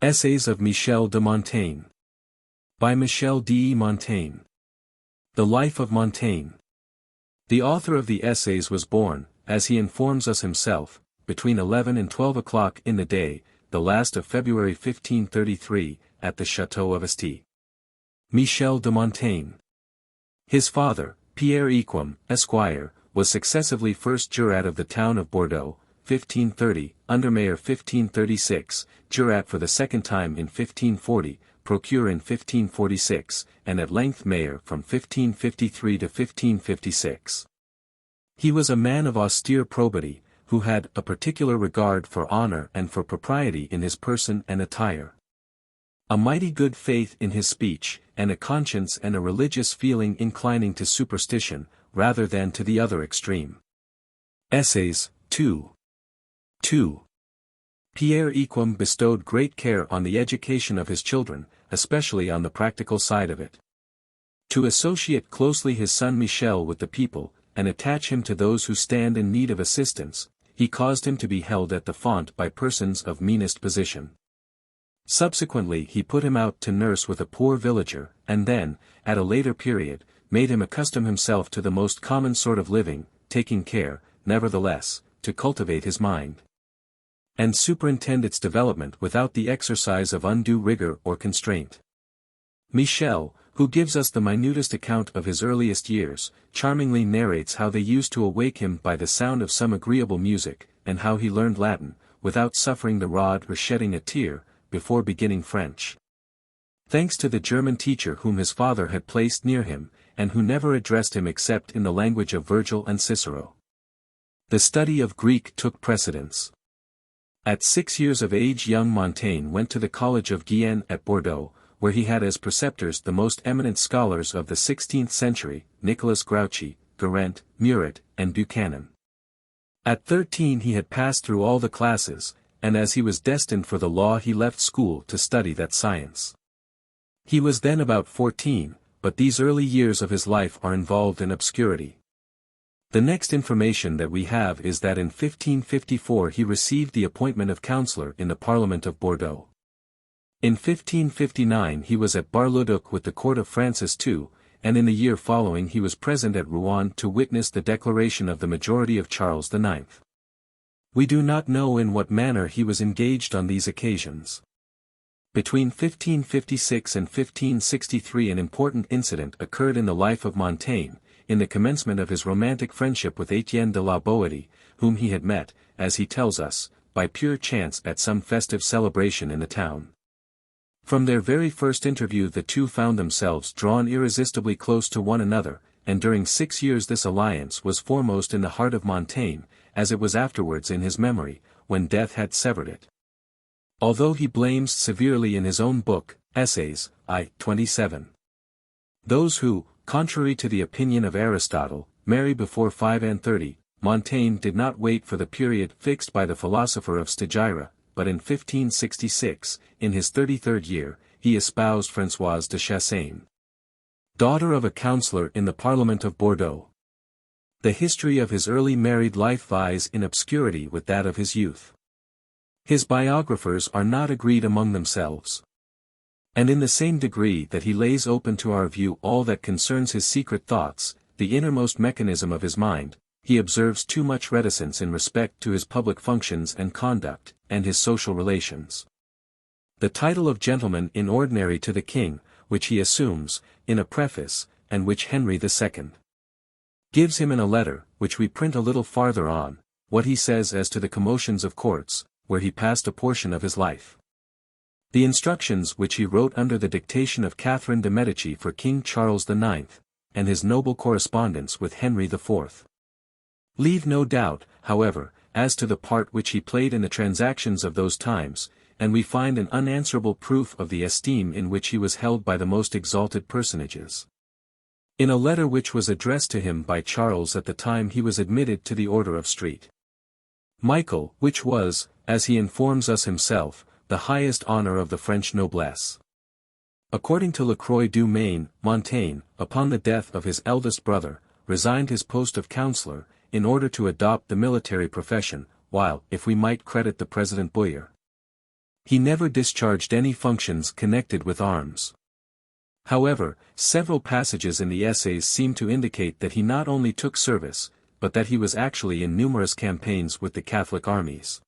Essays of Michel de Montaigne. By Michel de Montaigne. The Life of Montaigne. The author of the Essays was born, as he informs us himself, between 11 and 12 o'clock in the day, the last of February 1533, at the Château of Esti. Michel de Montaigne. His father, Pierre Equum, Esquire, was successively first jurat of the town of Bordeaux, 1530, undermayor 1536, jurat for the second time in 1540, procureur in 1546, and at length mayor from 1553 to 1556. He was a man of austere probity, who had a particular regard for honor and for propriety in his person and attire. A mighty good faith in his speech, and a conscience and a religious feeling inclining to superstition, rather than to the other extreme. Essays, 2. Pierre Equum bestowed great care on the education of his children, especially on the practical side of it. To associate closely his son Michel with the people, and attach him to those who stand in need of assistance, he caused him to be held at the font by persons of meanest position. Subsequently he put him out to nurse with a poor villager, and then, at a later period, made him accustom himself to the most common sort of living, taking care, nevertheless, to cultivate his mind and superintend its development without the exercise of undue rigor or constraint. Michel, who gives us the minutest account of his earliest years, charmingly narrates how they used to awake him by the sound of some agreeable music, and how he learned Latin, without suffering the rod or shedding a tear, before beginning French. Thanks to the German teacher whom his father had placed near him, and who never addressed him except in the language of Virgil and Cicero. The study of Greek took precedence. At 6 years of age young Montaigne went to the College of Guyenne at Bordeaux, where he had as preceptors the most eminent scholars of the 16th century, Nicolas Grouchy, Guerrent, Murat, and Buchanan. At 13 he had passed through all the classes, and as he was destined for the law he left school to study that science. He was then about 14, but these early years of his life are involved in obscurity. The next information that we have is that in 1554 he received the appointment of councillor in the Parliament of Bordeaux. In 1559 he was at Bar-le-Duc with the court of Francis II, and in the year following he was present at Rouen to witness the declaration of the majority of Charles IX. We do not know in what manner he was engaged on these occasions. Between 1556 and 1563 an important incident occurred in the life of Montaigne, in the commencement of his romantic friendship with Etienne de la Boétie, whom he had met, as he tells us, by pure chance at some festive celebration in the town. From their very first interview the two found themselves drawn irresistibly close to one another, and during 6 years this alliance was foremost in the heart of Montaigne, as it was afterwards in his memory, when death had severed it. Although he blames severely in his own book, Essays, I. 27. Those who, contrary to the opinion of Aristotle, marry before 35, Montaigne did not wait for the period fixed by the philosopher of Stagira, but in 1566, in his 33rd year, he espoused Françoise de Chassagne, daughter of a councillor in the Parliament of Bordeaux. The history of his early married life vies in obscurity with that of his youth. His biographers are not agreed among themselves. And in the same degree that he lays open to our view all that concerns his secret thoughts, the innermost mechanism of his mind, he observes too much reticence in respect to his public functions and conduct, and his social relations. The title of gentleman in ordinary to the king, which he assumes, in a preface, and which Henry II gives him in a letter, which we print a little farther on, what he says as to the commotions of courts, where he passed a portion of his life. The instructions which he wrote under the dictation of Catherine de' Medici for King Charles IX, and his noble correspondence with Henry IV. Leave no doubt, however, as to the part which he played in the transactions of those times, and we find an unanswerable proof of the esteem in which he was held by the most exalted personages. In a letter which was addressed to him by Charles at the time he was admitted to the order of St. Michael, which was, as he informs us himself, the highest honor of the French noblesse. According to Lacroix du Maine, Montaigne, upon the death of his eldest brother, resigned his post of councillor, in order to adopt the military profession, while, if we might credit the President Boyer, He never discharged any functions connected with arms. However, several passages in the essays seem to indicate that he not only took service, but that he was actually in numerous campaigns with the Catholic armies.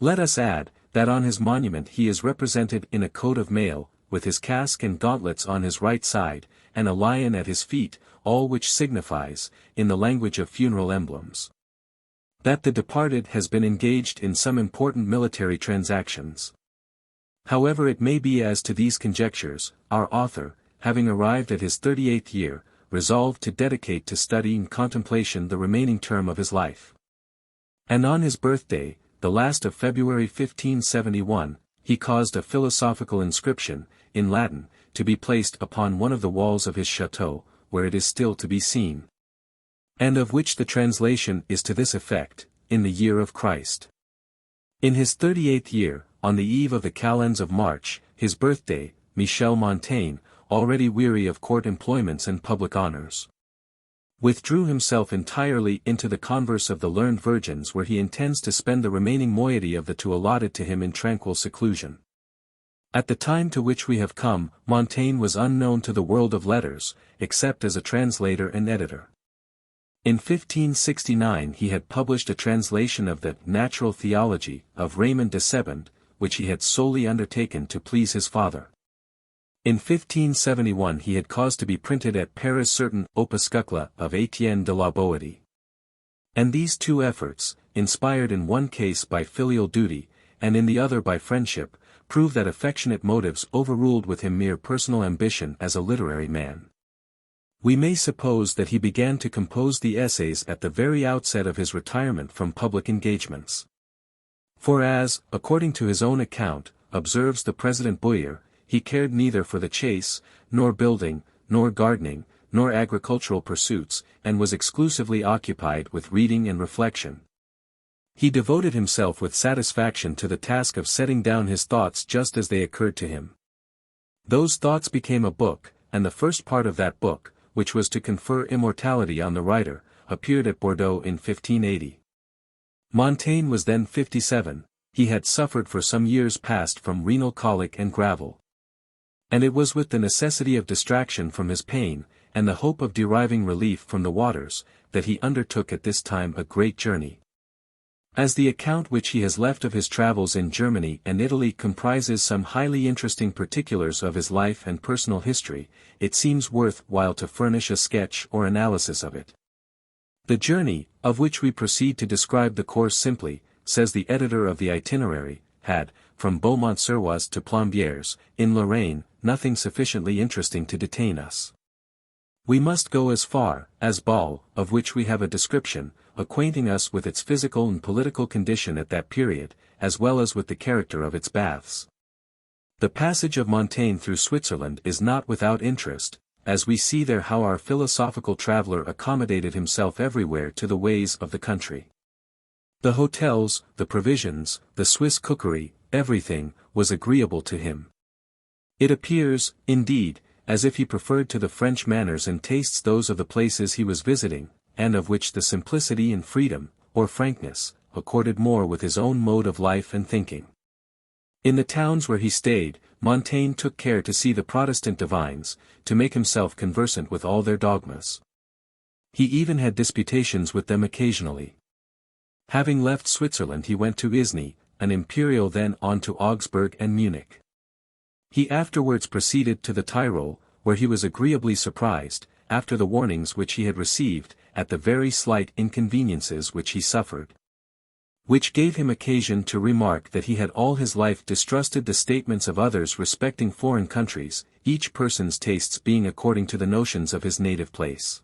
Let us add, that on his monument he is represented in a coat of mail, with his casque and gauntlets on his right side, and a lion at his feet, all which signifies, in the language of funeral emblems, that the departed has been engaged in some important military transactions. However it may be as to these conjectures, our author, having arrived at his 38th year, resolved to dedicate to study and contemplation the remaining term of his life. And on his birthday, the last of February 1571, he caused a philosophical inscription, in Latin, to be placed upon one of the walls of his chateau, where it is still to be seen, and of which the translation is to this effect, in the year of Christ. In his 38th year, on the eve of the calends of March, his birthday, Michel Montaigne, already weary of court employments and public honors, withdrew himself entirely into the converse of the learned virgins, where he intends to spend the remaining moiety of the two allotted to him in tranquil seclusion. At the time to which we have come, Montaigne was unknown to the world of letters, except as a translator and editor. In 1569 he had published a translation of the Natural Theology of Raymond de Sebond, which he had solely undertaken to please his father. In 1571 he had caused to be printed at Paris certain opuscula of Étienne de la Boétie. And these two efforts, inspired in one case by filial duty, and in the other by friendship, prove that affectionate motives overruled with him mere personal ambition as a literary man. We may suppose that he began to compose the essays at the very outset of his retirement from public engagements. For as, according to his own account, observes the President Boyer, he cared neither for the chase, nor building, nor gardening, nor agricultural pursuits, and was exclusively occupied with reading and reflection. He devoted himself with satisfaction to the task of setting down his thoughts just as they occurred to him. Those thoughts became a book, and the first part of that book, which was to confer immortality on the writer, appeared at Bordeaux in 1580. Montaigne was then 57, he had suffered for some years past from renal colic and gravel. And it was with the necessity of distraction from his pain, and the hope of deriving relief from the waters, that he undertook at this time a great journey. As the account which he has left of his travels in Germany and Italy comprises some highly interesting particulars of his life and personal history, it seems worth while to furnish a sketch or analysis of it. The journey, of which we proceed to describe the course simply, says the editor of the itinerary, had, from Beaumont-sur-Oise to Plombières, in Lorraine, nothing sufficiently interesting to detain us. We must go as far as Bâle, of which we have a description, acquainting us with its physical and political condition at that period, as well as with the character of its baths. The passage of Montaigne through Switzerland is not without interest, as we see there how our philosophical traveller accommodated himself everywhere to the ways of the country. The hotels, the provisions, the Swiss cookery, everything, was agreeable to him. It appears, indeed, as if he preferred to the French manners and tastes those of the places he was visiting, and of which the simplicity and freedom, or frankness, accorded more with his own mode of life and thinking. In the towns where he stayed, Montaigne took care to see the Protestant divines, to make himself conversant with all their dogmas. He even had disputations with them occasionally. Having left Switzerland he went to ISNY, an imperial, then on to Augsburg and Munich. He afterwards proceeded to the Tyrol, where he was agreeably surprised, after the warnings which he had received, at the very slight inconveniences which he suffered, which gave him occasion to remark that he had all his life distrusted the statements of others respecting foreign countries, each person's tastes being according to the notions of his native place,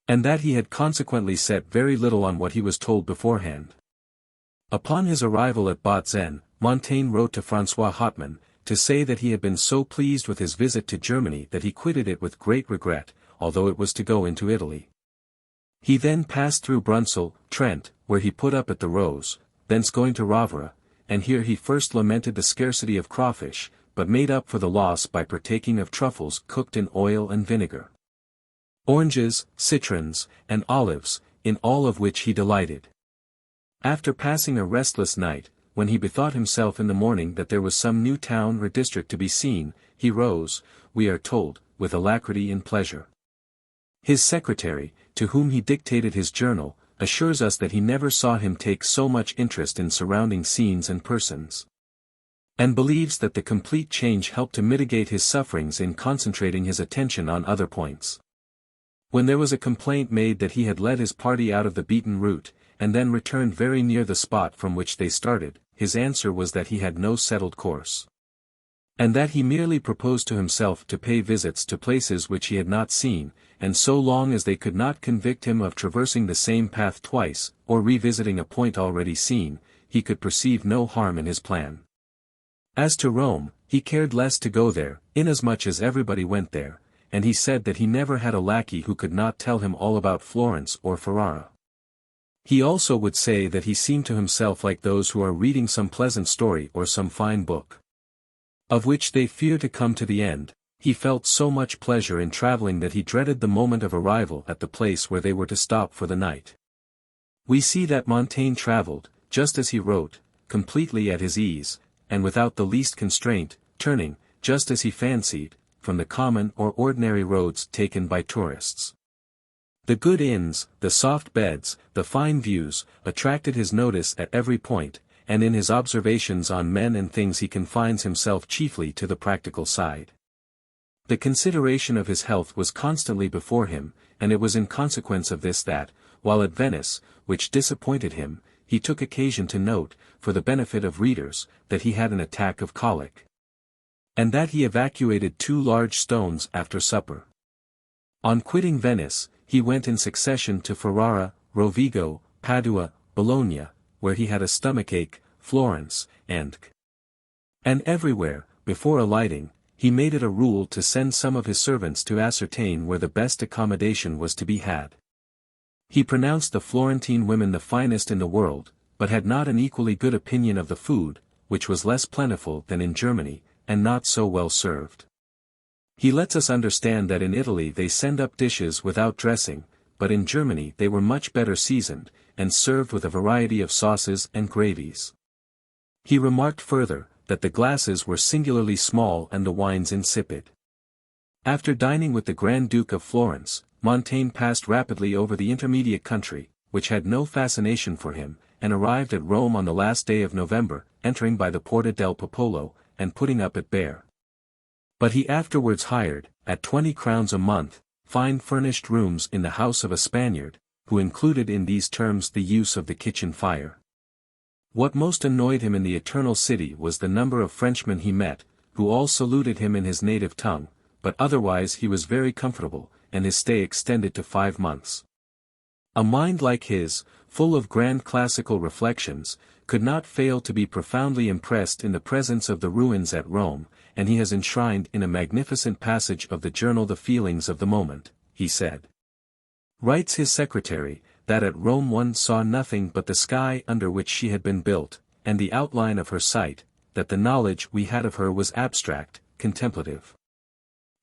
and that he had consequently set very little on what he was told beforehand. Upon his arrival at Bautzen, Montaigne wrote to François Hotman, to say that he had been so pleased with his visit to Germany that he quitted it with great regret, although it was to go into Italy. He then passed through Brunsell, Trent, where he put up at the Rose, thence going to Ravre, and here he first lamented the scarcity of crawfish, but made up for the loss by partaking of truffles cooked in oil and vinegar, oranges, citrons, and olives, in all of which he delighted. After passing a restless night, when he bethought himself in the morning that there was some new town or district to be seen, he rose, we are told, with alacrity and pleasure. His secretary, to whom he dictated his journal, assures us that he never saw him take so much interest in surrounding scenes and persons, and believes that the complete change helped to mitigate his sufferings in concentrating his attention on other points. When there was a complaint made that he had led his party out of the beaten route, and then returned very near the spot from which they started, his answer was that he had no settled course, and that he merely proposed to himself to pay visits to places which he had not seen, and so long as they could not convict him of traversing the same path twice, or revisiting a point already seen, he could perceive no harm in his plan. As to Rome, he cared less to go there, inasmuch as everybody went there, and he said that he never had a lackey who could not tell him all about Florence or Ferrara. He also would say that he seemed to himself like those who are reading some pleasant story or some fine book, of which they fear to come to the end. He felt so much pleasure in traveling that he dreaded the moment of arrival at the place where they were to stop for the night. We see that Montaigne traveled, just as he wrote, completely at his ease, and without the least constraint, turning, just as he fancied, from the common or ordinary roads taken by tourists. The good inns, the soft beds, the fine views, attracted his notice at every point, and in his observations on men and things he confines himself chiefly to the practical side. The consideration of his health was constantly before him, and it was in consequence of this that, while at Venice, which disappointed him, he took occasion to note, for the benefit of readers, that he had an attack of colic, and that he evacuated 2 large stones after supper. On quitting Venice, he went in succession to Ferrara, Rovigo, Padua, Bologna, where he had a stomachache, Florence, and everywhere, before alighting, he made it a rule to send some of his servants to ascertain where the best accommodation was to be had. He pronounced the Florentine women the finest in the world, but had not an equally good opinion of the food, which was less plentiful than in Germany, and not so well served. He lets us understand that in Italy they send up dishes without dressing, but in Germany they were much better seasoned, and served with a variety of sauces and gravies. He remarked further, that the glasses were singularly small and the wines insipid. After dining with the Grand Duke of Florence, Montaigne passed rapidly over the intermediate country, which had no fascination for him, and arrived at Rome on the last day of November, entering by the Porta del Popolo, and putting up at Bare. But he afterwards hired, at 20 crowns a month, fine furnished rooms in the house of a Spaniard, who included in these terms the use of the kitchen fire. What most annoyed him in the Eternal City was the number of Frenchmen he met, who all saluted him in his native tongue, but otherwise he was very comfortable, and his stay extended to 5 months. A mind like his, full of grand classical reflections, could not fail to be profoundly impressed in the presence of the ruins at Rome, and he has enshrined in a magnificent passage of the journal the feelings of the moment. He said, writes his secretary, that at Rome one saw nothing but the sky under which she had been built, and the outline of her site, that the knowledge we had of her was abstract, contemplative,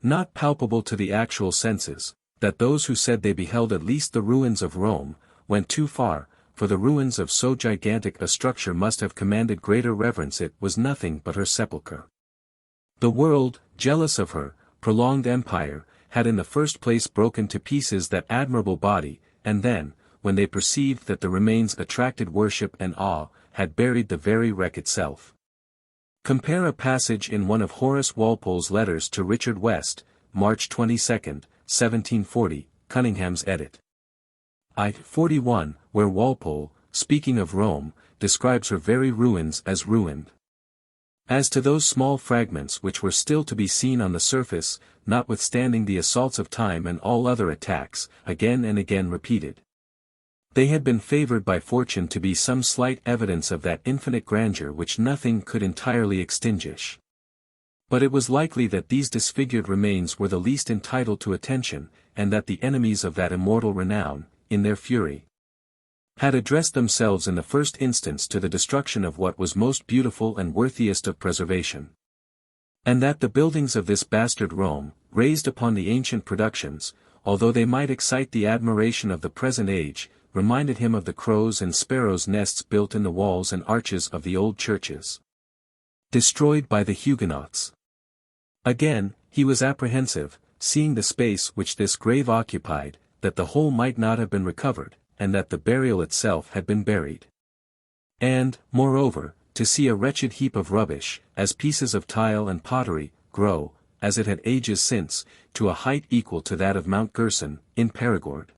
not palpable to the actual senses, that those who said they beheld at least the ruins of Rome, went too far, for the ruins of so gigantic a structure must have commanded greater reverence. It was nothing but her sepulchre. The world, jealous of her prolonged empire, had in the first place broken to pieces that admirable body, and then, when they perceived that the remains attracted worship and awe, had buried the very wreck itself. Compare a passage in one of Horace Walpole's letters to Richard West, March 22, 1740, Cunningham's edit. I. 41, where Walpole, speaking of Rome, describes her very ruins as ruined. As to those small fragments which were still to be seen on the surface, notwithstanding the assaults of time and all other attacks, again and again repeated, they had been favored by fortune to be some slight evidence of that infinite grandeur which nothing could entirely extinguish. But it was likely that these disfigured remains were the least entitled to attention, and that the enemies of that immortal renown, in their fury, had addressed themselves in the first instance to the destruction of what was most beautiful and worthiest of preservation. And that the buildings of this bastard Rome, raised upon the ancient productions, although they might excite the admiration of the present age, reminded him of the crows' and sparrows' nests built in the walls and arches of the old churches, destroyed by the Huguenots. Again, he was apprehensive, seeing the space which this grave occupied, that the whole might not have been recovered, and that the burial itself had been buried. And, moreover, to see a wretched heap of rubbish, as pieces of tile and pottery, grow, as it had ages since, to a height equal to that of Mount Gerson, in Perigord,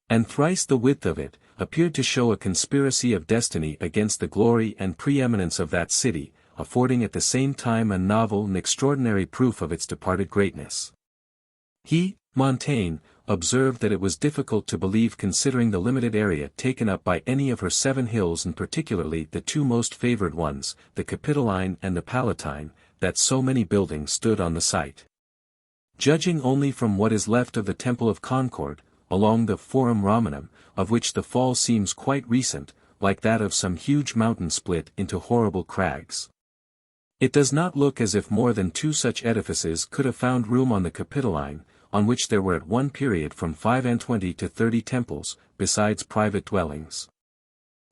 and thrice the width of it, appeared to show a conspiracy of destiny against the glory and preeminence of that city, affording at the same time a novel and extraordinary proof of its departed greatness. He, Montaigne, observed that it was difficult to believe considering the limited area taken up by any of her 7 hills and particularly the 2 most favored ones, the Capitoline and the Palatine, that so many buildings stood on the site. Judging only from what is left of the Temple of Concord, along the Forum Romanum, of which the fall seems quite recent, like that of some huge mountain split into horrible crags. It does not look as if more than 2 such edifices could have found room on the Capitoline, on which there were at one period from 25 to 30 temples, besides private dwellings.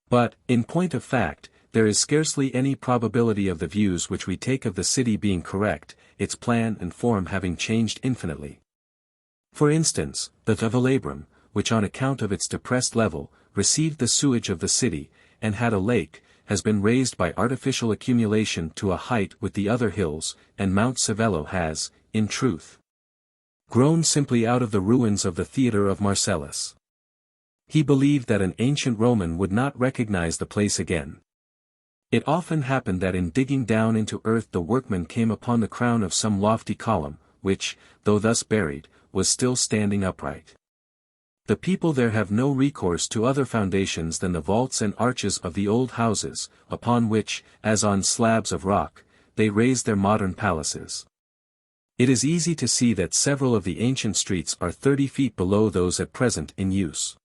But, in point of fact, there is scarcely any probability of the views which we take of the city being correct, its plan and form having changed infinitely. For instance, the Velabrum, which on account of its depressed level, received the sewage of the city, and had a lake, has been raised by artificial accumulation to a height with the other hills, and Mount Savello has, in truth, grown simply out of the ruins of the theatre of Marcellus. He believed that an ancient Roman would not recognize the place again. It often happened that in digging down into earth the workman came upon the crown of some lofty column, which, though thus buried, was still standing upright. The people there have no recourse to other foundations than the vaults and arches of the old houses, upon which, as on slabs of rock, they raise their modern palaces. It is easy to see that several of the ancient streets are 30 feet below those at present in use.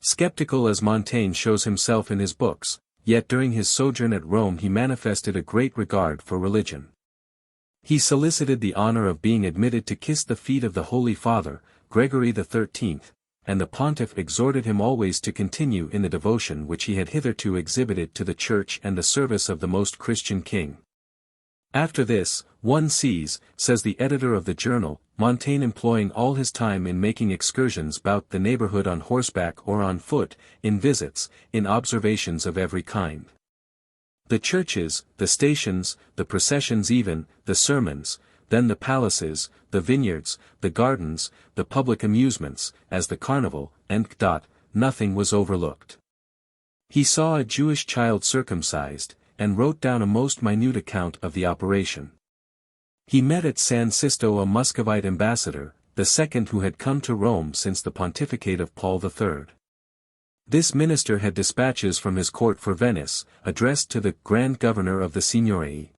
Skeptical as Montaigne shows himself in his books, yet during his sojourn at Rome he manifested a great regard for religion. He solicited the honor of being admitted to kiss the feet of the Holy Father, Gregory XIII, and the pontiff exhorted him always to continue in the devotion which he had hitherto exhibited to the Church and the service of the most Christian king. After this, one sees, says the editor of the journal, Montaigne employing all his time in making excursions about the neighborhood on horseback or on foot, in visits, in observations of every kind. The churches, the stations, the processions even, the sermons, then the palaces, the vineyards, the gardens, the public amusements, as the carnival, and nothing was overlooked. He saw a Jewish child circumcised, and wrote down a most minute account of the operation. He met at San Sisto a Muscovite ambassador, the second who had come to Rome since the pontificate of Paul III. This minister had dispatches from his court for Venice, addressed to the Grand Governor of the Signory.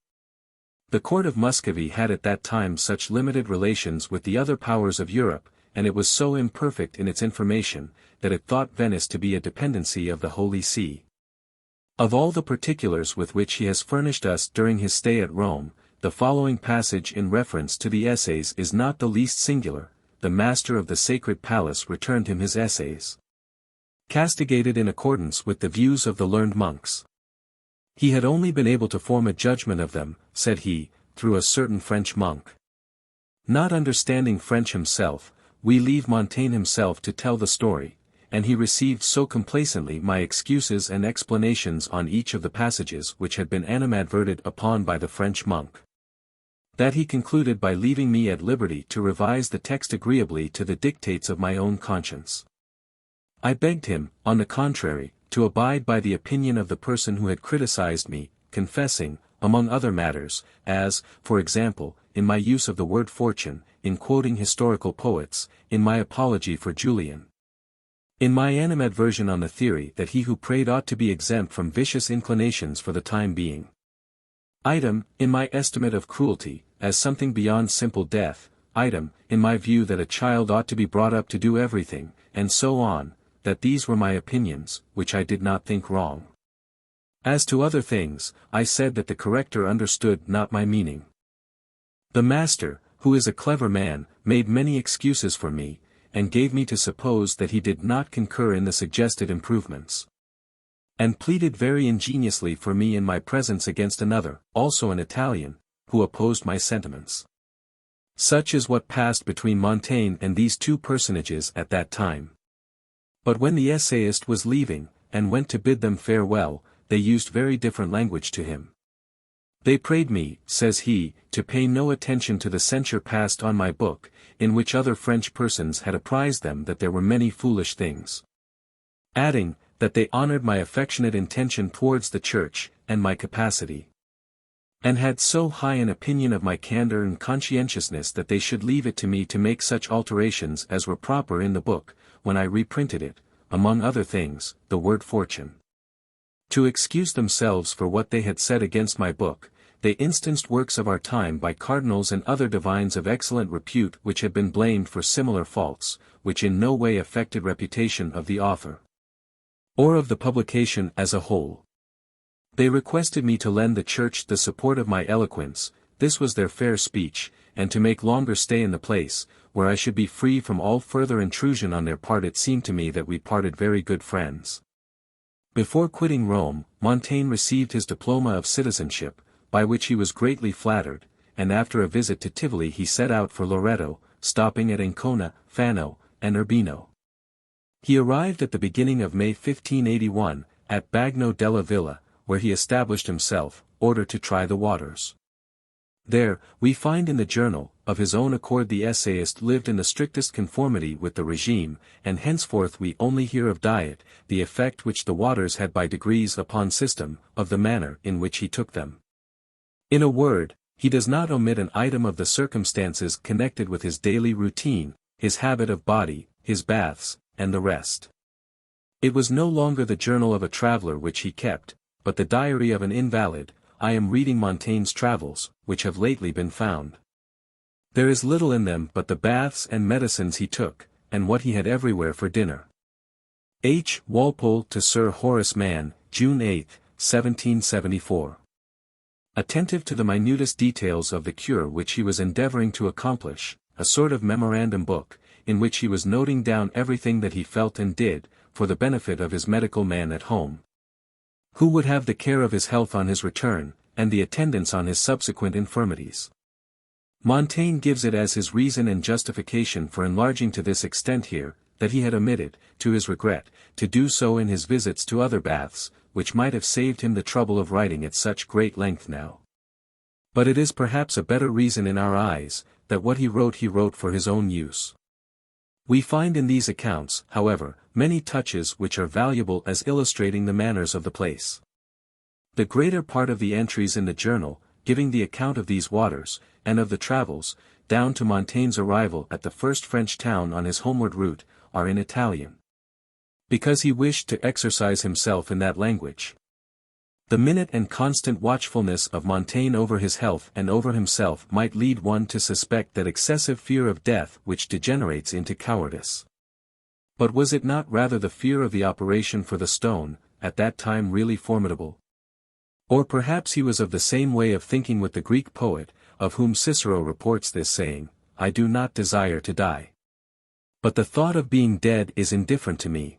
The court of Muscovy had at that time such limited relations with the other powers of Europe, and it was so imperfect in its information, that it thought Venice to be a dependency of the Holy See. Of all the particulars with which he has furnished us during his stay at Rome, the following passage in reference to the Essays is not the least singular. The master of the Sacred Palace returned him his Essays, castigated in accordance with the views of the learned monks. He had only been able to form a judgment of them, said he, through a certain French monk. Not understanding French himself, we leave Montaigne himself to tell the story, and he received so complacently my excuses and explanations on each of the passages which had been animadverted upon by the French monk, that he concluded by leaving me at liberty to revise the text agreeably to the dictates of my own conscience. I begged him, on the contrary, to abide by the opinion of the person who had criticized me, confessing, among other matters, as, for example, in my use of the word fortune, in quoting historical poets, in my apology for Julian, in my animadversion on the theory that he who prayed ought to be exempt from vicious inclinations for the time being. Item, in my estimate of cruelty, as something beyond simple death. Item, in my view that a child ought to be brought up to do everything, and so on, that these were my opinions, which I did not think wrong. As to other things, I said that the corrector understood not my meaning. The master, who is a clever man, made many excuses for me, and gave me to suppose that he did not concur in the suggested improvements. And pleaded very ingeniously for me in my presence against another, also an Italian, who opposed my sentiments. Such is what passed between Montaigne and these two personages at that time. But when the essayist was leaving, and went to bid them farewell, they used very different language to him. They prayed me, says he, to pay no attention to the censure passed on my book, in which other French persons had apprised them that there were many foolish things. Adding, that they honored my affectionate intention towards the Church, and my capacity. And had so high an opinion of my candor and conscientiousness that they should leave it to me to make such alterations as were proper in the book, when I reprinted it, among other things, the word fortune. To excuse themselves for what they had said against my book, they instanced works of our time by cardinals and other divines of excellent repute which had been blamed for similar faults, which in no way affected reputation of the author, or of the publication as a whole. They requested me to lend the Church the support of my eloquence, this was their fair speech, and to make longer stay in the place, where I should be free from all further intrusion on their part. It seemed to me that we parted very good friends. Before quitting Rome, Montaigne received his diploma of citizenship, by which he was greatly flattered, and after a visit to Tivoli he set out for Loreto, stopping at Ancona, Fano, and Urbino. He arrived at the beginning of May 1581, at Bagno della Villa, where he established himself, ordered to try the waters. There, we find in the journal, of his own accord the essayist lived in the strictest conformity with the regime, and henceforth we only hear of diet, the effect which the waters had by degrees upon system, of the manner in which he took them. In a word, he does not omit an item of the circumstances connected with his daily routine, his habit of body, his baths, and the rest. It was no longer the journal of a traveller which he kept, but the diary of an invalid. I am reading Montaigne's travels, which have lately been found. There is little in them but the baths and medicines he took, and what he had everywhere for dinner. H. Walpole to Sir Horace Mann, June 8, 1774. Attentive to the minutest details of the cure which he was endeavouring to accomplish, a sort of memorandum book, in which he was noting down everything that he felt and did, for the benefit of his medical man at home, who would have the care of his health on his return, and the attendance on his subsequent infirmities. Montaigne gives it as his reason and justification for enlarging to this extent here, that he had omitted, to his regret, to do so in his visits to other baths, which might have saved him the trouble of writing at such great length now. But it is perhaps a better reason in our eyes, that what he wrote for his own use. We find in these accounts, however, many touches which are valuable as illustrating the manners of the place. The greater part of the entries in the journal, giving the account of these waters, and of the travels, down to Montaigne's arrival at the first French town on his homeward route, are in Italian. Because he wished to exercise himself in that language. The minute and constant watchfulness of Montaigne over his health and over himself might lead one to suspect that excessive fear of death which degenerates into cowardice. But was it not rather the fear of the operation for the stone, at that time really formidable? Or perhaps he was of the same way of thinking with the Greek poet, of whom Cicero reports this saying, "I do not desire to die. But the thought of being dead is indifferent to me."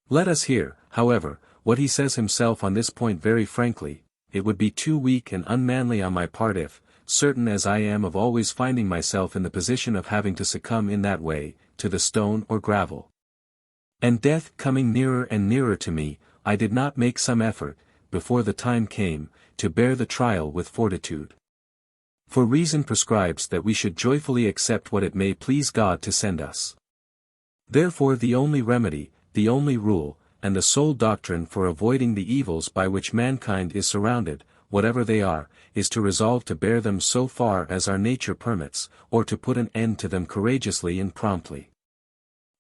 Let us hear, however, what he says himself on this point very frankly. It would be too weak and unmanly on my part if, certain as I am of always finding myself in the position of having to succumb in that way, to the stone or gravel, and death coming nearer and nearer to me, I did not make some effort, before the time came, to bear the trial with fortitude. For reason prescribes that we should joyfully accept what it may please God to send us. Therefore the only remedy, the only rule, and the sole doctrine for avoiding the evils by which mankind is surrounded, whatever they are, is to resolve to bear them so far as our nature permits, or to put an end to them courageously and promptly.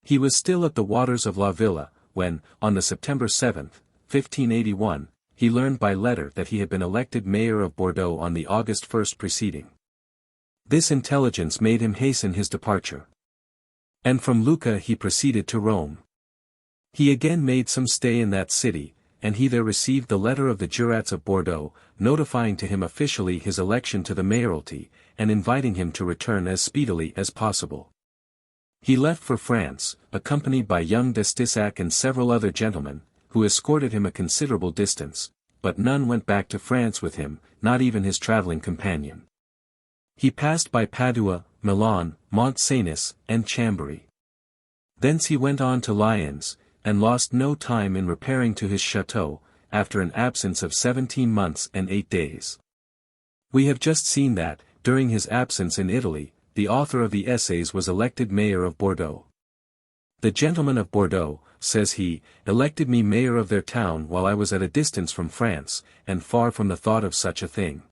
He was still at the waters of La Villa, when, on the September 7, 1581, he learned by letter that he had been elected mayor of Bordeaux on the August 1 preceding. This intelligence made him hasten his departure. And from Lucca he proceeded to Rome. He again made some stay in that city, and he there received the letter of the jurats of Bordeaux, notifying to him officially his election to the mayoralty, and inviting him to return as speedily as possible. He left for France, accompanied by young d'Estissac and several other gentlemen, who escorted him a considerable distance, but none went back to France with him, not even his travelling companion. He passed by Padua, Milan, Mont Cenis, and Chambéry. Thence he went on to Lyons, and lost no time in repairing to his chateau, after an absence of 17 months and 8 days. We have just seen that, during his absence in Italy, the author of the Essays was elected mayor of Bordeaux. "The gentlemen of Bordeaux," says he, "elected me mayor of their town while I was at a distance from France, and far from the thought of such a thing.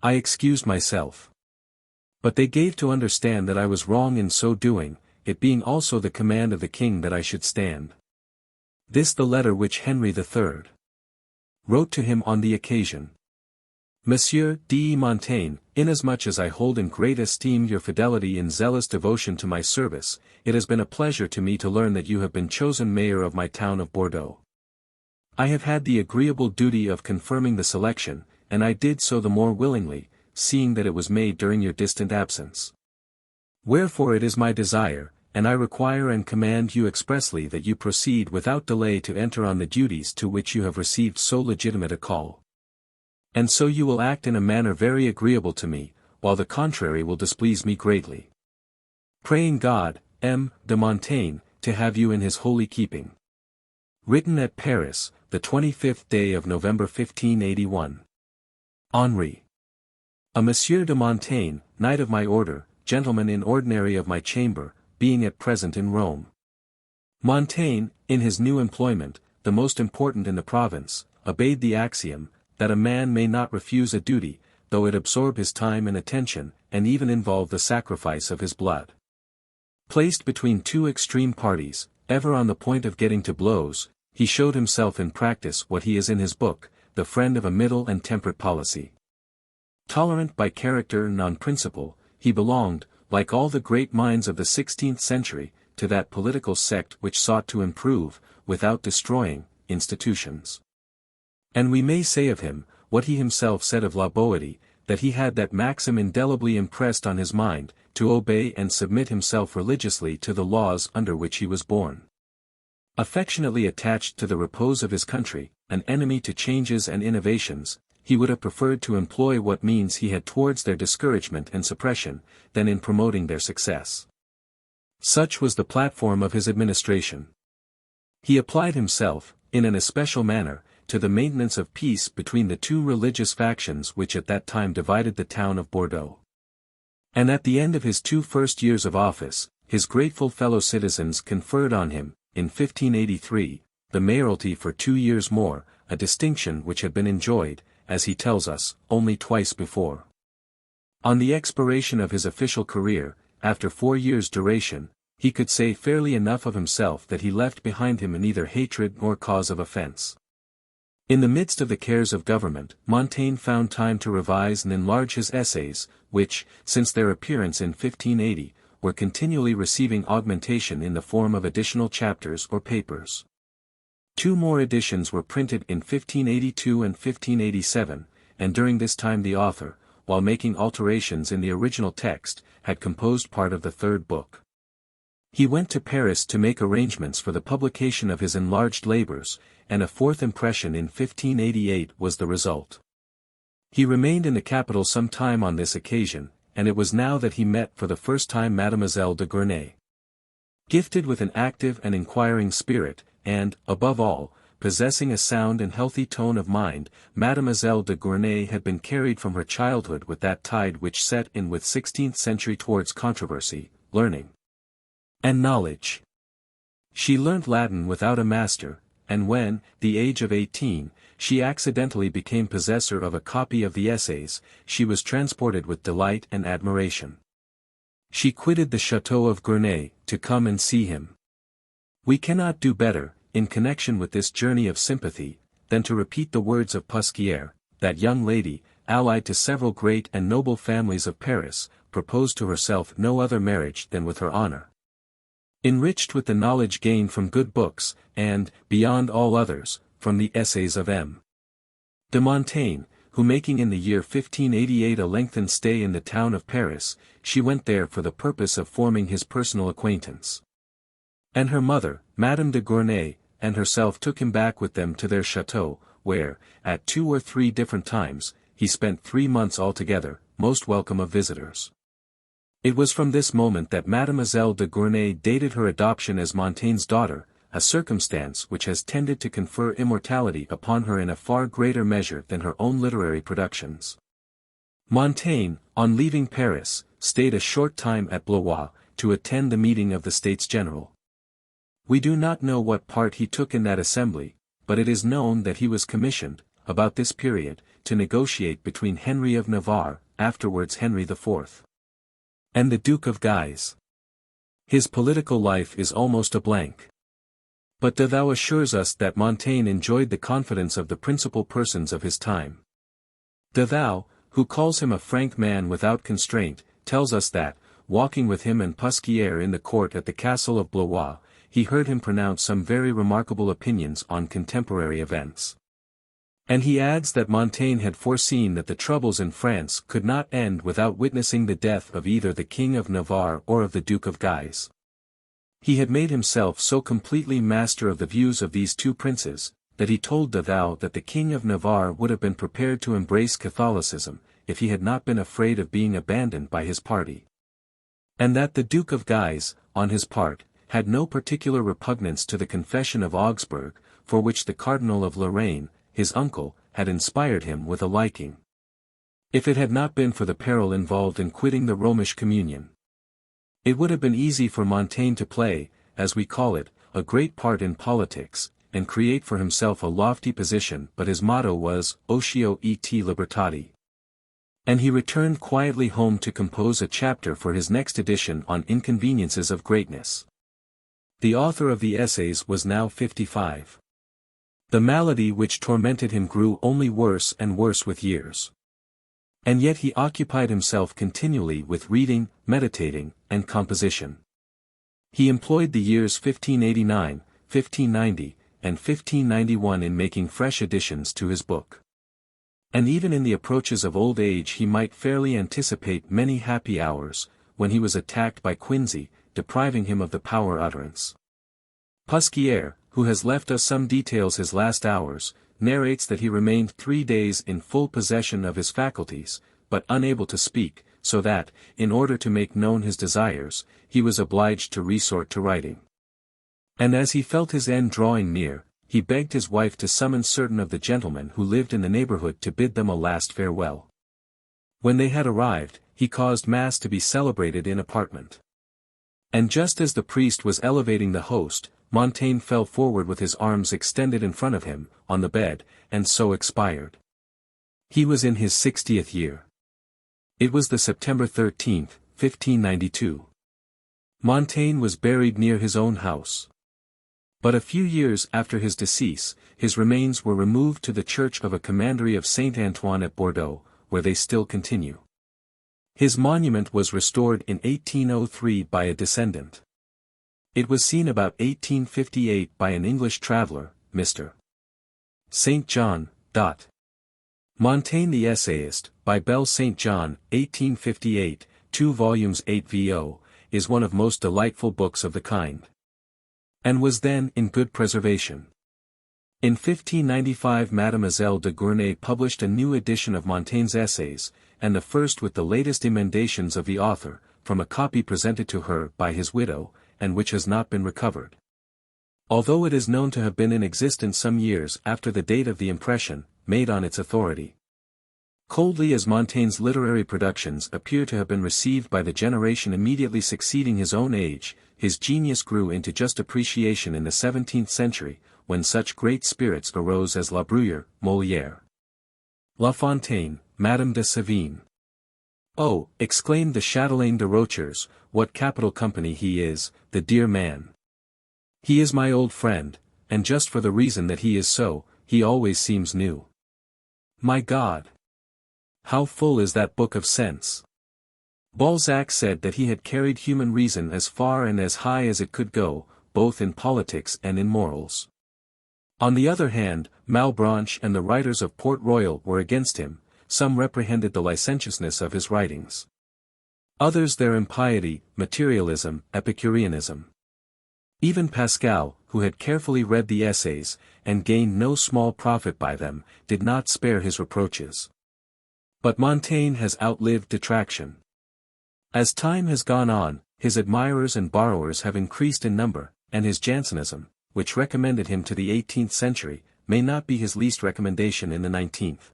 I excused myself. But they gave to understand that I was wrong in so doing, it being also the command of the king that I should stand." This the letter which Henry III wrote to him on the occasion. "Monsieur de Montaigne, inasmuch as I hold in great esteem your fidelity and zealous devotion to my service, it has been a pleasure to me to learn that you have been chosen mayor of my town of Bordeaux. I have had the agreeable duty of confirming the selection, and I did so the more willingly, seeing that it was made during your distant absence. Wherefore it is my desire, and I require and command you expressly that you proceed without delay to enter on the duties to which you have received so legitimate a call. And so you will act in a manner very agreeable to me, while the contrary will displease me greatly. Praying God, M. de Montaigne, to have you in his holy keeping." Written at Paris, the 25th day of November 1581. Henri. A Monsieur de Montaigne, Knight of my order, Gentleman in ordinary of my chamber, being at present in Rome. Montaigne, in his new employment, the most important in the province, obeyed the axiom, that a man may not refuse a duty, though it absorb his time and attention, and even involve the sacrifice of his blood. Placed between two extreme parties, ever on the point of getting to blows, he showed himself in practice what he is in his book, the friend of a middle and temperate policy. Tolerant by character and on principle, he belonged, like all the great minds of the 16th century, to that political sect which sought to improve, without destroying, institutions. And we may say of him, what he himself said of La Boétie, that he had that maxim indelibly impressed on his mind, to obey and submit himself religiously to the laws under which he was born. Affectionately attached to the repose of his country, an enemy to changes and innovations, he would have preferred to employ what means he had towards their discouragement and suppression, than in promoting their success. Such was the platform of his administration. He applied himself, in an especial manner, to the maintenance of peace between the two religious factions which at that time divided the town of Bordeaux. And at the end of his 2 first years of office, his grateful fellow citizens conferred on him, in 1583, the mayoralty for 2 years more, a distinction which had been enjoyed, as he tells us, only twice before. On the expiration of his official career, after 4 years' duration, he could say fairly enough of himself that he left behind him neither hatred nor cause of offense. In the midst of the cares of government, Montaigne found time to revise and enlarge his essays, which, since their appearance in 1580, were continually receiving augmentation in the form of additional chapters or papers. 2 more editions were printed in 1582 and 1587, and during this time the author, while making alterations in the original text, had composed part of the 3rd book. He went to Paris to make arrangements for the publication of his enlarged labors, and a 4th impression in 1588 was the result. He remained in the capital some time on this occasion, and it was now that he met for the first time Mademoiselle de Gournay. Gifted with an active and inquiring spirit, and, above all, possessing a sound and healthy tone of mind, Mademoiselle de Gournay had been carried from her childhood with that tide which set in with 16th century towards controversy, learning, and knowledge. She learnt Latin without a master, and when, the age of 18, she accidentally became possessor of a copy of the Essays, she was transported with delight and admiration. She quitted the chateau of Gournay, to come and see him. We cannot do better, in connection with this journey of sympathy, than to repeat the words of Pusquière, that young lady, allied to several great and noble families of Paris, proposed to herself no other marriage than with her honor. Enriched with the knowledge gained from good books, and, beyond all others, from the Essays of M. de Montaigne, who making in the year 1588 a lengthened stay in the town of Paris, she went there for the purpose of forming his personal acquaintance. And her mother, Madame de Gournay, and herself took him back with them to their chateau, where, at 2 or 3 different times, he spent 3 months altogether, most welcome of visitors. It was from this moment that Mademoiselle de Gournay dated her adoption as Montaigne's daughter, a circumstance which has tended to confer immortality upon her in a far greater measure than her own literary productions. Montaigne, on leaving Paris, stayed a short time at Blois, to attend the meeting of the States General. We do not know what part he took in that assembly, but it is known that he was commissioned, about this period, to negotiate between Henry of Navarre, afterwards Henry IV, and the Duke of Guise. His political life is almost a blank. But De Thou assures us that Montaigne enjoyed the confidence of the principal persons of his time. De Thou, who calls him a frank man without constraint, tells us that, walking with him and Pusquier in the court at the castle of Blois, he heard him pronounce some very remarkable opinions on contemporary events. And he adds that Montaigne had foreseen that the troubles in France could not end without witnessing the death of either the King of Navarre or of the Duke of Guise. He had made himself so completely master of the views of these two princes, that he told De Thou that the King of Navarre would have been prepared to embrace Catholicism, if he had not been afraid of being abandoned by his party. And that the Duke of Guise, on his part, had no particular repugnance to the Confession of Augsburg, for which the Cardinal of Lorraine, his uncle, had inspired him with a liking. If it had not been for the peril involved in quitting the Romish communion, it would have been easy for Montaigne to play, as we call it, a great part in politics, and create for himself a lofty position, but his motto was, Otio et Libertate. And he returned quietly home to compose a chapter for his next edition on Inconveniences of Greatness. The author of the Essays was now 55. The malady which tormented him grew only worse and worse with years. And yet he occupied himself continually with reading, meditating, and composition. He employed the years 1589, 1590, and 1591 in making fresh additions to his book. And even in the approaches of old age he might fairly anticipate many happy hours, when he was attacked by quinsy, depriving him of the power utterance. Pusquier, who has left us some details his last hours, narrates that he remained 3 days in full possession of his faculties, but unable to speak, so that, in order to make known his desires, he was obliged to resort to writing. And as he felt his end drawing near, he begged his wife to summon certain of the gentlemen who lived in the neighborhood to bid them a last farewell. When they had arrived, he caused mass to be celebrated in apartment. And just as the priest was elevating the host, Montaigne fell forward with his arms extended in front of him, on the bed, and so expired. He was in his 60th year. It was the September 13, 1592. Montaigne was buried near his own house. But a few years after his decease, his remains were removed to the church of a commandery of Saint Antoine at Bordeaux, where they still continue. His monument was restored in 1803 by a descendant. It was seen about 1858 by an English traveller, Mr. St. John. Montaigne the Essayist, by Bell St. John, 1858, 2 volumes 8 vo, is one of most delightful books of the kind. And was then in good preservation. In 1595 Mademoiselle de Gournay published a new edition of Montaigne's Essays, and the first with the latest emendations of the author, from a copy presented to her by his widow, and which has not been recovered. Although it is known to have been in existence some years after the date of the impression, made on its authority. Coldly as Montaigne's literary productions appear to have been received by the generation immediately succeeding his own age, his genius grew into just appreciation in the 17th century, when such great spirits arose as La Bruyère, Molière, La Fontaine, Madame de Sévigné. "Oh," exclaimed the Chatelaine de Rochers, "what capital company he is, the dear man! He is my old friend, and just for the reason that he is so, he always seems new. My God! How full is that book of sense!" Balzac said that he had carried human reason as far and as high as it could go, both in politics and in morals. On the other hand, Malebranche and the writers of Port Royal were against him, some reprehended the licentiousness of his writings. Others their impiety, materialism, Epicureanism. Even Pascal, who had carefully read the essays, and gained no small profit by them, did not spare his reproaches. But Montaigne has outlived detraction. As time has gone on, his admirers and borrowers have increased in number, and his Jansenism, which recommended him to the 18th century, may not be his least recommendation in the 19th.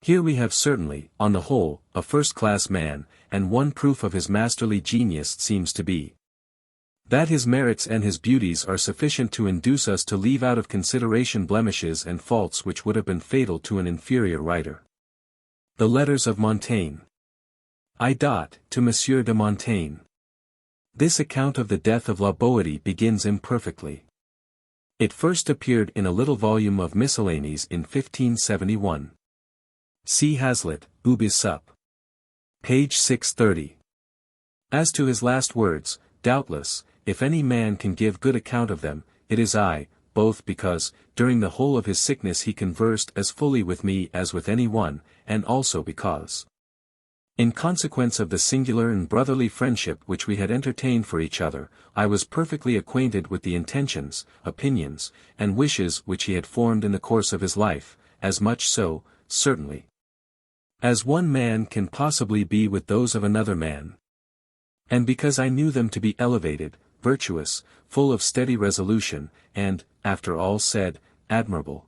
Here we have certainly, on the whole, a first-class man, and one proof of his masterly genius seems to be that his merits and his beauties are sufficient to induce us to leave out of consideration blemishes and faults which would have been fatal to an inferior writer. The Letters of Montaigne. To Monsieur de Montaigne. This account of the death of La Boétie begins imperfectly. It first appeared in a little volume of Miscellanies in 1571. See Hazlitt, Ubis Sup. Page 630. As to his last words, doubtless, if any man can give good account of them, it is I, both because, during the whole of his sickness he conversed as fully with me as with any one, and also because, in consequence of the singular and brotherly friendship which we had entertained for each other, I was perfectly acquainted with the intentions, opinions, and wishes which he had formed in the course of his life, as much so, certainly, as one man can possibly be with those of another man. And because I knew them to be elevated, virtuous, full of steady resolution, and, after all said, admirable.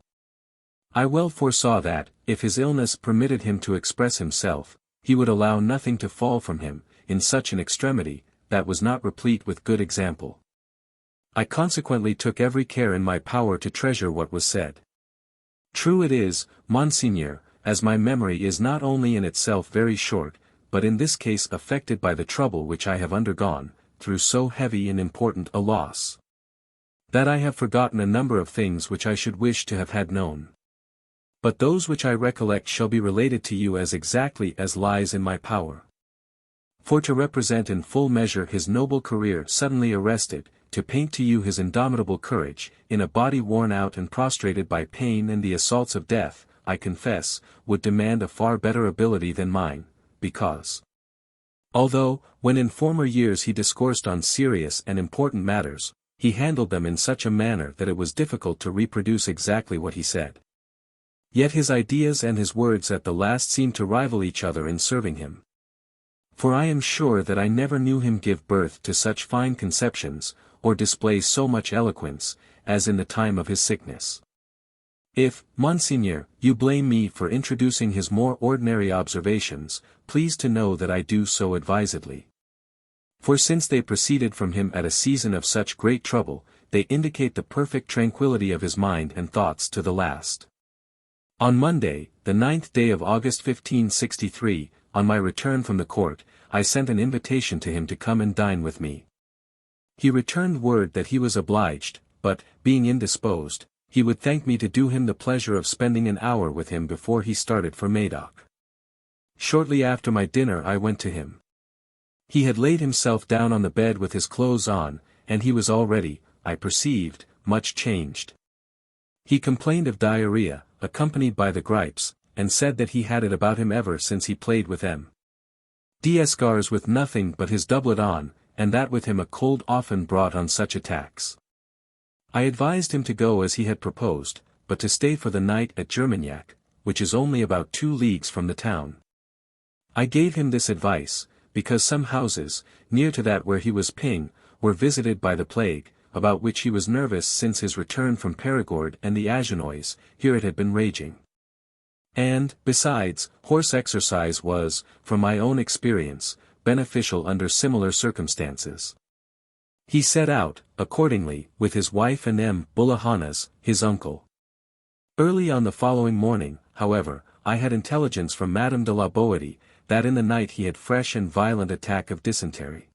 I well foresaw that, if his illness permitted him to express himself, he would allow nothing to fall from him, in such an extremity, that was not replete with good example. I consequently took every care in my power to treasure what was said. True it is, Monseigneur, as my memory is not only in itself very short, but in this case affected by the trouble which I have undergone, through so heavy and important a loss, that I have forgotten a number of things which I should wish to have had known. But those which I recollect shall be related to you as exactly as lies in my power. For to represent in full measure his noble career suddenly arrested, to paint to you his indomitable courage, in a body worn out and prostrated by pain and the assaults of death, I confess, would demand a far better ability than mine, because, although, when in former years he discoursed on serious and important matters, he handled them in such a manner that it was difficult to reproduce exactly what he said. Yet his ideas and his words at the last seemed to rival each other in serving him. For I am sure that I never knew him give birth to such fine conceptions, or display so much eloquence, as in the time of his sickness. If, Monseigneur, you blame me for introducing his more ordinary observations, please to know that I do so advisedly. For since they proceeded from him at a season of such great trouble, they indicate the perfect tranquillity of his mind and thoughts to the last. On Monday, the 9th day of August 1563, on my return from the court, I sent an invitation to him to come and dine with me. He returned word that he was obliged, but, being indisposed, he would thank me to do him the pleasure of spending an hour with him before he started for Médoc. Shortly after my dinner I went to him. He had laid himself down on the bed with his clothes on, and he was already, I perceived, much changed. He complained of diarrhea, accompanied by the gripes, and said that he had it about him ever since he played with M. D'Escars with nothing but his doublet on, and that with him a cold often brought on such attacks. I advised him to go as he had proposed, but to stay for the night at Germignac, which is only about 2 leagues from the town. I gave him this advice, because some houses, near to that where he was ping, were visited by the plague, about which he was nervous since his return from Périgord and the Agenois, here it had been raging. And, besides, horse exercise was, from my own experience, beneficial under similar circumstances. He set out, accordingly, with his wife and M. Bulahanas, his uncle. Early on the following morning, however, I had intelligence from Madame de la Boétie, that in the night he had fresh and violent attack of dysentery.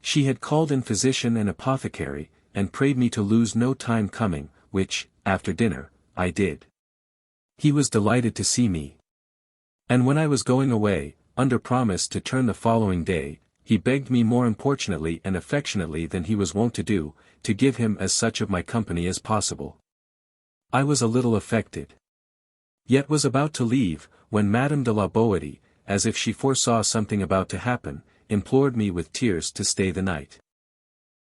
She had called in physician and apothecary, and prayed me to lose no time coming, which, after dinner, I did. He was delighted to see me. And when I was going away, under promise to turn the following day, he begged me more importunately and affectionately than he was wont to do, to give him as such of my company as possible. I was a little affected. Yet was about to leave, when Madame de la Boitie, as if she foresaw something about to happen, implored me with tears to stay the night.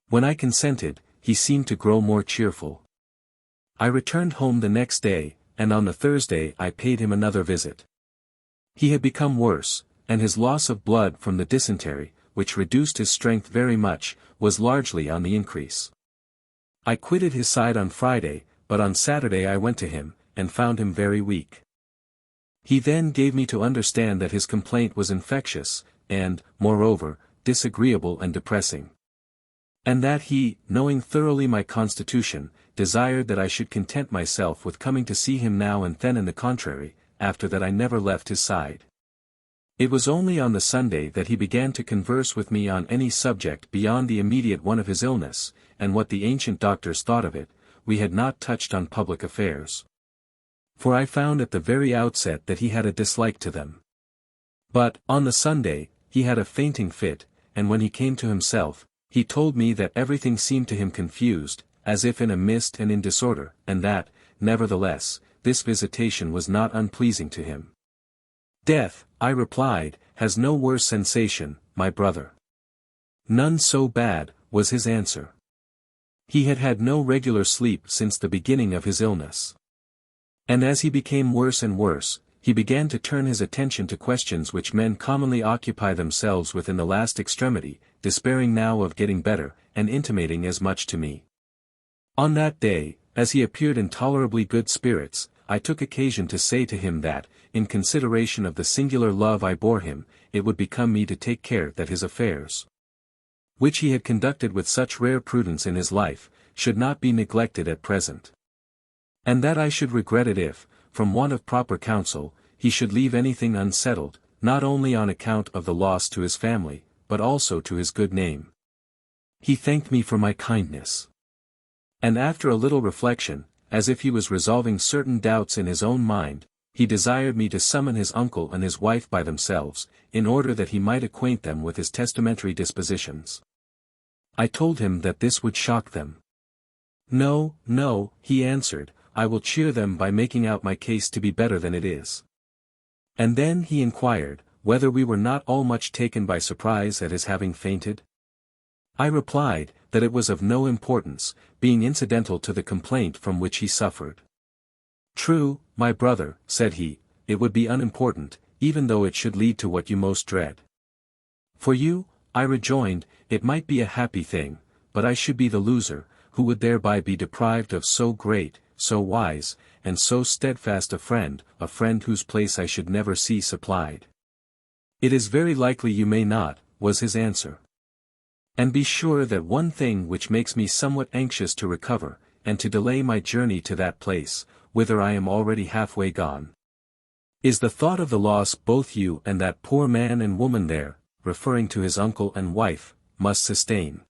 When I consented, he seemed to grow more cheerful. I returned home the next day, and on the Thursday I paid him another visit. He had become worse, and his loss of blood from the dysentery, which reduced his strength very much, was largely on the increase. I quitted his side on Friday, but on Saturday I went to him, and found him very weak. He then gave me to understand that his complaint was infectious, and, moreover, disagreeable and depressing. And that he, knowing thoroughly my constitution, desired that I should content myself with coming to see him now and then, and the contrary, after that I never left his side. It was only on the Sunday that he began to converse with me on any subject beyond the immediate one of his illness, and what the ancient doctors thought of it. We had not touched on public affairs. For I found at the very outset that he had a dislike to them. But, on the Sunday, he had a fainting fit, and when he came to himself, he told me that everything seemed to him confused, as if in a mist and in disorder, and that, nevertheless, this visitation was not unpleasing to him. Death, I replied, has no worse sensation, my brother. None so bad, was his answer. He had had no regular sleep since the beginning of his illness. And as he became worse and worse, he began to turn his attention to questions which men commonly occupy themselves with in the last extremity, despairing now of getting better, and intimating as much to me. On that day, as he appeared in tolerably good spirits, I took occasion to say to him that, in consideration of the singular love I bore him, it would become me to take care that his affairs, which he had conducted with such rare prudence in his life, should not be neglected at present. And that I should regret it if, from want of proper counsel, he should leave anything unsettled, not only on account of the loss to his family, but also to his good name. He thanked me for my kindness. And after a little reflection, as if he was resolving certain doubts in his own mind, he desired me to summon his uncle and his wife by themselves, in order that he might acquaint them with his testamentary dispositions. I told him that this would shock them. No, no, he answered, I will cheer them by making out my case to be better than it is. And then he inquired, whether we were not all much taken by surprise at his having fainted? I replied, that it was of no importance, being incidental to the complaint from which he suffered. True, my brother, said he, it would be unimportant, even though it should lead to what you most dread. For you, I rejoined, it might be a happy thing, but I should be the loser, who would thereby be deprived of so great, so wise, and so steadfast a friend whose place I should never see supplied. It is very likely you may not, was his answer. And be sure that one thing which makes me somewhat anxious to recover, and to delay my journey to that place, whither I am already halfway gone, is the thought of the loss both you and that poor man and woman there, referring to his uncle and wife, must sustain.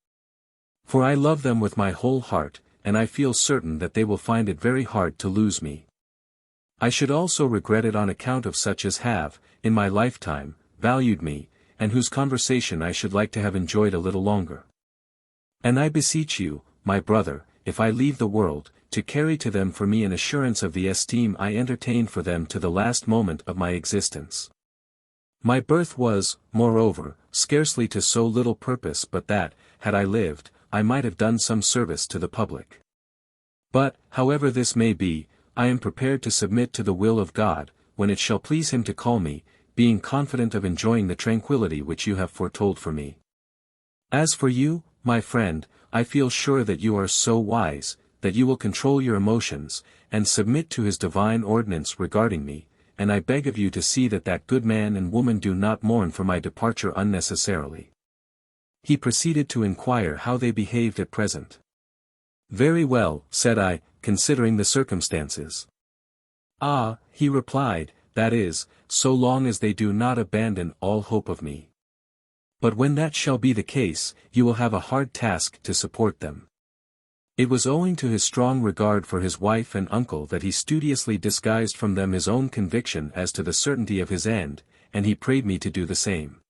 For I love them with my whole heart, and I feel certain that they will find it very hard to lose me. I should also regret it on account of such as have, in my lifetime, valued me, and whose conversation I should like to have enjoyed a little longer. And I beseech you, my brother, if I leave the world, to carry to them for me an assurance of the esteem I entertained for them to the last moment of my existence. My birth was, moreover, scarcely to so little purpose but that, had I lived, I might have done some service to the public. But, however this may be, I am prepared to submit to the will of God, when it shall please him to call me, being confident of enjoying the tranquillity which you have foretold for me. As for you, my friend, I feel sure that you are so wise, that you will control your emotions, and submit to his divine ordinance regarding me, and I beg of you to see that that good man and woman do not mourn for my departure unnecessarily. He proceeded to inquire how they behaved at present. Very well, said I, considering the circumstances. Ah, he replied, that is, so long as they do not abandon all hope of me. But when that shall be the case, you will have a hard task to support them. It was owing to his strong regard for his wife and uncle that he studiously disguised from them his own conviction as to the certainty of his end, and he prayed me to do the same.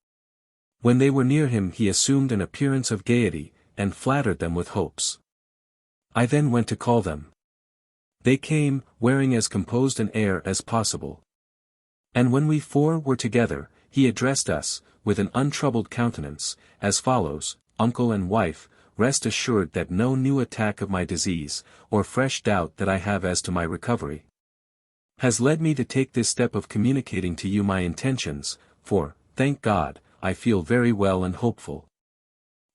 When they were near him he assumed an appearance of gaiety, and flattered them with hopes. I then went to call them. They came, wearing as composed an air as possible. And when we four were together, he addressed us, with an untroubled countenance, as follows: Uncle and wife, rest assured that no new attack of my disease, or fresh doubt that I have as to my recovery, has led me to take this step of communicating to you my intentions, for, thank God, I feel very well and hopeful.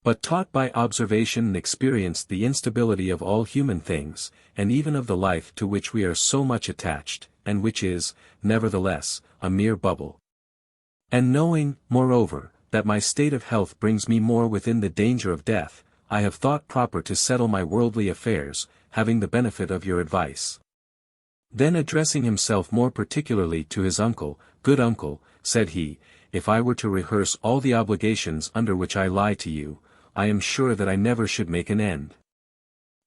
But taught by observation and experience the instability of all human things, and even of the life to which we are so much attached, and which is, nevertheless, a mere bubble. And knowing, moreover, that my state of health brings me more within the danger of death, I have thought proper to settle my worldly affairs, having the benefit of your advice. Then addressing himself more particularly to his uncle, Good uncle, said he, if I were to rehearse all the obligations under which I lie to you, I am sure that I never should make an end.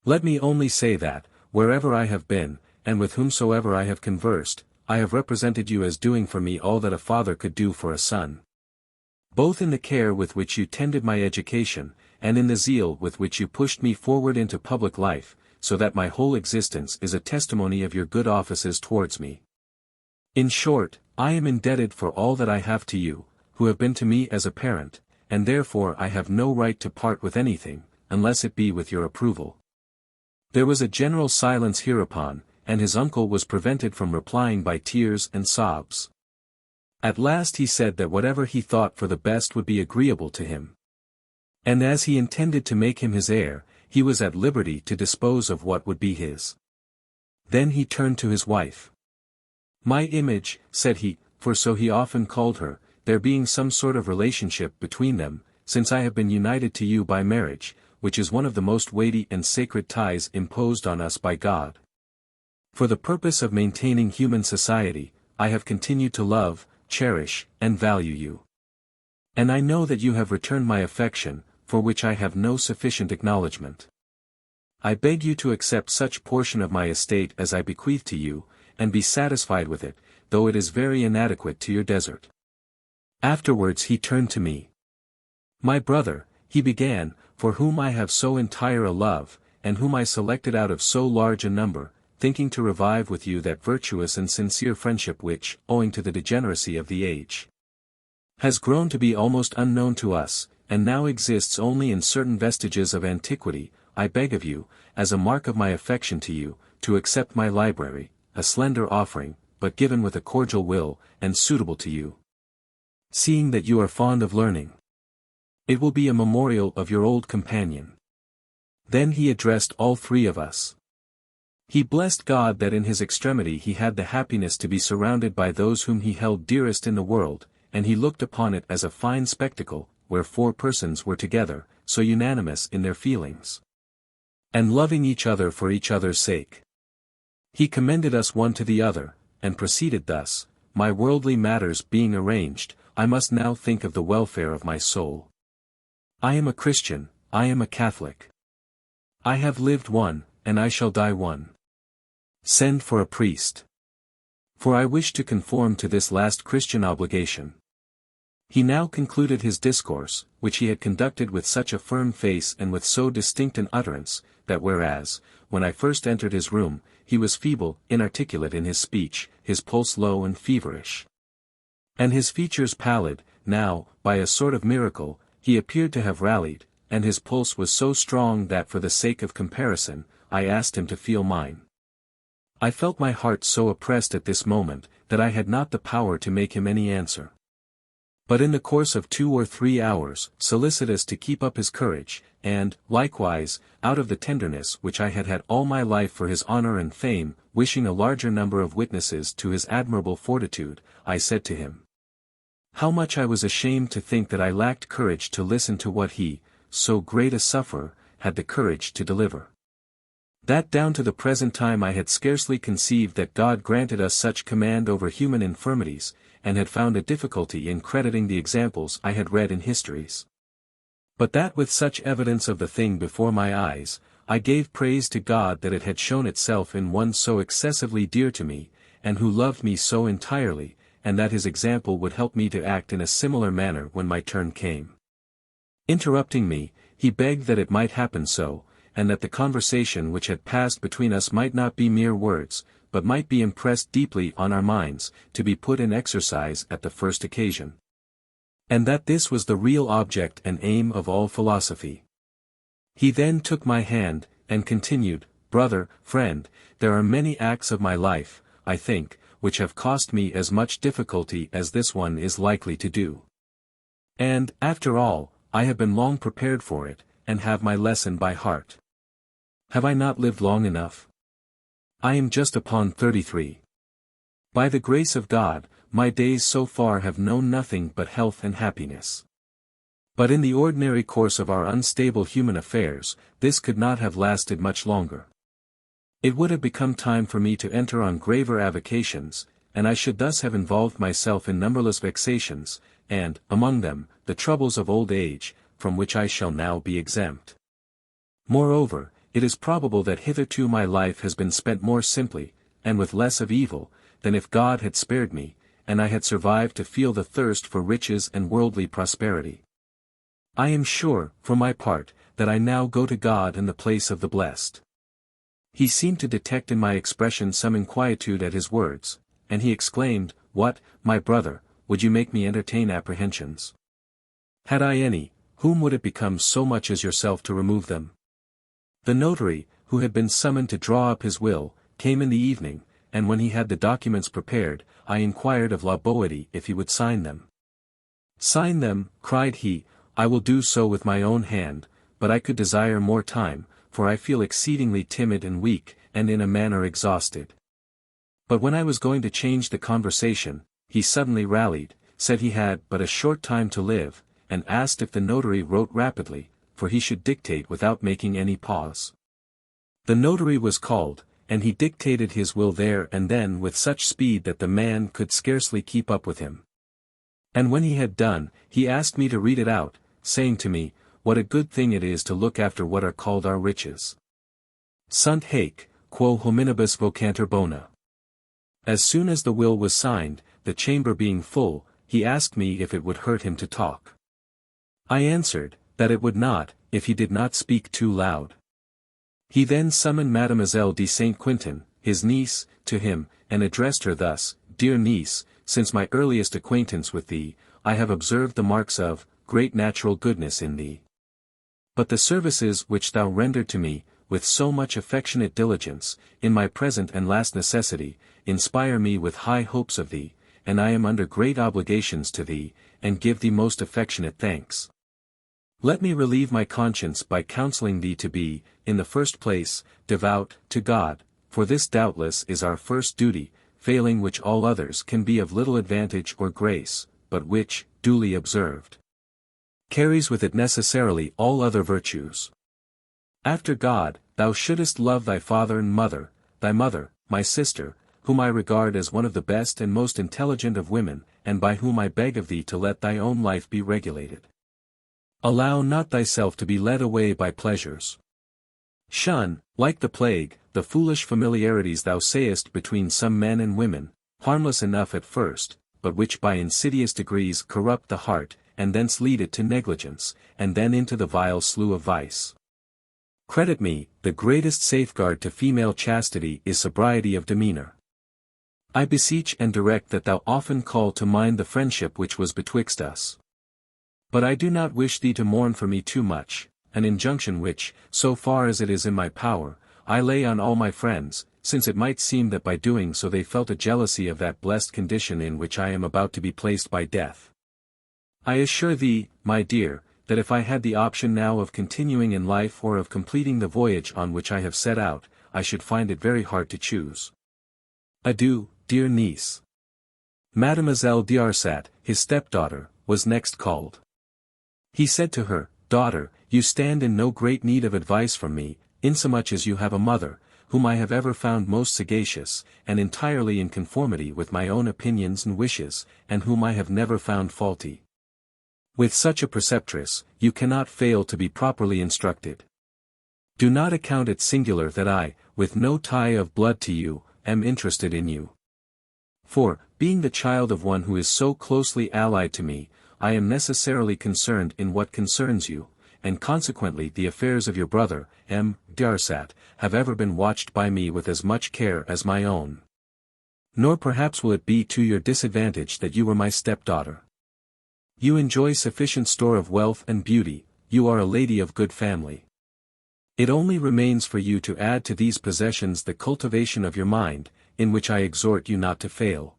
Let me only say that, wherever I have been, and with whomsoever I have conversed, I have represented you as doing for me all that a father could do for a son. Both in the care with which you tended my education, and in the zeal with which you pushed me forward into public life, so that my whole existence is a testimony of your good offices towards me. In short, I am indebted for all that I have to you, who have been to me as a parent, and therefore I have no right to part with anything, unless it be with your approval. There was a general silence hereupon, and his uncle was prevented from replying by tears and sobs. At last he said that whatever he thought for the best would be agreeable to him. And as he intended to make him his heir, he was at liberty to dispose of what would be his. Then he turned to his wife. My image, said he, for so he often called her, there being some sort of relationship between them, since I have been united to you by marriage, which is one of the most weighty and sacred ties imposed on us by God. For the purpose of maintaining human society, I have continued to love, cherish, and value you. And I know that you have returned my affection, for which I have no sufficient acknowledgment. I beg you to accept such portion of my estate as I bequeath to you, and be satisfied with it, though it is very inadequate to your desert. Afterwards he turned to me. My brother, he began, for whom I have so entire a love, and whom I selected out of so large a number, thinking to revive with you that virtuous and sincere friendship which, owing to the degeneracy of the age, has grown to be almost unknown to us, and now exists only in certain vestiges of antiquity, I beg of you, as a mark of my affection to you, to accept my library, a slender offering, but given with a cordial will, and suitable to you. Seeing that you are fond of learning, it will be a memorial of your old companion. Then he addressed all three of us. He blessed God that in his extremity he had the happiness to be surrounded by those whom he held dearest in the world, and he looked upon it as a fine spectacle, where four persons were together, so unanimous in their feelings, and loving each other for each other's sake. He commended us one to the other, and proceeded thus: my worldly matters being arranged, I must now think of the welfare of my soul. I am a Christian, I am a Catholic. I have lived one, and I shall die one. Send for a priest. For I wish to conform to this last Christian obligation. He now concluded his discourse, which he had conducted with such a firm face and with so distinct an utterance, that whereas, when I first entered his room, he was feeble, inarticulate in his speech, his pulse low and feverish, and his features pallid, now, by a sort of miracle, he appeared to have rallied, and his pulse was so strong that for the sake of comparison, I asked him to feel mine. I felt my heart so oppressed at this moment, that I had not the power to make him any answer. But in the course of 2 or 3 hours, solicitous to keep up his courage, and, likewise, out of the tenderness which I had had all my life for his honor and fame, wishing a larger number of witnesses to his admirable fortitude, I said to him, how much I was ashamed to think that I lacked courage to listen to what he, so great a sufferer, had the courage to deliver. That down to the present time I had scarcely conceived that God granted us such command over human infirmities, and had found a difficulty in crediting the examples I had read in histories. But that with such evidence of the thing before my eyes, I gave praise to God that it had shown itself in one so excessively dear to me, and who loved me so entirely, and that his example would help me to act in a similar manner when my turn came. Interrupting me, he begged that it might happen so, and that the conversation which had passed between us might not be mere words, but might be impressed deeply on our minds, to be put in exercise at the first occasion. And that this was the real object and aim of all philosophy. He then took my hand, and continued, "Brother, friend, there are many acts of my life, I think, which have cost me as much difficulty as this one is likely to do. And, after all, I have been long prepared for it, and have my lesson by heart. Have I not lived long enough? I am just upon 33. By the grace of God, my days so far have known nothing but health and happiness. But in the ordinary course of our unstable human affairs, this could not have lasted much longer. It would have become time for me to enter on graver avocations, and I should thus have involved myself in numberless vexations, and, among them, the troubles of old age, from which I shall now be exempt. Moreover, it is probable that hitherto my life has been spent more simply, and with less of evil, than if God had spared me, and I had survived to feel the thirst for riches and worldly prosperity. I am sure, for my part, that I now go to God in the place of the blessed." He seemed to detect in my expression some inquietude at his words, and he exclaimed, "What, my brother, would you make me entertain apprehensions? Had I any, whom would it become so much as yourself to remove them?" The notary, who had been summoned to draw up his will, came in the evening, and when he had the documents prepared, I inquired of La Boitie if he would sign them. "Sign them," cried he, "I will do so with my own hand, but I could desire more time, for I feel exceedingly timid and weak, and in a manner exhausted." But when I was going to change the conversation, he suddenly rallied, said he had but a short time to live, and asked if the notary wrote rapidly, for he should dictate without making any pause. The notary was called, and he dictated his will there and then with such speed that the man could scarcely keep up with him. And when he had done, he asked me to read it out, saying to me, "What a good thing it is to look after what are called our riches. Sunt haec, quo hominibus vocantur bona." As soon as the will was signed, the chamber being full, he asked me if it would hurt him to talk. I answered, that it would not, if he did not speak too loud. He then summoned Mademoiselle de Saint Quentin, his niece, to him, and addressed her thus, "Dear niece, since my earliest acquaintance with thee, I have observed the marks of great natural goodness in thee. But the services which thou rendered to me, with so much affectionate diligence, in my present and last necessity, inspire me with high hopes of thee, and I am under great obligations to thee, and give thee most affectionate thanks. Let me relieve my conscience by counseling thee to be, in the first place, devout to God, for this doubtless is our first duty, failing which all others can be of little advantage or grace, but which, duly observed, carries with it necessarily all other virtues. After God, thou shouldest love thy father and mother, thy mother, my sister, whom I regard as one of the best and most intelligent of women, and by whom I beg of thee to let thy own life be regulated. Allow not thyself to be led away by pleasures. Shun, like the plague, the foolish familiarities thou sayest between some men and women, harmless enough at first, but which by insidious degrees corrupt the heart, and thence lead it to negligence, and then into the vile slough of vice. Credit me, the greatest safeguard to female chastity is sobriety of demeanor. I beseech and direct that thou often call to mind the friendship which was betwixt us. But I do not wish thee to mourn for me too much, an injunction which, so far as it is in my power, I lay on all my friends, since it might seem that by doing so they felt a jealousy of that blessed condition in which I am about to be placed by death. I assure thee, my dear, that if I had the option now of continuing in life or of completing the voyage on which I have set out, I should find it very hard to choose. Adieu, dear niece. Mademoiselle d'Arsat, his stepdaughter, was next called. He said to her, "Daughter, you stand in no great need of advice from me, insomuch as you have a mother, whom I have ever found most sagacious, and entirely in conformity with my own opinions and wishes, and whom I have never found faulty. With such a preceptress, you cannot fail to be properly instructed. Do not account it singular that I, with no tie of blood to you, am interested in you. For, being the child of one who is so closely allied to me, I am necessarily concerned in what concerns you, and consequently the affairs of your brother, M. Darasat, have ever been watched by me with as much care as my own. Nor perhaps will it be to your disadvantage that you were my stepdaughter. You enjoy sufficient store of wealth and beauty, you are a lady of good family. It only remains for you to add to these possessions the cultivation of your mind, in which I exhort you not to fail.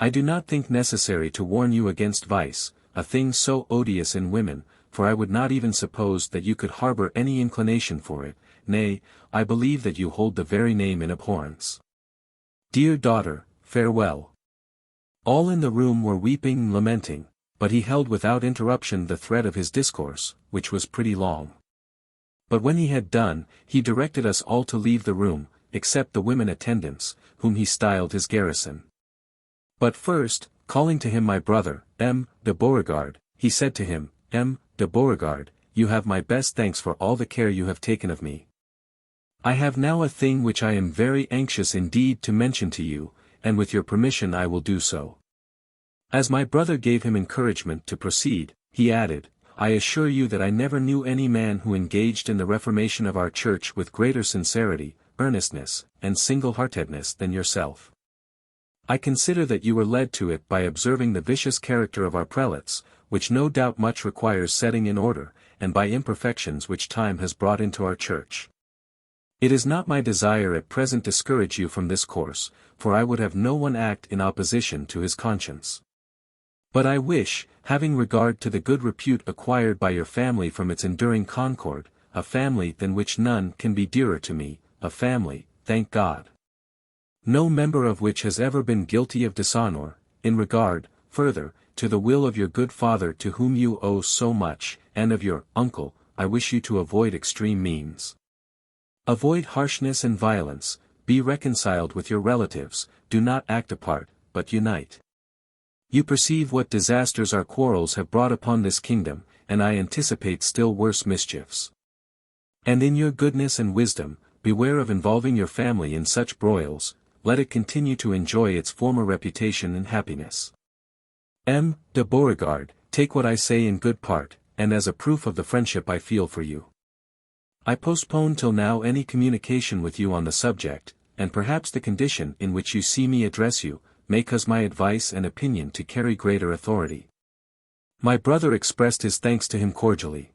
I do not think necessary to warn you against vice, a thing so odious in women, for I would not even suppose that you could harbor any inclination for it, nay, I believe that you hold the very name in abhorrence. Dear daughter, farewell. All in the room were weeping and lamenting, but he held without interruption the thread of his discourse, which was pretty long. But when he had done, he directed us all to leave the room, except the women attendants, whom he styled his garrison. But first, calling to him my brother, M. de Beauregard, he said to him, M. de Beauregard, you have my best thanks for all the care you have taken of me. I have now a thing which I am very anxious indeed to mention to you, and with your permission I will do so. As my brother gave him encouragement to proceed, he added, I assure you that I never knew any man who engaged in the reformation of our church with greater sincerity, earnestness, and single-heartedness than yourself. I consider that you were led to it by observing the vicious character of our prelates, which no doubt much requires setting in order, and by imperfections which time has brought into our church. It is not my desire at present to discourage you from this course, for I would have no one act in opposition to his conscience. But I wish, having regard to the good repute acquired by your family from its enduring concord, a family than which none can be dearer to me, a family, thank God, no member of which has ever been guilty of dishonor, in regard, further, to the will of your good father to whom you owe so much, and of your uncle, I wish you to avoid extreme means. Avoid harshness and violence, be reconciled with your relatives, do not act apart, but unite. You perceive what disasters our quarrels have brought upon this kingdom, and I anticipate still worse mischiefs. And in your goodness and wisdom, beware of involving your family in such broils, let it continue to enjoy its former reputation and happiness. M. de Beauregard, take what I say in good part, and as a proof of the friendship I feel for you. I postpone till now any communication with you on the subject, and perhaps the condition in which you see me address you, may cause my advice and opinion to carry greater authority. My brother expressed his thanks to him cordially.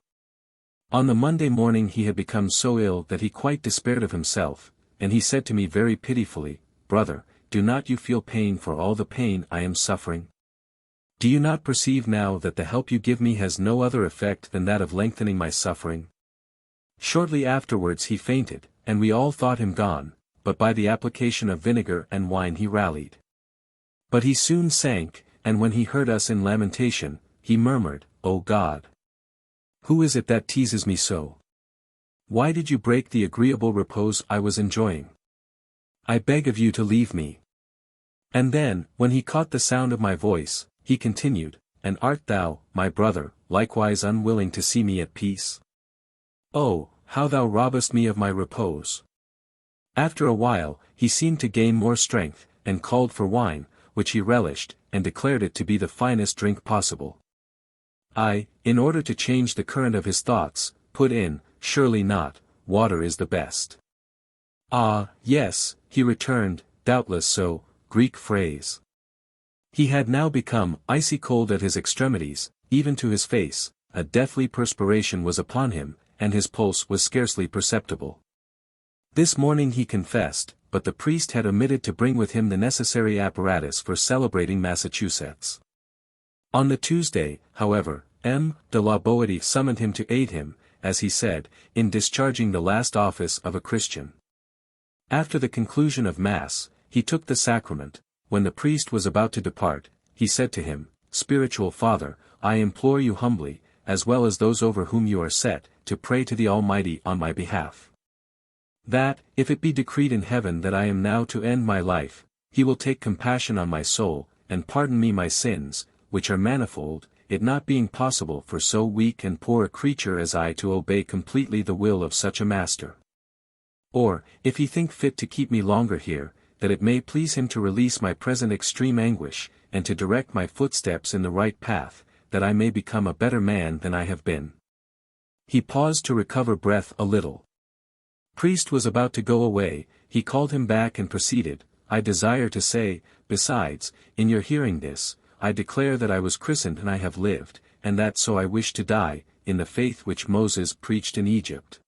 On the Monday morning he had become so ill that he quite despaired of himself, and he said to me very pitifully, Brother, do not you feel pain for all the pain I am suffering? Do you not perceive now that the help you give me has no other effect than that of lengthening my suffering? Shortly afterwards he fainted, and we all thought him gone, but by the application of vinegar and wine he rallied. But he soon sank, and when he heard us in lamentation, he murmured, O God! Who is it that teases me so? Why did you break the agreeable repose I was enjoying? I beg of you to leave me. And then, when he caught the sound of my voice, he continued, And art thou, my brother, likewise unwilling to see me at peace? Oh, how thou robbest me of my repose! After a while, he seemed to gain more strength, and called for wine, which he relished, and declared it to be the finest drink possible. I, in order to change the current of his thoughts, put in, Surely not, water is the best. Ah, yes, he returned, doubtless so, Greek phrase. He had now become icy cold at his extremities, even to his face, a deathly perspiration was upon him, and his pulse was scarcely perceptible. This morning he confessed, but the priest had omitted to bring with him the necessary apparatus for celebrating Massachusetts. On the Tuesday, however, M. de la Boétie summoned him to aid him, as he said, in discharging the last office of a Christian. After the conclusion of Mass, he took the sacrament. When the priest was about to depart, he said to him, Spiritual Father, I implore you humbly, as well as those over whom you are set, to pray to the Almighty on my behalf. That, if it be decreed in heaven that I am now to end my life, he will take compassion on my soul, and pardon me my sins, which are manifold, it not being possible for so weak and poor a creature as I to obey completely the will of such a master. Or, if he think fit to keep me longer here, that it may please him to release my present extreme anguish, and to direct my footsteps in the right path, that I may become a better man than I have been. He paused to recover breath a little. Priest was about to go away, he called him back and proceeded, I desire to say, besides, in your hearing this, I declare that I was christened and I have lived, and that so I wish to die, in the faith which Moses preached in Egypt.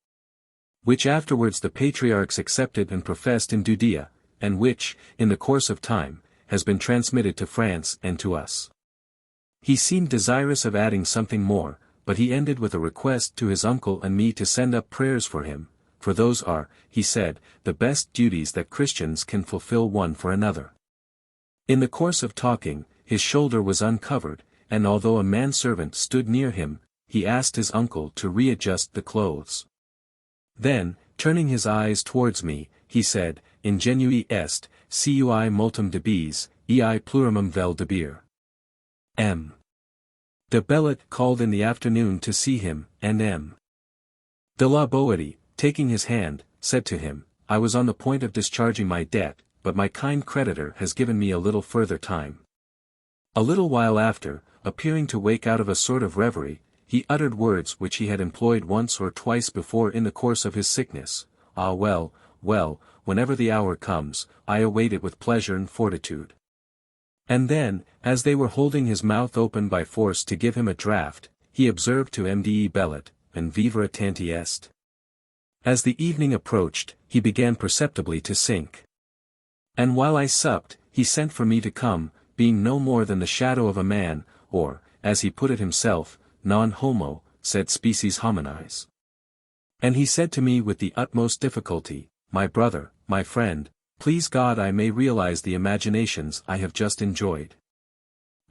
Which afterwards the patriarchs accepted and professed in Judea, and which, in the course of time, has been transmitted to France and to us. He seemed desirous of adding something more, but he ended with a request to his uncle and me to send up prayers for him, for those are, he said, the best duties that Christians can fulfill one for another. In the course of talking, his shoulder was uncovered, and although a manservant stood near him, he asked his uncle to readjust the clothes. Then, turning his eyes towards me, he said, Ingenui est, cui multum debis, ei plurimum vel debir. M. De Bellet called in the afternoon to see him, and M. de la Boitie, taking his hand, said to him, I was on the point of discharging my debt, but my kind creditor has given me a little further time. A little while after, appearing to wake out of a sort of reverie, he uttered words which he had employed once or twice before in the course of his sickness, Ah well, well, whenever the hour comes, I await it with pleasure and fortitude. And then, as they were holding his mouth open by force to give him a draught, he observed to M.D.E. Bellet, and vivere tanti est. As the evening approached, he began perceptibly to sink. And while I supped, he sent for me to come, being no more than the shadow of a man, or, as he put it himself, non homo, sed species hominis. And he said to me with the utmost difficulty, my brother, my friend, please God I may realize the imaginations I have just enjoyed.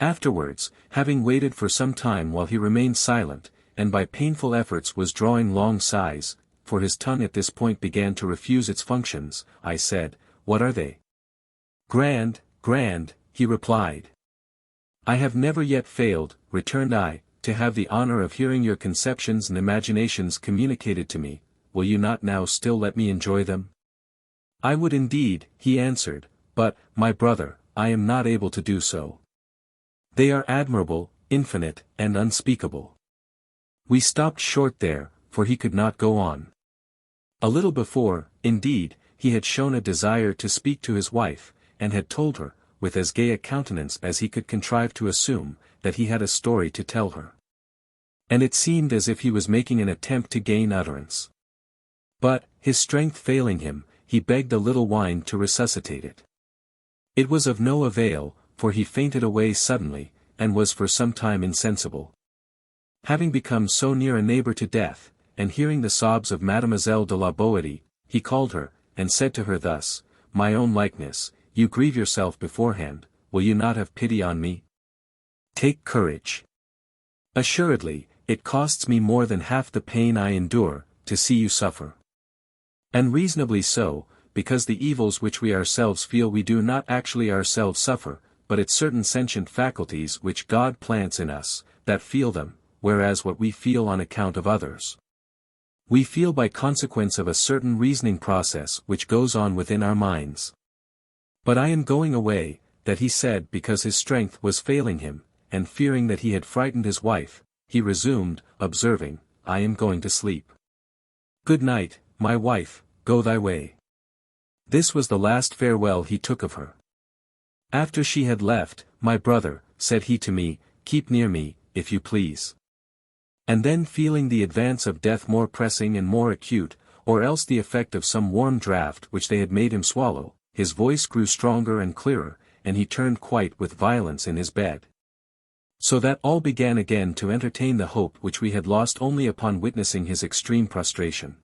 Afterwards, having waited for some time while he remained silent, and by painful efforts was drawing long sighs, for his tongue at this point began to refuse its functions, I said, what are they? Grand, grand, he replied. I have never yet failed, returned I, to have the honor of hearing your conceptions and imaginations communicated to me, will you not now still let me enjoy them? I would indeed, he answered, but, my brother, I am not able to do so. They are admirable, infinite, and unspeakable. We stopped short there, for he could not go on. A little before, indeed, he had shown a desire to speak to his wife, and had told her, with as gay a countenance as he could contrive to assume, that he had a story to tell her. And it seemed as if he was making an attempt to gain utterance. But, his strength failing him, he begged a little wine to resuscitate it. It was of no avail, for he fainted away suddenly, and was for some time insensible. Having become so near a neighbor to death, and hearing the sobs of Mademoiselle de la Boitie, he called her, and said to her thus, my own likeness, you grieve yourself beforehand, will you not have pity on me? Take courage. Assuredly, it costs me more than half the pain I endure, to see you suffer. And reasonably so, because the evils which we ourselves feel we do not actually ourselves suffer, but it's certain sentient faculties which God plants in us, that feel them, whereas what we feel on account of others, we feel by consequence of a certain reasoning process which goes on within our minds. But I am going away, that he said because his strength was failing him, and fearing that he had frightened his wife, he resumed, observing, I am going to sleep. Good night, my wife, go thy way. This was the last farewell he took of her. After she had left, my brother, said he to me, keep near me, if you please. And then feeling the advance of death more pressing and more acute, or else the effect of some warm draught which they had made him swallow, his voice grew stronger and clearer, and he turned quite with violence in his bed. So that all began again to entertain the hope which we had lost only upon witnessing his extreme prostration.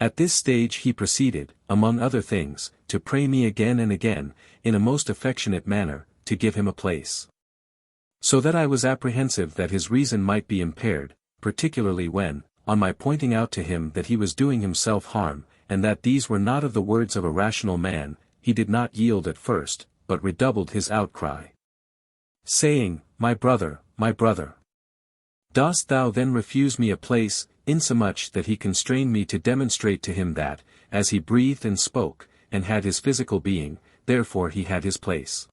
At this stage he proceeded, among other things, to pray me again and again, in a most affectionate manner, to give him a place. So that I was apprehensive that his reason might be impaired, particularly when, on my pointing out to him that he was doing himself harm, and that these were not of the words of a rational man, he did not yield at first, but redoubled his outcry, saying, my brother, dost thou then refuse me a place, insomuch that he constrained me to demonstrate to him that, as he breathed and spoke, and had his physical being, therefore he had his place.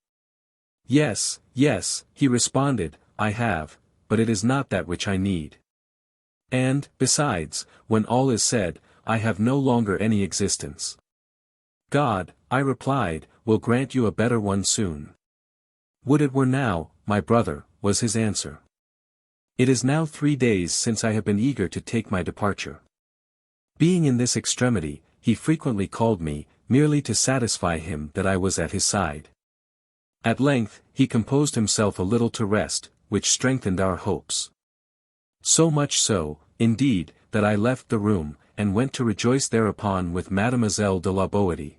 Yes, yes, he responded, I have, but it is not that which I need. And, besides, when all is said, I have no longer any existence. God, I replied, will grant you a better one soon. Would it were now, my brother, was his answer. It is now 3 days since I have been eager to take my departure. Being in this extremity, he frequently called me, merely to satisfy him that I was at his side. At length, he composed himself a little to rest, which strengthened our hopes. So much so, indeed, that I left the room, and went to rejoice thereupon with Mademoiselle de la Boitie.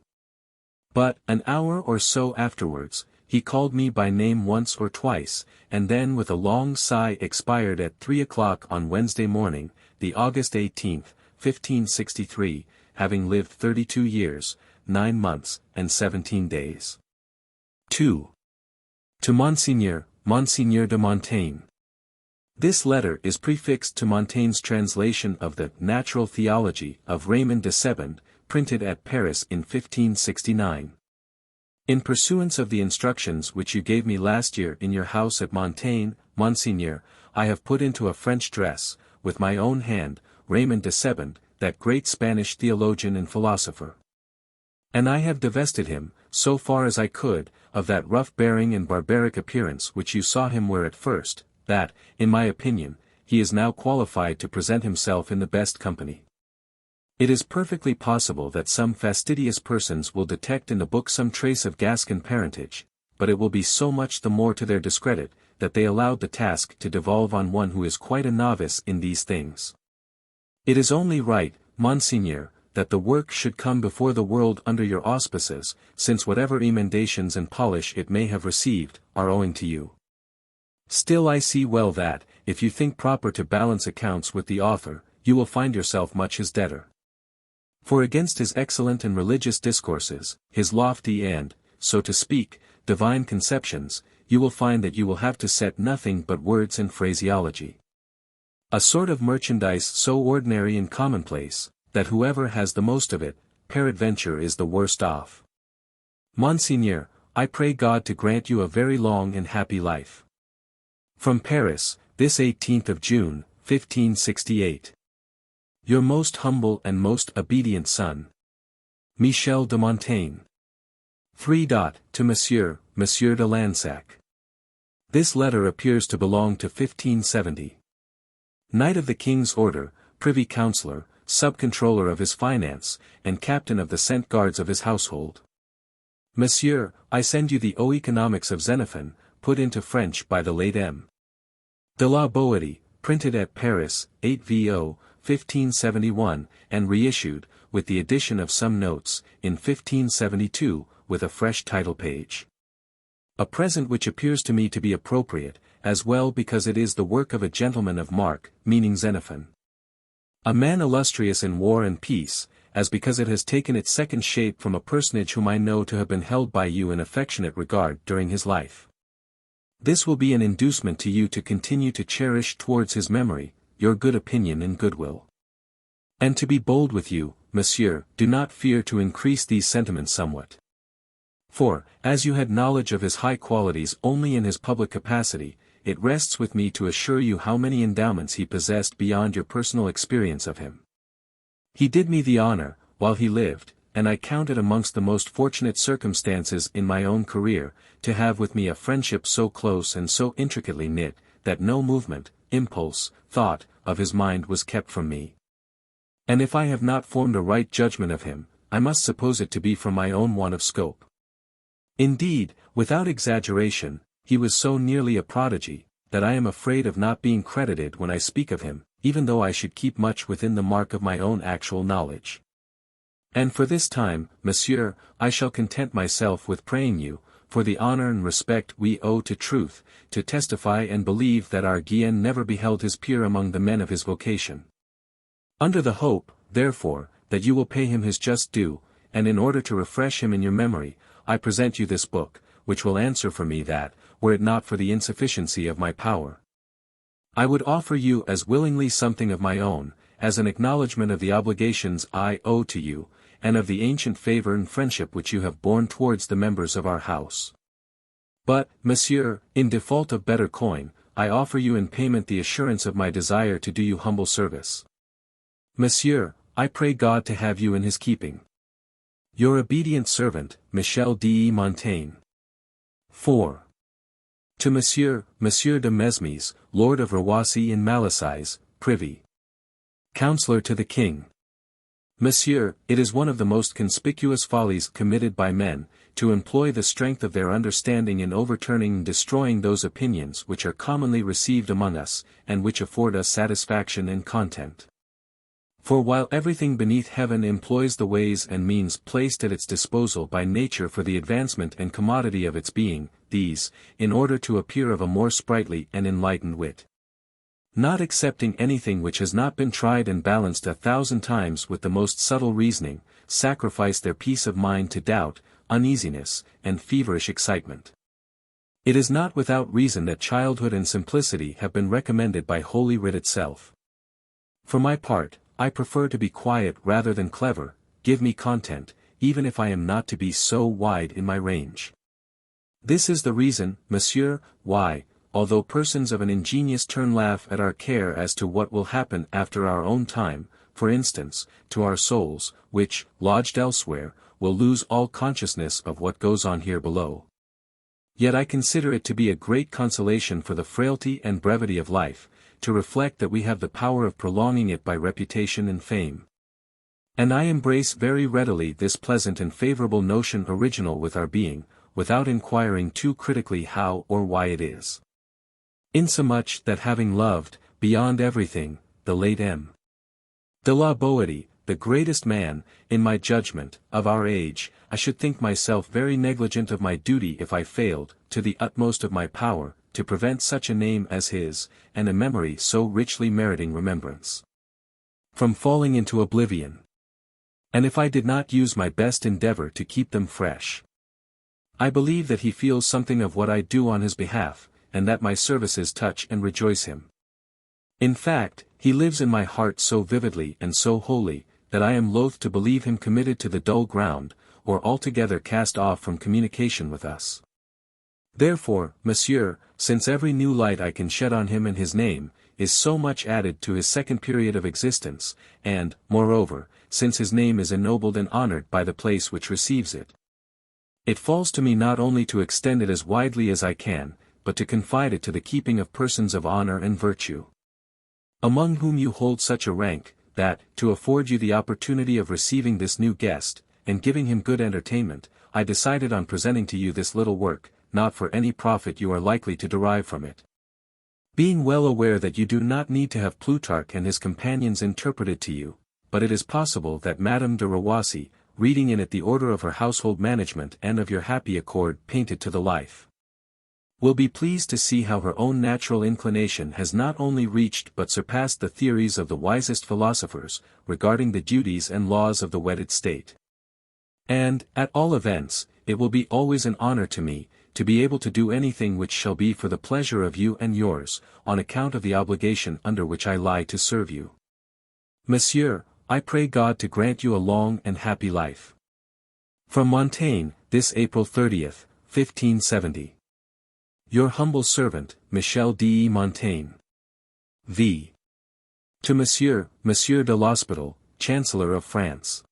But, an hour or so afterwards, he called me by name once or twice, and then with a long sigh expired at 3 o'clock on Wednesday morning, the August 18th, 1563, having lived 32 years, 9 months, and 17 days. 2. To Monseigneur de Montaigne. This letter is prefixed to Montaigne's translation of the Natural Theology of Raymond de Sebond, printed at Paris in 1569. In pursuance of the instructions which you gave me last year in your house at Montaigne, Monseigneur, I have put into a French dress, with my own hand, Raymond de Sebond, that great Spanish theologian and philosopher. And I have divested him, so far as I could, of that rough bearing and barbaric appearance which you saw him wear at first, that, in my opinion, he is now qualified to present himself in the best company. It is perfectly possible that some fastidious persons will detect in the book some trace of Gascon parentage, but it will be so much the more to their discredit, that they allowed the task to devolve on one who is quite a novice in these things. It is only right, Monseigneur, that the work should come before the world under your auspices, since whatever emendations and polish it may have received, are owing to you. Still I see well that, if you think proper to balance accounts with the author, you will find yourself much his debtor. For against his excellent and religious discourses, his lofty and, so to speak, divine conceptions, you will find that you will have to set nothing but words and phraseology. A sort of merchandise so ordinary and commonplace, that whoever has the most of it, peradventure is the worst off. Monseigneur, I pray God to grant you a very long and happy life. From Paris, this 18th of June, 1568. Your most humble and most obedient son, Michel de Montaigne. 3. To Monsieur de Lansac. This letter appears to belong to 1570. Knight of the King's Order, Privy Councillor, Sub-Controller of his Finance, and Captain of the Cent Guards of his household. Monsieur, I send you the Economics of Xenophon, put into French by the late M. de la Boitie, printed at Paris, 8 VO, 1571, and reissued, with the addition of some notes, in 1572, with a fresh title page. A present which appears to me to be appropriate, as well because it is the work of a gentleman of mark, meaning Xenophon. A man illustrious in war and peace, as because it has taken its second shape from a personage whom I know to have been held by you in affectionate regard during his life. This will be an inducement to you to continue to cherish towards his memory, your good opinion and goodwill. And to be bold with you, monsieur, do not fear to increase these sentiments somewhat. For, as you had knowledge of his high qualities only in his public capacity, it rests with me to assure you how many endowments he possessed beyond your personal experience of him. He did me the honor, while he lived, and I count it amongst the most fortunate circumstances in my own career, to have with me a friendship so close and so intricately knit, that no movement, impulse, thought, of his mind was kept from me. And if I have not formed a right judgment of him, I must suppose it to be from my own want of scope. Indeed, without exaggeration, he was so nearly a prodigy, that I am afraid of not being credited when I speak of him, even though I should keep much within the mark of my own actual knowledge. And for this time, monsieur, I shall content myself with praying you, for the honor and respect we owe to truth, to testify and believe that our Guienne never beheld his peer among the men of his vocation. Under the hope, therefore, that you will pay him his just due, and in order to refresh him in your memory, I present you this book, which will answer for me that, were it not for the insufficiency of my power, I would offer you as willingly something of my own, as an acknowledgment of the obligations I owe to you, and of the ancient favor and friendship which you have borne towards the members of our house. But, monsieur, in default of better coin, I offer you in payment the assurance of my desire to do you humble service. Monsieur, I pray God to have you in his keeping. Your obedient servant, Michel de Montaigne. 4. To Monsieur de Mesmes, Lord of Rawassi and Malicize, Privy Counsellor to the King. Monsieur, it is one of the most conspicuous follies committed by men, to employ the strength of their understanding in overturning and destroying those opinions which are commonly received among us, and which afford us satisfaction and content. For while everything beneath heaven employs the ways and means placed at its disposal by nature for the advancement and commodity of its being, these, in order to appear of a more sprightly and enlightened wit, not accepting anything which has not been tried and balanced 1,000 times with the most subtle reasoning, sacrifice their peace of mind to doubt, uneasiness, and feverish excitement. It is not without reason that childhood and simplicity have been recommended by Holy Writ itself. For my part, I prefer to be quiet rather than clever. Give me content, even if I am not to be so wide in my range. This is the reason, monsieur, why, although persons of an ingenious turn laugh at our care as to what will happen after our own time, for instance, to our souls, which, lodged elsewhere, will lose all consciousness of what goes on here below. Yet I consider it to be a great consolation for the frailty and brevity of life, to reflect that we have the power of prolonging it by reputation and fame. And I embrace very readily this pleasant and favorable notion original with our being, without inquiring too critically how or why it is. Insomuch that having loved, beyond everything, the late M. de la Boitie, the greatest man, in my judgment, of our age, I should think myself very negligent of my duty if I failed, to the utmost of my power, to prevent such a name as his, and a memory so richly meriting remembrance, from falling into oblivion. And if I did not use my best endeavor to keep them fresh, I believe that he feels something of what I do on his behalf, and that my services touch and rejoice him. In fact, he lives in my heart so vividly and so wholly, that I am loath to believe him committed to the dull ground, or altogether cast off from communication with us. Therefore, monsieur, since every new light I can shed on him and his name, is so much added to his second period of existence, and, moreover, since his name is ennobled and honored by the place which receives it, it falls to me not only to extend it as widely as I can, but to confide it to the keeping of persons of honor and virtue, among whom you hold such a rank, that, to afford you the opportunity of receiving this new guest, and giving him good entertainment, I decided on presenting to you this little work, not for any profit you are likely to derive from it, being well aware that you do not need to have Plutarch and his companions interpreted to you, but it is possible that Madame de Rawassi, reading in it the order of her household management and of your happy accord painted to the life, will be pleased to see how her own natural inclination has not only reached but surpassed the theories of the wisest philosophers, regarding the duties and laws of the wedded state. And, at all events, it will be always an honor to me, to be able to do anything which shall be for the pleasure of you and yours, on account of the obligation under which I lie to serve you. Monsieur, I pray God to grant you a long and happy life. From Montaigne, this April 30th, 1570. Your humble servant, Michel de Montaigne. V. To Monsieur de l'Hospital, Chancellor of France.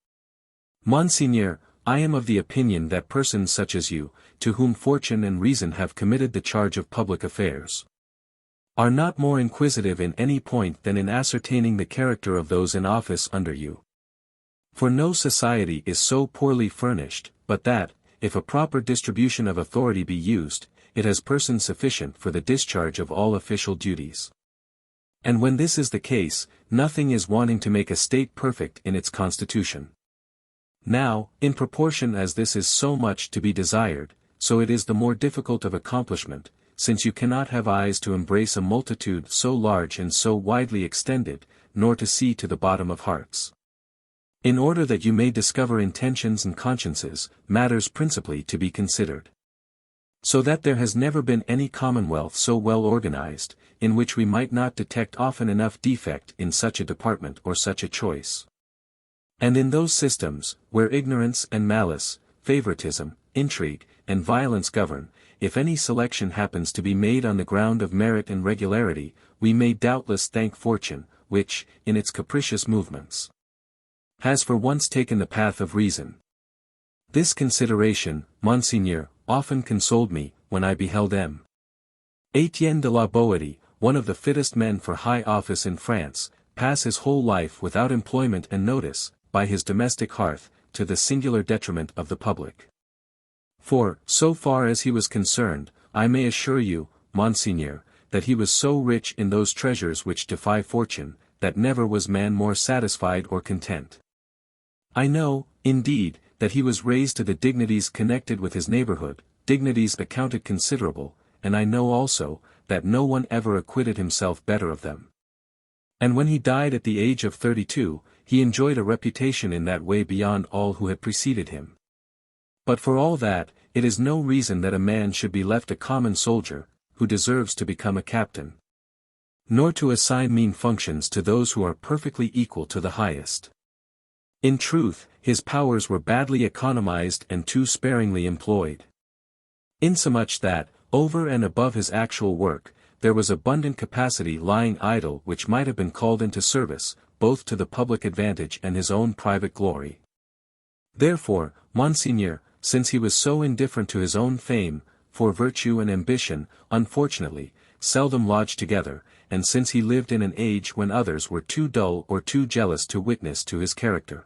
Monseigneur, I am of the opinion that persons such as you, to whom fortune and reason have committed the charge of public affairs, are not more inquisitive in any point than in ascertaining the character of those in office under you. For no society is so poorly furnished, but that, if a proper distribution of authority be used, it has persons sufficient for the discharge of all official duties. And when this is the case, nothing is wanting to make a state perfect in its constitution. Now, in proportion as this is so much to be desired, so it is the more difficult of accomplishment, since you cannot have eyes to embrace a multitude so large and so widely extended, nor to see to the bottom of hearts. In order that you may discover intentions and consciences, matters principally to be considered. So that there has never been any commonwealth so well organized, in which we might not detect often enough defect in such a department or such a choice. And in those systems, where ignorance and malice, favoritism, intrigue, and violence govern, if any selection happens to be made on the ground of merit and regularity, we may doubtless thank fortune, which, in its capricious movements, has for once taken the path of reason. This consideration, Monseigneur, often consoled me, when I beheld M. Etienne de la Boétie, one of the fittest men for high office in France, pass his whole life without employment and notice, by his domestic hearth, to the singular detriment of the public. For, so far as he was concerned, I may assure you, Monseigneur, that he was so rich in those treasures which defy fortune, that never was man more satisfied or content. I know, indeed, that he was raised to the dignities connected with his neighborhood, dignities accounted considerable, and I know also, that no one ever acquitted himself better of them. And when he died at the age of 32, he enjoyed a reputation in that way beyond all who had preceded him. But for all that, it is no reason that a man should be left a common soldier, who deserves to become a captain, nor to assign mean functions to those who are perfectly equal to the highest. In truth, his powers were badly economized and too sparingly employed. Insomuch that, over and above his actual work, there was abundant capacity lying idle which might have been called into service, both to the public advantage and his own private glory. Therefore, Monseigneur, since he was so indifferent to his own fame, for virtue and ambition, unfortunately, seldom lodged together, and since he lived in an age when others were too dull or too jealous to witness to his character,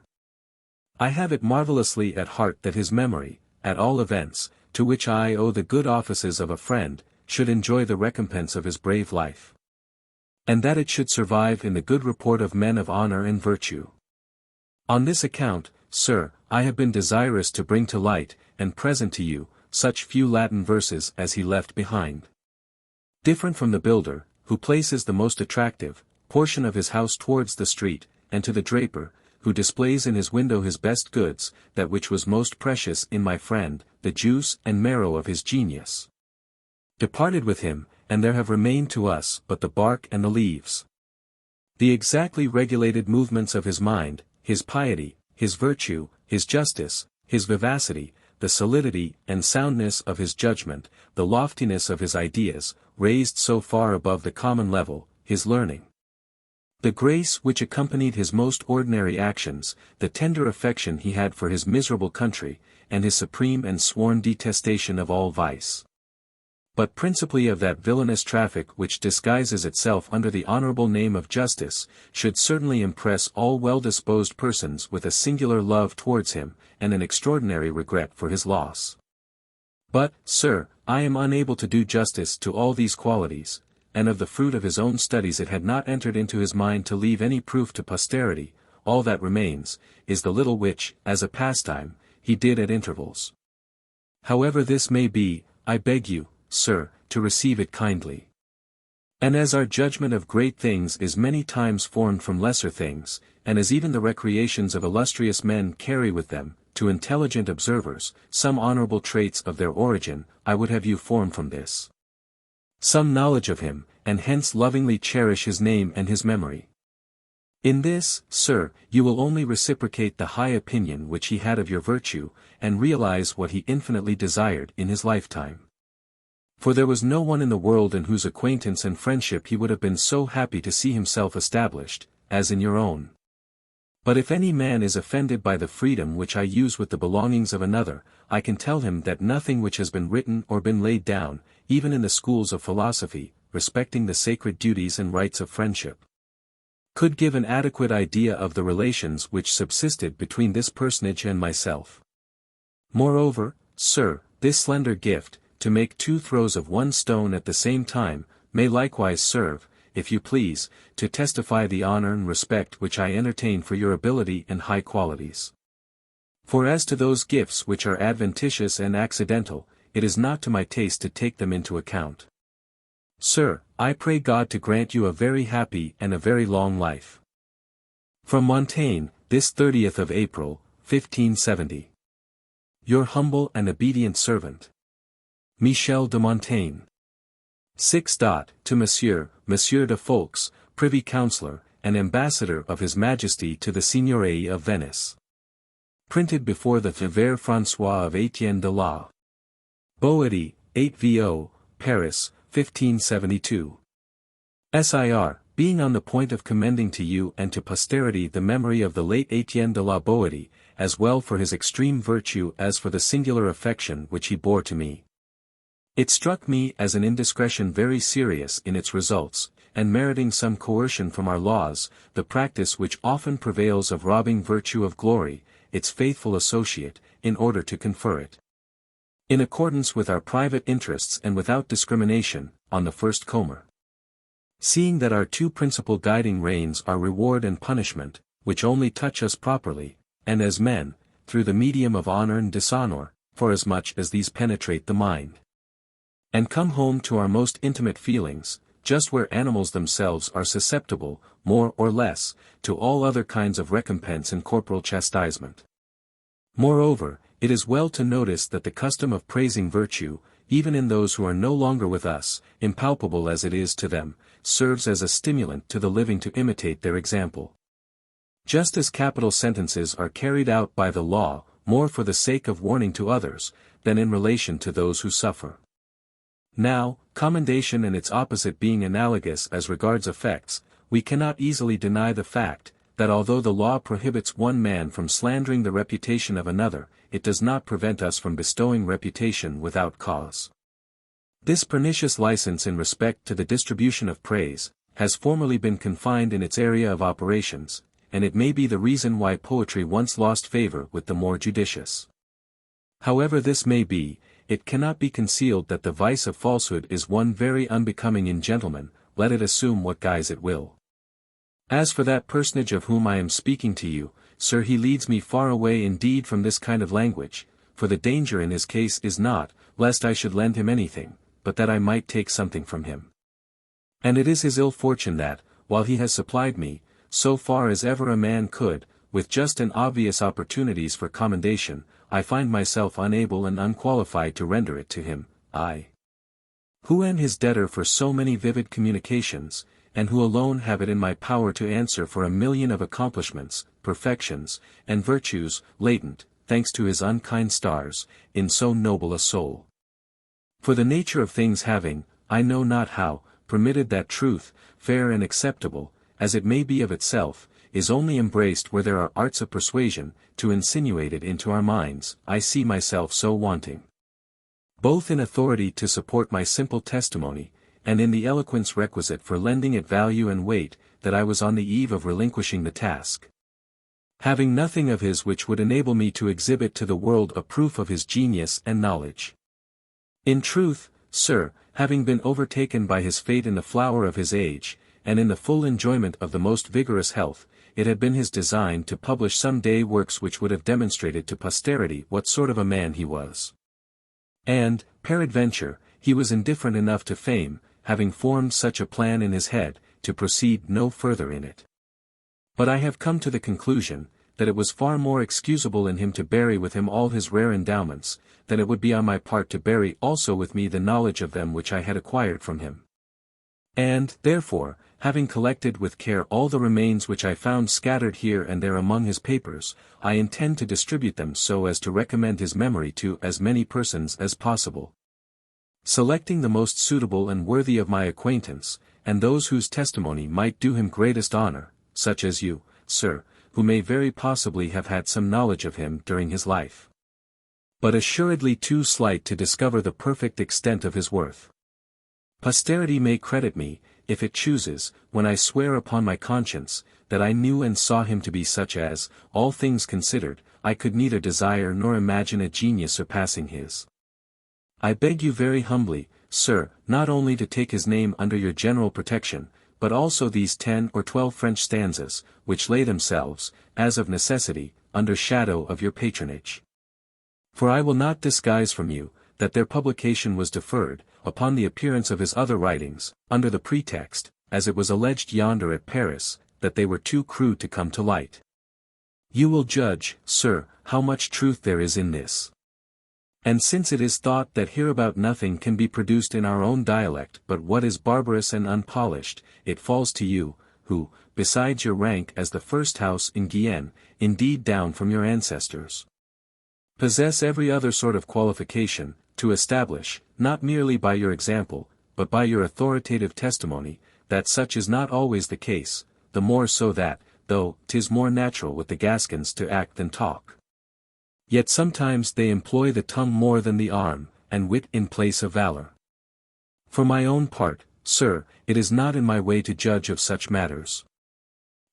I have it marvelously at heart that his memory, at all events, to which I owe the good offices of a friend, should enjoy the recompense of his brave life, and that it should survive in the good report of men of honor and virtue. On this account, sir, I have been desirous to bring to light, and present to you, such few Latin verses as he left behind. Different from the builder, who places the most attractive portion of his house towards the street, and to the draper, who displays in his window his best goods, that which was most precious in my friend, the juice and marrow of his genius, departed with him, and there have remained to us but the bark and the leaves. The exactly regulated movements of his mind, his piety, his virtue, his justice, his vivacity, the solidity and soundness of his judgment, the loftiness of his ideas, raised so far above the common level, his learning, the grace which accompanied his most ordinary actions, the tender affection he had for his miserable country, and his supreme and sworn detestation of all vice, but principally of that villainous traffic which disguises itself under the honorable name of justice, should certainly impress all well-disposed persons with a singular love towards him, and an extraordinary regret for his loss. But, sir, I am unable to do justice to all these qualities, and of the fruit of his own studies it had not entered into his mind to leave any proof to posterity. All that remains, is the little which, as a pastime, he did at intervals. However this may be, I beg you, sir, to receive it kindly. And as our judgment of great things is many times formed from lesser things, and as even the recreations of illustrious men carry with them, to intelligent observers, some honorable traits of their origin, I would have you form from this some knowledge of him, and hence lovingly cherish his name and his memory. In this, sir, you will only reciprocate the high opinion which he had of your virtue, and realize what he infinitely desired in his lifetime. For there was no one in the world in whose acquaintance and friendship he would have been so happy to see himself established, as in your own. But if any man is offended by the freedom which I use with the belongings of another, I can tell him that nothing which has been written or been laid down, even in the schools of philosophy, respecting the sacred duties and rights of friendship, could give an adequate idea of the relations which subsisted between this personage and myself. Moreover, sir, this slender gift, to make two throws of one stone at the same time, may likewise serve, if you please, to testify the honor and respect which I entertain for your ability and high qualities. For as to those gifts which are adventitious and accidental, it is not to my taste to take them into account. Sir, I pray God to grant you a very happy and a very long life. From Montaigne, this 30th of April, 1570. Your humble and obedient servant, Michel de Montaigne. 6. To Monsieur de Ffoulkes, Privy Councillor, and Ambassador of His Majesty to the Signory of Venice. Printed before the Fevere François of Etienne de la Boétie, 8 VO, Paris, 1572. Sir, being on the point of commending to you and to posterity the memory of the late Étienne de la Boétie, as well for his extreme virtue as for the singular affection which he bore to me. It struck me as an indiscretion very serious in its results, and meriting some coercion from our laws, the practice which often prevails of robbing virtue of glory, its faithful associate, in order to confer it. In accordance with our private interests and without discrimination, on the first comer. Seeing that our two principal guiding reins are reward and punishment, which only touch us properly, and as men, through the medium of honor and dishonor, forasmuch as these penetrate the mind. And come home to our most intimate feelings, just where animals themselves are susceptible, more or less, to all other kinds of recompense and corporal chastisement. Moreover, it is well to notice that the custom of praising virtue, even in those who are no longer with us, impalpable as it is to them, serves as a stimulant to the living to imitate their example. Just as capital sentences are carried out by the law, more for the sake of warning to others, than in relation to those who suffer. Now, commendation and its opposite being analogous as regards effects, we cannot easily deny the fact, that although the law prohibits one man from slandering the reputation of another, it does not prevent us from bestowing reputation without cause. This pernicious license in respect to the distribution of praise, has formerly been confined in its area of operations, and it may be the reason why poetry once lost favor with the more judicious. However this may be, it cannot be concealed that the vice of falsehood is one very unbecoming in gentlemen, let it assume what guise it will. As for that personage of whom I am speaking to you, sir, he leads me far away indeed from this kind of language, for the danger in his case is not, lest I should lend him anything, but that I might take something from him. And it is his ill fortune that, while he has supplied me, so far as ever a man could, with just and obvious opportunities for commendation, I find myself unable and unqualified to render it to him, I, who am his debtor for so many vivid communications, and who alone have it in my power to answer for 1,000,000 of accomplishments, perfections, and virtues, latent, thanks to his unkind stars, in so noble a soul. For the nature of things having, I know not how, permitted that truth, fair and acceptable, as it may be of itself, is only embraced where there are arts of persuasion, to insinuate it into our minds, I see myself so wanting. Both in authority to support my simple testimony, and in the eloquence requisite for lending it value and weight, that I was on the eve of relinquishing the task. Having nothing of his which would enable me to exhibit to the world a proof of his genius and knowledge. In truth, sir, having been overtaken by his fate in the flower of his age, and in the full enjoyment of the most vigorous health, it had been his design to publish some day works which would have demonstrated to posterity what sort of a man he was. And, peradventure, he was indifferent enough to fame, having formed such a plan in his head, to proceed no further in it. But I have come to the conclusion, that it was far more excusable in him to bury with him all his rare endowments, than it would be on my part to bury also with me the knowledge of them which I had acquired from him. And, therefore, having collected with care all the remains which I found scattered here and there among his papers, I intend to distribute them so as to recommend his memory to as many persons as possible. Selecting the most suitable and worthy of my acquaintance, and those whose testimony might do him greatest honor, such as you, sir, who may very possibly have had some knowledge of him during his life. But assuredly too slight to discover the perfect extent of his worth. Posterity may credit me, if it chooses, when I swear upon my conscience, that I knew and saw him to be such as, all things considered, I could neither desire nor imagine a genius surpassing his. I beg you very humbly, sir, not only to take his name under your general protection, but also these 10 or 12 French stanzas, which lay themselves, as of necessity, under shadow of your patronage. For I will not disguise from you, that their publication was deferred, upon the appearance of his other writings, under the pretext, as it was alleged yonder at Paris, that they were too crude to come to light. You will judge, sir, how much truth there is in this. And since it is thought that hereabout nothing can be produced in our own dialect but what is barbarous and unpolished, it falls to you, who, besides your rank as the first house in Guyenne, indeed down from your ancestors, possess every other sort of qualification, to establish, not merely by your example, but by your authoritative testimony, that such is not always the case, the more so that, though 'tis more natural with the Gascons to act than talk, yet sometimes they employ the tongue more than the arm, and wit in place of valor. For my own part, sir, it is not in my way to judge of such matters.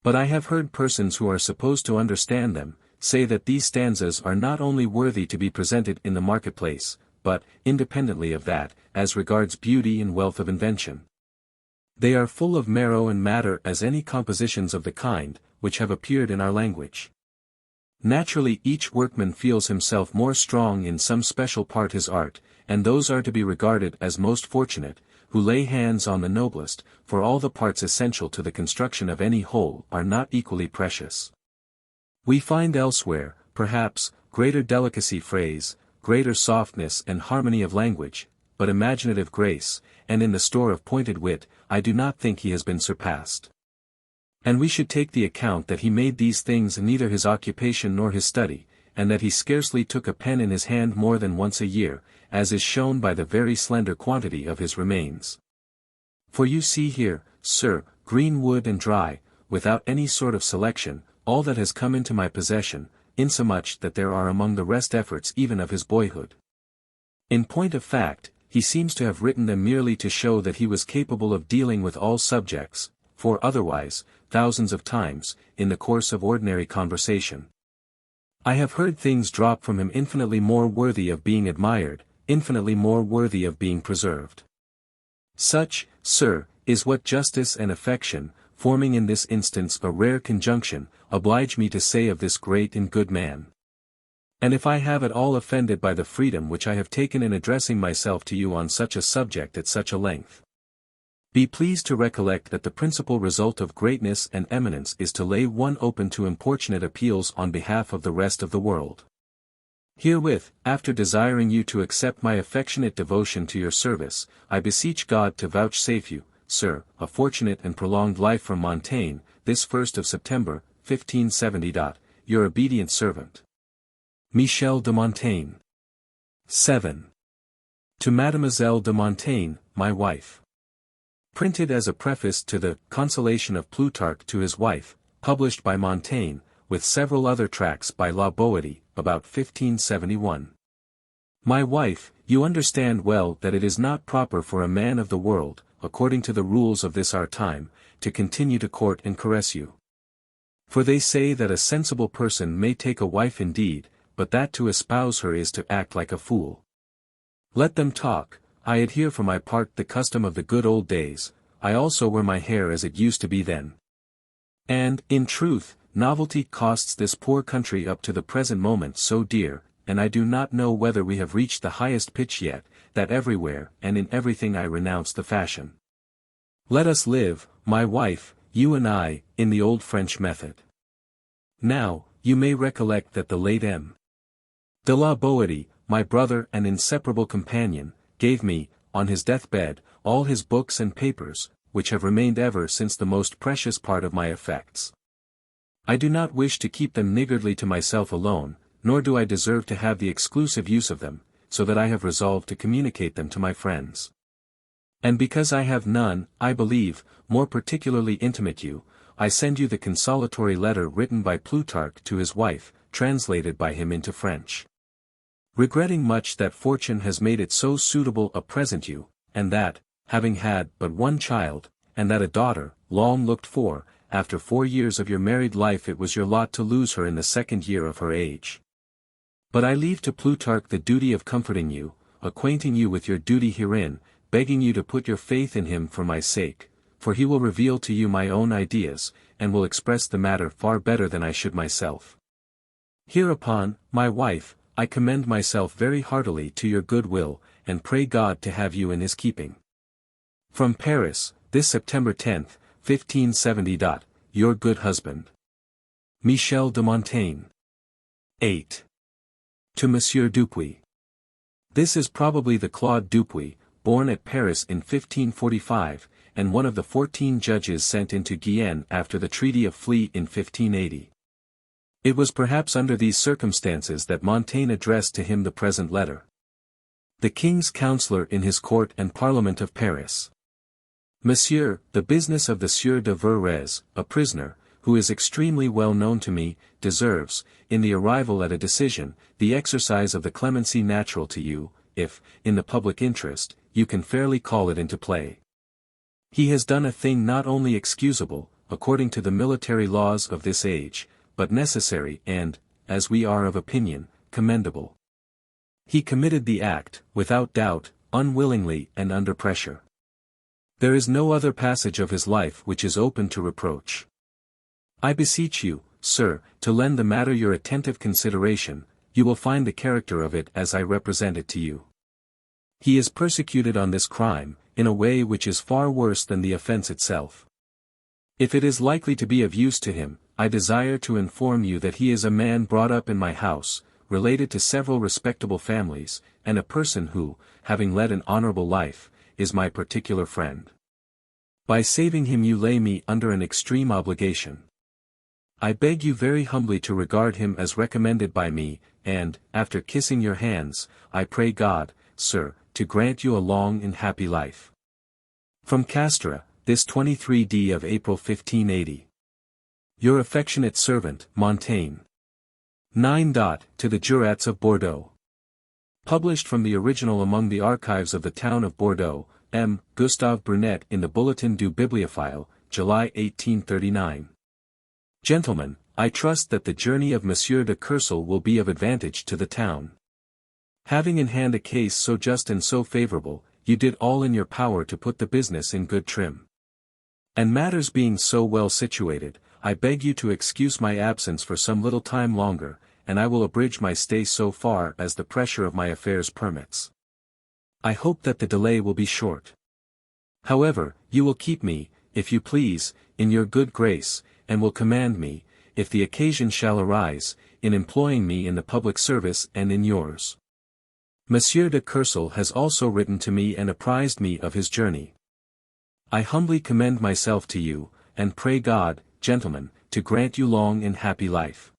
But I have heard persons who are supposed to understand them, say that these stanzas are not only worthy to be presented in the marketplace, but, independently of that, as regards beauty and wealth of invention, they are full of marrow and matter as any compositions of the kind, which have appeared in our language. Naturally each workman feels himself more strong in some special part his art, and those are to be regarded as most fortunate, who lay hands on the noblest, for all the parts essential to the construction of any whole are not equally precious. We find elsewhere, perhaps, greater delicacy phrase, greater softness and harmony of language, but imaginative grace, and in the store of pointed wit, I do not think he has been surpassed. And we should take the account that he made these things neither his occupation nor his study, and that he scarcely took a pen in his hand more than once a year, as is shown by the very slender quantity of his remains. For you see here, sir, green wood and dry, without any sort of selection, all that has come into my possession, insomuch that there are among the rest efforts even of his boyhood. In point of fact, he seems to have written them merely to show that he was capable of dealing with all subjects, for otherwise, thousands of times, in the course of ordinary conversation, I have heard things drop from him infinitely more worthy of being admired, infinitely more worthy of being preserved. Such, sir, is what justice and affection, forming in this instance a rare conjunction, oblige me to say of this great and good man. And if I have at all offended by the freedom which I have taken in addressing myself to you on such a subject at such a length, be pleased to recollect that the principal result of greatness and eminence is to lay one open to importunate appeals on behalf of the rest of the world. Herewith, after desiring you to accept my affectionate devotion to your service, I beseech God to vouchsafe you, sir, a fortunate and prolonged life from Montaigne, this 1st of September, 1570. Your obedient servant, Michel de Montaigne. 7. To Mademoiselle de Montaigne, my wife. Printed as a preface to the Consolation of Plutarch to his wife, published by Montaigne, with several other tracts by La Boétie, about 1571. My wife, you understand well that it is not proper for a man of the world, according to the rules of this our time, to continue to court and caress you. For they say that a sensible person may take a wife indeed, but that to espouse her is to act like a fool. Let them talk. I adhere for my part the custom of the good old days, I also wear my hair as it used to be then. And, in truth, novelty costs this poor country up to the present moment so dear, and I do not know whether we have reached the highest pitch yet, that everywhere and in everything I renounce the fashion. Let us live, my wife, you and I, in the old French method. Now, you may recollect that the late M. de La Boétie, my brother and inseparable companion, gave me, on his deathbed, all his books and papers, which have remained ever since the most precious part of my effects. I do not wish to keep them niggardly to myself alone, nor do I deserve to have the exclusive use of them, so that I have resolved to communicate them to my friends. And because I have none, I believe, more particularly intimate you, I send you the consolatory letter written by Plutarch to his wife, translated by him into French. Regretting much that fortune has made it so suitable a present you, and that, having had but one child, and that a daughter, long looked for, after 4 years of your married life it was your lot to lose her in the 2nd year of her age. But I leave to Plutarch the duty of comforting you, acquainting you with your duty herein, begging you to put your faith in him for my sake, for he will reveal to you my own ideas, and will express the matter far better than I should myself. Hereupon, my wife, I commend myself very heartily to your good will, and pray God to have you in his keeping. From Paris, this September 10th, 1570. Your good husband, Michel de Montaigne. 8. To Monsieur Dupuy. This is probably the Claude Dupuy, born at Paris in 1545, and one of the 14 judges sent into Guyenne after the Treaty of Fleet in 1580. It was perhaps under these circumstances that Montaigne addressed to him the present letter. The King's Counselor in his Court and Parliament of Paris. Monsieur, the business of the Sieur de Verrez, a prisoner, who is extremely well known to me, deserves, in the arrival at a decision, the exercise of the clemency natural to you, if, in the public interest, you can fairly call it into play. He has done a thing not only excusable, according to the military laws of this age, but necessary and, as we are of opinion, commendable. He committed the act, without doubt, unwillingly and under pressure. There is no other passage of his life which is open to reproach. I beseech you, sir, to lend the matter your attentive consideration. You will find the character of it as I represent it to you. He is persecuted on this crime, in a way which is far worse than the offense itself. If it is likely to be of use to him, I desire to inform you that he is a man brought up in my house, related to several respectable families, and a person who, having led an honorable life, is my particular friend. By saving him you lay me under an extreme obligation. I beg you very humbly to regard him as recommended by me, and, after kissing your hands, I pray God, sir, to grant you a long and happy life. From Castres, this 23d of April 1580. Your affectionate servant, Montaigne. 9. To the Jurats of Bordeaux. Published from the original among the archives of the town of Bordeaux, M. Gustave Brunet in the Bulletin du Bibliophile, July 1839. Gentlemen, I trust that the journey of Monsieur de Courcel will be of advantage to the town. Having in hand a case so just and so favorable, you did all in your power to put the business in good trim. And matters being so well situated, I beg you to excuse my absence for some little time longer, and I will abridge my stay so far as the pressure of my affairs permits. I hope that the delay will be short. However, you will keep me, if you please, in your good grace, and will command me, if the occasion shall arise, in employing me in the public service and in yours. Monsieur de Courcel has also written to me and apprised me of his journey. I humbly commend myself to you, and pray God, gentlemen, to grant you long and happy life.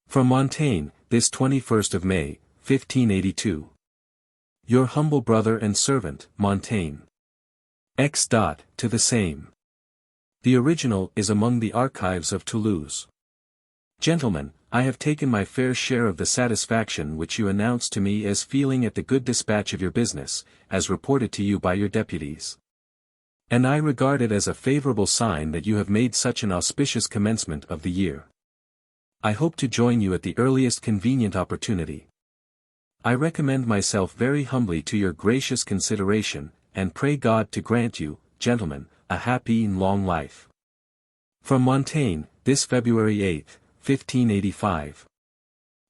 From Montaigne, this 21st of May, 1582. Your humble brother and servant, Montaigne. X. To the same. The original is among the archives of Toulouse. Gentlemen, I have taken my fair share of the satisfaction which you announced to me as feeling at the good dispatch of your business, as reported to you by your deputies. And I regard it as a favorable sign that you have made such an auspicious commencement of the year. I hope to join you at the earliest convenient opportunity. I recommend myself very humbly to your gracious consideration, and pray God to grant you, gentlemen, a happy and long life. From Montaigne, this February 8, 1585.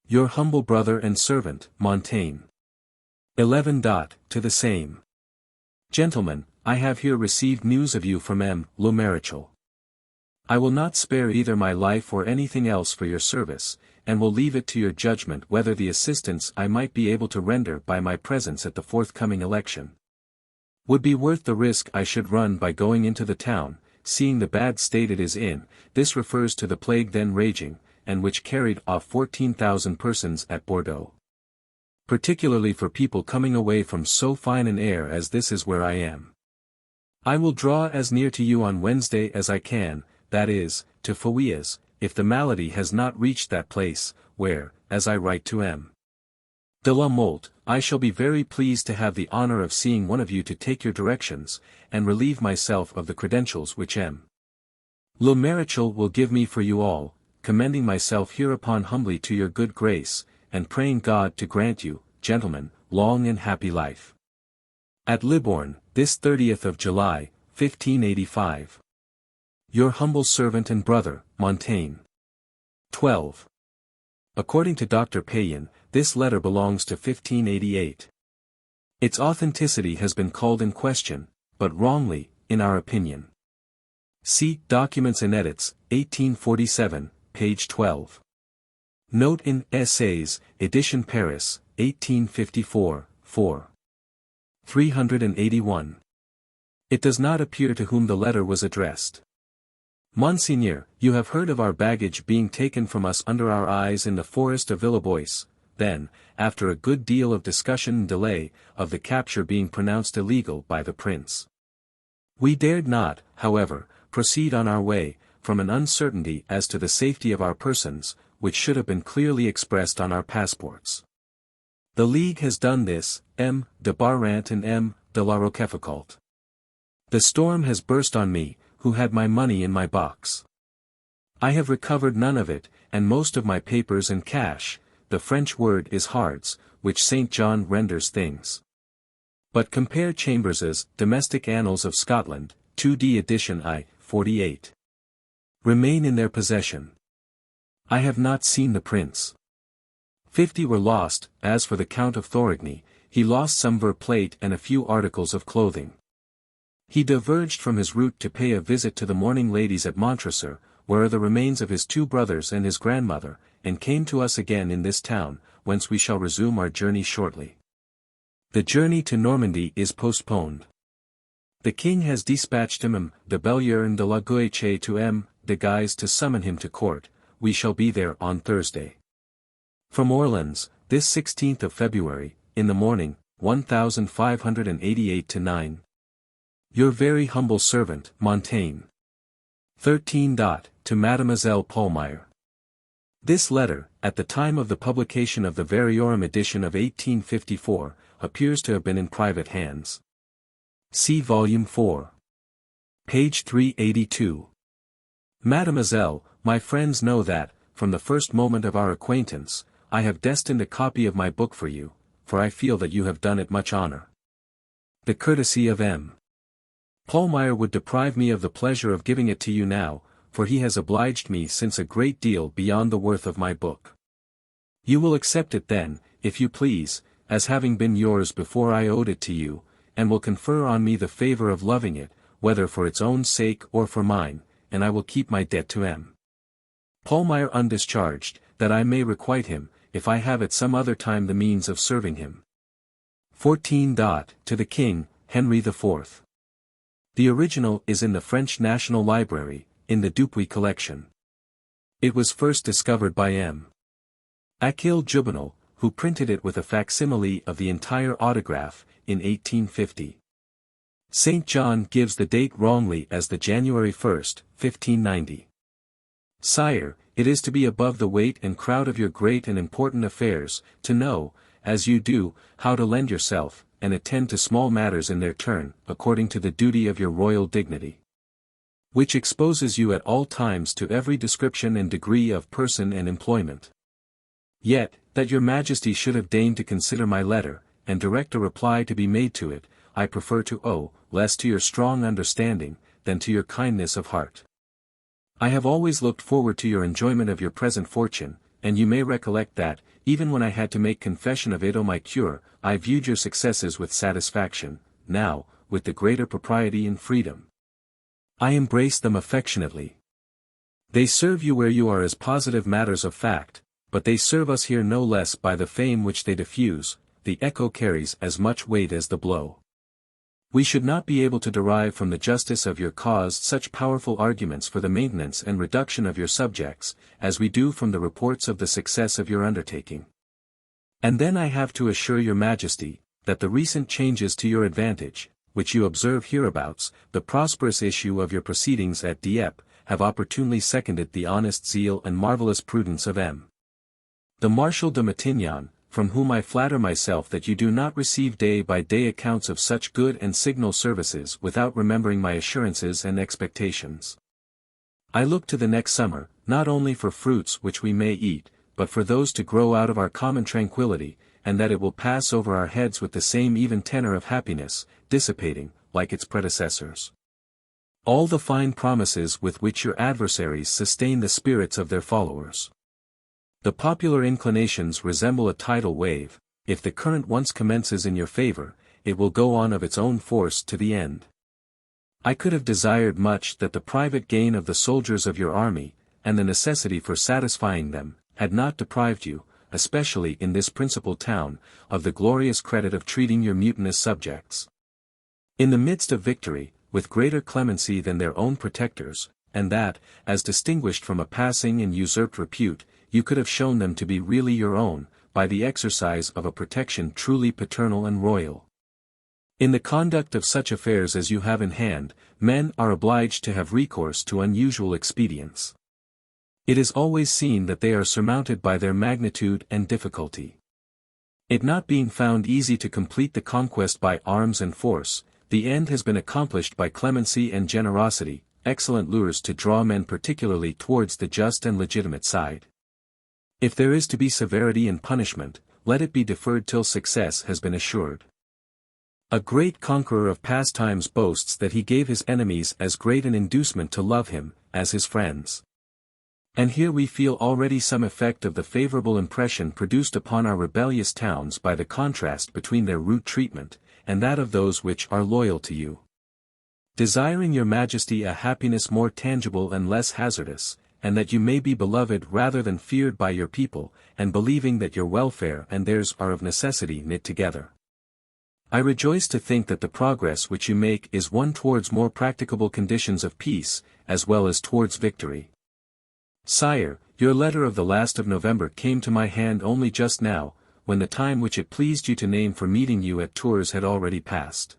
Your humble brother and servant, Montaigne. 11. To the same. Gentlemen, I have here received news of you from M. le Maréchal. I will not spare either my life or anything else for your service, and will leave it to your judgment whether the assistance I might be able to render by my presence at the forthcoming election would be worth the risk I should run by going into the town, seeing the bad state it is in. This refers to the plague then raging, and which carried off 14,000 persons at Bordeaux. Particularly for people coming away from so fine an air as this is where I am. I will draw as near to you on Wednesday as I can, that is, to Fouilles, if the malady has not reached that place, where, as I write to M. de la Molte, I shall be very pleased to have the honor of seeing one of you to take your directions, and relieve myself of the credentials which M. le Maréchal will give me for you all, commending myself hereupon humbly to your good grace, and praying God to grant you, gentlemen, long and happy life. At Libourne, this 30th of July, 1585. Your humble servant and brother, Montaigne. 12. According to Dr. Payen, this letter belongs to 1588. Its authenticity has been called in question, but wrongly, in our opinion. See Documents and Edits, 1847, page 12. Note in Essays, Edition Paris, 1854, 4. 381. It does not appear to whom the letter was addressed. Monseigneur, you have heard of our baggage being taken from us under our eyes in the forest of Villebois, then, after a good deal of discussion and delay, of the capture being pronounced illegal by the prince. We dared not, however, proceed on our way, from an uncertainty as to the safety of our persons, which should have been clearly expressed on our passports. The League has done this, M. de Barrant and M. de la Rochefoucauld. The storm has burst on me, who had my money in my box. I have recovered none of it, and most of my papers and cash. The French word is hards, which St. John renders things. But compare Chambers's Domestic Annals of Scotland, 2d edition I, 48. Remain in their possession. I have not seen the prince. 50 were lost. As for the Count of Thorigny, he lost some ver plate and a few articles of clothing. He diverged from his route to pay a visit to the mourning ladies at Montresor, where are the remains of his 2 brothers and his grandmother, and came to us again in this town, whence we shall resume our journey shortly. The journey to Normandy is postponed. The king has dispatched M. de Bellier and de la Guiche to M. de Guise to summon him to court. We shall be there on Thursday. From Orleans, this 16th of February, in the morning, 1588 to 9. Your very humble servant, Montaigne. 13. To Mademoiselle Paulmeyer. This letter, at the time of the publication of the Variorum edition of 1854, appears to have been in private hands. See Volume 4. Page 382. Mademoiselle, my friends know that, from the first moment of our acquaintance, I have destined a copy of my book for you, for I feel that you have done it much honor. The courtesy of M. Paulmeyer would deprive me of the pleasure of giving it to you now, for he has obliged me since a great deal beyond the worth of my book. You will accept it then, if you please, as having been yours before I owed it to you, and will confer on me the favor of loving it, whether for its own sake or for mine, and I will keep my debt to M. Paulmeyer undischarged, that I may requite him, if I have at some other time the means of serving him. 14. To the King, Henry IV. The original is in the French National Library, in the Dupuy collection. It was first discovered by M. Achille Juvenal, who printed it with a facsimile of the entire autograph, in 1850. St. John gives the date wrongly as the January 1st, 1590. Sire, it is to be above the weight and crowd of your great and important affairs, to know, as you do, how to lend yourself, and attend to small matters in their turn, according to the duty of your royal dignity, which exposes you at all times to every description and degree of person and employment. Yet, that your majesty should have deigned to consider my letter, and direct a reply to be made to it, I prefer to owe, less to your strong understanding, than to your kindness of heart. I have always looked forward to your enjoyment of your present fortune, and you may recollect that, even when I had to make confession of it au my cure, I viewed your successes with satisfaction. Now, with the greater propriety and freedom, I embrace them affectionately. They serve you where you are as positive matters of fact, but they serve us here no less by the fame which they diffuse. The echo carries as much weight as the blow. We should not be able to derive from the justice of your cause such powerful arguments for the maintenance and reduction of your subjects, as we do from the reports of the success of your undertaking. And then I have to assure your majesty, that the recent changes to your advantage, which you observe hereabouts, the prosperous issue of your proceedings at Dieppe, have opportunely seconded the honest zeal and marvellous prudence of M. the Marshal de Matignon, from whom I flatter myself that you do not receive day by day accounts of such good and signal services without remembering my assurances and expectations. I look to the next summer, not only for fruits which we may eat, but for those to grow out of our common tranquillity, and that it will pass over our heads with the same even tenor of happiness, dissipating, like its predecessors, all the fine promises with which your adversaries sustain the spirits of their followers. The popular inclinations resemble a tidal wave. If the current once commences in your favor, it will go on of its own force to the end. I could have desired much that the private gain of the soldiers of your army, and the necessity for satisfying them, had not deprived you, especially in this principal town, of the glorious credit of treating your mutinous subjects, in the midst of victory, with greater clemency than their own protectors, and that, as distinguished from a passing and usurped repute, you could have shown them to be really your own, by the exercise of a protection truly paternal and royal. In the conduct of such affairs as you have in hand, men are obliged to have recourse to unusual expedients. It is always seen that they are surmounted by their magnitude and difficulty. It not being found easy to complete the conquest by arms and force, the end has been accomplished by clemency and generosity, excellent lures to draw men particularly towards the just and legitimate side. If there is to be severity in punishment, let it be deferred till success has been assured. A great conqueror of past times boasts that he gave his enemies as great an inducement to love him, as his friends. And here we feel already some effect of the favorable impression produced upon our rebellious towns by the contrast between their rude treatment, and that of those which are loyal to you. Desiring your Majesty a happiness more tangible and less hazardous, and that you may be beloved rather than feared by your people, and believing that your welfare and theirs are of necessity knit together. I rejoice to think that the progress which you make is one towards more practicable conditions of peace, as well as towards victory. Sire, your letter of the last of November came to my hand only just now, when the time which it pleased you to name for meeting you at Tours had already passed.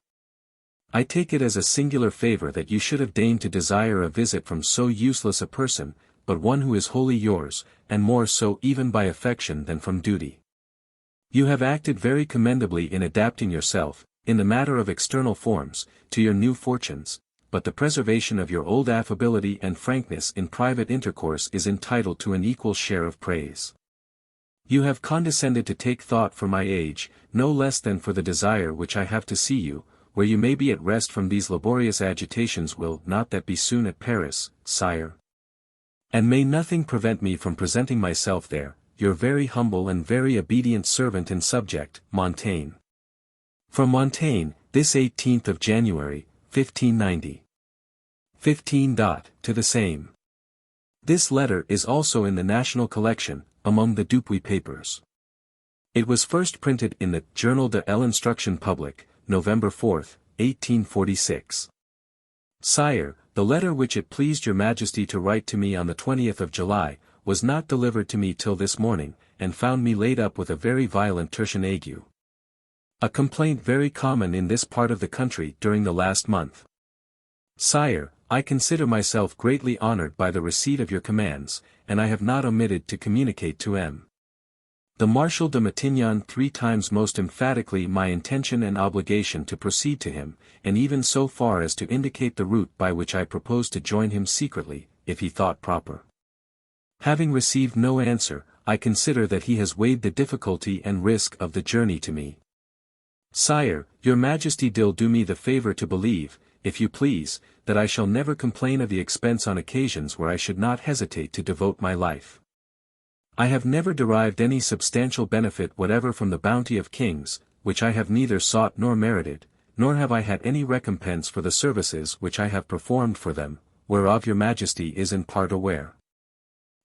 I take it as a singular favor that you should have deigned to desire a visit from so useless a person, but one who is wholly yours, and more so even by affection than from duty. You have acted very commendably in adapting yourself, in the matter of external forms, to your new fortunes, but the preservation of your old affability and frankness in private intercourse is entitled to an equal share of praise. You have condescended to take thought for my age, no less than for the desire which I have to see you, where you may be at rest from these laborious agitations. Will not that be soon at Paris, sire? And may nothing prevent me from presenting myself there, your very humble and very obedient servant and subject, Montaigne. From Montaigne, this 18th of January, 1590. 15. To the same. This letter is also in the National Collection, among the Dupuy papers. It was first printed in the Journal de l'Instruction Publique, November 4, 1846. Sire, the letter which it pleased your Majesty to write to me on the 20th of July, was not delivered to me till this morning, and found me laid up with a very violent tertian ague. A complaint very common in this part of the country during the last month. Sire, I consider myself greatly honored by the receipt of your commands, and I have not omitted to communicate to M. the Marshal de Matignon 3 times most emphatically my intention and obligation to proceed to him, and even so far as to indicate the route by which I propose to join him secretly, if he thought proper. Having received no answer, I consider that he has weighed the difficulty and risk of the journey to me. Sire, your Majesty will do me the favor to believe, if you please, that I shall never complain of the expense on occasions where I should not hesitate to devote my life. I have never derived any substantial benefit whatever from the bounty of kings, which I have neither sought nor merited, nor have I had any recompense for the services which I have performed for them, whereof your Majesty is in part aware.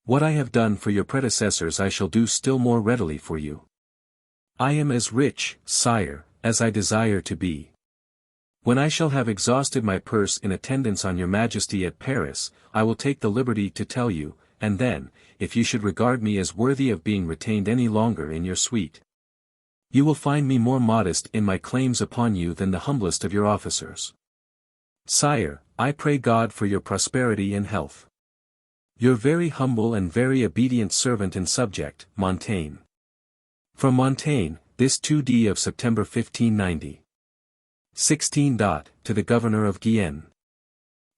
What I have done for your predecessors I shall do still more readily for you. I am as rich, sire, as I desire to be. When I shall have exhausted my purse in attendance on your Majesty at Paris, I will take the liberty to tell you, and then, if you should regard me as worthy of being retained any longer in your suite, you will find me more modest in my claims upon you than the humblest of your officers. Sire, I pray God for your prosperity and health. Your very humble and very obedient servant and subject, Montaigne. From Montaigne, this 2d of September 1590. 16. To the Governor of Guyenne.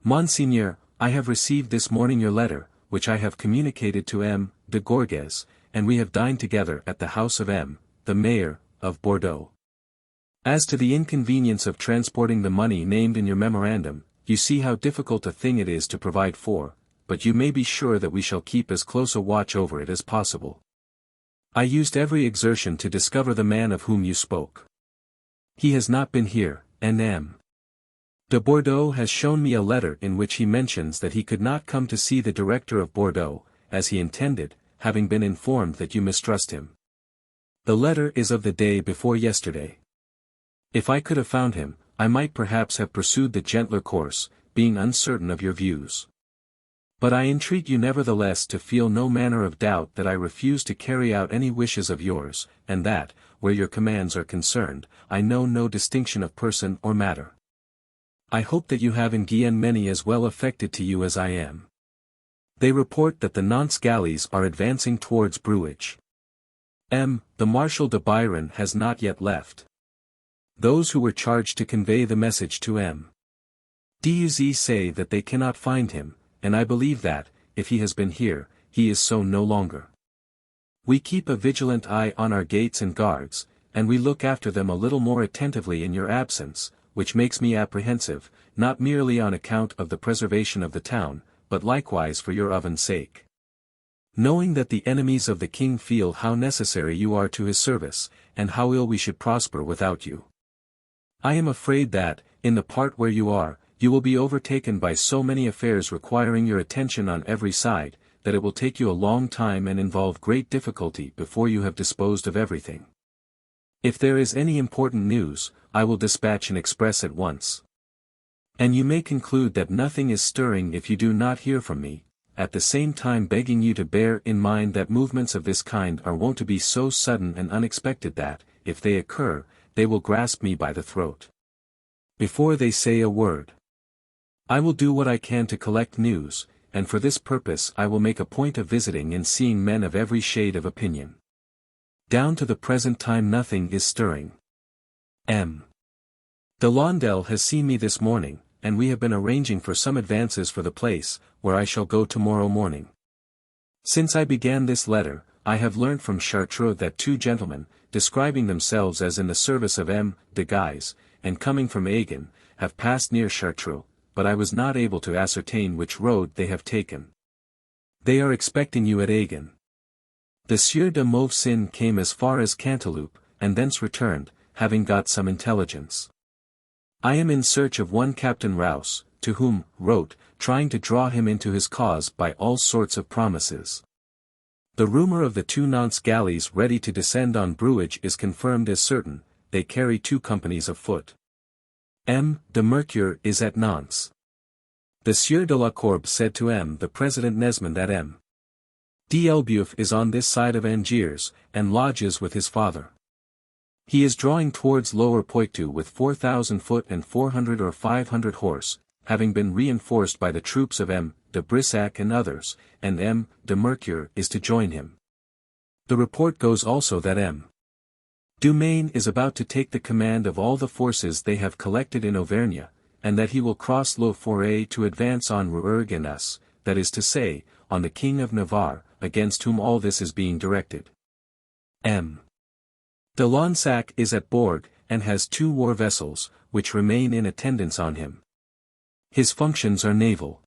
Monseigneur, I have received this morning your letter, which I have communicated to M. de Gourgues, and we have dined together at the house of M. the Mayor, of Bordeaux. As to the inconvenience of transporting the money named in your memorandum, you see how difficult a thing it is to provide for, but you may be sure that we shall keep as close a watch over it as possible. I used every exertion to discover the man of whom you spoke. He has not been here, and M. de Bordeaux has shown me a letter in which he mentions that he could not come to see the director of Bordeaux, as he intended, having been informed that you mistrust him. The letter is of the day before yesterday. If I could have found him, I might perhaps have pursued the gentler course, being uncertain of your views. But I entreat you nevertheless to feel no manner of doubt that I refuse to carry out any wishes of yours, and that, where your commands are concerned, I know no distinction of person or matter. I hope that you have in Guyenne many as well affected to you as I am. They report that the Nantes galleys are advancing towards Bruges. The Marshal de Biron has not yet left. Those who were charged to convey the message to Duz say that they cannot find him, and I believe that, if he has been here, he is so no longer. We keep a vigilant eye on our gates and guards, and we look after them a little more attentively in your absence, which makes me apprehensive, not merely on account of the preservation of the town, but likewise for your own sake. Knowing that the enemies of the king feel how necessary you are to his service, and how ill we should prosper without you. I am afraid that, in the part where you are, you will be overtaken by so many affairs requiring your attention on every side, that it will take you a long time and involve great difficulty before you have disposed of everything. If there is any important news, I will dispatch an express at once. And you may conclude that nothing is stirring if you do not hear from me, at the same time begging you to bear in mind that movements of this kind are wont to be so sudden and unexpected that, if they occur, they will grasp me by the throat before they say a word. I will do what I can to collect news, and for this purpose I will make a point of visiting and seeing men of every shade of opinion. Down to the present time nothing is stirring. De Londel has seen me this morning, and we have been arranging for some advances for the place, where I shall go tomorrow morning. Since I began this letter, I have learnt from Chartreux that two gentlemen, describing themselves as in the service of de Guise, and coming from Agen, have passed near Chartreux, but I was not able to ascertain which road they have taken. They are expecting you at Agen. The Sieur de Mauvesin came as far as Canteloupe, and thence returned, having got some intelligence. I am in search of one Captain Rouse, to whom, wrote, trying to draw him into his cause by all sorts of promises. The rumor of the two Nantes galleys ready to descend on Bruges is confirmed as certain, they carry 2 companies of foot. De Mercure is at Nantes. The Sieur de la Courbe said to the President Nesmond that d'Elbeuf is on this side of Angers, and lodges with his father. He is drawing towards Lower Poitou with 4,000 foot and 400 or 500 horse, having been reinforced by the troops of de Brissac and others, and de Mercure is to join him. The report goes also that Dumaine is about to take the command of all the forces they have collected in Auvergne, and that he will cross Le Forêt to advance on Rouergue-en-Esse, that is to say, on the King of Navarre, against whom all this is being directed. De Lansac is at Bourg, and has 2 war vessels, which remain in attendance on him. His functions are naval.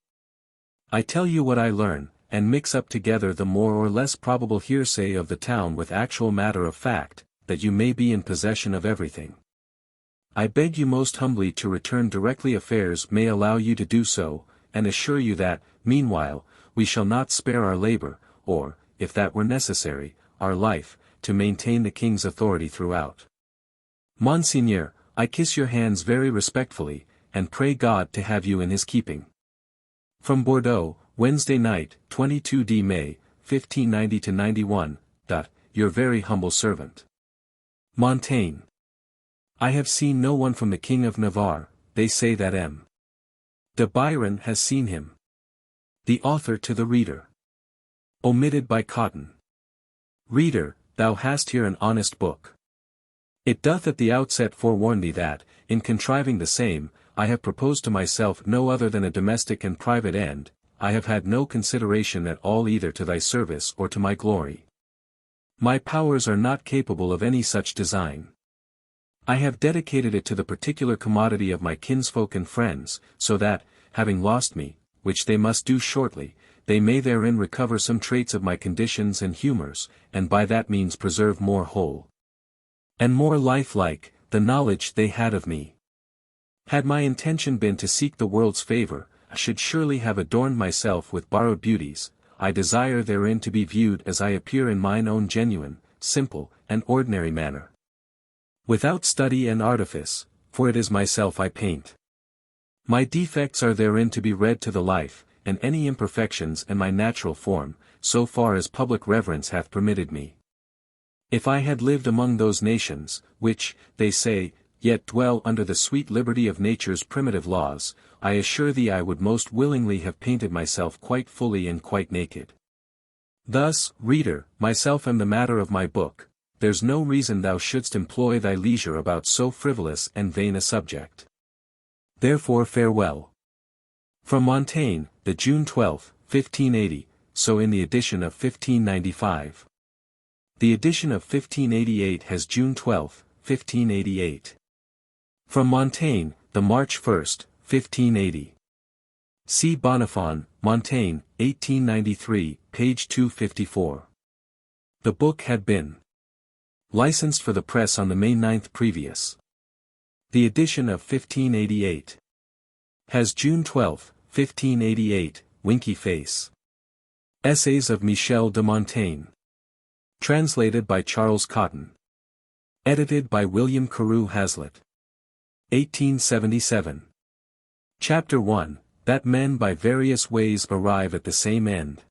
I tell you what I learn, and mix up together the more or less probable hearsay of the town with actual matter of fact, that you may be in possession of everything. I beg you most humbly to return directly affairs may allow you to do so, and assure you that, meanwhile, we shall not spare our labor, or, if that were necessary, our life, to maintain the king's authority throughout. Monseigneur, I kiss your hands very respectfully, and pray God to have you in his keeping. From Bordeaux, Wednesday night, 22 May, 1590-91, Your very humble servant. Montaigne. I have seen no one from the King of Navarre, they say that de Biron has seen him. The author to the reader. Omitted by Cotton. Reader, thou hast here an honest book. It doth at the outset forewarn thee that, in contriving the same, I have proposed to myself no other than a domestic and private end, I have had no consideration at all either to thy service or to my glory. My powers are not capable of any such design. I have dedicated it to the particular commodity of my kinsfolk and friends, so that, having lost me, which they must do shortly, they may therein recover some traits of my conditions and humors, and by that means preserve more whole and more lifelike, the knowledge they had of me. Had my intention been to seek the world's favor, I should surely have adorned myself with borrowed beauties. I desire therein to be viewed as I appear in mine own genuine, simple, and ordinary manner. Without study and artifice, for it is myself I paint. My defects are therein to be read to the life, and any imperfections in my natural form, so far as public reverence hath permitted me. If I had lived among those nations, which, they say, yet dwell under the sweet liberty of nature's primitive laws, I assure thee I would most willingly have painted myself quite fully and quite naked. Thus, reader, myself am the matter of my book, there's no reason thou shouldst employ thy leisure about so frivolous and vain a subject. Therefore farewell. From Montaigne, the June 12, 1580, so in the edition of 1595. The edition of 1588 has June 12, 1588. From Montaigne, the March 1, 1580. See Bonifon, Montaigne, 1893, page 254. The book had been licensed for the press on the May 9 previous. The edition of 1588 has June 12, 1588, winky face. Essays of Michel de Montaigne. Translated by Charles Cotton. Edited by William Carew Hazlitt. 1877. Chapter 1, That men by various ways arrive at the same end.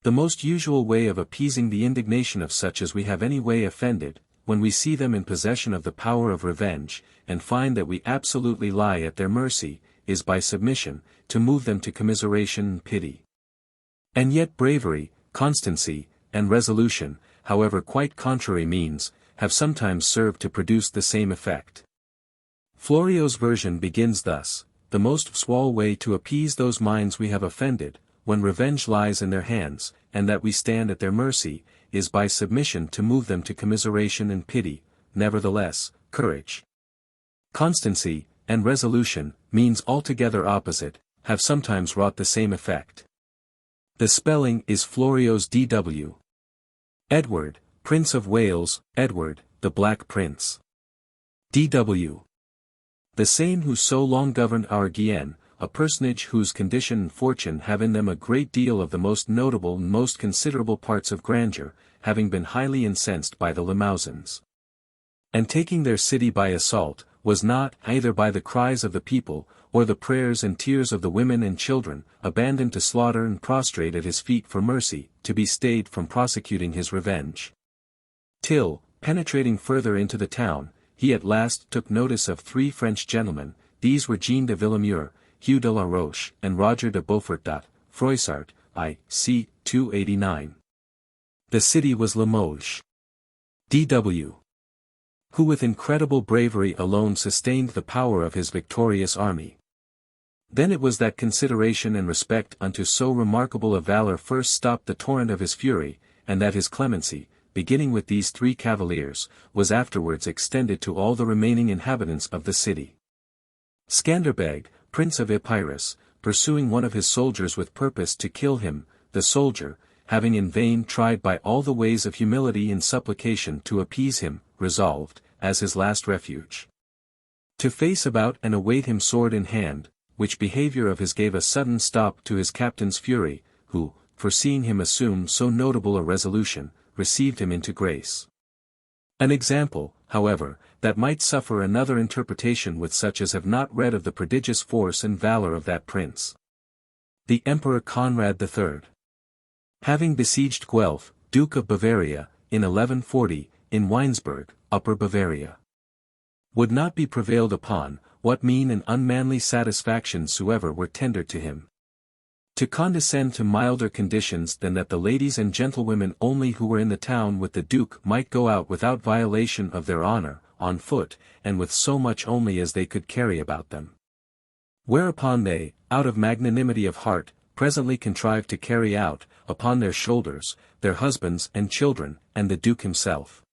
The most usual way of appeasing the indignation of such as we have any way offended, when we see them in possession of the power of revenge, and find that we absolutely lie at their mercy, is by submission, to move them to commiseration and pity. And yet bravery, constancy, and resolution, however quite contrary means, have sometimes served to produce the same effect. Florio's version begins thus: the most swall way to appease those minds we have offended, when revenge lies in their hands, and that we stand at their mercy, is by submission to move them to commiseration and pity. Nevertheless, courage, constancy, and resolution, means altogether opposite, have sometimes wrought the same effect. The spelling is Florio's D.W. Edward, Prince of Wales, Edward, the Black Prince. D.W. The same who so long governed our Guienne, a personage whose condition and fortune have in them a great deal of the most notable and most considerable parts of grandeur, having been highly incensed by the Limousins, and taking their city by assault, was not, either by the cries of the people, or the prayers and tears of the women and children, abandoned to slaughter and prostrate at his feet for mercy, to be stayed from prosecuting his revenge. Till, penetrating further into the town, he at last took notice of 3 French gentlemen. These were Jean de Villemur, Hugh de la Roche, and Roger de Beaufort. Froissart, I.C. 289. The city was Limoges. D.W. who with incredible bravery alone sustained the power of his victorious army. Then it was that consideration and respect unto so remarkable a valor first stopped the torrent of his fury, and that his clemency, beginning with these 3 cavaliers, was afterwards extended to all the remaining inhabitants of the city. Scanderbeg, Prince of Epirus, pursuing one of his soldiers with purpose to kill him, the soldier, having in vain tried by all the ways of humility and supplication to appease him, resolved, as his last refuge, to face about and await him sword in hand, which behavior of his gave a sudden stop to his captain's fury, who, foreseeing him assume so notable a resolution, received him into grace. An example, however, that might suffer another interpretation with such as have not read of the prodigious force and valor of that prince. The Emperor Conrad III, having besieged Guelph, Duke of Bavaria, in 1140, in Weinsberg, Upper Bavaria, would not be prevailed upon, what mean and unmanly satisfactions soever were tendered to him, to condescend to milder conditions than that the ladies and gentlewomen only who were in the town with the Duke might go out without violation of their honor, on foot, and with so much only as they could carry about them. Whereupon they, out of magnanimity of heart, presently contrived to carry out, upon their shoulders, their husbands and children, and the Duke himself.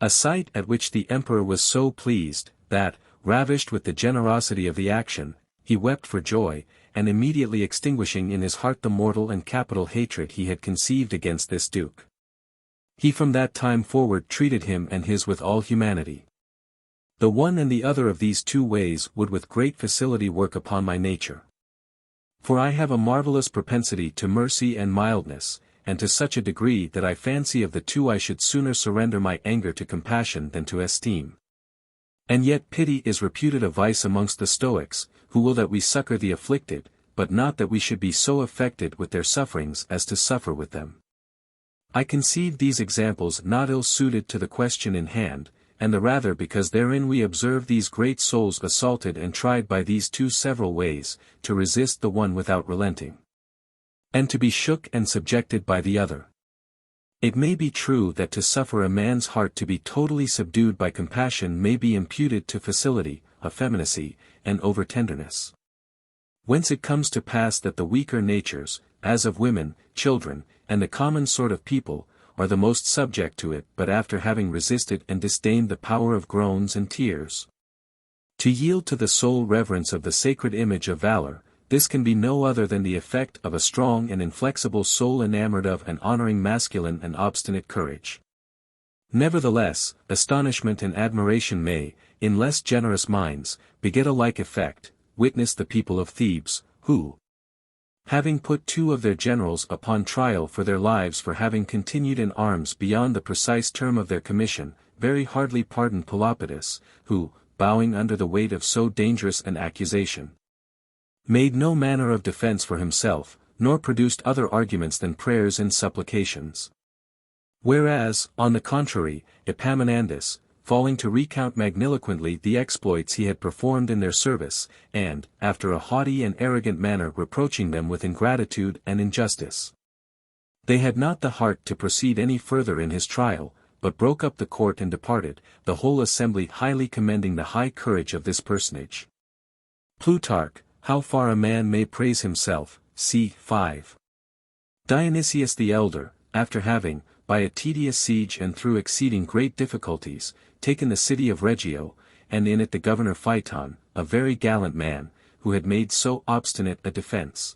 A sight at which the Emperor was so pleased, that, ravished with the generosity of the action, he wept for joy, and immediately extinguishing in his heart the mortal and capital hatred he had conceived against this Duke, he from that time forward treated him and his with all humanity. The one and the other of these 2 ways would with great facility work upon my nature. For I have a marvelous propensity to mercy and mildness, and to such a degree that I fancy of the 2 I should sooner surrender my anger to compassion than to esteem. And yet pity is reputed a vice amongst the Stoics, who will that we succor the afflicted, but not that we should be so affected with their sufferings as to suffer with them. I conceive these examples not ill-suited to the question in hand, and the rather because therein we observe these great souls assaulted and tried by these two several ways, to resist the one without relenting, and to be shook and subjected by the other. It may be true that to suffer a man's heart to be totally subdued by compassion may be imputed to facility, effeminacy, and over-tenderness. Whence it comes to pass that the weaker natures, as of women, children, and the common sort of people, are the most subject to it, but after having resisted and disdained the power of groans and tears. To yield to the sole reverence of the sacred image of valor, this can be no other than the effect of a strong and inflexible soul enamored of and honoring masculine and obstinate courage. Nevertheless, astonishment and admiration may, in less generous minds, beget a like effect. Witness the people of Thebes, who, having put two of their generals upon trial for their lives for having continued in arms beyond the precise term of their commission, very hardly pardoned Pelopidas, who, bowing under the weight of so dangerous an accusation, made no manner of defense for himself, nor produced other arguments than prayers and supplications. Whereas, on the contrary, Epaminondas, falling to recount magniloquently the exploits he had performed in their service, and, after a haughty and arrogant manner reproaching them with ingratitude and injustice, they had not the heart to proceed any further in his trial, but broke up the court and departed, the whole assembly highly commending the high courage of this personage. Plutarch, How Far a Man May Praise Himself, c. 5. Dionysius the Elder, after having, by a tedious siege and through exceeding great difficulties, taken the city of Reggio, and in it the governor Phaeton, a very gallant man, who had made so obstinate a defense,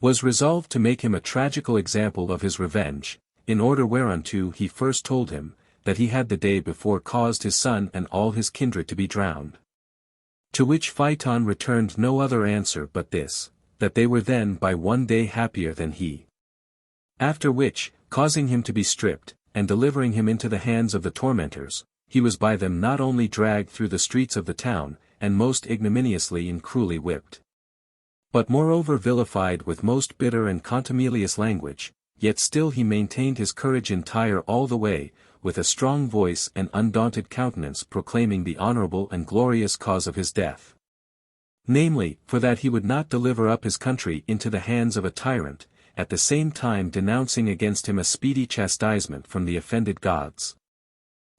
was resolved to make him a tragical example of his revenge, in order whereunto he first told him, that he had the day before caused his son and all his kindred to be drowned. To which Phaeton returned no other answer but this, that they were then by one day happier than he. After which, causing him to be stripped, and delivering him into the hands of the tormentors, he was by them not only dragged through the streets of the town, and most ignominiously and cruelly whipped, but moreover vilified with most bitter and contumelious language, yet still he maintained his courage entire all the way, with a strong voice and undaunted countenance proclaiming the honorable and glorious cause of his death. Namely, for that he would not deliver up his country into the hands of a tyrant, at the same time denouncing against him a speedy chastisement from the offended gods.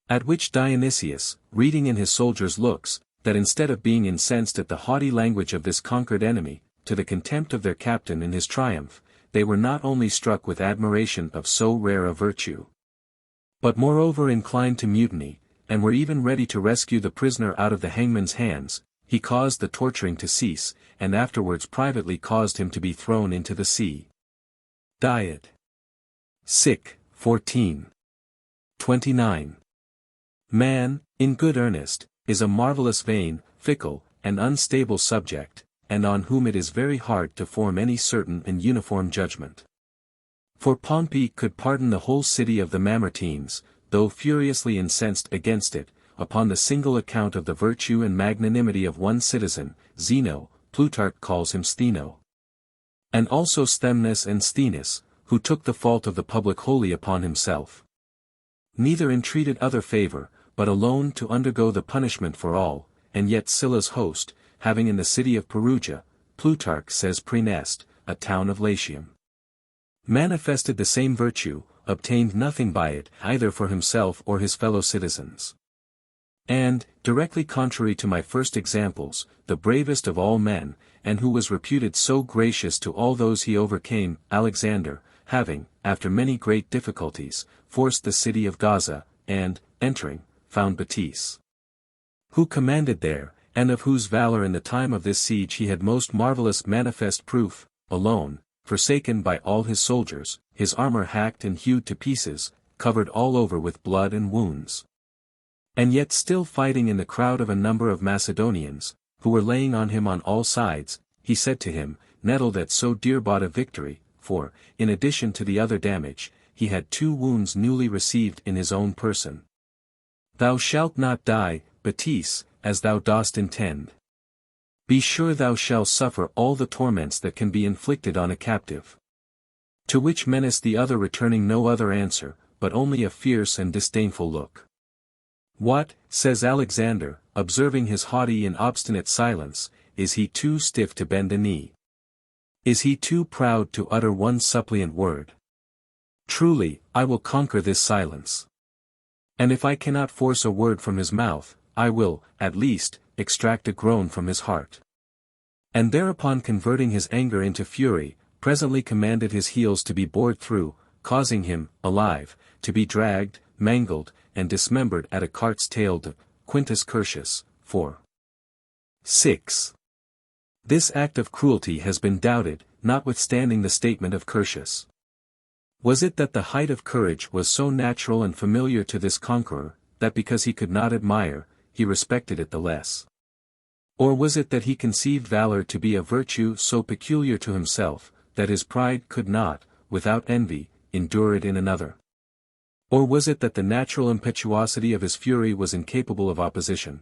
At which Dionysius, reading in his soldiers' looks, that instead of being incensed at the haughty language of this conquered enemy, to the contempt of their captain in his triumph, they were not only struck with admiration of so rare a virtue, but moreover inclined to mutiny, and were even ready to rescue the prisoner out of the hangman's hands, he caused the torturing to cease, and afterwards privately caused him to be thrown into the sea. Diet. Sic. 14. 29. Man, in good earnest, is a marvellous vain, fickle, and unstable subject, and on whom it is very hard to form any certain and uniform judgment. For Pompey could pardon the whole city of the Mamertines, though furiously incensed against it, upon the single account of the virtue and magnanimity of one citizen, Zeno, Plutarch calls him Stheno. And also Sthemnus and Sthenus, who took the fault of the public wholly upon himself. Neither entreated other favor, but alone to undergo the punishment for all, and yet Sylla's host, having in the city of Perugia, Plutarch says Praeneste, a town of Latium, manifested the same virtue, obtained nothing by it either for himself or his fellow citizens. And, directly contrary to my first examples, the bravest of all men, and who was reputed so gracious to all those he overcame, Alexander, having, after many great difficulties, forced the city of Gaza, and, entering, found Batise, who commanded there, and of whose valor in the time of this siege he had most marvelous manifest proof, alone, forsaken by all his soldiers, his armor hacked and hewed to pieces, covered all over with blood and wounds, and yet still fighting in the crowd of a number of Macedonians, who were laying on him on all sides, he said to him, nettled at so dear-bought a victory, for, in addition to the other damage, he had 2 wounds newly received in his own person. Thou shalt not die, Batise, as thou dost intend. Be sure thou shalt suffer all the torments that can be inflicted on a captive. To which menace the other returning no other answer, but only a fierce and disdainful look. What, says Alexander, observing his haughty and obstinate silence, is he too stiff to bend a knee? Is he too proud to utter one suppliant word? Truly, I will conquer this silence. And if I cannot force a word from his mouth, I will, at least, extract a groan from his heart. And thereupon converting his anger into fury, presently commanded his heels to be bored through, causing him, alive, to be dragged, mangled, and dismembered at a cart's tail. Quintus Curtius, 4. 6. This act of cruelty has been doubted, notwithstanding the statement of Curtius. Was it that the height of courage was so natural and familiar to this conqueror, that because he could not admire, he respected it the less? Or was it that he conceived valor to be a virtue so peculiar to himself, that his pride could not, without envy, endure it in another? Or was it that the natural impetuosity of his fury was incapable of opposition?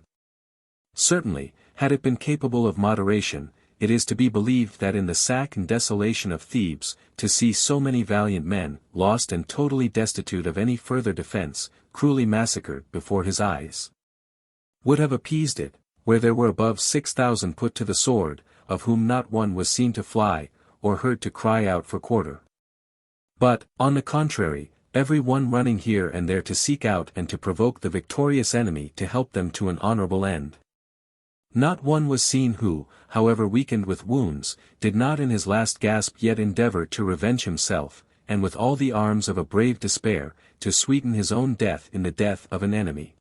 Certainly, had it been capable of moderation, it is to be believed that in the sack and desolation of Thebes, to see so many valiant men, lost and totally destitute of any further defense, cruelly massacred before his eyes, would have appeased it, where there were above 6,000 put to the sword, of whom not one was seen to fly, or heard to cry out for quarter. But, on the contrary, every one running here and there to seek out and to provoke the victorious enemy to help them to an honorable end. Not one was seen who, however weakened with wounds, did not in his last gasp yet endeavor to revenge himself, and with all the arms of a brave despair, to sweeten his own death in the death of an enemy.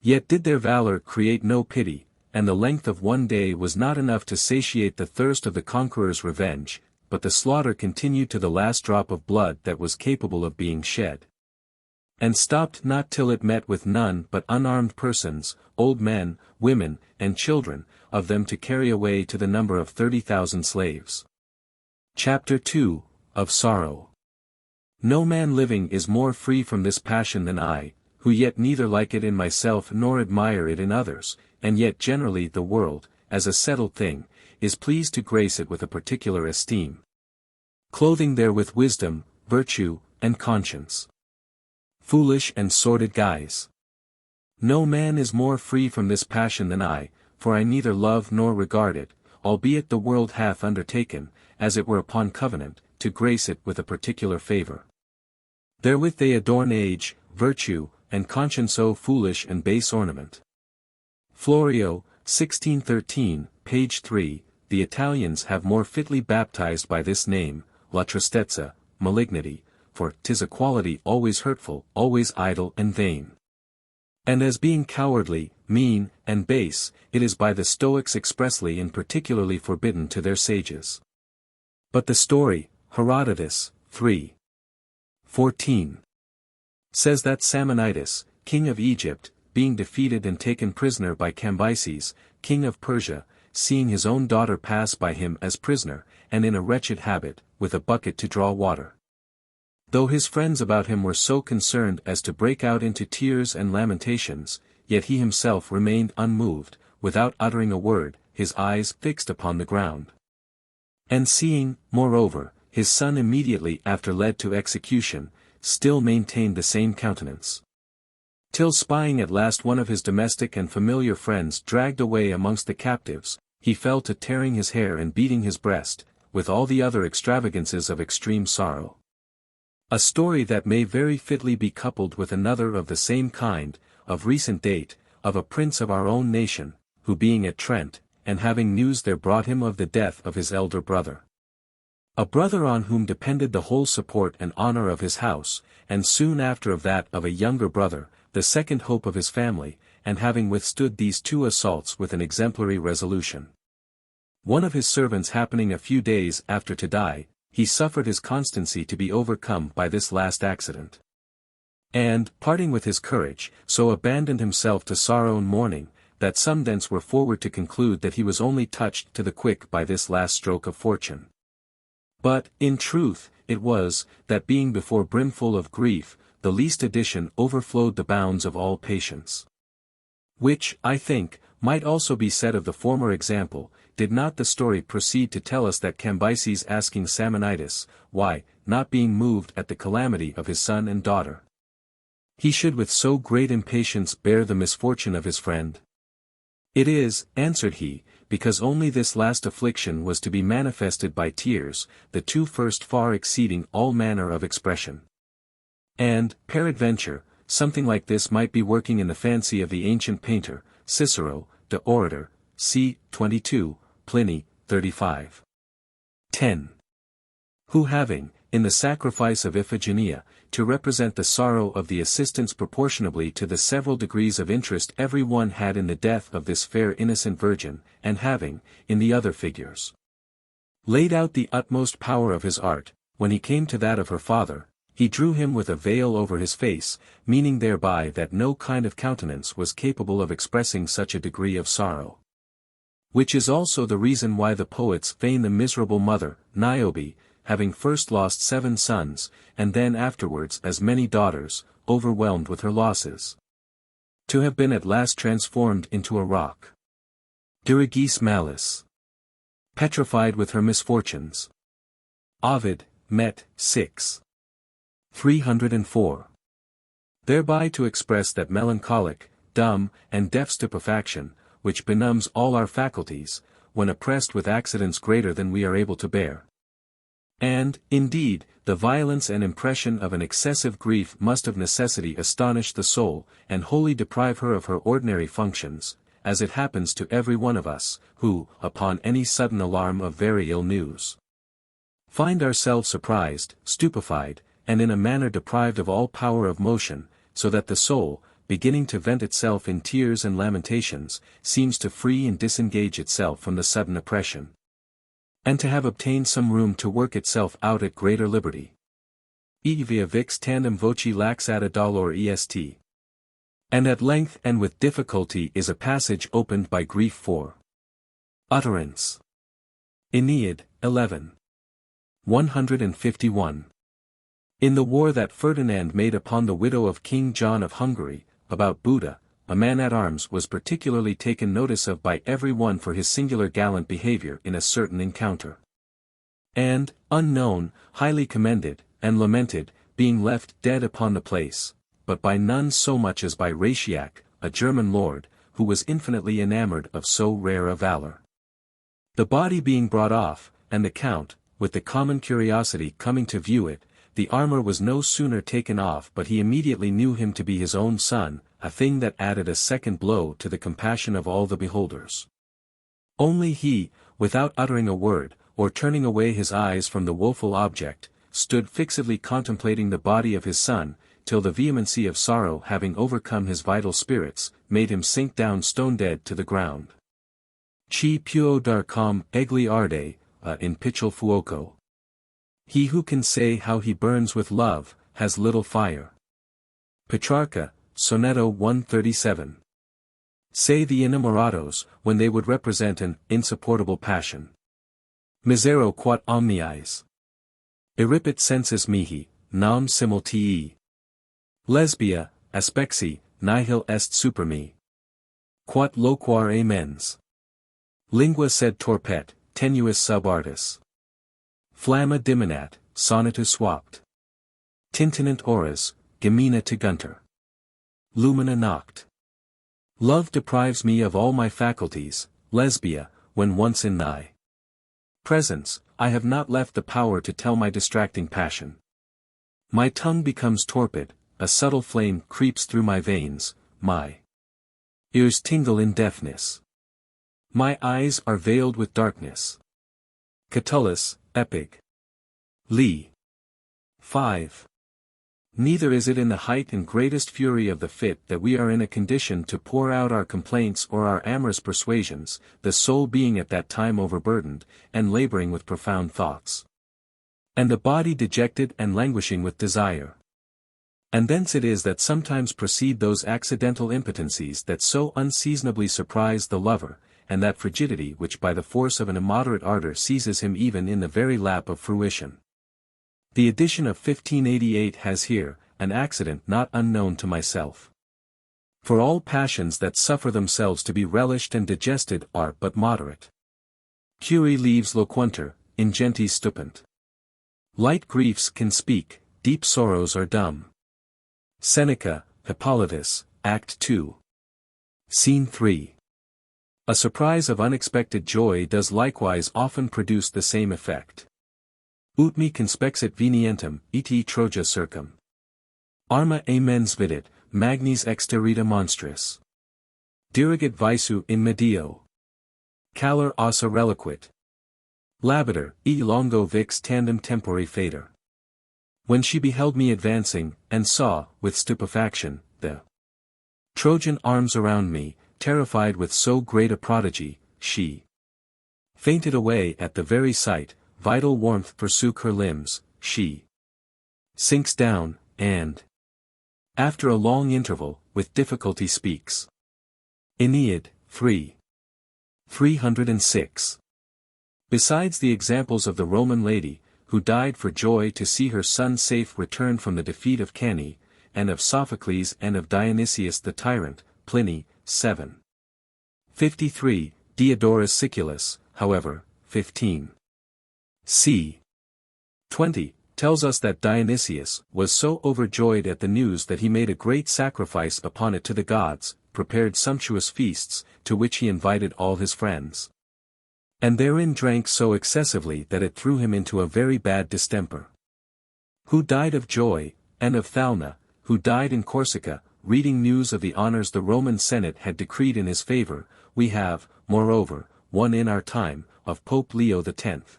Yet did their valor create no pity, and the length of one day was not enough to satiate the thirst of the conqueror's revenge, but the slaughter continued to the last drop of blood that was capable of being shed. And stopped not till it met with none but unarmed persons, old men, women, and children, of them to carry away to the number of 30,000 slaves. Chapter 2, of Sorrow. No man living is more free from this passion than I, who yet neither like it in myself nor admire it in others, and yet generally the world, as a settled thing, is pleased to grace it with a particular esteem. Clothing therewith wisdom, virtue, and conscience. Foolish and sordid guise. No man is more free from this passion than I, for I neither love nor regard it, albeit the world hath undertaken, as it were upon covenant, to grace it with a particular favor. Therewith they adorn age, virtue, and conscience. O foolish and base ornament. Florio, 1613, page 3, the Italians have more fitly baptized by this name, la tristezza, malignity, for 'tis a quality always hurtful, always idle and vain. And as being cowardly, mean, and base, it is by the Stoics expressly and particularly forbidden to their sages. But the story, Herodotus, 3. 14. says that Samanitis, king of Egypt, being defeated and taken prisoner by Cambyses, king of Persia, seeing his own daughter pass by him as prisoner, and in a wretched habit, with a bucket to draw water. Though his friends about him were so concerned as to break out into tears and lamentations, yet he himself remained unmoved, without uttering a word, his eyes fixed upon the ground. And seeing, moreover, his son immediately after led to execution, still maintained the same countenance. Till spying at last one of his domestic and familiar friends dragged away amongst the captives, he fell to tearing his hair and beating his breast, with all the other extravagances of extreme sorrow. A story that may very fitly be coupled with another of the same kind, of recent date, of a prince of our own nation, who being at Trent, and having news there brought him of the death of his elder brother. A brother on whom depended the whole support and honor of his house, and soon after of that of a younger brother, the second hope of his family, and having withstood these two assaults with an exemplary resolution. One of his servants happening a few days after to die, he suffered his constancy to be overcome by this last accident. And, parting with his courage, so abandoned himself to sorrow and mourning, that some thence were forward to conclude that he was only touched to the quick by this last stroke of fortune. But, in truth, it was, that being before brimful of grief, the least addition overflowed the bounds of all patience. Which, I think, might also be said of the former example, did not the story proceed to tell us that Cambyses asking Simonides, why, not being moved at the calamity of his son and daughter, he should with so great impatience bear the misfortune of his friend? It is, answered he, because only this last affliction was to be manifested by tears, the two first far exceeding all manner of expression. And, peradventure, something like this might be working in the fancy of the ancient painter, Cicero, De Orator, c. 22, Pliny, 35. 10. Who having, in the sacrifice of Iphigenia, to represent the sorrow of the assistants proportionably to the several degrees of interest every one had in the death of this fair innocent virgin, and having, in the other figures, laid out the utmost power of his art, when he came to that of her father, he drew him with a veil over his face, meaning thereby that no kind of countenance was capable of expressing such a degree of sorrow. Which is also the reason why the poets feign the miserable mother, Niobe, having first lost 7 sons, and then afterwards as many daughters, overwhelmed with her losses, to have been at last transformed into a rock. Dirigis malis. Petrified with her misfortunes. Ovid, Met. 6. 304. Thereby to express that melancholic, dumb, and deaf stupefaction, which benumbs all our faculties, when oppressed with accidents greater than we are able to bear. And, indeed, the violence and impression of an excessive grief must of necessity astonish the soul, and wholly deprive her of her ordinary functions, as it happens to every one of us, who, upon any sudden alarm of very ill news, find ourselves surprised, stupefied, and in a manner deprived of all power of motion, so that the soul, beginning to vent itself in tears and lamentations, seems to free and disengage itself from the sudden oppression, and to have obtained some room to work itself out at greater liberty. Via vix tandem voci laxata dolor est. And at length and with difficulty is a passage opened by grief for utterance. Aeneid, 11. 151. In the war that Ferdinand made upon the widow of King John of Hungary, about Buda, a man-at-arms was particularly taken notice of by every one for his singular gallant behavior in a certain encounter. And, unknown, highly commended, and lamented, being left dead upon the place, but by none so much as by Raciac, a German lord, who was infinitely enamored of so rare a valor. The body being brought off, and the count, with the common curiosity coming to view it, the armor was no sooner taken off but he immediately knew him to be his own son, a thing that added a second blow to the compassion of all the beholders. Only he, without uttering a word, or turning away his eyes from the woeful object, stood fixedly contemplating the body of his son, till the vehemency of sorrow having overcome his vital spirits, made him sink down stone-dead to the ground. Chi può dar com egli arde, in piccol fuoco. He who can say how he burns with love, has little fire. Petrarca, Sonetto 137. Say the innamorados, when they would represent an insupportable passion. Misero quat omniis. Irripit sensus mihi, nam simul tii. Lesbia, aspexi, nihil est super me. Quat loquare mens. Lingua sed torpet, tenuis sub artis. Flamma diminat, sonnetus swapt. Tintinant oras, gemina tegunter. Lumina noct. Love deprives me of all my faculties, Lesbia, when once in thy presence, I have not left the power to tell my distracting passion. My tongue becomes torpid, a subtle flame creeps through my veins, my ears tingle in deafness. My eyes are veiled with darkness. Catullus, Epig. Lee. 5. Neither is it in the height and greatest fury of the fit that we are in a condition to pour out our complaints or our amorous persuasions, the soul being at that time overburdened, and laboring with profound thoughts, and the body dejected and languishing with desire. And thence it is that sometimes proceed those accidental impotencies that so unseasonably surprise the lover, and that frigidity which by the force of an immoderate ardor seizes him even in the very lap of fruition. The edition of 1588 has here, an accident not unknown to myself. For all passions that suffer themselves to be relished and digested are but moderate. Curi leaves loquuntur, ingenti stupunt. Light griefs can speak, deep sorrows are dumb. Seneca, Hippolytus, Act 2. Scene 3. A surprise of unexpected joy does likewise often produce the same effect. Ut me conspexit venientem, iti Troja circum. Arma e mens vidit, magnis exterita monstris. Dirigit visu in medio. Calor ossa reliquit. Labator, e longo vix tandem tempore fader. When she beheld me advancing, and saw, with stupefaction, the Trojan arms around me, terrified with so great a prodigy, she fainted away at the very sight, vital warmth forsook her limbs, she sinks down, and after a long interval, with difficulty speaks. Aeneid, 3. 306. Besides the examples of the Roman lady, who died for joy to see her son safe returned from the defeat of Cannae, and of Sophocles and of Dionysius the tyrant, Pliny, 7. 53, Diodorus Siculus, however, 15. c. 20, tells us that Dionysius was so overjoyed at the news that he made a great sacrifice upon it to the gods, prepared sumptuous feasts, to which he invited all his friends. And therein drank so excessively that it threw him into a very bad distemper. Who died of joy, and of Thalna, who died in Corsica, reading news of the honors the Roman Senate had decreed in his favor. We have, moreover, one in our time, of Pope Leo X.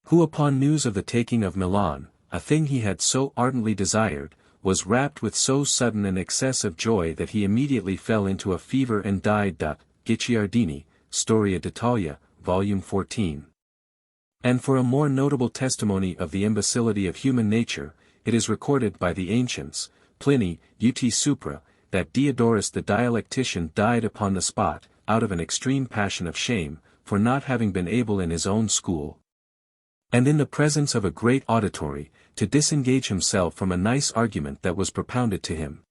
Who upon news of the taking of Milan, a thing he had so ardently desired, was rapt with so sudden an excess of joy that he immediately fell into a fever and died. Guicciardini, Storia d'Italia, Volume 14. And for a more notable testimony of the imbecility of human nature, it is recorded by the ancients, Pliny, Ut Supra, that Diodorus the dialectician died upon the spot, out of an extreme passion of shame, for not having been able in his own school, and in the presence of a great auditory, to disengage himself from a nice argument that was propounded to him.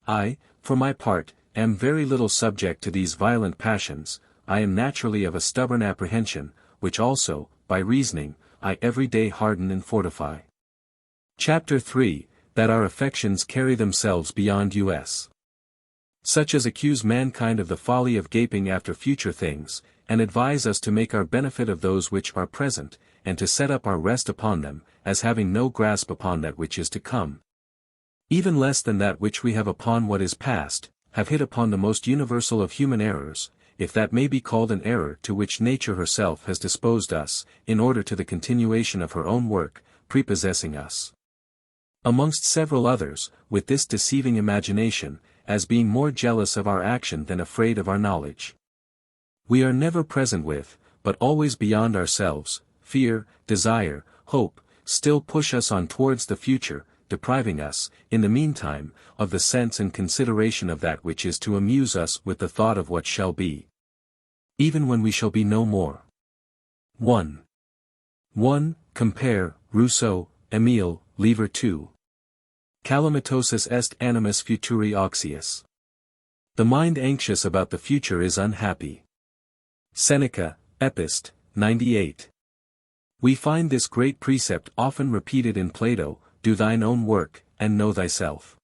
I, for my part, am very little subject to these violent passions. I am naturally of a stubborn apprehension, which also, by reasoning, I every day harden and fortify. Chapter 3, that our affections carry themselves beyond us. Such as accuse mankind of the folly of gaping after future things, and advise us to make our benefit of those which are present, and to set up our rest upon them, as having no grasp upon that which is to come. Even less than that which we have upon what is past, have hit upon the most universal of human errors, if that may be called an error to which nature herself has disposed us, in order to the continuation of her own work, prepossessing us, amongst several others, with this deceiving imagination, as being more jealous of our action than afraid of our knowledge. We are never present with, but always beyond ourselves. Fear, desire, hope, still push us on towards the future, depriving us, in the meantime, of the sense and consideration of that which is to amuse us with the thought of what shall be, even when we shall be no more. 1. Compare, Rousseau, Émile, Livre 2. Calamitosus est animus futuri auxius. The mind anxious about the future is unhappy. Seneca, Epist. 98. We find this great precept often repeated in Plato, do thine own work, and know thyself.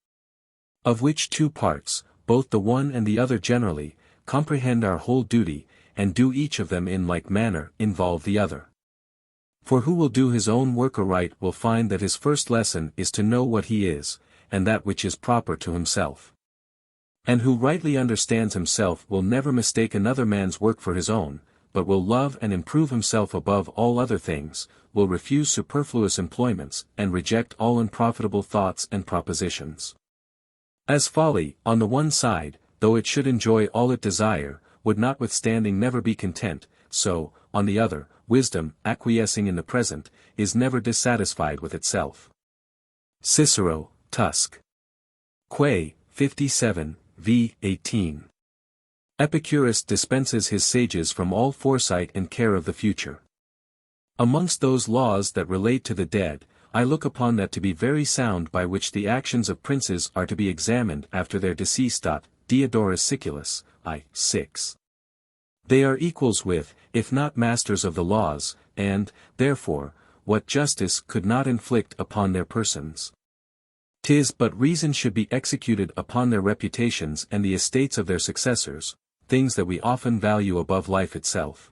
Of which two parts, both the one and the other generally, comprehend our whole duty, and do each of them in like manner involve the other. For who will do his own work aright will find that his first lesson is to know what he is, and that which is proper to himself. And who rightly understands himself will never mistake another man's work for his own, but will love and improve himself above all other things, will refuse superfluous employments, and reject all unprofitable thoughts and propositions. As folly, on the one side, though it should enjoy all it desire, would notwithstanding never be content, so, on the other, wisdom, acquiescing in the present, is never dissatisfied with itself. Cicero, Tusc. Quae, 57, v. 18. Epicurus dispenses his sages from all foresight and care of the future. Amongst those laws that relate to the dead, I look upon that to be very sound by which the actions of princes are to be examined after their decease. Diodorus Siculus, I. 6. They are equals with, if not masters of the laws, and, therefore, what justice could not inflict upon their persons. 'Tis but reason should be executed upon their reputations and the estates of their successors, things that we often value above life itself.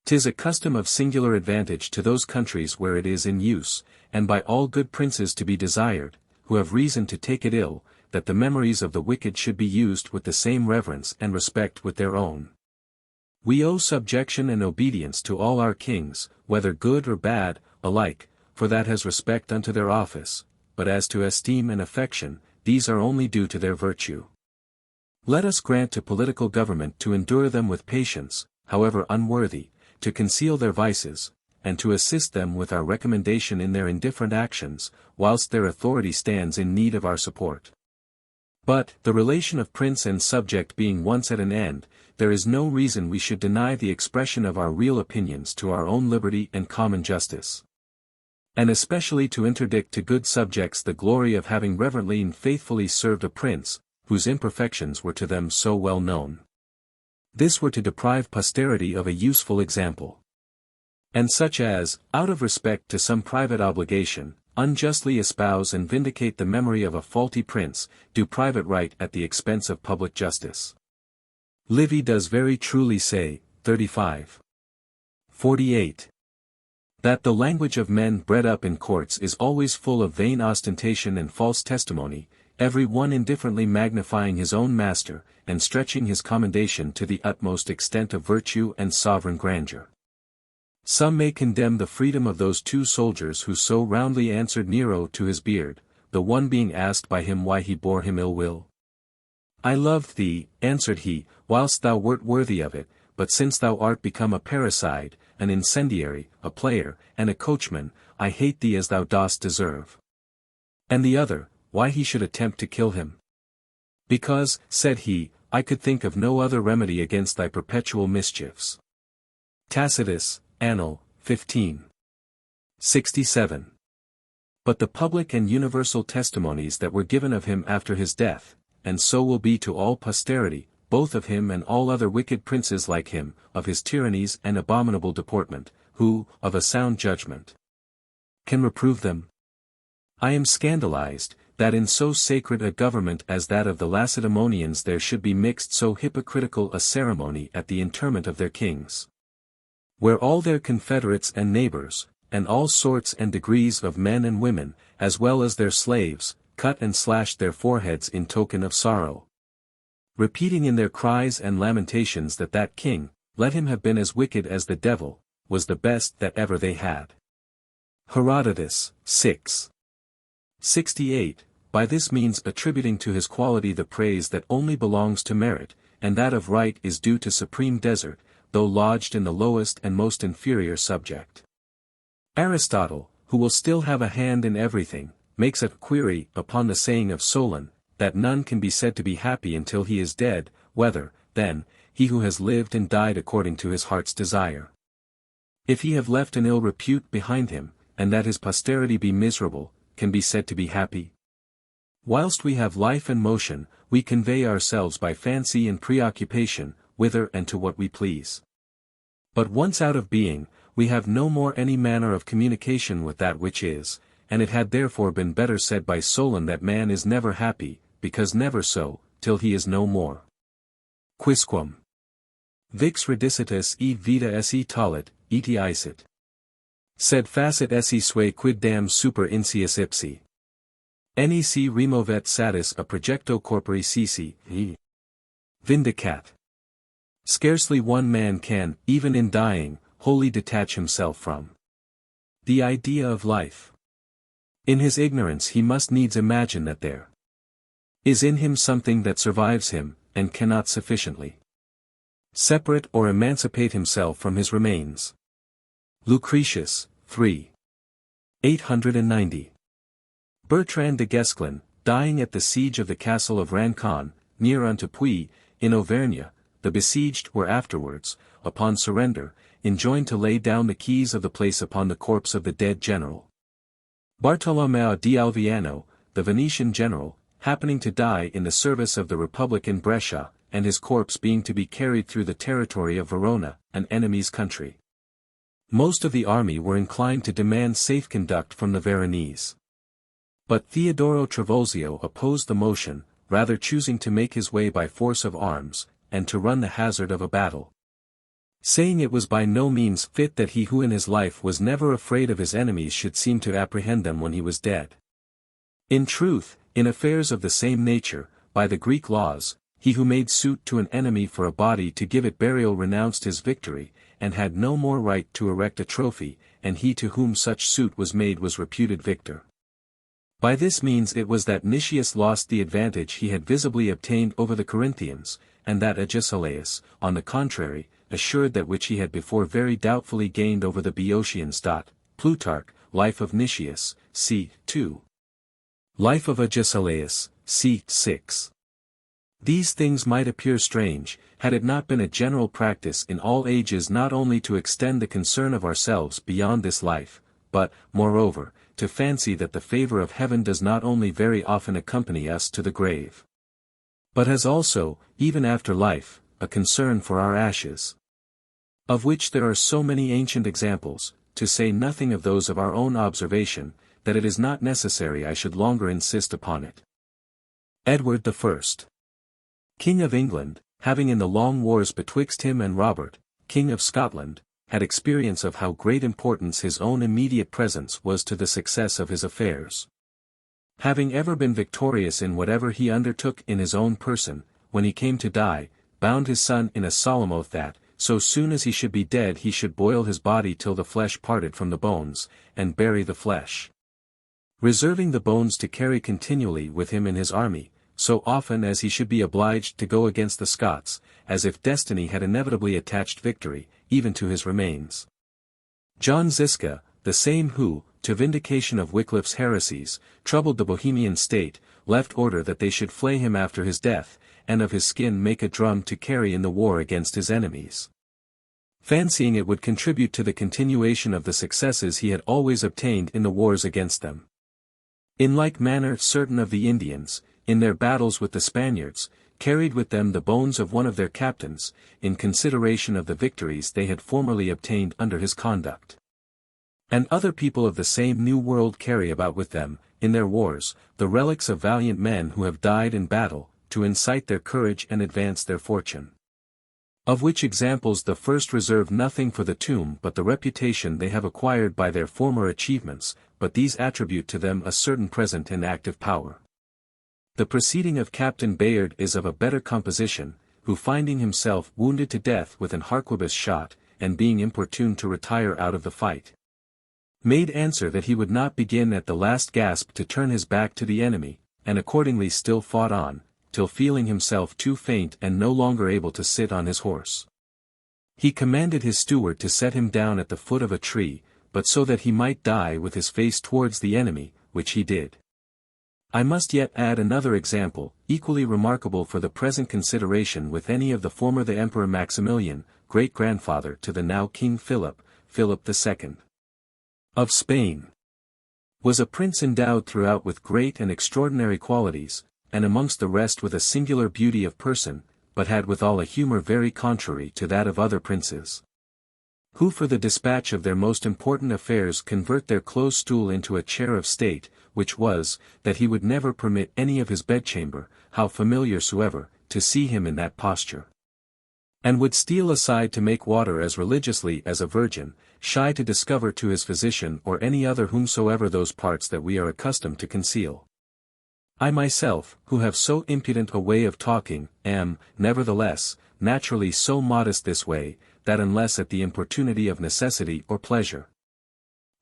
'Tis a custom of singular advantage to those countries where it is in use, and by all good princes to be desired, who have reason to take it ill, that the memories of the wicked should be used with the same reverence and respect with their own. We owe subjection and obedience to all our kings, whether good or bad, alike, for that has respect unto their office, but as to esteem and affection, these are only due to their virtue. Let us grant to political government to endure them with patience, however unworthy, to conceal their vices, and to assist them with our recommendation in their indifferent actions, whilst their authority stands in need of our support. But, the relation of prince and subject being once at an end, there is no reason we should deny the expression of our real opinions to our own liberty and common justice. And especially to interdict to good subjects the glory of having reverently and faithfully served a prince, whose imperfections were to them so well known. This were to deprive posterity of a useful example. And such as, out of respect to some private obligation, unjustly espouse and vindicate the memory of a faulty prince, do private right at the expense of public justice. Livy does very truly say, 35. 48. That the language of men bred up in courts is always full of vain ostentation and false testimony, every one indifferently magnifying his own master, and stretching his commendation to the utmost extent of virtue and sovereign grandeur. Some may condemn the freedom of those two soldiers who so roundly answered Nero to his beard, the one being asked by him why he bore him ill will. I loved thee, answered he, whilst thou wert worthy of it, but since thou art become a parricide, an incendiary, a player, and a coachman, I hate thee as thou dost deserve. And the other, why he should attempt to kill him? Because, said he, I could think of no other remedy against thy perpetual mischiefs. Tacitus, Anno, 15. 67. But the public and universal testimonies that were given of him after his death, and so will be to all posterity, both of him and all other wicked princes like him, of his tyrannies and abominable deportment, who, of a sound judgment, can reprove them? I am scandalized, that in so sacred a government as that of the Lacedaemonians there should be mixed so hypocritical a ceremony at the interment of their kings, where all their confederates and neighbors, and all sorts and degrees of men and women, as well as their slaves, cut and slashed their foreheads in token of sorrow, repeating in their cries and lamentations that that king, let him have been as wicked as the devil, was the best that ever they had. Herodotus, 6. 68, by this means attributing to his quality the praise that only belongs to merit, and that of right is due to supreme desert, though lodged in the lowest and most inferior subject. Aristotle, who will still have a hand in everything, makes a query upon the saying of Solon, that none can be said to be happy until he is dead, whether, then, he who has lived and died according to his heart's desire, if he have left an ill repute behind him, and that his posterity be miserable, can be said to be happy. Whilst we have life and motion, we convey ourselves by fancy and preoccupation, whither and to what we please. But once out of being, we have no more any manner of communication with that which is, and it had therefore been better said by Solon that man is never happy, because never so, till he is no more. Quisquam vix redicitus e vita esse tollit, eti icet. Sed facit esse sui quid dam super insius ipsi. Nec removet satis a projecto corpori sisi, vindicat. Scarcely one man can, even in dying, wholly detach himself from the idea of life. In his ignorance he must needs imagine that there is in him something that survives him, and cannot sufficiently separate or emancipate himself from his remains. Lucretius, 3. 890. Bertrand de Guesclin, dying at the siege of the castle of Rancon, near unto Puy, in Auvergne, the besieged were afterwards, upon surrender, enjoined to lay down the keys of the place upon the corpse of the dead general. Bartolomeo di Alviano, the Venetian general, happening to die in the service of the Republic in Brescia, and his corpse being to be carried through the territory of Verona, an enemy's country. Most of the army were inclined to demand safe conduct from the Veronese. But Theodoro Trivulzio opposed the motion, rather choosing to make his way by force of arms, and to run the hazard of a battle, saying it was by no means fit that he who in his life was never afraid of his enemies should seem to apprehend them when he was dead. In truth, in affairs of the same nature, by the Greek laws, he who made suit to an enemy for a body to give it burial renounced his victory, and had no more right to erect a trophy, and he to whom such suit was made was reputed victor. By this means it was that Nicias lost the advantage he had visibly obtained over the Corinthians, and that Agesilaus, on the contrary, assured that which he had before very doubtfully gained over the Boeotians. Plutarch, Life of Nicias, c. 2. Life of Agesilaus, c. 6. These things might appear strange, had it not been a general practice in all ages not only to extend the concern of ourselves beyond this life, but, moreover, to fancy that the favor of heaven does not only very often accompany us to the grave, but has also, even after life, a concern for our ashes, of which there are so many ancient examples, to say nothing of those of our own observation, that it is not necessary I should longer insist upon it. Edward I, King of England, having in the long wars betwixt him and Robert, King of Scotland, had experience of how great importance his own immediate presence was to the success of his affairs. Having ever been victorious in whatever he undertook in his own person, when he came to die, bound his son in a solemn oath that, so soon as he should be dead he should boil his body till the flesh parted from the bones, and bury the flesh, reserving the bones to carry continually with him in his army, so often as he should be obliged to go against the Scots, as if destiny had inevitably attached victory, even to his remains. John Ziska, the same who, to vindication of Wycliffe's heresies, troubled the Bohemian state, left order that they should flay him after his death, and of his skin make a drum to carry in the war against his enemies, fancying it would contribute to the continuation of the successes he had always obtained in the wars against them. In like manner certain of the Indians, in their battles with the Spaniards, carried with them the bones of one of their captains, in consideration of the victories they had formerly obtained under his conduct. And other people of the same New World carry about with them, in their wars, the relics of valiant men who have died in battle, to incite their courage and advance their fortune. Of which examples the first reserve nothing for the tomb but the reputation they have acquired by their former achievements, but these attribute to them a certain present and active power. The proceeding of Captain Bayard is of a better composition, who finding himself wounded to death with an harquebus shot, and being importuned to retire out of the fight, made answer that he would not begin at the last gasp to turn his back to the enemy, and accordingly still fought on, till feeling himself too faint and no longer able to sit on his horse, he commanded his steward to set him down at the foot of a tree, but so that he might die with his face towards the enemy, which he did. I must yet add another example, equally remarkable for the present consideration with any of the former. The Emperor Maximilian, great-grandfather to the now King Philip, Philip II of Spain, was a prince endowed throughout with great and extraordinary qualities, and amongst the rest with a singular beauty of person, but had withal a humour very contrary to that of other princes, who for the dispatch of their most important affairs convert their close stool into a chair of state, which was, that he would never permit any of his bedchamber, how familiar soever, to see him in that posture, and would steal aside to make water as religiously as a virgin, shy to discover to his physician or any other whomsoever those parts that we are accustomed to conceal. I myself, who have so impudent a way of talking, am, nevertheless, naturally so modest this way, that unless at the importunity of necessity or pleasure,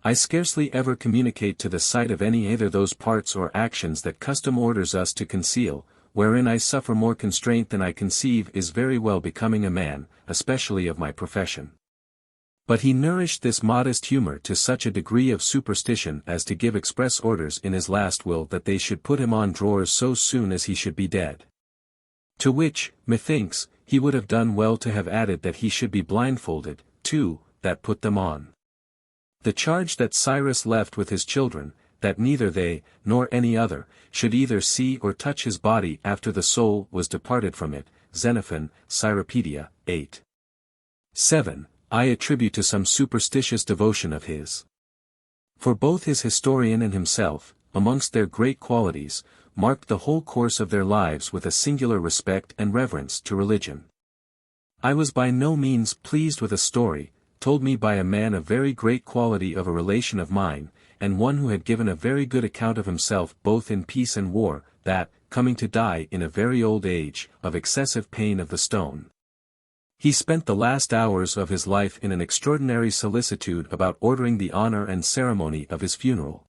I scarcely ever communicate to the sight of any either those parts or actions that custom orders us to conceal, wherein I suffer more constraint than I conceive is very well becoming a man, especially of my profession. But he nourished this modest humour to such a degree of superstition as to give express orders in his last will that they should put him on drawers so soon as he should be dead. To which, methinks, he would have done well to have added that he should be blindfolded, too, that put them on. The charge that Cyrus left with his children, that neither they, nor any other, should either see or touch his body after the soul was departed from it. Xenophon, Cyropedia, 8. 7. I attribute to some superstitious devotion of his. For both his historian and himself, amongst their great qualities, marked the whole course of their lives with a singular respect and reverence to religion. I was by no means pleased with a story, told me by a man of very great quality of a relation of mine, and one who had given a very good account of himself both in peace and war, that, coming to die in a very old age, of excessive pain of the stone, he spent the last hours of his life in an extraordinary solicitude about ordering the honor and ceremony of his funeral,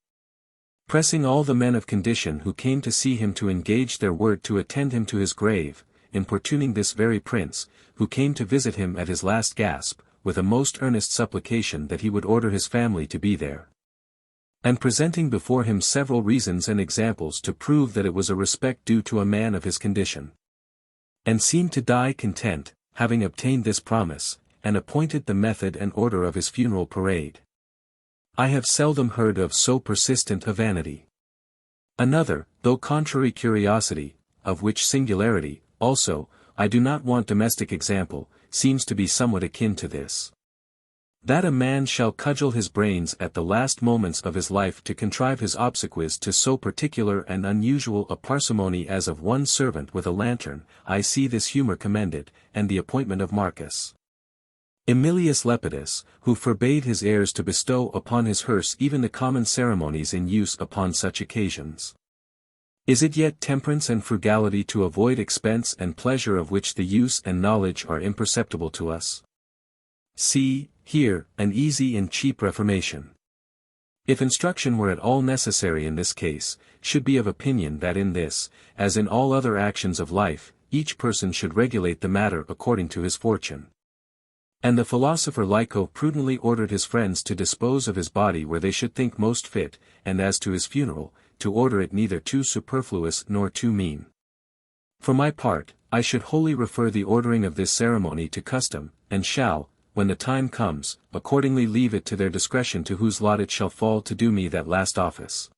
pressing all the men of condition who came to see him to engage their word to attend him to his grave, importuning this very prince, who came to visit him at his last gasp, with a most earnest supplication that he would order his family to be there, and presenting before him several reasons and examples to prove that it was a respect due to a man of his condition, and seemed to die content, having obtained this promise, and appointed the method and order of his funeral parade. I have seldom heard of so persistent a vanity. Another, though contrary curiosity, of which singularity, also, I do not want domestic example, seems to be somewhat akin to this. That a man shall cudgel his brains at the last moments of his life to contrive his obsequies to so particular and unusual a parsimony as of one servant with a lantern, I see this humour commended, and the appointment of Marcus Aemilius Lepidus, who forbade his heirs to bestow upon his hearse even the common ceremonies in use upon such occasions. Is it yet temperance and frugality to avoid expense and pleasure of which the use and knowledge are imperceptible to us? See, here, an easy and cheap reformation. If instruction were at all necessary in this case, should be of opinion that in this, as in all other actions of life, each person should regulate the matter according to his fortune. And the philosopher Lyco prudently ordered his friends to dispose of his body where they should think most fit, and as to his funeral, to order it neither too superfluous nor too mean. For my part, I should wholly refer the ordering of this ceremony to custom, and shall, when the time comes, accordingly leave it to their discretion to whose lot it shall fall to do me that last office.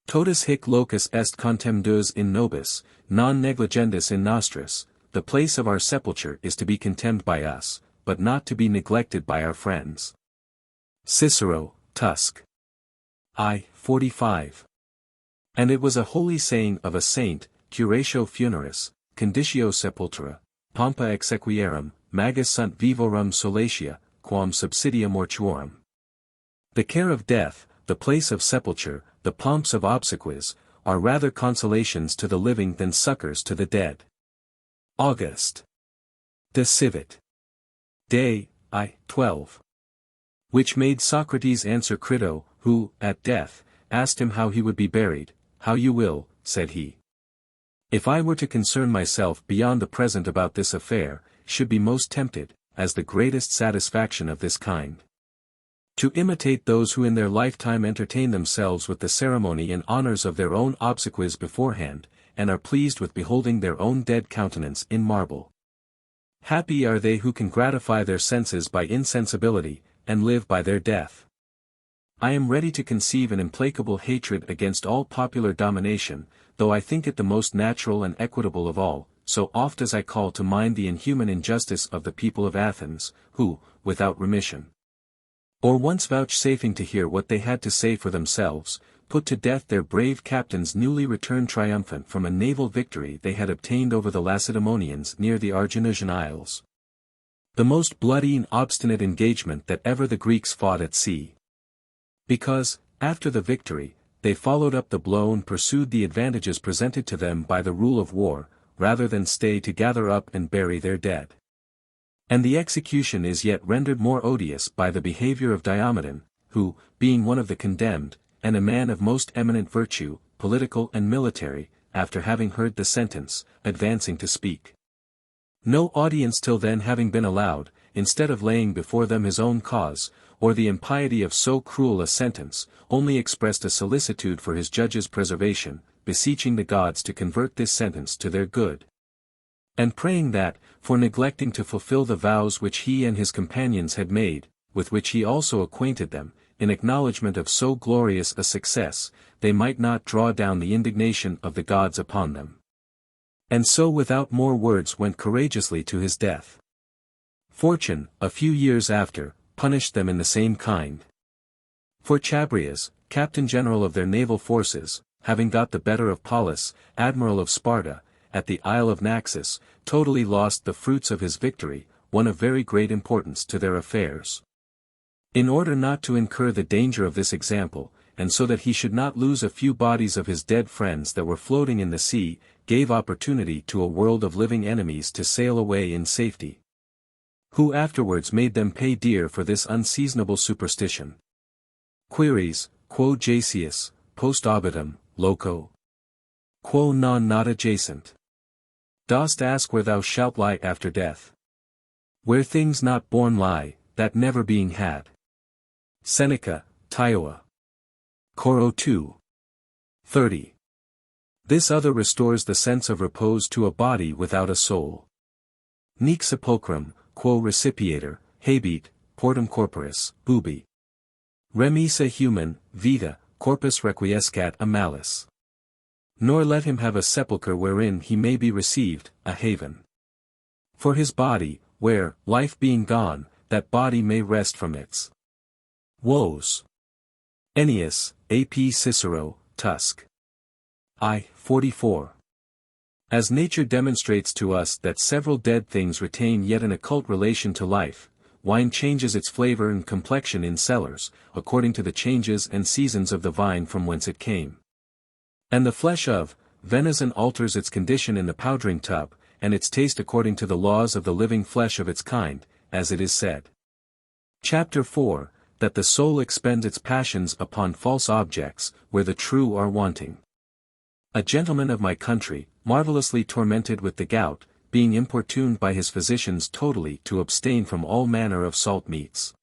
Totus hic locus est contemptus in nobis, non negligendis in nostris, the place of our sepulture is to be contemned by us, but not to be neglected by our friends. Cicero, Tusc. I. 45. And it was a holy saying of a saint, Curatio funeris, conditio sepultura, pompa exequiarum, magis sunt vivorum solatia, quam subsidia mortuorum. The care of death, the place of sepulture, the pomps of obsequies, are rather consolations to the living than succours to the dead. August. De Civit. Day, I. 12. Which made Socrates answer Crito, who, at death, asked him how he would be buried. How you will, said he. If I were to concern myself beyond the present about this affair, should be most tempted, as the greatest satisfaction of this kind, to imitate those who in their lifetime entertain themselves with the ceremony and honours of their own obsequies beforehand, and are pleased with beholding their own dead countenance in marble. Happy are they who can gratify their senses by insensibility, and live by their death. I am ready to conceive an implacable hatred against all popular domination, though I think it the most natural and equitable of all, so oft as I call to mind the inhuman injustice of the people of Athens, who, without remission, or once vouchsafing to hear what they had to say for themselves, put to death their brave captains newly returned triumphant from a naval victory they had obtained over the Lacedaemonians near the Arginusian Isles. The most bloody and obstinate engagement that ever the Greeks fought at sea. Because, after the victory, they followed up the blow and pursued the advantages presented to them by the rule of war, rather than stay to gather up and bury their dead. And the execution is yet rendered more odious by the behaviour of Diomedon, who, being one of the condemned, and a man of most eminent virtue, political and military, after having heard the sentence, advancing to speak. No audience till then having been allowed, instead of laying before them his own cause, or the impiety of so cruel a sentence, only expressed a solicitude for his judge's preservation, beseeching the gods to convert this sentence to their good, and praying that, for neglecting to fulfill the vows which he and his companions had made, with which he also acquainted them, in acknowledgment of so glorious a success, they might not draw down the indignation of the gods upon them. And so without more words went courageously to his death. Fortune, a few years after, punished them in the same kind. For Chabrias, captain general of their naval forces, having got the better of Pallas, admiral of Sparta, at the Isle of Naxos, totally lost the fruits of his victory, one of very great importance to their affairs. In order not to incur the danger of this example, and so that he should not lose a few bodies of his dead friends that were floating in the sea, gave opportunity to a world of living enemies to sail away in safety. Who afterwards made them pay dear for this unseasonable superstition. Queries, quo jaceus, post obitum, loco? Quo non nata jacent? Dost ask where thou shalt lie after death? Where things not born lie, that never being had. Seneca, Tioa. Coro 2. 30. This other restores the sense of repose to a body without a soul. Nec sepulchrum, quo recipiator, habet, portum corporis, ubi. Remisa human, vita, corpus requiescat a malis. Nor let him have a sepulchre wherein he may be received, a haven. For his body, where, life being gone, that body may rest from its woes. Ennius, A.P. Cicero, Tusk. I. 44. As nature demonstrates to us that several dead things retain yet an occult relation to life, wine changes its flavor and complexion in cellars, according to the changes and seasons of the vine from whence it came. And the flesh of venison alters its condition in the powdering tub, and its taste according to the laws of the living flesh of its kind, as it is said. Chapter 4, that the soul expends its passions upon false objects, where the true are wanting. A gentleman of my country, marvellously tormented with the gout, being importuned by his physicians totally to abstain from all manner of salt meats,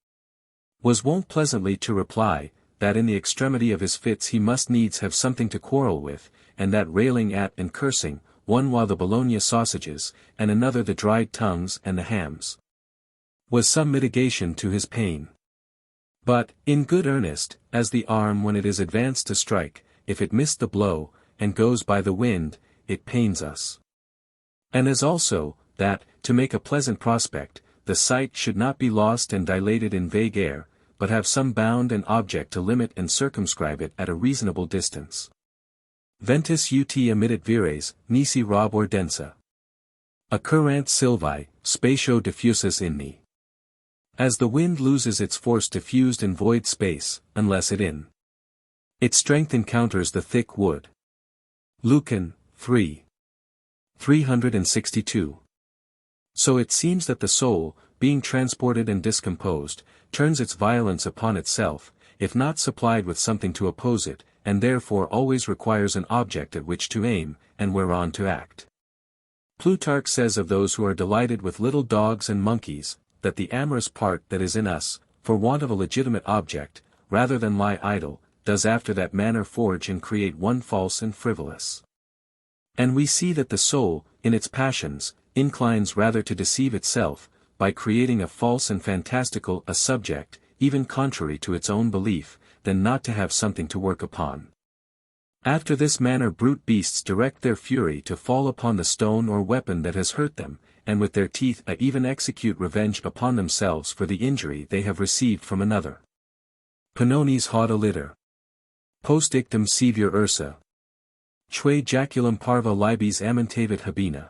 was wont pleasantly to reply, that in the extremity of his fits he must needs have something to quarrel with, and that railing at and cursing, one while the Bologna sausages, and another the dried tongues and the hams, was some mitigation to his pain. But, in good earnest, as the arm when it is advanced to strike, if it miss the blow, and goes by the wind, it pains us. And as also, that, to make a pleasant prospect, the sight should not be lost and dilated in vague air, but have some bound and object to limit and circumscribe it at a reasonable distance. Ventus ut emittit vires, nisi rob or densa. Occurrant sylvae, spatio diffusus in me. As the wind loses its force diffused in void space, unless it in its strength encounters the thick wood. Lucan, 3. 362. So it seems that the soul, being transported and discomposed, turns its violence upon itself, if not supplied with something to oppose it, and therefore always requires an object at which to aim, and whereon to act. Plutarch says of those who are delighted with little dogs and monkeys, that the amorous part that is in us, for want of a legitimate object, rather than lie idle, does after that manner forge and create one false and frivolous. And we see that the soul, in its passions, inclines rather to deceive itself, by creating a false and fantastical a subject, even contrary to its own belief, than not to have something to work upon. After this manner brute beasts direct their fury to fall upon the stone or weapon that has hurt them, and with their teeth even execute revenge upon themselves for the injury they have received from another. Panones haud litter. Post ictum severe ursa. Chue jaculum parva libes amintavit habina.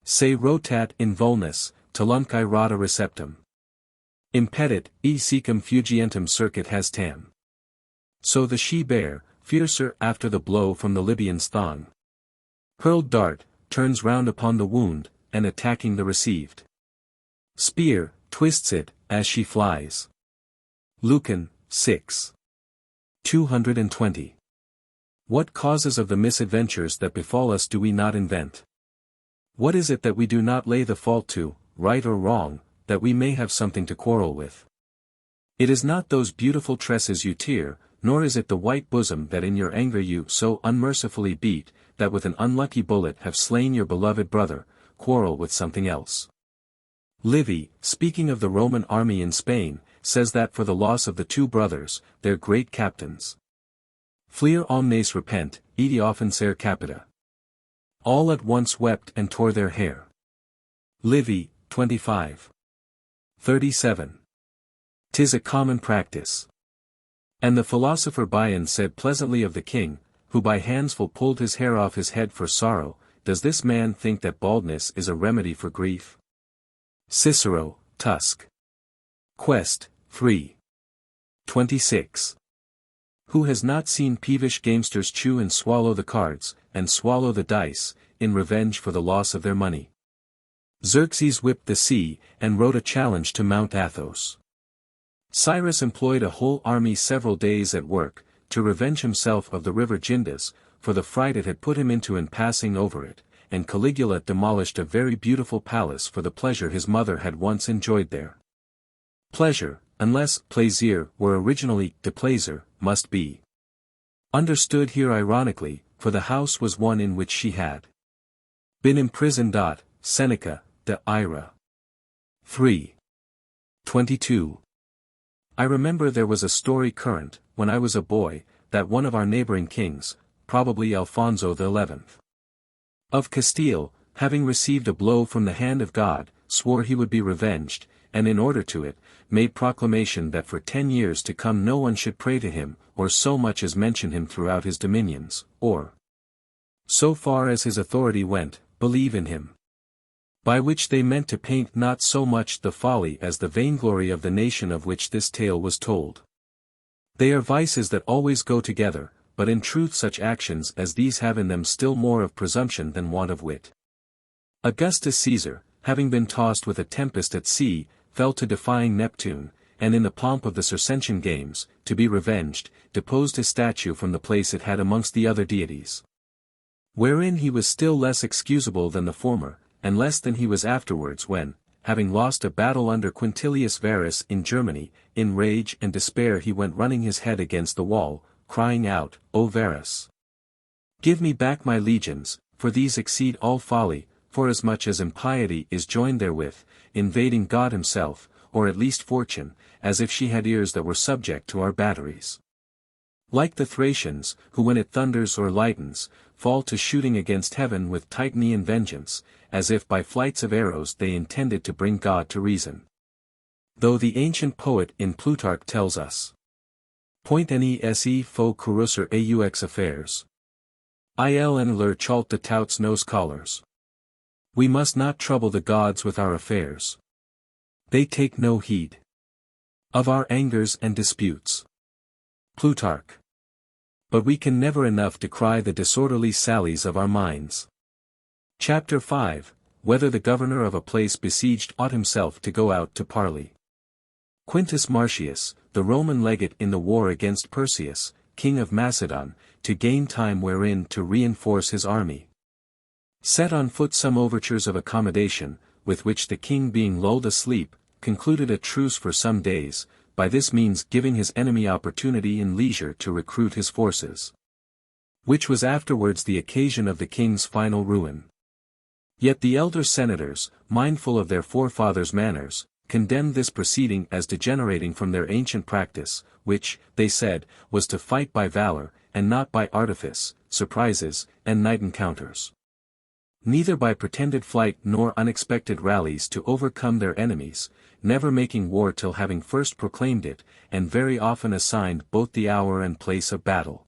Se rotat in vulnus, talumcae rada receptum. Impedit, e secum fugientem circuit has tam. So the she-bear, fiercer after the blow from the Libyan's thong, hurled dart, turns round upon the wound, and attacking the received spear, twists it, as she flies. Lucan, 6. 220. What causes of the misadventures that befall us do we not invent? What is it that we do not lay the fault to, right or wrong, that we may have something to quarrel with? It is not those beautiful tresses you tear, nor is it the white bosom that in your anger you so unmercifully beat, that with an unlucky bullet have slain your beloved brother. Quarrel with something else. Livy, speaking of the Roman army in Spain, says that for the loss of the two brothers, their great captains. Flir omnes repent, edi offensere capita. All at once wept and tore their hair. Livy, 25. 37. 'Tis a common practice. And the philosopher Bion said pleasantly of the king, who by handsful pulled his hair off his head for sorrow, does this man think that baldness is a remedy for grief? Cicero, Tusc. Quest, 3. 26. Who has not seen peevish gamesters chew and swallow the cards, and swallow the dice, in revenge for the loss of their money? Xerxes whipped the sea, and wrote a challenge to Mount Athos. Cyrus employed a whole army several days at work, to revenge himself of the river Gindus, for the fright it had put him into in passing over it, and Caligula demolished a very beautiful palace for the pleasure his mother had once enjoyed there. Pleasure, unless plaisir were originally déplaisir, must be understood here ironically, for the house was one in which she had been imprisoned. Seneca, de Ira. 3. 22. I remember there was a story current, when I was a boy, that one of our neighboring kings, probably Alfonso XI. Of Castile, having received a blow from the hand of God, swore he would be revenged, and in order to it, made proclamation that for 10 years to come no one should pray to him, or so much as mention him throughout his dominions, or, so far as his authority went, believe in him. By which they meant to paint not so much the folly as the vainglory of the nation of which this tale was told. They are vices that always go together, but in truth such actions as these have in them still more of presumption than want of wit. Augustus Caesar, having been tossed with a tempest at sea, fell to defying Neptune, and in the pomp of the Circensian games, to be revenged, deposed his statue from the place it had amongst the other deities. Wherein he was still less excusable than the former, and less than he was afterwards when, having lost a battle under Quintilius Varus in Germany, in rage and despair he went running his head against the wall, crying out, O Varus! Give me back my legions, for these exceed all folly, forasmuch as impiety is joined therewith, invading God himself, or at least fortune, as if she had ears that were subject to our batteries. Like the Thracians, who when it thunders or lightens, fall to shooting against heaven with Titanian vengeance, as if by flights of arrows they intended to bring God to reason. Though the ancient poet in Plutarch tells us, Point nesse faux corrusor aux affaires. Il en leur chalt de touts nos scholars. We must not trouble the gods with our affairs. They take no heed of our angers and disputes. Plutarch. But we can never enough decry the disorderly sallies of our minds. Chapter 5, Whether the governor of a place besieged ought himself to go out to parley. Quintus Marcius, the Roman legate in the war against Perseus, king of Macedon, to gain time wherein to reinforce his army, set on foot some overtures of accommodation, with which the king being lulled asleep, concluded a truce for some days, by this means giving his enemy opportunity and leisure to recruit his forces. Which was afterwards the occasion of the king's final ruin. Yet the elder senators, mindful of their forefathers' manners, condemned this proceeding as degenerating from their ancient practice, which, they said, was to fight by valor, and not by artifice, surprises, and night encounters. Neither by pretended flight nor unexpected rallies to overcome their enemies, never making war till having first proclaimed it, and very often assigned both the hour and place of battle.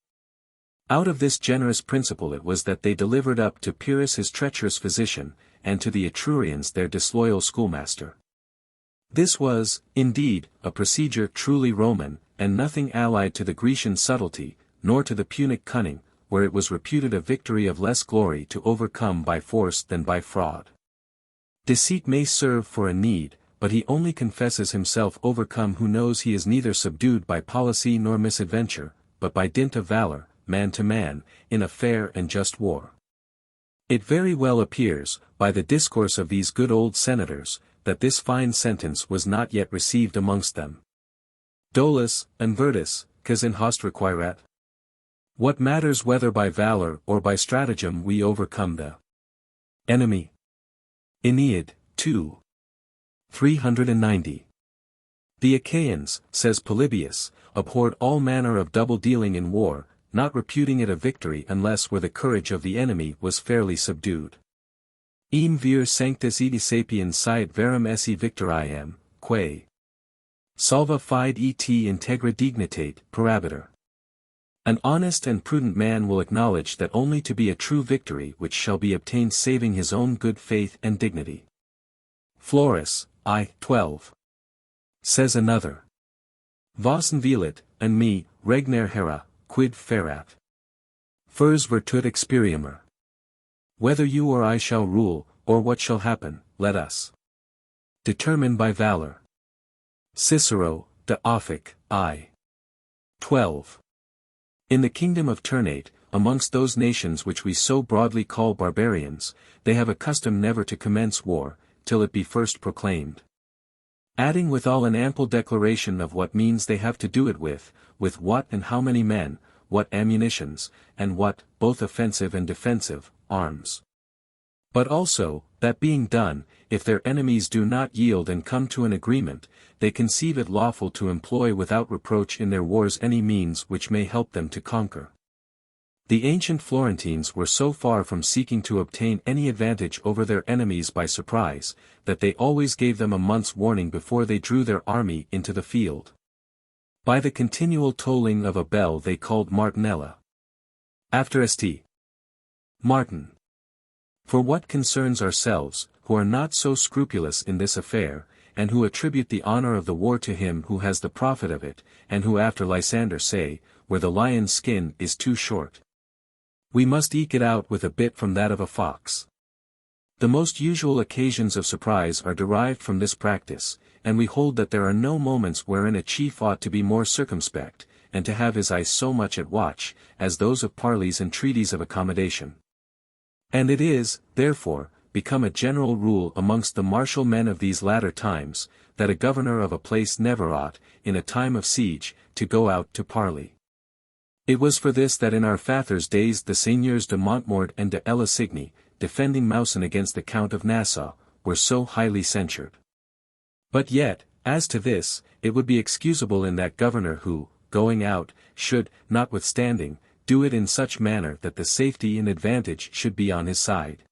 Out of this generous principle it was that they delivered up to Pyrrhus his treacherous physician, and to the Etrurians their disloyal schoolmaster. This was, indeed, a procedure truly Roman, and nothing allied to the Grecian subtlety, nor to the Punic cunning, where it was reputed a victory of less glory to overcome by force than by fraud. Deceit may serve for a need, but he only confesses himself overcome who knows he is neither subdued by policy nor misadventure, but by dint of valor, man to man, in a fair and just war. It very well appears, by the discourse of these good old senators, that this fine sentence was not yet received amongst them. Dolus, and virtus, cas in host requirat. What matters whether by valor or by stratagem we overcome the enemy? Aeneid, 2. 390. The Achaeans, says Polybius, abhorred all manner of double-dealing in war, not reputing it a victory unless where the courage of the enemy was fairly subdued. Eam vir sanctus edi sapiens siet verum esse victoriam, quae salva fide et integra dignitate parabiter. An honest and prudent man will acknowledge that only to be a true victory which shall be obtained saving his own good faith and dignity. Florus, I. 12. Says another. Vossen velit, and me, regner hera, quid ferat. Fers virtut experiamur. Whether you or I shall rule, or what shall happen, let us determine by valor. Cicero, De Offic, I. 12. In the kingdom of Ternate, amongst those nations which we so broadly call barbarians, they have a custom never to commence war, till it be first proclaimed. Adding withal an ample declaration of what means they have to do it with what and how many men, what ammunitions, and what, both offensive and defensive, arms. But also, that being done, if their enemies do not yield and come to an agreement, they conceive it lawful to employ without reproach in their wars any means which may help them to conquer. The ancient Florentines were so far from seeking to obtain any advantage over their enemies by surprise, that they always gave them a month's warning before they drew their army into the field. By the continual tolling of a bell they called Martinella. After St. Martin. For what concerns ourselves, who are not so scrupulous in this affair, and who attribute the honor of the war to him who has the profit of it, and who after Lysander say, where the lion's skin is too short, we must eke it out with a bit from that of a fox. The most usual occasions of surprise are derived from this practice, and we hold that there are no moments wherein a chief ought to be more circumspect, and to have his eyes so much at watch, as those of parleys and treaties of accommodation. And it is, therefore, become a general rule amongst the martial men of these latter times, that a governor of a place never ought, in a time of siege, to go out to parley. It was for this that in our fathers' days the Seigneurs de Montmort and de Elasigny, defending Moussen against the Count of Nassau, were so highly censured. But yet, as to this, it would be excusable in that governor who, going out, should, notwithstanding, do it in such manner that the safety and advantage should be on his side.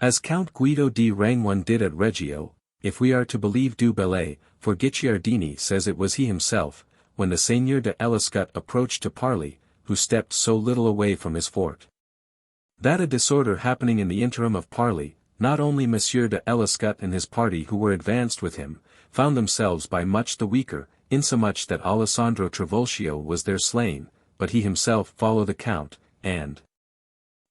As Count Guido di Rangone did at Reggio, if we are to believe Du Bellay, for Guicciardini says it was he himself, when the Seigneur de Eliscut approached to parley, who stepped so little away from his fort. That a disorder happening in the interim of parley, not only Monsieur de Eliscut and his party who were advanced with him, found themselves by much the weaker, insomuch that Alessandro Travoltio was there slain, but he himself followed the Count, and,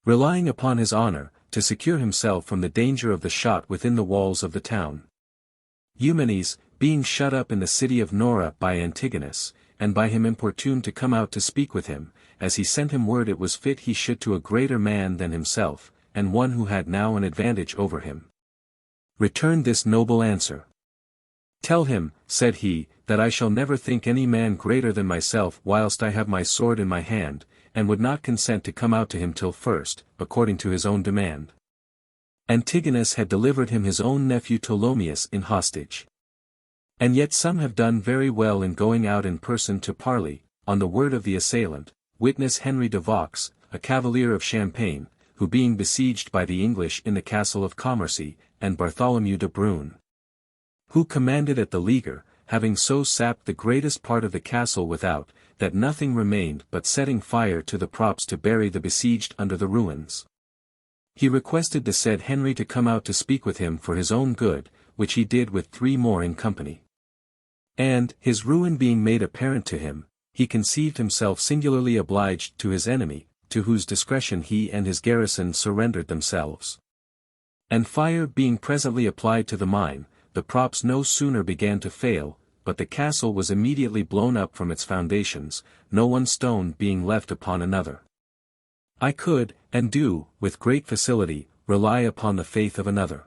relying upon his honor, to secure himself from the danger of the shot within the walls of the town. Eumenes, being shut up in the city of Nora by Antigonus, and by him importuned to come out to speak with him, as he sent him word it was fit he should to a greater man than himself, and one who had now an advantage over him, returned this noble answer. Tell him, said he, that I shall never think any man greater than myself whilst I have my sword in my hand, and would not consent to come out to him till first, according to his own demand. Antigonus had delivered him his own nephew Ptolemaeus in hostage. And yet some have done very well in going out in person to parley, on the word of the assailant, witness Henry de Vaux, a cavalier of Champagne, who being besieged by the English in the castle of Commercy, and Bartholomew de Brune, who commanded at the leaguer, having so sapped the greatest part of the castle without, that nothing remained but setting fire to the props to bury the besieged under the ruins. He requested the said Henry to come out to speak with him for his own good, which he did with 3 more in company. And, his ruin being made apparent to him, he conceived himself singularly obliged to his enemy, to whose discretion he and his garrison surrendered themselves. And fire being presently applied to the mine, the props no sooner began to fail, but the castle was immediately blown up from its foundations, no one stone being left upon another. I could, and do, with great facility, rely upon the faith of another.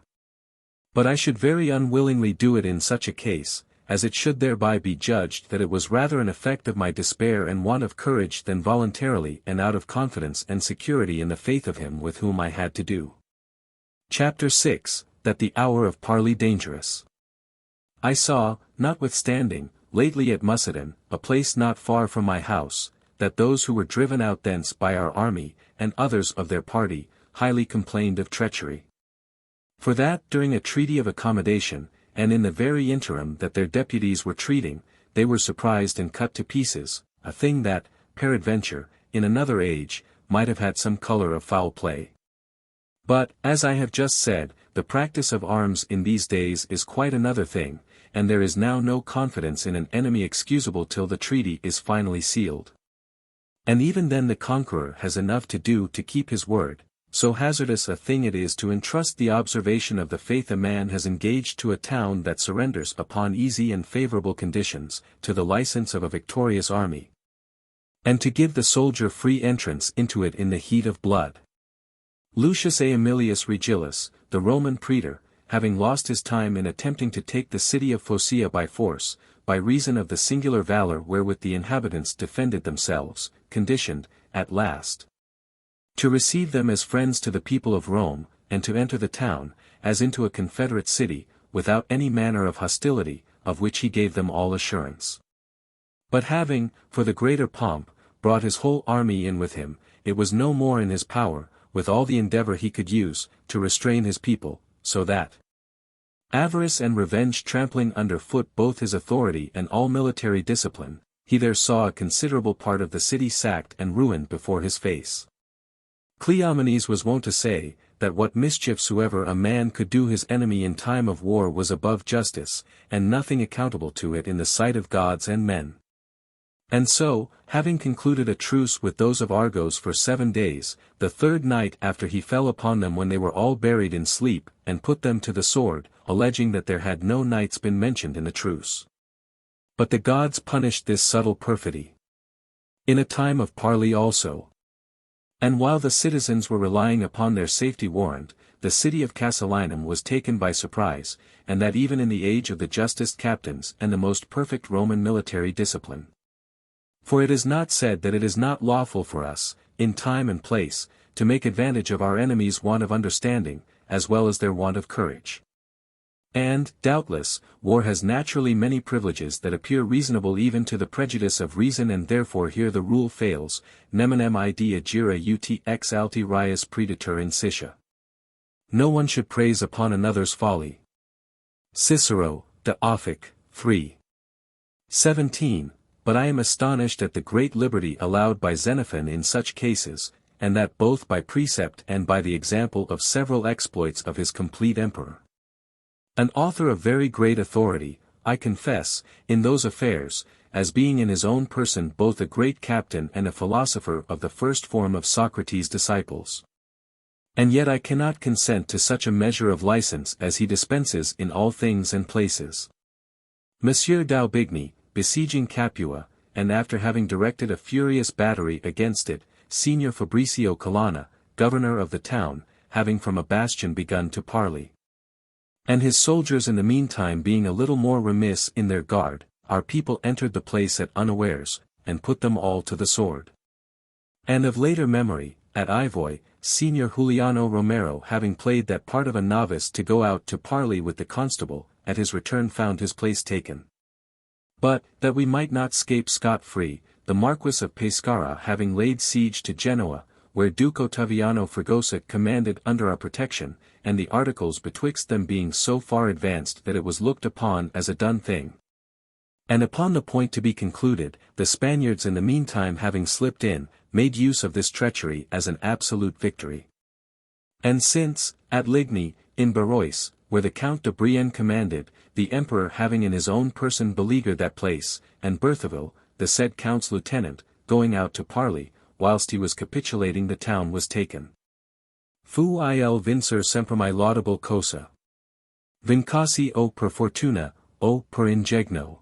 But I should very unwillingly do it in such a case, as it should thereby be judged that it was rather an effect of my despair and want of courage than voluntarily and out of confidence and security in the faith of him with whom I had to do. Chapter 6, That the Hour of Parley Dangerous. I saw, notwithstanding, lately at Muscadin, a place not far from my house, that those who were driven out thence by our army, and others of their party, highly complained of treachery. For that during a treaty of accommodation, and in the very interim that their deputies were treating, they were surprised and cut to pieces, a thing that, peradventure, in another age, might have had some colour of foul play. But, as I have just said, the practice of arms in these days is quite another thing, and there is now no confidence in an enemy excusable till the treaty is finally sealed. And even then the conqueror has enough to do to keep his word, so hazardous a thing it is to entrust the observation of the faith a man has engaged to a town that surrenders upon easy and favourable conditions, to the license of a victorious army, and to give the soldier free entrance into it in the heat of blood. Lucius Aemilius Regillus, the Roman praetor, having lost his time in attempting to take the city of Phocea by force, by reason of the singular valour wherewith the inhabitants defended themselves, conditioned, at last, to receive them as friends to the people of Rome, and to enter the town, as into a confederate city, without any manner of hostility, of which he gave them all assurance. But having, for the greater pomp, brought his whole army in with him, it was no more in his power, with all the endeavour he could use, to restrain his people, so that, avarice and revenge trampling under foot both his authority and all military discipline, he there saw a considerable part of the city sacked and ruined before his face. Cleomenes was wont to say, that what mischief soever a man could do his enemy in time of war was above justice, and nothing accountable to it in the sight of gods and men. And so, having concluded a truce with those of Argos for 7 days, the third night after he fell upon them when they were all buried in sleep, and put them to the sword, alleging that there had no knights been mentioned in the truce. But the gods punished this subtle perfidy in a time of parley also. And while the citizens were relying upon their safety warrant, the city of Casilinum was taken by surprise, and that even in the age of the justest captains and the most perfect Roman military discipline. For it is not said that it is not lawful for us, in time and place, to make advantage of our enemies' want of understanding, as well as their want of courage. And, doubtless, war has naturally many privileges that appear reasonable even to the prejudice of reason, and therefore here the rule fails, neminem idea gira ut ex alti rius predator insitia. No one should praise upon another's folly. Cicero, De Offic, 3. 17. But I am astonished at the great liberty allowed by Xenophon in such cases, and that both by precept and by the example of several exploits of his complete emperor. An author of very great authority, I confess, in those affairs, as being in his own person both a great captain and a philosopher of the first form of Socrates' disciples. And yet I cannot consent to such a measure of license as he dispenses in all things and places. Monsieur d'Aubigny, besieging Capua, and after having directed a furious battery against it, Signor Fabricio Colonna, governor of the town, having from a bastion begun to parley. And his soldiers in the meantime being a little more remiss in their guard, our people entered the place at unawares, and put them all to the sword. And of later memory, at Ivoy, Signor Juliano Romero having played that part of a novice to go out to parley with the constable, at his return found his place taken. But, that we might not scape scot-free, the Marquis of Pescara having laid siege to Genoa, where Duke Ottaviano Fregosa commanded under our protection, and the articles betwixt them being so far advanced that it was looked upon as a done thing, and upon the point to be concluded, the Spaniards in the meantime having slipped in, made use of this treachery as an absolute victory. And since, at Ligny, in Barrois, where the Count de Brienne commanded, the Emperor having in his own person beleaguered that place, and Bertheville, the said Count's lieutenant, going out to parley, whilst he was capitulating the town was taken. Fu il vincer sempremi laudable cosa. Vincasi o per fortuna, o per ingegno.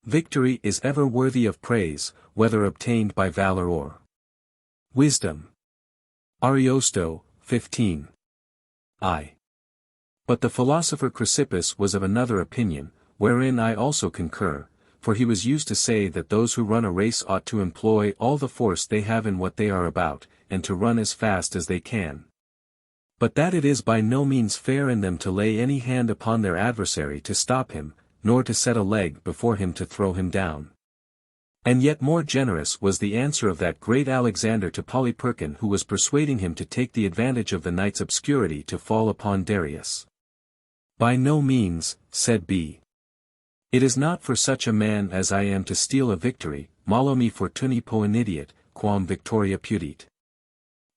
Victory is ever worthy of praise, whether obtained by valor or wisdom. Ariosto, 15. I. But the philosopher Chrysippus was of another opinion, wherein I also concur, for he was used to say that those who run a race ought to employ all the force they have in what they are about, and to run as fast as they can. But that it is by no means fair in them to lay any hand upon their adversary to stop him, nor to set a leg before him to throw him down. And yet more generous was the answer of that great Alexander to Polyperchon, who was persuading him to take the advantage of the night's obscurity to fall upon Darius. By no means, said B. It is not for such a man as I am to steal a victory, malo me fortuni poenidiet, quam victoria putit.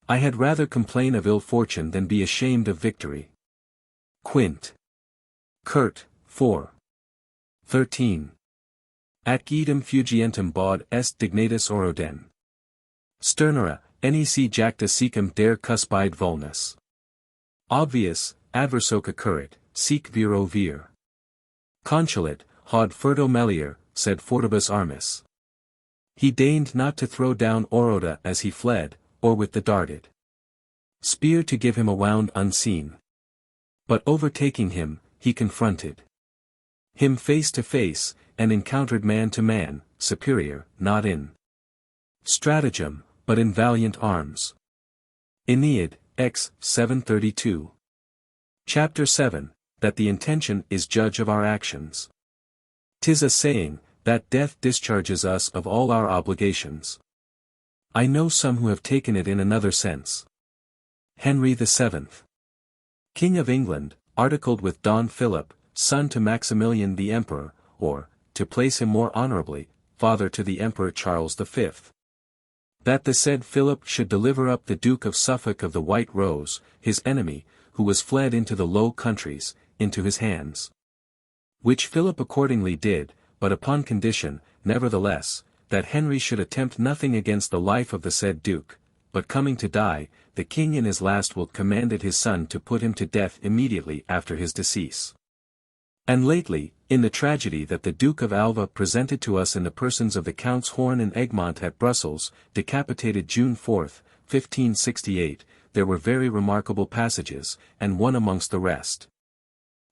I had rather complain of ill fortune than be ashamed of victory. Quint. Curt, 4. 13. At idem fugientem baud est dignatus oroden. Sternera, nec jacta secum der cuspide vulnus. Obvious, adversoca currit, sic viro vir. Consulat, haud furto melior, sed fortibus armis. He deigned not to throw down Oroda as he fled, or with the darted spear to give him a wound unseen. But overtaking him, he confronted him face to face, and encountered man to man, superior, not in stratagem, but in valiant arms. Aeneid, X. 732. Chapter 7, that the intention is judge of our actions. 'Tis a saying, that death discharges us of all our obligations. I know some who have taken it in another sense. Henry VII, King of England, articled with Don Philip, son to Maximilian the Emperor, or, to place him more honorably, father to the Emperor Charles V. That the said Philip should deliver up the Duke of Suffolk of the White Rose, his enemy, who was fled into the Low Countries, into his hands. Which Philip accordingly did, but upon condition, nevertheless, that Henry should attempt nothing against the life of the said Duke, but coming to die, the king in his last will commanded his son to put him to death immediately after his decease. And lately, in the tragedy that the Duke of Alva presented to us in the persons of the Counts Horn and Egmont at Brussels, decapitated June 4, 1568, there were very remarkable passages, and one amongst the rest.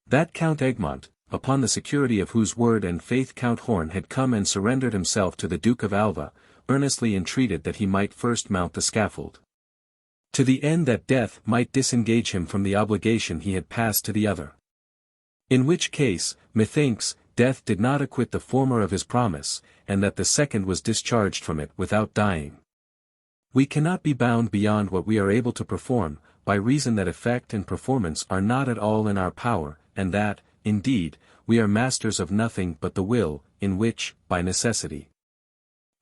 That Count Egmont, upon the security of whose word and faith Count Horn had come and surrendered himself to the Duke of Alva, earnestly entreated that he might first mount the scaffold, to the end that death might disengage him from the obligation he had passed to the other. In which case, methinks, death did not acquit the former of his promise, and that the second was discharged from it without dying. We cannot be bound beyond what we are able to perform, by reason that effect and performance are not at all in our power, and that, indeed, we are masters of nothing but the will, in which, by necessity,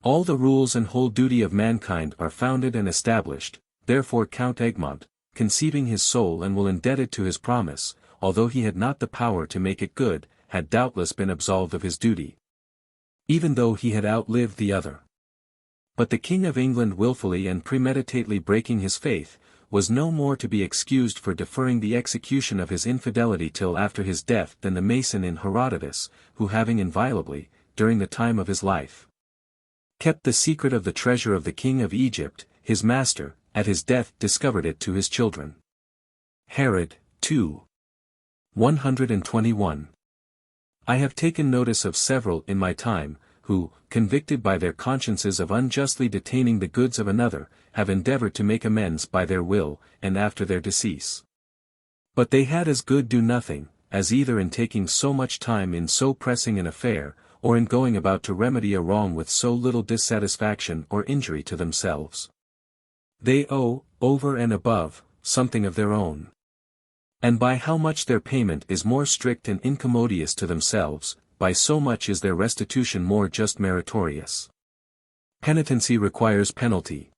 all the rules and whole duty of mankind are founded and established. Therefore Count Egmont, conceiving his soul and will indebted to his promise, although he had not the power to make it good, had doubtless been absolved of his duty, even though he had outlived the other. But the King of England wilfully and premeditately breaking his faith, was no more to be excused for deferring the execution of his infidelity till after his death than the mason in Herodotus, who having inviolably, during the time of his life, kept the secret of the treasure of the King of Egypt, his master, at his death discovered it to his children. Herod, 2. 121. I have taken notice of several in my time, who, convicted by their consciences of unjustly detaining the goods of another, have endeavored to make amends by their will, and after their decease. But they had as good do nothing, as either in taking so much time in so pressing an affair, or in going about to remedy a wrong with so little dissatisfaction or injury to themselves. They owe, over and above, something of their own. And by how much their payment is more strict and incommodious to themselves, by so much is their restitution more just meritorious. Penitency requires penalty.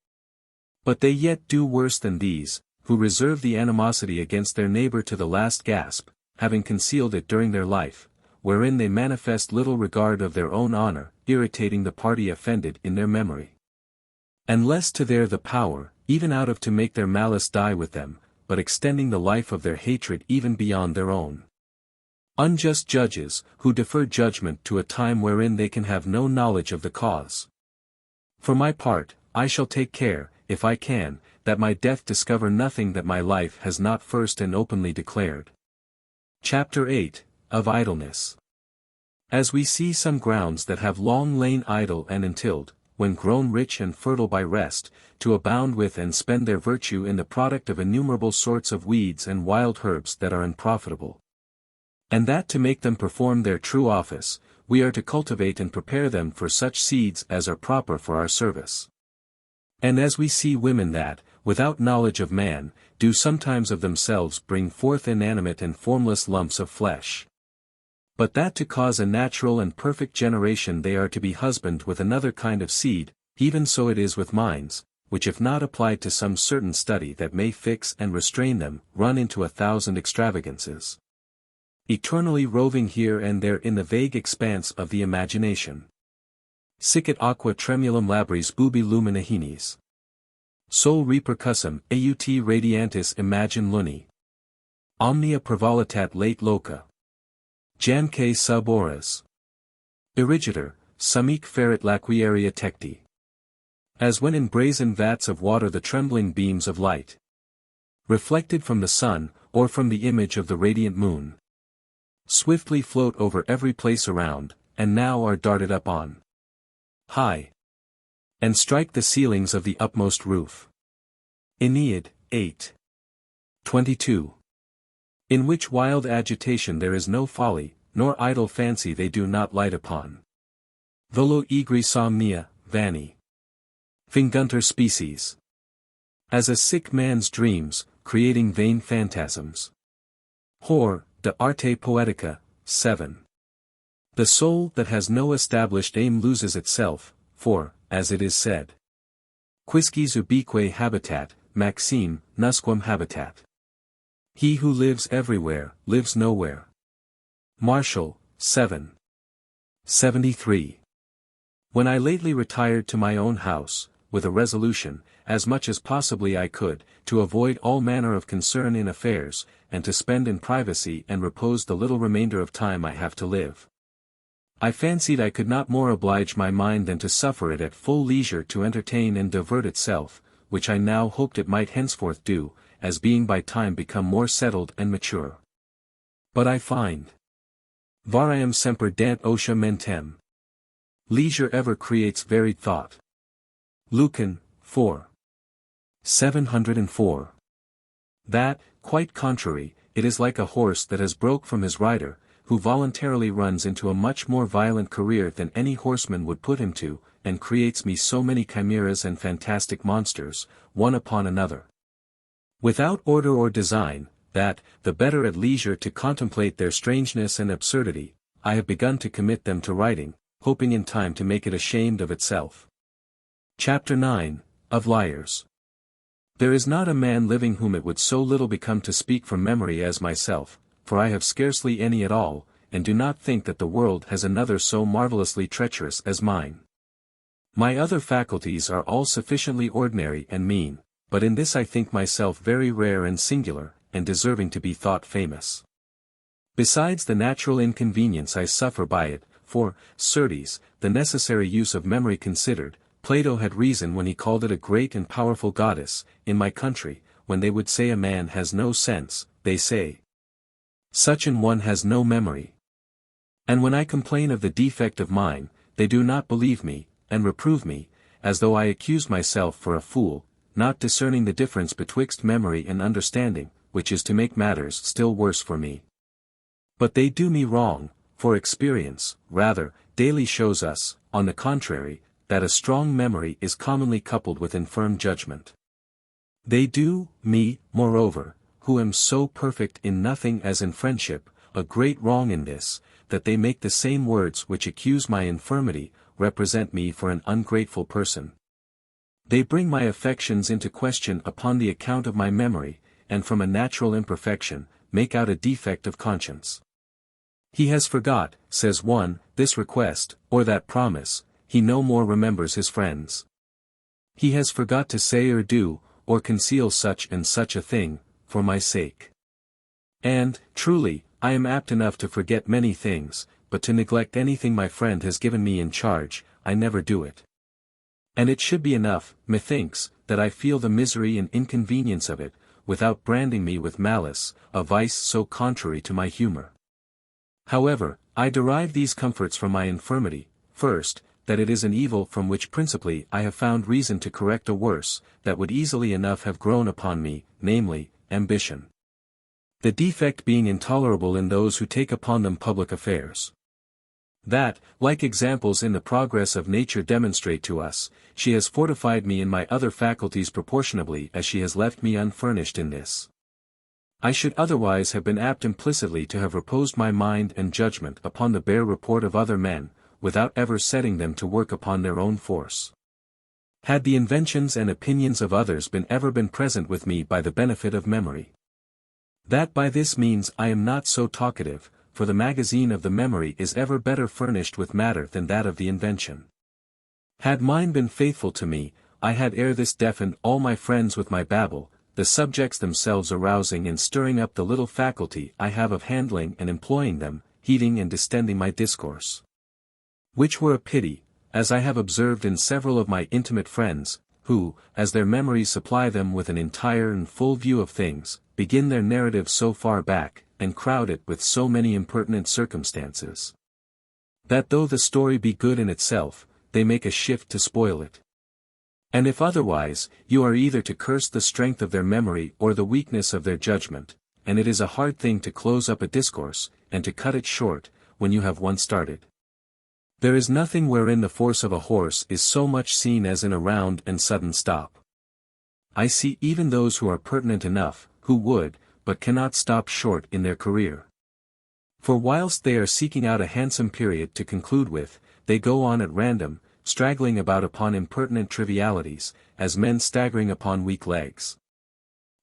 But they yet do worse than these, who reserve the animosity against their neighbor to the last gasp, having concealed it during their life, wherein they manifest little regard of their own honor, irritating the party offended in their memory. And less to their the power, even out of to make their malice die with them, but extending the life of their hatred even beyond their own. Unjust judges, who defer judgment to a time wherein they can have no knowledge of the cause. For my part, I shall take care, if I can, that my death discover nothing that my life has not first and openly declared. Chapter 8, of Idleness. As we see some grounds that have long lain idle and untilled, when grown rich and fertile by rest, to abound with and spend their virtue in the product of innumerable sorts of weeds and wild herbs that are unprofitable. And that to make them perform their true office, we are to cultivate and prepare them for such seeds as are proper for our service. And as we see women that, without knowledge of man, do sometimes of themselves bring forth inanimate and formless lumps of flesh. But that to cause a natural and perfect generation they are to be husbanded with another kind of seed, even so it is with minds, which if not applied to some certain study that may fix and restrain them, run into 1,000 extravagances, eternally roving here and there in the vague expanse of the imagination. Sic et aqua tremulum labris bubi lumina hinis. Sol repercussum, aut radiantis imagine luni. Omnia prevalitat late loca. Jamque sub auras. Irigitor, samic ferit laquiaria tecti. As when in brazen vats of water the trembling beams of light, reflected from the sun, or from the image of the radiant moon, swiftly float over every place around, and now are darted up on high, and strike the ceilings of the upmost roof. Aeneid, 8. 22. In which wild agitation there is no folly, nor idle fancy they do not light upon. Volo egri somnia, vani. Fingunter species. As a sick man's dreams, creating vain phantasms. Hor, de arte poetica, 7. The soul that has no established aim loses itself, for, as it is said, quisquis ubique habitat, Maxime, nusquam habitat. He who lives everywhere, lives nowhere. Martial, 7. 73. When I lately retired to my own house, with a resolution, as much as possibly I could, to avoid all manner of concern in affairs, and to spend in privacy and repose the little remainder of time I have to live, I fancied I could not more oblige my mind than to suffer it at full leisure to entertain and divert itself, which I now hoped it might henceforth do, as being by time become more settled and mature. But I find, variam semper dant otia mentem. Leisure ever creates varied thought. Lucan, 4. 704. That, quite contrary, it is like a horse that has broke from his rider, who voluntarily runs into a much more violent career than any horseman would put him to, and creates me so many chimeras and fantastic monsters, one upon another, without order or design, that, the better at leisure to contemplate their strangeness and absurdity, I have begun to commit them to writing, hoping in time to make it ashamed of itself. Chapter 9, of Liars. There is not a man living whom it would so little become to speak from memory as myself, for I have scarcely any at all, and do not think that the world has another so marvellously treacherous as mine. My other faculties are all sufficiently ordinary and mean, but in this I think myself very rare and singular, and deserving to be thought famous. Besides the natural inconvenience I suffer by it, for, certes, the necessary use of memory considered, Plato had reason when he called it a great and powerful goddess. In my country, when they would say a man has no sense, they say, such an one has no memory. And when I complain of the defect of mine, they do not believe me, and reprove me, as though I accused myself for a fool, not discerning the difference betwixt memory and understanding, which is to make matters still worse for me. But they do me wrong, for experience, rather, daily shows us, on the contrary, that a strong memory is commonly coupled with infirm judgment. They do me, moreover, who am so perfect in nothing as in friendship, a great wrong in this, that they make the same words which accuse my infirmity, represent me for an ungrateful person. They bring my affections into question upon the account of my memory, and from a natural imperfection, make out a defect of conscience. He has forgot, says one, this request, or that promise, he no more remembers his friends. He has forgot to say or do, or conceal such and such a thing, for my sake. And, truly, I am apt enough to forget many things, but to neglect anything my friend has given me in charge, I never do it. And it should be enough, methinks, that I feel the misery and inconvenience of it, without branding me with malice, a vice so contrary to my humor. However, I derive these comforts from my infirmity, first, that it is an evil from which principally I have found reason to correct a worse, that would easily enough have grown upon me, namely, ambition. The defect being intolerable in those who take upon them public affairs. That, like examples in the progress of nature demonstrate to us, she has fortified me in my other faculties proportionably as she has left me unfurnished in this. I should otherwise have been apt implicitly to have reposed my mind and judgment upon the bare report of other men, without ever setting them to work upon their own force. Had the inventions and opinions of others been ever present with me by the benefit of memory. That by this means I am not so talkative, for the magazine of the memory is ever better furnished with matter than that of the invention. Had mine been faithful to me, I had ere this deafened all my friends with my babble, the subjects themselves arousing and stirring up the little faculty I have of handling and employing them, heating and distending my discourse. Which were a pity, as I have observed in several of my intimate friends, who, as their memories supply them with an entire and full view of things, begin their narrative so far back, and crowd it with so many impertinent circumstances, that though the story be good in itself, they make a shift to spoil it. And if otherwise, you are either to curse the strength of their memory or the weakness of their judgment, and it is a hard thing to close up a discourse, and to cut it short, when you have once started. There is nothing wherein the force of a horse is so much seen as in a round and sudden stop. I see even those who are pertinent enough, who would, but cannot stop short in their career. For whilst they are seeking out a handsome period to conclude with, they go on at random, straggling about upon impertinent trivialities, as men staggering upon weak legs.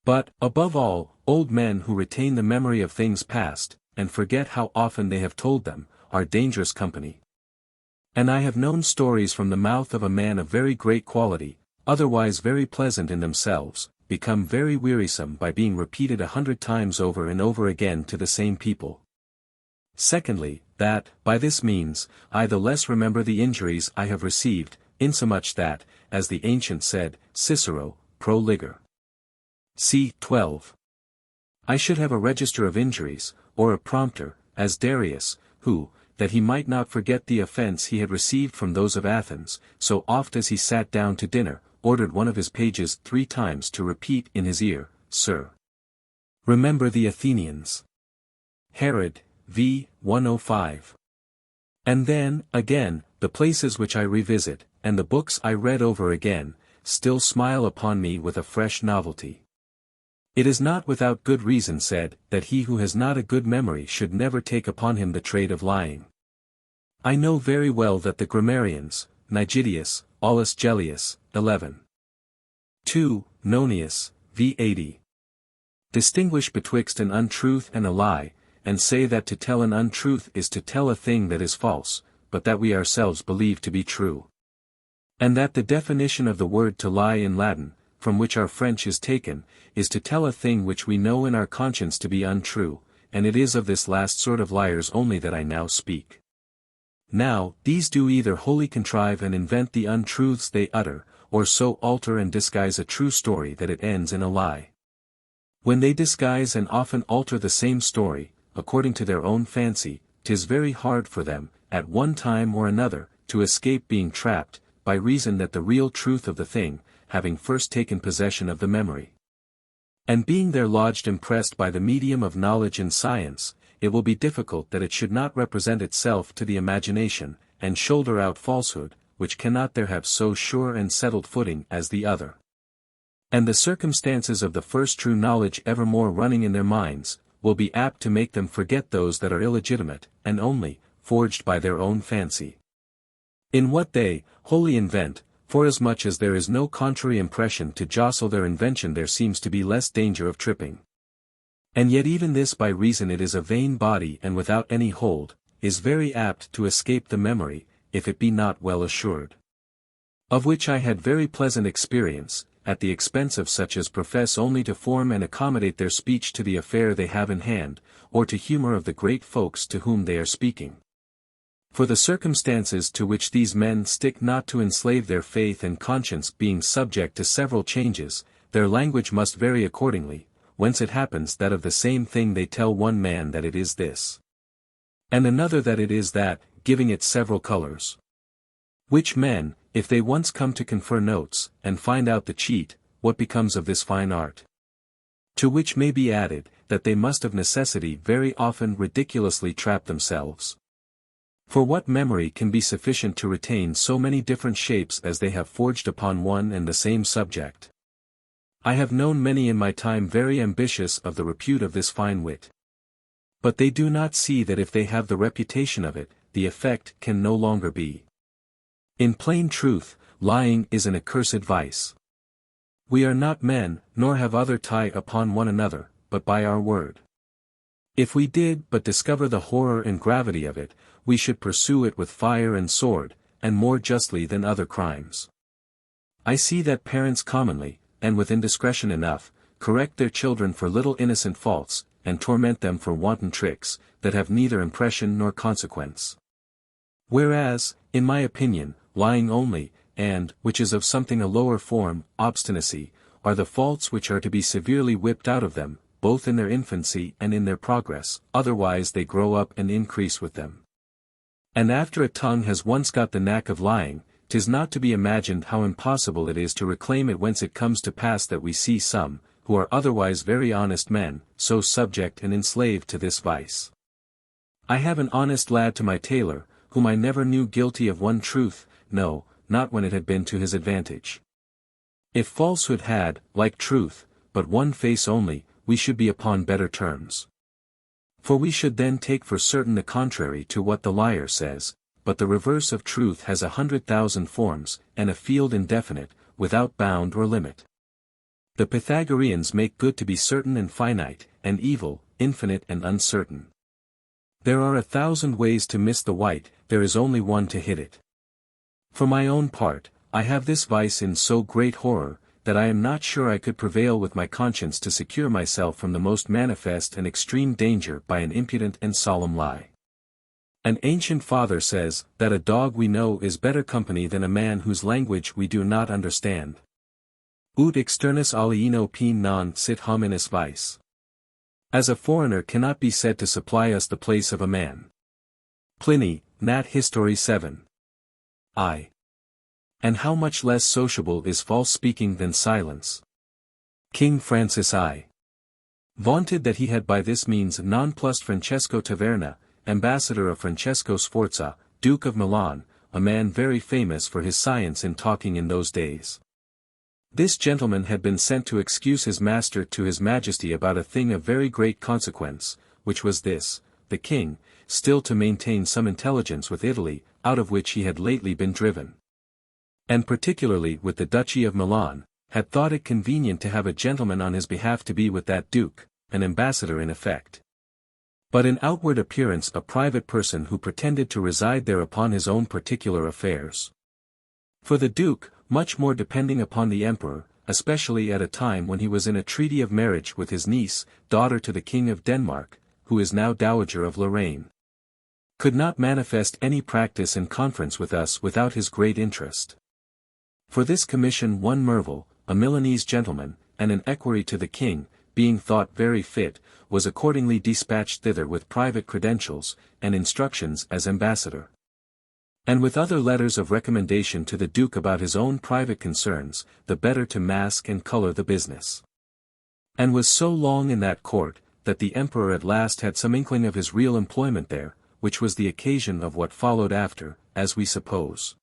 But, above all, old men who retain the memory of things past, and forget how often they have told them, are dangerous company. And I have known stories from the mouth of a man of very great quality, otherwise very pleasant in themselves, become very wearisome by being repeated 100 times over and over again to the same people. Secondly, that, by this means, I the less remember the injuries I have received, insomuch that, as the ancient said, Cicero, pro ligar. c. 12. I should have a register of injuries, or a prompter, as Darius, who, that he might not forget the offense he had received from those of Athens, so oft as he sat down to dinner, ordered one of his pages 3 times to repeat in his ear, Sir, remember the Athenians. Herod, v. 105. And then, again, the places which I revisit, and the books I read over again, still smile upon me with a fresh novelty. It is not without good reason said, that he who has not a good memory should never take upon him the trade of lying. I know very well that the grammarians, Nigidius, Aulus Gellius, 11. 2, Nonius, v. 80. Distinguish betwixt an untruth and a lie, and say that to tell an untruth is to tell a thing that is false, but that we ourselves believe to be true. And that the definition of the word to lie in Latin, from which our French is taken, is to tell a thing which we know in our conscience to be untrue, and it is of this last sort of liars only that I now speak. Now, these do either wholly contrive and invent the untruths they utter, or so alter and disguise a true story that it ends in a lie. When they disguise and often alter the same story, according to their own fancy, 'tis very hard for them, at one time or another, to escape being trapped, by reason that the real truth of the thing, having first taken possession of the memory, and being there lodged impressed by the medium of knowledge and science, it will be difficult that it should not represent itself to the imagination, and shoulder out falsehood, which cannot there have so sure and settled footing as the other. And the circumstances of the first true knowledge evermore running in their minds, will be apt to make them forget those that are illegitimate, and only, forged by their own fancy. In what they, wholly invent, forasmuch as there is no contrary impression to jostle their invention there seems to be less danger of tripping. And yet even this by reason it is a vain body and without any hold, is very apt to escape the memory, if it be not well assured. Of which I had very pleasant experience, at the expense of such as profess only to form and accommodate their speech to the affair they have in hand, or to humor of the great folks to whom they are speaking. For the circumstances to which these men stick not to enslave their faith and conscience being subject to several changes, their language must vary accordingly, whence it happens that of the same thing they tell one man that it is this, and another that it is that, giving it several colors. Which men, if they once come to confer notes, and find out the cheat, what becomes of this fine art? To which may be added, that they must of necessity very often ridiculously trap themselves. For what memory can be sufficient to retain so many different shapes as they have forged upon one and the same subject? I have known many in my time very ambitious of the repute of this fine wit. But they do not see that if they have the reputation of it, the effect can no longer be. In plain truth, lying is an accursed vice. We are not men, nor have other tie upon one another, but by our word. If we did but discover the horror and gravity of it, we should pursue it with fire and sword, and more justly than other crimes. I see that parents commonly, and with indiscretion enough, correct their children for little innocent faults, and torment them for wanton tricks, that have neither impression nor consequence. Whereas, in my opinion, lying only, and, which is of something a lower form, obstinacy, are the faults which are to be severely whipped out of them, both in their infancy and in their progress, otherwise they grow up and increase with them. And after a tongue has once got the knack of lying, 'tis not to be imagined how impossible it is to reclaim it, whence it comes to pass that we see some, who are otherwise very honest men, so subject and enslaved to this vice. I have an honest lad to my tailor, whom I never knew guilty of one truth, no, not when it had been to his advantage. If falsehood had, like truth, but one face only, we should be upon better terms. For we should then take for certain the contrary to what the liar says, but the reverse of truth has 100,000 forms, and a field indefinite, without bound or limit. The Pythagoreans make good to be certain and finite, and evil, infinite and uncertain. There are 1,000 ways to miss the white, there is only one to hit it. For my own part, I have this vice in so great horror, that I am not sure I could prevail with my conscience to secure myself from the most manifest and extreme danger by an impudent and solemn lie. An ancient father says, that a dog we know is better company than a man whose language we do not understand. Ut externus alieno pene non sit hominis vice. As a foreigner cannot be said to supply us the place of a man. Pliny, Nat. History 7. I. And how much less sociable is false speaking than silence? King Francis I. Vaunted that he had by this means nonplussed Francesco Taverna, ambassador of Francesco Sforza, Duke of Milan, a man very famous for his science in talking in those days. This gentleman had been sent to excuse his master to his majesty about a thing of very great consequence, which was this: the king, still to maintain some intelligence with Italy, out of which he had lately been driven, and particularly with the Duchy of Milan, had thought it convenient to have a gentleman on his behalf to be with that duke, an ambassador in effect, but in outward appearance a private person who pretended to reside there upon his own particular affairs. For the duke, much more depending upon the emperor, especially at a time when he was in a treaty of marriage with his niece, daughter to the King of Denmark, who is now Dowager of Lorraine, could not manifest any practice in conference with us without his great interest. For this commission one Merville, a Milanese gentleman, and an equerry to the king, being thought very fit, was accordingly dispatched thither with private credentials, and instructions as ambassador, and with other letters of recommendation to the duke about his own private concerns, the better to mask and colour the business. And was so long in that court, that the emperor at last had some inkling of his real employment there, which was the occasion of what followed after, as we suppose.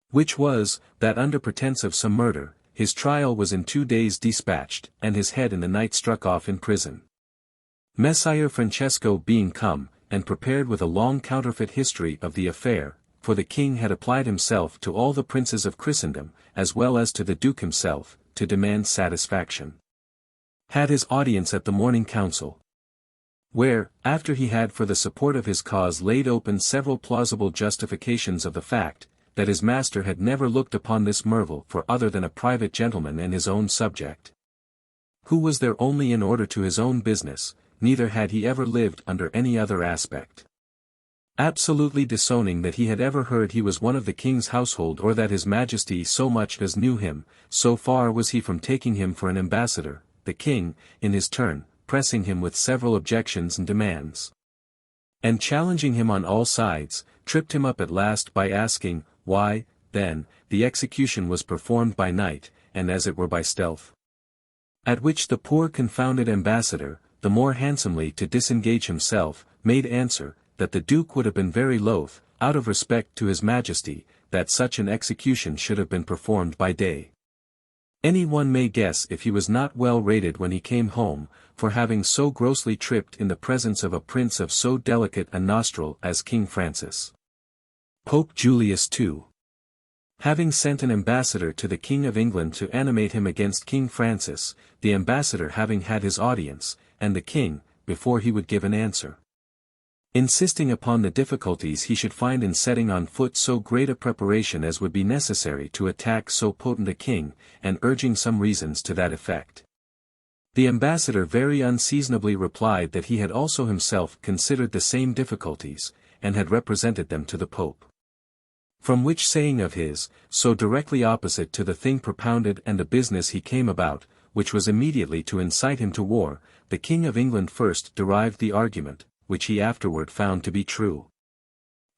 Which was, that under pretence of some murder, his trial was in 2 days dispatched, and his head in the night struck off in prison. Messire Francesco being come, and prepared with a long counterfeit history of the affair, for the king had applied himself to all the princes of Christendom, as well as to the duke himself, to demand satisfaction, had his audience at the morning council, where, after he had for the support of his cause laid open several plausible justifications of the fact, that his master had never looked upon this Merville for other than a private gentleman and his own subject, who was there only in order to his own business, neither had he ever lived under any other aspect, absolutely disowning that he had ever heard he was one of the king's household or that his majesty so much as knew him, so far was he from taking him for an ambassador, the king, in his turn, pressing him with several objections and demands, and challenging him on all sides, tripped him up at last by asking, why, then, the execution was performed by night, and as it were by stealth. At which the poor confounded ambassador, the more handsomely to disengage himself, made answer, that the Duke would have been very loath, out of respect to his Majesty, that such an execution should have been performed by day. Any one may guess if he was not well rated when he came home, for having so grossly tripped in the presence of a prince of so delicate a nostril as King Francis. Pope Julius II. Having sent an ambassador to the King of England to animate him against King Francis, the ambassador having had his audience, and the king, before he would give an answer, insisting upon the difficulties he should find in setting on foot so great a preparation as would be necessary to attack so potent a king, and urging some reasons to that effect. The ambassador very unseasonably replied that he had also himself considered the same difficulties, and had represented them to the Pope. From which saying of his, so directly opposite to the thing propounded and the business he came about, which was immediately to incite him to war, the King of England first derived the argument, which he afterward found to be true,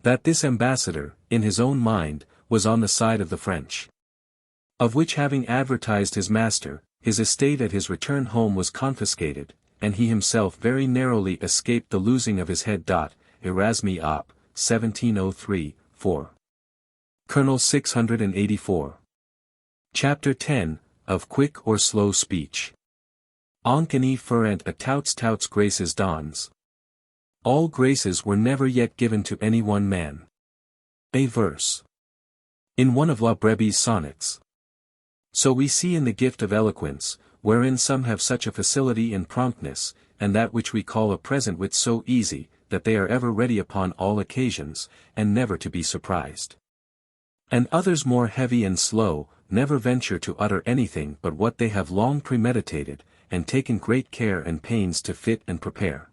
that this ambassador, in his own mind, was on the side of the French. Of which having advertised his master, his estate at his return home was confiscated, and he himself very narrowly escaped the losing of his head. Erasmi op. 1703, 4. Colonel 684. Chapter 10, of Quick or Slow Speech. Onc any ferent a touts graces dons. All graces were never yet given to any one man. A verse. In one of La Brebis' sonnets. So we see in the gift of eloquence, wherein some have such a facility and promptness, and that which we call a present wit so easy, that they are ever ready upon all occasions, and never to be surprised. And others more heavy and slow, never venture to utter anything but what they have long premeditated, and taken great care and pains to fit and prepare.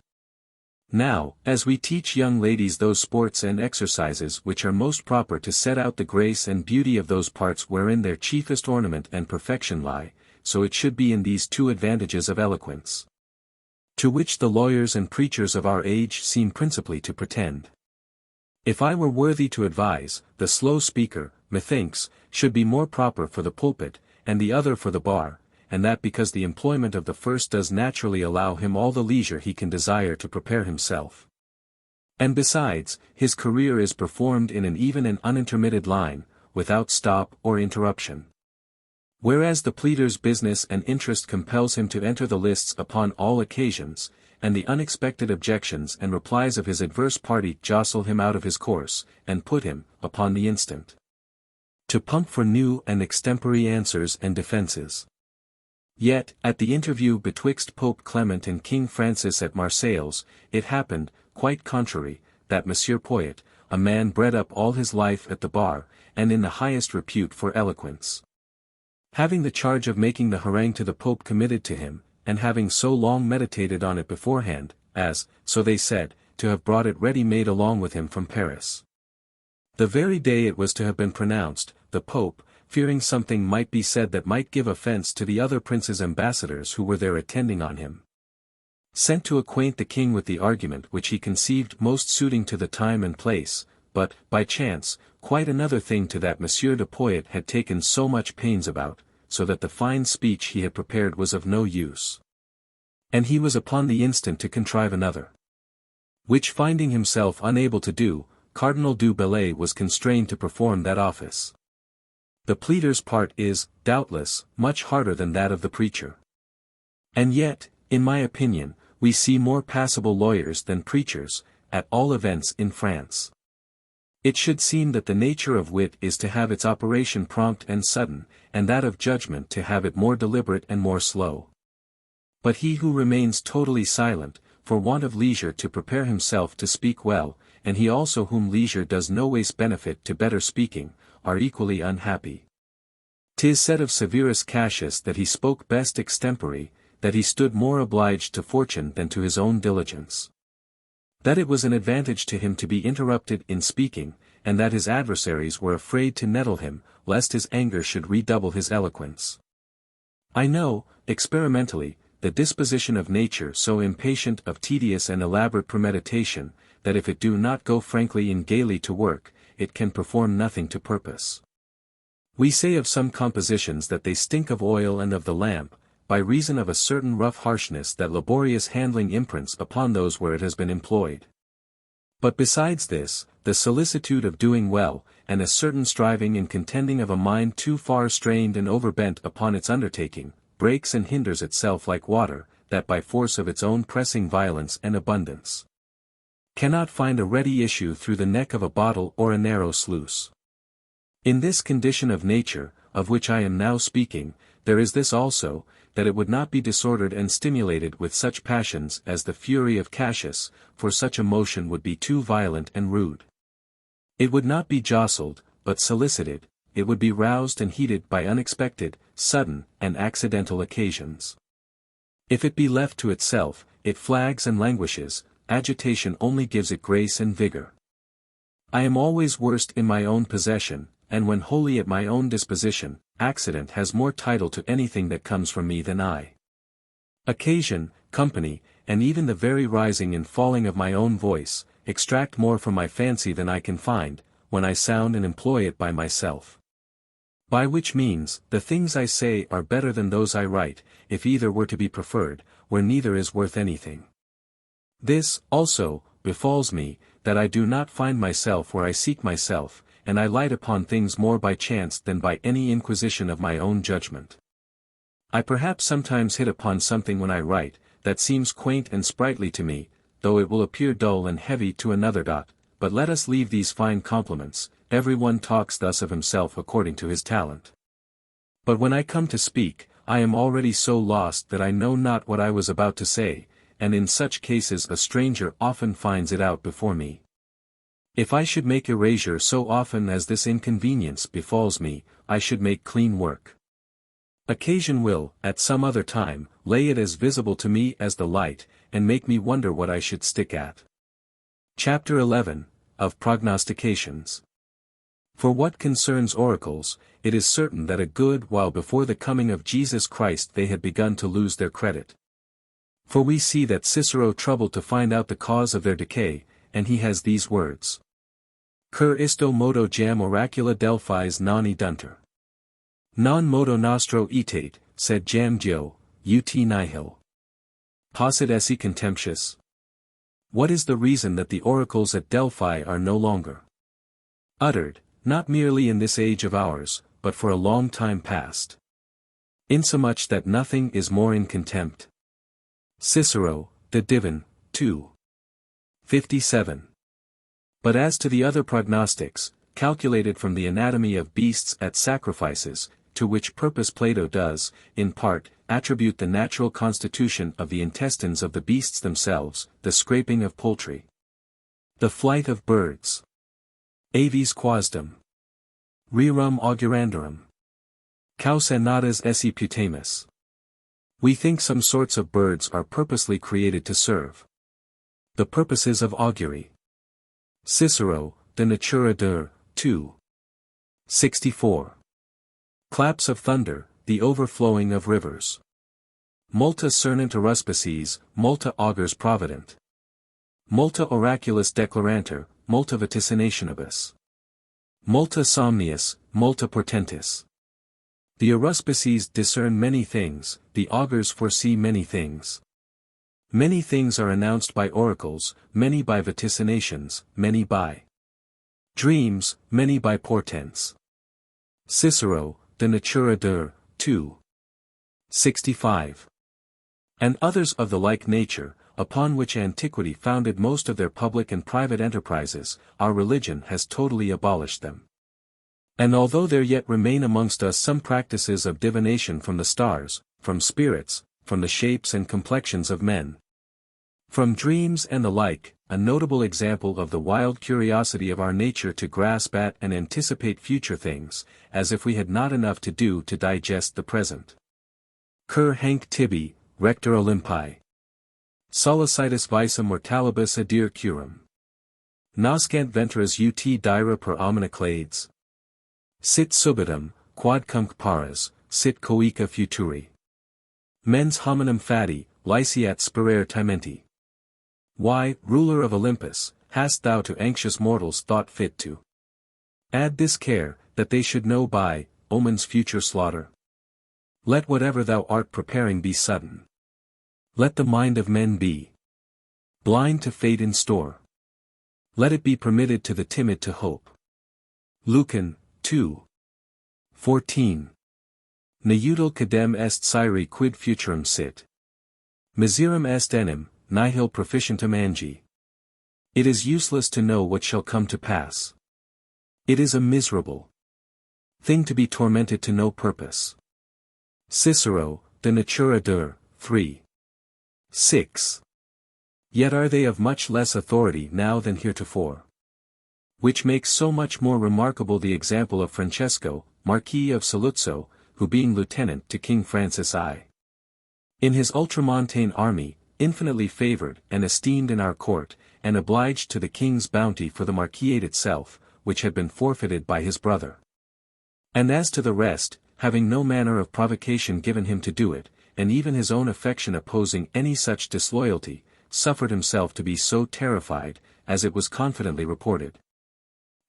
Now, as we teach young ladies those sports and exercises which are most proper to set out the grace and beauty of those parts wherein their chiefest ornament and perfection lie, so it should be in these two advantages of eloquence, to which the lawyers and preachers of our age seem principally to pretend. If I were worthy to advise, the slow speaker, methinks, should be more proper for the pulpit, and the other for the bar, and that because the employment of the first does naturally allow him all the leisure he can desire to prepare himself. And besides, his career is performed in an even and unintermitted line, without stop or interruption. Whereas the pleader's business and interest compels him to enter the lists upon all occasions, and the unexpected objections and replies of his adverse party jostle him out of his course, and put him, upon the instant, to pump for new and extempore answers and defences. Yet, at the interview betwixt Pope Clement and King Francis at Marseilles, it happened, quite contrary, that Monsieur Poyet, a man bred up all his life at the bar, and in the highest repute for eloquence, having the charge of making the harangue to the Pope committed to him, and having so long meditated on it beforehand, as, so they said, to have brought it ready-made along with him from Paris. The very day it was to have been pronounced, the Pope, fearing something might be said that might give offence to the other princes' ambassadors who were there attending on him, sent to acquaint the king with the argument which he conceived most suiting to the time and place, but, by chance, quite another thing to that Monsieur de Poyet had taken so much pains about, so that the fine speech he had prepared was of no use. And he was upon the instant to contrive another, which finding himself unable to do, Cardinal du Bellay was constrained to perform that office. The pleader's part is, doubtless, much harder than that of the preacher. And yet, in my opinion, we see more passable lawyers than preachers, at all events in France. It should seem that the nature of wit is to have its operation prompt and sudden, and that of judgment to have it more deliberate and more slow. But he who remains totally silent, for want of leisure to prepare himself to speak well, and he also whom leisure does no ways benefit to better speaking, are equally unhappy. 'Tis said of Severus Cassius that he spoke best extempore, that he stood more obliged to fortune than to his own diligence. That it was an advantage to him to be interrupted in speaking, and that his adversaries were afraid to nettle him, lest his anger should redouble his eloquence. I know, experimentally, the disposition of nature so impatient of tedious and elaborate premeditation, that if it do not go frankly and gaily to work, it can perform nothing to purpose. We say of some compositions that they stink of oil and of the lamp, by reason of a certain rough harshness that laborious handling imprints upon those where it has been employed. But besides this, the solicitude of doing well, and a certain striving and contending of a mind too far strained and overbent upon its undertaking, breaks and hinders itself like water, that by force of its own pressing violence and abundance cannot find a ready issue through the neck of a bottle or a narrow sluice. In this condition of nature, of which I am now speaking, there is this also, that it would not be disordered and stimulated with such passions as the fury of Cassius, for such a motion would be too violent and rude. It would not be jostled, but solicited, it would be roused and heated by unexpected, sudden, and accidental occasions. If it be left to itself, it flags and languishes, agitation only gives it grace and vigor. I am always worst in my own possession, and when wholly at my own disposition, accident has more title to anything that comes from me than I. Occasion, company, and even the very rising and falling of my own voice, extract more from my fancy than I can find, when I sound and employ it by myself. By which means, the things I say are better than those I write, if either were to be preferred, where neither is worth anything. This, also, befalls me, that I do not find myself where I seek myself, and I light upon things more by chance than by any inquisition of my own judgment. I perhaps sometimes hit upon something when I write, that seems quaint and sprightly to me, though it will appear dull and heavy to another. But let us leave these fine compliments, every one talks thus of himself according to his talent. But when I come to speak, I am already so lost that I know not what I was about to say, and in such cases a stranger often finds it out before me. If I should make erasure so often as this inconvenience befalls me, I should make clean work. Occasion will, at some other time, lay it as visible to me as the light, and make me wonder what I should stick at. Chapter 11, of Prognostications. For what concerns oracles, it is certain that a good while before the coming of Jesus Christ they had begun to lose their credit. For we see that Cicero troubled to find out the cause of their decay, and he has these words. Cur isto modo jam oracula Delphis non eduntur. Non modo nostro etate, sed jam geo, ut nihil. Possit esse contemptuous. What is the reason that the oracles at Delphi are no longer uttered, not merely in this age of ours, but for a long time past? Insomuch that nothing is more in contempt. Cicero, the Divin, 2. 57. But as to the other prognostics, calculated from the anatomy of beasts at sacrifices, to which purpose Plato does, in part, attribute the natural constitution of the intestines of the beasts themselves, the scraping of poultry, the flight of birds, aves quasdam, rerum augurandorum, causenadas esse putamus. We think some sorts of birds are purposely created to serve the purposes of augury. Cicero, De Natura Dur, 2. 64. Claps of thunder, the overflowing of rivers. Multa cernant aruspices, multa augurs provident. Multa oraculis declarantur, multa vaticinationibus. Multa somnius, multa portentis. The aruspices discern many things, the augurs foresee many things. Many things are announced by oracles, many by vaticinations, many by dreams, many by portents. Cicero, De Natura Dur, 2. 65. And others of the like nature, upon which antiquity founded most of their public and private enterprises, our religion has totally abolished them. And although there yet remain amongst us some practices of divination from the stars, from spirits, from the shapes and complexions of men, from dreams and the like, a notable example of the wild curiosity of our nature to grasp at and anticipate future things, as if we had not enough to do to digest the present. Cur hanc tibi, rector Olympi. Solicitus visa mortalibus adire curum. Nascant ventras ut dira per omnia clades. Sit subitum, quodcumque paras, sit coica futuri. Mens hominum fati, lyceat spirare timenti. Why, ruler of Olympus, hast thou to anxious mortals thought fit to Add this care, that they should know by omens future slaughter. Let whatever thou art preparing be sudden. Let the mind of men be blind to fate in store. Let it be permitted to the timid to hope. Lucan, 2. 14. Neudel cadem est scire quid futurum sit. Miserum est enim, nihil proficientum angi. It is useless to know what shall come to pass. It is a miserable thing to be tormented to no purpose. Cicero, De Natura Dur, 3. 6. Yet are they of much less authority now than heretofore. Which makes so much more remarkable the example of Francesco, Marquis of Saluzzo, who being lieutenant to King Francis I. in his ultramontane army, infinitely favored and esteemed in our court, and obliged to the king's bounty for the marquisate itself, which had been forfeited by his brother. And as to the rest, having no manner of provocation given him to do it, and even his own affection opposing any such disloyalty, suffered himself to be so terrified, as it was confidently reported.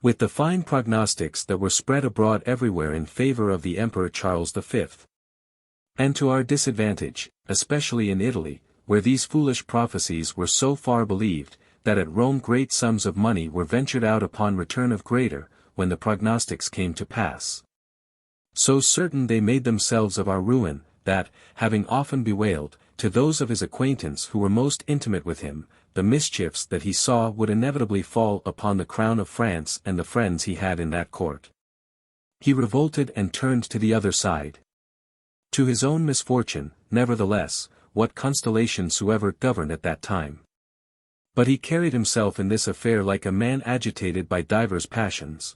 With the fine prognostics that were spread abroad everywhere in favor of the Emperor Charles V. And to our disadvantage, especially in Italy, where these foolish prophecies were so far believed, that at Rome great sums of money were ventured out upon return of greater, when the prognostics came to pass. So certain they made themselves of our ruin, that, having often bewailed, to those of his acquaintance who were most intimate with him, the mischiefs that he saw would inevitably fall upon the crown of France and the friends he had in that court. He revolted and turned to the other side. To his own misfortune, nevertheless, what constellation soever governed at that time. But he carried himself in this affair like a man agitated by divers passions.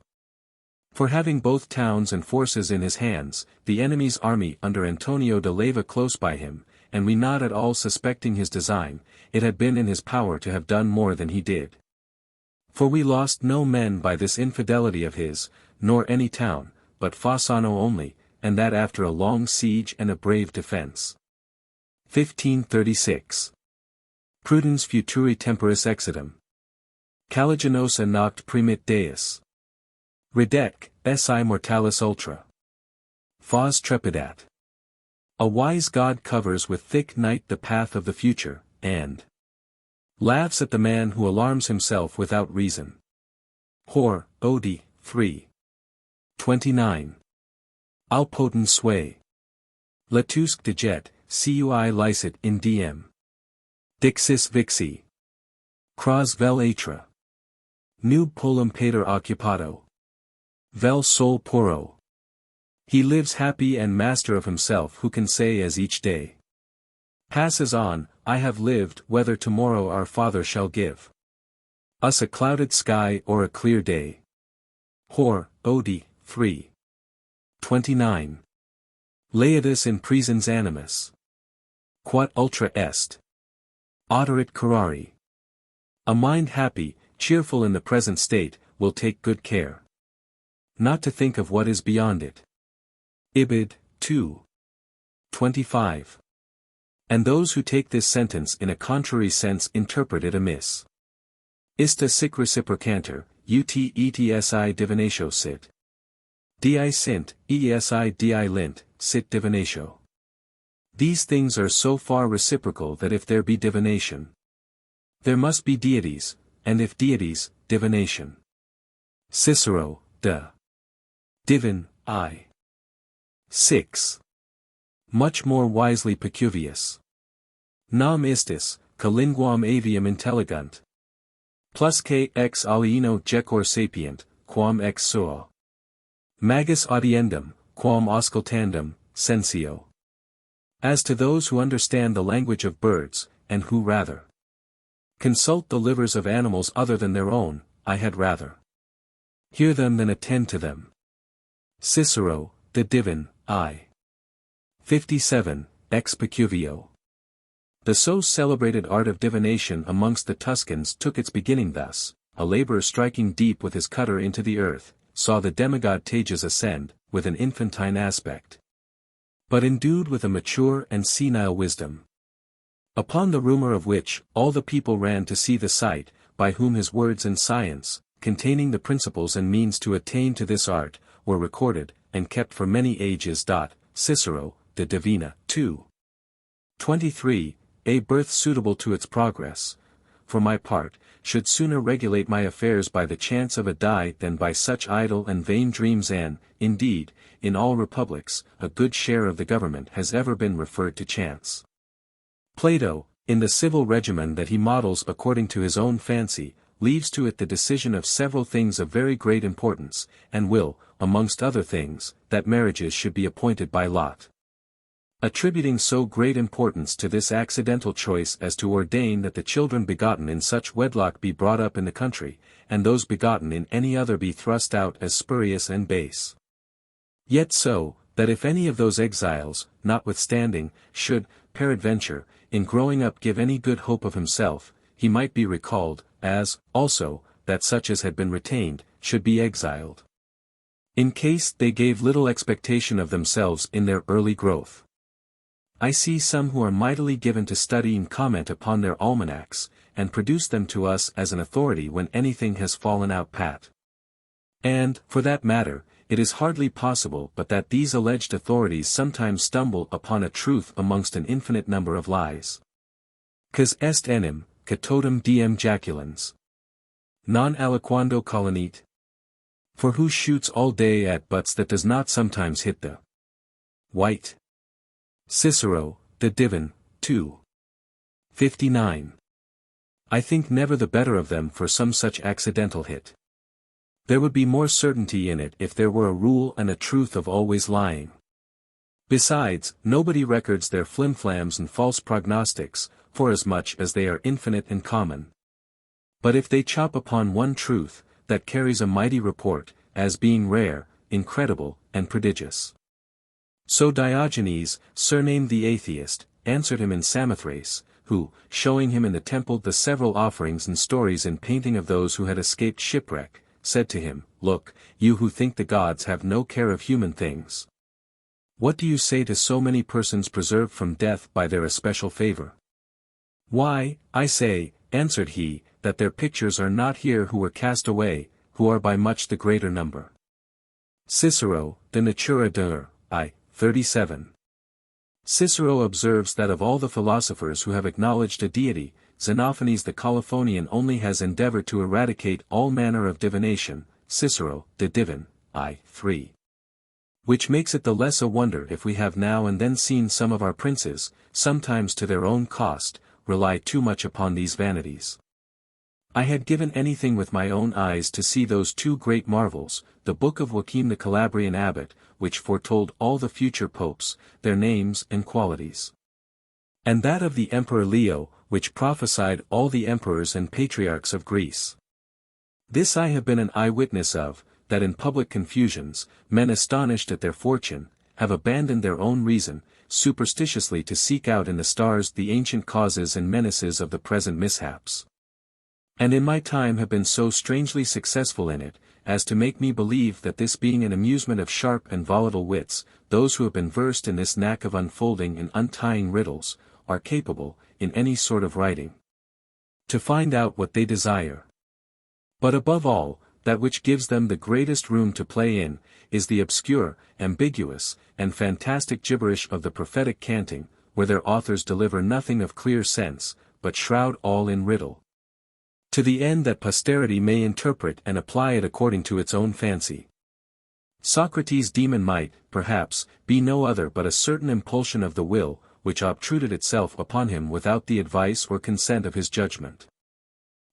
For having both towns and forces in his hands, the enemy's army under Antonio de Leyva close by him, and we not at all suspecting his design, it had been in his power to have done more than he did. For we lost no men by this infidelity of his, nor any town, but Fossano only, and that after a long siege and a brave defense. 1536. Prudens futuri temporis exitum. Caliginosa noct primit Deus. Redec, esse mortalis ultra. Fos trepidat. A wise God covers with thick night the path of the future, and laughs at the man who alarms himself without reason. Hor, Odi, 3. 29. Al poten sue. Latusque deget, cui licet in diem. Dixis vixi. Cras vel atra. Nub polum pater occupado. Vel sol poro. He lives happy and master of himself who can say as each day passes on, I have lived, whether tomorrow our Father shall give us a clouded sky or a clear day. Hor, Odi, 3. 29. Laetus in presens animus. Quat ultra est. Oderit curari. A mind happy, cheerful in the present state, will take good care not to think of what is beyond it. Ibid, 2. 25. And those who take this sentence in a contrary sense interpret it amiss. Ista sic reciprocanter, ut etsi divinatio sit. Di sint, esi di lint, sit divinatio. These things are so far reciprocal that if there be divination, there must be deities, and if deities, divination. Cicero, De Divin, I. 6. Much more wisely Pacuvius. Nam istis, calinguam avium intelligant. Plusque ex alieno jecor sapient, quam ex suo. Magis audiendum, quam auscultandum, sensio. As to those who understand the language of birds, and who rather consult the livers of animals other than their own, I had rather hear them than attend to them. Cicero, De Divin, I. 57, ex Pecuvio. The so celebrated art of divination amongst the Tuscans took its beginning thus: a laborer striking deep with his cutter into the earth, saw the demigod Tages ascend, with an infantine aspect, but endued with a mature and senile wisdom. Upon the rumor of which, all the people ran to see the sight, by whom his words and science, containing the principles and means to attain to this art, were recorded, and kept for many ages. Cicero, De Divina, 2. 23, a birth suitable to its progress, for my part, should sooner regulate my affairs by the chance of a die than by such idle and vain dreams, and, indeed, in all republics, a good share of the government has ever been referred to chance. Plato, in the civil regimen that he models according to his own fancy, leaves to it the decision of several things of very great importance, and will, amongst other things, that marriages should be appointed by lot. Attributing so great importance to this accidental choice as to ordain that the children begotten in such wedlock be brought up in the country, and those begotten in any other be thrust out as spurious and base. Yet so, that if any of those exiles, notwithstanding, should, peradventure, in growing up give any good hope of himself, he might be recalled, as, also, that such as had been retained, should be exiled. In case they gave little expectation of themselves in their early growth. I see some who are mightily given to study and comment upon their almanacs, and produce them to us as an authority when anything has fallen out pat. And, for that matter, it is hardly possible but that these alleged authorities sometimes stumble upon a truth amongst an infinite number of lies. Quis est enim, que totum diem jaculans? Non aliquando colonit? For who shoots all day at butts that does not sometimes hit the white? Cicero, De Divin, 2. 59. I think never the better of them for some such accidental hit. There would be more certainty in it if there were a rule and a truth of always lying. Besides, nobody records their flimflams and false prognostics, forasmuch as they are infinite and common. But if they chop upon one truth, that carries a mighty report, as being rare, incredible, and prodigious. So Diogenes, surnamed the Atheist, answered him in Samothrace, who, showing him in the temple the several offerings and stories in painting of those who had escaped shipwreck, said to him, Look, you who think the gods have no care of human things. What do you say to so many persons preserved from death by their especial favor? Why, I say, answered he, that their pictures are not here who were cast away, who are by much the greater number. Cicero, De Natura Deor, I. 37. Cicero observes that of all the philosophers who have acknowledged a deity, Xenophanes the Colophonian only has endeavored to eradicate all manner of divination, Cicero, De Divin, I. 3. Which makes it the less a wonder if we have now and then seen some of our princes, sometimes to their own cost, rely too much upon these vanities. I had given anything with my own eyes to see those two great marvels, the book of Joachim the Calabrian abbot, which foretold all the future popes, their names and qualities. And that of the Emperor Leo, which prophesied all the emperors and patriarchs of Greece. This I have been an eyewitness of, that in public confusions, men astonished at their fortune, have abandoned their own reason, superstitiously to seek out in the stars the ancient causes and menaces of the present mishaps. And in my time have been so strangely successful in it, as to make me believe that this being an amusement of sharp and volatile wits, those who have been versed in this knack of unfolding and untying riddles, are capable, in any sort of writing, to find out what they desire. But above all, that which gives them the greatest room to play in, is the obscure, ambiguous, and fantastic gibberish of the prophetic canting, where their authors deliver nothing of clear sense, but shroud all in riddle. To the end that posterity may interpret and apply it according to its own fancy. Socrates' demon might, perhaps, be no other but a certain impulsion of the will, which obtruded itself upon him without the advice or consent of his judgment.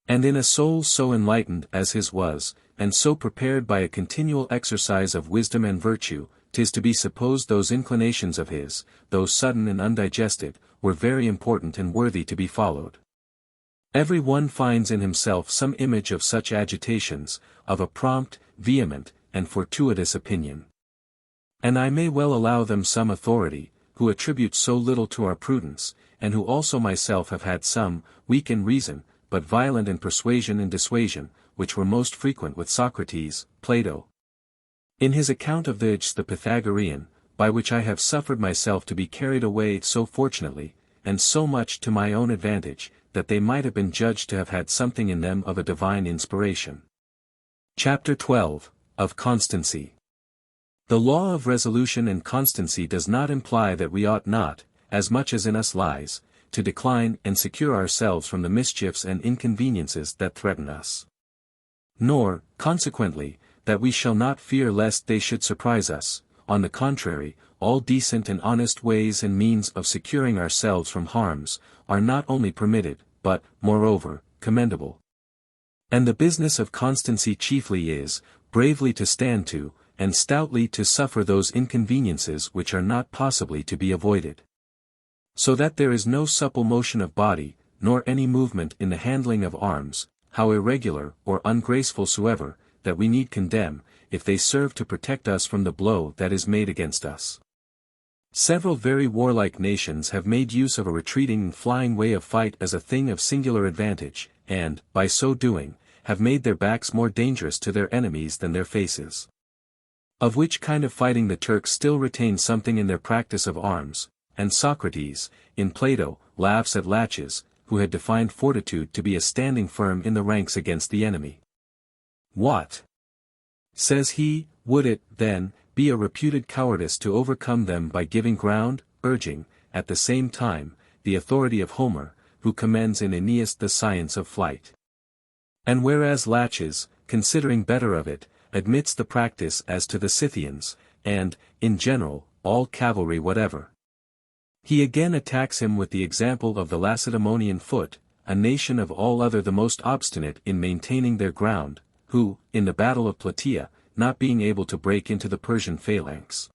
And in a soul so enlightened as his was, and so prepared by a continual exercise of wisdom and virtue, 'tis to be supposed those inclinations of his, though sudden and undigested, were very important and worthy to be followed. Every one finds in himself some image of such agitations, of a prompt, vehement, and fortuitous opinion. And I may well allow them some authority, who attribute so little to our prudence, and who also myself have had some, weak in reason, but violent in persuasion and dissuasion, which were most frequent with Socrates, Plato. In his account of the Pythagorean, by which I have suffered myself to be carried away so fortunately, and so much to my own advantage, that they might have been judged to have had something in them of a divine inspiration. Chapter 12, of Constancy. The law of resolution and constancy does not imply that we ought not, as much as in us lies, to decline and secure ourselves from the mischiefs and inconveniences that threaten us. Nor, consequently, that we shall not fear lest they should surprise us. On the contrary, all decent and honest ways and means of securing ourselves from harms, are not only permitted, but, moreover, commendable. And the business of constancy chiefly is, bravely to stand to, and stoutly to suffer those inconveniences which are not possibly to be avoided. So that there is no supple motion of body, nor any movement in the handling of arms, how irregular or ungraceful soever, that we need condemn, if they serve to protect us from the blow that is made against us. Several very warlike nations have made use of a retreating and flying way of fight as a thing of singular advantage, and, by so doing, have made their backs more dangerous to their enemies than their faces. Of which kind of fighting the Turks still retain something in their practice of arms, and Socrates, in Plato, laughs at Laches, who had defined fortitude to be a standing firm in the ranks against the enemy. What? Says he, would it, then, be a reputed cowardice to overcome them by giving ground, urging, at the same time, the authority of Homer, who commends in Aeneas the science of flight? And whereas Laches, considering better of it, admits the practice as to the Scythians, and, in general, all cavalry whatever. He again attacks him with the example of the Lacedaemonian foot, a nation of all other the most obstinate in maintaining their ground, who, in the battle of Plataea, not being able to break into the Persian phalanx,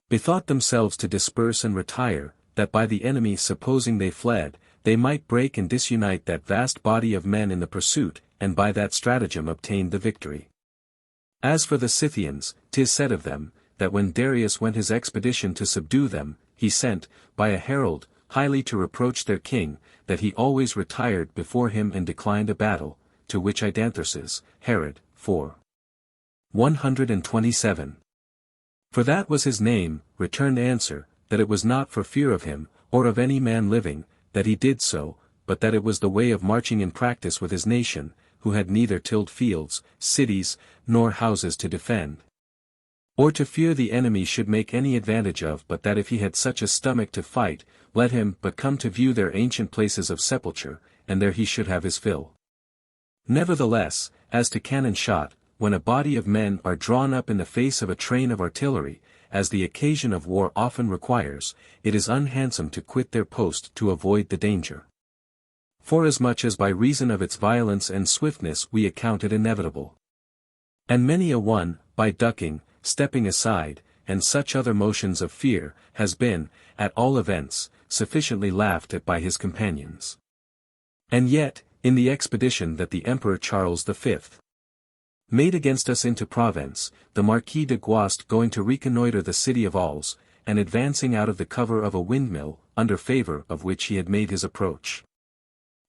bethought themselves to disperse and retire, that by the enemy supposing they fled, they might break and disunite that vast body of men in the pursuit, and by that stratagem obtained the victory. As for the Scythians, 'tis said of them, that when Darius went his expedition to subdue them, he sent, by a herald, highly to reproach their king, that he always retired before him and declined a battle, to which Idanthyrsus, Herod, 4. 127. For that was his name, returned answer, that it was not for fear of him, or of any man living, that he did so, but that it was the way of marching in practice with his nation, who had neither tilled fields, cities, nor houses to defend, or to fear the enemy should make any advantage of, but that if he had such a stomach to fight, let him but come to view their ancient places of sepulture, and there he should have his fill. Nevertheless, as to cannon shot, when a body of men are drawn up in the face of a train of artillery, as the occasion of war often requires, it is unhandsome to quit their post to avoid the danger. Forasmuch as by reason of its violence and swiftness we account it inevitable. And many a one, by ducking, stepping aside, and such other motions of fear, has been, at all events, sufficiently laughed at by his companions. And yet, in the expedition that the Emperor Charles V made against us into Provence, the Marquis de Guaste going to reconnoitre the city of Alls, and advancing out of the cover of a windmill, under favour of which he had made his approach,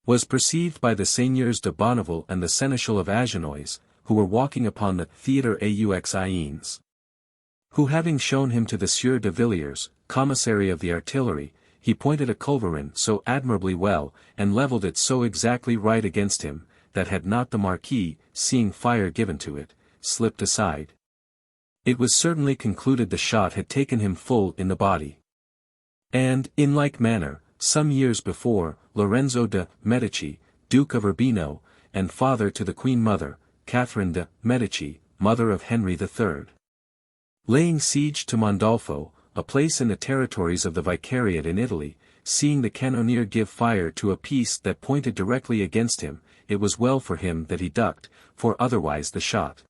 was perceived by the Seigneurs de Bonneville and the Seneschal of Agenois, who were walking upon the Theatre aux, who having shown him to the Sieur de Villiers, commissary of the artillery, he pointed a culverin so admirably well, and levelled it so exactly right against him, that had not the Marquis, seeing fire given to it, slipped aside, it was certainly concluded the shot had taken him full in the body. And, in like manner, some years before, Lorenzo de' Medici, Duke of Urbino, and father to the Queen Mother, Catherine de' Medici, mother of Henry III, laying siege to Mondolfo, a place in the territories of the Vicariate in Italy, seeing the cannoneer give fire to a piece that pointed directly against him, it was well for him that he ducked, for otherwise the shot,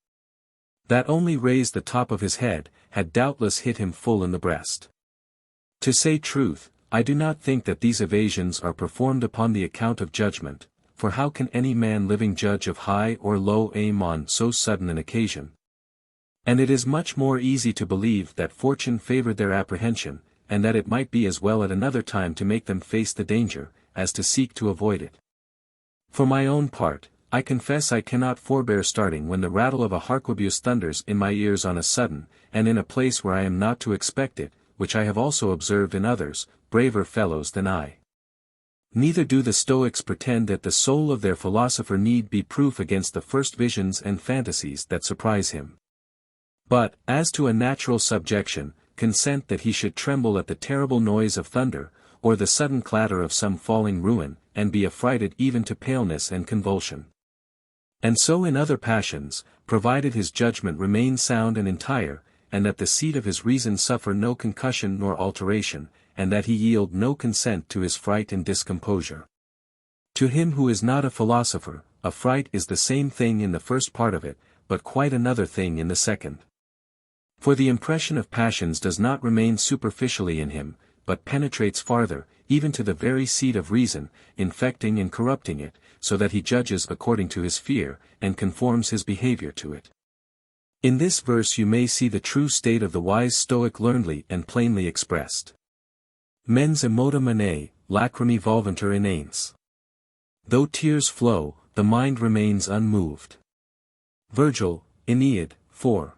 that only raised the top of his head, had doubtless hit him full in the breast. To say truth, I do not think that these evasions are performed upon the account of judgment, for how can any man living judge of high or low aim on so sudden an occasion? And it is much more easy to believe that fortune favoured their apprehension, and that it might be as well at another time to make them face the danger, as to seek to avoid it. For my own part, I confess I cannot forbear starting when the rattle of a harquebus thunders in my ears on a sudden, and in a place where I am not to expect it, which I have also observed in others, braver fellows than I. Neither do the Stoics pretend that the soul of their philosopher need be proof against the first visions and fantasies that surprise him. But, as to a natural subjection, consent that he should tremble at the terrible noise of thunder, or the sudden clatter of some falling ruin, and be affrighted even to paleness and convulsion. And so in other passions, provided his judgment remain sound and entire, and that the seat of his reason suffer no concussion nor alteration, and that he yield no consent to his fright and discomposure. To him who is not a philosopher, a fright is the same thing in the first part of it, but quite another thing in the second. For the impression of passions does not remain superficially in him, but penetrates farther, even to the very seat of reason, infecting and corrupting it, so that he judges according to his fear, and conforms his behavior to it. In this verse you may see the true state of the wise Stoic learnedly and plainly expressed. Mens immota mane, lacrimae volvuntur inanes. Though tears flow, the mind remains unmoved. Virgil, Aeneid, 4.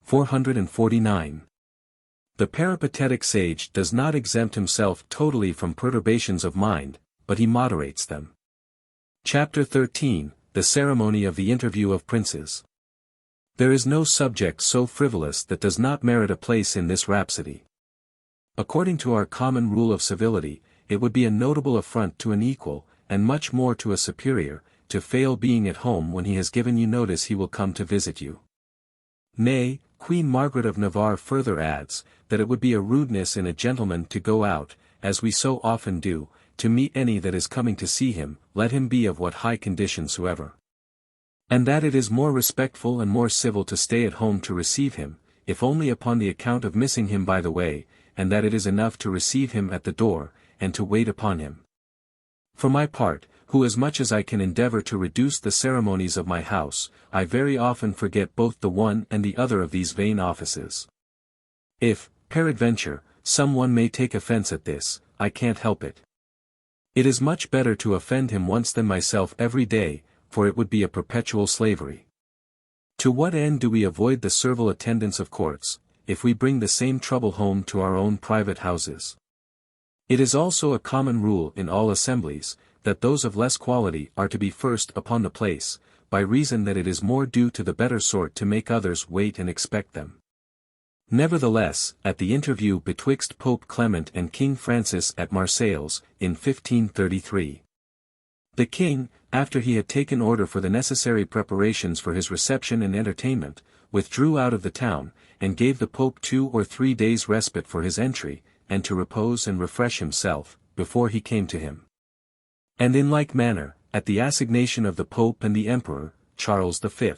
449. The peripatetic sage does not exempt himself totally from perturbations of mind, but he moderates them. Chapter 13, The Ceremony of the Interview of Princes. There is no subject so frivolous that does not merit a place in this rhapsody. According to our common rule of civility, it would be a notable affront to an equal, and much more to a superior, to fail being at home when he has given you notice he will come to visit you. Nay, Queen Margaret of Navarre further adds, that it would be a rudeness in a gentleman to go out, as we so often do, to meet any that is coming to see him, let him be of what high condition soever. And that it is more respectful and more civil to stay at home to receive him, if only upon the account of missing him by the way, and that it is enough to receive him at the door, and to wait upon him. For my part, who as much as I can endeavor to reduce the ceremonies of my house, I very often forget both the one and the other of these vain offices. If, peradventure, some one may take offense at this, I can't help it. It is much better to offend him once than myself every day, for it would be a perpetual slavery. To what end do we avoid the servile attendance of courts, if we bring the same trouble home to our own private houses? It is also a common rule in all assemblies, that those of less quality are to be first upon the place, by reason that it is more due to the better sort to make others wait and expect them. Nevertheless, at the interview betwixt Pope Clement and King Francis at Marseilles, in 1533, the king, after he had taken order for the necessary preparations for his reception and entertainment, withdrew out of the town, and gave the Pope 2 or 3 days' respite for his entry, and to repose and refresh himself, before he came to him. And in like manner, at the assignation of the Pope and the Emperor, Charles V.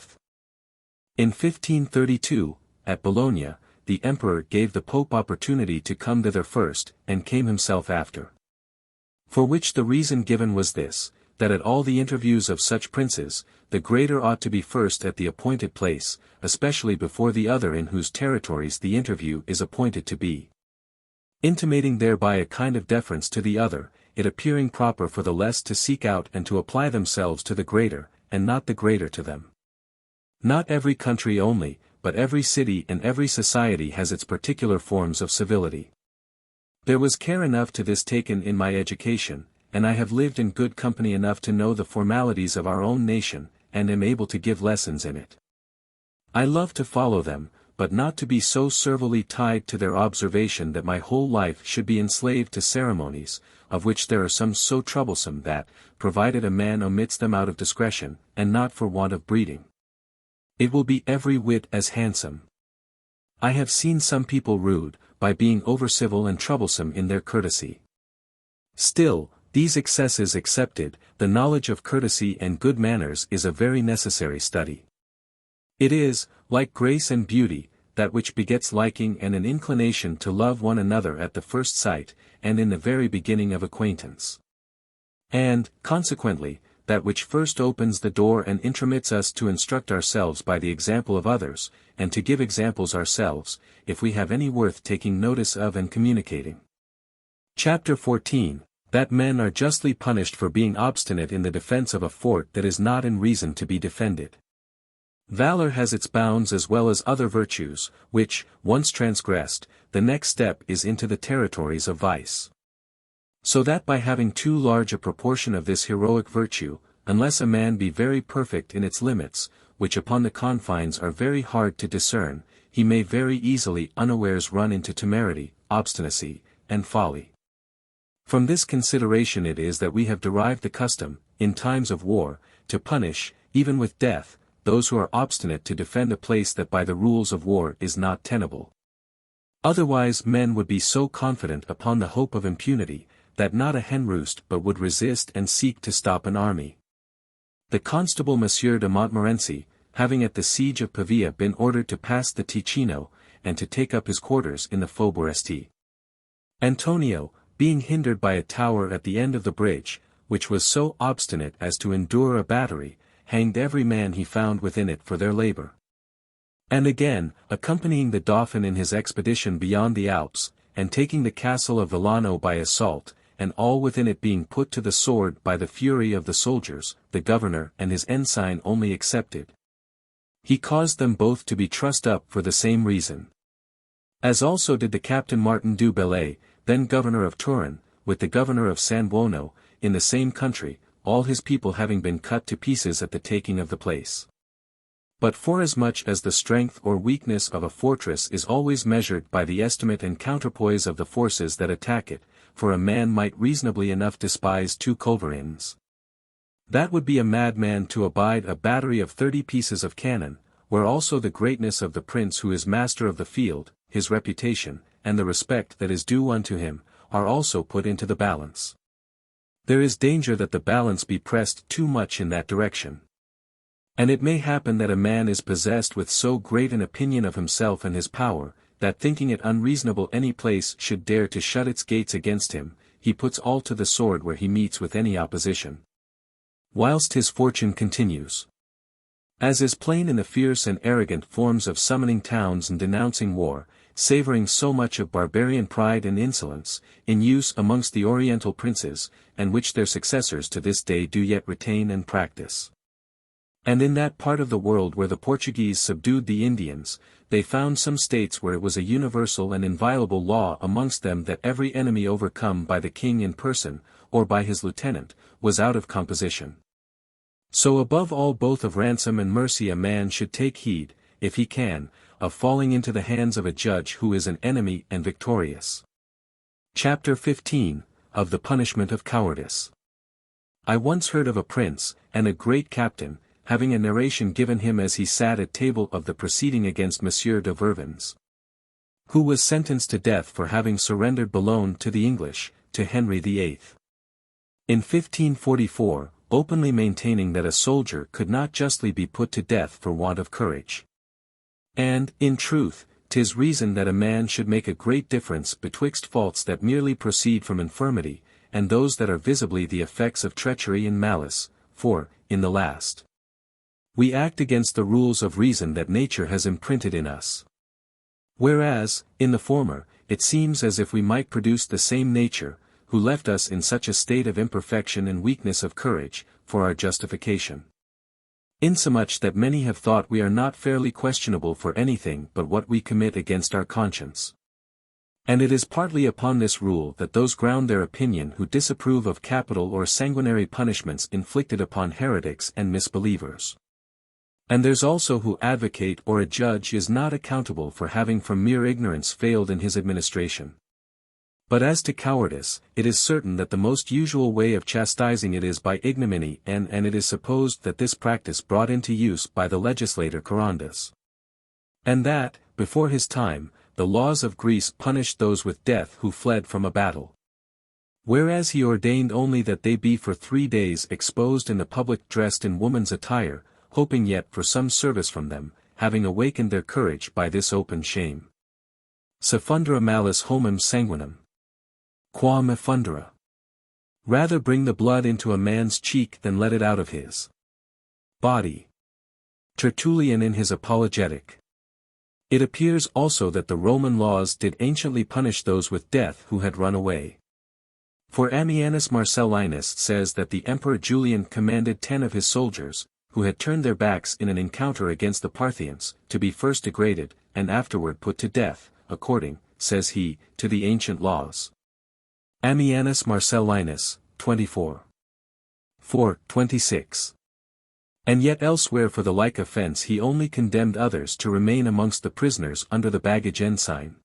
In 1532, at Bologna, the Emperor gave the Pope opportunity to come thither first, and came himself after. For which the reason given was this, that at all the interviews of such princes, the greater ought to be first at the appointed place, especially before the other in whose territories the interview is appointed to be. Intimating thereby a kind of deference to the other, it appearing proper for the less to seek out and to apply themselves to the greater, and not the greater to them. Not every country only, but every city and every society has its particular forms of civility. There was care enough to this taken in my education, and I have lived in good company enough to know the formalities of our own nation, and am able to give lessons in it. I love to follow them, but not to be so servilely tied to their observation that my whole life should be enslaved to ceremonies, of which there are some so troublesome that, provided a man omits them out of discretion, and not for want of breeding, it will be every whit as handsome. I have seen some people rude, by being over-civil and troublesome in their courtesy. Still, these excesses excepted, the knowledge of courtesy and good manners is a very necessary study. It is, like grace and beauty, that which begets liking and an inclination to love one another at the first sight, and in the very beginning of acquaintance. And, consequently, that which first opens the door and intromits us to instruct ourselves by the example of others, and to give examples ourselves, if we have any worth taking notice of and communicating. Chapter 14, That men are justly punished for being obstinate in the defense of a fort that is not in reason to be defended. Valor has its bounds as well as other virtues, which, once transgressed, the next step is into the territories of vice. So that by having too large a proportion of this heroic virtue, unless a man be very perfect in its limits, which upon the confines are very hard to discern, he may very easily unawares run into temerity, obstinacy, and folly. From this consideration it is that we have derived the custom, in times of war, to punish, even with death, those who are obstinate to defend a place that by the rules of war is not tenable. Otherwise men would be so confident upon the hope of impunity, that not a hen roost but would resist and seek to stop an army. The constable Monsieur de Montmorency, having at the siege of Pavia been ordered to pass the Ticino, and to take up his quarters in the Faubourg St. Antonio, being hindered by a tower at the end of the bridge, which was so obstinate as to endure a battery, hanged every man he found within it for their labor. And again, accompanying the Dauphin in his expedition beyond the Alps, and taking the castle of Villano by assault, and all within it being put to the sword by the fury of the soldiers, the governor and his ensign only excepted. He caused them both to be trussed up for the same reason. As also did the Captain Martin du Bellay, then governor of Turin, with the governor of San Buono, in the same country, all his people having been cut to pieces at the taking of the place. But forasmuch as the strength or weakness of a fortress is always measured by the estimate and counterpoise of the forces that attack it, for a man might reasonably enough despise 2 culverins. That would be a madman to abide a battery of 30 pieces of cannon, where also the greatness of the prince who is master of the field, his reputation, and the respect that is due unto him, are also put into the balance. There is danger that the balance be pressed too much in that direction. And it may happen that a man is possessed with so great an opinion of himself and his power, that thinking it unreasonable any place should dare to shut its gates against him, he puts all to the sword where he meets with any opposition. Whilst his fortune continues. As is plain in the fierce and arrogant forms of summoning towns and denouncing war, savouring so much of barbarian pride and insolence, in use amongst the Oriental princes, and which their successors to this day do yet retain and practice. And in that part of the world where the Portuguese subdued the Indians, they found some states where it was a universal and inviolable law amongst them that every enemy overcome by the king in person, or by his lieutenant, was out of composition. So above all both of ransom and mercy a man should take heed, if he can, of falling into the hands of a judge who is an enemy and victorious. Chapter 15, of the Punishment of Cowardice. I once heard of a prince, and a great captain, having a narration given him as he sat at table of the proceeding against Monsieur de Vervins, who was sentenced to death for having surrendered Boulogne to the English, to Henry VIII. In 1544, openly maintaining that a soldier could not justly be put to death for want of courage. And, in truth, 'tis reason that a man should make a great difference betwixt faults that merely proceed from infirmity, and those that are visibly the effects of treachery and malice, for, in the last, we act against the rules of reason that nature has imprinted in us. Whereas, in the former, it seems as if we might produce the same nature, who left us in such a state of imperfection and weakness of courage, for our justification. Insomuch that many have thought we are not fairly questionable for anything but what we commit against our conscience. And it is partly upon this rule that those ground their opinion who disapprove of capital or sanguinary punishments inflicted upon heretics and misbelievers. And there's also who advocate or a judge is not accountable for having from mere ignorance failed in his administration. But as to cowardice, it is certain that the most usual way of chastising it is by ignominy, and it is supposed that this practice brought into use by the legislator Charondas. And that, before his time, the laws of Greece punished those with death who fled from a battle. Whereas he ordained only that they be for 3 days exposed in the public dressed in woman's attire, hoping yet for some service from them, having awakened their courage by this open shame. Suffundera malis homum sanguinem. Qua me fundera. Rather bring the blood into a man's cheek than let it out of his body. Tertullian in his Apologetic. It appears also that the Roman laws did anciently punish those with death who had run away. For Ammianus Marcellinus says that the Emperor Julian commanded 10 of his soldiers, who had turned their backs in an encounter against the Parthians, to be first degraded, and afterward put to death, according, says he, to the ancient laws. Ammianus Marcellinus, 24. 4. 26. And yet elsewhere for the like offence he only condemned others to remain amongst the prisoners under the baggage ensign.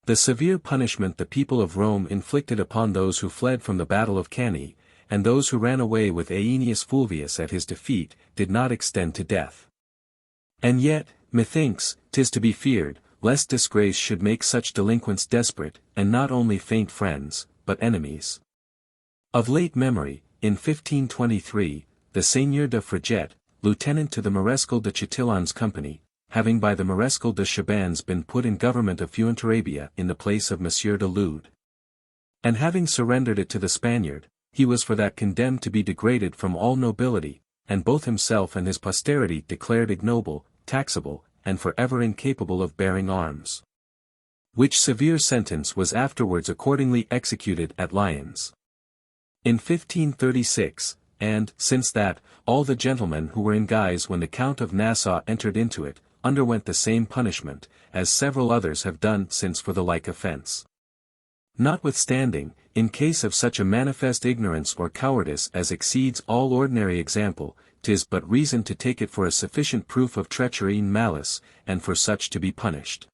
The severe punishment the people of Rome inflicted upon those who fled from the battle of Cannae, and those who ran away with Aeneas Fulvius at his defeat, did not extend to death. And yet, methinks, 'tis to be feared, lest disgrace should make such delinquents desperate, and not only faint friends, but enemies. Of late memory, in 1523, the Seigneur de Frigette, lieutenant to the Marescal de Chatillon's company, having by the Marescal de Chabannes been put in government of Fuenterrabia in the place of Monsieur de Lude, and having surrendered it to the Spaniard, he was for that condemned to be degraded from all nobility, and both himself and his posterity declared ignoble, taxable, and for ever incapable of bearing arms. Which severe sentence was afterwards accordingly executed at Lyons. In 1536, and, since that, all the gentlemen who were in Guise when the Count of Nassau entered into it, underwent the same punishment, as several others have done since for the like offence. Notwithstanding, in case of such a manifest ignorance or cowardice as exceeds all ordinary example, 'tis but reason to take it for a sufficient proof of treachery and malice, and for such to be punished.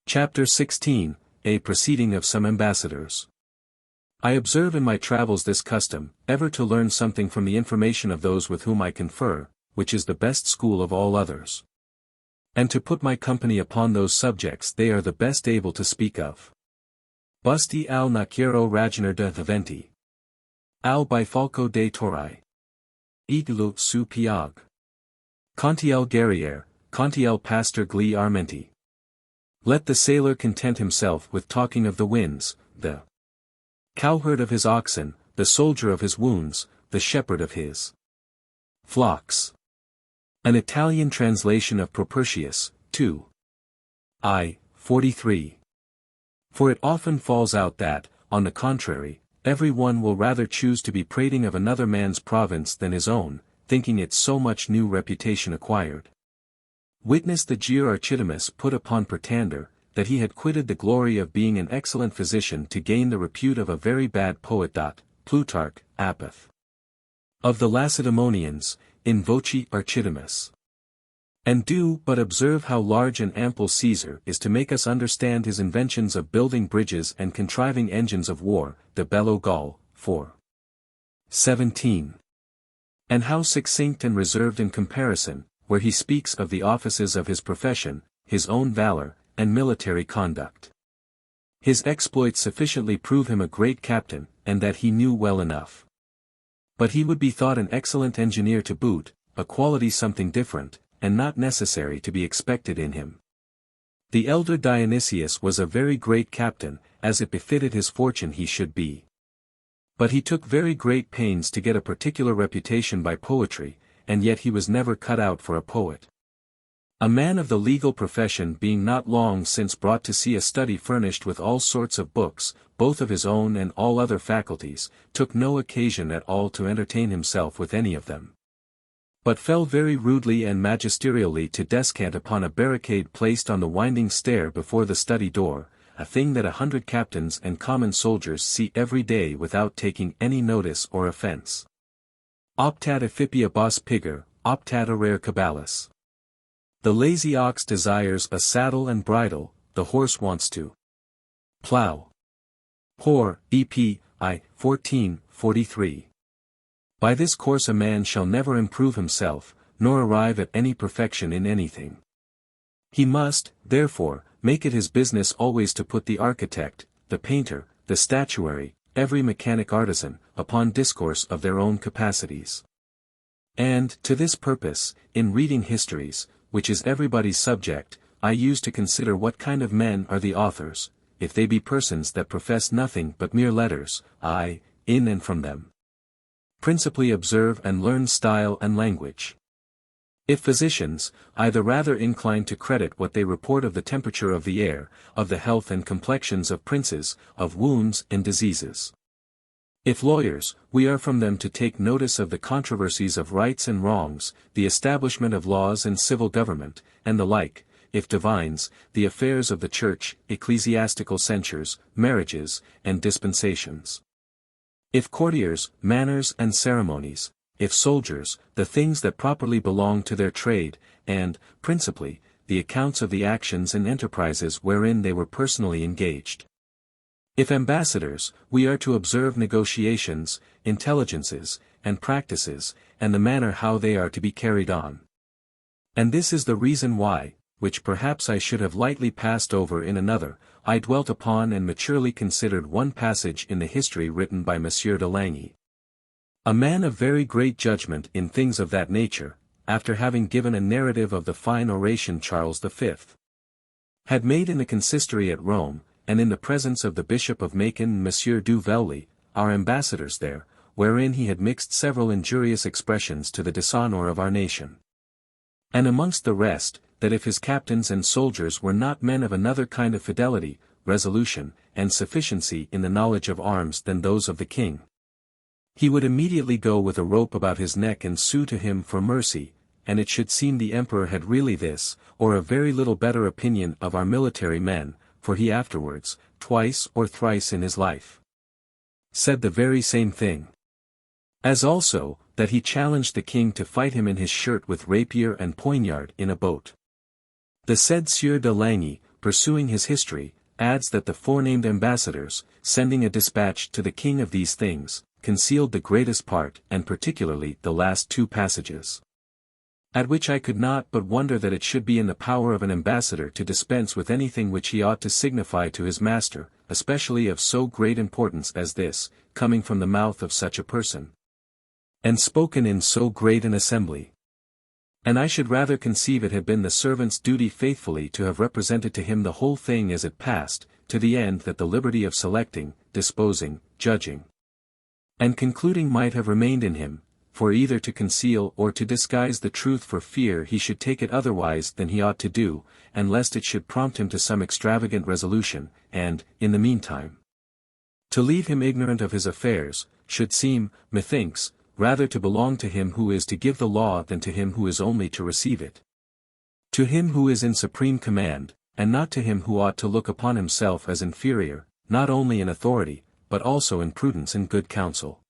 Chapter 16, A Proceeding of some Ambassadors. I observe in my travels this custom, ever to learn something from the information of those with whom I confer, which is the best school of all others. And to put my company upon those subjects they are the best able to speak of. Busti al Naciero Ragener de Venti. Al Bifalco de Torai. Idlu su Piag. Contiel Guerriere, Contiel Pastor Gli Armenti. Let the sailor content himself with talking of the winds, the cowherd of his oxen, the soldier of his wounds, the shepherd of his flocks. An Italian translation of Propertius, 2. I. 43. For it often falls out that, on the contrary, every one will rather choose to be prating of another man's province than his own, thinking it so much new reputation acquired. Witness the jeer Archidamus put upon Pertander, that he had quitted the glory of being an excellent physician to gain the repute of a very bad poet. Plutarch, Apeth. Of the Lacedaemonians, in voce Archidamus. And do but observe how large and ample Caesar is to make us understand his inventions of building bridges and contriving engines of war, de Bello Gall, 4. 17. And how succinct and reserved in comparison, where he speaks of the offices of his profession, his own valor, and military conduct. His exploits sufficiently prove him a great captain, and that he knew well enough. But he would be thought an excellent engineer to boot, a quality something different, and not necessary to be expected in him. The elder Dionysius was a very great captain, as it befitted his fortune he should be. But he took very great pains to get a particular reputation by poetry, and yet he was never cut out for a poet. A man of the legal profession being not long since brought to see a study furnished with all sorts of books, both of his own and all other faculties, took no occasion at all to entertain himself with any of them, but fell very rudely and magisterially to descant upon a barricade placed on the winding stair before the study door, a thing that 100 captains and common soldiers see every day without taking any notice or offence. Optat Ephipia bos pigor, optat rare cabalus. The lazy ox desires a saddle and bridle, the horse wants to plow. Hor, E.P. I. 1443. By this course a man shall never improve himself, nor arrive at any perfection in anything. He must, therefore, make it his business always to put the architect, the painter, the statuary, every mechanic artisan, upon discourse of their own capacities. And, to this purpose, in reading histories, which is everybody's subject, I use to consider what kind of men are the authors, if they be persons that profess nothing but mere letters, in and from them. Principally observe and learn style and language. If physicians, I the rather incline to credit what they report of the temperature of the air, of the health and complexions of princes, of wounds and diseases. If lawyers, we are from them to take notice of the controversies of rights and wrongs, the establishment of laws and civil government, and the like. if divines, the affairs of the church, ecclesiastical censures, marriages, and dispensations. If courtiers, manners and ceremonies, if soldiers, the things that properly belong to their trade, and, principally, the accounts of the actions and enterprises wherein they were personally engaged. If ambassadors, we are to observe negotiations, intelligences, and practices, and the manner how they are to be carried on. And this is the reason why, which perhaps I should have lightly passed over in another, I dwelt upon and maturely considered one passage in the history written by Monsieur de Langy. A man of very great judgment in things of that nature, after having given a narrative of the fine oration Charles V had made in the consistory at Rome, and in the presence of the Bishop of Macon and Monsieur du Veuilly, our ambassadors there, wherein he had mixed several injurious expressions to the dishonour of our nation. And amongst the rest, that if his captains and soldiers were not men of another kind of fidelity, resolution, and sufficiency in the knowledge of arms than those of the king, he would immediately go with a rope about his neck and sue to him for mercy, and it should seem the emperor had really this, or a very little better opinion of our military men, for he afterwards, twice or thrice in his life, said the very same thing. As also, that he challenged the king to fight him in his shirt with rapier and poignard in a boat. The said Sieur de Langy, pursuing his history, adds that the forenamed ambassadors, sending a dispatch to the king of these things, concealed the greatest part and particularly the last two passages. At which I could not but wonder that it should be in the power of an ambassador to dispense with anything which he ought to signify to his master, especially of so great importance as this, coming from the mouth of such a person, and spoken in so great an assembly. And I should rather conceive it had been the servant's duty faithfully to have represented to him the whole thing as it passed, to the end that the liberty of selecting, disposing, judging, and concluding might have remained in him, for either to conceal or to disguise the truth for fear he should take it otherwise than he ought to do, and lest it should prompt him to some extravagant resolution, and, in the meantime, to leave him ignorant of his affairs, should seem, methinks, rather to belong to him who is to give the law than to him who is only to receive it. To him who is in supreme command, and not to him who ought to look upon himself as inferior, not only in authority, but also in prudence and good counsel.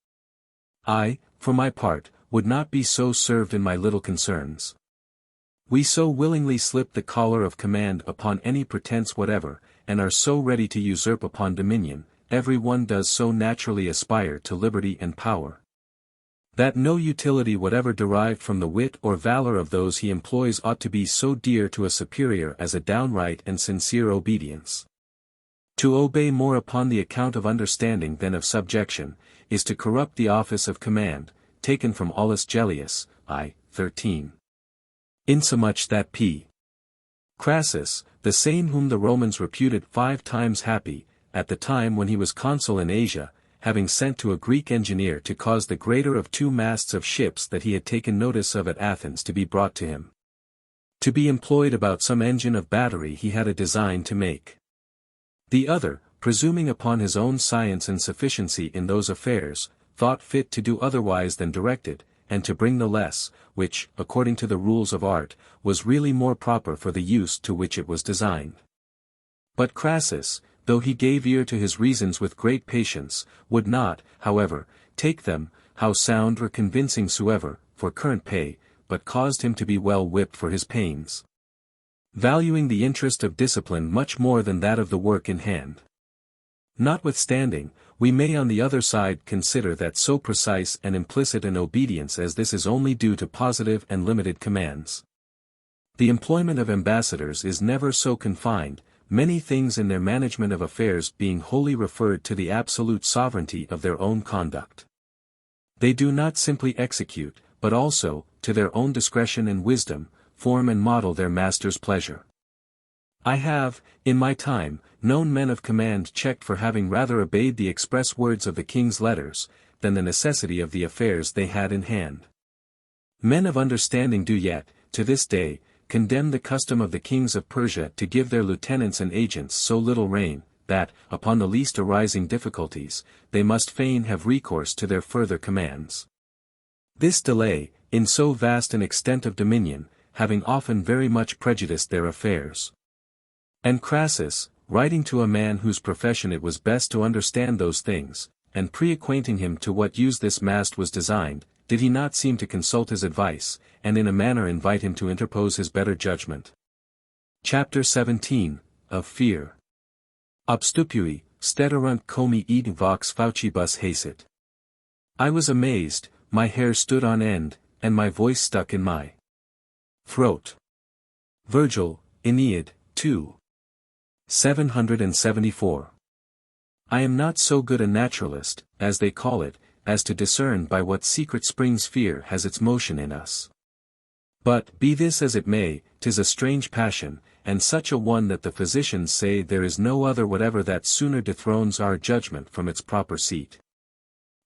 I, for my part, would not be so served in my little concerns. We so willingly slip the collar of command upon any pretence whatever, and are so ready to usurp upon dominion, every one does so naturally aspire to liberty and power, that no utility whatever derived from the wit or valor of those he employs ought to be so dear to a superior as a downright and sincere obedience. To obey more upon the account of understanding than of subjection, is to corrupt the office of command, taken from Aulus Gellius, I. 13. Insomuch that P. Crassus, the same whom the Romans reputed 5 times happy, at the time when he was consul in Asia, having sent to a Greek engineer to cause the greater of 2 masts of ships that he had taken notice of at Athens to be brought to him, to be employed about some engine of battery he had a design to make. The other, presuming upon his own science and sufficiency in those affairs, thought fit to do otherwise than directed, and to bring the less, which, according to the rules of art, was really more proper for the use to which it was designed. But Crassus, though he gave ear to his reasons with great patience, would not, however, take them, how sound or convincing soever, for current pay, but caused him to be well whipped for his pains, valuing the interest of discipline much more than that of the work in hand. Notwithstanding, we may on the other side consider that so precise and implicit an obedience as this is only due to positive and limited commands. The employment of ambassadors is never so confined, many things in their management of affairs being wholly referred to the absolute sovereignty of their own conduct. They do not simply execute, but also, to their own discretion and wisdom, form and model their master's pleasure. I have, in my time, known men of command checked for having rather obeyed the express words of the king's letters, than the necessity of the affairs they had in hand. Men of understanding do yet, to this day, condemn the custom of the kings of Persia to give their lieutenants and agents so little rein, that, upon the least arising difficulties, they must fain have recourse to their further commands. This delay, in so vast an extent of dominion, having often very much prejudiced their affairs. And Crassus, writing to a man whose profession it was best to understand those things, and pre-acquainting him to what use this mast was designed, did he not seem to consult his advice, and in a manner invite him to interpose his better judgment? Chapter 17, of Fear. Obstupui, steterunt comi id vox faucibus hasit. I was amazed, my hair stood on end, and my voice stuck in my throat. Virgil, Aeneid, 2. 774. I am not so good a naturalist, as they call it, as to discern by what secret springs fear has its motion in us. But, be this as it may, 'tis a strange passion, and such a one that the physicians say there is no other whatever that sooner dethrones our judgment from its proper seat.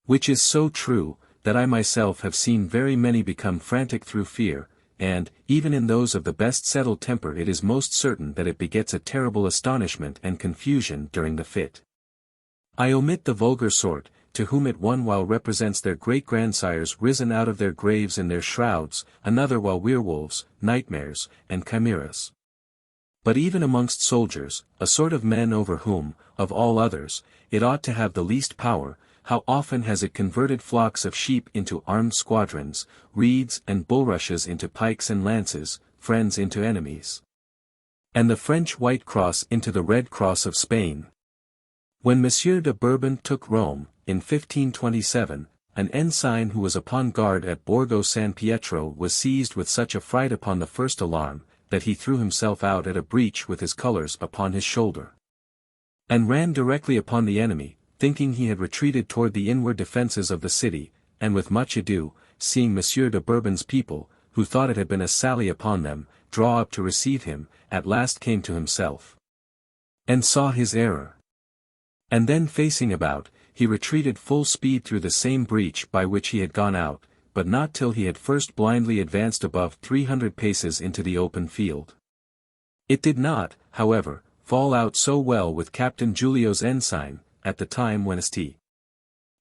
Which is so true, that I myself have seen very many become frantic through fear, and, even in those of the best settled temper it is most certain that it begets a terrible astonishment and confusion during the fit. I omit the vulgar sort, to whom it one while represents their great-grandsires risen out of their graves in their shrouds, another while werewolves, nightmares, and chimeras. But even amongst soldiers, a sort of men over whom, of all others, it ought to have the least power, how often has it converted flocks of sheep into armed squadrons, reeds and bulrushes into pikes and lances, friends into enemies, and the French White Cross into the Red Cross of Spain. When M. de Bourbon took Rome, in 1527, an ensign who was upon guard at Borgo San Pietro was seized with such a fright upon the first alarm, that he threw himself out at a breach with his colours upon his shoulder, and ran directly upon the enemy, thinking he had retreated toward the inward defences of the city, and with much ado, seeing M. de Bourbon's people, who thought it had been a sally upon them, draw up to receive him, at last came to himself, and saw his error. And then facing about, he retreated full speed through the same breach by which he had gone out, but not till he had first blindly advanced above 300 paces into the open field. It did not, however, fall out so well with Captain Giulio's ensign, at the time when St.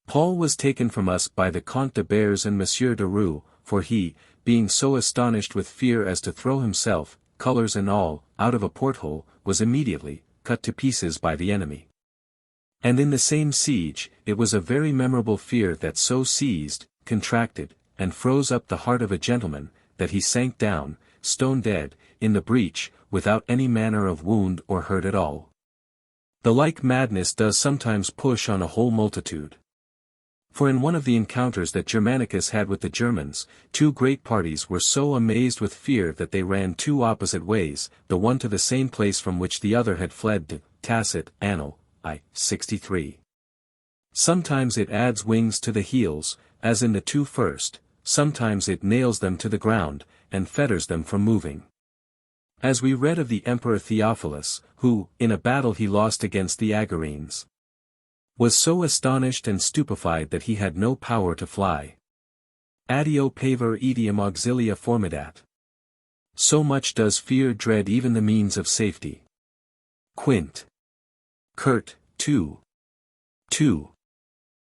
Paul was taken from us by the Comte de Bears and M. de Roux, for he, being so astonished with fear as to throw himself, colours and all, out of a porthole, was immediately cut to pieces by the enemy. And in the same siege, it was a very memorable fear that so seized, contracted, and froze up the heart of a gentleman, that he sank down, stone dead, in the breach, without any manner of wound or hurt at all. The like madness does sometimes push on a whole multitude. For in one of the encounters that Germanicus had with the Germans, two great parties were so amazed with fear that they ran two opposite ways, the one to the same place from which the other had fled to. Tacit, Annal, I. 63. Sometimes it adds wings to the heels, as in the two first, sometimes it nails them to the ground, and fetters them from moving. As we read of the Emperor Theophilus, who, in a battle he lost against the Agarenes, was so astonished and stupefied that he had no power to fly. Addio paver etiam auxilia formidat. So much does fear dread even the means of safety. Quint. Curt, 2. 2.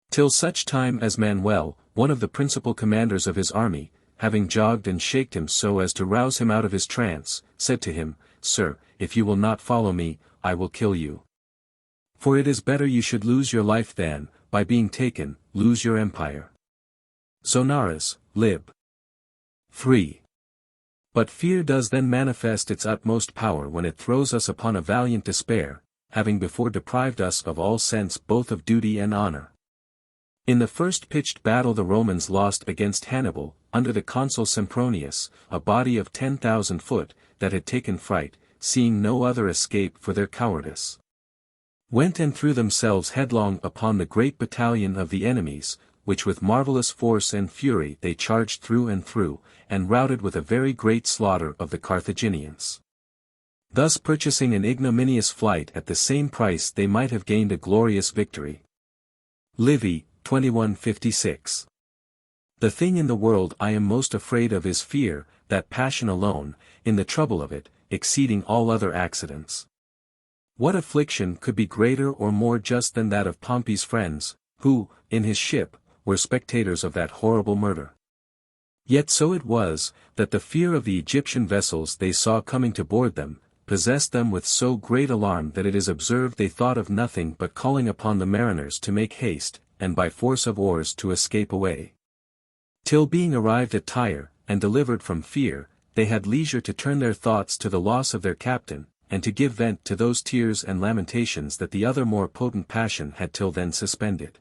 Till such time as Manuel, one of the principal commanders of his army, having jogged and shaked him so as to rouse him out of his trance, said to him, Sir, if you will not follow me, I will kill you. For it is better you should lose your life than, by being taken, lose your empire. Zonaras, lib. 3. But fear does then manifest its utmost power when it throws us upon a valiant despair, having before deprived us of all sense both of duty and honor. In the first pitched battle the Romans lost against Hannibal, under the consul Sempronius, a body of 10,000 foot, that had taken fright, seeing no other escape for their cowardice, went and threw themselves headlong upon the great battalion of the enemies, which with marvellous force and fury they charged through, and routed with a very great slaughter of the Carthaginians, thus purchasing an ignominious flight at the same price they might have gained a glorious victory. Livy, 2156. The thing in the world I am most afraid of is fear, that passion alone, in the trouble of it, exceeding all other accidents. What affliction could be greater or more just than that of Pompey's friends, who, in his ship, were spectators of that horrible murder? Yet so it was, that the fear of the Egyptian vessels they saw coming to board them, possessed them with so great alarm that it is observed they thought of nothing but calling upon the mariners to make haste, and by force of oars to escape away. Till being arrived at Tyre, and delivered from fear, they had leisure to turn their thoughts to the loss of their captain, and to give vent to those tears and lamentations that the other more potent passion had till then suspended.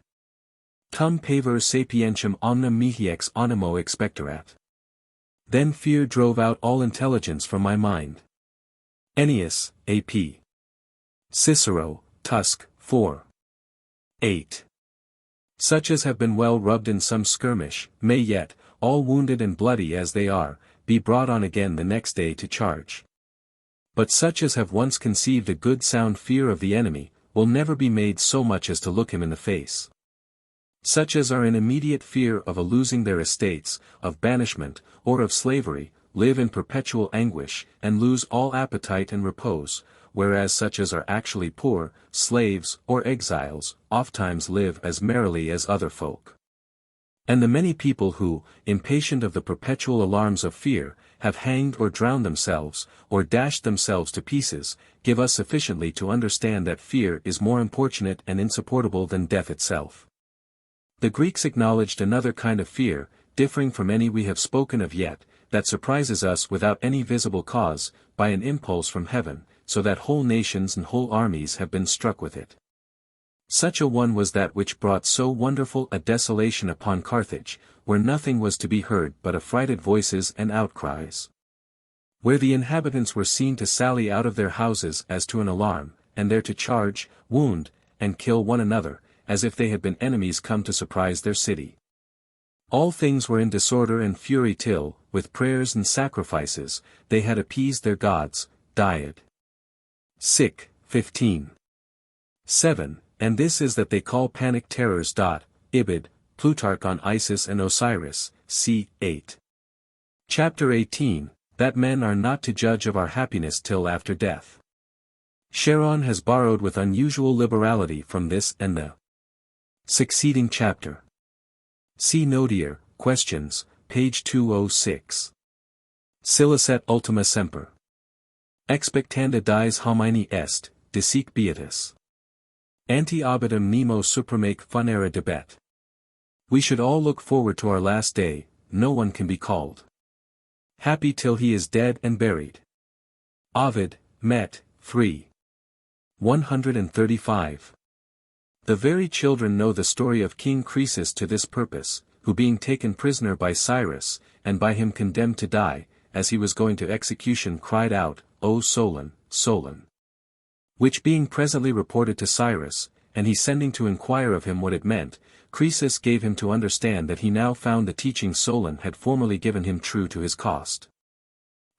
Cum pavor sapientium omnem mihi ex animo expectorat. Then fear drove out all intelligence from my mind. Ennius, A.P. Cicero, Tusk, 4. 8. Such as have been well rubbed in some skirmish, may yet, all wounded and bloody as they are, be brought on again the next day to charge. But such as have once conceived a good sound fear of the enemy, will never be made so much as to look him in the face. Such as are in immediate fear of losing their estates, of banishment, or of slavery, live in perpetual anguish, and lose all appetite and repose, whereas such as are actually poor, slaves, or exiles, ofttimes live as merrily as other folk. And the many people who, impatient of the perpetual alarms of fear, have hanged or drowned themselves, or dashed themselves to pieces, give us sufficiently to understand that fear is more importunate and insupportable than death itself. The Greeks acknowledged another kind of fear, differing from any we have spoken of yet, that surprises us without any visible cause, by an impulse from heaven, so that whole nations and whole armies have been struck with it. Such a one was that which brought so wonderful a desolation upon Carthage, where nothing was to be heard but affrighted voices and outcries. Where the inhabitants were seen to sally out of their houses as to an alarm, and there to charge, wound, and kill one another, as if they had been enemies come to surprise their city. All things were in disorder and fury till, with prayers and sacrifices, they had appeased their gods, died. Sic. 15. 7. And this is that they call panic terrors. Ibid, Plutarch on Isis and Osiris, c. 8. Chapter 18, that men are not to judge of our happiness till after death. Charon has borrowed with unusual liberality from this and the succeeding chapter. See Notier, Questions, page 206. Silicet ultima semper. Expectanda dies homini est, disic beatus. Ante obitum nemo supramaque funera debet. We should all look forward to our last day, no one can be called happy till he is dead and buried. Ovid, Met. 3. 135. The very children know the story of King Croesus to this purpose, who being taken prisoner by Cyrus, and by him condemned to die, as he was going to execution cried out, O Solon, Solon. Which being presently reported to Cyrus, and he sending to inquire of him what it meant, Croesus gave him to understand that he now found the teaching Solon had formerly given him true to his cost.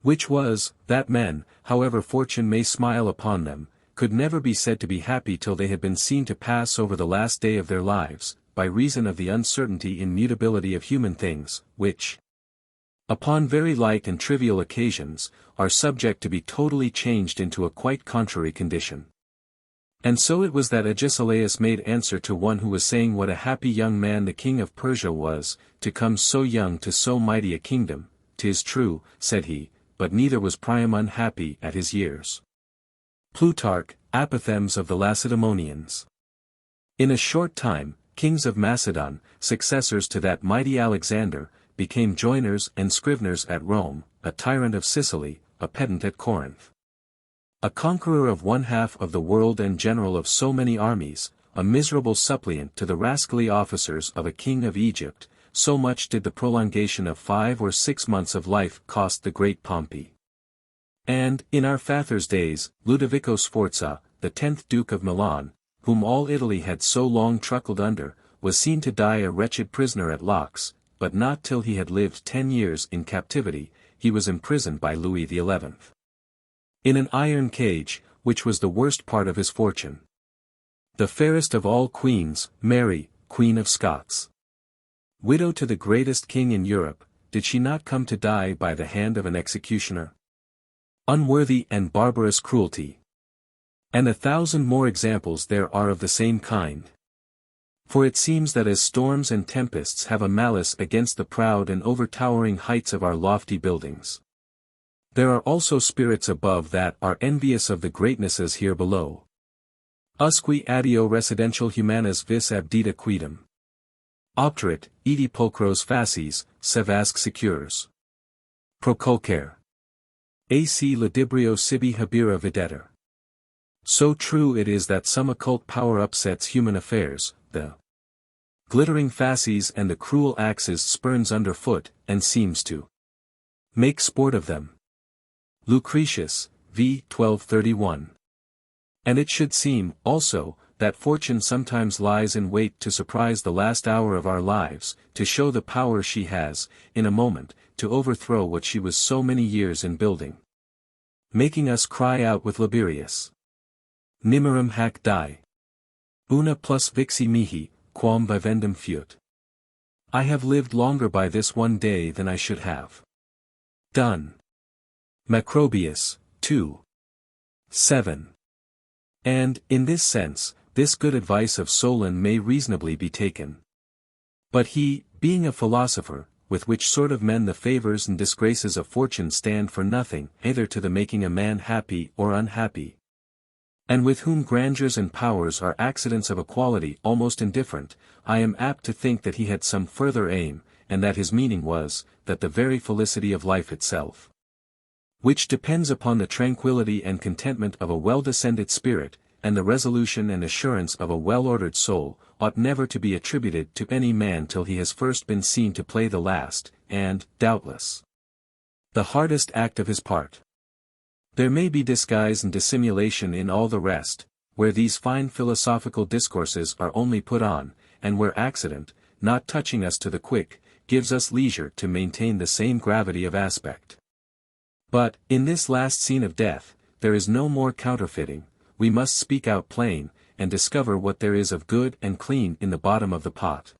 Which was, that men, however fortune may smile upon them, could never be said to be happy till they had been seen to pass over the last day of their lives, by reason of the uncertainty in mutability of human things, which, upon very light and trivial occasions, are subject to be totally changed into a quite contrary condition. And so it was that Agesilaus made answer to one who was saying what a happy young man the king of Persia was, to come so young to so mighty a kingdom. 'Tis true, said he, but neither was Priam unhappy at his years. Plutarch, Apothegms of the Lacedaemonians. In a short time, kings of Macedon, successors to that mighty Alexander, became joiners and scriveners at Rome, a tyrant of Sicily, a pedant at Corinth. A conqueror of one half of the world and general of so many armies, a miserable suppliant to the rascally officers of a king of Egypt, so much did the prolongation of 5 or 6 months of life cost the great Pompey. And, in our father's days, Ludovico Sforza, the 10th Duke of Milan, whom all Italy had so long truckled under, was seen to die a wretched prisoner at Laux, but not till he had lived 10 years in captivity, he was imprisoned by Louis XI. In an iron cage, which was the worst part of his fortune. The fairest of all queens, Mary, Queen of Scots, widow to the greatest king in Europe, did she not come to die by the hand of an executioner? Unworthy and barbarous cruelty. And 1,000 more examples there are of the same kind. For it seems that as storms and tempests have a malice against the proud and overtowering heights of our lofty buildings, there are also spirits above that are envious of the greatnesses here below. Usque adeo residential humanas vis abdita quidem. Opterit, edi pulchros facies, sevasque secures. Proculcare. Ac ludibrio sibi habira videter. So true it is that some occult power upsets human affairs, the glittering fasces and the cruel axes spurns underfoot, and seems to make sport of them. Lucretius, v. 1231. And it should seem, also, that fortune sometimes lies in wait to surprise the last hour of our lives, to show the power she has, in a moment, to overthrow what she was so many years in building. Making us cry out with Liberius. Nimerum hac die. Una plus vixi mihi, quam vivendum fuit. I have lived longer by this one day than I should have done. Macrobius, 2. 7. And, in this sense, this good advice of Solon may reasonably be taken. But he, being a philosopher, with which sort of men the favors and disgraces of fortune stand for nothing, either to the making a man happy or unhappy, and with whom grandeurs and powers are accidents of a quality almost indifferent, I am apt to think that he had some further aim, and that his meaning was, that the very felicity of life itself, which depends upon the tranquility and contentment of a well-descended spirit, and the resolution and assurance of a well-ordered soul, ought never to be attributed to any man till he has first been seen to play the last, and, doubtless, the hardest act of his part. There may be disguise and dissimulation in all the rest, where these fine philosophical discourses are only put on, and where accident, not touching us to the quick, gives us leisure to maintain the same gravity of aspect. But, in this last scene of death, there is no more counterfeiting, we must speak out plain, and discover what there is of good and clean in the bottom of the pot.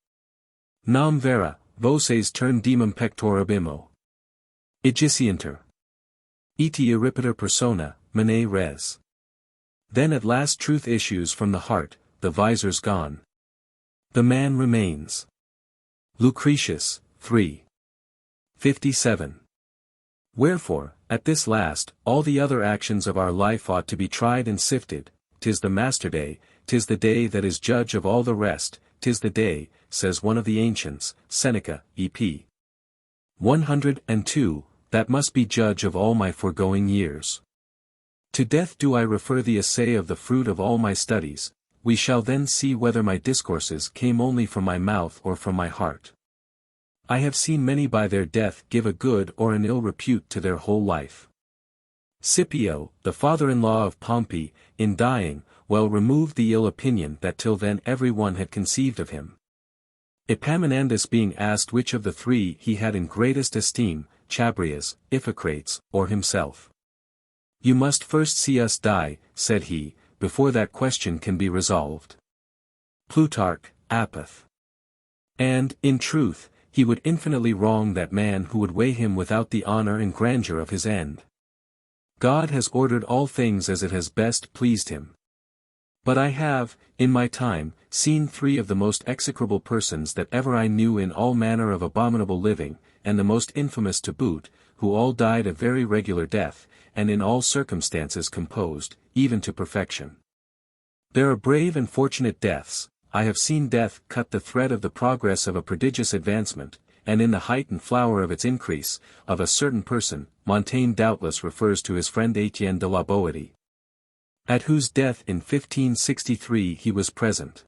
Nam vera, voces turn demum pectorabimo. Igicienter. Iti irripator persona, mene res. Then at last truth issues from the heart, the visor's gone. The man remains. Lucretius, 3. 57. Wherefore, at this last, all the other actions of our life ought to be tried and sifted. 'Tis the master day, 'tis the day that is judge of all the rest, 'tis the day, says one of the ancients, Seneca, E.P. 102, that must be judge of all my foregoing years. To death do I refer the essay of the fruit of all my studies, we shall then see whether my discourses came only from my mouth or from my heart. I have seen many by their death give a good or an ill repute to their whole life. Scipio, the father-in-law of Pompey, in dying, well removed the ill opinion that till then every one had conceived of him. Epaminondas being asked which of the three he had in greatest esteem, Chabrias, Iphicrates, or himself. You must first see us die, said he, before that question can be resolved. Plutarch, Apath. And, in truth, he would infinitely wrong that man who would weigh him without the honor and grandeur of his end. God has ordered all things as it has best pleased him. But I have, in my time, seen three of the most execrable persons that ever I knew in all manner of abominable living, and the most infamous to boot, who all died a very regular death, and in all circumstances composed, even to perfection. There are brave and fortunate deaths. I have seen death cut the thread of the progress of a prodigious advancement, and in the height and flower of its increase, of a certain person. Montaigne doubtless refers to his friend Etienne de la Boétie, at whose death in 1563 he was present.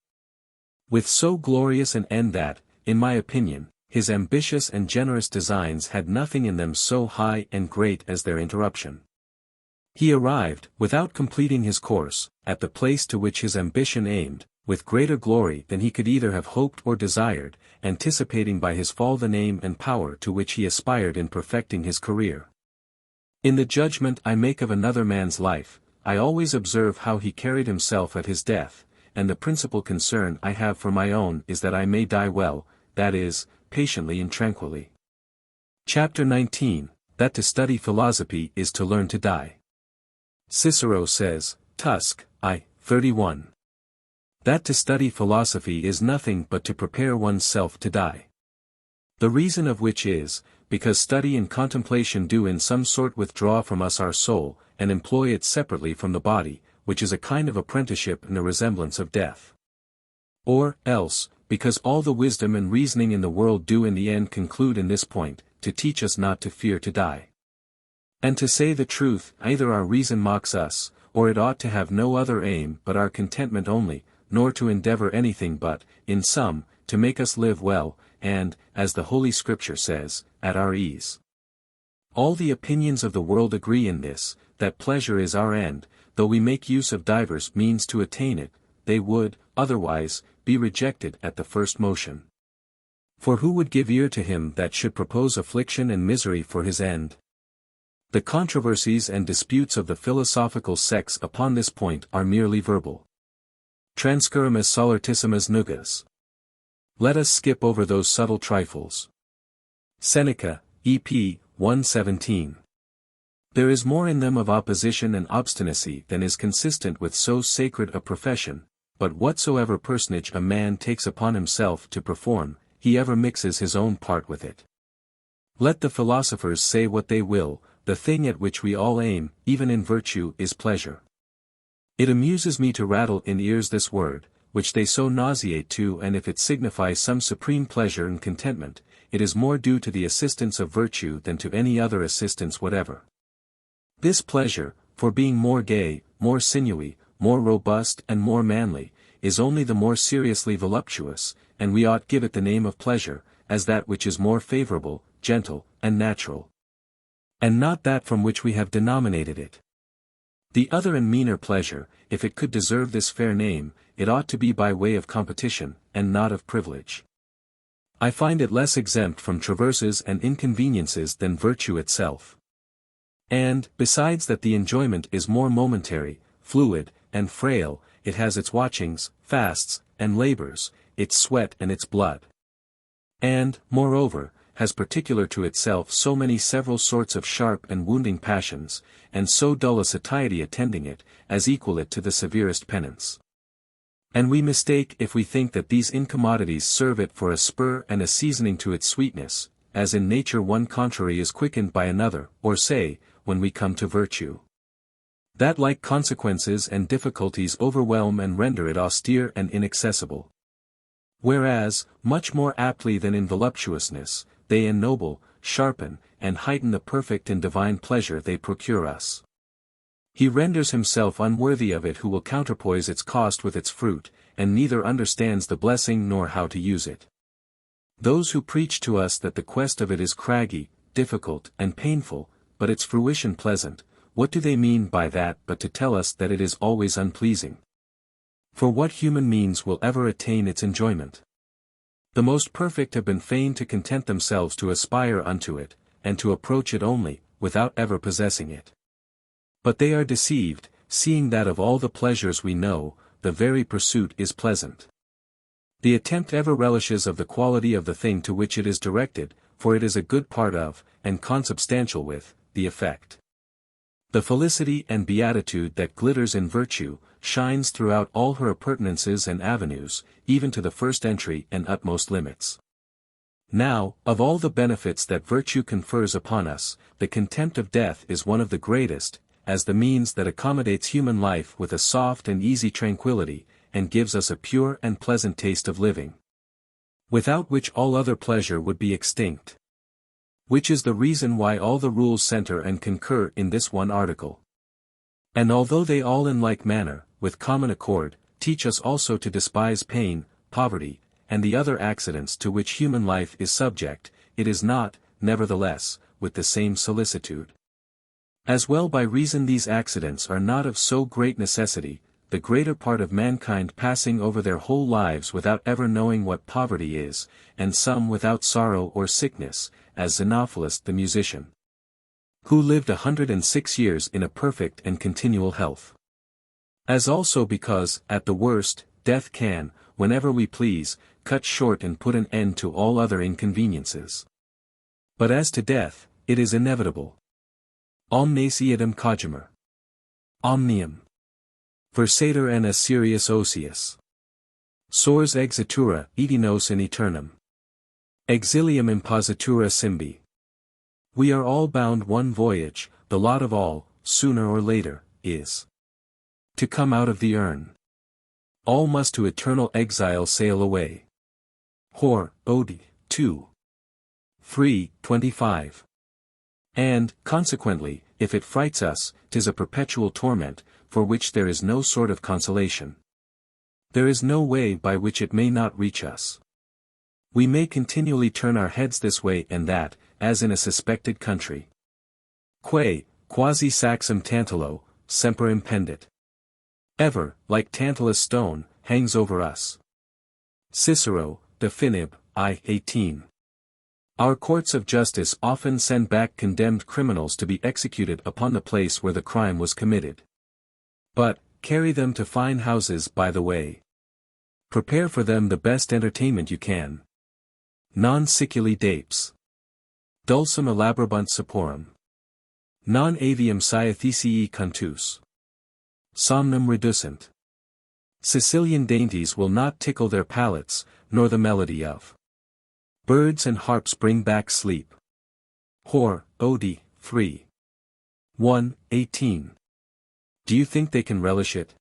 With so glorious an end that, in my opinion, his ambitious and generous designs had nothing in them so high and great as their interruption. He arrived, without completing his course, at the place to which his ambition aimed, with greater glory than he could either have hoped or desired, anticipating by his fall the name and power to which he aspired in perfecting his career. In the judgment I make of another man's life, I always observe how he carried himself at his death, and the principal concern I have for my own is that I may die well, that is, patiently and tranquilly. Chapter 19, that to study philosophy is to learn to die. Cicero says, Tusc. I. 31. That to study philosophy is nothing but to prepare one's self to die. The reason of which is, because study and contemplation do in some sort withdraw from us our soul, and employ it separately from the body, which is a kind of apprenticeship and a resemblance of death. Or, else, because all the wisdom and reasoning in the world do in the end conclude in this point, to teach us not to fear to die. And to say the truth, either our reason mocks us, or it ought to have no other aim but our contentment only, nor to endeavor anything but, in sum, to make us live well, and, as the Holy Scripture says, at our ease. All the opinions of the world agree in this, that pleasure is our end, though we make use of divers means to attain it, they would, otherwise, be rejected at the first motion. For who would give ear to him that should propose affliction and misery for his end? The controversies and disputes of the philosophical sects upon this point are merely verbal. Transcurrimus solertissimus nugas. Let us skip over those subtle trifles. Seneca, E.P. 117. There is more in them of opposition and obstinacy than is consistent with so sacred a profession, but whatsoever personage a man takes upon himself to perform, he ever mixes his own part with it. Let the philosophers say what they will, the thing at which we all aim, even in virtue, is pleasure. It amuses me to rattle in ears this word, which they so nauseate to, and if it signify some supreme pleasure and contentment, it is more due to the assistance of virtue than to any other assistance whatever. This pleasure, for being more gay, more sinewy, more robust and more manly, is only the more seriously voluptuous, and we ought give it the name of pleasure, as that which is more favorable, gentle, and natural. And not that from which we have denominated it. The other and meaner pleasure, if it could deserve this fair name, it ought to be by way of competition, and not of privilege. I find it less exempt from traverses and inconveniences than virtue itself. And, besides that the enjoyment is more momentary, fluid, and frail, it has its watchings, fasts, and labors, its sweat and its blood. And, moreover, has particular to itself so many several sorts of sharp and wounding passions, and so dull a satiety attending it, as equal it to the severest penance. And we mistake if we think that these incommodities serve it for a spur and a seasoning to its sweetness, as in nature one contrary is quickened by another, or say, when we come to virtue, that like consequences and difficulties overwhelm and render it austere and inaccessible. Whereas, much more aptly than in voluptuousness, they ennoble, sharpen, and heighten the perfect and divine pleasure they procure us. He renders himself unworthy of it who will counterpoise its cost with its fruit, and neither understands the blessing nor how to use it. Those who preach to us that the quest of it is craggy, difficult, and painful, but its fruition pleasant, what do they mean by that but to tell us that it is always unpleasing? For what human means will ever attain its enjoyment? The most perfect have been fain to content themselves to aspire unto it, and to approach it only, without ever possessing it. But they are deceived, seeing that of all the pleasures we know, the very pursuit is pleasant. The attempt ever relishes of the quality of the thing to which it is directed, for it is a good part of, and consubstantial with, the effect. The felicity and beatitude that glitters in virtue, shines throughout all her appurtenances and avenues, even to the first entry and utmost limits. Now, of all the benefits that virtue confers upon us, the contempt of death is one of the greatest, as the means that accommodates human life with a soft and easy tranquility, and gives us a pure and pleasant taste of living, without which all other pleasure would be extinct. Which is the reason why all the rules center and concur in this one article. And although they all in like manner, with common accord, teach us also to despise pain, poverty, and the other accidents to which human life is subject, it is not, nevertheless, with the same solicitude. As well by reason these accidents are not of so great necessity, the greater part of mankind passing over their whole lives without ever knowing what poverty is, and some without sorrow or sickness, as Xenophilus the musician, who lived 106 years in a perfect and continual health. As also because, at the worst, death can, whenever we please, cut short and put an end to all other inconveniences. But as to death, it is inevitable. Omnes iudem cogimur. Omnium. Versator and a serious osius. Sors exitura, nos in aeternum. Exilium impositura simbi. We are all bound one voyage, the lot of all, sooner or later, is to come out of the urn. All must to eternal exile sail away. Hor, Ode, 2. 3:25. And, consequently, if it frights us, 'tis a perpetual torment, for which there is no sort of consolation. There is no way by which it may not reach us. We may continually turn our heads this way and that, as in a suspected country. Quae, quasi saxum Tantalo, semper impendit. Ever, like Tantalus stone, hangs over us. Cicero, De Finib, I. 18. Our courts of justice often send back condemned criminals to be executed upon the place where the crime was committed. But, carry them to fine houses by the way. Prepare for them the best entertainment you can. Non siculi dapes. Dulcem elaborabunt saporum. Non avium sciathecii cantus. Somnum reducent. Sicilian dainties will not tickle their palates, nor the melody of birds and harps bring back sleep. Hor, Ode, 3. 1:18. Do you think they can relish it?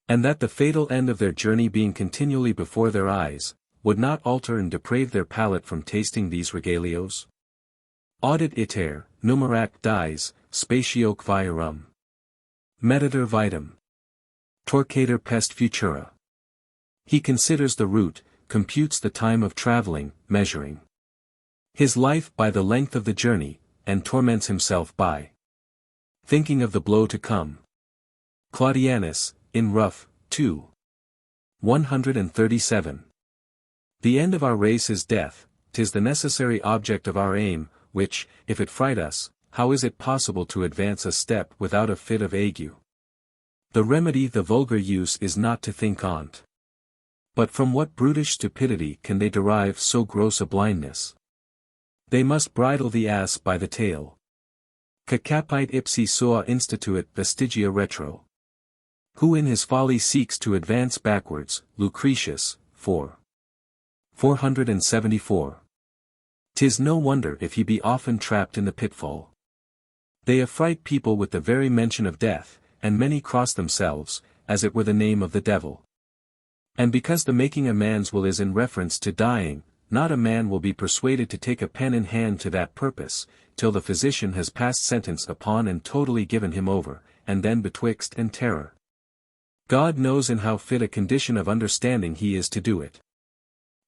And that the fatal end of their journey being continually before their eyes, would not alter and deprave their palate from tasting these regalios? Audit iter, numerat dies, spatioque virum. Mediter vitam. Torquator pest futura. He considers the route, computes the time of traveling, measuring his life by the length of the journey, and torments himself by thinking of the blow to come. Claudianus, in Ruff, 2. 137. The end of our race is death, 'tis the necessary object of our aim, which, if it fright us, how is it possible to advance a step without a fit of ague? The remedy the vulgar use is not to think on't. But from what brutish stupidity can they derive so gross a blindness? They must bridle the ass by the tail. Cacapite ipsi sua instituit vestigia retro. Who in his folly seeks to advance backwards, Lucretius, 4. 474. 'Tis no wonder if he be often trapped in the pitfall. They affright people with the very mention of death, and many cross themselves, as it were the name of the devil. And because the making a man's will is in reference to dying, not a man will be persuaded to take a pen in hand to that purpose, till the physician has passed sentence upon and totally given him over, and then betwixt and terror. God knows in how fit a condition of understanding he is to do it.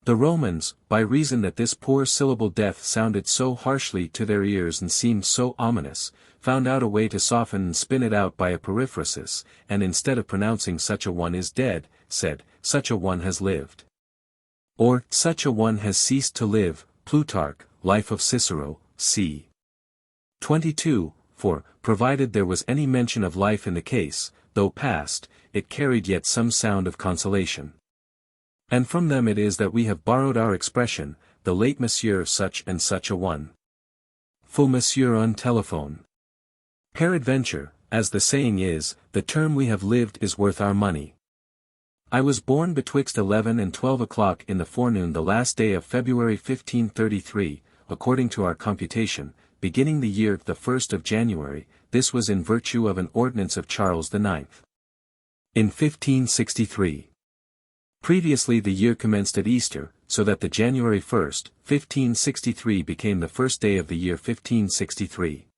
The Romans, by reason that this poor syllable death sounded so harshly to their ears and seemed so ominous, found out a way to soften and spin it out by a periphrasis, and instead of pronouncing such a one is dead, said, such a one has lived. Or, such a one has ceased to live, Plutarch, Life of Cicero, c. 22, for, provided there was any mention of life in the case, though past, it carried yet some sound of consolation. And from them it is that we have borrowed our expression, the late Monsieur such and such a one. Faux Monsieur un telephone. Peradventure, as the saying is, the term we have lived is worth our money. I was born betwixt 11 and 12 o'clock in the forenoon the last day of February 1533, according to our computation, beginning the year the 1st of January, this was in virtue of an ordinance of Charles IX. In 1563. Previously the year commenced at Easter, so that the January 1st, 1563 became the first day of the year 1563.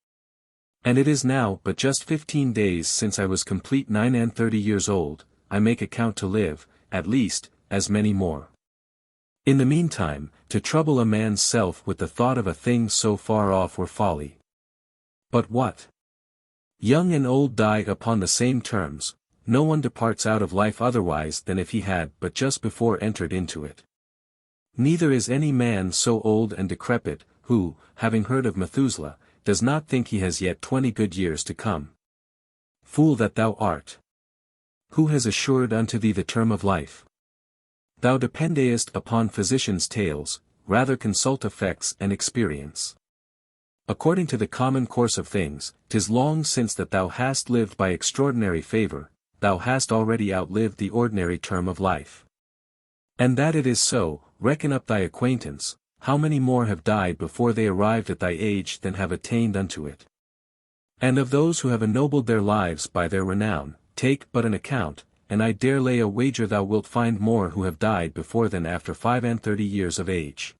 And it is now but just 15 days since I was complete 39 years old. I make account to live, at least, as many more. In the meantime, to trouble a man's self with the thought of a thing so far off were folly. But what? Young and old die upon the same terms, no one departs out of life otherwise than if he had but just before entered into it. Neither is any man so old and decrepit, who, having heard of Methuselah, does not think he has yet 20 good years to come. Fool that thou art! Who has assured unto thee the term of life? Thou dependest upon physicians' tales, rather consult effects and experience. According to the common course of things, 'tis long since that thou hast lived by extraordinary favor, thou hast already outlived the ordinary term of life. And that it is so, reckon up thy acquaintance, how many more have died before they arrived at thy age than have attained unto it. And of those who have ennobled their lives by their renown, take but an account, and I dare lay a wager thou wilt find more who have died before than after 35 years of age.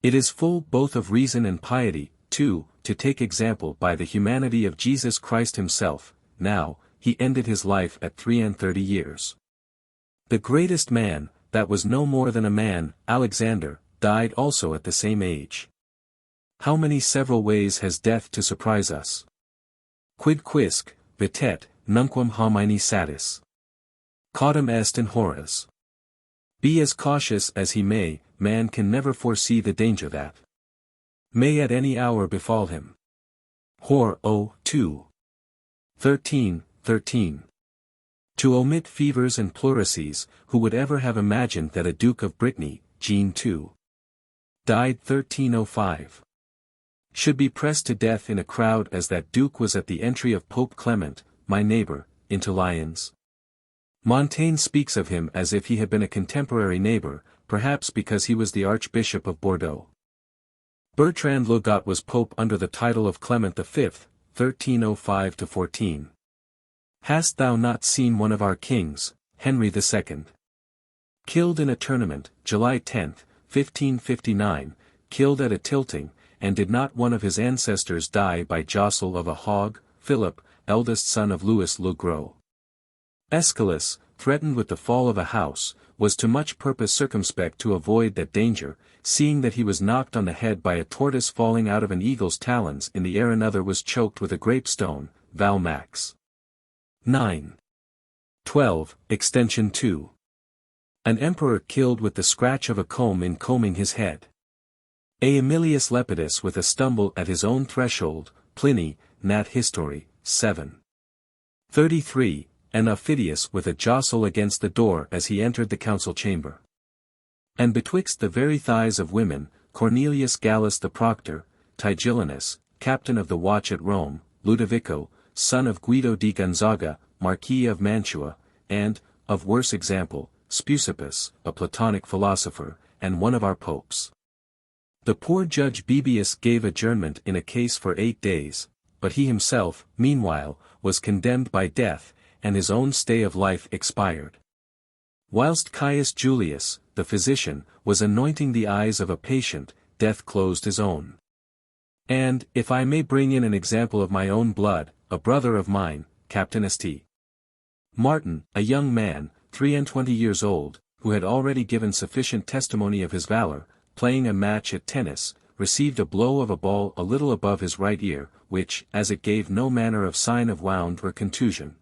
It is full both of reason and piety, too, to take example by the humanity of Jesus Christ himself. Now, he ended his life at 33 years. The greatest man, that was no more than a man, Alexander, died also at the same age. How many several ways has death to surprise us? Quid quisque, vitet, nunquam homini satis. Caudam est in horas. Be as cautious as he may, man can never foresee the danger that may at any hour befall him. Hor. O. 2. 13:13. To omit fevers and pleurisy, who would ever have imagined that a Duke of Brittany, Jean II, died 1305. Should be pressed to death in a crowd as that Duke was at the entry of Pope Clement, my neighbor, into Lyons. Montaigne speaks of him as if he had been a contemporary neighbor, perhaps because he was the Archbishop of Bordeaux. Bertrand Logot was Pope under the title of Clement V, 1305–14. Hast thou not seen one of our kings, Henry II? Killed in a tournament, July 10, 1559, killed at a tilting, and did not one of his ancestors die by jostle of a hog, Philip, eldest son of Louis le Gros? Aeschylus, threatened with the fall of a house, was to much purpose circumspect to avoid that danger, seeing that he was knocked on the head by a tortoise falling out of an eagle's talons in the air. Another was choked with a grapestone, Val Max. 9. 12. Extension 2. An emperor killed with the scratch of a comb in combing his head. A. Aemilius Lepidus with a stumble at his own threshold, Pliny, Nat. History, 7. 33. And Aufidius with a jostle against the door as he entered the council chamber. And betwixt the very thighs of women, Cornelius Gallus the proctor, Tigellinus, captain of the watch at Rome, Ludovico, son of Guido di Gonzaga, Marquis of Mantua, and, of worse example, Speusippus, a Platonic philosopher, and one of our popes. The poor judge Bebius gave adjournment in a case for 8 days, but he himself, meanwhile, was condemned by death, and his own stay of life expired. Whilst Caius Julius, the physician, was anointing the eyes of a patient, death closed his own. And, if I may bring in an example of my own blood, a brother of mine, Captain St. Martin, a young man, 23 years old, who had already given sufficient testimony of his valor, playing a match at tennis, received a blow of a ball a little above his right ear, which, as it gave no manner of sign of wound or contusion,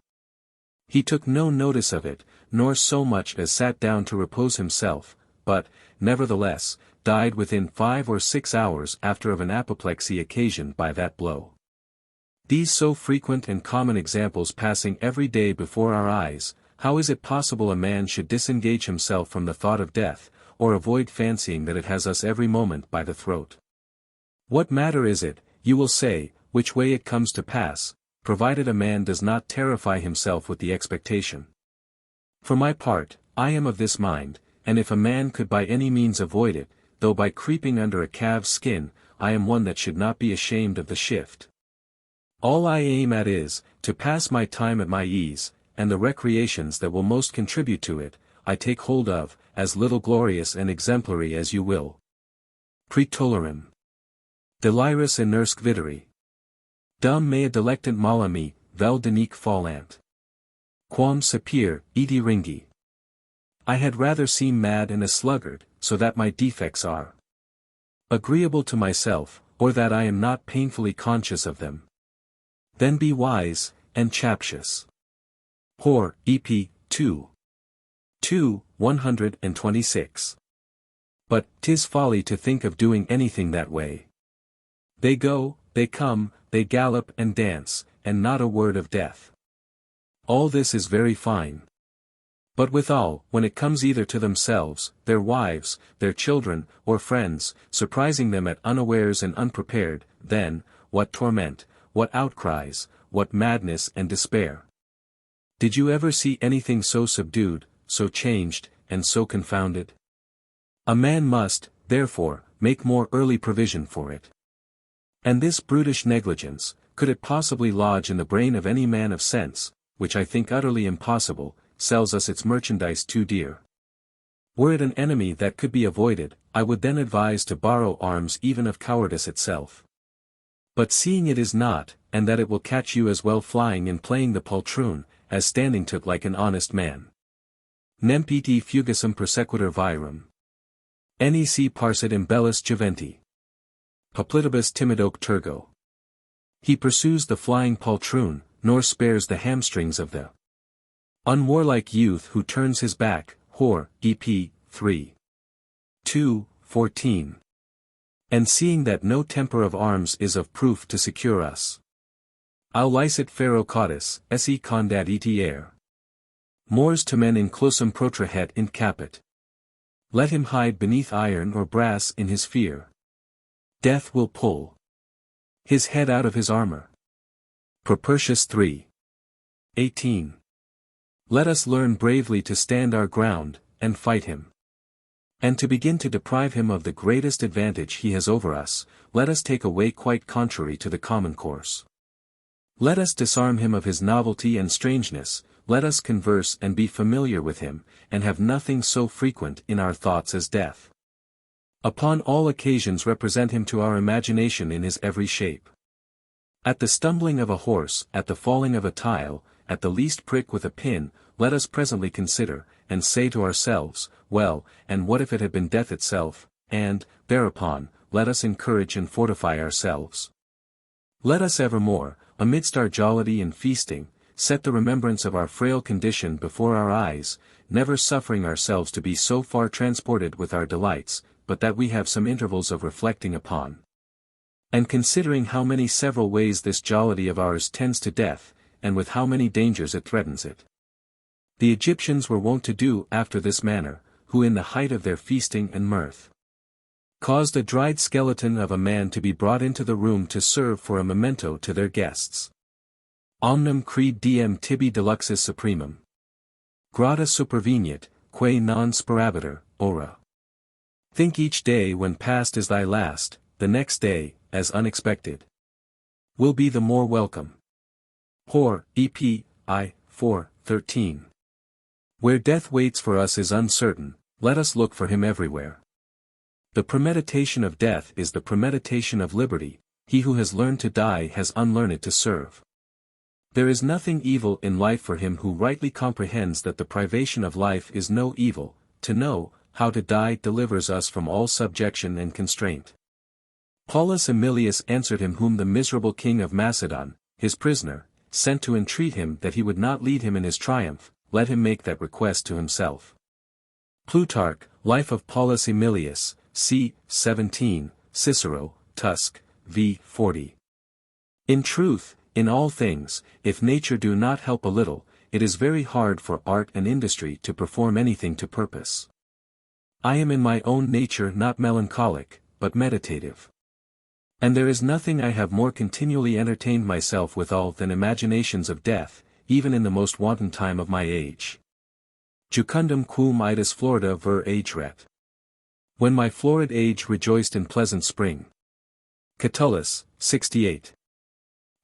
he took no notice of it, nor so much as sat down to repose himself, but, nevertheless, died within 5 or 6 hours after of an apoplexy occasioned by that blow. These so frequent and common examples passing every day before our eyes, how is it possible a man should disengage himself from the thought of death, or avoid fancying that it has us every moment by the throat? What matter is it, you will say, which way it comes to pass, provided a man does not terrify himself with the expectation? For my part, I am of this mind, and if a man could by any means avoid it, though by creeping under a calf's skin, I am one that should not be ashamed of the shift. All I aim at is, to pass my time at my ease, and the recreations that will most contribute to it, I take hold of, as little glorious and exemplary as you will. Praetolarem. Delirus inersque videri. Dum mea delectant mala me, vel denique fallant. Quam sapere, iti ringi. I had rather seem mad and a sluggard, so that my defects are agreeable to myself, or that I am not painfully conscious of them. Then be wise, and captious. Hor. Ep. 2. 126. But 'tis folly to think of doing anything that way. They go, they come, they gallop and dance, and not a word of death. All this is very fine. But withal, when it comes either to themselves, their wives, their children, or friends, surprising them at unawares and unprepared, then, what torment, what outcries, what madness and despair! Did you ever see anything so subdued, so changed, and so confounded? A man must, therefore, make more early provision for it. And this brutish negligence, could it possibly lodge in the brain of any man of sense, which I think utterly impossible, sells us its merchandise too dear. Were it an enemy that could be avoided, I would then advise to borrow arms even of cowardice itself. But seeing it is not, and that it will catch you as well flying and playing the poltroon, as standing took like an honest man. Nempiti fugissum persequitur virum. Nec parsit imbellis juventi. Poplitibus timidoque tergo. He pursues the flying poltroon, nor spares the hamstrings of the unwarlike youth who turns his back. Hor, EP, 3. 2, 14. And seeing that no temper of arms is of proof to secure us. Au licet ferro cautis, esse condat etier. Mors tamen inclosum protrahet in capit. Let him hide beneath iron or brass in his fear. Death will pull his head out of his armor. Propertius 3. 18. Let us learn bravely to stand our ground, and fight him. And to begin to deprive him of the greatest advantage he has over us, let us take a way quite contrary to the common course. Let us disarm him of his novelty and strangeness, let us converse and be familiar with him, and have nothing so frequent in our thoughts as death. Upon all occasions represent him to our imagination in his every shape. At the stumbling of a horse, at the falling of a tile, at the least prick with a pin, let us presently consider, and say to ourselves, well, and what if it had been death itself, and, thereupon, let us encourage and fortify ourselves. Let us evermore, amidst our jollity and feasting, set the remembrance of our frail condition before our eyes, never suffering ourselves to be so far transported with our delights, but that we have some intervals of reflecting upon. And considering how many several ways this jollity of ours tends to death, and with how many dangers it threatens it. The Egyptians were wont to do after this manner, who in the height of their feasting and mirth caused a dried skeleton of a man to be brought into the room to serve for a memento to their guests. Omnem creed diem tibi deluxis supremum. Grata superveniet, quae non sperabitur, ora. Think each day when past is thy last, the next day, as unexpected, will be the more welcome. Hor, EP, I, 4, 13. Where death waits for us is uncertain, let us look for him everywhere. The premeditation of death is the premeditation of liberty, he who has learned to die has unlearned to serve. There is nothing evil in life for him who rightly comprehends that the privation of life is no evil, to know how to die delivers us from all subjection and constraint. Paulus Emilius answered him whom the miserable king of Macedon, his prisoner, sent to entreat him that he would not lead him in his triumph, let him make that request to himself. Plutarch, Life of Paulus Emilius, c. 17, Cicero, Tusk, v. 40. In truth, in all things, if nature do not help a little, it is very hard for art and industry to perform anything to purpose. I am in my own nature not melancholic, but meditative. And there is nothing I have more continually entertained myself withal than imaginations of death, even in the most wanton time of my age. Jucundum quum idis florida ver ageret. When my florid age rejoiced in pleasant spring. Catullus, 68.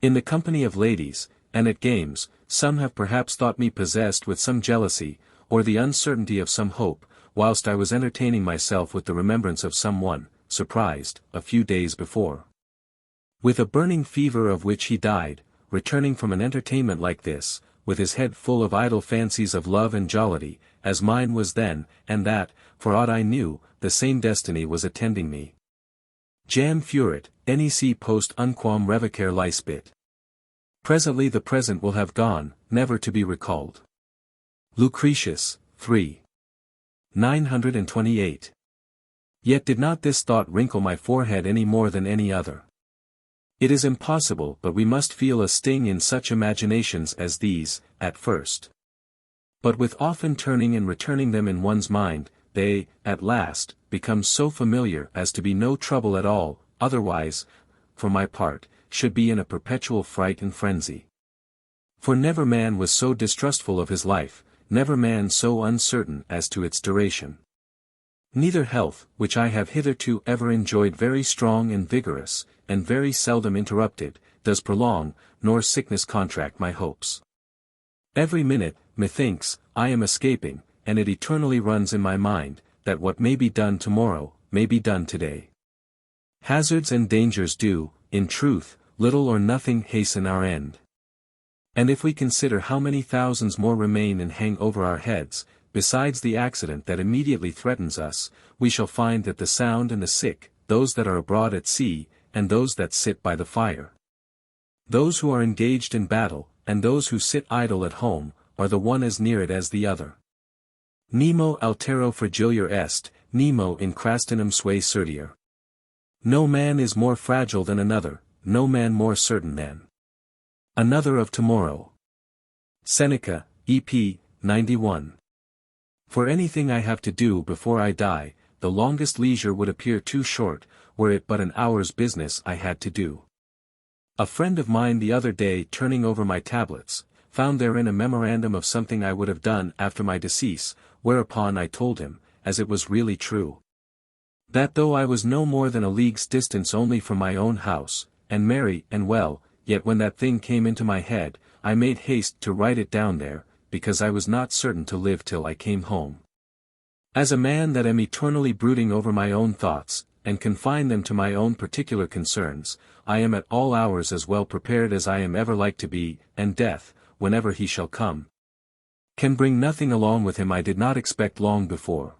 In the company of ladies, and at games, some have perhaps thought me possessed with some jealousy, or the uncertainty of some hope, whilst I was entertaining myself with the remembrance of some one, surprised, a few days before, with a burning fever of which he died, returning from an entertainment like this, with his head full of idle fancies of love and jollity, as mine was then, and that, for aught I knew, the same destiny was attending me. Jam furit, nec post unquam revocar licebit. Presently the present will have gone, never to be recalled. Lucretius, 3. 928. Yet did not this thought wrinkle my forehead any more than any other. It is impossible but we must feel a sting in such imaginations as these, at first. But with often turning and returning them in one's mind, they, at last, become so familiar as to be no trouble at all, otherwise, for my part, should be in a perpetual fright and frenzy. For never man was so distrustful of his life, never man so uncertain as to its duration. Neither health, which I have hitherto ever enjoyed very strong and vigorous, and very seldom interrupted, does prolong, nor sickness contract my hopes. Every minute, methinks, I am escaping, and it eternally runs in my mind, that what may be done tomorrow, may be done today. Hazards and dangers do, in truth, little or nothing hasten our end. And if we consider how many thousands more remain and hang over our heads, besides the accident that immediately threatens us, we shall find that the sound and the sick, those that are abroad at sea, and those that sit by the fire, those who are engaged in battle, and those who sit idle at home, are the one as near it as the other. Nemo altero fragilior est, nemo in crastinum sui certior. No man is more fragile than another, no man more certain than another of tomorrow. Seneca, EP, 91. For anything I have to do before I die, the longest leisure would appear too short, were it but an hour's business I had to do. A friend of mine the other day turning over my tablets, found therein a memorandum of something I would have done after my decease, whereupon I told him, as it was really true, that though I was no more than a league's distance only from my own house, and merry and well, yet when that thing came into my head, I made haste to write it down there, because I was not certain to live till I came home. As a man that am eternally brooding over my own thoughts, and confine them to my own particular concerns, I am at all hours as well prepared as I am ever like to be, and death, whenever he shall come, can bring nothing along with him I did not expect long before.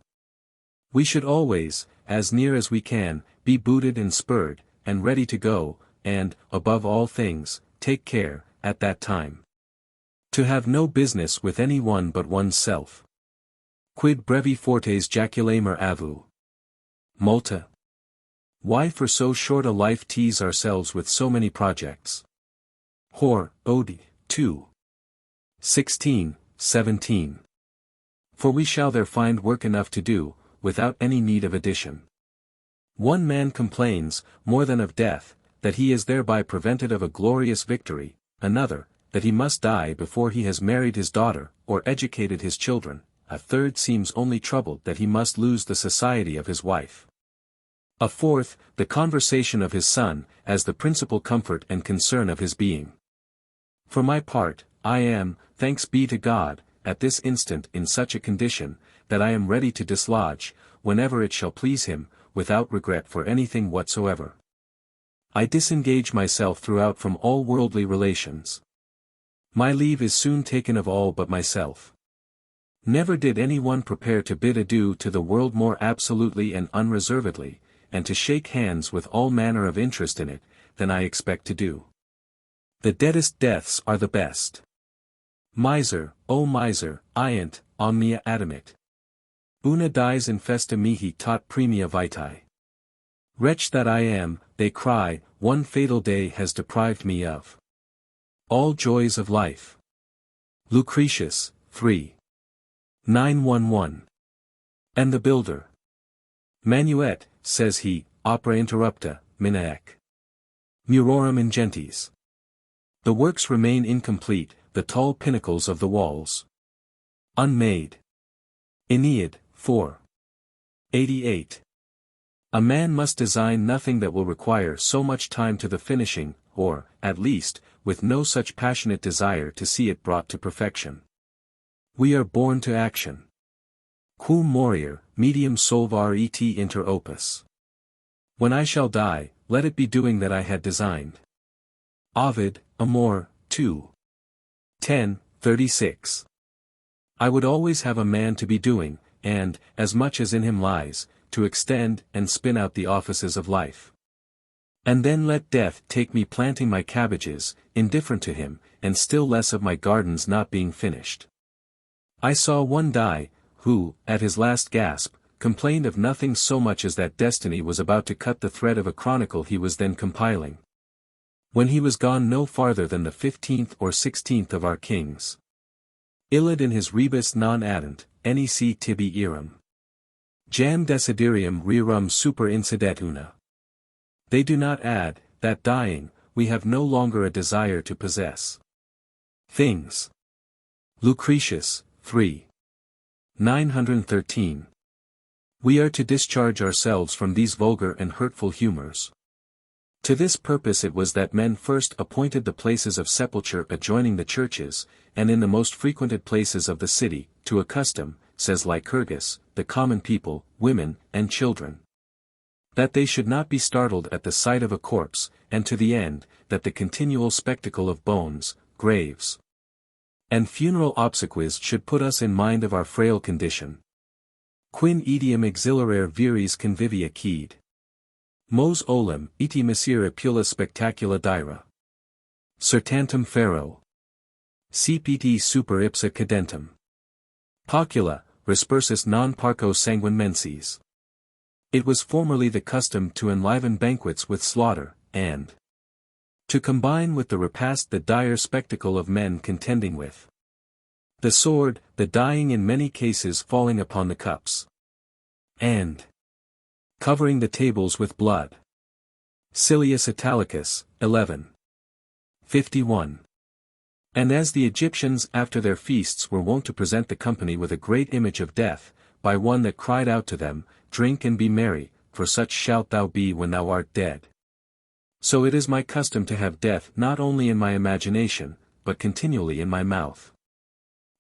We should always, as near as we can, be booted and spurred, and ready to go, and, above all things, take care, at that time, to have no business with any one but one's self. Quid brevi fortes jaculamer avu? Multa. Why for so short a life tease ourselves with so many projects? Hor, Ode, 2. 16, 17. For we shall there find work enough to do, without any need of addition. One man complains, more than of death, that he is thereby prevented of a glorious victory, another, that he must die before he has married his daughter, or educated his children, a third seems only troubled that he must lose the society of his wife. A fourth, the conversation of his son, as the principal comfort and concern of his being. For my part, I am, thanks be to God, at this instant in such a condition, that I am ready to dislodge, whenever it shall please him, without regret for anything whatsoever. I disengage myself throughout from all worldly relations. My leave is soon taken of all but myself. Never did any one prepare to bid adieu to the world more absolutely and unreservedly, and to shake hands with all manner of interest in it, than I expect to do. The deadest deaths are the best. Miser, O miser, iant, omnia adamit. Una dies in festa mihi tot premia vitae. Wretch that I am, they cry, one fatal day has deprived me of all joys of life. Lucretius, 3. 911. And the builder. Manuet, says he, opera interrupta, minaec. Murorum ingentes. The works remain incomplete, the tall pinnacles of the walls unmade. Aeneid, 4. 88. A man must design nothing that will require so much time to the finishing, or, at least, with no such passionate desire to see it brought to perfection. We are born to action. Quum morier, medium solvar et inter opus. When I shall die, let it be doing that I had designed. Ovid, Amor, 2. 10, 36. I would always have a man to be doing, and, as much as in him lies, to extend and spin out the offices of life. And then let death take me planting my cabbages, indifferent to him, and still less of my gardens not being finished. I saw one die, who, at his last gasp, complained of nothing so much as that destiny was about to cut the thread of a chronicle he was then compiling, when he was gone no farther than the 15th or 16th of our kings. Illid in his rebus non addent, nec tibi eram. Jam desiderium rerum super incidet una. They do not add, that dying, we have no longer a desire to possess things. Lucretius, 3. 913. We are to discharge ourselves from these vulgar and hurtful humors. To this purpose it was that men first appointed the places of sepulture adjoining the churches, and in the most frequented places of the city, to accustom, says Lycurgus, the common people, women, and children, that they should not be startled at the sight of a corpse, and to the end, that the continual spectacle of bones, graves, and funeral obsequies should put us in mind of our frail condition. Quin etiam exhilarare viris convivia quid. Mos olim, iti misere pula spectacula dira. Certantum ferro. Cpt super ipsa cadentum. Pocula, respersus non parco sanguine menses. It was formerly the custom to enliven banquets with slaughter, and to combine with the repast the dire spectacle of men contending with the sword, the dying in many cases falling upon the cups, and covering the tables with blood. Silius Italicus, 11. 51. And as the Egyptians after their feasts were wont to present the company with a great image of death, by one that cried out to them, Drink and be merry, for such shalt thou be when thou art dead. So it is my custom to have death not only in my imagination, but continually in my mouth.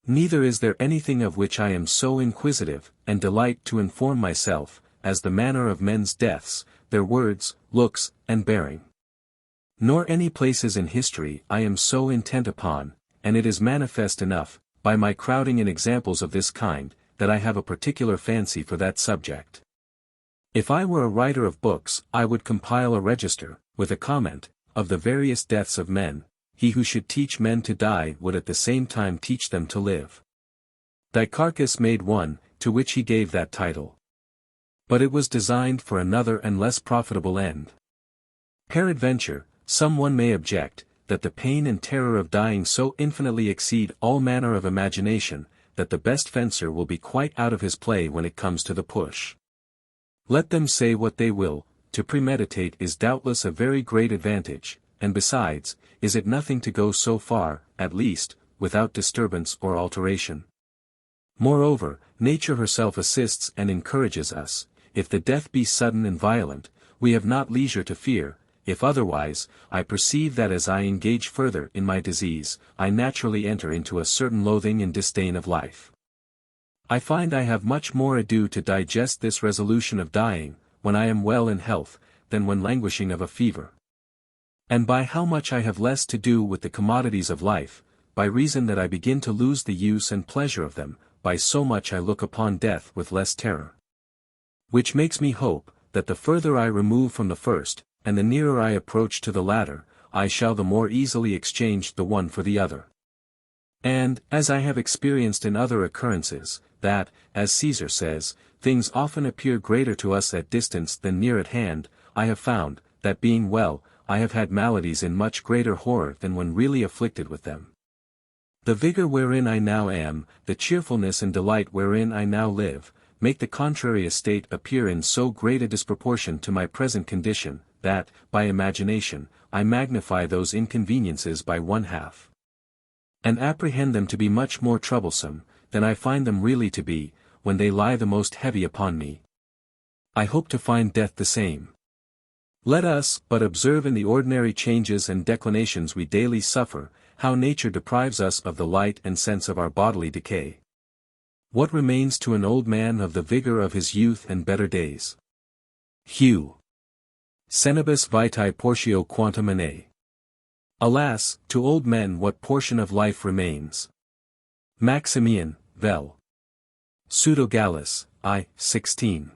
Neither is there anything of which I am so inquisitive, and delight to inform myself, as the manner of men's deaths, their words, looks, and bearing. Nor any places in history I am so intent upon, and it is manifest enough, by my crowding in examples of this kind, that I have a particular fancy for that subject. If I were a writer of books, I would compile a register, with a comment, of the various deaths of men. He who should teach men to die would at the same time teach them to live. Dicarchus made one, to which he gave that title. But it was designed for another and less profitable end. Peradventure, some one may object, that the pain and terror of dying so infinitely exceed all manner of imagination, that the best fencer will be quite out of his play when it comes to the push. Let them say what they will, to premeditate is doubtless a very great advantage, and besides, is it nothing to go so far, at least, without disturbance or alteration? Moreover, nature herself assists and encourages us. If the death be sudden and violent, we have not leisure to fear. If otherwise, I perceive that as I engage further in my disease, I naturally enter into a certain loathing and disdain of life. I find I have much more ado to digest this resolution of dying, when I am well in health, than when languishing of a fever. And by how much I have less to do with the commodities of life, by reason that I begin to lose the use and pleasure of them, by so much I look upon death with less terror. Which makes me hope, that the further I remove from the first, and the nearer I approach to the latter, I shall the more easily exchange the one for the other. And, as I have experienced in other occurrences, that, as Caesar says, things often appear greater to us at distance than near at hand, I have found, that being well, I have had maladies in much greater horror than when really afflicted with them. The vigor wherein I now am, the cheerfulness and delight wherein I now live, make the contrary estate appear in so great a disproportion to my present condition, that, by imagination, I magnify those inconveniences by one half, and apprehend them to be much more troublesome, than I find them really to be, when they lie the most heavy upon me. I hope to find death the same. Let us but observe in the ordinary changes and declinations we daily suffer, how nature deprives us of the light and sense of our bodily decay. What remains to an old man of the vigor of his youth and better days? Hugh. Senibus vitae portio quantum ane. Alas, to old men what portion of life remains? Maximian, Vel. Pseudo-Gallus, I, 16.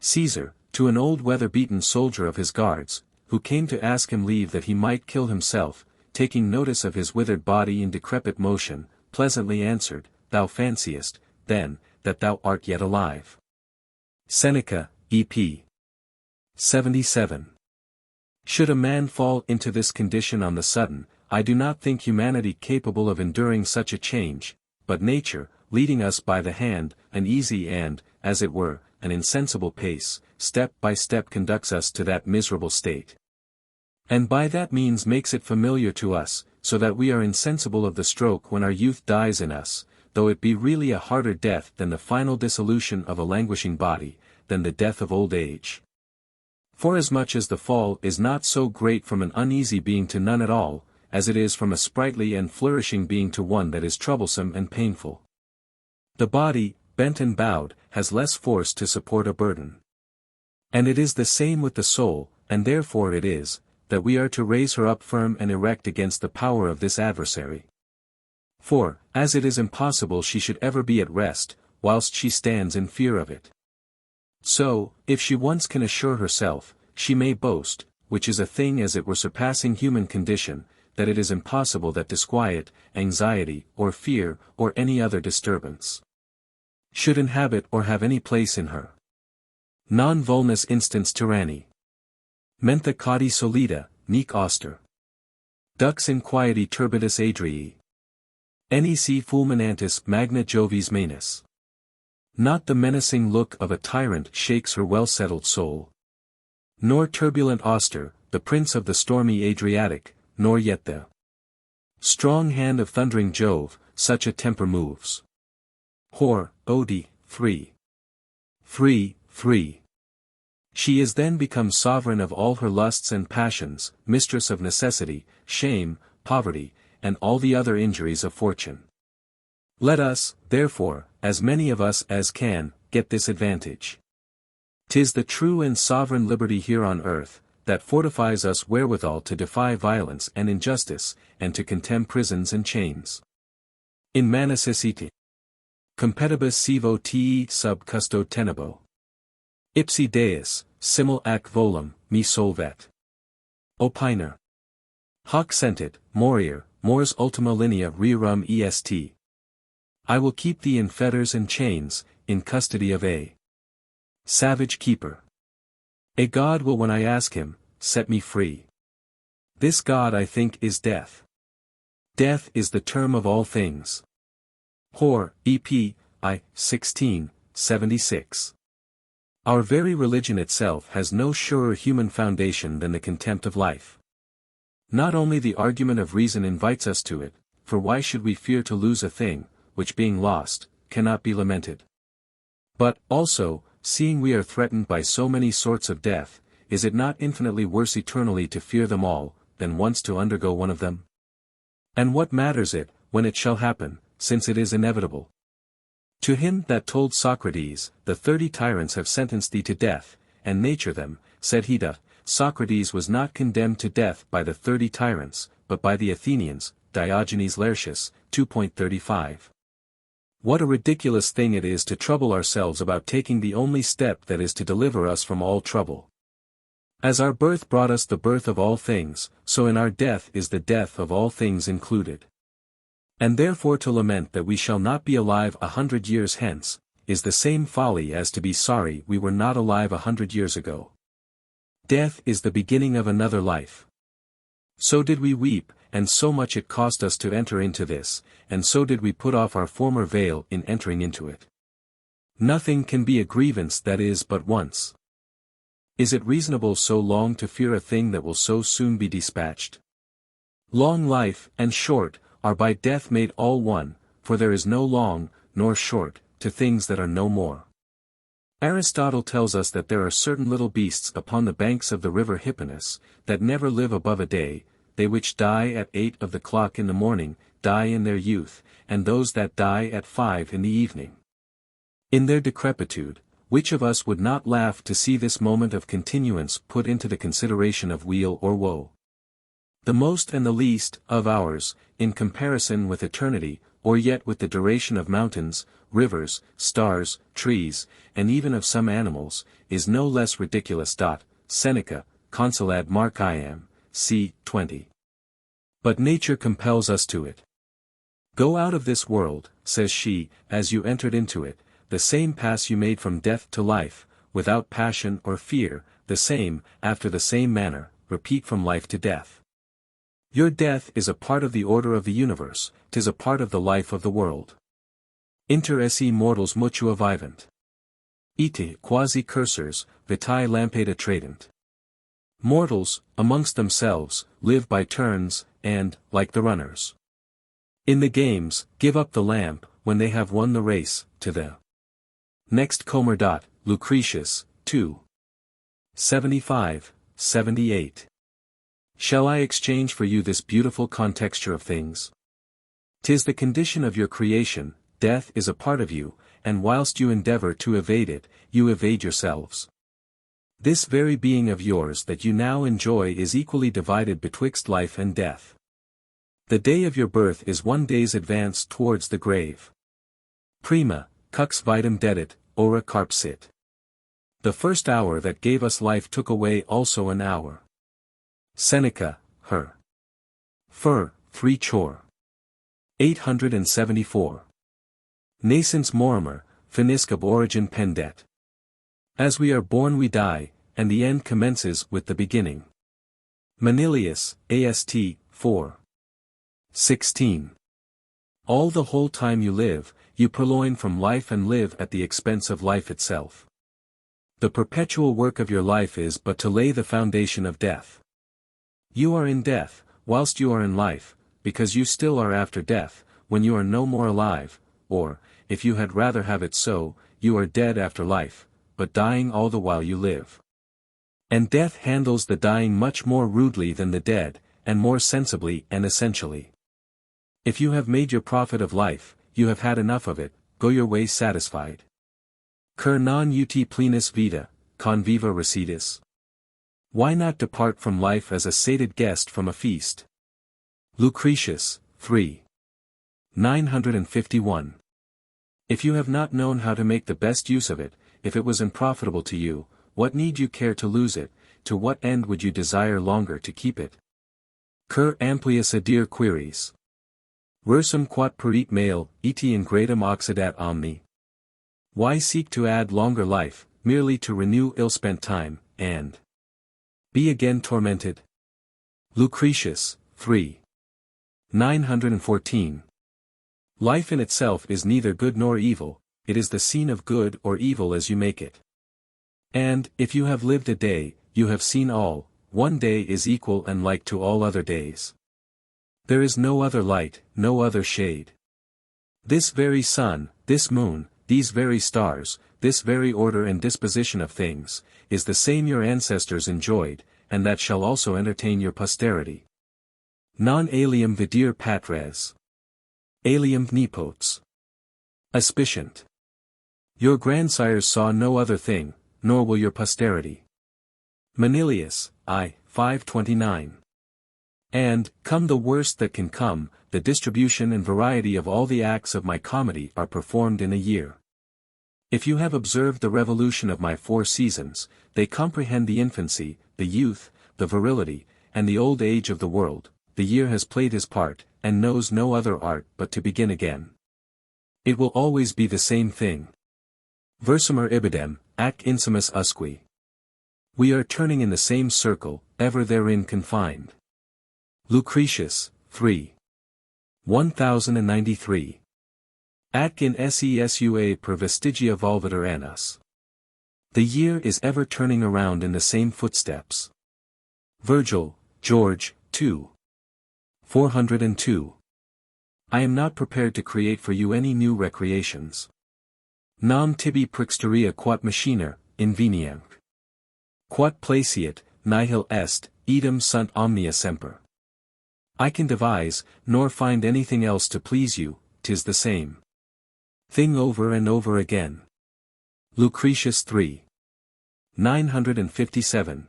Caesar, to an old weather-beaten soldier of his guards, who came to ask him leave that he might kill himself, taking notice of his withered body in decrepit motion, pleasantly answered, Thou fanciest, then, that thou art yet alive. Seneca, E.P. 77. Should a man fall into this condition on the sudden, I do not think humanity capable of enduring such a change, but nature, leading us by the hand, an easy and, as it were, an insensible pace, step by step conducts us to that miserable state. And by that means makes it familiar to us, so that we are insensible of the stroke when our youth dies in us, though it be really a harder death than the final dissolution of a languishing body, than the death of old age. Forasmuch as the fall is not so great from an uneasy being to none at all, as it is from a sprightly and flourishing being to one that is troublesome and painful. The body, bent and bowed, has less force to support a burden. And it is the same with the soul, and therefore it is, that we are to raise her up firm and erect against the power of this adversary. For, as it is impossible she should ever be at rest, whilst she stands in fear of it. So, if she once can assure herself, she may boast, which is a thing as it were surpassing human condition, that it is impossible that disquiet, anxiety, or fear, or any other disturbance should inhabit or have any place in her. Non vulnus instans tyranni. Mentha cauti solida, nec auster. Dux inquieti turbidus Adrii. Nec fulminantis magna Jovis manus. Not the menacing look of a tyrant shakes her well-settled soul. Nor turbulent Auster, the prince of the stormy Adriatic, nor yet the strong hand of thundering Jove, such a temper moves. Hor, odi, free. Free, free. She is then become sovereign of all her lusts and passions, mistress of necessity, shame, poverty, and all the other injuries of fortune. Let us, therefore, as many of us as can, get this advantage. 'Tis the true and sovereign liberty here on earth, that fortifies us wherewithal to defy violence and injustice, and to contemn prisons and chains. In manacicite. Competibus sivo te sub custo tenebo. Ipsi Deus, simul ac volum, me solvet. Opiner. Hoc sentit, morier, mors ultima linea rerum est. I will keep thee in fetters and chains, in custody of a savage keeper. A God will when I ask him, set me free. This God I think is death. Death is the term of all things. Hor, EP, I, 1676. Our very religion itself has no surer human foundation than the contempt of life. Not only the argument of reason invites us to it, for why should we fear to lose a thing, which being lost, cannot be lamented? But, also, seeing we are threatened by so many sorts of death, is it not infinitely worse eternally to fear them all, than once to undergo one of them? And what matters it, when it shall happen, since it is inevitable? To him that told Socrates, the 30 tyrants have sentenced thee to death, and nature them, said he that, Socrates was not condemned to death by the 30 tyrants, but by the Athenians, Diogenes Laertius, 2.35. What a ridiculous thing it is to trouble ourselves about taking the only step that is to deliver us from all trouble. As our birth brought us the birth of all things, so in our death is the death of all things included. And therefore to lament that we shall not be alive 100 years hence, is the same folly as to be sorry we were not alive 100 years ago. Death is the beginning of another life. So did we weep, and so much it cost us to enter into this, and so did we put off our former veil in entering into it. Nothing can be a grievance that is but once. Is it reasonable so long to fear a thing that will so soon be dispatched? Long life, and short, are by death made all one, for there is no long, nor short, to things that are no more. Aristotle tells us that there are certain little beasts upon the banks of the river Hypanis, that never live above a day, they which die at 8 of the clock in the morning, die in their youth, and those that die at 5 in the evening. In their decrepitude, which of us would not laugh to see this moment of continuance put into the consideration of weal or woe? The most and the least, of ours, in comparison with eternity, or yet with the duration of mountains, rivers, stars, trees, and even of some animals, is no less ridiculous. Seneca, Consul ad Marciam, c. 20. But nature compels us to it. Go out of this world, says she, as you entered into it, the same pass you made from death to life, without passion or fear, the same, after the same manner, repeat from life to death. Your death is a part of the order of the universe, 'tis a part of the life of the world. Inter esse mortals mutua vivant. Ite quasi cursors, vitae lampada tradent. Mortals, amongst themselves, live by turns, and, like the runners in the games, give up the lamp, when they have won the race, to the next comer. Lucretius, 2. 75, 78. Shall I exchange for you this beautiful contexture of things? 'Tis the condition of your creation, death is a part of you, and whilst you endeavour to evade it, you evade yourselves. This very being of yours that you now enjoy is equally divided betwixt life and death. The day of your birth is one day's advance towards the grave. Prima, cux vitam dedit, ora carpsit. The first hour that gave us life took away also an hour. Seneca, Her. Fur, 3 Chor. 874. Nascens morimer, finisque ab origin pendet. As we are born we die, and the end commences with the beginning. Manilius, AST, 4. 16. All the whole time you live, you purloin from life and live at the expense of life itself. The perpetual work of your life is but to lay the foundation of death. You are in death, whilst you are in life, because you still are after death, when you are no more alive, or, if you had rather have it so, you are dead after life, but dying all the while you live. And death handles the dying much more rudely than the dead, and more sensibly and essentially. If you have made your profit of life, you have had enough of it, go your way satisfied. Cur non ut plenus vita, conviva residis. Why not depart from life as a sated guest from a feast? Lucretius, 3. 951. If you have not known how to make the best use of it, if it was unprofitable to you, what need you care to lose it, to what end would you desire longer to keep it? Cur amplius adire queries. Versum quat perit male, eti ingradum occidat omni. Why seek to add longer life, merely to renew ill-spent time, and be again tormented? Lucretius, 3. 914. Life in itself is neither good nor evil, it is the scene of good or evil as you make it. And, if you have lived a day, you have seen all, one day is equal and like to all other days. There is no other light, no other shade. This very sun, this moon, these very stars, this very order and disposition of things, is the same your ancestors enjoyed, and that shall also entertain your posterity. Non alium videre patres. Alium nepotes. Aspiciant. Your grandsires saw no other thing, nor will your posterity. Manilius, I, 529. And, come the worst that can come, the distribution and variety of all the acts of my comedy are performed in a year. If you have observed the revolution of my 4 seasons, they comprehend the infancy, the youth, the virility, and the old age of the world. The year has played his part, and knows no other art but to begin again. It will always be the same thing. Versumer ibidem, ac insumus usque. We are turning in the same circle, ever therein confined. Lucretius, 3. 1093. Ac in sesua per vestigia volvitur annus. The year is ever turning around in the same footsteps. Virgil, George, 2. 402. I am not prepared to create for you any new recreations. Nam tibi praexteria quat machiner, invenient. Quat placeat, nihil est, idem sunt omnia semper. I can devise, nor find anything else to please you, 'tis the same thing over and over again. Lucretius 3. 957.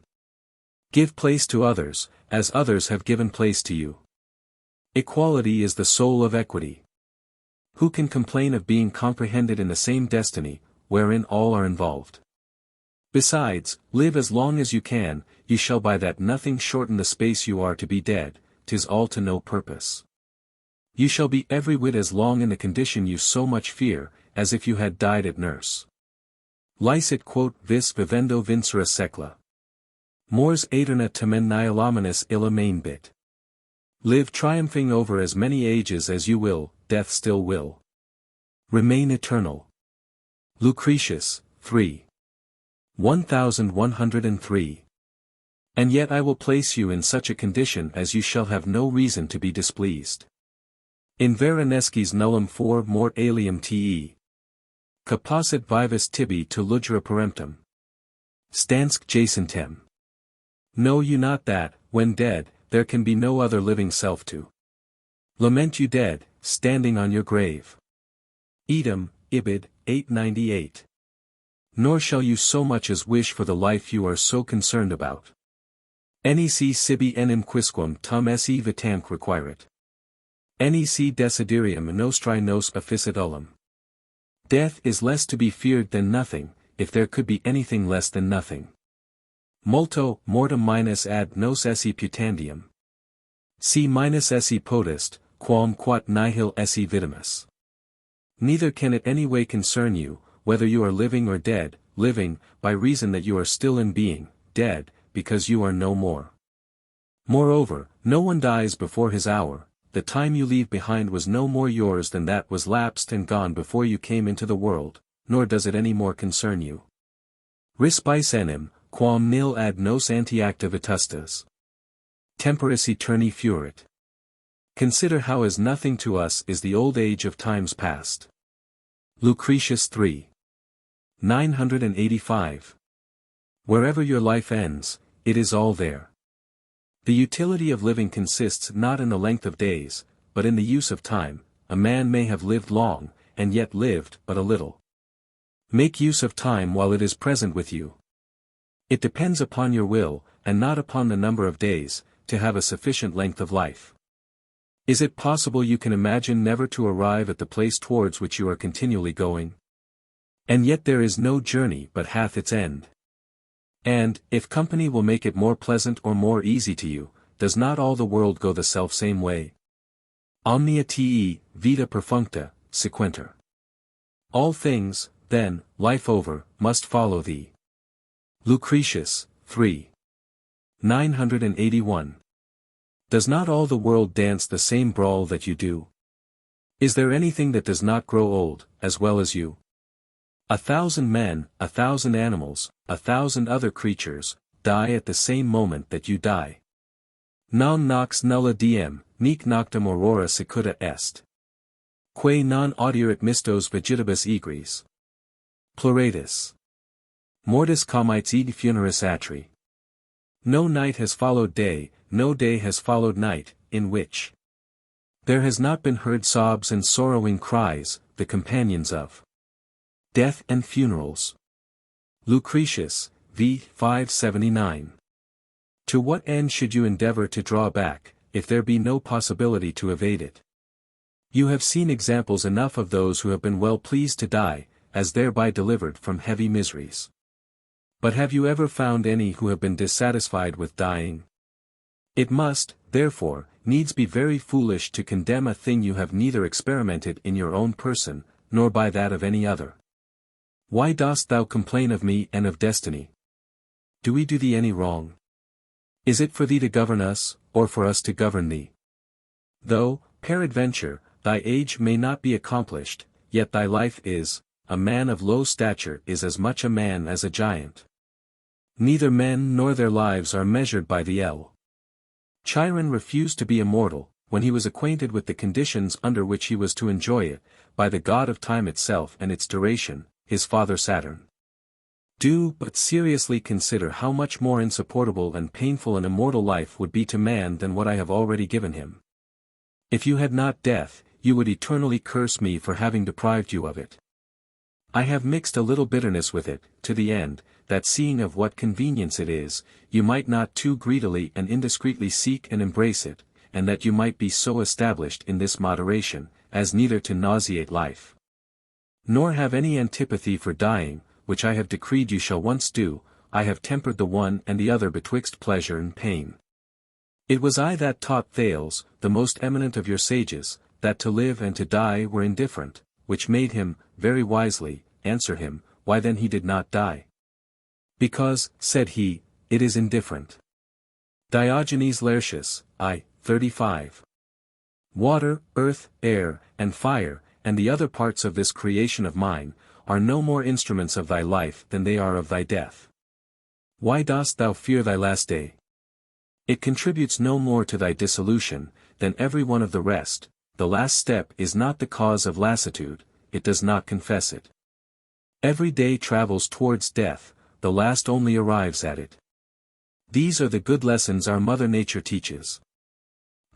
Give place to others, as others have given place to you. Equality is the soul of equity. Who can complain of being comprehended in the same destiny, wherein all are involved? Besides, live as long as you can, you shall by that nothing shorten the space you are to be dead, 'tis all to no purpose. You shall be every whit as long in the condition you so much fear, as if you had died at nurse. Licet quot vis vivendo vincere secla. Mors aeterna tamen nihilaminis illa mainbit. Live triumphing over as many ages as you will, death still will remain eternal. Lucretius, 3. 1103. And yet I will place you in such a condition as you shall have no reason to be displeased. In vera nescis nullum for mor alium te. Capossit vivus tibi to ludra paremptum. Stansk jacentem. Know you not that, when dead, there can be no other living self to lament you dead, standing on your grave. Edom, Ibid, 898. Nor shall you so much as wish for the life you are so concerned about. Nec sibi enim quisquam tum esse vitamque requirit. Nec desiderium nostri nos efficit ullum. Death is less to be feared than nothing, if there could be anything less than nothing. Multo mortem minus ad nos esse putandium. Si minus esse potest, quam quat nihil esse vitimus. Neither can it any way concern you, whether you are living or dead, living, by reason that you are still in being, dead, because you are no more. Moreover, no one dies before his hour, the time you leave behind was no more yours than that was lapsed and gone before you came into the world, nor does it any more concern you. Respice enim, quam nil ad nos anteacta vetustas. Temporis eterni furit. Consider how as nothing to us is the old age of times past. Lucretius 3. 985. Wherever your life ends, it is all there. The utility of living consists not in the length of days, but in the use of time. A man may have lived long, and yet lived but a little. Make use of time while it is present with you. It depends upon your will, and not upon the number of days, to have a sufficient length of life. Is it possible you can imagine never to arrive at the place towards which you are continually going? And yet there is no journey but hath its end. And, if company will make it more pleasant or more easy to you, does not all the world go the self-same way? Omnia te, vita perfuncta, sequenter. All things, then, life over, must follow thee. Lucretius, 3. 981. Does not all the world dance the same brawl that you do? Is there anything that does not grow old, as well as you? 1,000 men, 1,000 animals, 1,000 other creatures, die at the same moment that you die. Non nox nulla diem, nec noctem aurora secuta est. Quae non audierit mistos vegetibus egris. Pluratus. Mortis comites id funeris atri. No night has followed day, no day has followed night, in which there has not been heard sobs and sorrowing cries, the companions of death and funerals. Lucretius, v. 579. To what end should you endeavor to draw back, if there be no possibility to evade it? You have seen examples enough of those who have been well pleased to die, as thereby delivered from heavy miseries. But have you ever found any who have been dissatisfied with dying? It must, therefore, needs be very foolish to condemn a thing you have neither experimented in your own person, nor by that of any other. Why dost thou complain of me and of destiny? Do we do thee any wrong? Is it for thee to govern us, or for us to govern thee? Though, peradventure, thy age may not be accomplished, yet thy life is, a man of low stature is as much a man as a giant. Neither men nor their lives are measured by the ell. Chiron refused to be immortal, when he was acquainted with the conditions under which he was to enjoy it, by the god of time itself and its duration, his father Saturn. Do but seriously consider how much more insupportable and painful an immortal life would be to man than what I have already given him. If you had not death, you would eternally curse me for having deprived you of it. I have mixed a little bitterness with it, to the end, that seeing of what convenience it is, you might not too greedily and indiscreetly seek and embrace it, and that you might be so established in this moderation, as neither to nauseate life, nor have any antipathy for dying, which I have decreed you shall once do. I have tempered the one and the other betwixt pleasure and pain. It was I that taught Thales, the most eminent of your sages, that to live and to die were indifferent, which made him, very wisely, answer him, why then he did not die. Because, said he, it is indifferent. Diogenes Laertius, I. 35. Water, earth, air, and fire, and the other parts of this creation of mine, are no more instruments of thy life than they are of thy death. Why dost thou fear thy last day? It contributes no more to thy dissolution, than every one of the rest, the last step is not the cause of lassitude, it does not confess it. Every day travels towards death, the last only arrives at it. These are the good lessons our Mother Nature teaches.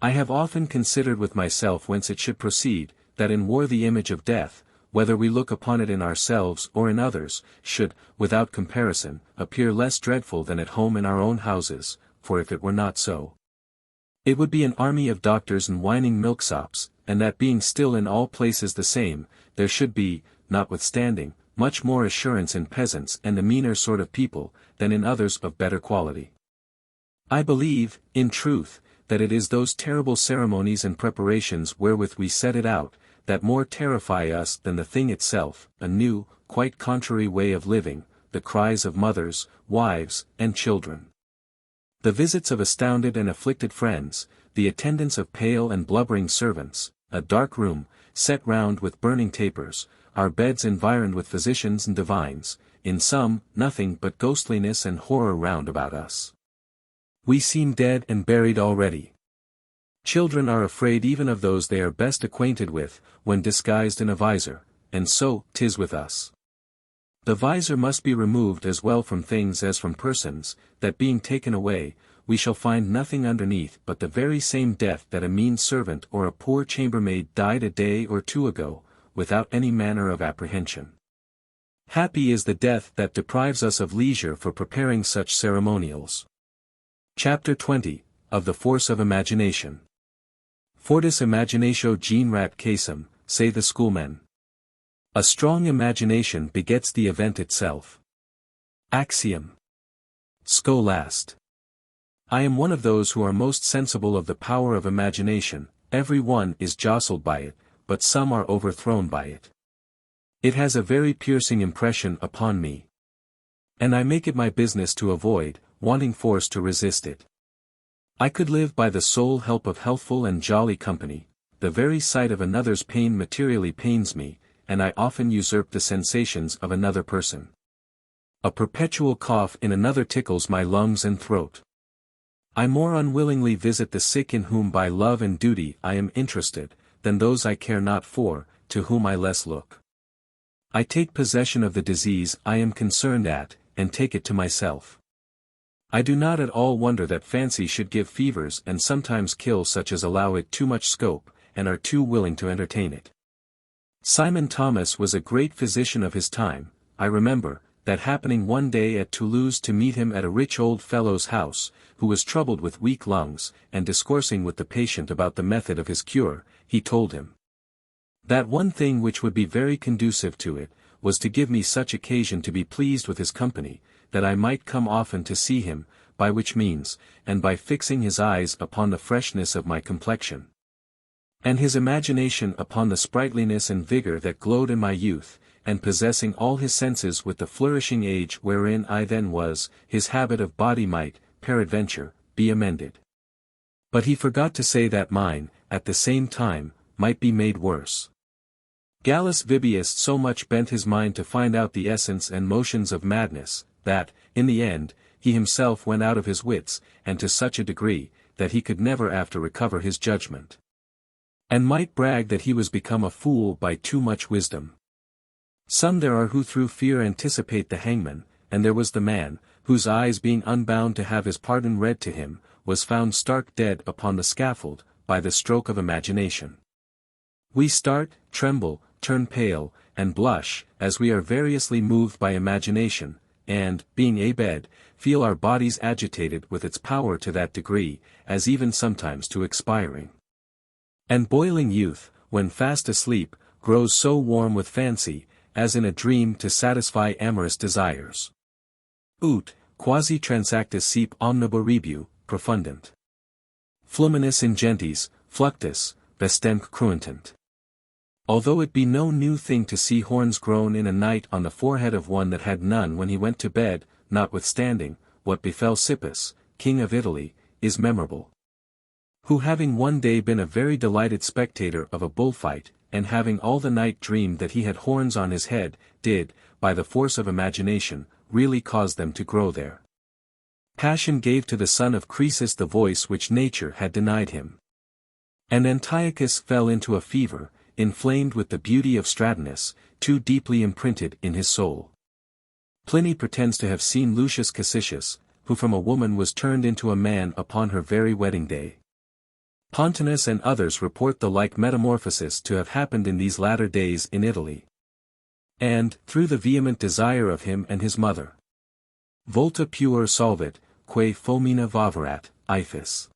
I have often considered with myself whence it should proceed, that in war the image of death, whether we look upon it in ourselves or in others, should, without comparison, appear less dreadful than at home in our own houses, for if it were not so, it would be an army of doctors and whining milksops, and that being still in all places the same, there should be, notwithstanding, much more assurance in peasants and the meaner sort of people, than in others of better quality. I believe, in truth, that it is those terrible ceremonies and preparations wherewith we set it out, that more terrify us than the thing itself, a new, quite contrary way of living, the cries of mothers, wives, and children. The visits of astounded and afflicted friends, the attendance of pale and blubbering servants, a dark room, set round with burning tapers, our beds environed with physicians and divines, in sum, nothing but ghostliness and horror round about us. We seem dead and buried already. Children are afraid even of those they are best acquainted with, when disguised in a visor, and so 'tis with us. The visor must be removed as well from things as from persons, that being taken away, we shall find nothing underneath but the very same death that a mean servant or a poor chambermaid died a day or two ago, without any manner of apprehension. Happy is the death that deprives us of leisure for preparing such ceremonials. Chapter 20, of the Force of Imagination. Fortis imaginatio generat casum, say the schoolmen. A strong imagination begets the event itself. Axiom. Scholast. I am one of those who are most sensible of the power of imagination. Every one is jostled by it, but some are overthrown by it. It has a very piercing impression upon me. And I make it my business to avoid, wanting force to resist it. I could live by the sole help of healthful and jolly company. The very sight of another's pain materially pains me, and I often usurp the sensations of another person. A perpetual cough in another tickles my lungs and throat. I more unwillingly visit the sick in whom by love and duty I am interested, than those I care not for, to whom I less look. I take possession of the disease I am concerned at, and take it to myself. I do not at all wonder that fancy should give fevers and sometimes kill such as allow it too much scope, and are too willing to entertain it. Simon Thomas was a great physician of his time. I remember, that happening one day at Toulouse to meet him at a rich old fellow's house, who was troubled with weak lungs, and discoursing with the patient about the method of his cure, he told him that one thing which would be very conducive to it, was to give me such occasion to be pleased with his company, that I might come often to see him, by which means, and by fixing his eyes upon the freshness of my complexion, and his imagination upon the sprightliness and vigor that glowed in my youth, and possessing all his senses with the flourishing age wherein I then was, his habit of body might, peradventure, be amended. But he forgot to say that mine, at the same time, might be made worse. Gallus Vibius so much bent his mind to find out the essence and motions of madness, that, in the end, he himself went out of his wits, and to such a degree, that he could never after recover his judgment, and might brag that he was become a fool by too much wisdom. Some there are who through fear anticipate the hangman, and there was the man, whose eyes being unbound to have his pardon read to him, was found stark dead upon the scaffold, by the stroke of imagination. We start, tremble, turn pale, and blush, as we are variously moved by imagination, and, being abed, feel our bodies agitated with its power to that degree, as even sometimes to expiring. And boiling youth, when fast asleep, grows so warm with fancy, as in a dream to satisfy amorous desires. Ut, quasi transactus sep omniboribus, profundant. Fluminis ingentes, fluctus, vestemque cruentant. Although it be no new thing to see horns grown in a night on the forehead of one that had none when he went to bed, notwithstanding, what befell Sippus, king of Italy, is memorable. Who having one day been a very delighted spectator of a bullfight, and having all the night dreamed that he had horns on his head, did, by the force of imagination, really cause them to grow there. Passion gave to the son of Croesus the voice which nature had denied him. And Antiochus fell into a fever, inflamed with the beauty of Stratonus, too deeply imprinted in his soul. Pliny pretends to have seen Lucius Cassisius, who from a woman was turned into a man upon her very wedding day. Pontanus and others report the like metamorphosis to have happened in these latter days in Italy. And, through the vehement desire of him and his mother. Volta puer solvit, quae fomina vaverat, Iphis.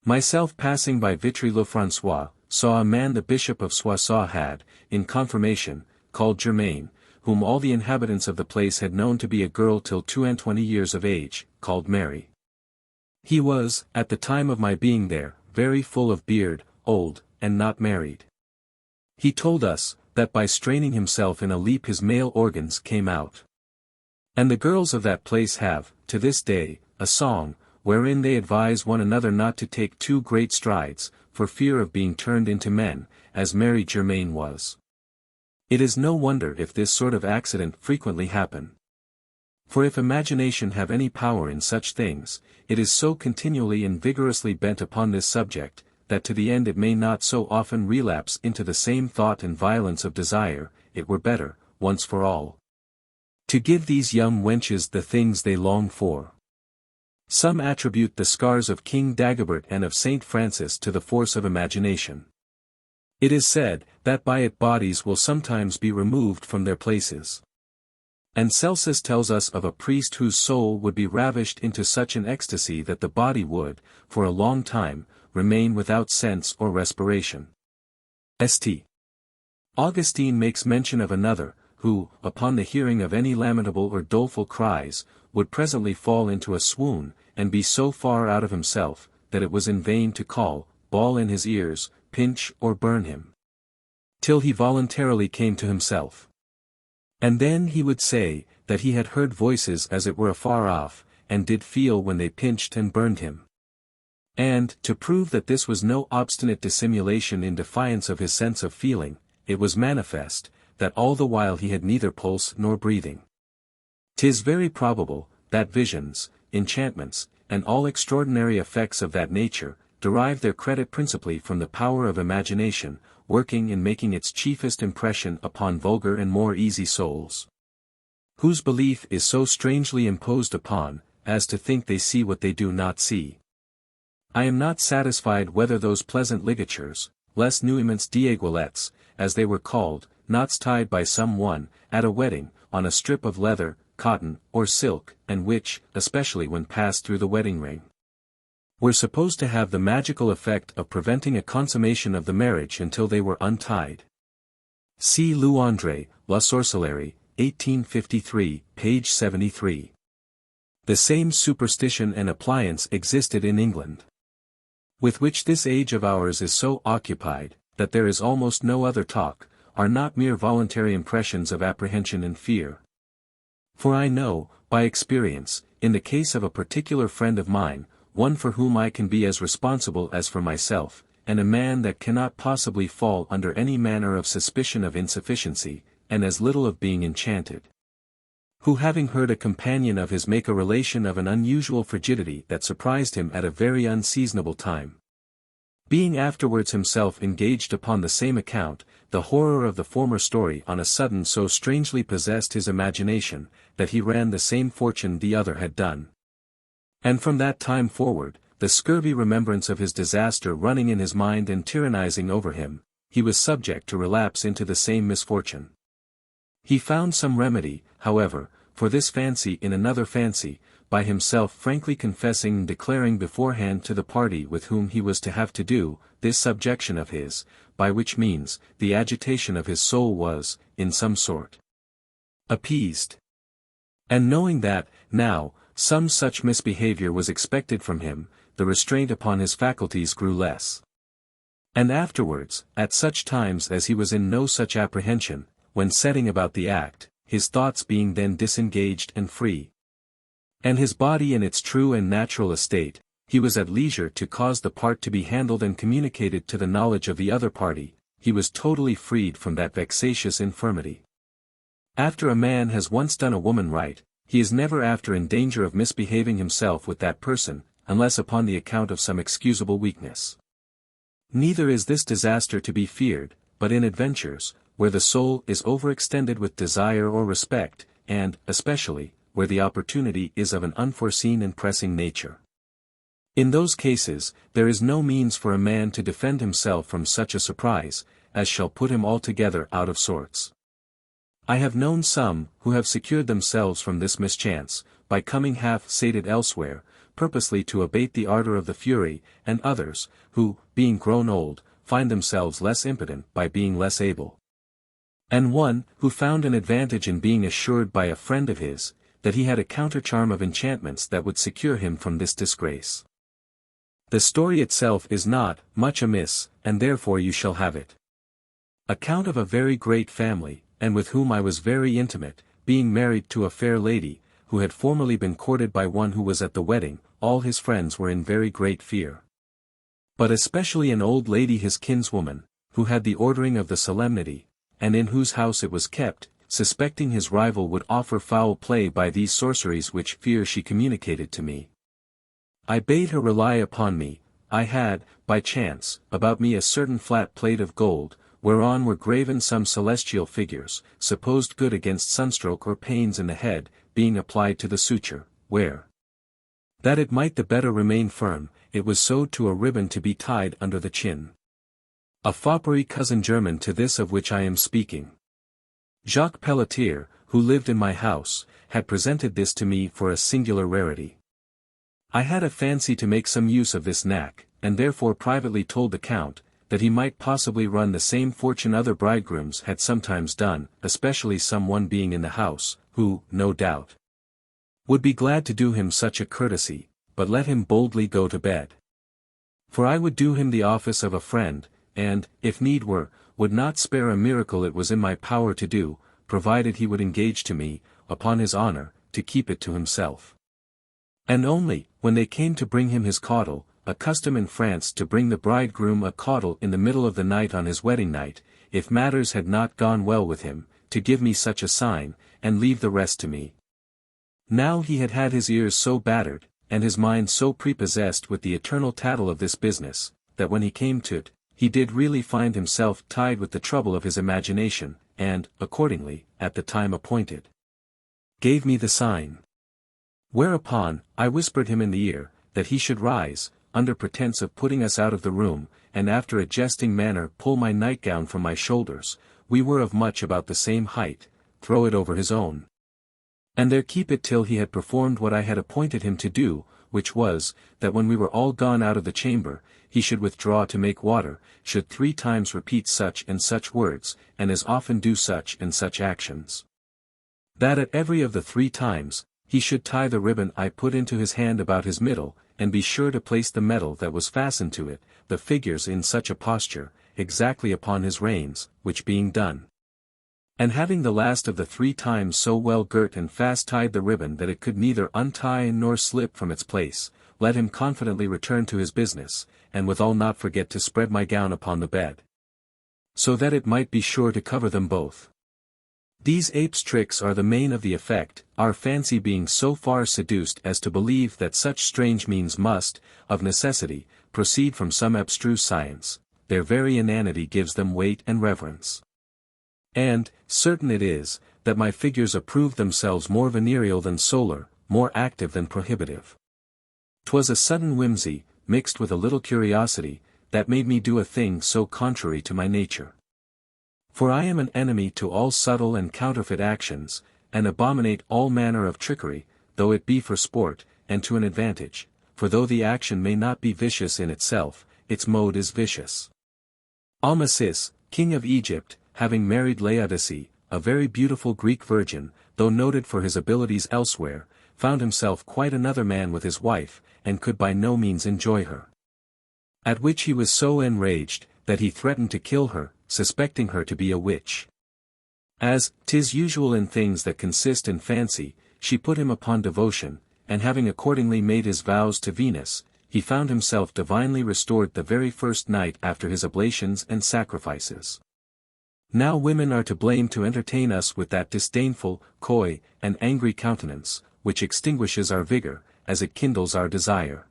Myself passing by Vitry-le-François, saw a man the Bishop of Soissons had, in confirmation, called Germain, whom all the inhabitants of the place had known to be a girl till 22 years of age, called Mary. He was, at the time of my being there, very full of beard, old, and not married. He told us, that by straining himself in a leap his male organs came out. And the girls of that place have, to this day, a song, wherein they advise one another not to take too great strides, for fear of being turned into men, as Mary Germain was. It is no wonder if this sort of accident frequently happen. For if imagination have any power in such things, it is so continually and vigorously bent upon this subject, that to the end it may not so often relapse into the same thought and violence of desire, it were better, once for all, to give these young wenches the things they long for. Some attribute the scars of King Dagobert and of Saint Francis to the force of imagination. It is said, that by it bodies will sometimes be removed from their places. And Celsus tells us of a priest whose soul would be ravished into such an ecstasy that the body would, for a long time, remain without sense or respiration. St. Augustine makes mention of another, who, upon the hearing of any lamentable or doleful cries, would presently fall into a swoon, and be so far out of himself, that it was in vain to call, bawl in his ears, pinch or burn him, till he voluntarily came to himself. And then he would say, that he had heard voices as it were afar off, and did feel when they pinched and burned him. And, to prove that this was no obstinate dissimulation in defiance of his sense of feeling, it was manifest, that all the while he had neither pulse nor breathing. 'Tis very probable, that visions, enchantments, and all extraordinary effects of that nature, derive their credit principally from the power of imagination, working in making its chiefest impression upon vulgar and more easy souls, whose belief is so strangely imposed upon, as to think they see what they do not see. I am not satisfied whether those pleasant ligatures, les nuiments d'aiguillettes, as they were called, knots tied by some one, at a wedding, on a strip of leather, cotton, or silk, and which, especially when passed through the wedding ring, were supposed to have the magical effect of preventing a consummation of the marriage until they were untied. See Louandre, La Sorcellerie, 1853, page 73. The same superstition and appliance existed in England, with which this age of ours is so occupied, that there is almost no other talk, are not mere voluntary impressions of apprehension and fear. For I know, by experience, in the case of a particular friend of mine, one for whom I can be as responsible as for myself, and a man that cannot possibly fall under any manner of suspicion of insufficiency, and as little of being enchanted, who having heard a companion of his make a relation of an unusual frigidity that surprised him at a very unseasonable time, being afterwards himself engaged upon the same account, the horror of the former story on a sudden so strangely possessed his imagination, that he ran the same fortune the other had done. And from that time forward, the scurvy remembrance of his disaster running in his mind and tyrannizing over him, he was subject to relapse into the same misfortune. He found some remedy, however, for this fancy in another fancy, by himself frankly confessing and declaring beforehand to the party with whom he was to have to do, this subjection of his, by which means, the agitation of his soul was, in some sort, appeased. And knowing that, now, some such misbehavior was expected from him, the restraint upon his faculties grew less. And afterwards, at such times as he was in no such apprehension, when setting about the act, his thoughts being then disengaged and free, and his body in its true and natural estate, he was at leisure to cause the part to be handled and communicated to the knowledge of the other party, he was totally freed from that vexatious infirmity. After a man has once done a woman right, he is never after in danger of misbehaving himself with that person, unless upon the account of some excusable weakness. Neither is this disaster to be feared, but in adventures, where the soul is overextended with desire or respect, and, especially, where the opportunity is of an unforeseen and pressing nature. In those cases, there is no means for a man to defend himself from such a surprise, as shall put him altogether out of sorts. I have known some, who have secured themselves from this mischance, by coming half-sated elsewhere, purposely to abate the ardor of the fury, and others, who, being grown old, find themselves less impotent by being less able. And one, who found an advantage in being assured by a friend of his, that he had a countercharm of enchantments that would secure him from this disgrace. The story itself is not much amiss, and therefore you shall have it. Account of a very great family, and with whom I was very intimate, being married to a fair lady, who had formerly been courted by one who was at the wedding, all his friends were in very great fear. But especially an old lady his kinswoman, who had the ordering of the solemnity, and in whose house it was kept, suspecting his rival would offer foul play by these sorceries which fear she communicated to me. I bade her rely upon me. I had, by chance, about me a certain flat plate of gold, whereon were graven some celestial figures, supposed good against sunstroke or pains in the head, being applied to the suture, where, that it might the better remain firm, it was sewed to a ribbon to be tied under the chin. A foppery cousin german to this of which I am speaking. Jacques Pelletier, who lived in my house, had presented this to me for a singular rarity. I had a fancy to make some use of this knack, and therefore privately told the Count, that he might possibly run the same fortune other bridegrooms had sometimes done, especially some one being in the house, who, no doubt, would be glad to do him such a courtesy, but let him boldly go to bed. For I would do him the office of a friend, and, if need were, would not spare a miracle it was in my power to do, provided he would engage to me, upon his honor, to keep it to himself. And only, when they came to bring him his caudle, a custom in France to bring the bridegroom a caudle in the middle of the night on his wedding night, if matters had not gone well with him, to give me such a sign, and leave the rest to me. Now he had had his ears so battered, and his mind so prepossessed with the eternal tattle of this business, that when he came to't, he did really find himself tied with the trouble of his imagination, and, accordingly, at the time appointed, gave me the sign. Whereupon, I whispered him in the ear, that he should rise, under pretence of putting us out of the room, and after a jesting manner pull my nightgown from my shoulders, we were of much about the same height, throw it over his own, and there keep it till he had performed what I had appointed him to do, which was, that when we were all gone out of the chamber, he should withdraw to make water, should 3 times repeat such and such words, and as often do such and such actions. That at every of the 3 times, he should tie the ribbon I put into his hand about his middle, and be sure to place the medal that was fastened to it, the figures in such a posture, exactly upon his reins, which being done, and having the last of the 3 times so well girt and fast tied the ribbon that it could neither untie nor slip from its place, let him confidently return to his business, and withal not forget to spread my gown upon the bed, so that it might be sure to cover them both. These apes' tricks are the main of the effect, our fancy being so far seduced as to believe that such strange means must, of necessity, proceed from some abstruse science, their very inanity gives them weight and reverence. And, certain it is, that my figures approve themselves more venereal than solar, more active than prohibitive. 'Twas a sudden whimsy, mixed with a little curiosity, that made me do a thing so contrary to my nature. For I am an enemy to all subtle and counterfeit actions, and abominate all manner of trickery, though it be for sport, and to an advantage, for though the action may not be vicious in itself, its mode is vicious. Amasis, king of Egypt, having married Laodice, a very beautiful Greek virgin, though noted for his abilities elsewhere, found himself quite another man with his wife, and could by no means enjoy her. At which he was so enraged, that he threatened to kill her, suspecting her to be a witch. As 'tis usual in things that consist in fancy, she put him upon devotion, and having accordingly made his vows to Venus, he found himself divinely restored the very first night after his oblations and sacrifices. Now women are to blame to entertain us with that disdainful, coy, and angry countenance, which extinguishes our vigor, as it kindles our desire.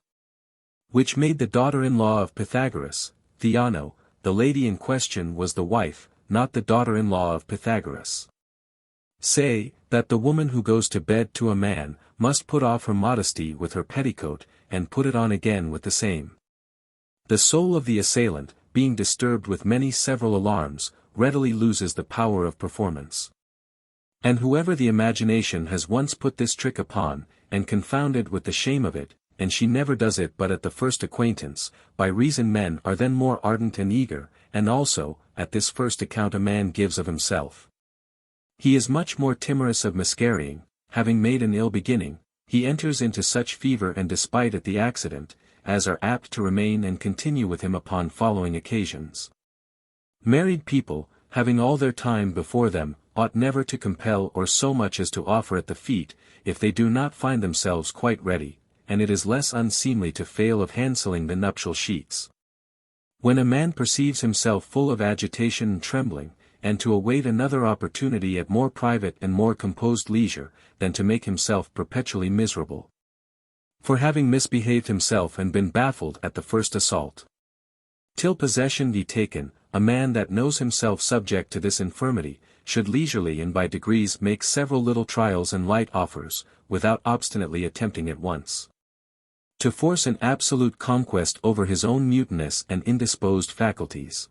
Which made the daughter-in-law of Pythagoras, Theano, the lady in question was the wife, not the daughter-in-law of Pythagoras. Say, that the woman who goes to bed to a man, must put off her modesty with her petticoat, and put it on again with the same. The soul of the assailant, being disturbed with many several alarms, readily loses the power of performance. And whoever the imagination has once put this trick upon, and confounded with the shame of it, and she never does it but at the first acquaintance, by reason men are then more ardent and eager, and also, at this first account a man gives of himself. He is much more timorous of miscarrying, having made an ill beginning, he enters into such fever and despite at the accident, as are apt to remain and continue with him upon following occasions. Married people, having all their time before them, ought never to compel or so much as to offer at the feet, if they do not find themselves quite ready, and it is less unseemly to fail of handselling the nuptial sheets. When a man perceives himself full of agitation and trembling, and to await another opportunity at more private and more composed leisure, than to make himself perpetually miserable. For having misbehaved himself and been baffled at the first assault, till possession be taken, a man that knows himself subject to this infirmity, should leisurely and by degrees make several little trials and light offers, without obstinately attempting at once to force an absolute conquest over his own mutinous and indisposed faculties.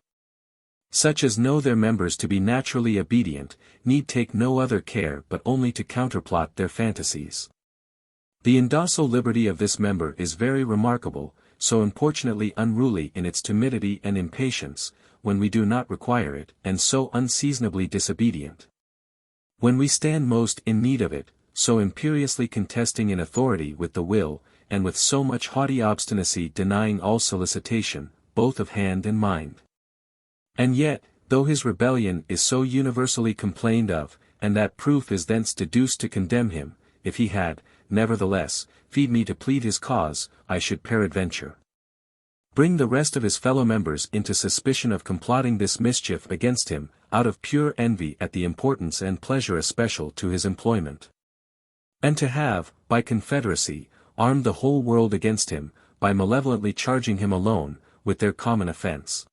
Such as know their members to be naturally obedient, need take no other care but only to counterplot their fantasies. The indocile liberty of this member is very remarkable, so importunately unruly in its timidity and impatience, when we do not require it, and so unseasonably disobedient when we stand most in need of it, so imperiously contesting in authority with the will, and with so much haughty obstinacy denying all solicitation, both of hand and mind. And yet, though his rebellion is so universally complained of, and that proof is thence deduced to condemn him, if he had, nevertheless, feed me to plead his cause, I should peradventure bring the rest of his fellow members into suspicion of complotting this mischief against him, out of pure envy at the importance and pleasure especial to his employment. And to have, by confederacy, armed the whole world against him, by malevolently charging him alone, with their common offense.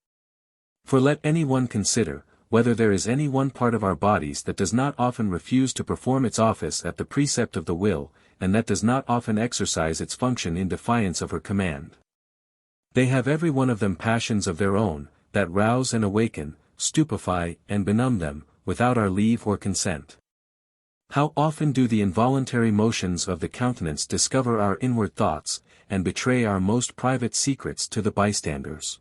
For let any one consider, whether there is any one part of our bodies that does not often refuse to perform its office at the precept of the will, and that does not often exercise its function in defiance of her command. They have every one of them passions of their own, that rouse and awaken, stupefy and benumb them, without our leave or consent. How often do the involuntary motions of the countenance discover our inward thoughts, and betray our most private secrets to the bystanders?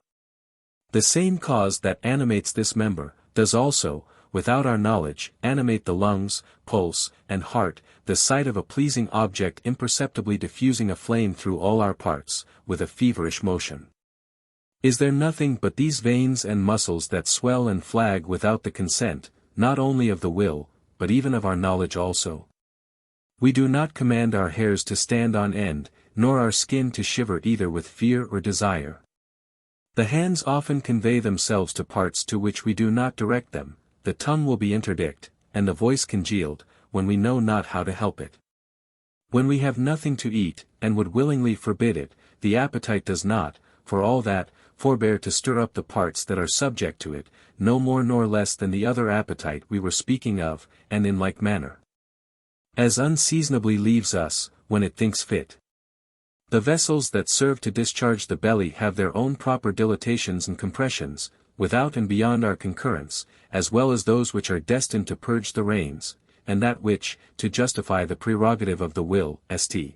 The same cause that animates this member, does also, without our knowledge, animate the lungs, pulse, and heart, the sight of a pleasing object imperceptibly diffusing a flame through all our parts, with a feverish motion. Is there nothing but these veins and muscles that swell and flag without the consent, not only of the will, but even of our knowledge also? We do not command our hairs to stand on end, nor our skin to shiver either with fear or desire. The hands often convey themselves to parts to which we do not direct them, the tongue will be interdict, and the voice congealed, when we know not how to help it. When we have nothing to eat, and would willingly forbid it, the appetite does not, for all that, forbear to stir up the parts that are subject to it, no more nor less than the other appetite we were speaking of, and in like manner, as unseasonably leaves us, when it thinks fit. The vessels that serve to discharge the belly have their own proper dilatations and compressions, without and beyond our concurrence, as well as those which are destined to purge the reins, and that which, to justify the prerogative of the will, St.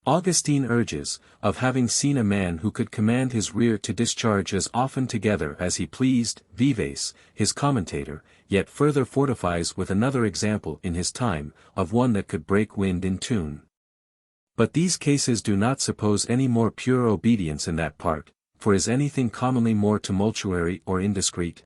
Augustine urges, of having seen a man who could command his rear to discharge as often together as he pleased. Vives, his commentator, yet further fortifies with another example in his time, of one that could break wind in tune. But these cases do not suppose any more pure obedience in that part, for is anything commonly more tumultuary or indiscreet?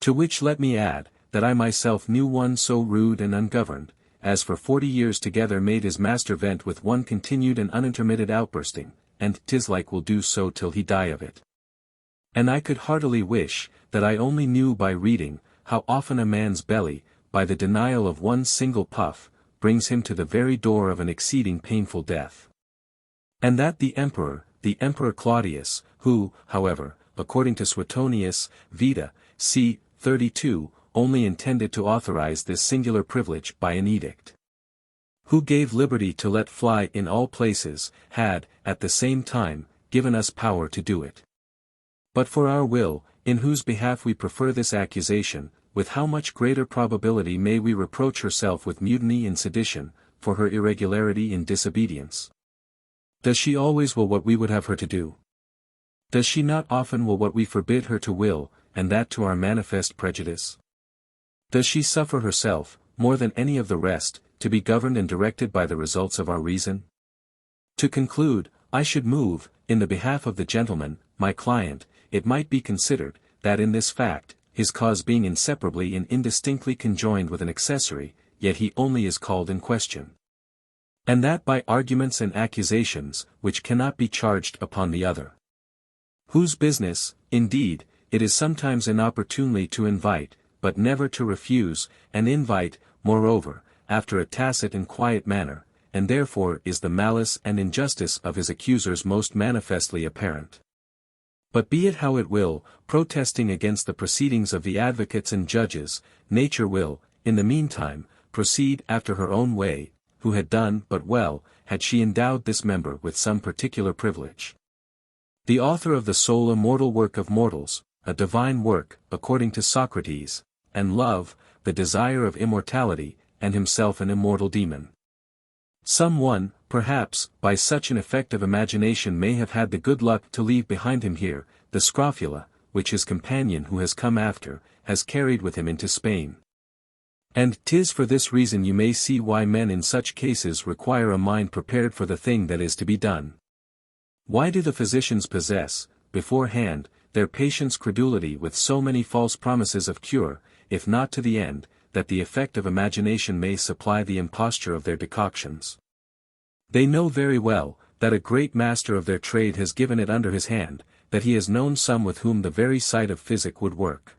To which let me add, that I myself knew one so rude and ungoverned, as for 40 years together made his master vent with one continued and unintermitted outbursting, and 'tis like will do so till he die of it. And I could heartily wish, that I only knew by reading, how often a man's belly, by the denial of one single puff, brings him to the very door of an exceeding painful death. And that the Emperor Claudius, who, however, according to Suetonius, Vita, c. 32, only intended to authorize this singular privilege by an edict. Who gave liberty to let fly in all places, had, at the same time, given us power to do it. But for our will, in whose behalf we prefer this accusation, with how much greater probability may we reproach herself with mutiny and sedition, for her irregularity in disobedience? Does she always will what we would have her to do? Does she not often will what we forbid her to will, and that to our manifest prejudice? Does she suffer herself, more than any of the rest, to be governed and directed by the results of our reason? To conclude, I should move, in the behalf of the gentleman, my client, it might be considered, that in this fact, his cause being inseparably and indistinctly conjoined with an accessory, yet he only is called in question. And that by arguments and accusations, which cannot be charged upon the other. Whose business, indeed, it is sometimes inopportunely to invite, but never to refuse, and invite, moreover, after a tacit and quiet manner, and therefore is the malice and injustice of his accusers most manifestly apparent. But be it how it will, protesting against the proceedings of the advocates and judges, nature will, in the meantime, proceed after her own way, who had done but well, had she endowed this member with some particular privilege. The author of the sole immortal work of mortals, a divine work, according to Socrates, and love, the desire of immortality, and himself an immortal demon. Some one, perhaps, by such an effect of imagination may have had the good luck to leave behind him here, the scrofula, which his companion who has come after, has carried with him into Spain. And 'tis for this reason you may see why men in such cases require a mind prepared for the thing that is to be done. Why do the physicians possess, beforehand, their patients' credulity with so many false promises of cure, if not to the end, that the effect of imagination may supply the imposture of their decoctions? They know very well, that a great master of their trade has given it under his hand, that he has known some with whom the very sight of physic would work.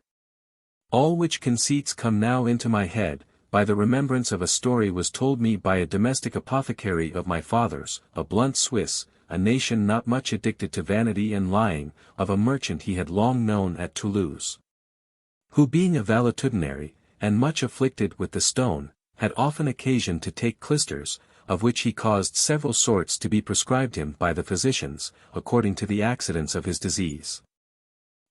All which conceits come now into my head, by the remembrance of a story was told me by a domestic apothecary of my father's, a blunt Swiss, a nation not much addicted to vanity and lying, of a merchant he had long known at Toulouse, who being a valetudinary, and much afflicted with the stone, had often occasion to take clysters, of which he caused several sorts to be prescribed him by the physicians, according to the accidents of his disease.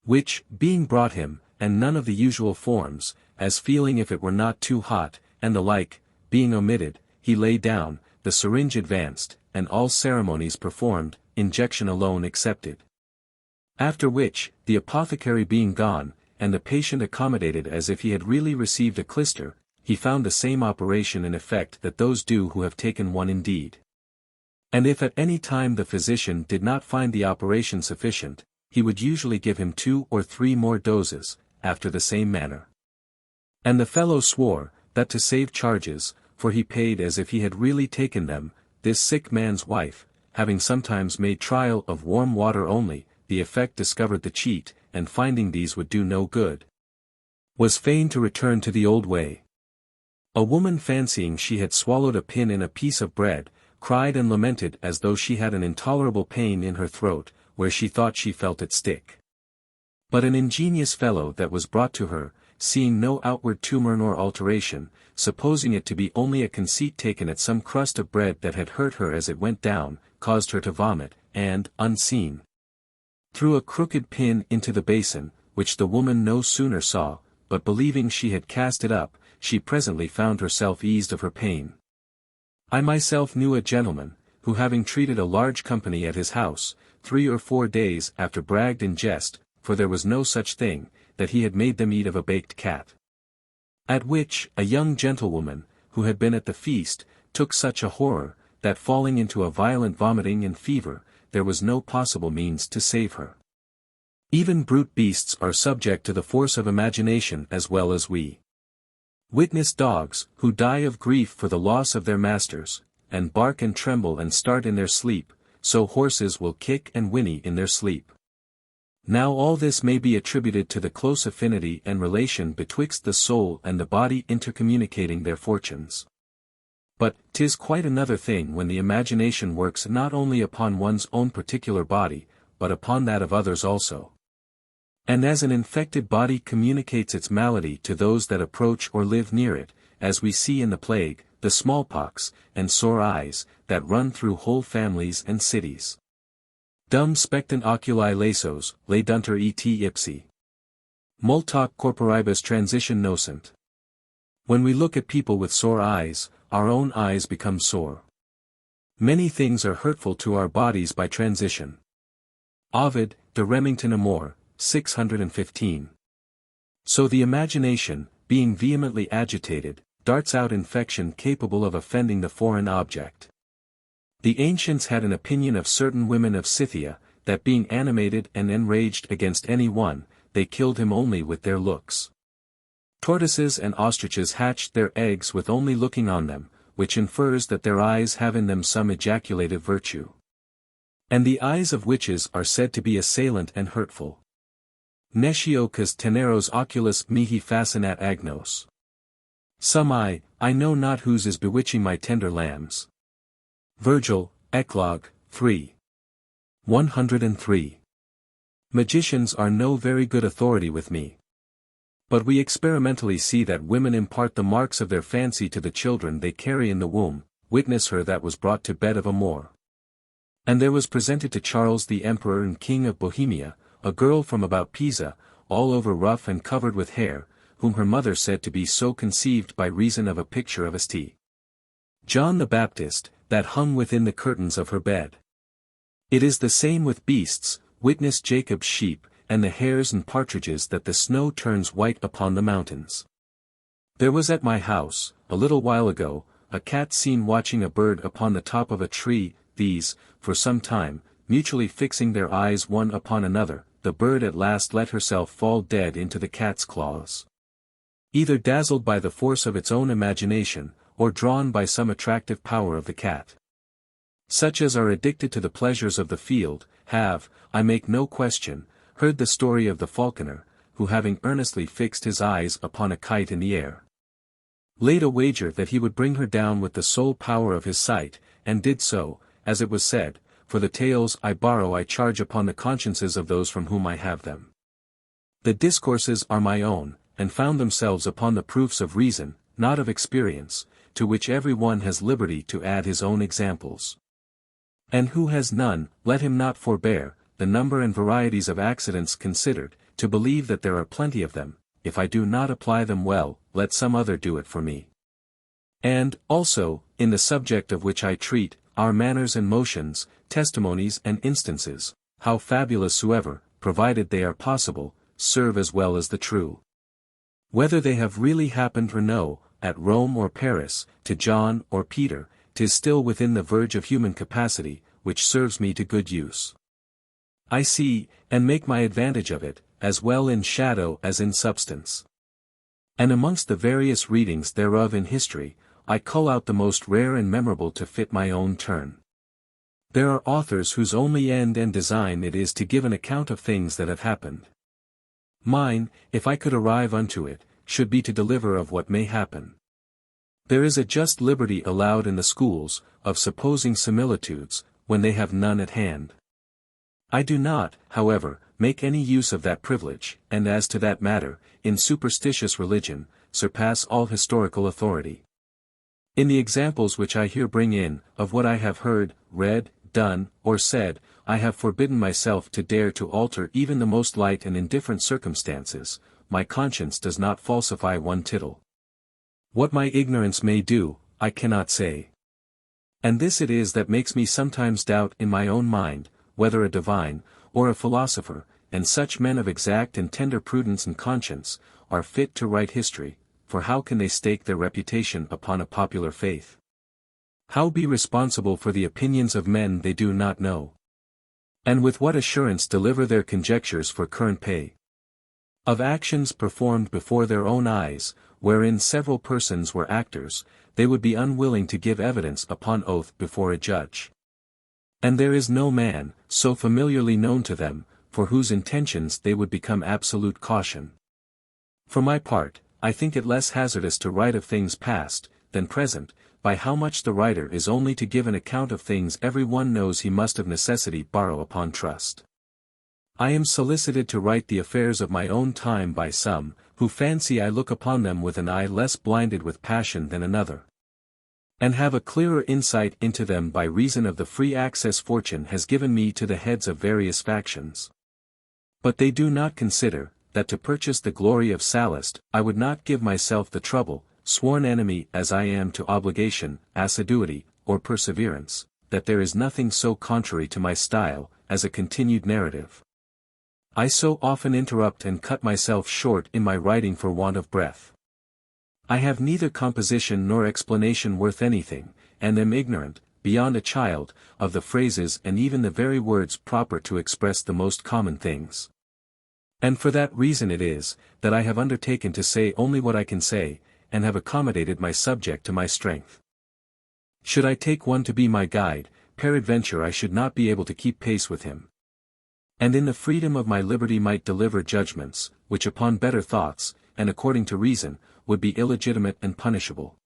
Which, being brought him, and none of the usual forms, as feeling if it were not too hot, and the like, being omitted, he lay down, the syringe advanced, and all ceremonies performed, injection alone excepted. After which, the apothecary being gone, and the patient accommodated as if he had really received a clyster, he found the same operation in effect that those do who have taken one indeed. And if at any time the physician did not find the operation sufficient, he would usually give him 2 or 3 more doses, after the same manner. And the fellow swore, that to save charges, for he paid as if he had really taken them, this sick man's wife, having sometimes made trial of warm water only, the effect discovered the cheat, and finding these would do no good, was fain to return to the old way. A woman fancying she had swallowed a pin in a piece of bread, cried and lamented as though she had an intolerable pain in her throat, where she thought she felt it stick. But an ingenious fellow that was brought to her, seeing no outward tumour nor alteration, supposing it to be only a conceit taken at some crust of bread that had hurt her as it went down, caused her to vomit, and, unseen, threw a crooked pin into the basin, which the woman no sooner saw, but believing she had cast it up, she presently found herself eased of her pain. I myself knew a gentleman, who having treated a large company at his house, 3 or 4 days after bragged in jest, for there was no such thing, that he had made them eat of a baked cat. At which, a young gentlewoman, who had been at the feast, took such a horror, that falling into a violent vomiting and fever, there was no possible means to save her. Even brute beasts are subject to the force of imagination as well as we. Witness dogs, who die of grief for the loss of their masters, and bark and tremble and start in their sleep, so horses will kick and whinny in their sleep. Now all this may be attributed to the close affinity and relation betwixt the soul and the body intercommunicating their fortunes. But 'tis quite another thing when the imagination works not only upon one's own particular body, but upon that of others also. And as an infected body communicates its malady to those that approach or live near it, as we see in the plague, the smallpox, and sore eyes, that run through whole families and cities. Dum spectant oculi laesos, laeduntur et ipsi. Multoc corporibus transition nocent. When we look at people with sore eyes, our own eyes become sore. Many things are hurtful to our bodies by transition. Ovid, De Remington Amor, 615. So the imagination, being vehemently agitated, darts out infection capable of offending the foreign object. The ancients had an opinion of certain women of Scythia, that being animated and enraged against any one, they killed him only with their looks. Tortoises and ostriches hatched their eggs with only looking on them, which infers that their eyes have in them some ejaculative virtue. And the eyes of witches are said to be assailant and hurtful. Nesciocas teneros oculis mihi fascinat agnos. Some eye, I know not whose is bewitching my tender lambs. Virgil, Eclogue, 3. 103. Magicians are no very good authority with me. But we experimentally see that women impart the marks of their fancy to the children they carry in the womb, witness her that was brought to bed of a Moor. And there was presented to Charles the Emperor and King of Bohemia, a girl from about Pisa, all over rough and covered with hair, whom her mother said to be so conceived by reason of a picture of St. John the Baptist, that hung within the curtains of her bed. It is the same with beasts, witness Jacob's sheep, and the hares and partridges that the snow turns white upon the mountains. There was at my house, a little while ago, a cat seen watching a bird upon the top of a tree. These, for some time, mutually fixing their eyes one upon another, the bird at last let herself fall dead into the cat's claws. Either dazzled by the force of its own imagination, or drawn by some attractive power of the cat. Such as are addicted to the pleasures of the field, have, I make no question, heard the story of the falconer, who having earnestly fixed his eyes upon a kite in the air, laid a wager that he would bring her down with the sole power of his sight, and did so, as it was said, for the tales I borrow I charge upon the consciences of those from whom I have them. The discourses are my own, and found themselves upon the proofs of reason, not of experience, to which every one has liberty to add his own examples. And who has none, let him not forbear, the number and varieties of accidents considered, to believe that there are plenty of them. If I do not apply them well, let some other do it for me. And, also, in the subject of which I treat, our manners and motions, testimonies and instances, how fabulous soever, provided they are possible, serve as well as the true. Whether they have really happened or no, at Rome or Paris, to John or Peter, 'tis still within the verge of human capacity, which serves me to good use. I see, and make my advantage of it, as well in shadow as in substance. And amongst the various readings thereof in history, I cull out the most rare and memorable to fit my own turn. There are authors whose only end and design it is to give an account of things that have happened. Mine, if I could arrive unto it, should be to deliver of what may happen. There is a just liberty allowed in the schools, of supposing similitudes, when they have none at hand. I do not, however, make any use of that privilege, and as to that matter, in superstitious religion, surpass all historical authority. In the examples which I here bring in, of what I have heard, read, done, or said, I have forbidden myself to dare to alter even the most light and indifferent circumstances. My conscience does not falsify one tittle. What my ignorance may do, I cannot say. And this it is that makes me sometimes doubt in my own mind, whether a divine, or a philosopher, and such men of exact and tender prudence and conscience, are fit to write history, for how can they stake their reputation upon a popular faith? How be responsible for the opinions of men they do not know? And with what assurance deliver their conjectures for current pay? Of actions performed before their own eyes, wherein several persons were actors, they would be unwilling to give evidence upon oath before a judge. And there is no man, so familiarly known to them, for whose intentions they would become absolute caution. For my part, I think it less hazardous to write of things past, than present, by how much the writer is only to give an account of things every one knows he must of necessity borrow upon trust. I am solicited to write the affairs of my own time by some, who fancy I look upon them with an eye less blinded with passion than another, and have a clearer insight into them by reason of the free access fortune has given me to the heads of various factions. But they do not consider, that to purchase the glory of Sallust, I would not give myself the trouble, sworn enemy as I am to obligation, assiduity, or perseverance, that there is nothing so contrary to my style, as a continued narrative. I so often interrupt and cut myself short in my writing for want of breath. I have neither composition nor explanation worth anything, and am ignorant, beyond a child, of the phrases and even the very words proper to express the most common things. And for that reason it is, that I have undertaken to say only what I can say, and have accommodated my subject to my strength. Should I take one to be my guide, peradventure I should not be able to keep pace with him, and in the freedom of my liberty might deliver judgments, which upon better thoughts, and according to reason, would be illegitimate and punishable.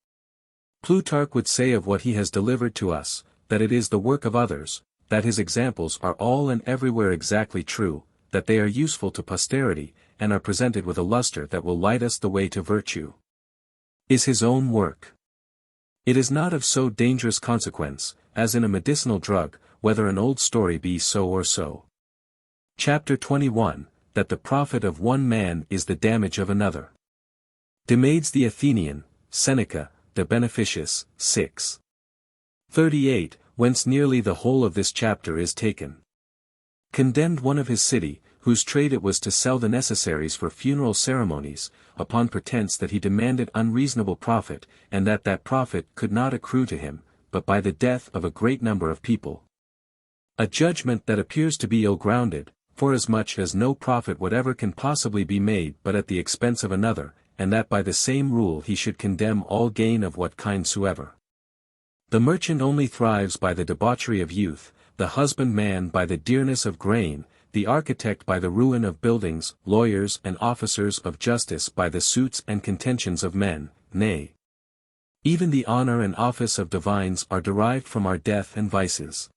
Plutarch would say of what he has delivered to us, that it is the work of others, that his examples are all and everywhere exactly true, that they are useful to posterity, and are presented with a lustre that will light us the way to virtue. Is his own work. It is not of so dangerous consequence, as in a medicinal drug, whether an old story be so or so. Chapter 21, that the profit of one man is the damage of another. Demades the Athenian, Seneca, De Beneficiis, 6. 38, whence nearly the whole of this chapter is taken. Condemned one of his city, whose trade it was to sell the necessaries for funeral ceremonies, upon pretence that he demanded unreasonable profit, and that that profit could not accrue to him, but by the death of a great number of people. A judgment that appears to be ill-grounded, forasmuch as no profit whatever can possibly be made but at the expense of another, and that by the same rule he should condemn all gain of what kind soever. The merchant only thrives by the debauchery of youth, the husbandman by the dearness of grain, the architect by the ruin of buildings, lawyers and officers of justice by the suits and contentions of men, nay, even the honor and office of divines are derived from our death and vices.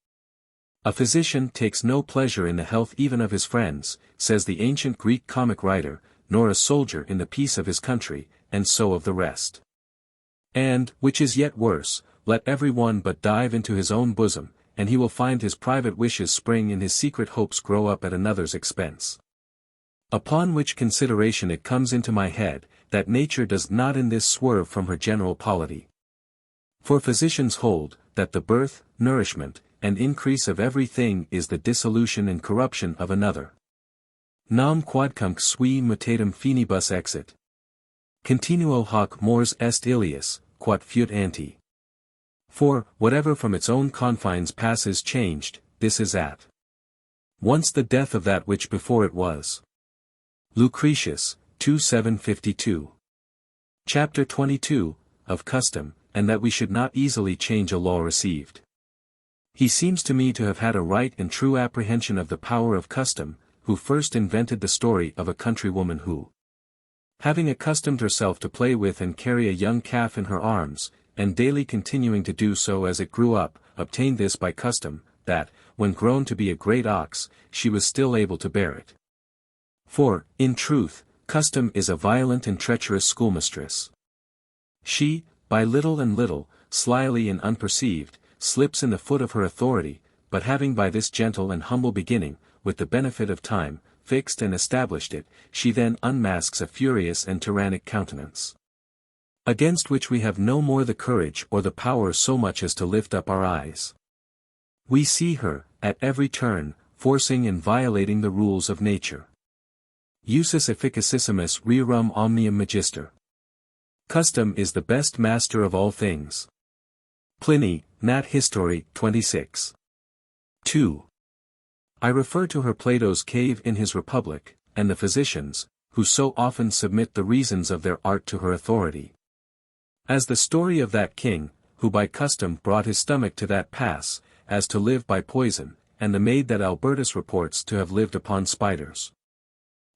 A physician takes no pleasure in the health even of his friends, says the ancient Greek comic writer, nor a soldier in the peace of his country, and so of the rest. And, which is yet worse, let every one but dive into his own bosom, and he will find his private wishes spring and his secret hopes grow up at another's expense. Upon which consideration it comes into my head, that nature does not in this swerve from her general polity. For physicians hold, that the birth, nourishment, and increase of every thing is the dissolution and corruption of another. Nam quodcumque sui mutatum finibus exit. Continuo hoc mors est ilius, quod fiut ante. For, whatever from its own confines passes changed, this is at once the death of that which before it was. Lucretius, 2:752. Chapter 22, of custom, and that we should not easily change a law received. He seems to me to have had a right and true apprehension of the power of custom, who first invented the story of a countrywoman who, having accustomed herself to play with and carry a young calf in her arms, and daily continuing to do so as it grew up, obtained this by custom, that, when grown to be a great ox, she was still able to bear it. For, in truth, custom is a violent and treacherous schoolmistress. She, by little and little, slyly and unperceived, slips in the foot of her authority, but having by this gentle and humble beginning, with the benefit of time, fixed and established it, she then unmasks a furious and tyrannic countenance, against which we have no more the courage or the power so much as to lift up our eyes. We see her, at every turn, forcing and violating the rules of nature. Usus efficacissimus rerum omnium magister. Custom is the best master of all things. Pliny, Nat. History, 26. 2. I refer to her Plato's cave in his Republic, and the physicians, who so often submit the reasons of their art to her authority. As the story of that king, who by custom brought his stomach to that pass, as to live by poison, and the maid that Albertus reports to have lived upon spiders.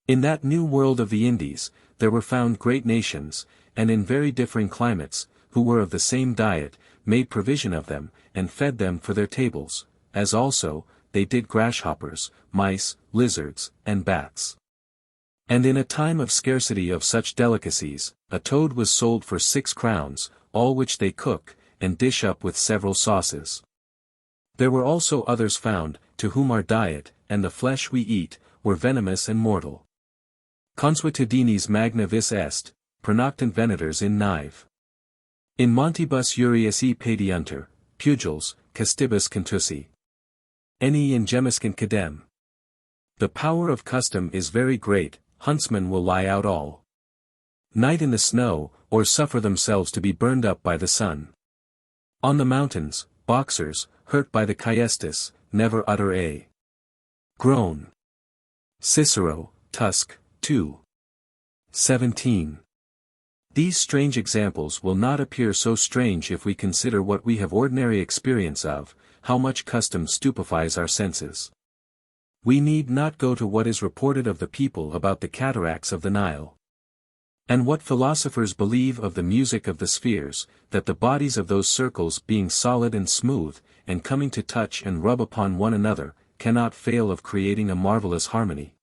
In that new world of the Indies, there were found great nations, and in very differing climates, who were of the same diet, made provision of them, and fed them for their tables, as also, they did grasshoppers, mice, lizards, and bats. And in a time of scarcity of such delicacies, a toad was sold for 6 crowns, all which they cook, and dish up with several sauces. There were also others found, to whom our diet, and the flesh we eat, were venomous and mortal. Consuetudinis magna vis est, pronoctant venators in nive. In montibus uriasi pediunter, pugils, castibus contussi. Eni ingemiscent cadem. The power of custom is very great, huntsmen will lie out all night in the snow, or suffer themselves to be burned up by the sun. On the mountains, boxers, hurt by the caestus, never utter a groan. Cicero, Tusk, 2. 17. These strange examples will not appear so strange if we consider what we have ordinary experience of, how much custom stupefies our senses. We need not go to what is reported of the people about the cataracts of the Nile. And what philosophers believe of the music of the spheres, that the bodies of those circles being solid and smooth, and coming to touch and rub upon one another, cannot fail of creating a marvelous harmony.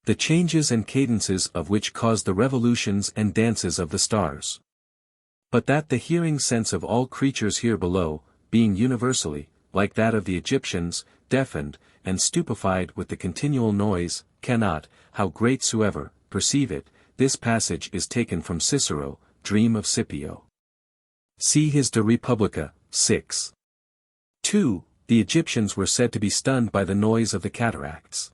The changes and cadences of which cause the revolutions and dances of the stars. But that the hearing sense of all creatures here below, being universally, like that of the Egyptians, deafened, and stupefied with the continual noise, cannot, how great soever, perceive it. This passage is taken from Cicero, Dream of Scipio. See his De Republica, 6. 2. The Egyptians were said to be stunned by the noise of the cataracts.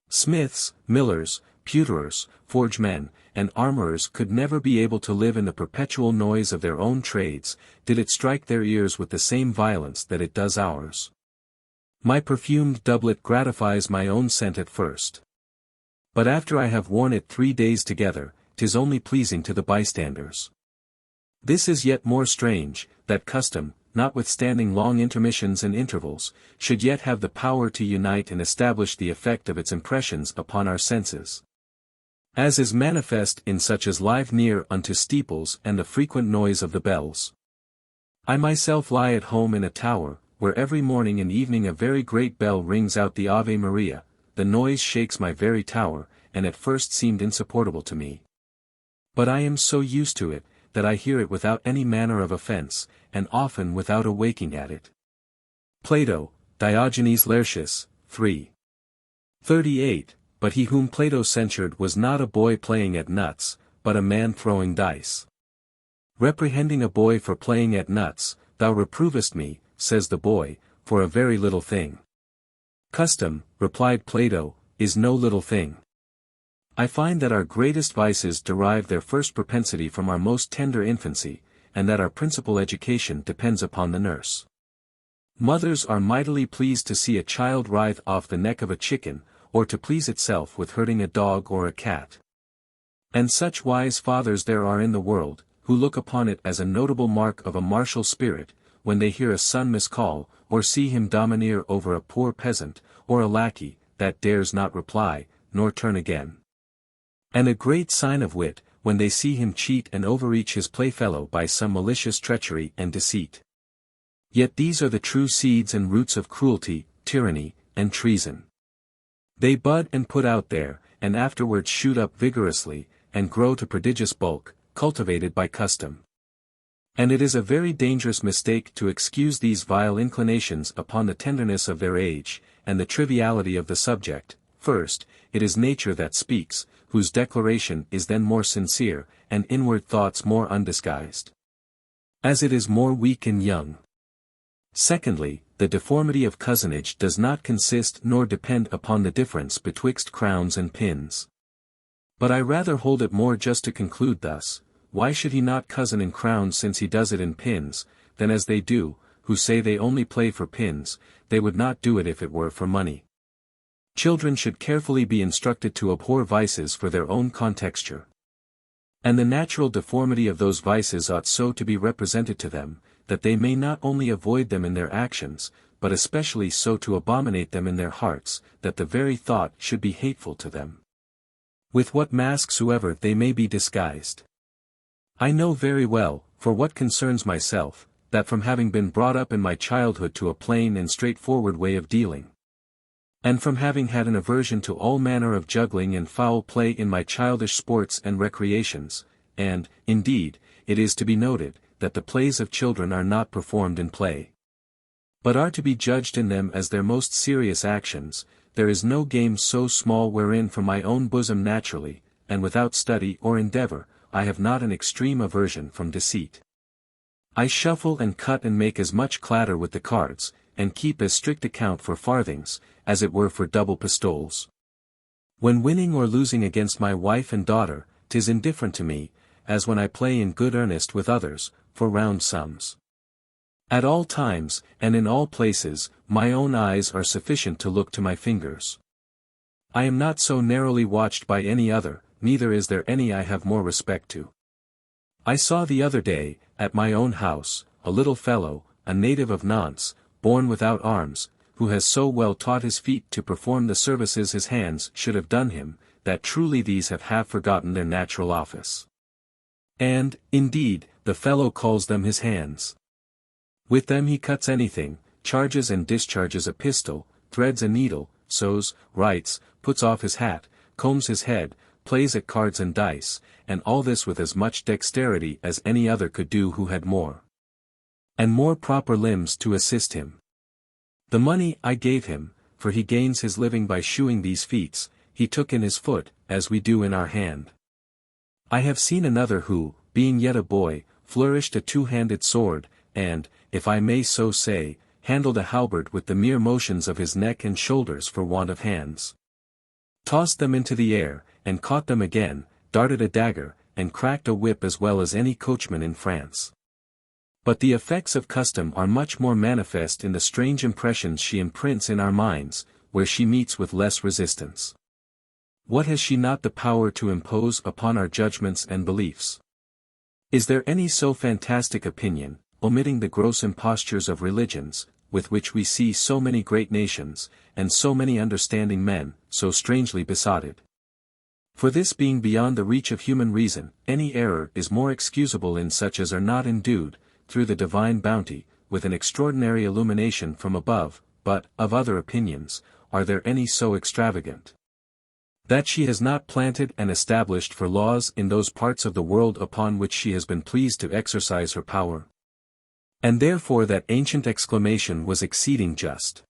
Smiths, millers, pewterers, forgemen, and armorers could never be able to live in the perpetual noise of their own trades, did it strike their ears with the same violence that it does ours. My perfumed doublet gratifies my own scent at first. But after I have worn it 3 days together, 'tis only pleasing to the bystanders. This is yet more strange, that custom, notwithstanding long intermissions and intervals, should yet have the power to unite and establish the effect of its impressions upon our senses. As is manifest in such as live near unto steeples and the frequent noise of the bells. I myself lie at home in a tower, where every morning and evening a very great bell rings out the Ave Maria. The noise shakes my very tower, and at first seemed insupportable to me. But I am so used to it, that I hear it without any manner of offense, and often without awaking at it. Plato, Diogenes Laertius, 3. 38. But he whom Plato censured was not a boy playing at nuts, but a man throwing dice. Reprehending a boy for playing at nuts, thou reprovest me, says the boy, for a very little thing. Custom, replied Plato, is no little thing. I find that our greatest vices derive their first propensity from our most tender infancy, and that our principal education depends upon the nurse. Mothers are mightily pleased to see a child writhe off the neck of a chicken, or to please itself with hurting a dog or a cat. And such wise fathers there are in the world, who look upon it as a notable mark of a martial spirit, when they hear a son miscall, or see him domineer over a poor peasant, or a lackey, that dares not reply, nor turn again. And a great sign of wit, when they see him cheat and overreach his playfellow by some malicious treachery and deceit. Yet these are the true seeds and roots of cruelty, tyranny, and treason. They bud and put out there, and afterwards shoot up vigorously, and grow to prodigious bulk, cultivated by custom. And it is a very dangerous mistake to excuse these vile inclinations upon the tenderness of their age, and the triviality of the subject. First, it is nature that speaks, whose declaration is then more sincere, and inward thoughts more undisguised. As it is more weak and young. Secondly, the deformity of cousinage does not consist nor depend upon the difference betwixt crowns and pins. But I rather hold it more just to conclude thus, why should he not cousin in crowns since he does it in pins, than as they do, who say they only play for pins, they would not do it if it were for money. Children should carefully be instructed to abhor vices for their own contexture. And the natural deformity of those vices ought so to be represented to them, that they may not only avoid them in their actions, but especially so to abominate them in their hearts, that the very thought should be hateful to them. With what masks soever they may be disguised. I know very well, for what concerns myself, that from having been brought up in my childhood to a plain and straightforward way of dealing, and from having had an aversion to all manner of juggling and foul play in my childish sports and recreations, and, indeed, it is to be noted, that the plays of children are not performed in play, but are to be judged in them as their most serious actions, there is no game so small wherein from my own bosom naturally, and without study or endeavour, I have not an extreme aversion from deceit. I shuffle and cut and make as much clatter with the cards, and keep as strict account for farthings, as it were for double pistoles. When winning or losing against my wife and daughter, 'tis indifferent to me, as when I play in good earnest with others, for round sums. At all times, and in all places, my own eyes are sufficient to look to my fingers. I am not so narrowly watched by any other, neither is there any I have more respect to. I saw the other day, at my own house, a little fellow, a native of Nantes, born without arms, who has so well taught his feet to perform the services his hands should have done him, that truly these have half forgotten their natural office. And, indeed, the fellow calls them his hands. With them he cuts anything, charges and discharges a pistol, threads a needle, sews, writes, puts off his hat, combs his head, plays at cards and dice, and all this with as much dexterity as any other could do who had more and more proper limbs to assist him. The money I gave him, for he gains his living by shoeing these feats, he took in his foot, as we do in our hand. I have seen another who, being yet a boy, flourished a two-handed sword, and, if I may so say, handled a halberd with the mere motions of his neck and shoulders for want of hands. Tossed them into the air, and caught them again, darted a dagger, and cracked a whip as well as any coachman in France. But the effects of custom are much more manifest in the strange impressions she imprints in our minds, where she meets with less resistance. What has she not the power to impose upon our judgments and beliefs? Is there any so fantastic opinion, omitting the gross impostures of religions, with which we see so many great nations, and so many understanding men, so strangely besotted? For this being beyond the reach of human reason, any error is more excusable in such as are not endued, through the divine bounty, with an extraordinary illumination from above, but, of other opinions, are there any so extravagant? That she has not planted and established for laws in those parts of the world upon which she has been pleased to exercise her power. And therefore that ancient exclamation was exceeding just.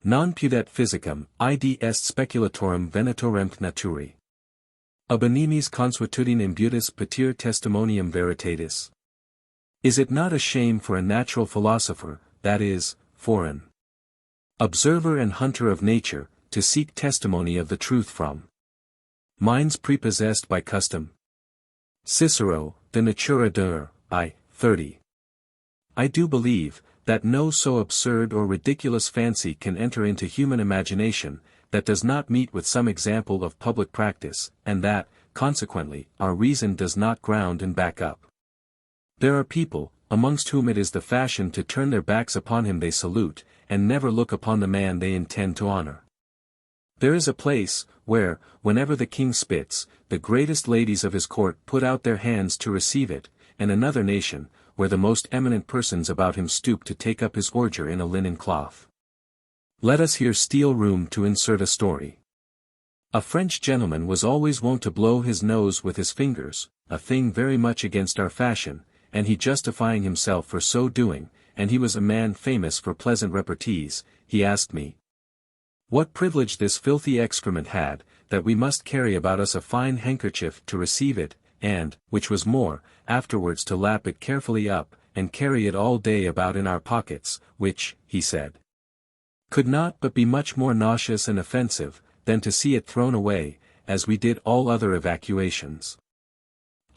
Non pudet physicum, id est speculatorum venatorem naturae. Ab animis consuetudine imbutis patir testimonium veritatis. Is it not a shame for a natural philosopher, that is, for an observer and hunter of nature, to seek testimony of the truth from minds prepossessed by custom? Cicero, De Natura Deor, I. 30. I do believe, that no so absurd or ridiculous fancy can enter into human imagination, that does not meet with some example of public practice, and that, consequently, our reason does not ground and back up. There are people, amongst whom it is the fashion to turn their backs upon him they salute, and never look upon the man they intend to honor. There is a place, where, whenever the king spits, the greatest ladies of his court put out their hands to receive it, and another nation, where the most eminent persons about him stoop to take up his ordure in a linen cloth. Let us here steal room to insert a story. A French gentleman was always wont to blow his nose with his fingers, a thing very much against our fashion, and he justifying himself for so doing, and he was a man famous for pleasant repartees, he asked me what privilege this filthy excrement had, that we must carry about us a fine handkerchief to receive it, and, which was more, afterwards to lap it carefully up, and carry it all day about in our pockets, which, he said, could not but be much more nauseous and offensive, than to see it thrown away, as we did all other evacuations.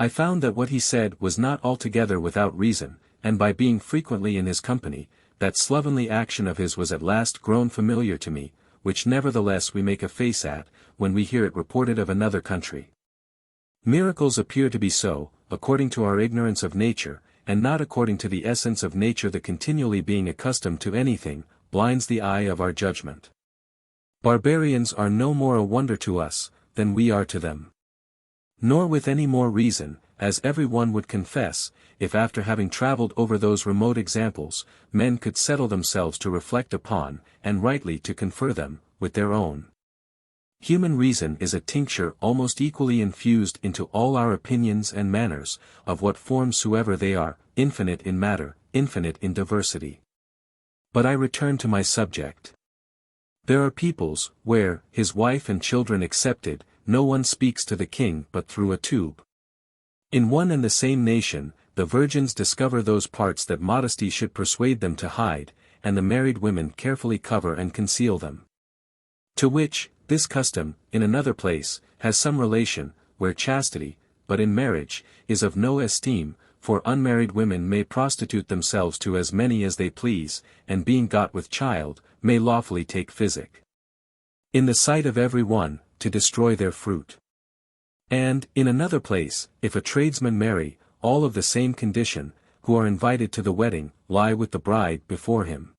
I found that what he said was not altogether without reason, and by being frequently in his company, that slovenly action of his was at last grown familiar to me, which nevertheless we make a face at, when we hear it reported of another country. Miracles appear to be so, according to our ignorance of nature, and not according to the essence of nature. The continually being accustomed to anything, blinds the eye of our judgment. Barbarians are no more a wonder to us, than we are to them. Nor with any more reason, as every one would confess, if after having travelled over those remote examples, men could settle themselves to reflect upon, and rightly to confer them, with their own. Human reason is a tincture almost equally infused into all our opinions and manners, of what form soever they are, infinite in matter, infinite in diversity. But I return to my subject. There are peoples, where, his wife and children excepted, no one speaks to the king but through a tube. In one and the same nation, the virgins discover those parts that modesty should persuade them to hide, and the married women carefully cover and conceal them. To which, this custom, in another place, has some relation, where chastity, but in marriage, is of no esteem, for unmarried women may prostitute themselves to as many as they please, and being got with child, may lawfully take physic. In the sight of every one, to destroy their fruit. And, in another place, if a tradesman marry, all of the same condition, who are invited to the wedding, lie with the bride before him.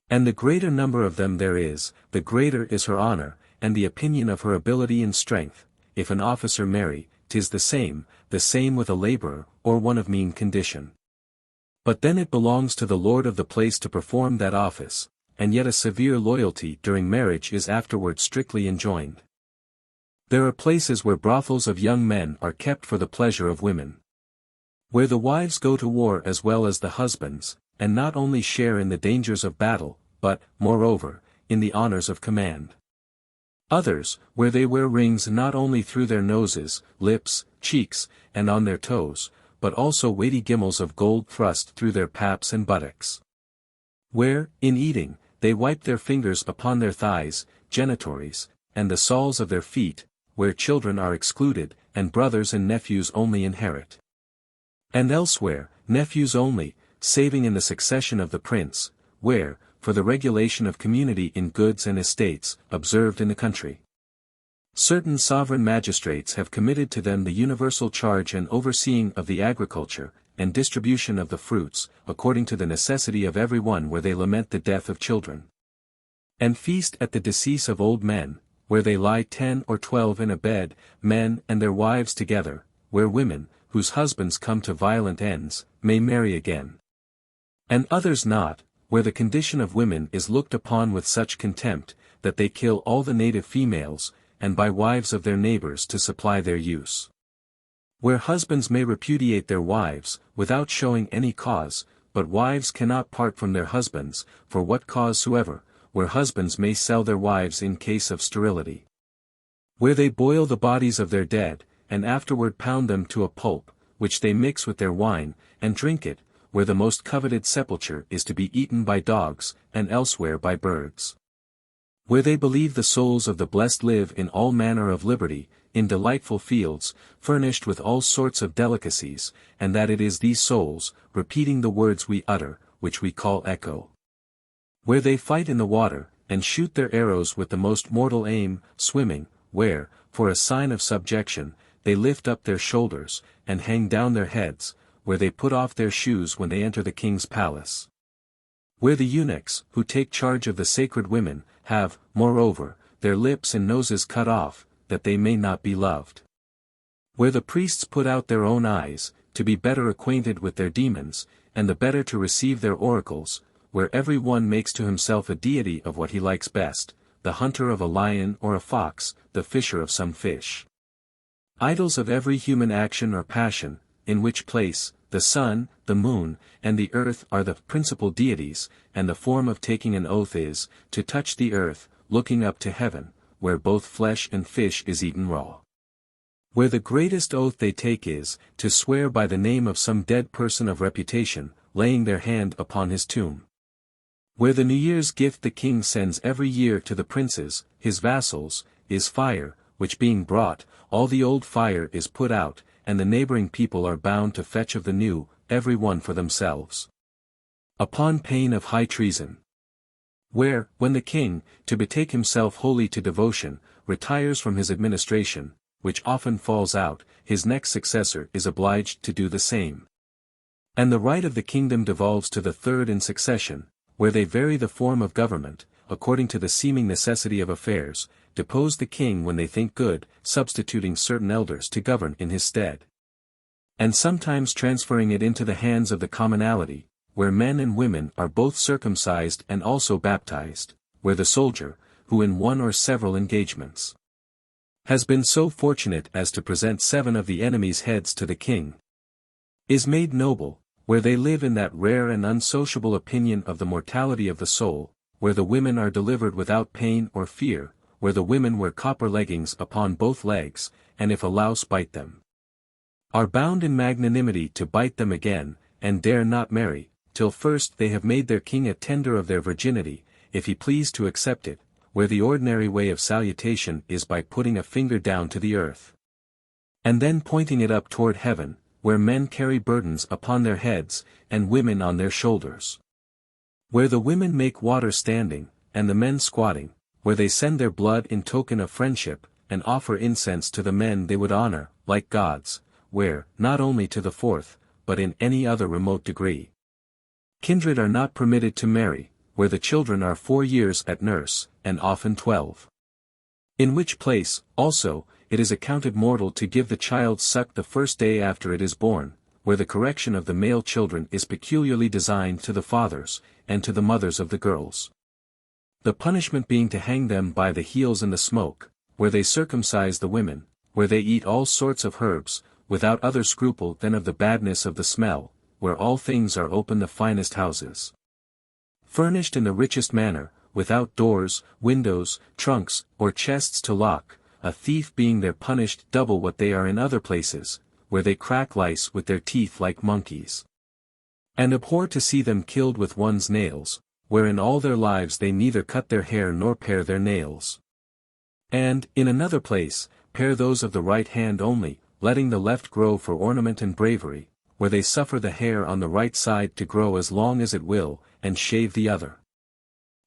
And the greater number of them there is, the greater is her honor, and the opinion of her ability and strength. If an officer marry, 'tis the same with a laborer, or one of mean condition. But then it belongs to the lord of the place to perform that office, and yet a severe loyalty during marriage is afterward strictly enjoined. There are places where brothels of young men are kept for the pleasure of women. Where the wives go to war as well as the husbands, and not only share in the dangers of battle, but, moreover, in the honors of command. Others, where they wear rings not only through their noses, lips, cheeks, and on their toes, but also weighty gimmels of gold thrust through their paps and buttocks. Where, in eating, they wipe their fingers upon their thighs, genitories, and the soles of their feet, where children are excluded, and brothers and nephews only inherit. And elsewhere, nephews only, saving in the succession of the prince, where, for the regulation of community in goods and estates, observed in the country, certain sovereign magistrates have committed to them the universal charge and overseeing of the agriculture, and distribution of the fruits, according to the necessity of every one, where they lament the death of children. And feast at the decease of old men, where they lie 10 or 12 in a bed, men and their wives together, where women, whose husbands come to violent ends, may marry again. And others not, where the condition of women is looked upon with such contempt, that they kill all the native females, and buy wives of their neighbors to supply their use. Where husbands may repudiate their wives, without showing any cause, but wives cannot part from their husbands, for what cause soever, where husbands may sell their wives in case of sterility. Where they boil the bodies of their dead, and afterward pound them to a pulp, which they mix with their wine, and drink it, where the most coveted sepulchre is to be eaten by dogs, and elsewhere by birds. Where they believe the souls of the blessed live in all manner of liberty, in delightful fields, furnished with all sorts of delicacies, and that it is these souls, repeating the words we utter, which we call echo. Where they fight in the water, and shoot their arrows with the most mortal aim, swimming, where, for a sign of subjection, they lift up their shoulders, and hang down their heads, where they put off their shoes when they enter the king's palace. Where the eunuchs, who take charge of the sacred women, have, moreover, their lips and noses cut off, that they may not be loved. Where the priests put out their own eyes, to be better acquainted with their demons, and the better to receive their oracles, where every one makes to himself a deity of what he likes best, the hunter of a lion or a fox, the fisher of some fish. Idols of every human action or passion, in which place, the sun, the moon, and the earth are the principal deities, and the form of taking an oath is, to touch the earth, looking up to heaven, where both flesh and fish is eaten raw. Where the greatest oath they take is, to swear by the name of some dead person of reputation, laying their hand upon his tomb. Where the New Year's gift the king sends every year to the princes, his vassals, is fire, which being brought, all the old fire is put out, and the neighboring people are bound to fetch of the new, every one for themselves, upon pain of high treason. Where, when the king, to betake himself wholly to devotion, retires from his administration, which often falls out, his next successor is obliged to do the same. And the right of the kingdom devolves to the third in succession, where they vary the form of government, according to the seeming necessity of affairs, depose the king when they think good, substituting certain elders to govern in his stead. and sometimes transferring it into the hands of the commonalty, where men and women are both circumcised and also baptized, where the soldier, who in one or several engagements has been so fortunate as to present 7 of the enemy's heads to the king, is made noble, where they live in that rare and unsociable opinion of the mortality of the soul, where the women are delivered without pain or fear, where the women wear copper leggings upon both legs, and if a louse bite them, are bound in magnanimity to bite them again, and dare not marry, till first they have made their king a tender of their virginity, if he please to accept it, where the ordinary way of salutation is by putting a finger down to the earth, and then pointing it up toward heaven, where men carry burdens upon their heads, and women on their shoulders, where the women make water standing, and the men squatting, where they send their blood in token of friendship, and offer incense to the men they would honor, like gods, where, not only to the 4th, but in any other remote degree, kindred are not permitted to marry, where the children are 4 years at nurse, and often 12. In which place, also, it is accounted mortal to give the child suck the first day after it is born, where the correction of the male children is peculiarly designed to the fathers, and to the mothers of the girls. The punishment being to hang them by the heels in the smoke, where they circumcise the women, where they eat all sorts of herbs, without other scruple than of the badness of the smell, where all things are open the finest houses, furnished in the richest manner, without doors, windows, trunks, or chests to lock, a thief being there punished double what they are in other places, where they crack lice with their teeth like monkeys, and abhor to see them killed with one's nails, where in all their lives they neither cut their hair nor pare their nails. And, in another place, pare those of the right hand only, letting the left grow for ornament and bravery, where they suffer the hair on the right side to grow as long as it will, and shave the other.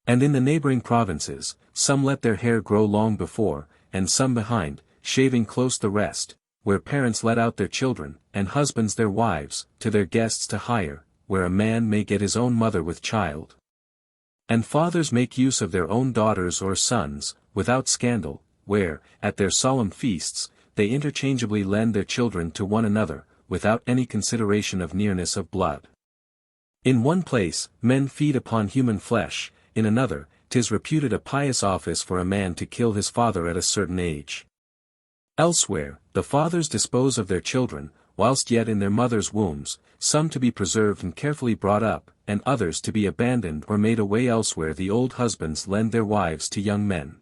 And in the neighboring provinces, some let their hair grow long before, and some behind, shaving close the rest, where parents let out their children, and husbands their wives, to their guests to hire, where a man may get his own mother with child, and fathers make use of their own daughters or sons, without scandal, where, at their solemn feasts, they interchangeably lend their children to one another, without any consideration of nearness of blood. In one place, men feed upon human flesh, in another, 'tis reputed a pious office for a man to kill his father at a certain age. Elsewhere, the fathers dispose of their children, whilst yet in their mothers' wombs, some to be preserved and carefully brought up, and others to be abandoned or made away elsewhere. The old husbands lend their wives to young men.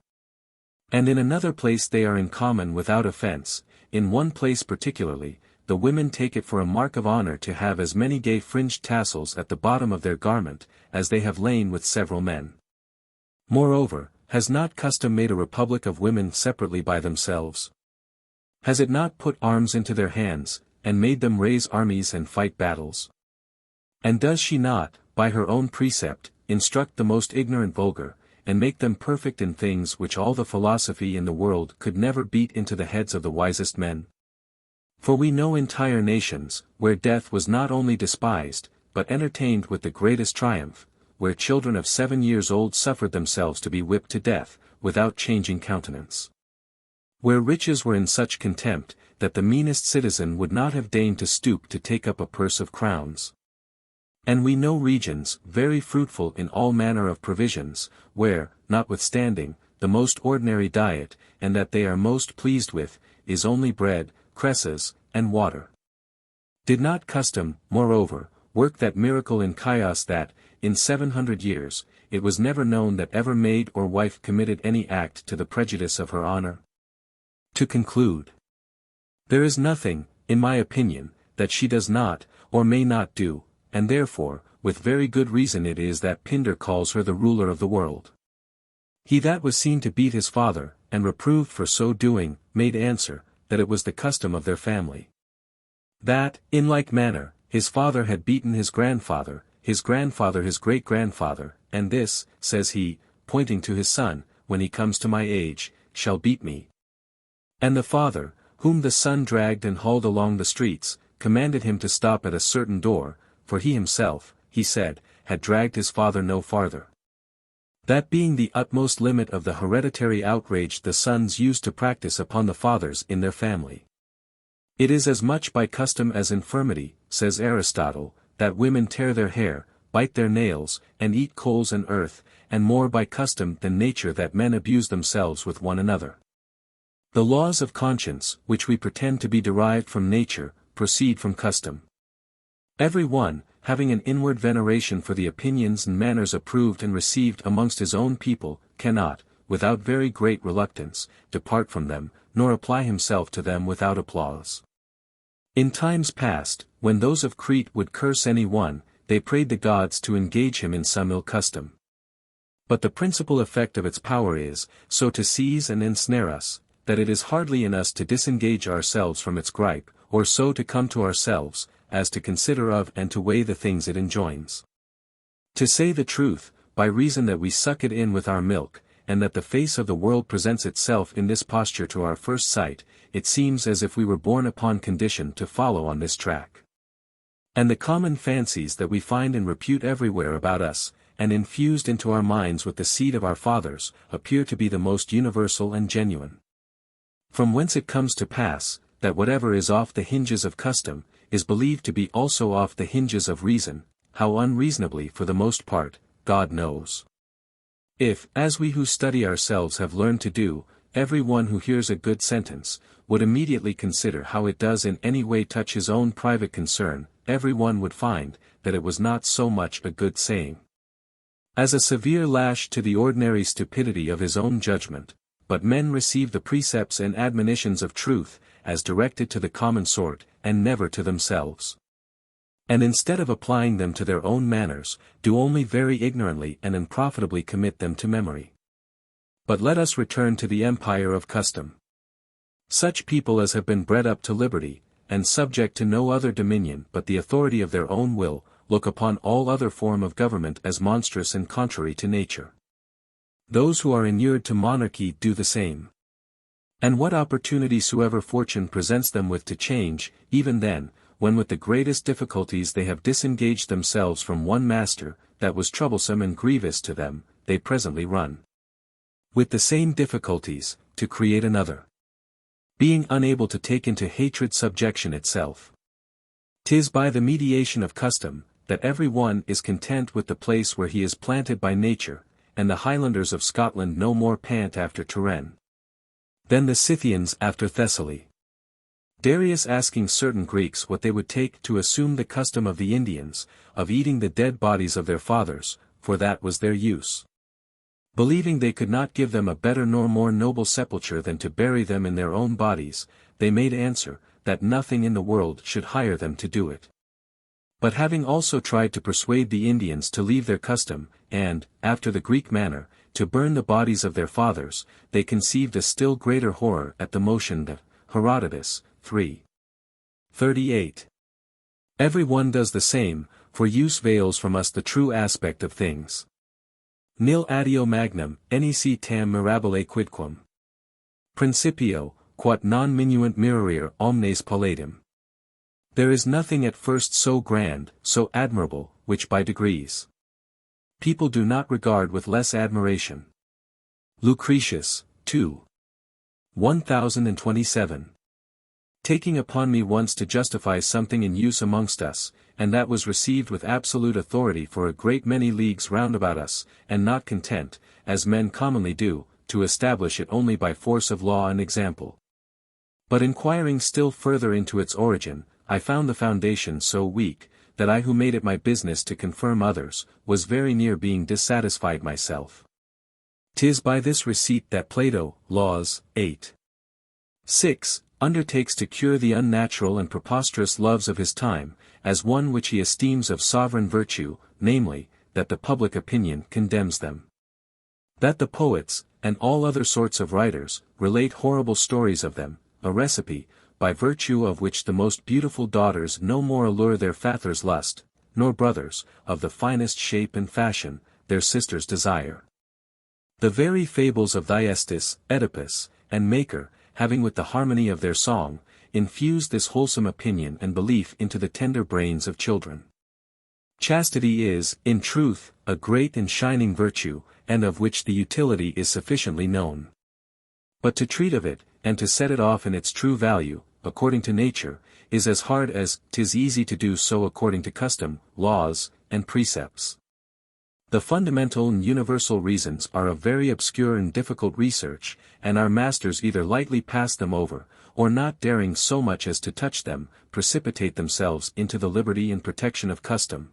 And in another place they are in common without offence. In one place particularly, the women take it for a mark of honor to have as many gay fringed tassels at the bottom of their garment, as they have lain with several men. Moreover, has not custom made a republic of women separately by themselves? Has it not put arms into their hands, and made them raise armies and fight battles? And does she not, by her own precept, instruct the most ignorant vulgar, and make them perfect in things which all the philosophy in the world could never beat into the heads of the wisest men? For we know entire nations, where death was not only despised, but entertained with the greatest triumph, where children of 7 years old suffered themselves to be whipped to death, without changing countenance. Where riches were in such contempt, that the meanest citizen would not have deigned to stoop to take up a purse of crowns. And we know regions, very fruitful in all manner of provisions, where, notwithstanding, the most ordinary diet, and that they are most pleased with, is only bread, cresses, and water. Did not custom, moreover, work that miracle in chaos that, in 700 years, it was never known that ever maid or wife committed any act to the prejudice of her honor? To conclude, there is nothing, in my opinion, that she does not, or may not do, and therefore, with very good reason it is that Pindar calls her the ruler of the world. He that was seen to beat his father, and reproved for so doing, made answer, that it was the custom of their family. That, in like manner, his father had beaten his grandfather his great-grandfather, and this, says he, pointing to his son, when he comes to my age, shall beat me. And the father, whom the son dragged and hauled along the streets, commanded him to stop at a certain door, for he himself, he said, had dragged his father no farther. That being the utmost limit of the hereditary outrage the sons used to practice upon the fathers in their family. It is as much by custom as infirmity, says Aristotle, that women tear their hair, bite their nails, and eat coals and earth, and more by custom than nature that men abuse themselves with one another. The laws of conscience, which we pretend to be derived from nature, proceed from custom. Every one, having an inward veneration for the opinions and manners approved and received amongst his own people, cannot, without very great reluctance, depart from them, nor apply himself to them without applause. In times past, when those of Crete would curse any one, they prayed the gods to engage him in some ill custom. But the principal effect of its power is, so to seize and ensnare us, that it is hardly in us to disengage ourselves from its gripe, or so to come to ourselves, as to consider of and to weigh the things it enjoins. To say the truth, by reason that we suck it in with our milk, and that the face of the world presents itself in this posture to our first sight, it seems as if we were born upon condition to follow on this track. And the common fancies that we find in repute everywhere about us, and infused into our minds with the seed of our fathers, appear to be the most universal and genuine. From whence it comes to pass, that whatever is off the hinges of custom, is believed to be also off the hinges of reason, how unreasonably for the most part, God knows. If, as we who study ourselves have learned to do, every one who hears a good sentence, would immediately consider how it does in any way touch his own private concern, every one would find, that it was not so much a good saying as a severe lash to the ordinary stupidity of his own judgment, but men receive the precepts and admonitions of truth, as directed to the common sort, and never to themselves. And instead of applying them to their own manners, do only very ignorantly and unprofitably commit them to memory. But let us return to the empire of custom. Such people as have been bred up to liberty, and subject to no other dominion but the authority of their own will, look upon all other form of government as monstrous and contrary to nature. Those who are inured to monarchy do the same. And what opportunity soever fortune presents them with to change, even then, when with the greatest difficulties they have disengaged themselves from one master, that was troublesome and grievous to them, they presently run, with the same difficulties, to create another, being unable to take into hatred subjection itself. 'Tis by the mediation of custom, that every one is content with the place where he is planted by nature, and the Highlanders of Scotland no more pant after Touraine than the Scythians after Thessaly. Darius asking certain Greeks what they would take to assume the custom of the Indians, of eating the dead bodies of their fathers, for that was their use. Believing they could not give them a better nor more noble sepulture than to bury them in their own bodies, they made answer, that nothing in the world should hire them to do it. But having also tried to persuade the Indians to leave their custom, and, after the Greek manner, to burn the bodies of their fathers, they conceived a still greater horror at the motion that, Herodotus, 3:38. Every one does the same, for use veils from us the true aspect of things. Nil adeo magnum, nec tam mirabile quidquam. Principio, quod non minuant mirare omnes palladium. There is nothing at first so grand, so admirable, which by degrees people do not regard with less admiration. Lucretius, 2:1027. Taking upon me once to justify something in use amongst us, and that was received with absolute authority for a great many leagues round about us, and not content, as men commonly do, to establish it only by force of law and example. But inquiring still further into its origin, I found the foundation so weak, that I who made it my business to confirm others, was very near being dissatisfied myself. 'Tis by this receipt that Plato, Laws, 8:6, undertakes to cure the unnatural and preposterous loves of his time, as one which he esteems of sovereign virtue, namely, that the public opinion condemns them. That the poets, and all other sorts of writers, relate horrible stories of them, a recipe, by virtue of which the most beautiful daughters no more allure their fathers' lust, nor brothers, of the finest shape and fashion, their sisters' desire. The very fables of Thyestes, Oedipus, and Maker, having with the harmony of their song, infused this wholesome opinion and belief into the tender brains of children. Chastity is, in truth, a great and shining virtue, and of which the utility is sufficiently known. But to treat of it, and to set it off in its true value, according to nature, is as hard as 'tis easy to do so according to custom, laws, and precepts. The fundamental and universal reasons are of very obscure and difficult research, and our masters either lightly pass them over, or not daring so much as to touch them, precipitate themselves into the liberty and protection of custom.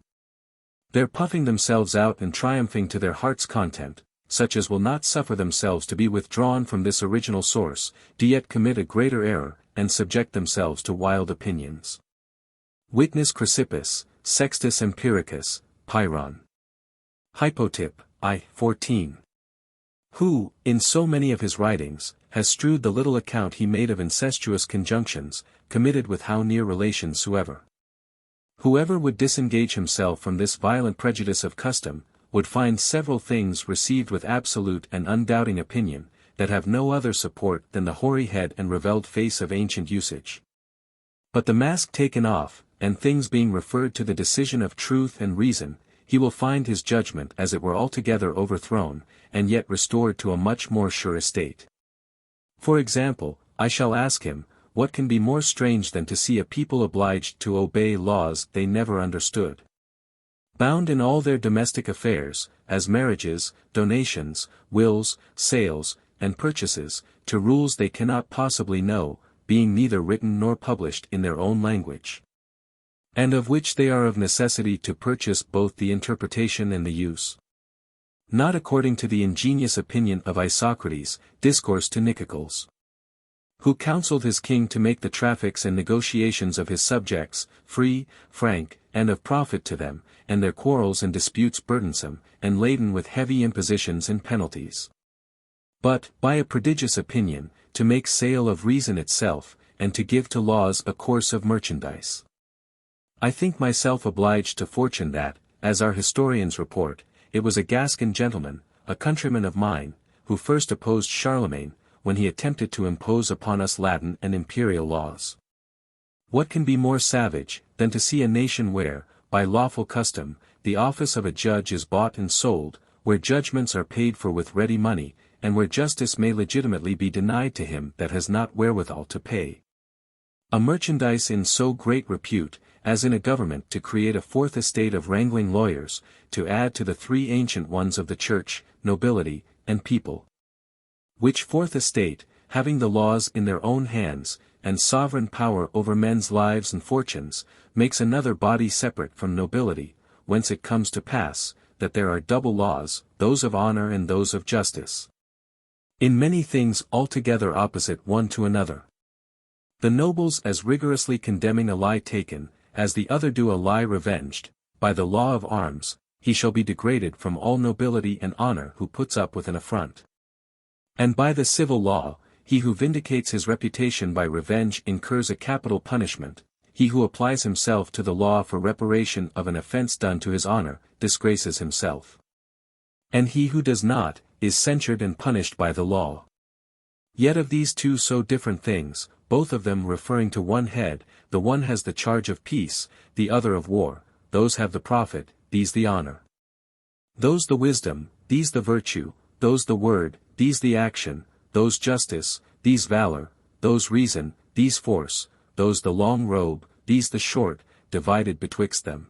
They're puffing themselves out and triumphing to their heart's content, such as will not suffer themselves to be withdrawn from this original source, do yet commit a greater error, and subject themselves to wild opinions. Witness Chrysippus, Sextus Empiricus, Pyrrhon. Hypotyp, I. 14. Who, in so many of his writings, has strewed the little account he made of incestuous conjunctions, committed with how near relations soever. Whoever would disengage himself from this violent prejudice of custom, would find several things received with absolute and undoubting opinion, that have no other support than the hoary head and ravelled face of ancient usage. But the mask taken off, and things being referred to the decision of truth and reason, he will find his judgment as it were altogether overthrown, and yet restored to a much more sure estate. For example, I shall ask him, what can be more strange than to see a people obliged to obey laws they never understood? Bound in all their domestic affairs, as marriages, donations, wills, sales, and purchases, to rules they cannot possibly know, being neither written nor published in their own language, and of which they are of necessity to purchase both the interpretation and the use. Not according to the ingenious opinion of Isocrates, discourse to Nicocles, who counselled his king to make the traffics and negotiations of his subjects, free, frank, and of profit to them, and their quarrels and disputes burdensome, and laden with heavy impositions and penalties. But, by a prodigious opinion, to make sale of reason itself, and to give to laws a course of merchandise. I think myself obliged to fortune that, as our historians report, it was a Gascon gentleman, a countryman of mine, who first opposed Charlemagne, when he attempted to impose upon us Latin and imperial laws. What can be more savage, than to see a nation where, by lawful custom, the office of a judge is bought and sold, where judgments are paid for with ready money, and where justice may legitimately be denied to him that has not wherewithal to pay? A merchandise in so great repute, as in a government to create a fourth estate of wrangling lawyers, to add to the three ancient ones of the church, nobility, and people. Which fourth estate, having the laws in their own hands, and sovereign power over men's lives and fortunes, makes another body separate from nobility, whence it comes to pass, that there are double laws, those of honor and those of justice, in many things altogether opposite one to another. The nobles as rigorously condemning a lie taken, as the other do a lie revenged, by the law of arms, he shall be degraded from all nobility and honor who puts up with an affront. And by the civil law, he who vindicates his reputation by revenge incurs a capital punishment, he who applies himself to the law for reparation of an offense done to his honor, disgraces himself. And he who does not, is censured and punished by the law. Yet of these two so different things, both of them referring to one head, the one has the charge of peace, the other of war, those have the profit, these the honor. Those the wisdom, these the virtue, those the word, these the action, those justice, these valor, those reason, these force, those the long robe, these the short, divided betwixt them.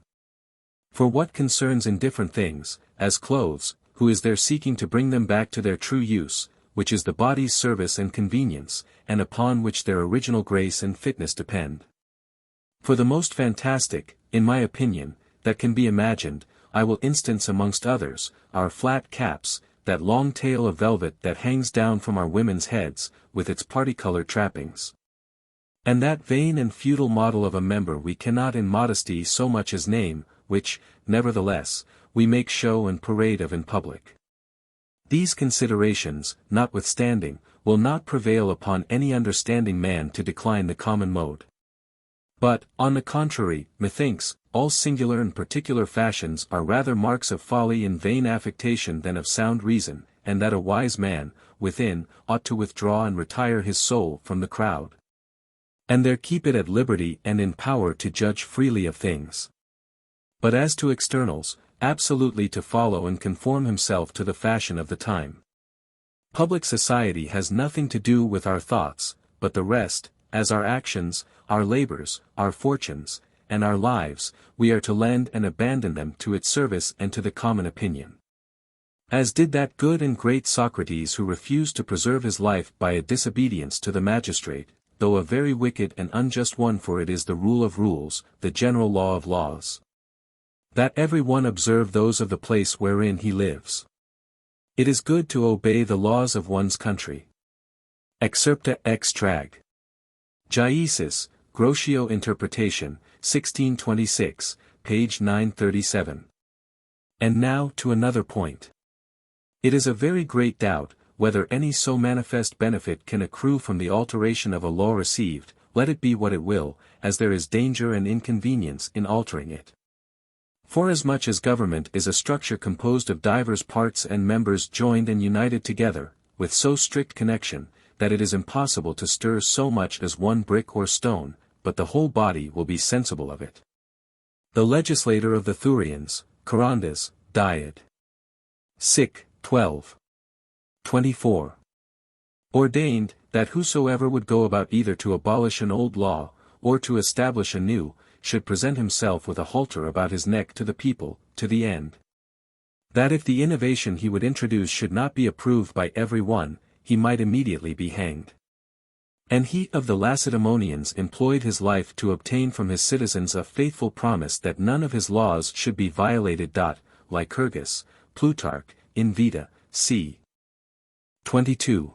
For what concerns indifferent things, as clothes, who is there seeking to bring them back to their true use, which is the body's service and convenience, and upon which their original grace and fitness depend. For the most fantastic, in my opinion, that can be imagined, I will instance amongst others, our flat caps, that long tail of velvet that hangs down from our women's heads, with its parti-colored trappings. And that vain and futile model of a member we cannot in modesty so much as name, which, nevertheless, we make show and parade of in public. These considerations, notwithstanding, will not prevail upon any understanding man to decline the common mode. But, on the contrary, methinks, all singular and particular fashions are rather marks of folly and vain affectation than of sound reason, and that a wise man, within, ought to withdraw and retire his soul from the crowd, and there keep it at liberty and in power to judge freely of things. But as to externals, absolutely to follow and conform himself to the fashion of the time. Public society has nothing to do with our thoughts, but the rest, as our actions, our labors, our fortunes, and our lives, we are to lend and abandon them to its service and to the common opinion. As did that good and great Socrates who refused to preserve his life by a disobedience to the magistrate, though a very wicked and unjust one, for it is the rule of rules, the general law of laws, that every one observe those of the place wherein he lives. It is good to obey the laws of one's country. Excerpta extrag. Giaesis, Grocio Interpretation, 1626, page 937. And now to another point. It is a very great doubt, whether any so manifest benefit can accrue from the alteration of a law received, let it be what it will, as there is danger and inconvenience in altering it. Forasmuch as government is a structure composed of divers parts and members joined and united together, with so strict connection, that it is impossible to stir so much as one brick or stone, but the whole body will be sensible of it. The legislator of the Thurians, Charondas, died. Sic. 12. 24. Ordained, that whosoever would go about either to abolish an old law, or to establish a new, should present himself with a halter about his neck to the people, to the end that if the innovation he would introduce should not be approved by every one, he might immediately be hanged. And he of the Lacedaemonians employed his life to obtain from his citizens a faithful promise that none of his laws should be violated. Lycurgus, Plutarch, in Vita, c. 22.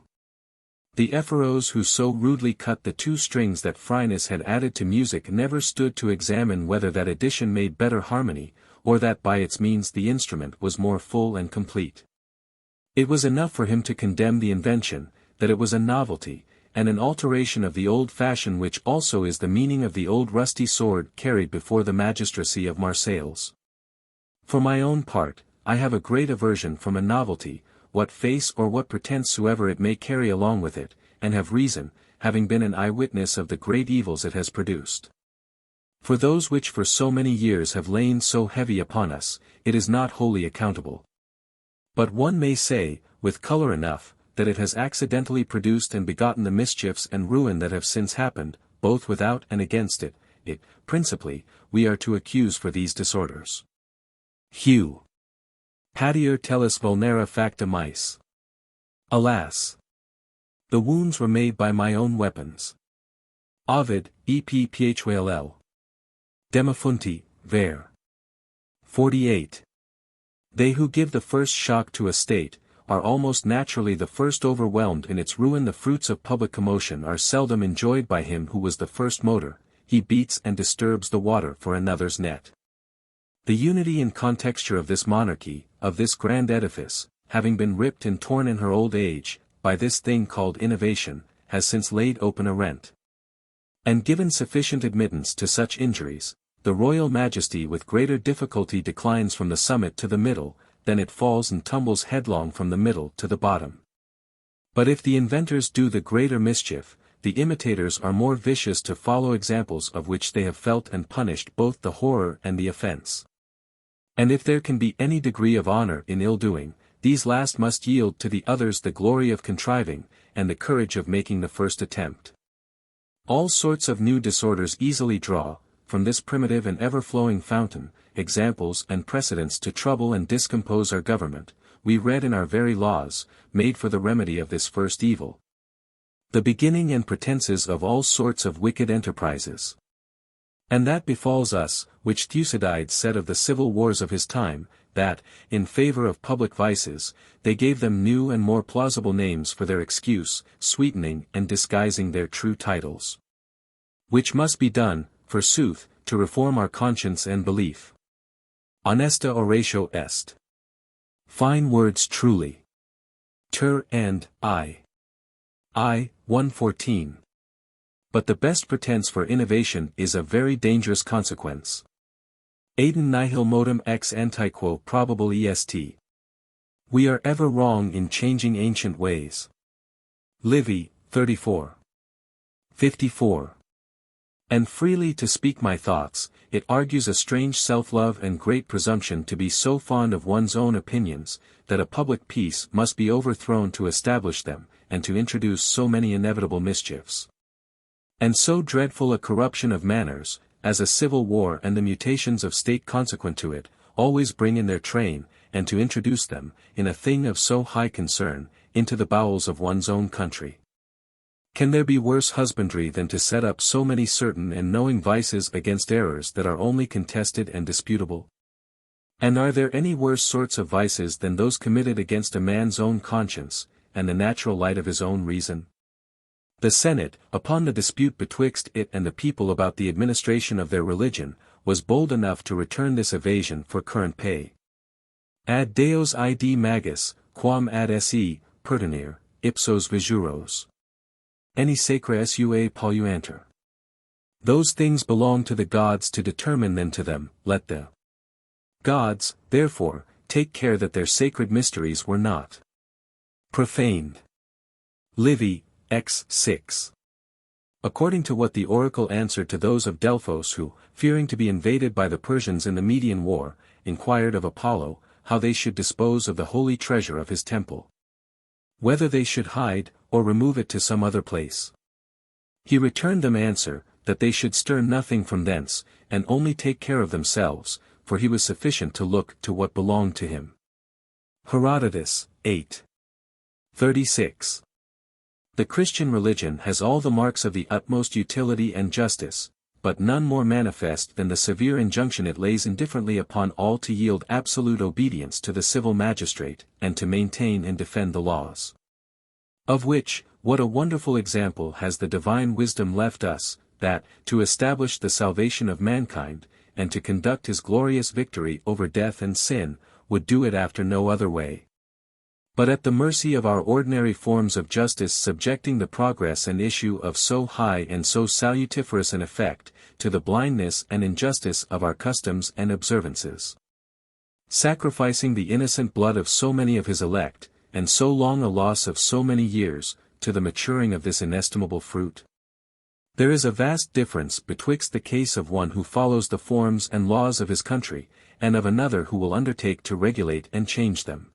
The Ephoros who so rudely cut the 2 strings that Phrynis had added to music never stood to examine whether that addition made better harmony, or that by its means the instrument was more full and complete. It was enough for him to condemn the invention, that it was a novelty, and an alteration of the old fashion, which also is the meaning of the old rusty sword carried before the magistracy of Marseilles. For my own part, I have a great aversion from a novelty, what face or what pretence soever it may carry along with it, and have reason, having been an eyewitness of the great evils it has produced. For those which for so many years have lain so heavy upon us, it is not wholly accountable. But one may say, with colour enough, that it has accidentally produced and begotten the mischiefs and ruin that have since happened, both without and against it, principally, we are to accuse for these disorders. Hugh. Patier tellus vulnera facta mais. Alas! The wounds were made by my own weapons. Ovid, Epphll. Demafunti, ver. 48. They who give the first shock to a state, are almost naturally the first overwhelmed in its ruin. The fruits of public commotion are seldom enjoyed by him who was the first motor, he beats and disturbs the water for another's net. The unity and contexture of this monarchy, of this grand edifice, having been ripped and torn in her old age, by this thing called innovation, has since laid open a rent, and given sufficient admittance to such injuries, the royal majesty with greater difficulty declines from the summit to the middle, than it falls and tumbles headlong from the middle to the bottom. But if the inventors do the greater mischief, the imitators are more vicious to follow examples of which they have felt and punished both the horror and the offense. And if there can be any degree of honor in ill-doing, these last must yield to the others the glory of contriving, and the courage of making the first attempt. All sorts of new disorders easily draw, from this primitive and ever-flowing fountain, examples and precedents to trouble and discompose our government, we read in our very laws, made for the remedy of this first evil. The beginning and pretences of all sorts of wicked enterprises. And that befalls us, which Thucydides said of the civil wars of his time, that, in favor of public vices, they gave them new and more plausible names for their excuse, sweetening and disguising their true titles. Which must be done, forsooth, to reform our conscience and belief. Honesta oratio est. Fine words truly. Ter and I. 114. But the best pretence for innovation is a very dangerous consequence. Aden nihil modum ex antiquo probable est. We are ever wrong in changing ancient ways. Livy, 34. 54. And freely to speak my thoughts, it argues a strange self-love and great presumption to be so fond of one's own opinions, that a public peace must be overthrown to establish them, and to introduce so many inevitable mischiefs. And so dreadful a corruption of manners, as a civil war and the mutations of state consequent to it, always bring in their train, and to introduce them, in a thing of so high concern, into the bowels of one's own country. Can there be worse husbandry than to set up so many certain and knowing vices against errors that are only contested and disputable? And are there any worse sorts of vices than those committed against a man's own conscience, and the natural light of his own reason? The Senate, upon the dispute betwixt it and the people about the administration of their religion, was bold enough to return this evasion for current pay. Ad Deos id magis, quam ad esse, pertinere, ipsos vijuros. Any sacra sua polluanter. Those things belong to the gods to determine them to them, let the gods, therefore, take care that their sacred mysteries were not profaned. Livy, XVI. According to what the oracle answered to those of Delphos who, fearing to be invaded by the Persians in the Median war, inquired of Apollo, how they should dispose of the holy treasure of his temple. Whether they should hide, or remove it to some other place. He returned them answer, that they should stir nothing from thence, and only take care of themselves, for he was sufficient to look to what belonged to him. Herodotus, 8. 36. The Christian religion has all the marks of the utmost utility and justice, but none more manifest than the severe injunction it lays indifferently upon all to yield absolute obedience to the civil magistrate, and to maintain and defend the laws. Of which, what a wonderful example has the divine wisdom left us, that, to establish the salvation of mankind, and to conduct his glorious victory over death and sin, would do it after no other way. But at the mercy of our ordinary forms of justice, subjecting the progress and issue of so high and so salutiferous an effect, to the blindness and injustice of our customs and observances. Sacrificing the innocent blood of so many of his elect, and so long a loss of so many years, to the maturing of this inestimable fruit. There is a vast difference betwixt the case of one who follows the forms and laws of his country, and of another who will undertake to regulate and change them.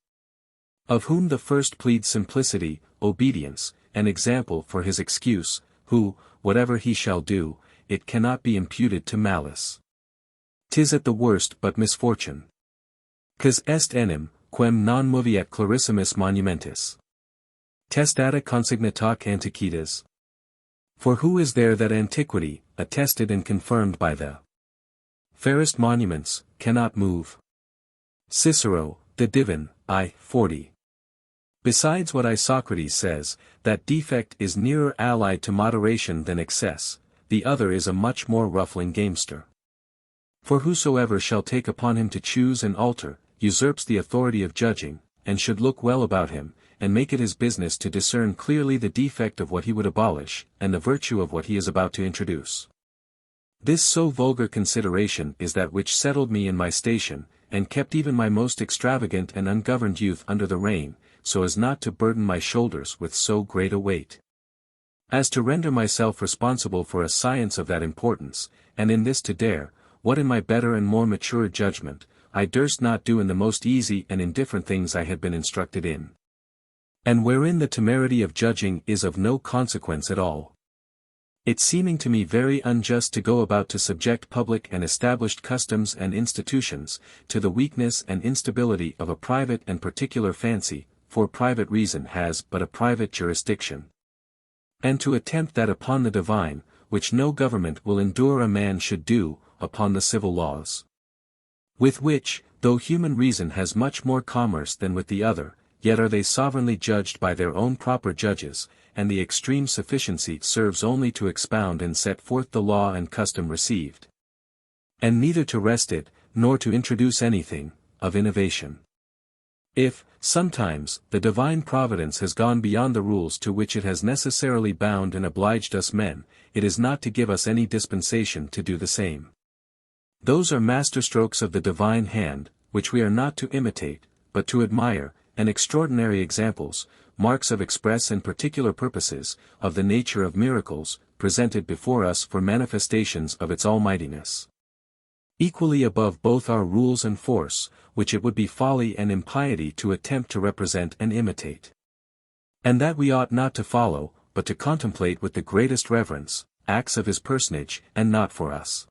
Of whom the first pleads simplicity, obedience, and example for his excuse, who, whatever he shall do, it cannot be imputed to malice. 'Tis at the worst but misfortune. Quis est enim, quem non moveat clarissimus monumentis. Testata consignataque antiquitas. For who is there that antiquity, attested and confirmed by the fairest monuments, cannot move? Cicero, the Divin, I. 40. Besides what Isocrates says, that defect is nearer allied to moderation than excess, the other is a much more ruffling gamester. For whosoever shall take upon him to choose and alter, usurps the authority of judging, and should look well about him, and make it his business to discern clearly the defect of what he would abolish, and the virtue of what he is about to introduce. This so vulgar consideration is that which settled me in my station, and kept even my most extravagant and ungoverned youth under the rein, so as not to burden my shoulders with so great a weight. As to render myself responsible for a science of that importance, and in this to dare, what in my better and more mature judgment, I durst not do in the most easy and indifferent things I had been instructed in. And wherein the temerity of judging is of no consequence at all. It seeming to me very unjust to go about to subject public and established customs and institutions, to the weakness and instability of a private and particular fancy, for private reason has but a private jurisdiction. And to attempt that upon the divine, which no government will endure a man should do, upon the civil laws. With which, though human reason has much more commerce than with the other, yet are they sovereignly judged by their own proper judges, and the extreme sufficiency serves only to expound and set forth the law and custom received. And neither to wrest it, nor to introduce anything, of innovation. If, sometimes, the divine providence has gone beyond the rules to which it has necessarily bound and obliged us men, it is not to give us any dispensation to do the same. Those are masterstrokes of the divine hand, which we are not to imitate, but to admire, and extraordinary examples, marks of express and particular purposes, of the nature of miracles, presented before us for manifestations of its almightiness. Equally above both are rules and force, which it would be folly and impiety to attempt to represent and imitate. And that we ought not to follow, but to contemplate with the greatest reverence, acts of his personage, and not for us.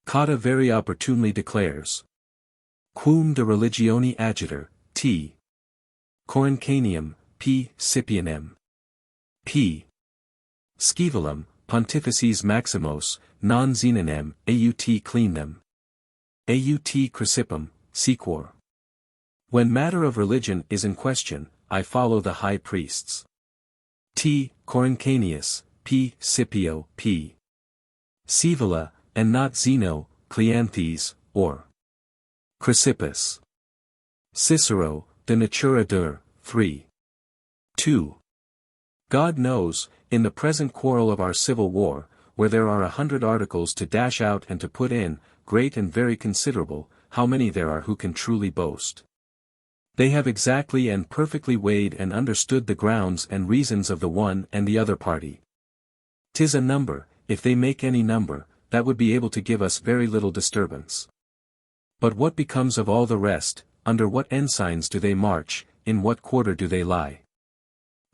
Cotta very opportunely declares. Quum de religione agitur, t. Coruncanium, p. Scipionem. P. Scaevolam, pontifices maximos, non xenonem, aut cleanem. Aut crucipum, sequor. When matter of religion is in question, I follow the high priests. T. Coruncanius, p. Scipio, p. Scaevola, and not Zeno, Cleanthes, or Chrysippus. Cicero, De Natura Dur, 3. 2. God knows, in the present quarrel of our civil war, where there are 100 articles to dash out and to put in, great and very considerable, how many there are who can truly boast. They have exactly and perfectly weighed and understood the grounds and reasons of the one and the other party. 'Tis a number, if they make any number, that would be able to give us very little disturbance. But what becomes of all the rest, under what ensigns do they march, in what quarter do they lie?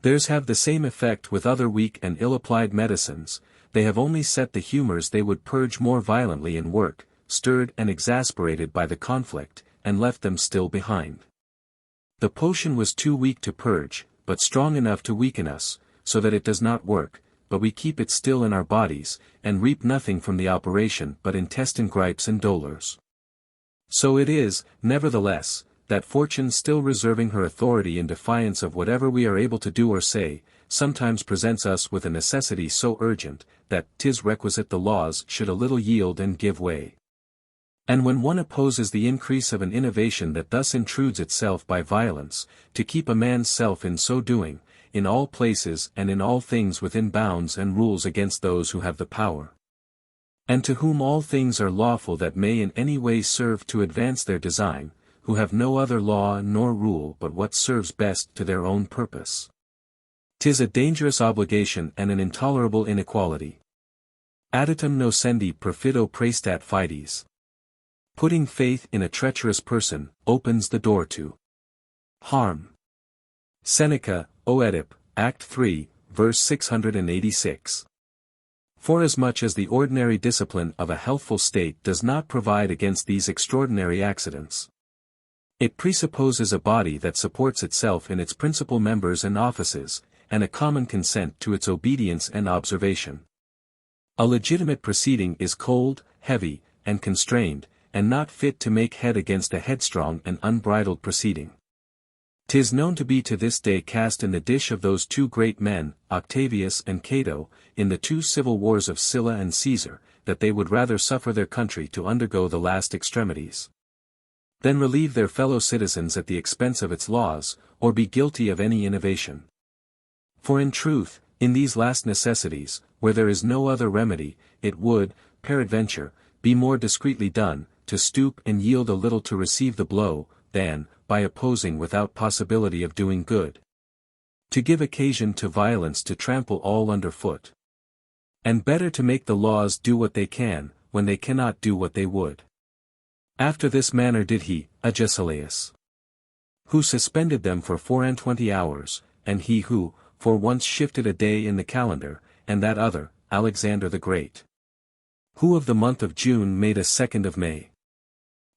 Theirs have the same effect with other weak and ill-applied medicines, they have only set the humours they would purge more violently in work, stirred and exasperated by the conflict, and left them still behind. The potion was too weak to purge, but strong enough to weaken us, so that it does not work, but we keep it still in our bodies, and reap nothing from the operation but intestine gripes and dolours. So it is, nevertheless, that fortune still reserving her authority in defiance of whatever we are able to do or say, sometimes presents us with a necessity so urgent, that 'tis requisite the laws should a little yield and give way. And when one opposes the increase of an innovation that thus intrudes itself by violence, to keep a man's self in so doing, in all places and in all things within bounds and rules against those who have the power, and to whom all things are lawful that may in any way serve to advance their design, who have no other law nor rule but what serves best to their own purpose. 'Tis a dangerous obligation and an intolerable inequality. Additum nocendi perfido praestat fides. Putting faith in a treacherous person, opens the door to harm. Seneca, Oedip, Act 3, verse 686. Forasmuch as the ordinary discipline of a healthful state does not provide against these extraordinary accidents. It presupposes a body that supports itself in its principal members and offices, and a common consent to its obedience and observation. A legitimate proceeding is cold, heavy, and constrained, and not fit to make head against a headstrong and unbridled proceeding. 'Tis known to be to this day cast in the dish of those two great men, Octavius and Cato, in the two civil wars of Sylla and Caesar, that they would rather suffer their country to undergo the last extremities, than relieve their fellow citizens at the expense of its laws, or be guilty of any innovation. For in truth, in these last necessities, where there is no other remedy, it would, peradventure, be more discreetly done, to stoop and yield a little to receive the blow, than, by opposing without possibility of doing good, to give occasion to violence to trample all under foot. And better to make the laws do what they can, when they cannot do what they would. After this manner did he, Agesilaus, who suspended them for 24 hours, and he who, for once shifted a day in the calendar, and that other, Alexander the Great, who of the month of June made a 2nd of May.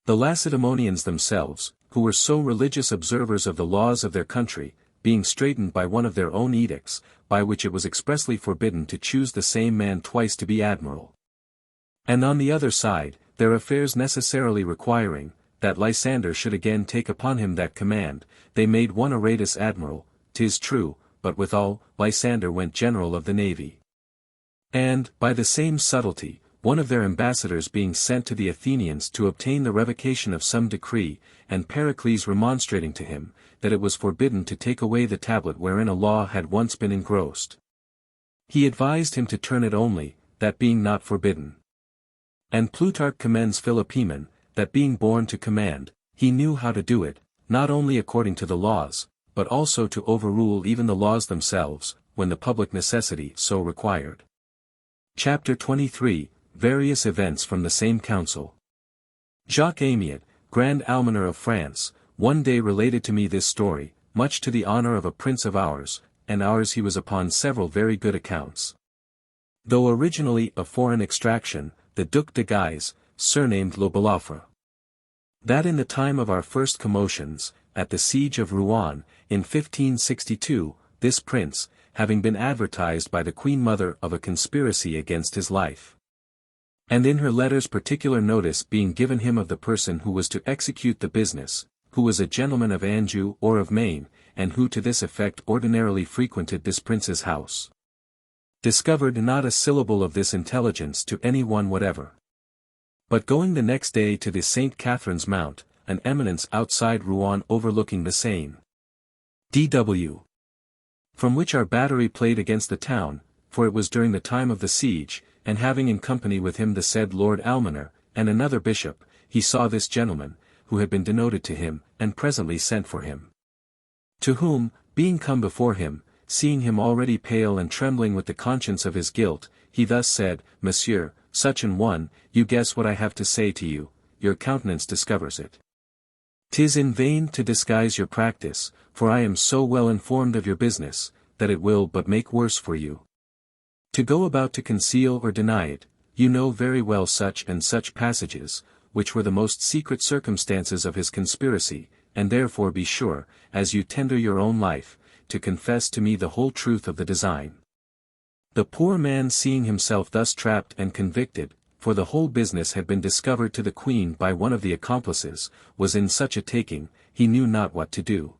The Lacedaemonians themselves, who were so religious observers of the laws of their country, being straitened by one of their own edicts, by which it was expressly forbidden to choose the same man twice to be admiral. And on the other side, their affairs necessarily requiring, that Lysander should again take upon him that command, they made one Aratus admiral, 'tis true, but withal, Lysander went general of the navy. And, by the same subtlety, one of their ambassadors being sent to the Athenians to obtain the revocation of some decree, and Pericles remonstrating to him, that it was forbidden to take away the tablet wherein a law had once been engrossed. He advised him to turn it only, that being not forbidden. And Plutarch commends Philopoemen, that being born to command, he knew how to do it, not only according to the laws, but also to overrule even the laws themselves, when the public necessity so required. Chapter 23, Various Events from the same Council. Jacques Amiot, Grand Almoner of France, one day related to me this story, much to the honor of a prince of ours, and ours he was upon several very good accounts. Though originally of foreign extraction, the Duc de Guise, surnamed Le Balafre. That in the time of our first commotions, at the siege of Rouen, in 1562, this prince, having been advertised by the Queen Mother of a conspiracy against his life, and in her letters particular notice being given him of the person who was to execute the business, who was a gentleman of Anjou or of Maine, and who to this effect ordinarily frequented this prince's house, discovered not a syllable of this intelligence to any one whatever. But going the next day to the St. Catherine's Mount, an eminence outside Rouen overlooking the Seine, D.W., from which our battery played against the town, for it was during the time of the siege, and having in company with him the said Lord Almoner, and another bishop, he saw this gentleman, who had been denoted to him, and presently sent for him. To whom, being come before him, seeing him already pale and trembling with the conscience of his guilt, he thus said, Monsieur, such an one, you guess what I have to say to you, your countenance discovers it. 'Tis in vain to disguise your practice, for I am so well informed of your business, that it will but make worse for you. To go about to conceal or deny it, you know very well such and such passages, which were the most secret circumstances of his conspiracy, and therefore be sure, as you tender your own life, to confess to me the whole truth of the design. The poor man seeing himself thus trapped and convicted, for the whole business had been discovered to the Queen by one of the accomplices, was in such a taking, he knew not what to do.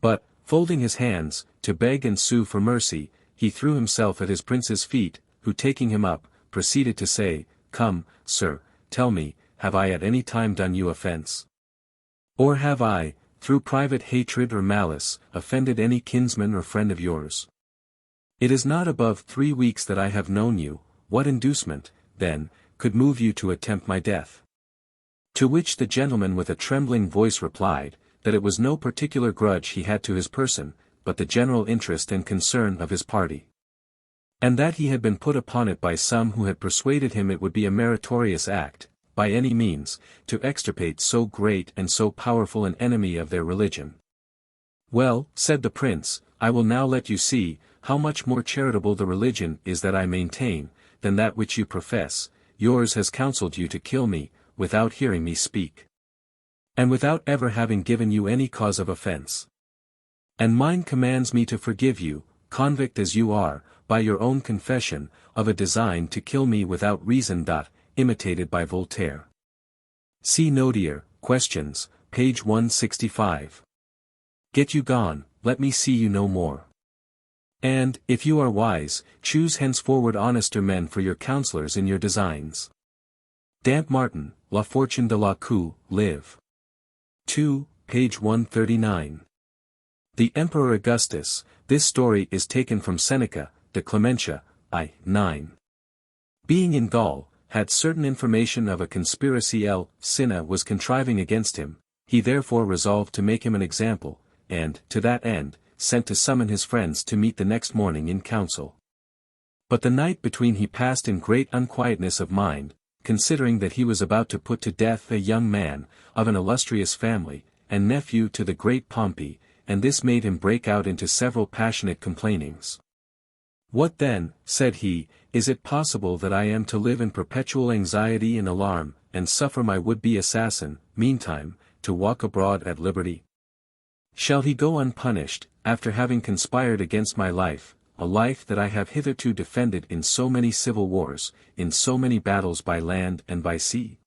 But, folding his hands, to beg and sue for mercy, he threw himself at his prince's feet, who taking him up, proceeded to say, Come, sir, tell me, have I at any time done you offence? Or have I, through private hatred or malice, offended any kinsman or friend of yours? It is not above 3 weeks that I have known you, what inducement, then, could move you to attempt my death? To which the gentleman with a trembling voice replied, that it was no particular grudge he had to his person, but the general interest and concern of his party. And that he had been put upon it by some who had persuaded him it would be a meritorious act, by any means, to extirpate so great and so powerful an enemy of their religion. Well, said the prince, I will now let you see, how much more charitable the religion is that I maintain, than that which you profess. Yours has counselled you to kill me, without hearing me speak, and without ever having given you any cause of offence. And mine commands me to forgive you, convict as you are, by your own confession, of a design to kill me without reason. Imitated by Voltaire. See Nodier, Questions, page 165. Get you gone, let me see you no more. And, if you are wise, choose henceforward honester men for your counsellors in your designs. Damp Martin, La Fortune de la Queue, liv. 2, page 139. The Emperor Augustus, this story is taken from Seneca, de Clementia, I. 9. Being in Gaul, had certain information of a conspiracy Cinna was contriving against him, he therefore resolved to make him an example, and, to that end, sent to summon his friends to meet the next morning in council. But the night between he passed in great unquietness of mind, considering that he was about to put to death a young man, of an illustrious family, and nephew to the great Pompey, and this made him break out into several passionate complainings. What then, said he, is it possible that I am to live in perpetual anxiety and alarm, and suffer my would-be assassin, meantime, to walk abroad at liberty? Shall he go unpunished, after having conspired against my life, a life that I have hitherto defended in so many civil wars, in so many battles by land and by sea?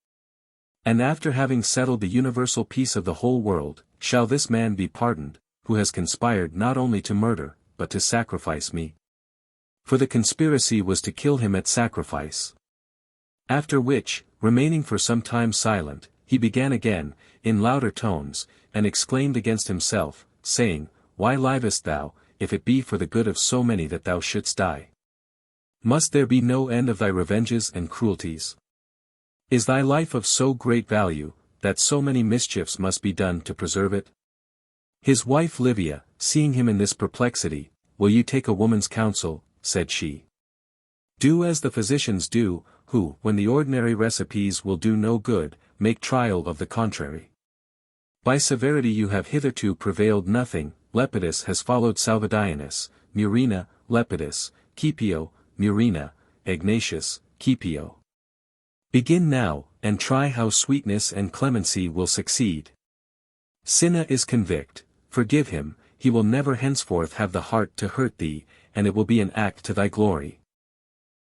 And after having settled the universal peace of the whole world, shall this man be pardoned, who has conspired not only to murder, but to sacrifice me? For the conspiracy was to kill him at sacrifice. After which, remaining for some time silent, he began again, in louder tones, and exclaimed against himself, saying, Why livest thou, if it be for the good of so many that thou shouldst die? Must there be no end of thy revenges and cruelties? Is thy life of so great value, that so many mischiefs must be done to preserve it? His wife Livia, seeing him in this perplexity, Will you take a woman's counsel? Said she. Do as the physicians do, who, when the ordinary recipes will do no good, make trial of the contrary. By severity you have hitherto prevailed nothing. Lepidus has followed Salvadianus, Murena, Lepidus, Scipio, Murena, Ignatius, Scipio. Begin now, and try how sweetness and clemency will succeed. Cinna is convict, forgive him, he will never henceforth have the heart to hurt thee, and it will be an act to thy glory.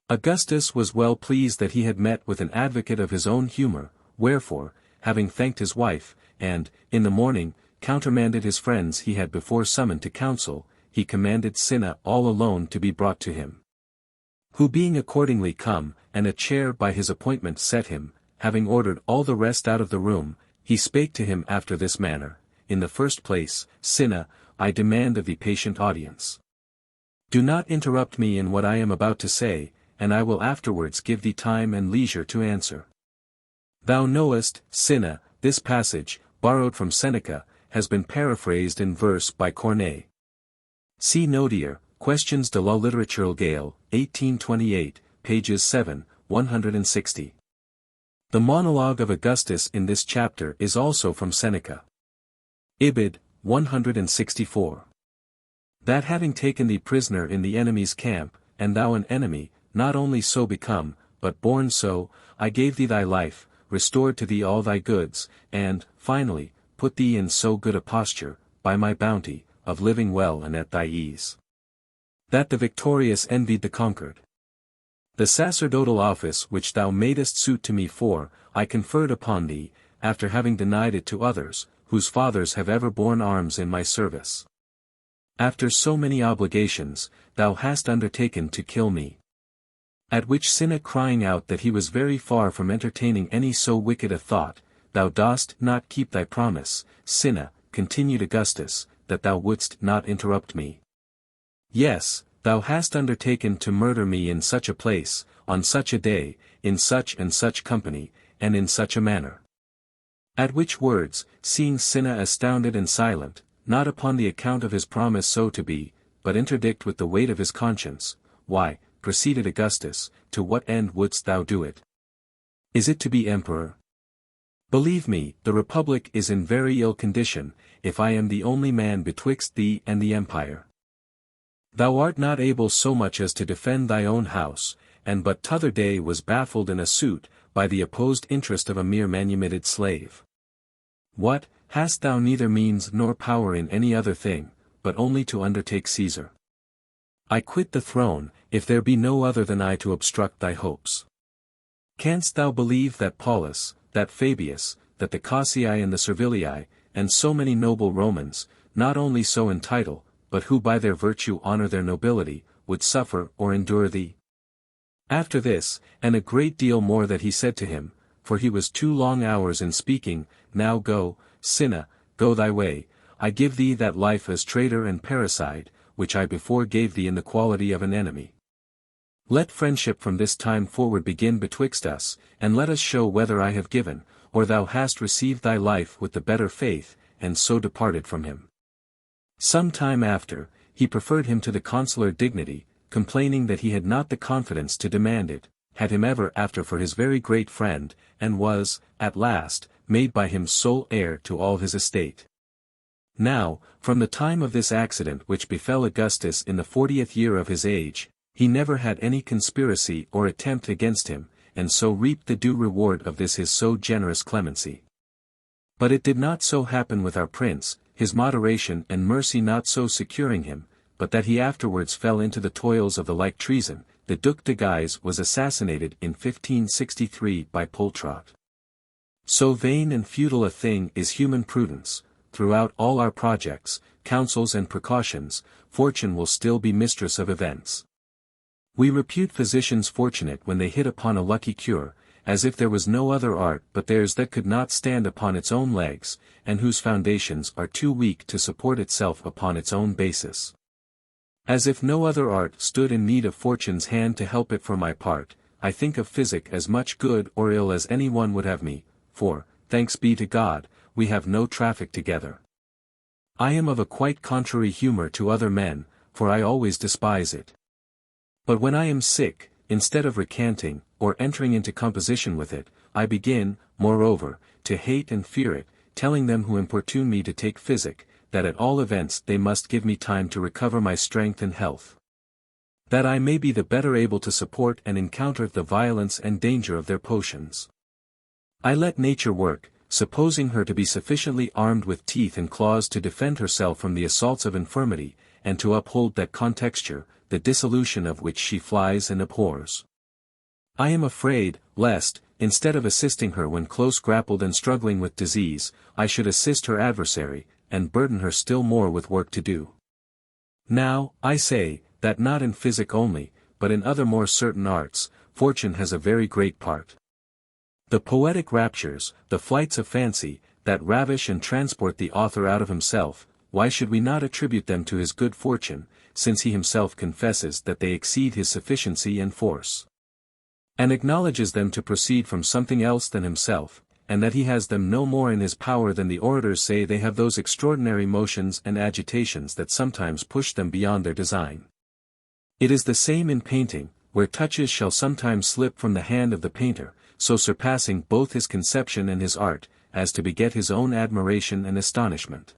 Augustus was well pleased that he had met with an advocate of his own humor, wherefore, having thanked his wife, and, in the morning, countermanded his friends he had before summoned to council, he commanded Cinna all alone to be brought to him. Who being accordingly come, and a chair by his appointment set him, having ordered all the rest out of the room, he spake to him after this manner: In the first place, Cinna, I demand of thee patient audience. Do not interrupt me in what I am about to say, and I will afterwards give thee time and leisure to answer. Thou knowest, Cinna, this passage, borrowed from Seneca, has been paraphrased in verse by Corneille. See Notier, Questions de la littérature Gaëlle, 1828, pages 7, 160. The monologue of Augustus in this chapter is also from Seneca. Ibid, 164. That having taken thee prisoner in the enemy's camp, and thou an enemy, not only so become, but born so, I gave thee thy life, restored to thee all thy goods, and, finally, put thee in so good a posture, by my bounty, of living well and at thy ease, that the victorious envied the conquered. The sacerdotal office which thou madest suit to me for, I conferred upon thee, after having denied it to others, whose fathers have ever borne arms in my service. After so many obligations, thou hast undertaken to kill me. At which Cinna crying out that he was very far from entertaining any so wicked a thought, Thou dost not keep thy promise, Cinna, continued Augustus, that thou wouldst not interrupt me. Yes, thou hast undertaken to murder me in such a place, on such a day, in such and such company, and in such a manner. At which words, seeing Cinna astounded and silent, not upon the account of his promise so to be, but interdict with the weight of his conscience, why, proceeded Augustus, to what end wouldst thou do it? Is it to be emperor? Believe me, the republic is in very ill condition, if I am the only man betwixt thee and the empire. Thou art not able so much as to defend thy own house, and but t'other day was baffled in a suit, by the opposed interest of a mere manumitted slave. What, hast thou neither means nor power in any other thing, but only to undertake Caesar? I quit the throne, if there be no other than I to obstruct thy hopes. Canst thou believe that Paulus, that Fabius, that the Cassii and the Servilii, and so many noble Romans, not only so entitle, but who by their virtue honor their nobility, would suffer or endure thee? After this, and a great deal more that he said to him, for he was 2 long hours in speaking, Now go, Cinna, go thy way, I give thee that life as traitor and parricide, which I before gave thee in the quality of an enemy. Let friendship from this time forward begin betwixt us, and let us show whether I have given, or thou hast received thy life with the better faith, and so departed from him. Some time after, he preferred him to the consular dignity, complaining that he had not the confidence to demand it, had him ever after for his very great friend, and was, at last, made by him sole heir to all his estate. Now, from the time of this accident which befell Augustus in the 40th year of his age, he never had any conspiracy or attempt against him, and so reaped the due reward of this his so generous clemency. But it did not so happen with our prince, his moderation and mercy not so securing him, but that he afterwards fell into the toils of the like treason. The Duc de Guise was assassinated in 1563 by Poltrot. So vain and futile a thing is human prudence, throughout all our projects, counsels and precautions, fortune will still be mistress of events. We repute physicians fortunate when they hit upon a lucky cure, as if there was no other art but theirs that could not stand upon its own legs, and whose foundations are too weak to support itself upon its own basis. As if no other art stood in need of fortune's hand to help it. For my part, I think of physic as much good or ill as any one would have me, for, thanks be to God, we have no traffic together. I am of a quite contrary humor to other men, for I always despise it. But when I am sick, instead of recanting, or entering into composition with it, I begin, moreover, to hate and fear it, telling them who importune me to take physic, that at all events they must give me time to recover my strength and health. that I may be the better able to support and encounter the violence and danger of their potions. I let nature work, supposing her to be sufficiently armed with teeth and claws to defend herself from the assaults of infirmity, and to uphold that contexture, the dissolution of which she flies and abhors. I am afraid, lest, instead of assisting her when close grappled and struggling with disease, I should assist her adversary, and burden her still more with work to do. Now, I say, that not in physic only, but in other more certain arts, fortune has a very great part. The poetic raptures, the flights of fancy, that ravish and transport the author out of himself, why should we not attribute them to his good fortune, since he himself confesses that they exceed his sufficiency and force, and acknowledges them to proceed from something else than himself, and that he has them no more in his power than the orators say they have those extraordinary motions and agitations that sometimes push them beyond their design. It is the same in painting, where touches shall sometimes slip from the hand of the painter, so surpassing both his conception and his art, as to beget his own admiration and astonishment.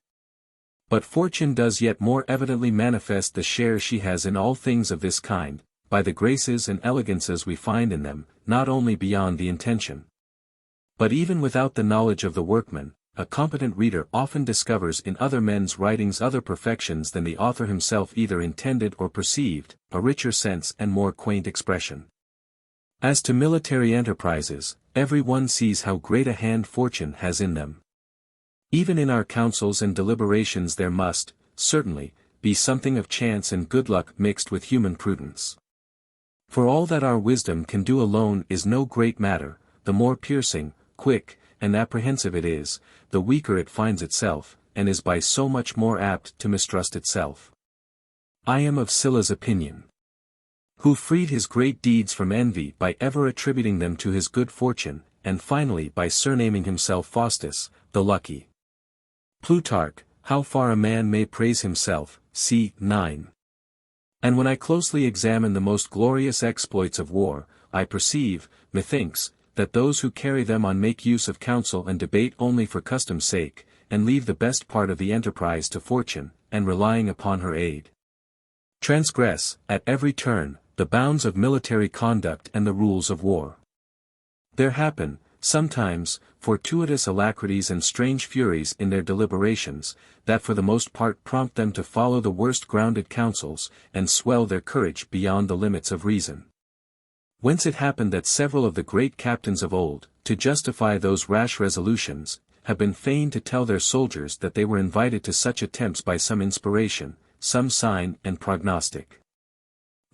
But fortune does yet more evidently manifest the share she has in all things of this kind, by the graces and elegances we find in them, not only beyond the intention, but even without the knowledge of the workman. A competent reader often discovers in other men's writings other perfections than the author himself either intended or perceived, a richer sense and more quaint expression. As to military enterprises, every one sees how great a hand fortune has in them. Even in our councils and deliberations there must, certainly, be something of chance and good luck mixed with human prudence. For all that our wisdom can do alone is no great matter, the more piercing, quick, and apprehensive it is, the weaker it finds itself, and is by so much more apt to mistrust itself. I am of Sylla's opinion, who freed his great deeds from envy by ever attributing them to his good fortune, and finally by surnaming himself Faustus, the lucky. Plutarch, How far a man may praise himself, c. 9. And when I closely examine the most glorious exploits of war, I perceive, methinks, that those who carry them on make use of counsel and debate only for custom's sake, and leave the best part of the enterprise to fortune, and relying upon her aid, transgress, at every turn, the bounds of military conduct and the rules of war. There happen, sometimes, fortuitous alacrities and strange furies in their deliberations, that for the most part prompt them to follow the worst grounded counsels, and swell their courage beyond the limits of reason. Whence it happened that several of the great captains of old, to justify those rash resolutions, have been fain to tell their soldiers that they were invited to such attempts by some inspiration, some sign and prognostic.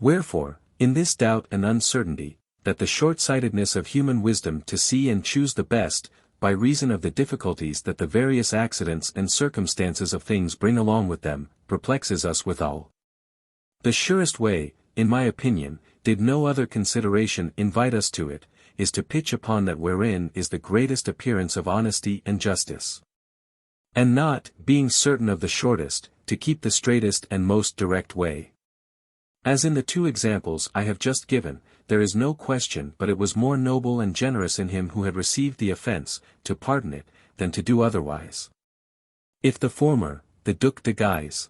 Wherefore, in this doubt and uncertainty, that the short-sightedness of human wisdom to see and choose the best, by reason of the difficulties that the various accidents and circumstances of things bring along with them, perplexes us withal. The surest way, in my opinion, did no other consideration invite us to it, is to pitch upon that wherein is the greatest appearance of honesty and justice. And not, being certain of the shortest, to keep the straightest and most direct way. As in the two examples I have just given, there is no question but it was more noble and generous in him who had received the offense, to pardon it, than to do otherwise. If the former, the Duc de Guise,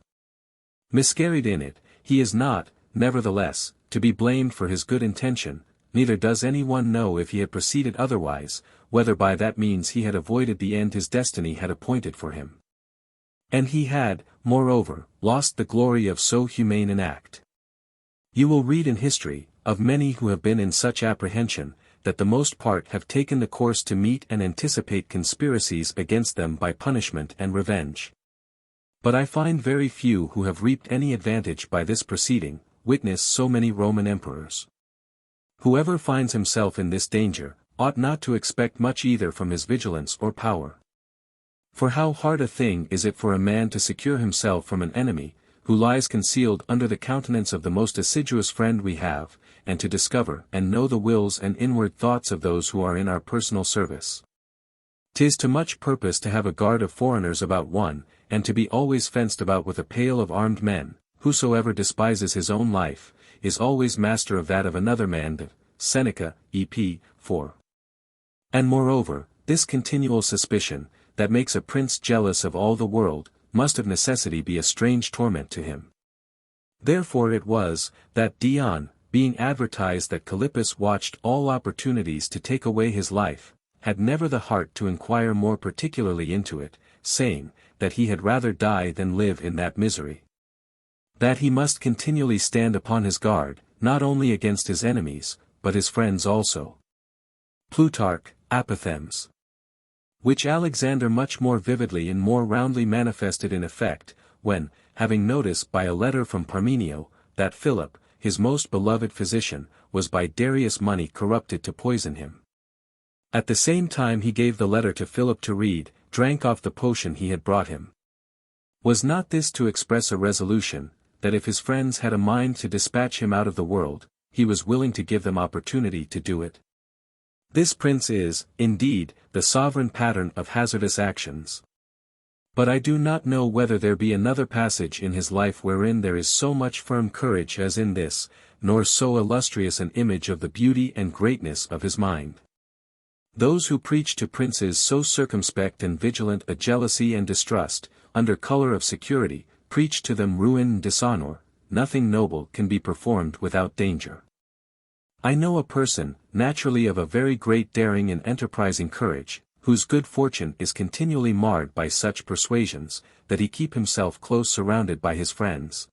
miscarried in it, he is not, nevertheless, to be blamed for his good intention, neither does any one know if he had proceeded otherwise, whether by that means he had avoided the end his destiny had appointed for him. And he had, moreover, lost the glory of so humane an act. You will read in history, of many who have been in such apprehension, that the most part have taken the course to meet and anticipate conspiracies against them by punishment and revenge. But I find very few who have reaped any advantage by this proceeding, witness so many Roman emperors. Whoever finds himself in this danger, ought not to expect much either from his vigilance or power. For how hard a thing is it for a man to secure himself from an enemy, who lies concealed under the countenance of the most assiduous friend we have, and to discover and know the wills and inward thoughts of those who are in our personal service. 'Tis to much purpose to have a guard of foreigners about one, and to be always fenced about with a pale of armed men. Whosoever despises his own life, is always master of that of another man. Seneca, EP. 4. And moreover, this continual suspicion, that makes a prince jealous of all the world, must of necessity be a strange torment to him. Therefore it was, that Dion, being advertised that Callippus watched all opportunities to take away his life, had never the heart to inquire more particularly into it, saying, that he had rather die than live in that misery. That he must continually stand upon his guard, not only against his enemies, but his friends also. Plutarch, Apothegms. Which Alexander much more vividly and more roundly manifested in effect, when, having notice by a letter from Parmenio, that Philip, his most beloved physician, was by Darius' money corrupted to poison him. At the same time he gave the letter to Philip to read, drank off the potion he had brought him. Was not this to express a resolution, that if his friends had a mind to dispatch him out of the world, he was willing to give them opportunity to do it? This prince is, indeed, the sovereign pattern of hazardous actions. But I do not know whether there be another passage in his life wherein there is so much firm courage as in this, nor so illustrious an image of the beauty and greatness of his mind. Those who preach to princes so circumspect and vigilant a jealousy and distrust, under colour of security, preach to them ruin and dishonour. Nothing noble can be performed without danger. I know a person, naturally of a very great daring and enterprising courage, whose good fortune is continually marred by such persuasions, that he keep himself close surrounded by his friends.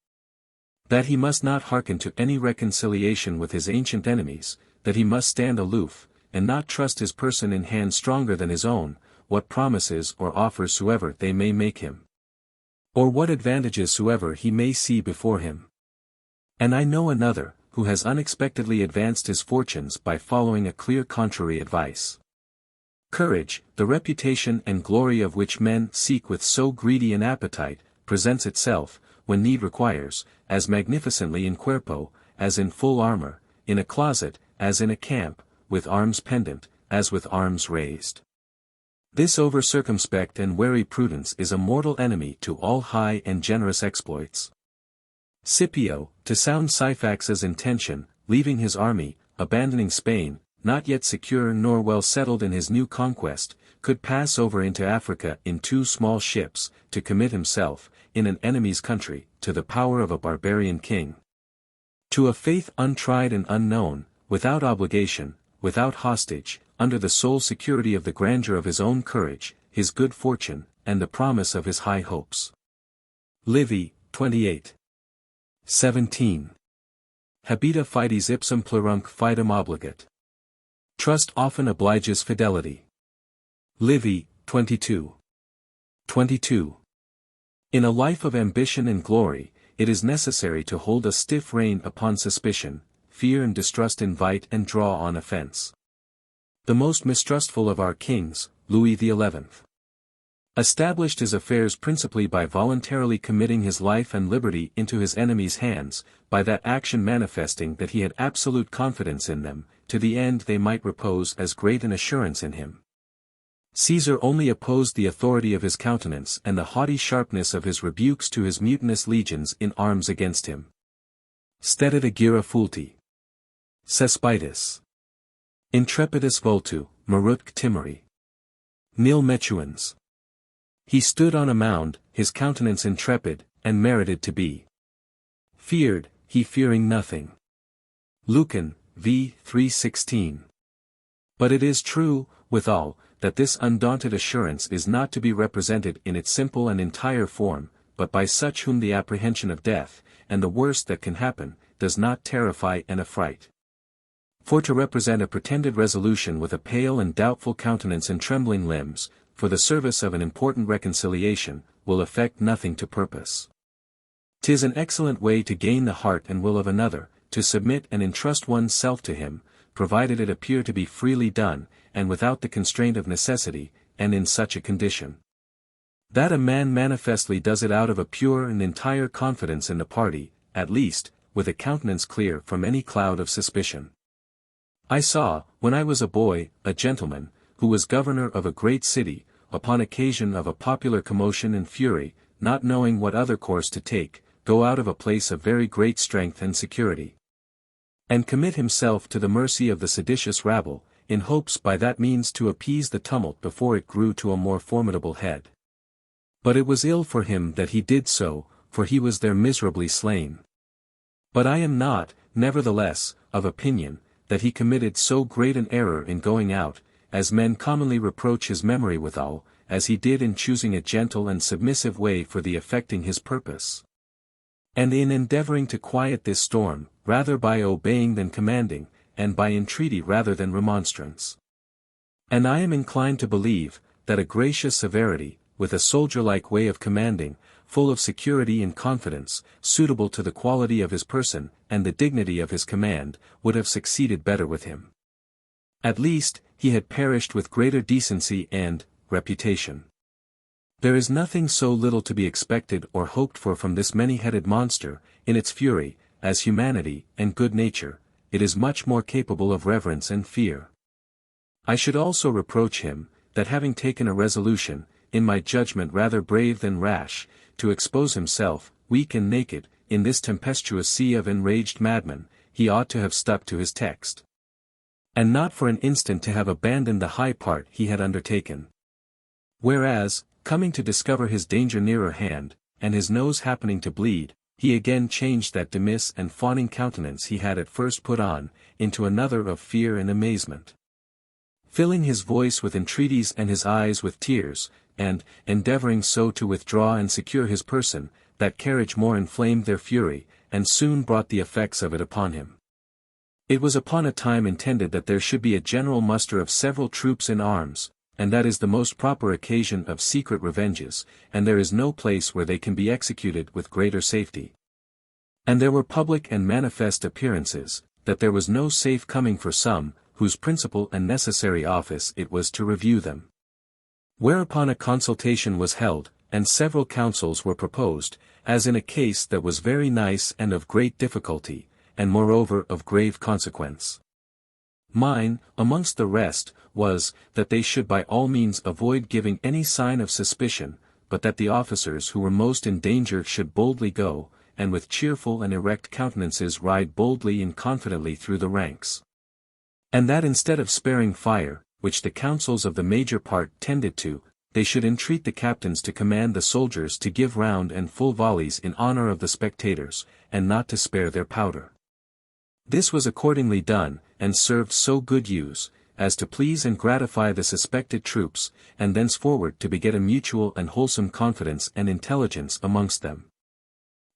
That he must not hearken to any reconciliation with his ancient enemies, that he must stand aloof, and not trust his person in hands stronger than his own, what promises or offers soever they may make him, or what advantages soever he may see before him. And I know another, who has unexpectedly advanced his fortunes by following a clear contrary advice. Courage, the reputation and glory of which men seek with so greedy an appetite, presents itself, when need requires, as magnificently in cuerpo, as in full armor, in a closet, as in a camp, with arms pendant, as with arms raised. This over-circumspect and wary prudence is a mortal enemy to all high and generous exploits. Scipio, to sound Syphax's intention, leaving his army, abandoning Spain, not yet secure nor well settled in his new conquest, could pass over into Africa in 2 small ships, to commit himself, in an enemy's country, to the power of a barbarian king. To a faith untried and unknown, without obligation, without hostage, under the sole security of the grandeur of his own courage, his good fortune, and the promise of his high hopes. Livy, 28. 17. Habita fides ipsum plurumque fidem obligat. Trust often obliges fidelity. Livy, 22. 22. In a life of ambition and glory, it is necessary to hold a stiff rein upon suspicion. Fear and distrust invite and draw on offense. The most mistrustful of our kings, Louis XI. Established his affairs principally by voluntarily committing his life and liberty into his enemies' hands, by that action manifesting that he had absolute confidence in them, to the end they might repose as great an assurance in him. Caesar only opposed the authority of his countenance and the haughty sharpness of his rebukes to his mutinous legions in arms against him. Stetit agira fulti. Cespitis. Intrepidus vultu, marutque timori. Nil metuans. He stood on a mound, his countenance intrepid, and merited to be feared, he fearing nothing. Lucan, v. 3:16. But it is true, withal, that this undaunted assurance is not to be represented in its simple and entire form, but by such whom the apprehension of death, and the worst that can happen, does not terrify and affright. For to represent a pretended resolution with a pale and doubtful countenance and trembling limbs, for the service of an important reconciliation, will effect nothing to purpose. 'Tis an excellent way to gain the heart and will of another, to submit and entrust one's self to him, provided it appear to be freely done, and without the constraint of necessity, and in such a condition that a man manifestly does it out of a pure and entire confidence in the party, at least, with a countenance clear from any cloud of suspicion. I saw, when I was a boy, a gentleman, who was governor of a great city, upon occasion of a popular commotion and fury, not knowing what other course to take, go out of a place of very great strength and security, and commit himself to the mercy of the seditious rabble, in hopes by that means to appease the tumult before it grew to a more formidable head. But it was ill for him that he did so, for he was there miserably slain. But I am not, nevertheless, of opinion, that he committed so great an error in going out, as men commonly reproach his memory withal, as he did in choosing a gentle and submissive way for the effecting his purpose. And in endeavoring to quiet this storm, rather by obeying than commanding, and by entreaty rather than remonstrance. And I am inclined to believe, that a gracious severity, with a soldier-like way of commanding, full of security and confidence, suitable to the quality of his person, and the dignity of his command, would have succeeded better with him. At least, he had perished with greater decency and reputation. There is nothing so little to be expected or hoped for from this many-headed monster, in its fury, as humanity and good nature. It is much more capable of reverence and fear. I should also reproach him, that having taken a resolution, in my judgment rather brave than rash, to expose himself, weak and naked, in this tempestuous sea of enraged madmen, he ought to have stuck to his text. And not for an instant to have abandoned the high part he had undertaken. Whereas, coming to discover his danger nearer hand, and his nose happening to bleed, he again changed that dismal and fawning countenance he had at first put on, into another of fear and amazement. Filling his voice with entreaties and his eyes with tears, and, endeavoring so to withdraw and secure his person, that carriage more inflamed their fury, and soon brought the effects of it upon him. It was upon a time intended that there should be a general muster of several troops in arms, and that is the most proper occasion of secret revenges, and there is no place where they can be executed with greater safety. And there were public and manifest appearances, that there was no safe coming for some, whose principal and necessary office it was to review them. Whereupon a consultation was held, and several counsels were proposed, as in a case that was very nice and of great difficulty, and moreover of grave consequence. Mine, amongst the rest, was, that they should by all means avoid giving any sign of suspicion, but that the officers who were most in danger should boldly go, and with cheerful and erect countenances ride boldly and confidently through the ranks. And that instead of sparing fire, which the counsels of the major part tended to, they should entreat the captains to command the soldiers to give round and full volleys in honor of the spectators, and not to spare their powder. This was accordingly done, and served so good use, as to please and gratify the suspected troops, and thenceforward to beget a mutual and wholesome confidence and intelligence amongst them.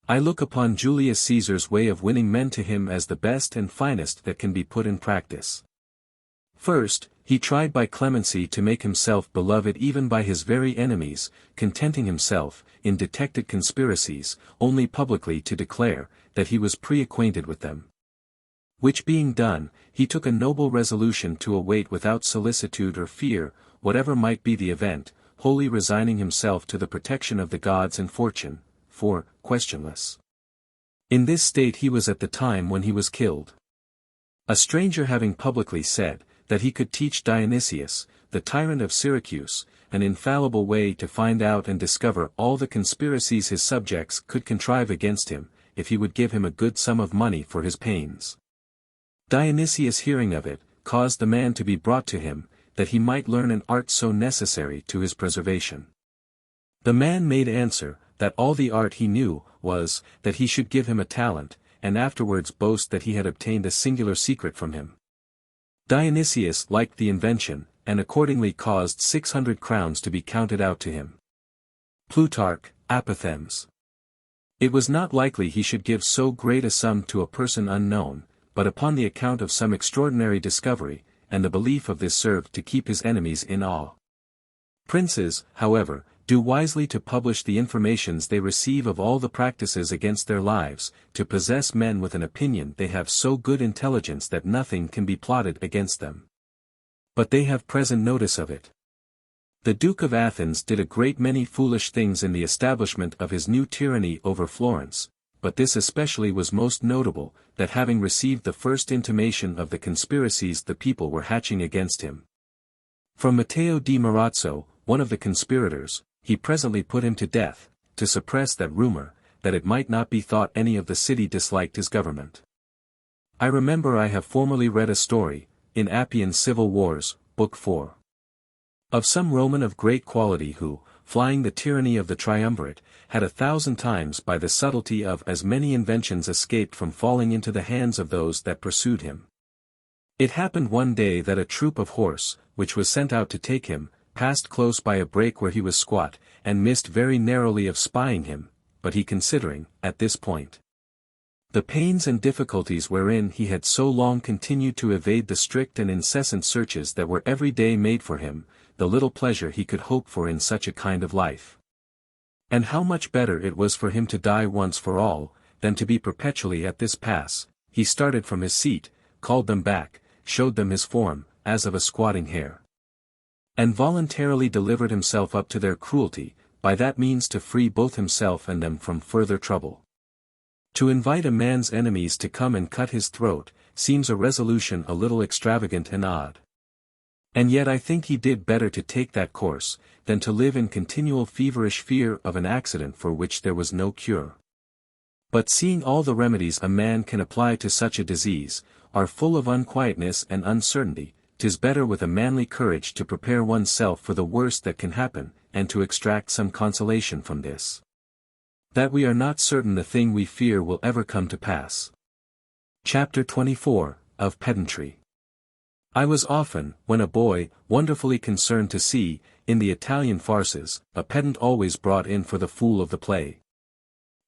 I look upon Julius Caesar's way of winning men to him as the best and finest that can be put in practice. First, he tried by clemency to make himself beloved even by his very enemies, contenting himself, in detected conspiracies, only publicly to declare, that he was pre-acquainted with them. Which being done, he took a noble resolution to await without solicitude or fear, whatever might be the event, wholly resigning himself to the protection of the gods and fortune, for, questionless. In this state he was at the time when he was killed. A stranger having publicly said, that he could teach Dionysius, the tyrant of Syracuse, an infallible way to find out and discover all the conspiracies his subjects could contrive against him, if he would give him a good sum of money for his pains. Dionysius hearing of it, caused the man to be brought to him, that he might learn an art so necessary to his preservation. The man made answer, that all the art he knew, was, that he should give him a talent, and afterwards boast that he had obtained a singular secret from him. Dionysius liked the invention, and accordingly caused 600 crowns to be counted out to him. Plutarch, Apothegms. It was not likely he should give so great a sum to a person unknown, but upon the account of some extraordinary discovery, and the belief of this served to keep his enemies in awe. Princes, however, do wisely to publish the informations they receive of all the practices against their lives, to possess men with an opinion they have so good intelligence that nothing can be plotted against them. But they have present notice of it. The Duke of Athens did a great many foolish things in the establishment of his new tyranny over Florence, but this especially was most notable, that having received the first intimation of the conspiracies the people were hatching against him, from Matteo di Marazzo, one of the conspirators, he presently put him to death, to suppress that rumor, that it might not be thought any of the city disliked his government. I remember I have formerly read a story, in Appian's Civil Wars, Book 4. Of some Roman of great quality who, flying the tyranny of the triumvirate, had 1,000 times by the subtlety of as many inventions escaped from falling into the hands of those that pursued him. It happened one day that a troop of horse, which was sent out to take him, passed close by a break where he was squat, and missed very narrowly of spying him, but he considering, at this point, the pains and difficulties wherein he had so long continued to evade the strict and incessant searches that were every day made for him, the little pleasure he could hope for in such a kind of life. And how much better it was for him to die once for all, than to be perpetually at this pass, he started from his seat, called them back, showed them his form, as of a squatting hare, and voluntarily delivered himself up to their cruelty, by that means to free both himself and them from further trouble. To invite a man's enemies to come and cut his throat, seems a resolution a little extravagant and odd. And yet I think he did better to take that course, than to live in continual feverish fear of an accident for which there was no cure. But seeing all the remedies a man can apply to such a disease, are full of unquietness and uncertainty, 'tis better with a manly courage to prepare oneself for the worst that can happen, and to extract some consolation from this, that we are not certain the thing we fear will ever come to pass. Chapter 24, of Pedantry. I was often, when a boy, wonderfully concerned to see, in the Italian farces, a pedant always brought in for the fool of the play.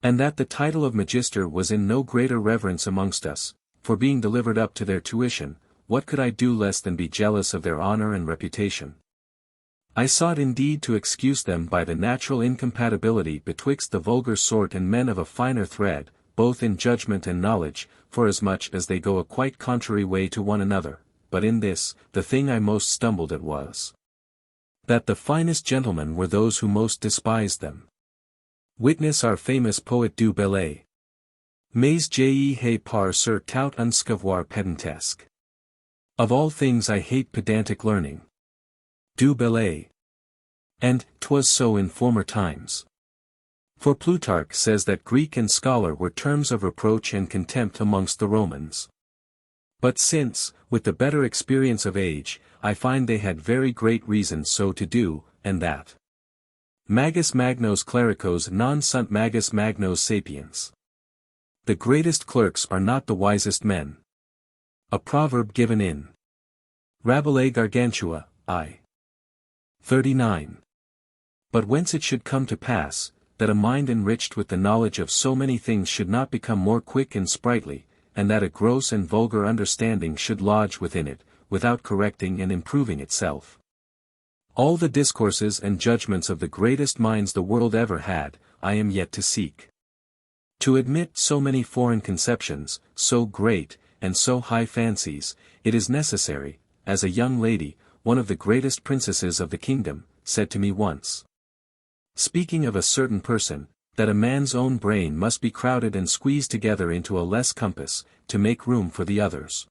And that the title of magister was in no greater reverence amongst us, for being delivered up to their tuition, what could I do less than be jealous of their honor and reputation? I sought indeed to excuse them by the natural incompatibility betwixt the vulgar sort and men of a finer thread, both in judgment and knowledge, forasmuch as they go a quite contrary way to one another, but in this, the thing I most stumbled at was, that the finest gentlemen were those who most despised them. Witness our famous poet Du Bellay. Mais j'ai par sur tout un savoir pedantesque. Of all things I hate pedantic learning. Du Bellay. And 'twas so in former times. For Plutarch says that Greek and scholar were terms of reproach and contempt amongst the Romans. But since, with the better experience of age, I find they had very great reason so to do, and that magis magnos clericos non sunt magis magnos sapiens. The greatest clerks are not the wisest men. A proverb given in Rabelais Gargantua, I. 39. But whence it should come to pass, that a mind enriched with the knowledge of so many things should not become more quick and sprightly, and that a gross and vulgar understanding should lodge within it, without correcting and improving itself. All the discourses and judgments of the greatest minds the world ever had, I am yet to seek. To admit so many foreign conceptions, so great, and so high fancies, it is necessary, as a young lady, one of the greatest princesses of the kingdom, said to me once, speaking of a certain person, that a man's own brain must be crowded and squeezed together into a less compass, to make room for the others.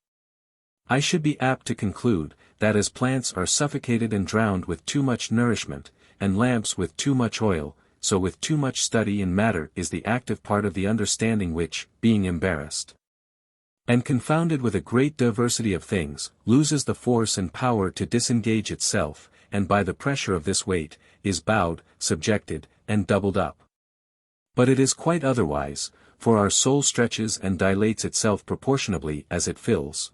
I should be apt to conclude, that as plants are suffocated and drowned with too much nourishment, and lamps with too much oil, so with too much study in matter is the active part of the understanding which, being embarrassed and confounded with a great diversity of things, loses the force and power to disengage itself, and by the pressure of this weight, is bowed, subjected, and doubled up. But it is quite otherwise, for our soul stretches and dilates itself proportionably as it fills.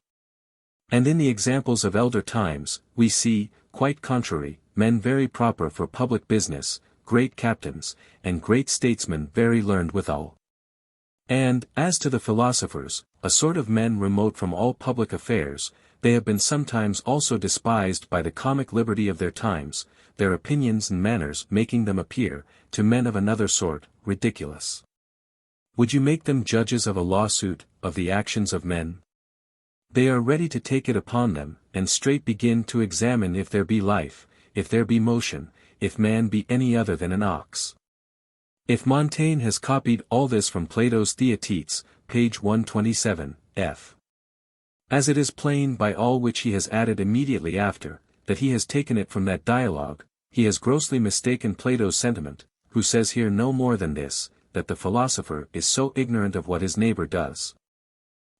And in the examples of elder times, we see, quite contrary, men very proper for public business, great captains, and great statesmen very learned withal. And, as to the philosophers, a sort of men remote from all public affairs, they have been sometimes also despised by the comic liberty of their times, their opinions and manners making them appear, to men of another sort, ridiculous. Would you make them judges of a lawsuit, of the actions of men? They are ready to take it upon them, and straight begin to examine if there be life, if there be motion, if man be any other than an ox. If Montaigne has copied all this from Plato's Theaetetus, page 127, f. As it is plain by all which he has added immediately after, that he has taken it from that dialogue, he has grossly mistaken Plato's sentiment, who says here no more than this, that the philosopher is so ignorant of what his neighbor does,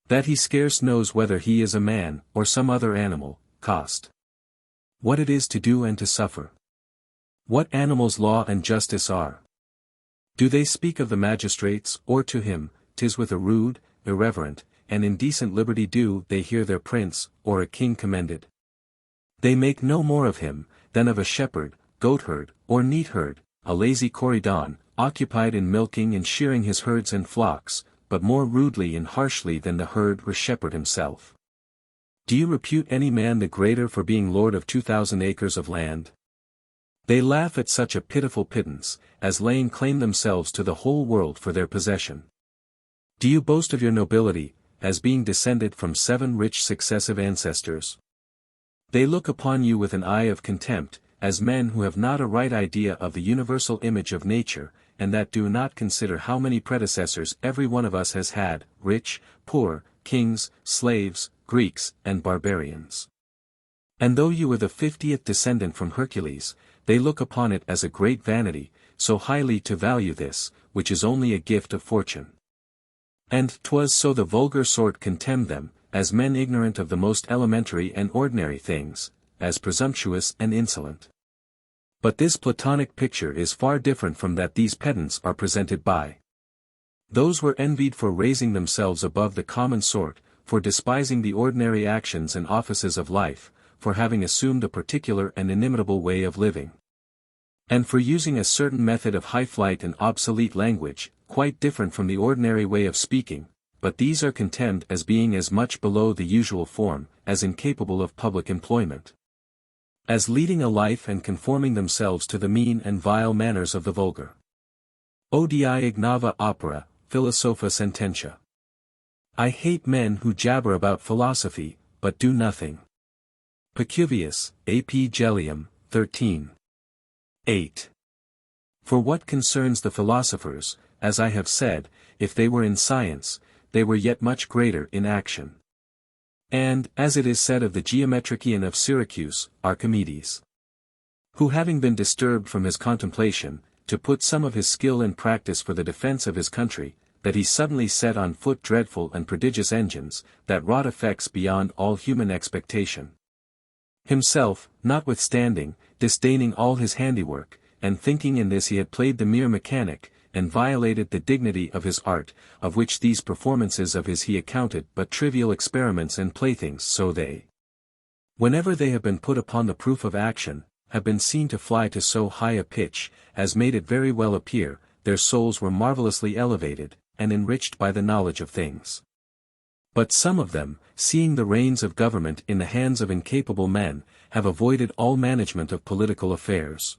that he scarce knows whether he is a man, or some other animal, cost. What it is to do and to suffer. What animals law and justice are? Do they speak of the magistrates, or to him, 'tis with a rude, irreverent, and indecent liberty do they hear their prince, or a king commended? They make no more of him, than of a shepherd, goatherd, or neatherd, a lazy corydon, occupied in milking and shearing his herds and flocks, but more rudely and harshly than the herd or shepherd himself. Do you repute any man the greater for being lord of 2,000 acres of land? They laugh at such a pitiful pittance, as laying claim themselves to the whole world for their possession. Do you boast of your nobility, as being descended from 7 rich successive ancestors? They look upon you with an eye of contempt, as men who have not a right idea of the universal image of nature, and that do not consider how many predecessors every one of us has had, rich, poor, kings, slaves, Greeks, and barbarians. And though you were the 50th descendant from Hercules, they look upon it as a great vanity, so highly to value this, which is only a gift of fortune. And 'twas so the vulgar sort contemned them, as men ignorant of the most elementary and ordinary things, as presumptuous and insolent. But this Platonic picture is far different from that these pedants are presented by. Those were envied for raising themselves above the common sort, for despising the ordinary actions and offices of life, for having assumed a particular and inimitable way of living, and for using a certain method of high flight and obsolete language, quite different from the ordinary way of speaking, but these are contemned as being as much below the usual form, as incapable of public employment, as leading a life and conforming themselves to the mean and vile manners of the vulgar. Odii ignava opera, philosopha sententia. I hate men who jabber about philosophy, but do nothing. Pacuvius, A.P. Gellium, 13. 8. For what concerns the philosophers, as I have said, if they were in science, they were yet much greater in action. And, as it is said of the geometrician of Syracuse, Archimedes, who having been disturbed from his contemplation, to put some of his skill in practice for the defense of his country, that he suddenly set on foot dreadful and prodigious engines, that wrought effects beyond all human expectation. Himself, notwithstanding, disdaining all his handiwork, and thinking in this he had played the mere mechanic, and violated the dignity of his art, of which these performances of his he accounted but trivial experiments and playthings, so they, whenever they have been put upon the proof of action, have been seen to fly to so high a pitch, as made it very well appear, their souls were marvellously elevated, and enriched by the knowledge of things. But some of them, seeing the reins of government in the hands of incapable men, have avoided all management of political affairs.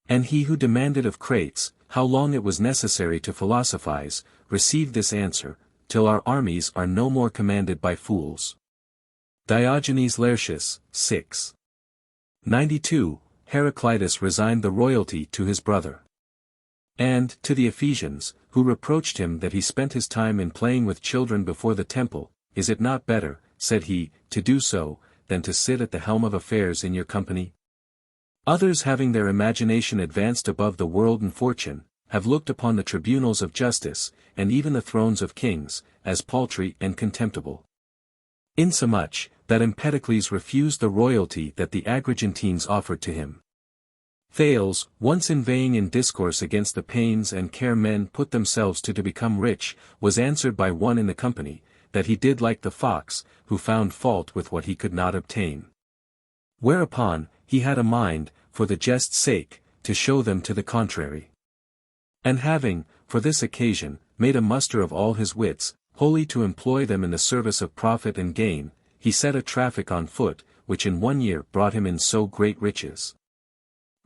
And he who demanded of Crates, how long it was necessary to philosophize, received this answer, till our armies are no more commanded by fools. Diogenes Laertius, 6. 92, Heraclitus resigned the royalty to his brother. And, to the Ephesians, who reproached him that he spent his time in playing with children before the temple, is it not better, said he, to do so, than to sit at the helm of affairs in your company? Others having their imagination advanced above the world and fortune, have looked upon the tribunals of justice, and even the thrones of kings, as paltry and contemptible. Insomuch, that Empedocles refused the royalty that the Agrigentines offered to him. Thales, once inveighing in discourse against the pains and care men put themselves to become rich, was answered by one in the company, that he did like the fox, who found fault with what he could not obtain. Whereupon, he had a mind, for the jest's sake, to show them to the contrary. And having, for this occasion, made a muster of all his wits, wholly to employ them in the service of profit and gain, he set a traffic on foot, which in 1 year brought him in so great riches,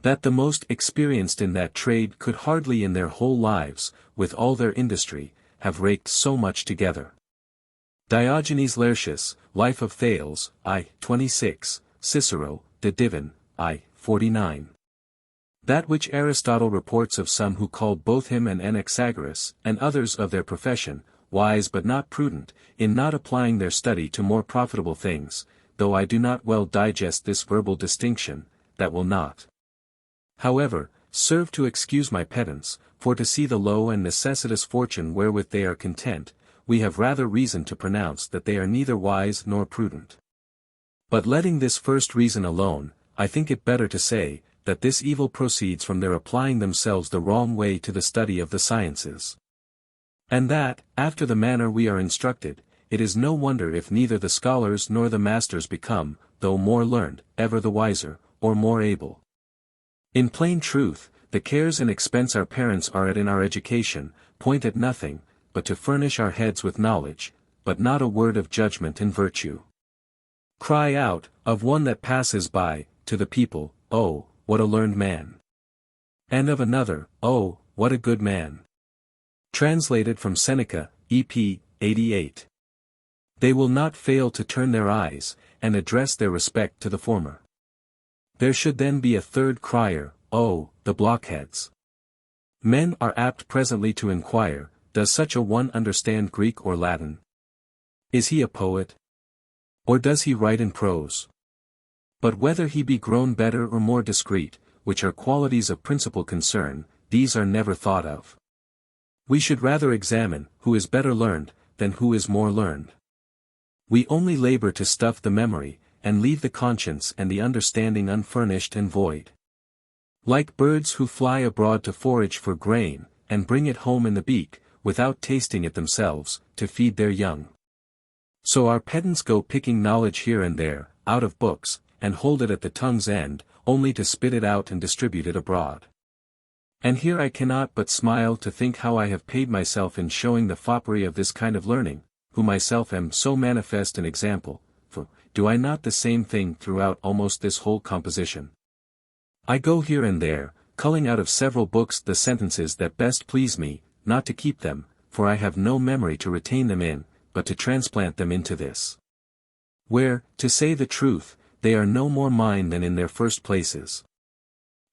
that the most experienced in that trade could hardly in their whole lives, with all their industry, have raked so much together. Diogenes Laertius, Life of Thales, I. 26, Cicero, De Divin, I. 49. That which Aristotle reports of some who called both him and Anaxagoras, and others of their profession, wise but not prudent, in not applying their study to more profitable things, though I do not well digest this verbal distinction, that will not, however, serve to excuse my pedants, for to see the low and necessitous fortune wherewith they are content, we have rather reason to pronounce that they are neither wise nor prudent. But letting this first reason alone, I think it better to say, that this evil proceeds from their applying themselves the wrong way to the study of the sciences. And that, after the manner we are instructed, it is no wonder if neither the scholars nor the masters become, though more learned, ever the wiser, or more able. In plain truth, the cares and expense our parents are at in our education, point at nothing, but to furnish our heads with knowledge, but not a word of judgment and virtue. Cry out, of one that passes by, to the people, oh, what a learned man! And of another, oh, what a good man! Translated from Seneca, EP. 88. They will not fail to turn their eyes, and address their respect to the former. There should then be a third crier, oh, the blockheads! Men are apt presently to inquire, does such a one understand Greek or Latin? Is he a poet? Or does he write in prose? But whether he be grown better or more discreet, which are qualities of principal concern, these are never thought of. We should rather examine, who is better learned, than who is more learned. We only labor to stuff the memory, and leave the conscience and the understanding unfurnished and void. Like birds who fly abroad to forage for grain, and bring it home in the beak, without tasting it themselves, to feed their young. So our pedants go picking knowledge here and there, out of books, and hold it at the tongue's end, only to spit it out and distribute it abroad. And here I cannot but smile to think how I have paid myself in showing the foppery of this kind of learning, who myself am so manifest an example, for, do I not the same thing throughout almost this whole composition? I go here and there, culling out of several books the sentences that best please me, not to keep them, for I have no memory to retain them in, but to transplant them into this. Where, to say the truth, they are no more mine than in their first places.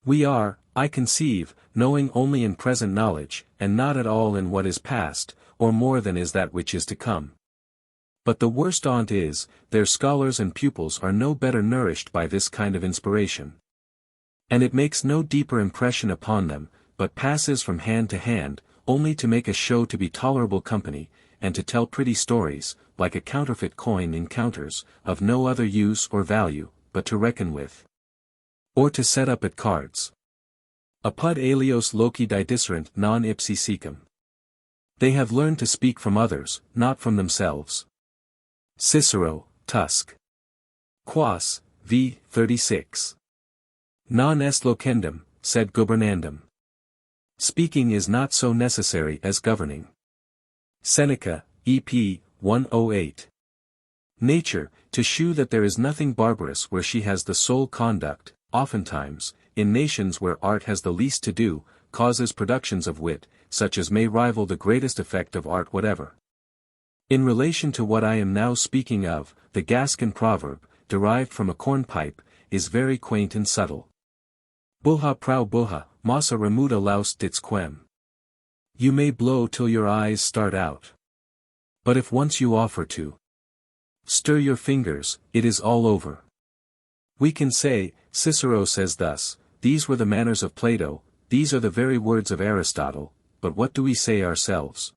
We are, I conceive, knowing only in present knowledge, and not at all in what is past, or more than is that which is to come. But the worst on't is, their scholars and pupils are no better nourished by this kind of inspiration. And it makes no deeper impression upon them, but passes from hand to hand, only to make a show to be tolerable company, and to tell pretty stories, like a counterfeit coin in counters, of no other use or value, but to reckon with. Or to set up at cards. Apud alios loci didiscerent non ipsi secum. They have learned to speak from others, not from themselves. Cicero, Tusc. Quas, v. 36. Non est locendum, sed gubernandum. Speaking is not so necessary as governing. Seneca, EP. 108. Nature, to shew that there is nothing barbarous where she has the sole conduct, oftentimes, in nations where art has the least to do, causes productions of wit, such as may rival the greatest effect of art whatever. In relation to what I am now speaking of, the Gascon proverb, derived from a cornpipe, is very quaint and subtle. Buha prou buha, massa remuda laus dits quem. You may blow till your eyes start out. But if once you offer to stir your fingers, it is all over. We can say, Cicero says thus, these were the manners of Plato, these are the very words of Aristotle, but what do we say ourselves?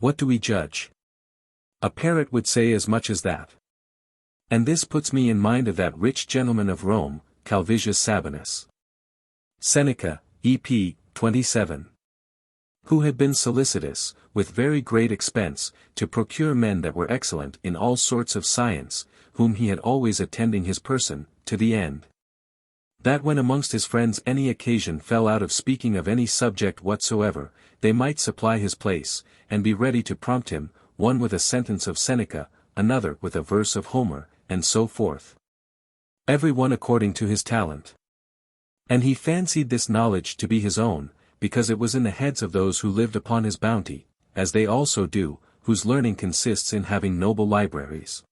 What do we judge? A parrot would say as much as that. And this puts me in mind of that rich gentleman of Rome, Calvisius Sabinus. Seneca, EP. 27. Who had been solicitous, with very great expense, to procure men that were excellent in all sorts of science, whom he had always attending his person, to the end that when amongst his friends any occasion fell out of speaking of any subject whatsoever, they might supply his place, and be ready to prompt him, one with a sentence of Seneca, another with a verse of Homer, and so forth. Every one according to his talent. And he fancied this knowledge to be his own, because it was in the heads of those who lived upon his bounty, as they also do, whose learning consists in having noble libraries.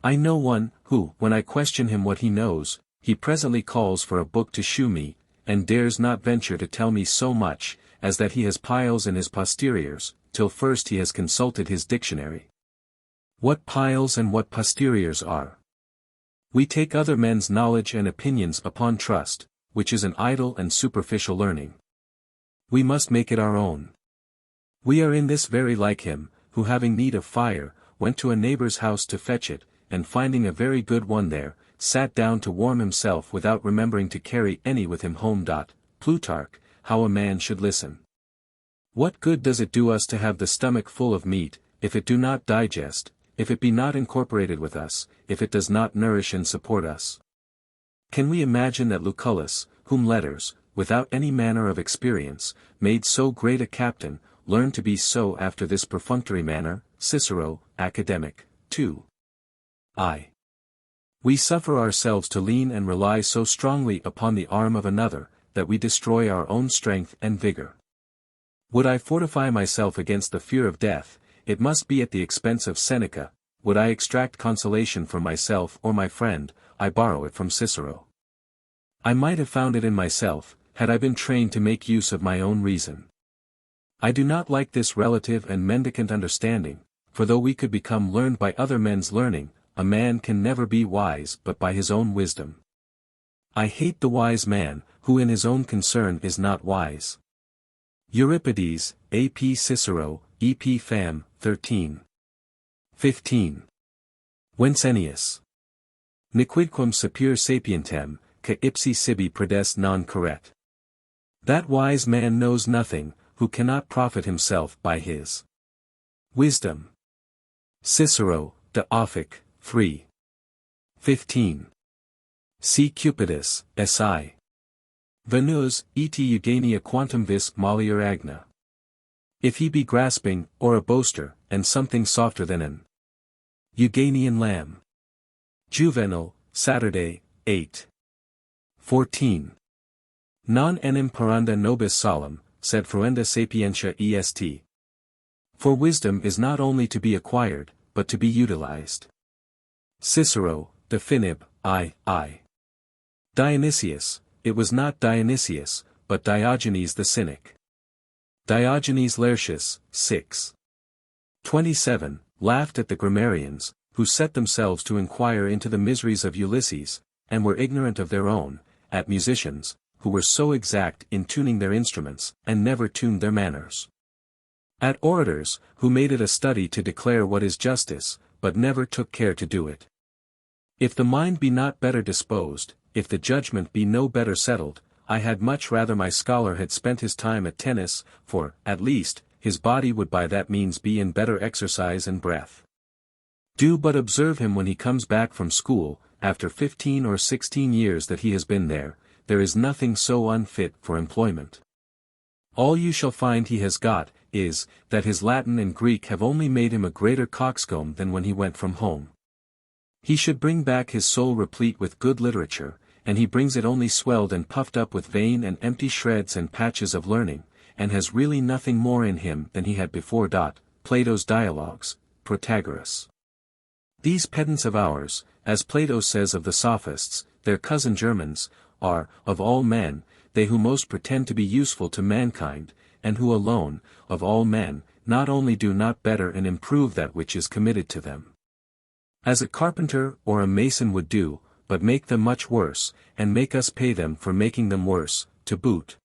I know one, who, when I question him what he knows, he presently calls for a book to shew me, and dares not venture to tell me so much, as that he has piles in his posteriors, till first he has consulted his dictionary. What piles and what posteriors are? We take other men's knowledge and opinions upon trust, which is an idle and superficial learning. We must make it our own. We are in this very like him, who having need of fire, went to a neighbor's house to fetch it, and finding a very good one there, sat down to warm himself without remembering to carry any with him home. Plutarch, how a man should listen. What good does it do us to have the stomach full of meat, if it do not digest, if it be not incorporated with us, if it does not nourish and support us? Can we imagine that Lucullus, whom letters, without any manner of experience, made so great a captain, learned to be so after this perfunctory manner? Cicero, Academic, 2. We suffer ourselves to lean and rely so strongly upon the arm of another, that we destroy our own strength and vigor. Would I fortify myself against the fear of death, it must be at the expense of Seneca. Would I extract consolation from myself or my friend, I borrow it from Cicero. I might have found it in myself, had I been trained to make use of my own reason. I do not like this relative and mendicant understanding, for though we could become learned by other men's learning, a man can never be wise but by his own wisdom. I hate the wise man, who in his own concern is not wise. Euripides, A.P. Cicero, E.P. Fam. 13. 15. Whence Ennius? Nequidquam sapere sapientem, ca ipsi sibi predes non corret. That wise man knows nothing, who cannot profit himself by his wisdom. Cicero, De Offic, 3. 15. C. Cupidus, S.I. Venus, et Eugenia quantum vis malior agna. If he be grasping, or a boaster, and something softer than an Euganian lamb. Juvenal, Saturday, 8. 14. Non enim paranda nobis solum, sed fruenda sapientia est. For wisdom is not only to be acquired, but to be utilized. Cicero, De Finib, I. Dionysius, it was not Dionysius, but Diogenes the Cynic. Diogenes Laertius, 6. 27, laughed at the grammarians, who set themselves to inquire into the miseries of Ulysses, and were ignorant of their own, at musicians, who were so exact in tuning their instruments, and never tuned their manners. At orators, who made it a study to declare what is justice, but never took care to do it. If the mind be not better disposed, if the judgment be no better settled, I had much rather my scholar had spent his time at tennis, for, at least, his body would by that means be in better exercise and breath. Do but observe him when he comes back from school, after 15 or 16 years that he has been there is nothing so unfit for employment. All you shall find he has got, is, that his Latin and Greek have only made him a greater coxcomb than when he went from home. He should bring back his soul replete with good literature, and he brings it only swelled and puffed up with vain and empty shreds and patches of learning, and has really nothing more in him than he had before. Plato's Dialogues, Protagoras. These pedants of ours, as Plato says of the sophists, their cousin Germans, are, of all men, they who most pretend to be useful to mankind, and who alone, of all men, not only do not better and improve that which is committed to them, as a carpenter or a mason would do, but make them much worse, and make us pay them for making them worse, to boot.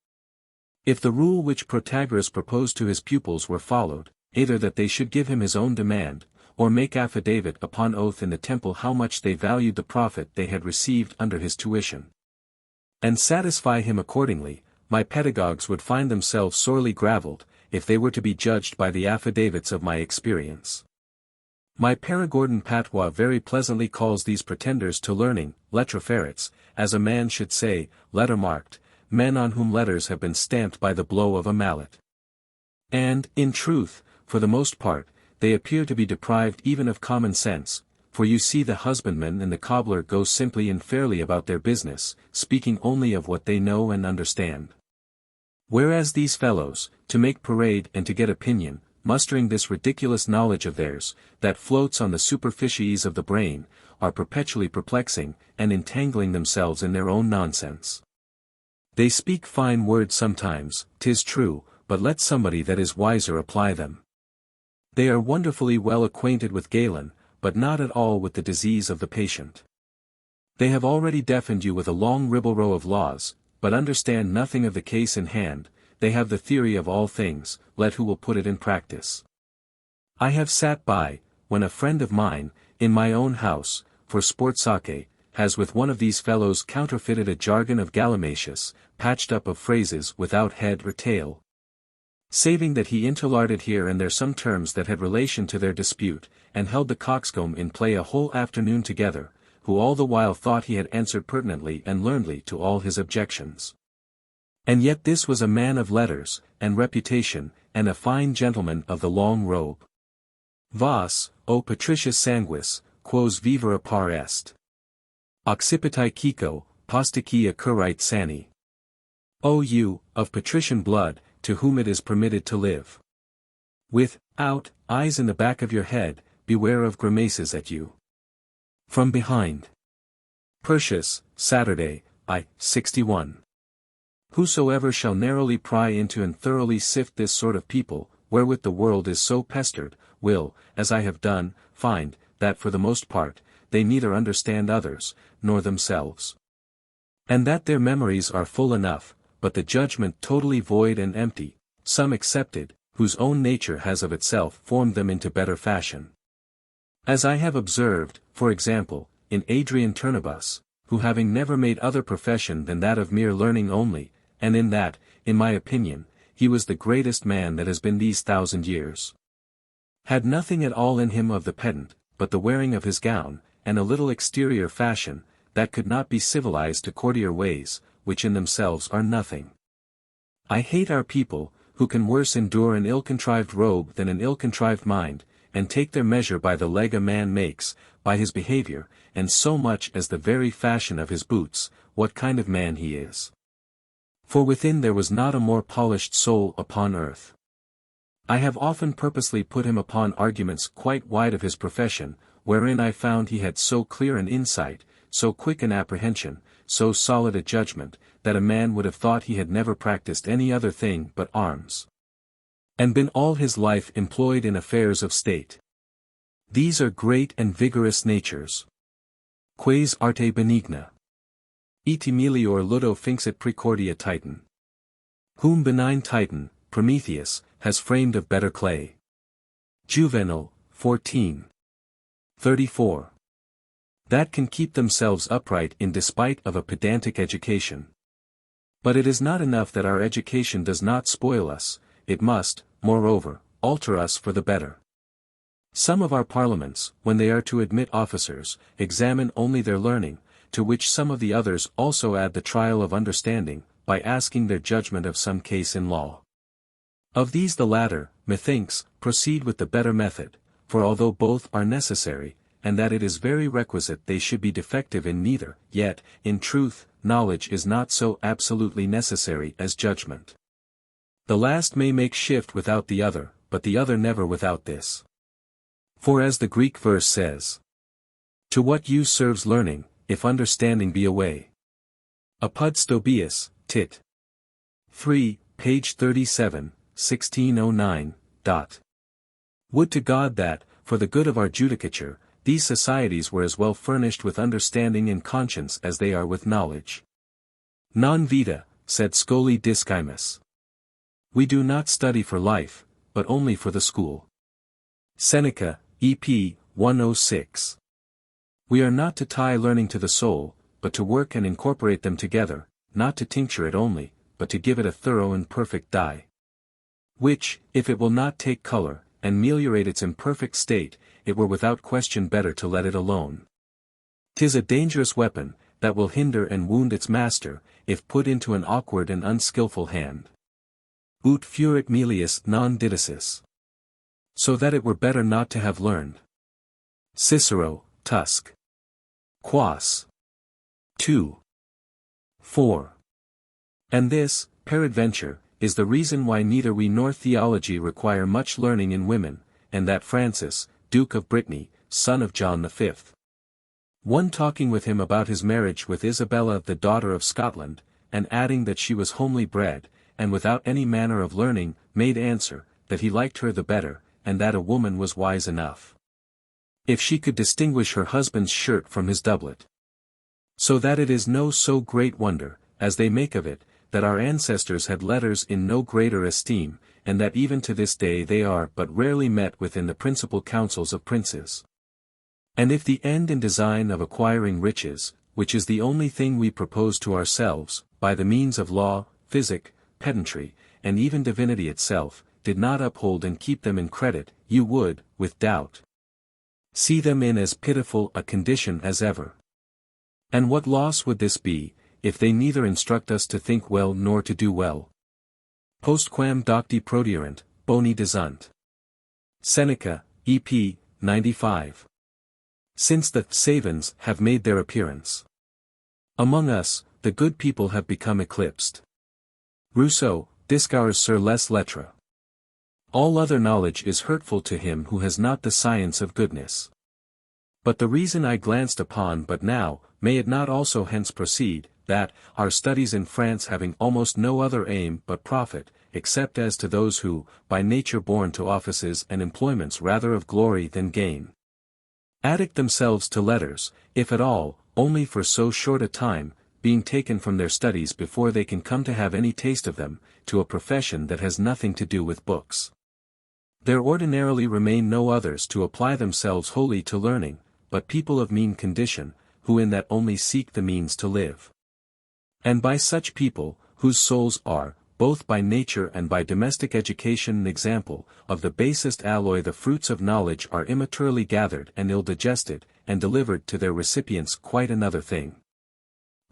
If the rule which Protagoras proposed to his pupils were followed, either that they should give him his own demand, or make affidavit upon oath in the temple how much they valued the profit they had received under his tuition, and satisfy him accordingly, my pedagogues would find themselves sorely gravelled, if they were to be judged by the affidavits of my experience. My Perigordin patois very pleasantly calls these pretenders to learning, lettreferates, as a man should say, letter-marked, men on whom letters have been stamped by the blow of a mallet. And, in truth, for the most part, they appear to be deprived even of common sense, for you see the husbandman and the cobbler go simply and fairly about their business, speaking only of what they know and understand. Whereas these fellows, to make parade and to get opinion, mustering this ridiculous knowledge of theirs, that floats on the superficies of the brain, are perpetually perplexing, and entangling themselves in their own nonsense. They speak fine words sometimes, 'tis true, but let somebody that is wiser apply them. They are wonderfully well acquainted with Galen, but not at all with the disease of the patient. They have already deafened you with a long ribble-row of laws, but understand nothing of the case in hand. They have the theory of all things, let who will put it in practice. I have sat by, when a friend of mine, in my own house, for sport sake, has with one of these fellows counterfeited a jargon of Gallimimus, patched up of phrases without head or tail. Saving that he interlarded here and there some terms that had relation to their dispute, and held the coxcomb in play a whole afternoon together, who all the while thought he had answered pertinently and learnedly to all his objections. And yet this was a man of letters, and reputation, and a fine gentleman of the long robe. Vos, o patricius sanguis, quos vivere par est. Occipitae Kiko, posticia currite sani. O you, of patrician blood, to whom it is permitted to live. Without eyes in the back of your head, beware of grimaces at you. From behind. Persius, Saturday, I, 61. Whosoever shall narrowly pry into and thoroughly sift this sort of people, wherewith the world is so pestered, will, as I have done, find, that for the most part, they neither understand others, nor themselves. And that their memories are full enough, but the judgment totally void and empty, some excepted, whose own nature has of itself formed them into better fashion. As I have observed, for example, in Adrian Turnebus, who having never made other profession than that of mere learning only, and in that, in my opinion, he was the greatest man that has been these 1,000 years. Had nothing at all in him of the pedant, but the wearing of his gown, and a little exterior fashion, that could not be civilized to courtier ways, which in themselves are nothing. I hate our people, who can worse endure an ill-contrived robe than an ill-contrived mind, and take their measure by the leg a man makes, by his behavior, and so much as the very fashion of his boots, what kind of man he is. For within there was not a more polished soul upon earth. I have often purposely put him upon arguments quite wide of his profession, wherein I found he had so clear an insight, so quick an apprehension, so solid a judgment, that a man would have thought he had never practiced any other thing but arms, and been all his life employed in affairs of state. These are great and vigorous natures. Quaes arte benigna. Iti melior ludo finxit precordia Titan. Whom benign Titan, Prometheus, has framed of better clay. Juvenal, 14. 34. That can keep themselves upright in despite of a pedantic education. But it is not enough that our education does not spoil us, it must, moreover, alter us for the better. Some of our parliaments, when they are to admit officers, examine only their learning, to which some of the others also add the trial of understanding, by asking their judgment of some case in law. Of these the latter, methinks, proceed with the better method, for although both are necessary, and that it is very requisite they should be defective in neither, yet, in truth, knowledge is not so absolutely necessary as judgment. The last may make shift without the other, but the other never without this. For as the Greek verse says, to what use serves learning, if understanding be away? Apud Stobaeus, Tit. 3, page 37, 1609. Would to God that, for the good of our judicature, these societies were as well furnished with understanding and conscience as they are with knowledge. Non vita, said Scoli Discimus. We do not study for life, but only for the school. Seneca, EP, 106. We are not to tie learning to the soul, but to work and incorporate them together, not to tincture it only, but to give it a thorough and perfect dye. Which, if it will not take color, and meliorate its imperfect state, it were without question better to let it alone. 'Tis a dangerous weapon, that will hinder and wound its master, if put into an awkward and unskilful hand. Ut furit melius non didacis. So that it were better not to have learned. Cicero, Tusc. Quas. 2. 4. And this, peradventure, is the reason why neither we nor theology require much learning in women, and that Francis, Duke of Brittany, son of John V. One talking with him about his marriage with Isabella the daughter of Scotland, and adding that she was homely bred, and without any manner of learning, made answer, that he liked her the better, and that a woman was wise enough, if she could distinguish her husband's shirt from his doublet. So that it is no so great wonder, as they make of it, that our ancestors had letters in no greater esteem, and that even to this day they are but rarely met with in the principal councils of princes. And if the end and design of acquiring riches, which is the only thing we propose to ourselves, by the means of law, physic, pedantry, and even divinity itself, did not uphold and keep them in credit, you would, with doubt, see them in as pitiful a condition as ever. And what loss would this be, if they neither instruct us to think well nor to do well? Postquam docti prodierent, boni desunt. Seneca, EP, 95. Since the savans have made their appearance among us, the good people have become eclipsed. Rousseau, Discours sur les lettres. All other knowledge is hurtful to him who has not the science of goodness. But the reason I glanced upon but now, may it not also hence proceed, that, our studies in France having almost no other aim but profit, except as to those who, by nature born to offices and employments rather of glory than gain, addict themselves to letters, if at all, only for so short a time, being taken from their studies before they can come to have any taste of them, to a profession that has nothing to do with books. There ordinarily remain no others to apply themselves wholly to learning, but people of mean condition, who in that only seek the means to live. And by such people, whose souls are, both by nature and by domestic education and example, of the basest alloy, the fruits of knowledge are immaturely gathered and ill-digested, and delivered to their recipients quite another thing.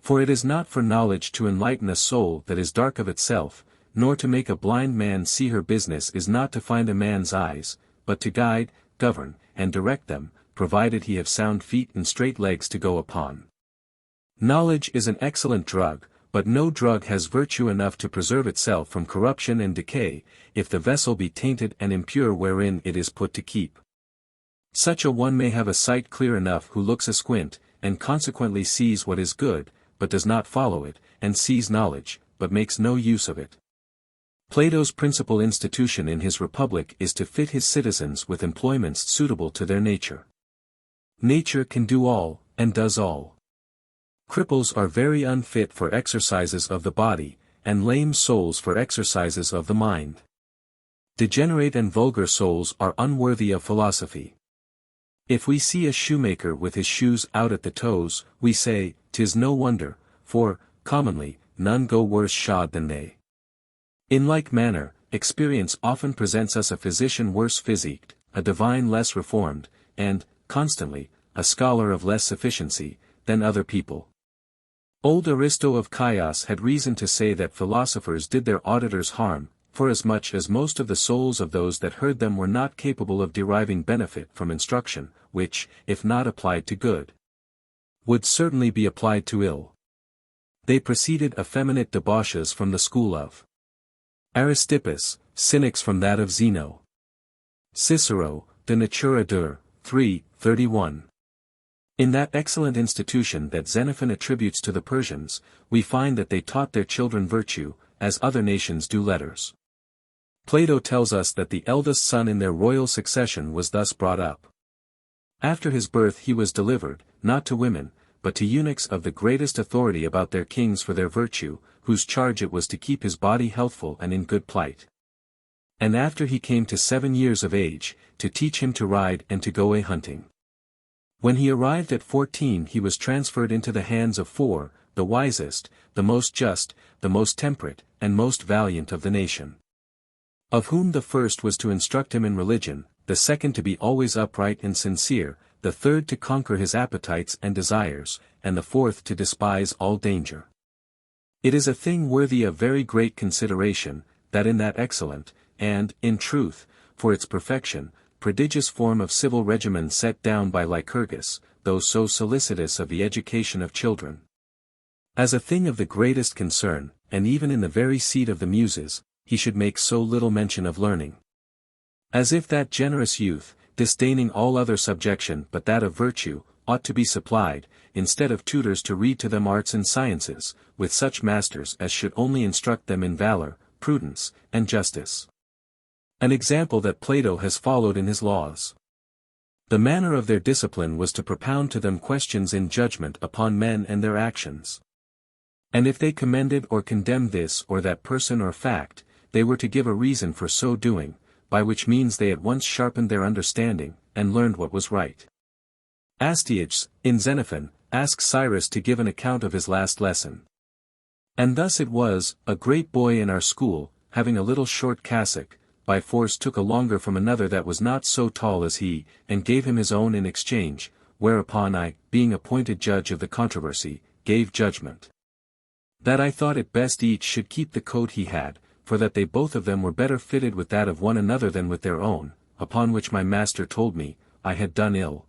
For it is not for knowledge to enlighten a soul that is dark of itself, nor to make a blind man see. Her business is not to find a man's eyes, but to guide, govern, and direct them, provided he have sound feet and straight legs to go upon. Knowledge is an excellent drug, but no drug has virtue enough to preserve itself from corruption and decay, if the vessel be tainted and impure wherein it is put to keep. Such a one may have a sight clear enough who looks asquint, and consequently sees what is good, but does not follow it, and sees knowledge, but makes no use of it. Plato's principal institution in his Republic is to fit his citizens with employments suitable to their nature. Nature can do all, and does all. Cripples are very unfit for exercises of the body, and lame souls for exercises of the mind. Degenerate and vulgar souls are unworthy of philosophy. If we see a shoemaker with his shoes out at the toes, we say, 'tis no wonder, for, commonly, none go worse shod than they. In like manner, experience often presents us a physician worse physicked, a divine less reformed, and, constantly, a scholar of less sufficiency, than other people. Old Aristo of Chios had reason to say that philosophers did their auditors harm, forasmuch as most of the souls of those that heard them were not capable of deriving benefit from instruction, which, if not applied to good, would certainly be applied to ill. They proceeded effeminate debauches from the school of Aristippus, cynics from that of Zeno. Cicero, De Natura Dur, 3:31. In that excellent institution that Xenophon attributes to the Persians, we find that they taught their children virtue, as other nations do letters. Plato tells us that the eldest son in their royal succession was thus brought up. After his birth he was delivered, not to women, but to eunuchs of the greatest authority about their kings for their virtue, whose charge it was to keep his body healthful and in good plight. And after he came to 7 years of age, to teach him to ride and to go a-hunting. When he arrived at 14 he was transferred into the hands of 4, the wisest, the most just, the most temperate, and most valiant of the nation. Of whom the first was to instruct him in religion, the second to be always upright and sincere, the third to conquer his appetites and desires, and the fourth to despise all danger. It is a thing worthy of very great consideration, that in that excellent, and, in truth, for its perfection, prodigious form of civil regimen set down by Lycurgus, though so solicitous of the education of children, as a thing of the greatest concern, and even in the very seat of the Muses, he should make so little mention of learning. As if that generous youth, disdaining all other subjection but that of virtue, ought to be supplied, instead of tutors to read to them arts and sciences, with such masters as should only instruct them in valor, prudence, and justice. An example that Plato has followed in his laws. The manner of their discipline was to propound to them questions in judgment upon men and their actions. And if they commended or condemned this or that person or fact, they were to give a reason for so doing, by which means they at once sharpened their understanding, and learned what was right. Astyages, in Xenophon, asked Cyrus to give an account of his last lesson. And thus it was, a great boy in our school, having a little short cassock, by force took a longer from another that was not so tall as he, and gave him his own in exchange, whereupon I, being appointed judge of the controversy, gave judgment. That I thought it best each should keep the coat he had, for that they both of them were better fitted with that of one another than with their own, upon which my master told me, I had done ill.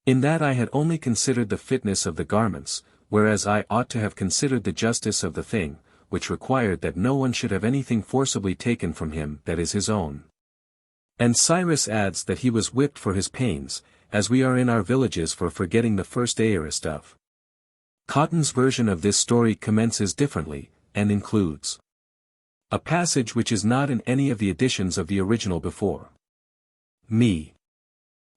In that I had only considered the fitness of the garments, whereas I ought to have considered the justice of the thing, which required that no one should have anything forcibly taken from him that is his own. And Cyrus adds that he was whipped for his pains, as we are in our villages for forgetting the first aorist of. Cotton's version of this story commences differently, and includes a passage which is not in any of the editions of the original before. Me.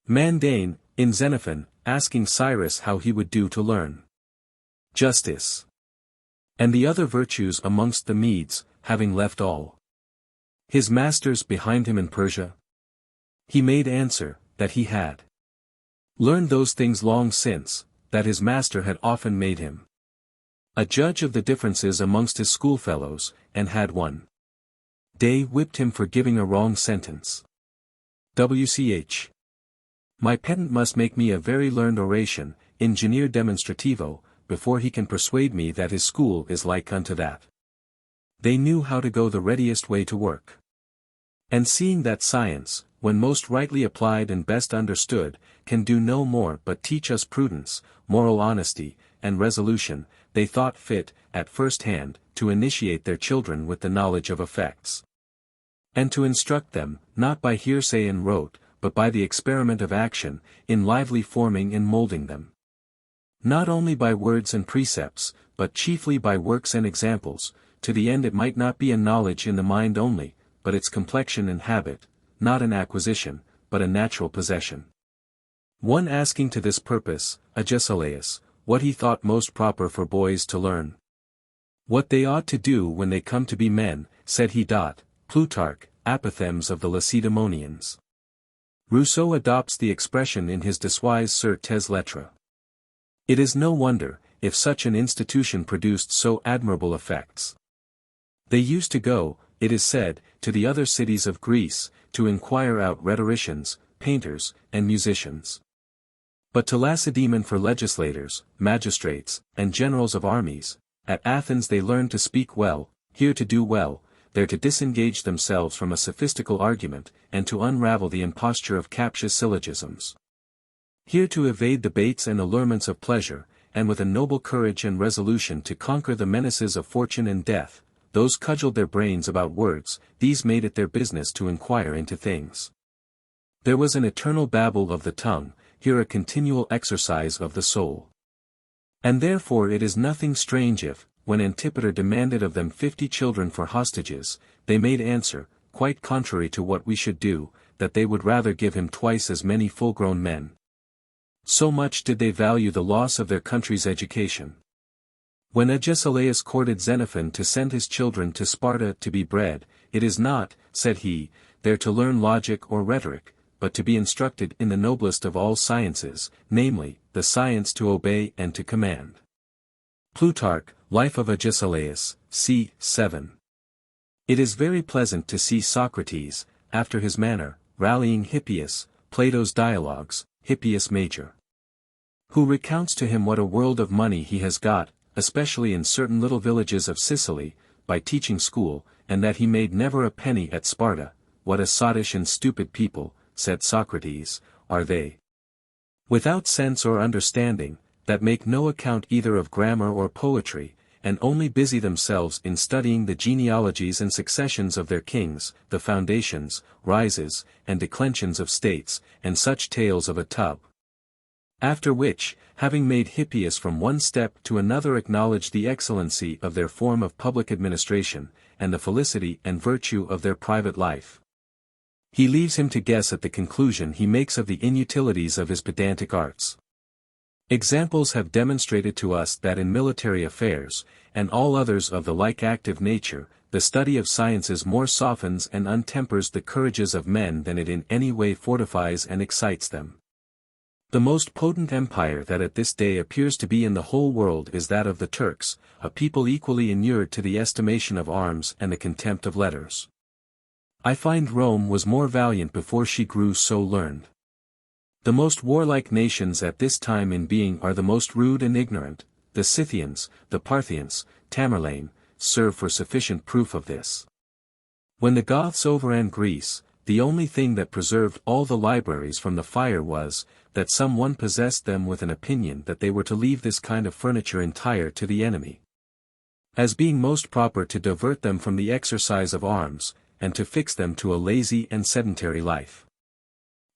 Mandain, in Xenophon, asking Cyrus how he would do to learn justice and the other virtues amongst the Medes, having left all his masters behind him in Persia. He made answer, that he had learned those things long since, that his master had often made him a judge of the differences amongst his schoolfellows, and had one day whipped him for giving a wrong sentence. WCH. My pedant must make me a very learned oration, ingenieur demonstrativo, before he can persuade me that his school is like unto that. They knew how to go the readiest way to work. And seeing that science, when most rightly applied and best understood, can do no more but teach us prudence, moral honesty, and resolution, they thought fit, at first hand, to initiate their children with the knowledge of effects. And to instruct them, not by hearsay and rote, but by the experiment of action, in lively forming and moulding them. Not only by words and precepts, but chiefly by works and examples, to the end it might not be a knowledge in the mind only, but its complexion and habit, not an acquisition, but a natural possession. One asking to this purpose, Agesilaus, what he thought most proper for boys to learn. What they ought to do when they come to be men, said he. Plutarch, Apothegms of the Lacedaemonians. Rousseau adopts the expression in his Desois sur tes lettres. It is no wonder, if such an institution produced so admirable effects. They used to go, it is said, to the other cities of Greece, to inquire out rhetoricians, painters, and musicians. But to Lacedaemon for legislators, magistrates, and generals of armies. At Athens they learned to speak well, here to do well, there to disengage themselves from a sophistical argument, and to unravel the imposture of captious syllogisms. Here to evade the baits and allurements of pleasure, and with a noble courage and resolution to conquer the menaces of fortune and death, those cudgelled their brains about words, these made it their business to inquire into things. There was an eternal babble of the tongue, here a continual exercise of the soul. And therefore it is nothing strange if, when Antipater demanded of them 50 children for hostages, they made answer, quite contrary to what we should do, that they would rather give him twice as many full-grown men. So much did they value the loss of their country's education. When Agesilaus courted Xenophon to send his children to Sparta to be bred, it is not, said he, there to learn logic or rhetoric, but to be instructed in the noblest of all sciences, namely, the science to obey and to command. Plutarch, Life of Agesilaus, c. 7. It is very pleasant to see Socrates, after his manner, rallying Hippias, Plato's Dialogues, Hippias Major, who recounts to him what a world of money he has got, especially in certain little villages of Sicily, by teaching school, and that he made never a penny at Sparta. What a sottish and stupid people, said Socrates, are they, without sense or understanding, that make no account either of grammar or poetry, and only busy themselves in studying the genealogies and successions of their kings, the foundations, rises, and declensions of states, and such tales of a tub. After which, having made Hippias from one step to another acknowledge the excellency of their form of public administration, and the felicity and virtue of their private life, he leaves him to guess at the conclusion he makes of the inutilities of his pedantic arts. Examples have demonstrated to us that in military affairs, and all others of the like active nature, the study of sciences more softens and untempers the courages of men than it in any way fortifies and excites them. The most potent empire that at this day appears to be in the whole world is that of the Turks, a people equally inured to the estimation of arms and the contempt of letters. I find Rome was more valiant before she grew so learned. The most warlike nations at this time in being are the most rude and ignorant. The Scythians, the Parthians, Tamerlane, serve for sufficient proof of this. When the Goths overran Greece, the only thing that preserved all the libraries from the fire was, that some one possessed them with an opinion that they were to leave this kind of furniture entire to the enemy, as being most proper to divert them from the exercise of arms, and to fix them to a lazy and sedentary life.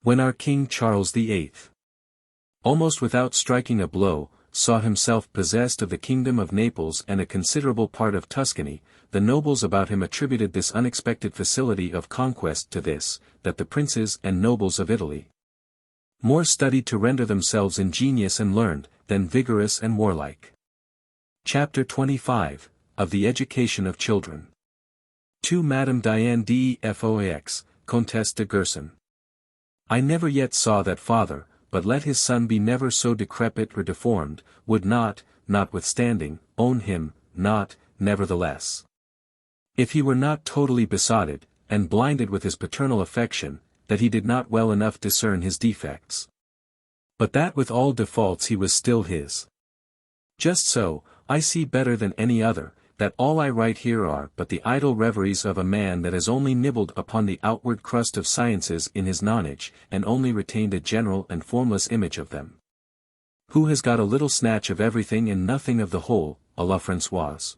When our King Charles VIII, almost without striking a blow, saw himself possessed of the kingdom of Naples and a considerable part of Tuscany, the nobles about him attributed this unexpected facility of conquest to this, that the princes and nobles of Italy more studied to render themselves ingenious and learned, than vigorous and warlike. Chapter 25, of the Education of Children. To Madame Diane de Foix, Comtesse de Gerson. I never yet saw that father, but let his son be never so decrepit or deformed, would not, notwithstanding, own him, not, nevertheless. If he were not totally besotted, and blinded with his paternal affection, that he did not well enough discern his defects. But that with all defaults he was still his. Just so, I see better than any other, that all I write here are but the idle reveries of a man that has only nibbled upon the outward crust of sciences in his nonage, and only retained a general and formless image of them. Who has got a little snatch of everything and nothing of the whole, a la Françoise.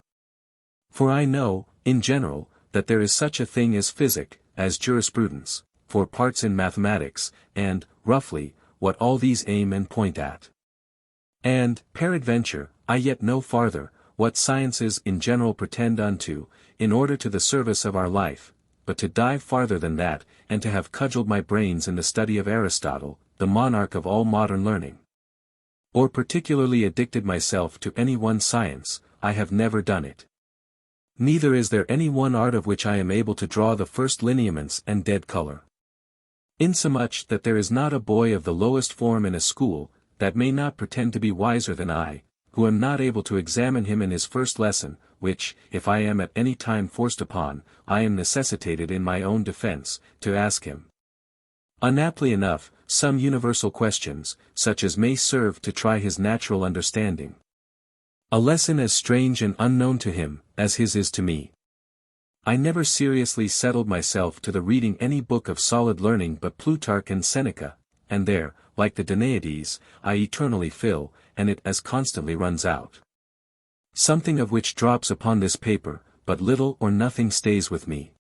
For I know, in general, that there is such a thing as physic, as jurisprudence, for parts in mathematics, and, roughly, what all these aim and point at. And, peradventure, I yet know farther, what sciences in general pretend unto, in order to the service of our life, but to dive farther than that, and to have cudgelled my brains in the study of Aristotle, the monarch of all modern learning, or particularly addicted myself to any one science, I have never done it. Neither is there any one art of which I am able to draw the first lineaments and dead color. Insomuch that there is not a boy of the lowest form in a school, that may not pretend to be wiser than I, who am not able to examine him in his first lesson, which, if I am at any time forced upon, I am necessitated in my own defense, to ask him. Unaptly enough, some universal questions, such as may serve to try his natural understanding. A lesson as strange and unknown to him, as his is to me. I never seriously settled myself to the reading any book of solid learning but Plutarch and Seneca, and there, like the Danaides, I eternally fill, and it as constantly runs out. Something of which drops upon this paper, but little or nothing stays with me.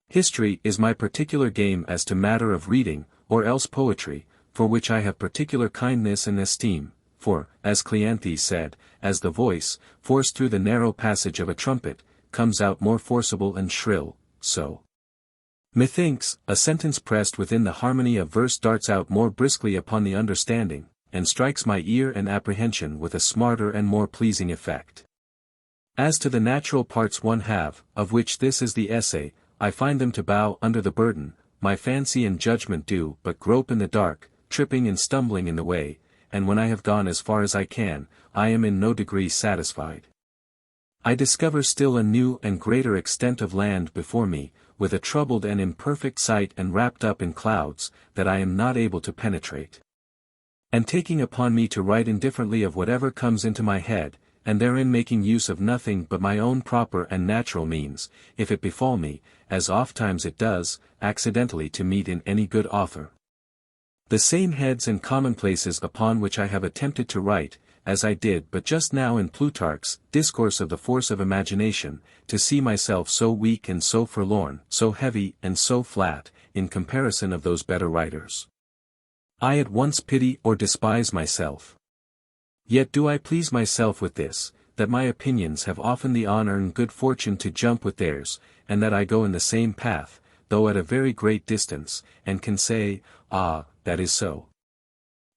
History is my particular game as to matter of reading, or else poetry, for which I have particular kindness and esteem, for, as Cleanthes said, as the voice, forced through the narrow passage of a trumpet, comes out more forcible and shrill, so, methinks, a sentence pressed within the harmony of verse darts out more briskly upon the understanding, and strikes my ear and apprehension with a smarter and more pleasing effect. As to the natural parts one have, of which this is the essay, I find them to bow under the burden, my fancy and judgment do but grope in the dark, tripping and stumbling in the way, and when I have gone as far as I can, I am in no degree satisfied. I discover still a new and greater extent of land before me, with a troubled and imperfect sight and wrapped up in clouds, that I am not able to penetrate. And taking upon me to write indifferently of whatever comes into my head, and therein making use of nothing but my own proper and natural means, if it befall me, as ofttimes it does, accidentally to meet in any good author, the same heads and commonplaces upon which I have attempted to write, as I did but just now in Plutarch's Discourse of the Force of Imagination, to see myself so weak and so forlorn, so heavy and so flat, in comparison of those better writers. I at once pity or despise myself. Yet do I please myself with this, that my opinions have often the honor and good fortune to jump with theirs, and that I go in the same path, though at a very great distance, and can say, ah, that is so.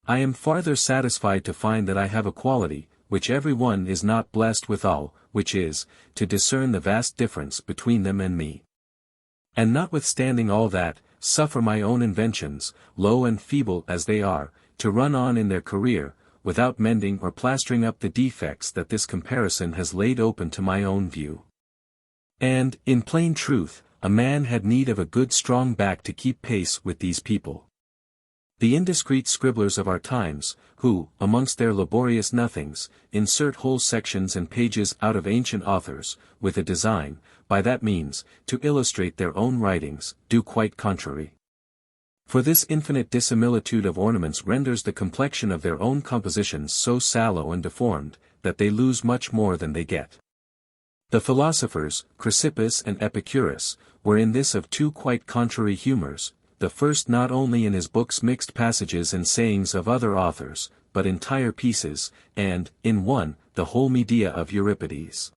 I am farther satisfied to find that I have a quality, which every one is not blessed withal, which is, to discern the vast difference between them and me. And notwithstanding all that, suffer my own inventions, low and feeble as they are, to run on in their career, without mending or plastering up the defects that this comparison has laid open to my own view. And, in plain truth, a man had need of a good strong back to keep pace with these people. The indiscreet scribblers of our times, who, amongst their laborious nothings, insert whole sections and pages out of ancient authors, with a design, by that means, to illustrate their own writings, do quite contrary. For this infinite dissimilitude of ornaments renders the complexion of their own compositions so sallow and deformed, that they lose much more than they get. The philosophers, Chrysippus and Epicurus, were in this of two quite contrary humours, the first not only in his books mixed passages and sayings of other authors, but entire pieces, and, in one, the whole Medea of Euripides.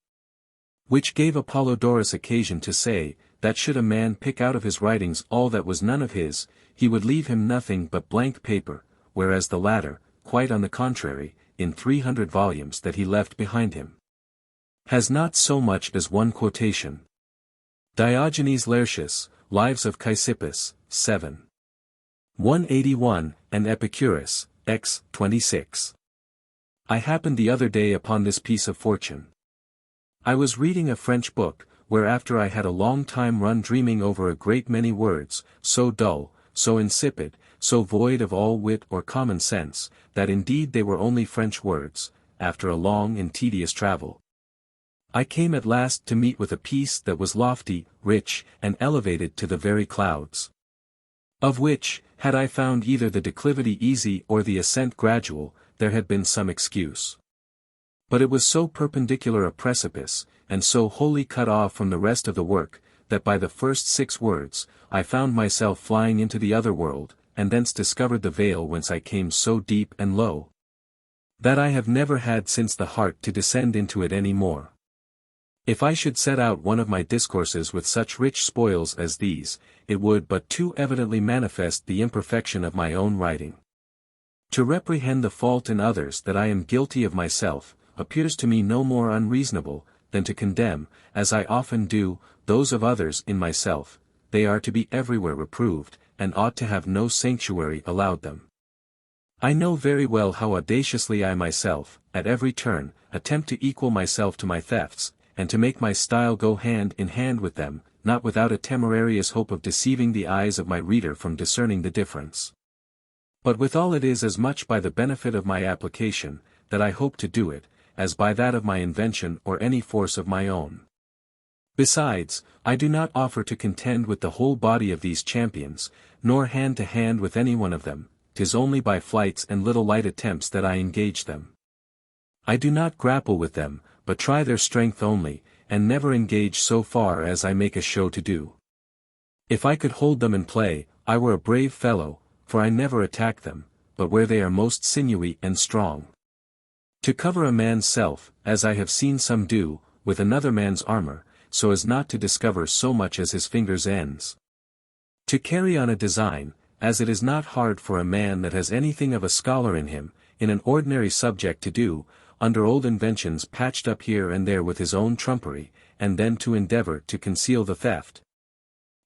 Which gave Apollodorus occasion to say, that should a man pick out of his writings all that was none of his, he would leave him nothing but blank paper, whereas the latter, quite on the contrary, in 300 volumes that he left behind him, has not so much as one quotation. Diogenes Laertius, Lives of Chrysippus, 7. 181, and Epicurus, XXII. I happened the other day upon this piece of fortune. I was reading a French book, whereafter I had a long time run dreaming over a great many words, so dull, so insipid, so void of all wit or common sense, that indeed they were only French words, after a long and tedious travel. I came at last to meet with a piece that was lofty, rich, and elevated to the very clouds. Of which, had I found either the declivity easy or the ascent gradual, there had been some excuse. But it was so perpendicular a precipice, and so wholly cut off from the rest of the work, that by the first 6 words, I found myself flying into the other world, and thence discovered the vale whence I came so deep and low, that I have never had since the heart to descend into it any more. If I should set out one of my discourses with such rich spoils as these, it would but too evidently manifest the imperfection of my own writing. To reprehend the fault in others that I am guilty of myself, appears to me no more unreasonable, than to condemn, as I often do, those of others in myself. They are to be everywhere reproved, and ought to have no sanctuary allowed them. I know very well how audaciously I myself, at every turn, attempt to equal myself to my thefts, and to make my style go hand in hand with them, not without a temerarious hope of deceiving the eyes of my reader from discerning the difference. But withal it is as much by the benefit of my application, that I hope to do it, as by that of my invention or any force of my own. Besides, I do not offer to contend with the whole body of these champions, nor hand to hand with any one of them, 'tis only by flights and little light attempts that I engage them. I do not grapple with them, but try their strength only, and never engage so far as I make a show to do. If I could hold them in play, I were a brave fellow, for I never attack them, but where they are most sinewy and strong. To cover a man's self, as I have seen some do, with another man's armor, so as not to discover so much as his fingers' ends. To carry on a design, as it is not hard for a man that has anything of a scholar in him, in an ordinary subject to do, under old inventions patched up here and there with his own trumpery, and then to endeavor to conceal the theft,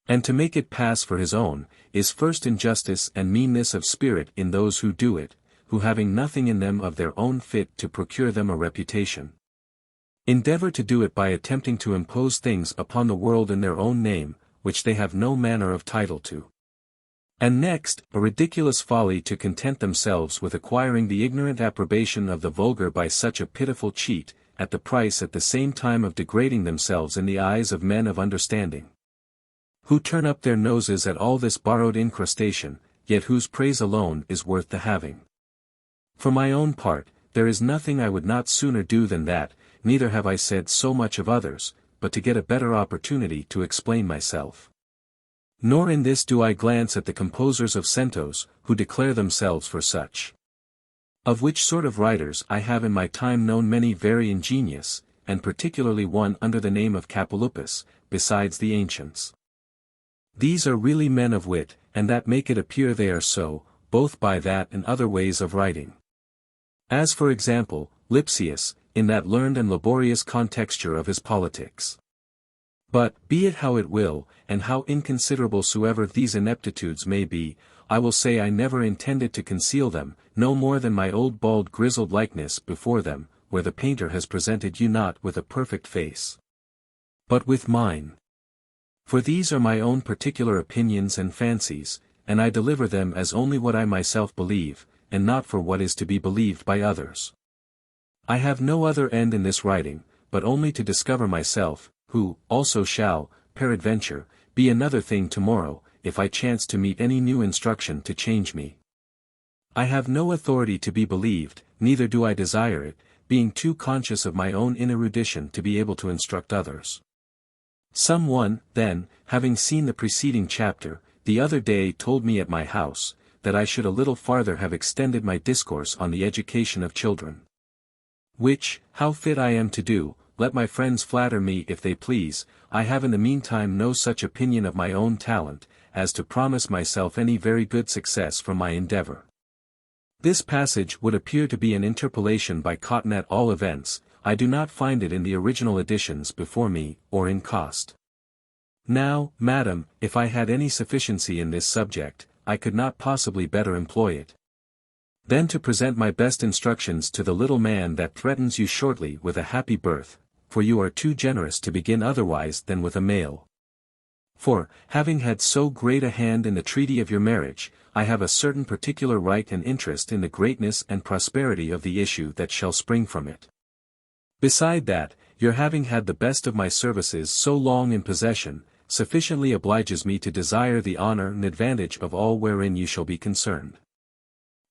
and to make it pass for his own, is first injustice and meanness of spirit in those who do it, who having nothing in them of their own fit to procure them a reputation, endeavor to do it by attempting to impose things upon the world in their own name, which they have no manner of title to. And next, a ridiculous folly to content themselves with acquiring the ignorant approbation of the vulgar by such a pitiful cheat, at the price at the same time of degrading themselves in the eyes of men of understanding, who turn up their noses at all this borrowed incrustation, yet whose praise alone is worth the having. For my own part, there is nothing I would not sooner do than that, neither have I said so much of others, but to get a better opportunity to explain myself. Nor in this do I glance at the composers of centos, who declare themselves for such. Of which sort of writers I have in my time known many very ingenious, and particularly one under the name of Capoluppus, besides the ancients. These are really men of wit, and that make it appear they are so, both by that and other ways of writing. As for example, Lipsius, in that learned and laborious contexture of his politics. But, be it how it will, and how inconsiderable soever these ineptitudes may be, I will say I never intended to conceal them, no more than my old bald grizzled likeness before them, where the painter has presented you not with a perfect face, but with mine. For these are my own particular opinions and fancies, and I deliver them as only what I myself believe, and not for what is to be believed by others. I have no other end in this writing, but only to discover myself, who, also shall, peradventure, be another thing tomorrow, if I chance to meet any new instruction to change me. I have no authority to be believed, neither do I desire it, being too conscious of my own inerudition to be able to instruct others. Some one, then, having seen the preceding chapter, the other day told me at my house, that I should a little farther have extended my discourse on the education of children. Which, how fit I am to do, let my friends flatter me if they please, I have in the meantime no such opinion of my own talent, as to promise myself any very good success from my endeavor. This passage would appear to be an interpolation by Cotton at all events. I do not find it in the original editions before me, or in cost. Now, madam, if I had any sufficiency in this subject, I could not possibly better employ it than to present my best instructions to the little man that threatens you shortly with a happy birth, for you are too generous to begin otherwise than with a male. For, having had so great a hand in the treaty of your marriage, I have a certain particular right and interest in the greatness and prosperity of the issue that shall spring from it. Beside that, your having had the best of my services so long in possession, sufficiently obliges me to desire the honor and advantage of all wherein you shall be concerned.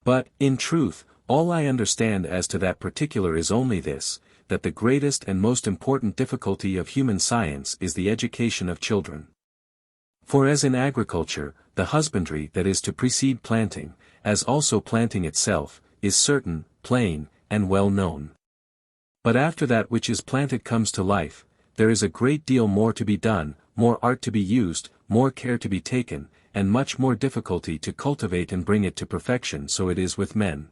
But, in truth, all I understand as to that particular is only this, that the greatest and most important difficulty of human science is the education of children. For as in agriculture, the husbandry that is to precede planting, as also planting itself, is certain, plain, and well known. But after that which is planted comes to life, there is a great deal more to be done, more art to be used, more care to be taken, and much more difficulty to cultivate and bring it to perfection. So it is with men.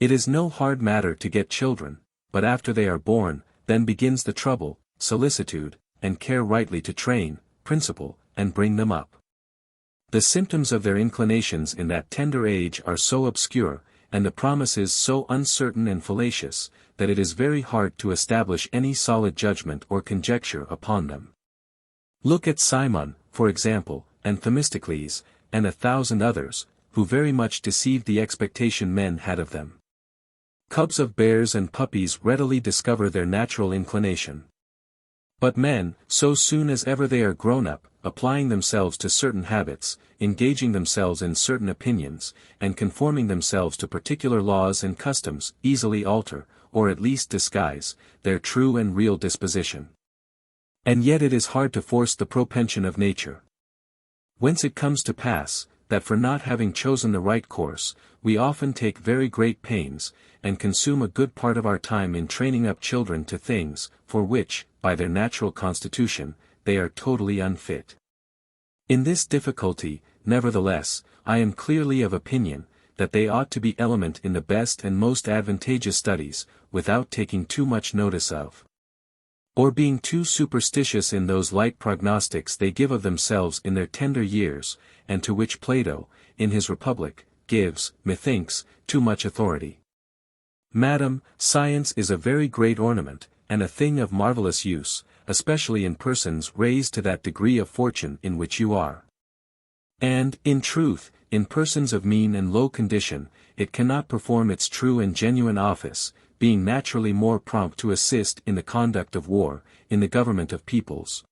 It is no hard matter to get children, but after they are born, then begins the trouble, solicitude, and care rightly to train, principle, and bring them up. The symptoms of their inclinations in that tender age are so obscure, and the promises so uncertain and fallacious, that it is very hard to establish any solid judgment or conjecture upon them. Look at Simon, for example, and Themistocles, and 1,000 others, who very much deceived the expectation men had of them. Cubs of bears and puppies readily discover their natural inclination. But men, so soon as ever they are grown up, applying themselves to certain habits, engaging themselves in certain opinions, and conforming themselves to particular laws and customs, easily alter, or at least disguise, their true and real disposition. And yet it is hard to force the propension of nature. Whence it comes to pass, that for not having chosen the right course, we often take very great pains, and consume a good part of our time in training up children to things, for which, by their natural constitution, they are totally unfit. In this difficulty, nevertheless, I am clearly of opinion, that they ought to be element in the best and most advantageous studies, without taking too much notice of, or being too superstitious in those light prognostics they give of themselves in their tender years, and to which Plato, in his Republic, gives, methinks, too much authority. Madam, science is a very great ornament, and a thing of marvelous use, especially in persons raised to that degree of fortune in which you are. And, in truth, in persons of mean and low condition, it cannot perform its true and genuine office, being naturally more prompt to assist in the conduct of war, in the government of peoples,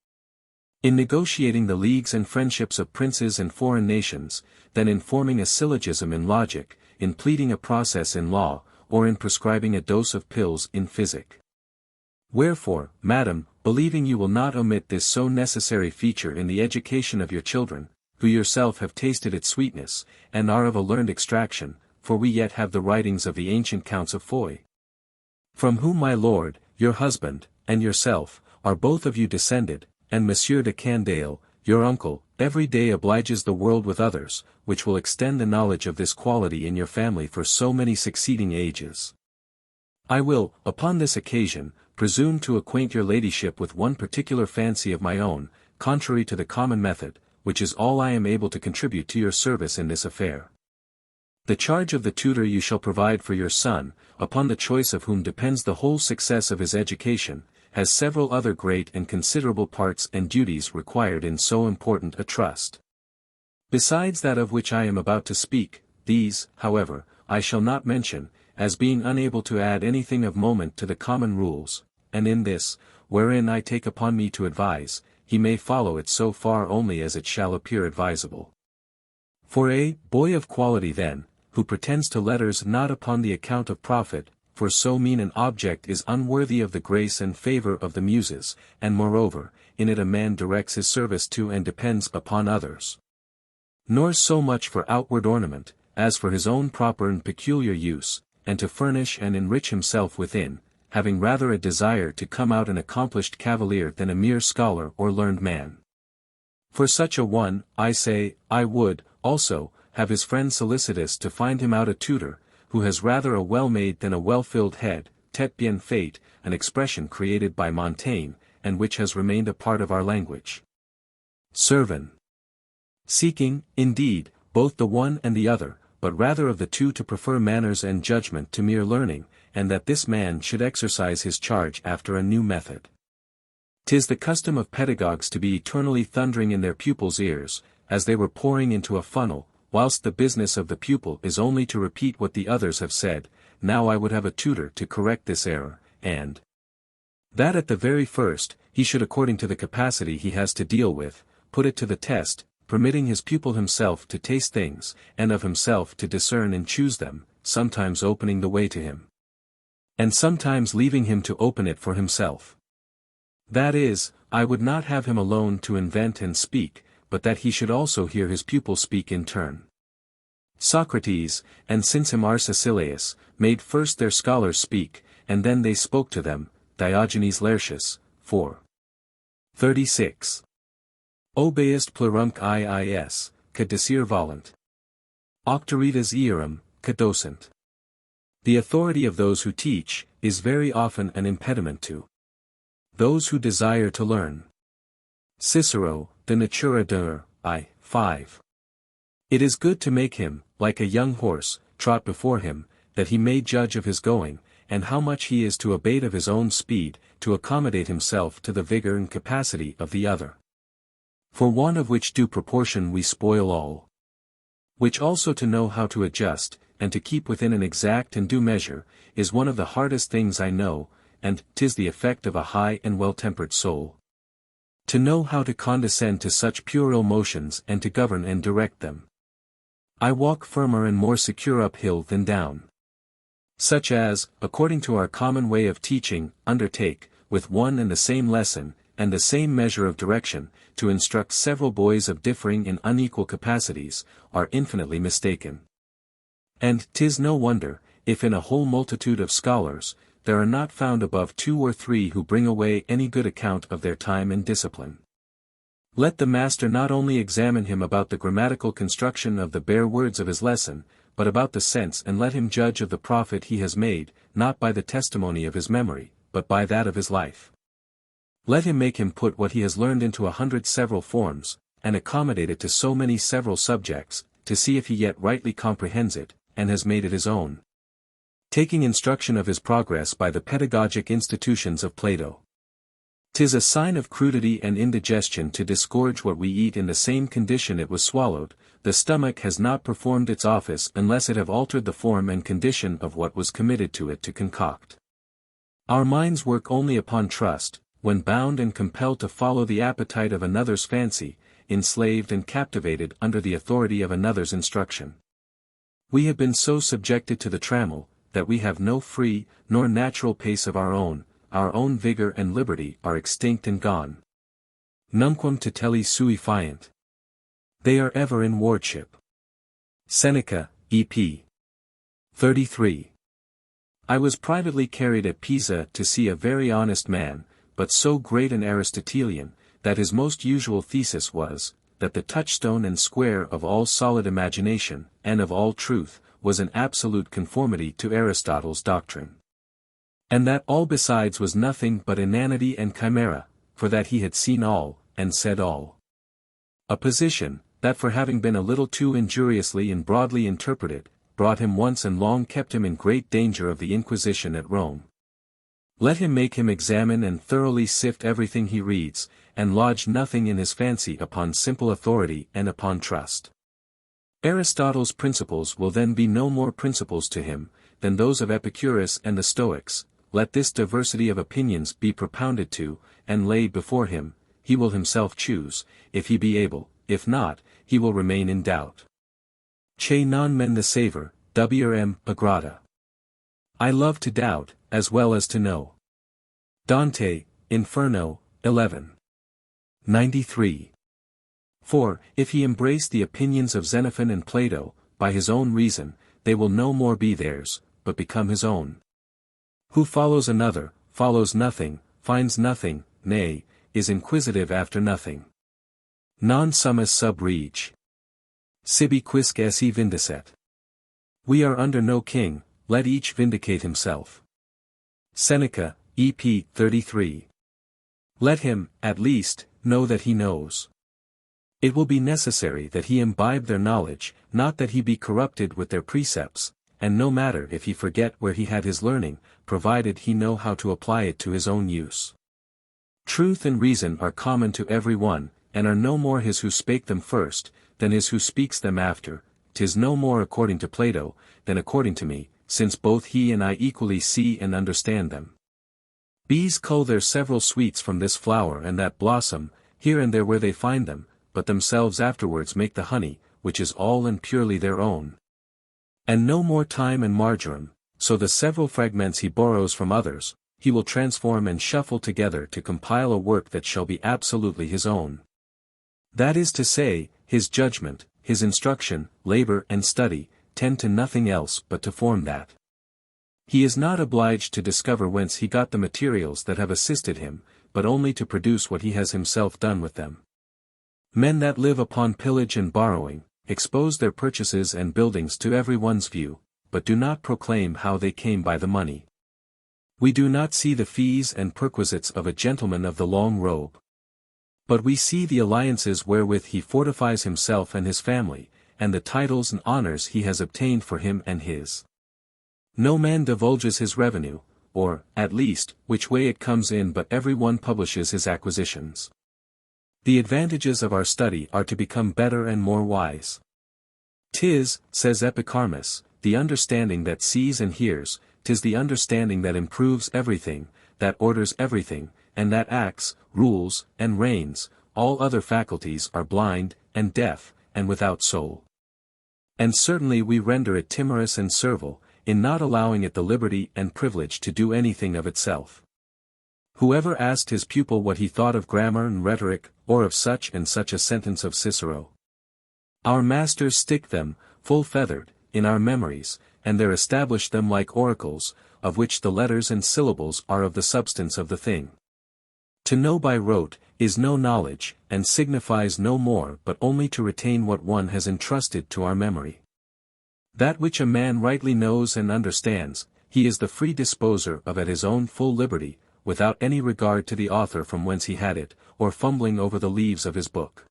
in negotiating the leagues and friendships of princes and foreign nations, than in forming a syllogism in logic, in pleading a process in law, or in prescribing a dose of pills in physic. Wherefore, madam, believing you will not omit this so necessary feature in the education of your children, who yourself have tasted its sweetness, and are of a learned extraction, for we yet have the writings of the ancient Counts of Foy, from whom my lord, your husband, and yourself, are both of you descended, and Monsieur de Candaile, your uncle, every day obliges the world with others, which will extend the knowledge of this quality in your family for so many succeeding ages. I will, upon this occasion, presume to acquaint your ladyship with one particular fancy of my own, contrary to the common method, which is all I am able to contribute to your service in this affair. The charge of the tutor you shall provide for your son, upon the choice of whom depends the whole success of his education, has several other great and considerable parts and duties required in so important a trust. Besides that of which I am about to speak, these, however, I shall not mention, as being unable to add anything of moment to the common rules, and in this, wherein I take upon me to advise, he may follow it so far only as it shall appear advisable. For a boy of quality then, who pretends to letters not upon the account of profit, for so mean an object is unworthy of the grace and favor of the Muses, and moreover, in it a man directs his service to and depends upon others. Nor so much for outward ornament, as for his own proper and peculiar use, and to furnish and enrich himself within, having rather a desire to come out an accomplished cavalier than a mere scholar or learned man. For such a one, I say, I would, also, have his friend solicitous to find him out a tutor, who has rather a well-made than a well-filled head, tête bien faite, an expression created by Montaigne, and which has remained a part of our language. Servan. Seeking, indeed, both the one and the other, but rather of the two to prefer manners and judgment to mere learning, and that this man should exercise his charge after a new method. 'Tis the custom of pedagogues to be eternally thundering in their pupils' ears, as they were pouring into a funnel, whilst the business of the pupil is only to repeat what the others have said. Now I would have a tutor to correct this error, and that at the very first, he should according to the capacity he has to deal with, put it to the test, permitting his pupil himself to taste things, and of himself to discern and choose them, sometimes opening the way to him, and sometimes leaving him to open it for himself. That is, I would not have him alone to invent and speak, but that he should also hear his pupil speak in turn. Socrates, and since him Arcesilaus, made first their scholars speak, and then they spoke to them, Diogenes Laertius, 4. 36. Obeist plurumque iis, que dicere volunt. Auctoritas ierum, que docent. The authority of those who teach, is very often an impediment to those who desire to learn. Cicero, De Natura Deor, I. 5. It is good to make him, like a young horse, trot before him, that he may judge of his going, and how much he is to abate of his own speed, to accommodate himself to the vigor and capacity of the other. For want of which due proportion we spoil all. Which also to know how to adjust, and to keep within an exact and due measure, is one of the hardest things I know, and 'tis the effect of a high and well-tempered soul. To know how to condescend to such puerile motions and to govern and direct them. I walk firmer and more secure uphill than down. Such as, according to our common way of teaching, undertake, with one and the same lesson, and the same measure of direction, to instruct several boys of differing and unequal capacities, are infinitely mistaken. And 'tis no wonder, if in a whole multitude of scholars, there are not found above 2 or 3 who bring away any good account of their time and discipline. Let the master not only examine him about the grammatical construction of the bare words of his lesson, but about the sense, and let him judge of the profit he has made, not by the testimony of his memory, but by that of his life. Let him make him put what he has learned into 100 several forms, and accommodate it to so many several subjects, to see if he yet rightly comprehends it, and has made it his own. Taking instruction of his progress by the pedagogic institutions of Plato. 'Tis a sign of crudity and indigestion to disgorge what we eat in the same condition it was swallowed. The stomach has not performed its office unless it have altered the form and condition of what was committed to it to concoct. Our minds work only upon trust, when bound and compelled to follow the appetite of another's fancy, enslaved and captivated under the authority of another's instruction. We have been so subjected to the trammel, that we have no free, nor natural pace of our own vigor and liberty are extinct and gone. Nunquam tutelli sui fiant. They are ever in wardship. Seneca, E.P. 33. I was privately carried at Pisa to see a very honest man, but so great an Aristotelian, that his most usual thesis was, that the touchstone and square of all solid imagination, and of all truth, was an absolute conformity to Aristotle's doctrine. And that all besides was nothing but inanity and chimera, for that he had seen all, and said all. A position, that for having been a little too injuriously and broadly interpreted, brought him once and long kept him in great danger of the Inquisition at Rome. Let him make him examine and thoroughly sift everything he reads, and lodge nothing in his fancy upon simple authority and upon trust. Aristotle's principles will then be no more principles to him, than those of Epicurus and the Stoics. Let this diversity of opinions be propounded to, and laid before him, he will himself choose, if he be able, if not, he will remain in doubt. Che non men the savor, wrm agrada. I love to doubt, as well as to know. Dante, Inferno, 11. 93. For, if he embrace the opinions of Xenophon and Plato, by his own reason, they will no more be theirs, but become his own. Who follows another, follows nothing, finds nothing, nay, is inquisitive after nothing. Non summus sub rege. Sibi quisque esse vindicet. We are under no king, let each vindicate himself. Seneca, EP 33. Let him, at least, know that he knows. It will be necessary that he imbibe their knowledge, not that he be corrupted with their precepts, and no matter if he forget where he had his learning, provided he know how to apply it to his own use. Truth and reason are common to every one, and are no more his who spake them first, than his who speaks them after. 'Tis no more according to Plato, than according to me, since both he and I equally see and understand them. Bees cull their several sweets from this flower and that blossom, here and there where they find them, but themselves afterwards make the honey, which is all and purely their own. And no more thyme and marjoram, so the several fragments he borrows from others, he will transform and shuffle together to compile a work that shall be absolutely his own. That is to say, his judgment, his instruction, labor and study, tend to nothing else but to form that. He is not obliged to discover whence he got the materials that have assisted him, but only to produce what he has himself done with them. Men that live upon pillage and borrowing, expose their purchases and buildings to every one's view, but do not proclaim how they came by the money. We do not see the fees and perquisites of a gentleman of the long robe. But we see the alliances wherewith he fortifies himself and his family, and the titles and honors he has obtained for him and his. No man divulges his revenue, or, at least, which way it comes in, but every one publishes his acquisitions. The advantages of our study are to become better and more wise. 'Tis, says Epicharmus, the understanding that sees and hears, 'tis the understanding that improves everything, that orders everything, and that acts, rules, and reigns. All other faculties are blind, and deaf, and without soul. And certainly we render it timorous and servile, in not allowing it the liberty and privilege to do anything of itself. Whoever asked his pupil what he thought of grammar and rhetoric, or of such and such a sentence of Cicero? Our masters stick them, full-feathered, in our memories, and there establish them like oracles, of which the letters and syllables are of the substance of the thing. To know by rote, is no knowledge, and signifies no more but only to retain what one has entrusted to our memory. That which a man rightly knows and understands, he is the free disposer of at his own full liberty, without any regard to the author from whence he had it, or fumbling over the leaves of his book.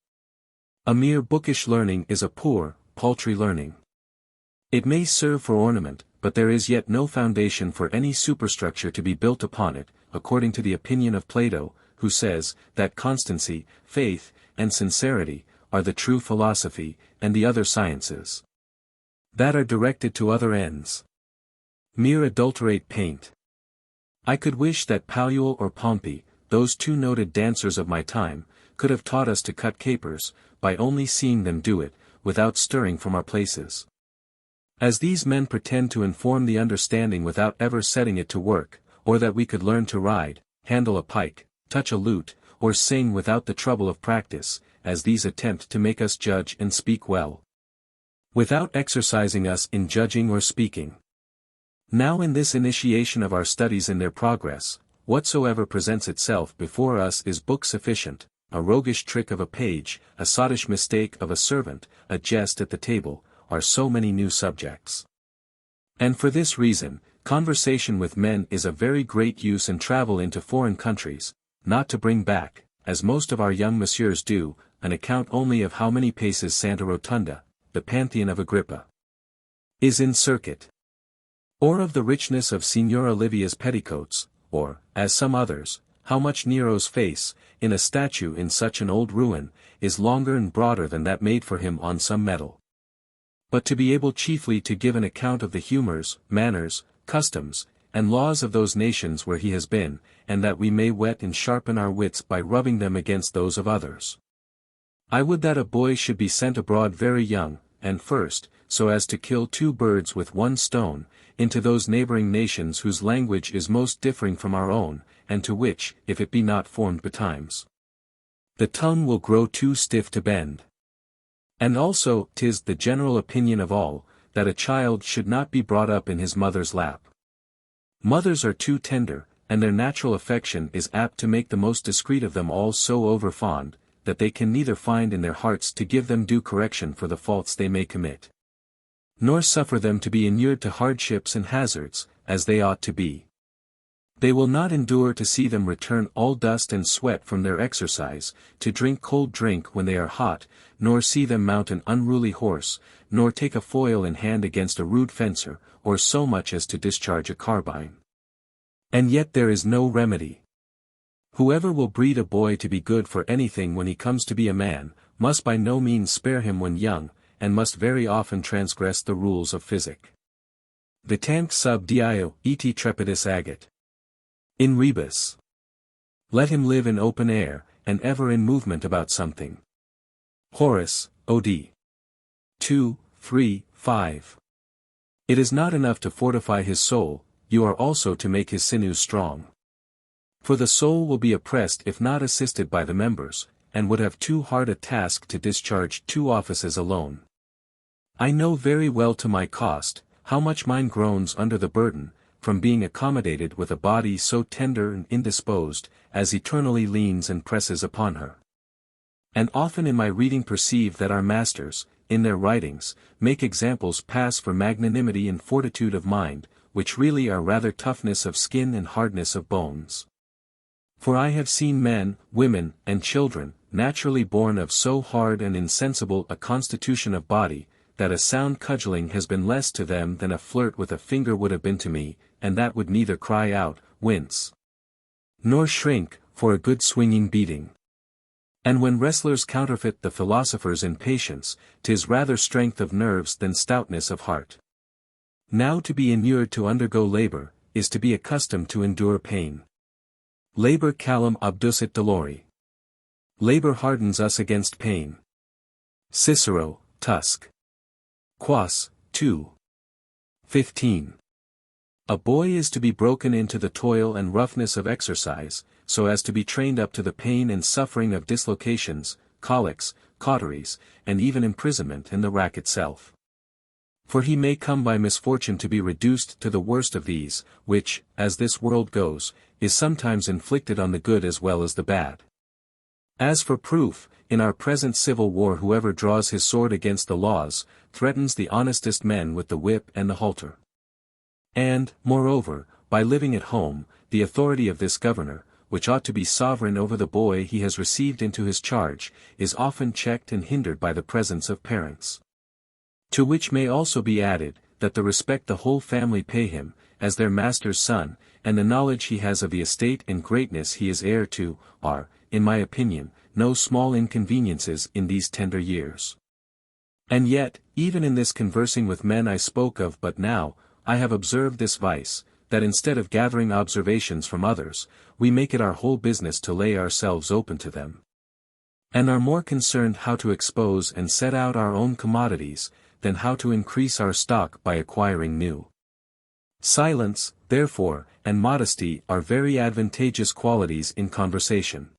A mere bookish learning is a poor, paltry learning. It may serve for ornament, but there is yet no foundation for any superstructure to be built upon it, according to the opinion of Plato, who says, that constancy, faith, and sincerity, are the true philosophy, and the other sciences that are directed to other ends, mere adulterate paint. I could wish that Paluel or Pompey, those two noted dancers of my time, could have taught us to cut capers, by only seeing them do it, without stirring from our places. As these men pretend to inform the understanding without ever setting it to work, or that we could learn to ride, handle a pike, touch a lute, or sing without the trouble of practice, as these attempt to make us judge and speak well, without exercising us in judging or speaking. Now in this initiation of our studies in their progress, whatsoever presents itself before us is book sufficient, a roguish trick of a page, a sottish mistake of a servant, a jest at the table, are so many new subjects. And for this reason, conversation with men is of very great use, and travel into foreign countries, not to bring back, as most of our young messieurs do, an account only of how many paces Santa Rotunda, the Pantheon of Agrippa, is in circuit. Or of the richness of Signor Olivia's petticoats, or, as some others, how much Nero's face, in a statue in such an old ruin, is longer and broader than that made for him on some medal. But to be able chiefly to give an account of the humours, manners, customs, and laws of those nations where he has been, and that we may whet and sharpen our wits by rubbing them against those of others. I would that a boy should be sent abroad very young, and first, so as to kill two birds with one stone, into those neighbouring nations whose language is most differing from our own, and to which, if it be not formed betimes, the tongue will grow too stiff to bend. And also, 'tis the general opinion of all, that a child should not be brought up in his mother's lap. Mothers are too tender, and their natural affection is apt to make the most discreet of them all so over-fond, that they can neither find in their hearts to give them due correction for the faults they may commit, nor suffer them to be inured to hardships and hazards, as they ought to be. They will not endure to see them return all dust and sweat from their exercise, to drink cold drink when they are hot, nor see them mount an unruly horse, nor take a foil in hand against a rude fencer, or so much as to discharge a carbine. And yet there is no remedy. Whoever will breed a boy to be good for anything when he comes to be a man, must by no means spare him when young, and must very often transgress the rules of physic. Vitanque sub dio et trepidis agit. In rebus. Let him live in open air, and ever in movement about something. Horace, Od. 2, 3, 5. It is not enough to fortify his soul, you are also to make his sinews strong. For the soul will be oppressed if not assisted by the members, and would have too hard a task to discharge two offices alone. I know very well to my cost, how much mine groans under the burden, from being accommodated with a body so tender and indisposed, as eternally leans and presses upon her. And often in my reading perceive that our masters, in their writings, make examples pass for magnanimity and fortitude of mind, which really are rather toughness of skin and hardness of bones. For I have seen men, women, and children, naturally born of so hard and insensible a constitution of body, that a sound cudgelling has been less to them than a flirt with a finger would have been to me, and that would neither cry out, wince, nor shrink, for a good swinging beating. And when wrestlers counterfeit the philosophers in patience, 'tis rather strength of nerves than stoutness of heart. Now to be inured to undergo labour, is to be accustomed to endure pain. Labour callum obducit dolori. Labour hardens us against pain. Cicero, Tusc. Quas, 2. 15. A boy is to be broken into the toil and roughness of exercise, so as to be trained up to the pain and suffering of dislocations, colics, cauteries, and even imprisonment in the rack itself. For he may come by misfortune to be reduced to the worst of these, which, as this world goes, is sometimes inflicted on the good as well as the bad. As for proof, in our present civil war whoever draws his sword against the laws, threatens the honestest men with the whip and the halter. And, moreover, by living at home, the authority of this governor, which ought to be sovereign over the boy he has received into his charge, is often checked and hindered by the presence of parents. To which may also be added, that the respect the whole family pay him, as their master's son, and the knowledge he has of the estate and greatness he is heir to, are, in my opinion, no small inconveniences in these tender years. And yet, even in this conversing with men I spoke of but now, I have observed this vice, that instead of gathering observations from others, we make it our whole business to lay ourselves open to them, and are more concerned how to expose and set out our own commodities, than how to increase our stock by acquiring new. Silence, therefore, and modesty are very advantageous qualities in conversation.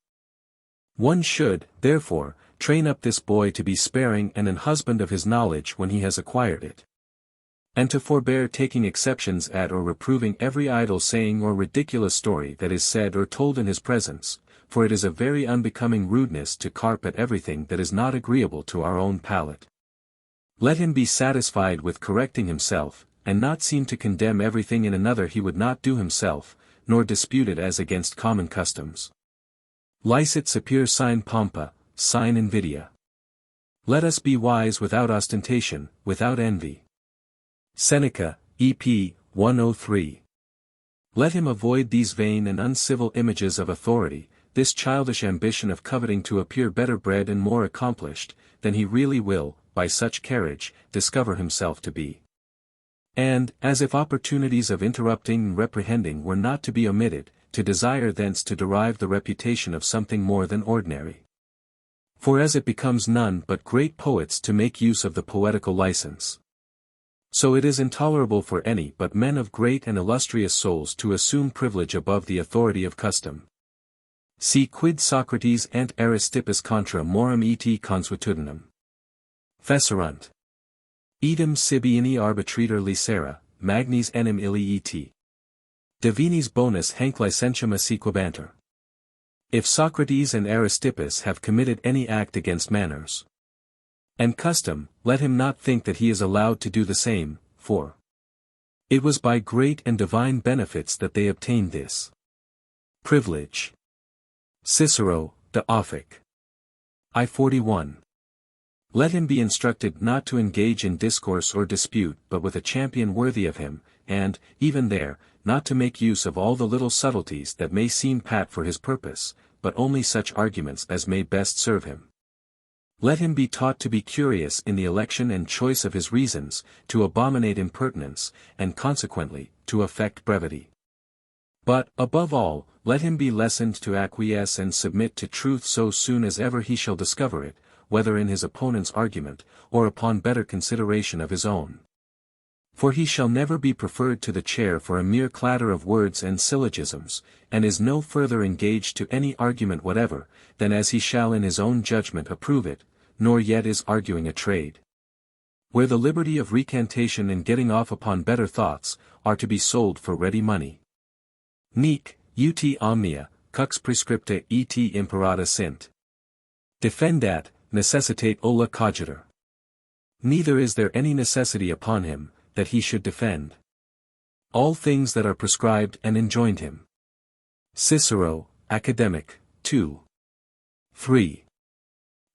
One should, therefore, train up this boy to be sparing and an husband of his knowledge when he has acquired it, and to forbear taking exceptions at or reproving every idle saying or ridiculous story that is said or told in his presence, for it is a very unbecoming rudeness to carp at everything that is not agreeable to our own palate. Let him be satisfied with correcting himself, and not seem to condemn everything in another he would not do himself, nor dispute it as against common customs. Licet sapere sine pompa, sine invidia. Let us be wise without ostentation, without envy. Seneca, EP, 103. Let him avoid these vain and uncivil images of authority, this childish ambition of coveting to appear better bred and more accomplished, than he really will, by such carriage, discover himself to be. And, as if opportunities of interrupting and reprehending were not to be omitted, to desire thence to derive the reputation of something more than ordinary. For as it becomes none but great poets to make use of the poetical license, so it is intolerable for any but men of great and illustrious souls to assume privilege above the authority of custom. Si quid Socrates ant Aristippus contra morum et consuetudinem fecerunt. Idem sibi inni arbitriter licera, magnis enim illi et. Divinis bonus hanc licentium sequebantur. If Socrates and Aristippus have committed any act against manners and custom, let him not think that he is allowed to do the same, for it was by great and divine benefits that they obtained this privilege. Cicero, De Offic. I-41. Let him be instructed not to engage in discourse or dispute but with a champion worthy of him, and, even there, not to make use of all the little subtleties that may seem pat for his purpose, but only such arguments as may best serve him. Let him be taught to be curious in the election and choice of his reasons, to abominate impertinence, and consequently, to affect brevity. But, above all, let him be lessoned to acquiesce and submit to truth so soon as ever he shall discover it, whether in his opponent's argument, or upon better consideration of his own. For he shall never be preferred to the chair for a mere clatter of words and syllogisms, and is no further engaged to any argument whatever, than as he shall in his own judgment approve it, nor yet is arguing a trade, where the liberty of recantation and getting off upon better thoughts, are to be sold for ready money. Nec, ut omnia, cux prescripta et imperata sint. Defendat, necessitate olla cogitur. Neither is there any necessity upon him, that he should defend all things that are prescribed and enjoined him. Cicero, Academic, 2. 3.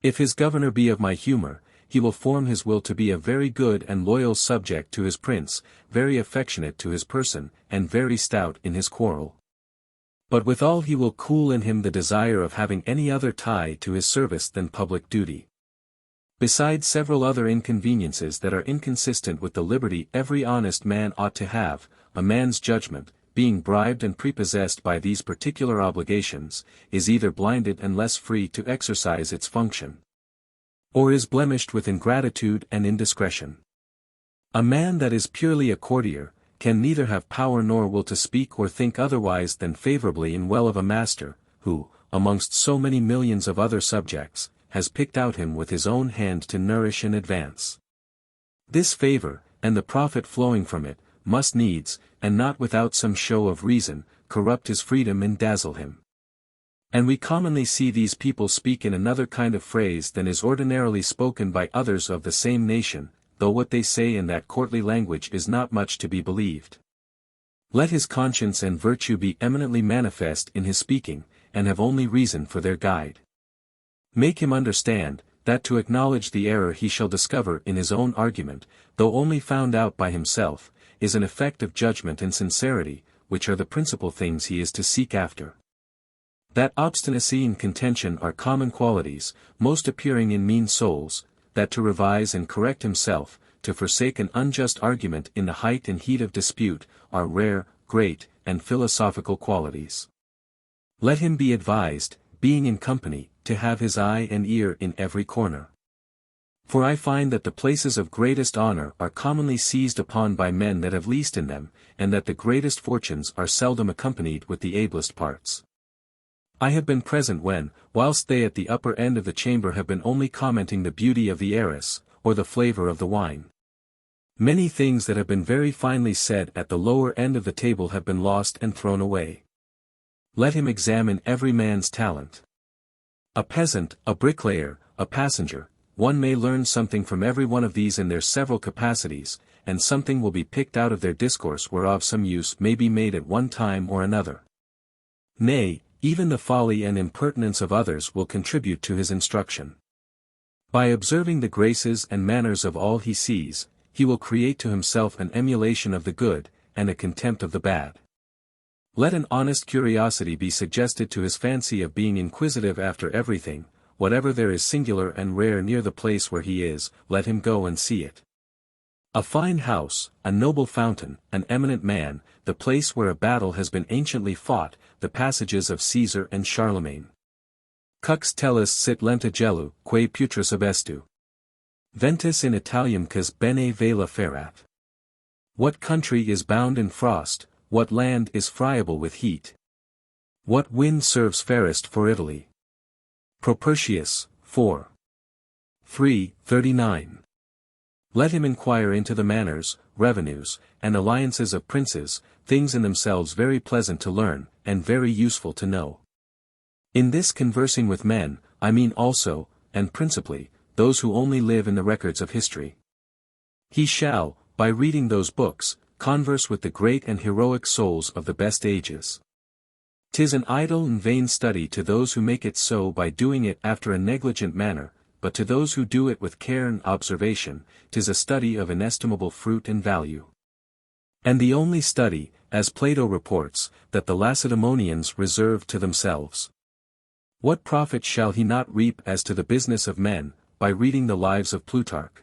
If his governor be of my humor, he will form his will to be a very good and loyal subject to his prince, very affectionate to his person, and very stout in his quarrel. But withal he will cool in him the desire of having any other tie to his service than public duty. Besides several other inconveniences that are inconsistent with the liberty every honest man ought to have, a man's judgment, being bribed and prepossessed by these particular obligations, is either blinded and less free to exercise its function, or is blemished with ingratitude and indiscretion. A man that is purely a courtier, can neither have power nor will to speak or think otherwise than favorably and well of a master, who, amongst so many millions of other subjects, has picked out him with his own hand to nourish and advance. This favor, and the profit flowing from it, must needs, and not without some show of reason, corrupt his freedom and dazzle him. And we commonly see these people speak in another kind of phrase than is ordinarily spoken by others of the same nation, though what they say in that courtly language is not much to be believed. Let his conscience and virtue be eminently manifest in his speaking, and have only reason for their guide. Make him understand, that to acknowledge the error he shall discover in his own argument, though only found out by himself, is an effect of judgment and sincerity, which are the principal things he is to seek after. That obstinacy and contention are common qualities, most appearing in mean souls, that to revise and correct himself, to forsake an unjust argument in the height and heat of dispute, are rare, great, and philosophical qualities. Let him be advised, being in company, to have his eye and ear in every corner. For I find that the places of greatest honor are commonly seized upon by men that have least in them, and that the greatest fortunes are seldom accompanied with the ablest parts. I have been present when, whilst they at the upper end of the chamber have been only commenting the beauty of the heiress, or the flavor of the wine. Many things that have been very finely said at the lower end of the table have been lost and thrown away. Let him examine every man's talent. A peasant, a bricklayer, a passenger, one may learn something from every one of these in their several capacities, and something will be picked out of their discourse whereof some use may be made at one time or another. Nay, Even the folly and impertinence of others will contribute to his instruction. By observing the graces and manners of all he sees, he will create to himself an emulation of the good, and a contempt of the bad. Let an honest curiosity be suggested to his fancy of being inquisitive after everything, whatever there is singular and rare near the place where he is, let him go and see it. A fine house, a noble fountain, an eminent man, the place where a battle has been anciently fought, the passages of Caesar and Charlemagne. Cux tellus sit lenta gelu, quae putris obestu. Ventus in Italium cas bene vela ferat. What country is bound in frost, what land is friable with heat? What wind serves fairest for Italy? Propertius, 4. 3:39. Let him inquire into the manners, revenues, and alliances of princes, things in themselves very pleasant to learn, and very useful to know. In this conversing with men, I mean also, and principally, those who only live in the records of history. He shall, by reading those books, converse with the great and heroic souls of the best ages. 'Tis an idle and vain study to those who make it so by doing it after a negligent manner, but to those who do it with care and observation, 'tis a study of inestimable fruit and value. And the only study, as Plato reports, that the Lacedaemonians reserved to themselves. What profit shall he not reap as to the business of men, by reading the lives of Plutarch?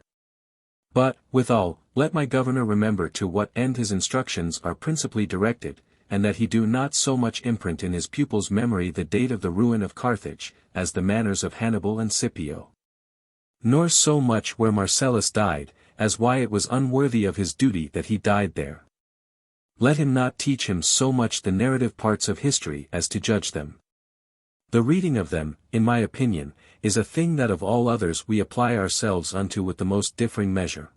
But, withal, let my governor remember to what end his instructions are principally directed, and that he do not so much imprint in his pupil's memory the date of the ruin of Carthage, as the manners of Hannibal and Scipio. Nor so much where Marcellus died, as why it was unworthy of his duty that he died there. Let him not teach him so much the narrative parts of history as to judge them. The reading of them, in my opinion, is a thing that of all others we apply ourselves unto with the most differing measure.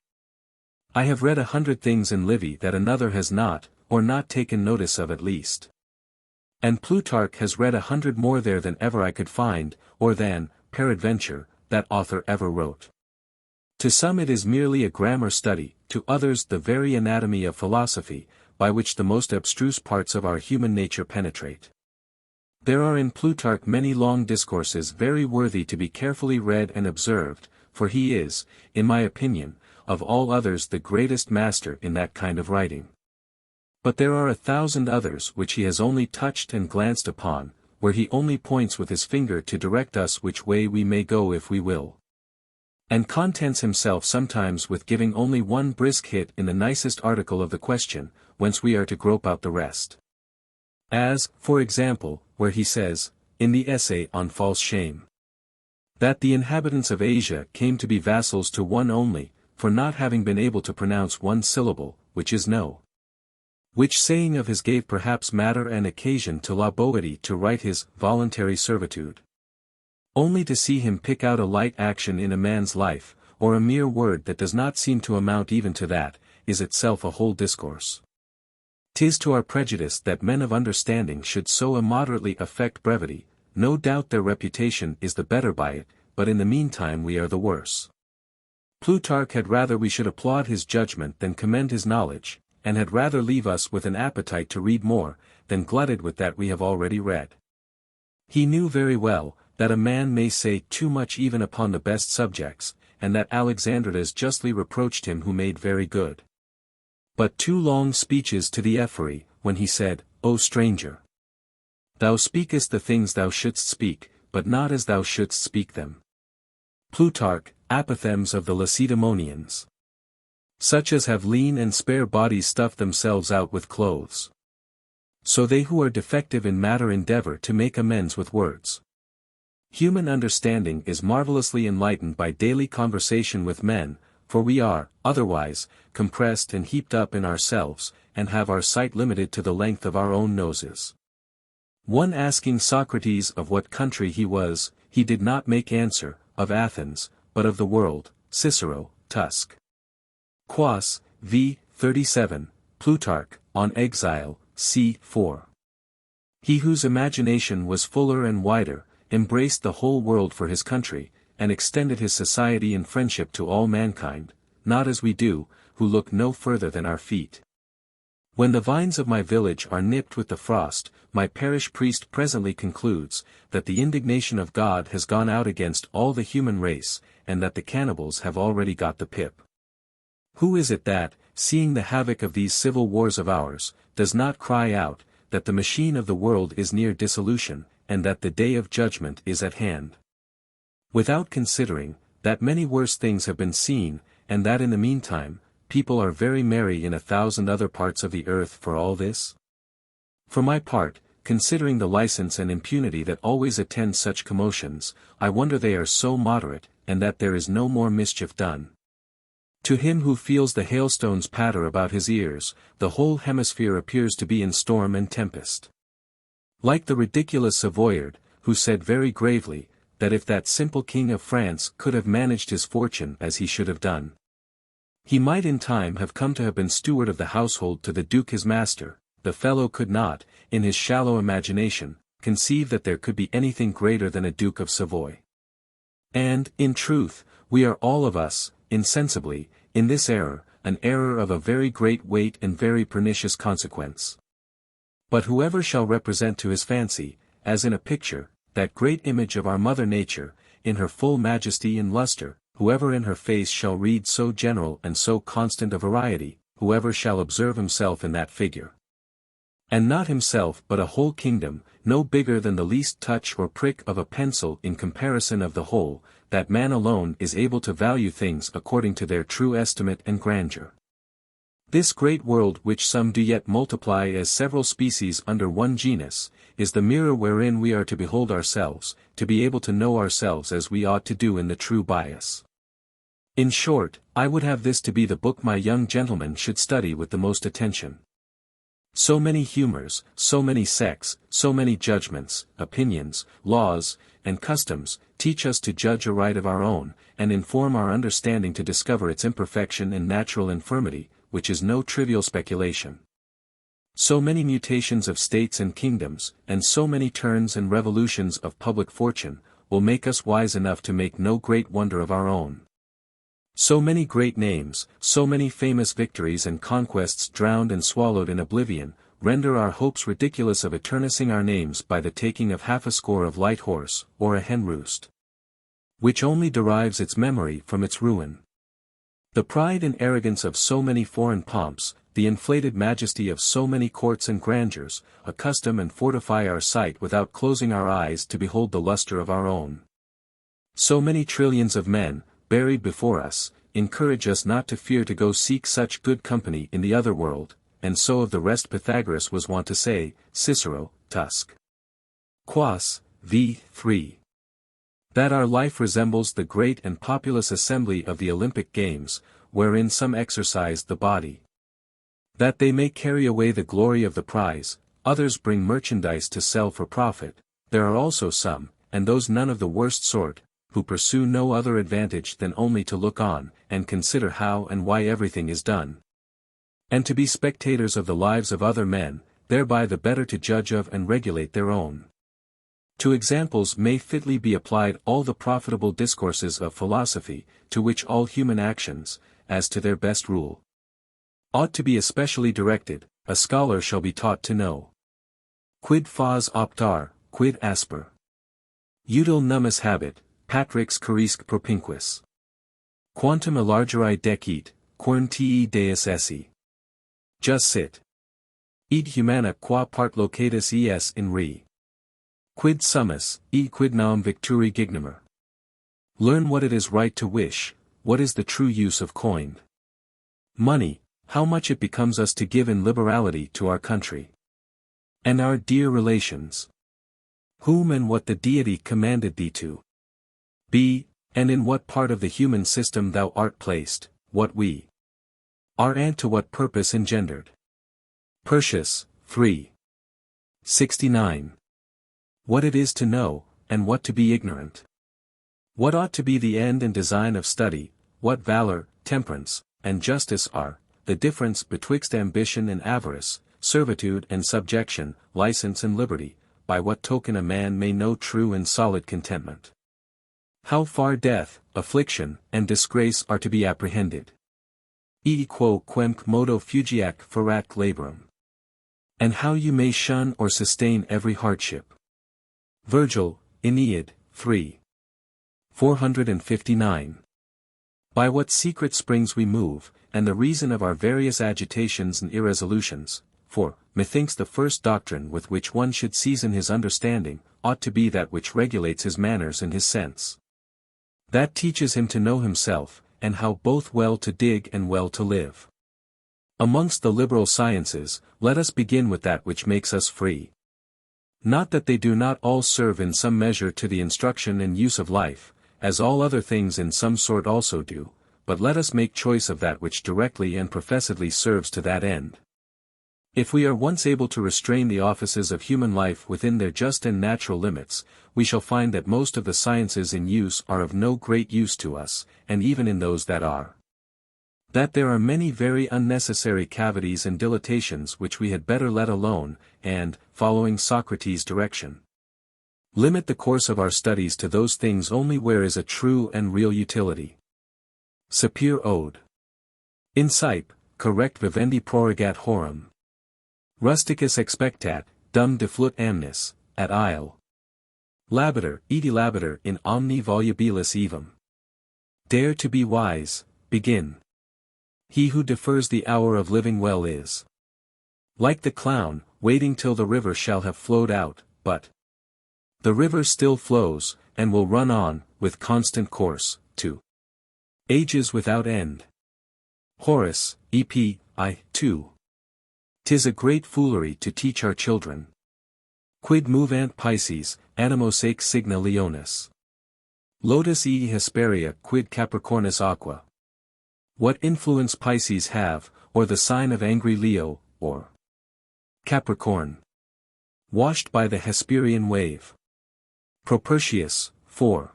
I have read 100 things in Livy that another has not, or not taken notice of at least. And Plutarch has read 100 more there than ever I could find, or than, peradventure, that author ever wrote. To some it is merely a grammar study, to others the very anatomy of philosophy, by which the most abstruse parts of our human nature penetrate. There are in Plutarch many long discourses very worthy to be carefully read and observed, for he is, in my opinion, of all others the greatest master in that kind of writing. But there are 1,000 others which he has only touched and glanced upon, where he only points with his finger to direct us which way we may go if we will. And contents himself sometimes with giving only one brisk hit in the nicest article of the question, whence we are to grope out the rest. As, for example, where he says, in the essay on false shame, that the inhabitants of Asia came to be vassals to one only, for not having been able to pronounce one syllable, which is no. Which saying of his gave perhaps matter and occasion to La Boétie to write his Voluntary Servitude. Only to see him pick out a light action in a man's life, or a mere word that does not seem to amount even to that, is itself a whole discourse. 'Tis to our prejudice that men of understanding should so immoderately affect brevity, no doubt their reputation is the better by it, but in the meantime we are the worse. Plutarch had rather we should applaud his judgment than commend his knowledge, and had rather leave us with an appetite to read more, than glutted with that we have already read. He knew very well, that a man may say too much even upon the best subjects, and that Alexandridas justly reproached him who made very good. But 2 long speeches to the Ephori, when he said, O stranger! Thou speakest the things thou shouldst speak, but not as thou shouldst speak them. Plutarch, Apothegms of the Lacedaemonians. Such as have lean and spare bodies stuff themselves out with clothes. So they who are defective in matter endeavor to make amends with words. Human understanding is marvelously enlightened by daily conversation with men, for we are, otherwise, compressed and heaped up in ourselves, and have our sight limited to the length of our own noses. One asking Socrates of what country he was, he did not make answer, of Athens, but of the world, Cicero, Tusk. Quas, v. 37, Plutarch, on exile, c. 4. He whose imagination was fuller and wider, embraced the whole world for his country, and extended his society and friendship to all mankind, not as we do, who look no further than our feet. When the vines of my village are nipped with the frost, my parish priest presently concludes, that the indignation of God has gone out against all the human race, and that the cannibals have already got the pip. Who is it that, seeing the havoc of these civil wars of ours, does not cry out, that the machine of the world is near dissolution, and that the day of judgment is at hand? Without considering, that many worse things have been seen, and that in the meantime, people are very merry in 1,000 other parts of the earth for all this? For my part, considering the license and impunity that always attend such commotions, I wonder they are so moderate, and that there is no more mischief done. To him who feels the hailstones patter about his ears, the whole hemisphere appears to be in storm and tempest. Like the ridiculous Savoyard, who said very gravely, that if that simple king of France could have managed his fortune as he should have done, he might in time have come to have been steward of the household to the Duke his master, the fellow could not, in his shallow imagination, conceive that there could be anything greater than a Duke of Savoy. And, in truth, we are all of us, insensibly, in this error, an error of a very great weight and very pernicious consequence. But whoever shall represent to his fancy, as in a picture, that great image of our Mother Nature, in her full majesty and lustre, whoever in her face shall read so general and so constant a variety, whoever shall observe himself in that figure, and not himself but a whole kingdom, no bigger than the least touch or prick of a pencil in comparison of the whole, that man alone is able to value things according to their true estimate and grandeur. This great world which some do yet multiply as several species under one genus, is the mirror wherein we are to behold ourselves, to be able to know ourselves as we ought to do in the true bias. In short, I would have this to be the book my young gentlemen should study with the most attention. So many humors, so many sects, so many judgments, opinions, laws, and customs, teach us to judge aright of our own, and inform our understanding to discover its imperfection and natural infirmity, which is no trivial speculation. So many mutations of states and kingdoms, and so many turns and revolutions of public fortune, will make us wise enough to make no great wonder of our own. So many great names, so many famous victories and conquests drowned and swallowed in oblivion, render our hopes ridiculous of eternizing our names by the taking of 50 of light horse, or a hen roost, which only derives its memory from its ruin. The pride and arrogance of so many foreign pomps, the inflated majesty of so many courts and grandeurs, accustom and fortify our sight without closing our eyes to behold the lustre of our own. So many trillions of men, buried before us, encourage us not to fear to go seek such good company in the other world, and so of the rest Pythagoras was wont to say, Cicero, Tusc. Quas, v. That our life resembles the great and populous assembly of the Olympic games, wherein some exercise the body, that they may carry away the glory of the prize, others bring merchandise to sell for profit, there are also some, and those none of the worst sort, who pursue no other advantage than only to look on, and consider how and why everything is done, and to be spectators of the lives of other men, thereby the better to judge of and regulate their own. To examples may fitly be applied all the profitable discourses of philosophy, to which all human actions, as to their best rule, ought to be especially directed. A scholar shall be taught to know. Quid fas optar, quid asper. Util nummus habet, patrix curisque propinquis. Quantum elargiri decit, quern te deus esse. Just sit. Id humana qua part locatus es in re. Quid summus, e quid nam victuri gignomer. Learn what it is right to wish, what is the true use of coin. Money, how much it becomes us to give in liberality to our country and our dear relations. Whom and what the deity commanded thee to be, and in what part of the human system thou art placed, what we are and to what purpose engendered. Persius, 3. 69. What it is to know, and what to be ignorant. What ought to be the end and design of study, what valor, temperance, and justice are, the difference betwixt ambition and avarice, servitude and subjection, license and liberty, by what token a man may know true and solid contentment. How far death, affliction, and disgrace are to be apprehended. quo quemque modo fugiac ferat laborum. And how you may shun or sustain every hardship. Virgil, Aeneid, 3. 459. By what secret springs we move, and the reason of our various agitations and irresolutions, for, methinks the first doctrine with which one should season his understanding, ought to be that which regulates his manners and his sense. That teaches him to know himself, and how both well to dig and well to live. Amongst the liberal sciences, let us begin with that which makes us free. Not that they do not all serve in some measure to the instruction and use of life, as all other things in some sort also do, but let us make choice of that which directly and professedly serves to that end. If we are once able to restrain the offices of human life within their just and natural limits, we shall find that most of the sciences in use are of no great use to us, and even in those that are. That there are many very unnecessary cavities and dilatations which we had better let alone, and, following Socrates' direction, limit the course of our studies to those things only where is a true and real utility. Sapere Ode. Insipe, correct vivendi prorogat horum. Rusticus expectat, dum deflut amnis, at isle. Labater, edi labater in omni volubilis evum. Dare to be wise, begin. He who defers the hour of living well is like the clown, waiting till the river shall have flowed out, but the river still flows, and will run on, with constant course, to ages without end. Horace, Ep. I. 2. 'Tis a great foolery to teach our children. Quid movant Pisces, animos aeque signa Leonis. Lotus ii Hesperia quid Capricornus aqua. What influence Pisces have, or the sign of angry Leo, or Capricorn, washed by the Hesperian wave. Propertius, 4.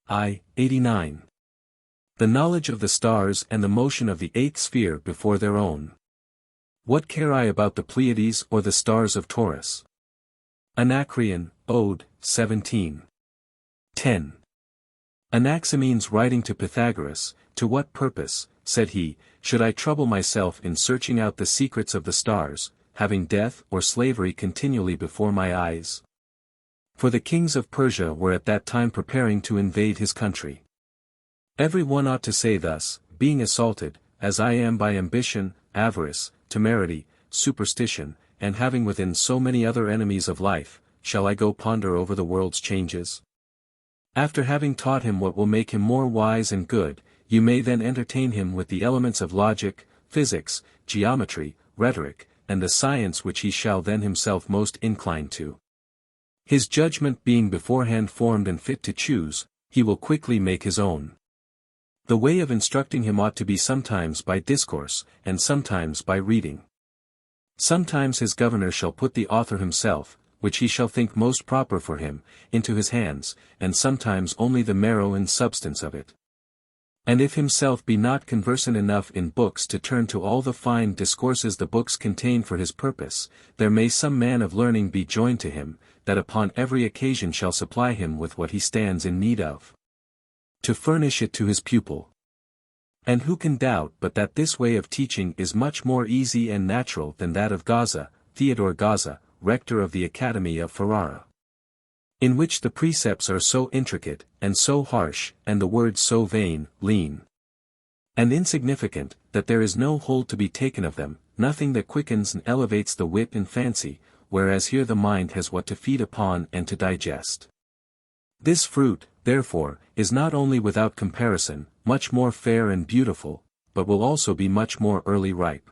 I. 89. The knowledge of the stars and the motion of the eighth sphere before their own. What care I about the Pleiades or the stars of Taurus? Anacreon, Ode, 17. 10. Anaximenes writing to Pythagoras, to what purpose, said he, should I trouble myself in searching out the secrets of the stars, having death or slavery continually before my eyes? For the kings of Persia were at that time preparing to invade his country. Every one ought to say thus, being assaulted, as I am by ambition, avarice, temerity, superstition, and having within so many other enemies of life, shall I go ponder over the world's changes? After having taught him what will make him more wise and good, you may then entertain him with the elements of logic, physics, geometry, rhetoric, and the science which he shall then himself most incline to. His judgment being beforehand formed and fit to choose, he will quickly make his own. The way of instructing him ought to be sometimes by discourse, and sometimes by reading. Sometimes his governor shall put the author himself, which he shall think most proper for him, into his hands, and sometimes only the marrow and substance of it. And if himself be not conversant enough in books to turn to all the fine discourses the books contain for his purpose, there may some man of learning be joined to him, that upon every occasion shall supply him with what he stands in need of, to furnish it to his pupil. And who can doubt but that this way of teaching is much more easy and natural than that of Gaza, Theodore Gaza, rector of the Academy of Ferrara, in which the precepts are so intricate, and so harsh, and the words so vain, lean, and insignificant, that there is no hold to be taken of them, nothing that quickens and elevates the wit and fancy, whereas here the mind has what to feed upon and to digest. This fruit, therefore, is not only without comparison, much more fair and beautiful, but will also be much more early ripe.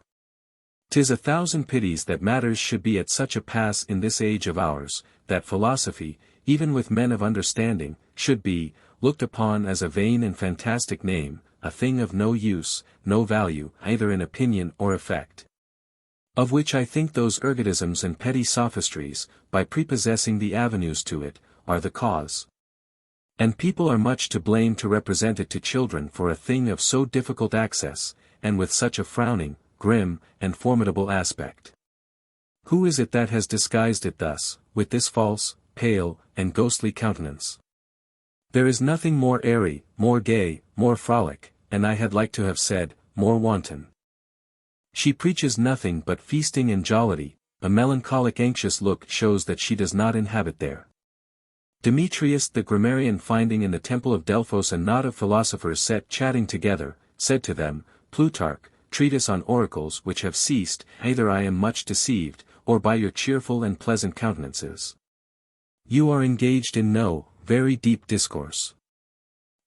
'Tis a thousand pities that matters should be at such a pass in this age of ours, that philosophy, even with men of understanding, should be looked upon as a vain and fantastic name, a thing of no use, no value, either in opinion or effect. Of which I think those ergotisms and petty sophistries, by prepossessing the avenues to it, are the cause. And people are much to blame to represent it to children for a thing of so difficult access, and with such a frowning, grim, and formidable aspect. Who is it that has disguised it thus, with this false, pale, and ghostly countenance? There is nothing more airy, more gay, more frolic, and I had like to have said, more wanton. She preaches nothing but feasting and jollity, a melancholic anxious look shows that she does not inhabit there. Demetrius the grammarian, finding in the temple of Delphos a knot of philosophers set chatting together, said to them, Plutarch, treatise on oracles which have ceased, either I am much deceived, or by your cheerful and pleasant countenances. You are engaged in no, very deep discourse.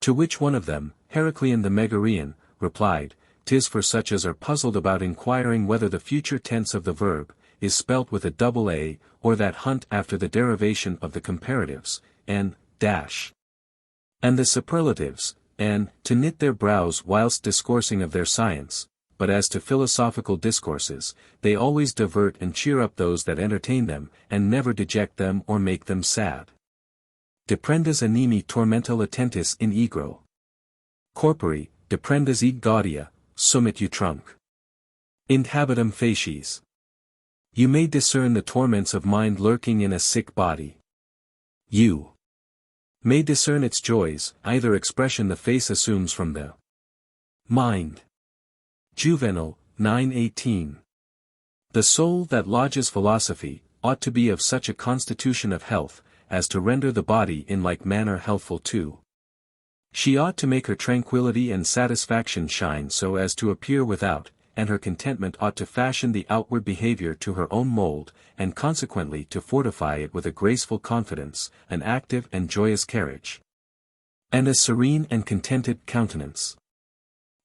To which one of them, Heracleon the Megarian, replied, 'Tis for such as are puzzled about inquiring whether the future tense of the verb, is spelt with a double A, or that hunt after the derivation of the comparatives, and, and the superlatives, and, to knit their brows whilst discoursing of their science, but as to philosophical discourses, they always divert and cheer up those that entertain them, and never deject them or make them sad. Deprendas animi tormenta latentis in egro. Corpori, deprendas id gaudia, sumit utrunc. Int habitum facies. You may discern the torments of mind lurking in a sick body. You may discern its joys, either expression the face assumes from the mind. Juvenal, 9:18. The soul that lodges philosophy, ought to be of such a constitution of health, as to render the body in like manner healthful too. She ought to make her tranquillity and satisfaction shine so as to appear without, and her contentment ought to fashion the outward behavior to her own mold, and consequently to fortify it with a graceful confidence, an active and joyous carriage, and a serene and contented countenance.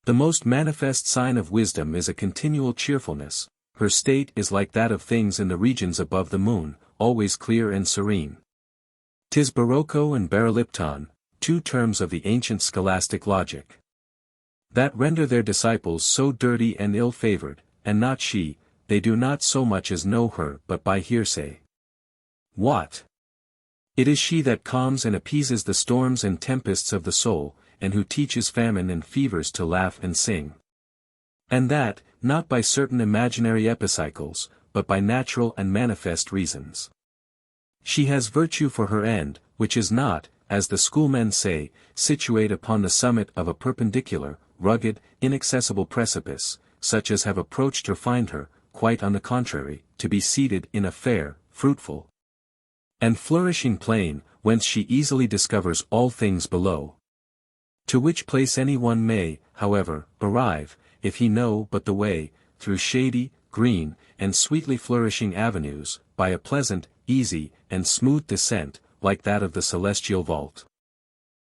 The most manifest sign of wisdom is a continual cheerfulness. Her state is like that of things in the regions above the moon, always clear and serene. 'Tis Barocco and Barolipton, two terms of the ancient scholastic logic, that render their disciples so dirty and ill-favored, and not she, they do not so much as know her but by hearsay. What? It is she that calms and appeases the storms and tempests of the soul, and who teaches famine and fevers to laugh and sing. And that, not by certain imaginary epicycles, but by natural and manifest reasons. She has virtue for her end, which is not, as the schoolmen say, situate upon the summit of a perpendicular, rugged, inaccessible precipice, such as have approached or find her, quite on the contrary, to be seated in a fair, fruitful, and flourishing plain, whence she easily discovers all things below. To which place any one may, however, arrive, if he know but the way, through shady, green, and sweetly flourishing avenues, by a pleasant, easy, and smooth descent, like that of the celestial vault.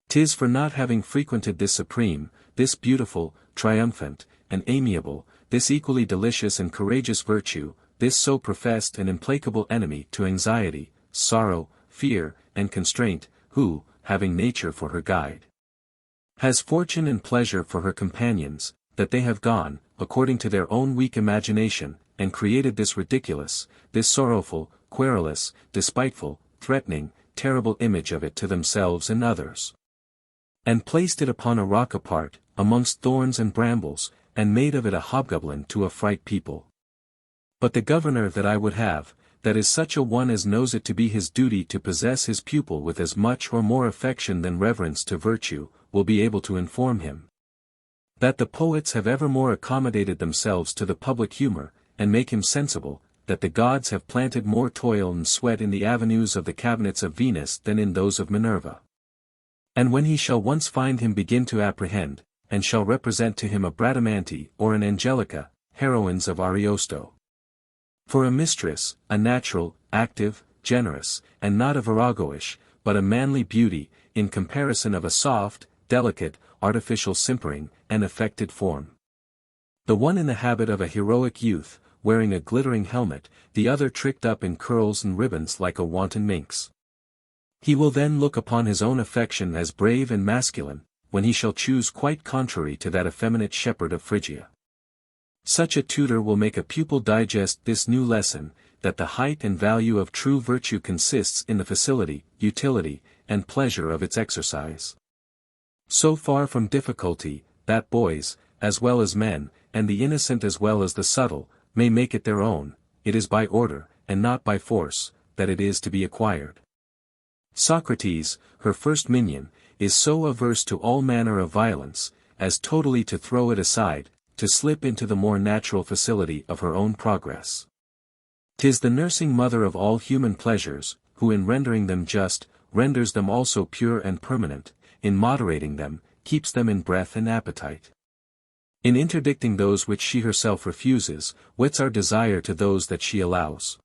'Tis for not having frequented this supreme, this beautiful, triumphant, and amiable, this equally delicious and courageous virtue, this so professed and implacable enemy to anxiety, sorrow, fear, and constraint, who, having nature for her guide, has fortune and pleasure for her companions, that they have gone, according to their own weak imagination, and created this ridiculous, this sorrowful, querulous, despiteful, threatening, terrible image of it to themselves and others, and placed it upon a rock apart, amongst thorns and brambles, and made of it a hobgoblin to affright people. But the governor that I would have, that is such a one as knows it to be his duty to possess his pupil with as much or more affection than reverence to virtue, will be able to inform him that the poets have evermore accommodated themselves to the public humor, and make him sensible, that the gods have planted more toil and sweat in the avenues of the cabinets of Venus than in those of Minerva. And when he shall once find him begin to apprehend, and shall represent to him a Bradamante or an Angelica, heroines of Ariosto, for a mistress, a natural, active, generous, and not a viragoish, but a manly beauty, in comparison of a soft, delicate, artificial simpering, and affected form. The one in the habit of a heroic youth, wearing a glittering helmet, the other tricked up in curls and ribbons like a wanton minx. He will then look upon his own affection as brave and masculine, when he shall choose quite contrary to that effeminate shepherd of Phrygia. Such a tutor will make a pupil digest this new lesson, that the height and value of true virtue consists in the facility, utility, and pleasure of its exercise. So far from difficulty, that boys, as well as men, and the innocent as well as the subtle, may make it their own, it is by order, and not by force, that it is to be acquired. Socrates, her first minion, is so averse to all manner of violence, as totally to throw it aside, to slip into the more natural facility of her own progress. 'Tis the nursing mother of all human pleasures, who in rendering them just, renders them also pure and permanent, in moderating them, keeps them in breath and appetite. In interdicting those which she herself refuses, whets our desire to those that she allows.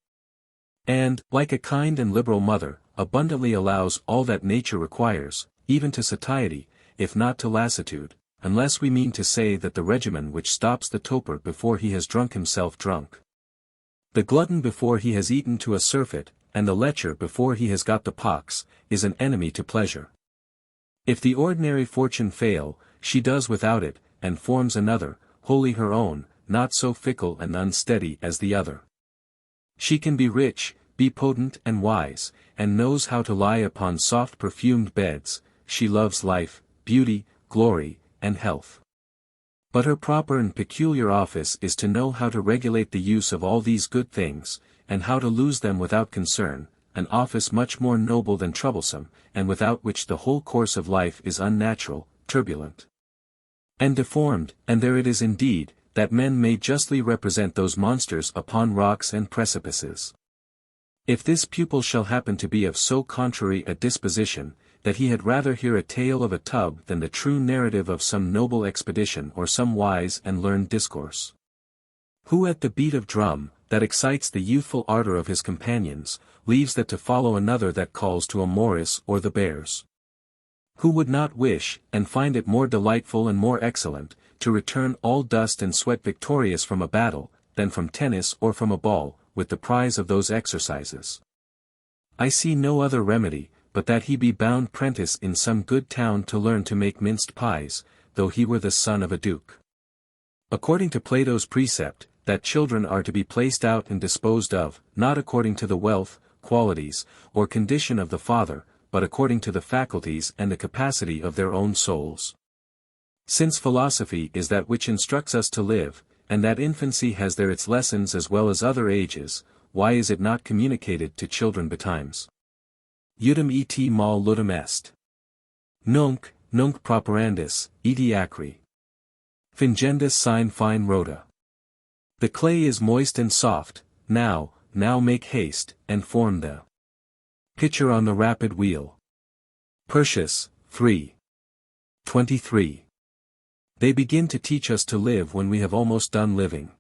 And, like a kind and liberal mother, abundantly allows all that nature requires, even to satiety, if not to lassitude, unless we mean to say that the regimen which stops the toper before he has drunk himself drunk, the glutton before he has eaten to a surfeit, and the lecher before he has got the pox, is an enemy to pleasure. If the ordinary fortune fail, she does without it, and forms another, wholly her own, not so fickle and unsteady as the other. She can be rich, be potent and wise, and knows how to lie upon soft perfumed beds. She loves life, beauty, glory, and health. But her proper and peculiar office is to know how to regulate the use of all these good things, and how to lose them without concern, an office much more noble than troublesome, and without which the whole course of life is unnatural, turbulent, and deformed. And there it is indeed, that men may justly represent those monsters upon rocks and precipices. If this pupil shall happen to be of so contrary a disposition, that he had rather hear a tale of a tub than the true narrative of some noble expedition or some wise and learned discourse, who at the beat of drum, that excites the youthful ardor of his companions, leaves that to follow another that calls to a Morris or the Bears, who would not wish, and find it more delightful and more excellent, to return all dust and sweat victorious from a battle, than from tennis or from a ball, with the prize of those exercises. I see no other remedy, but that he be bound prentice in some good town to learn to make minced pies, though he were the son of a duke. According to Plato's precept, that children are to be placed out and disposed of, not according to the wealth, qualities, or condition of the father, but according to the faculties and the capacity of their own souls. Since philosophy is that which instructs us to live, and that infancy has there its lessons as well as other ages, why is it not communicated to children betimes? Udum et mal ludum est. Nunc properandis, eti acri. Fingendus sine fine rota. The clay is moist and soft, now make haste, and form the pitcher on the rapid wheel. Persius, 3. 23. They begin to teach us to live when we have almost done living.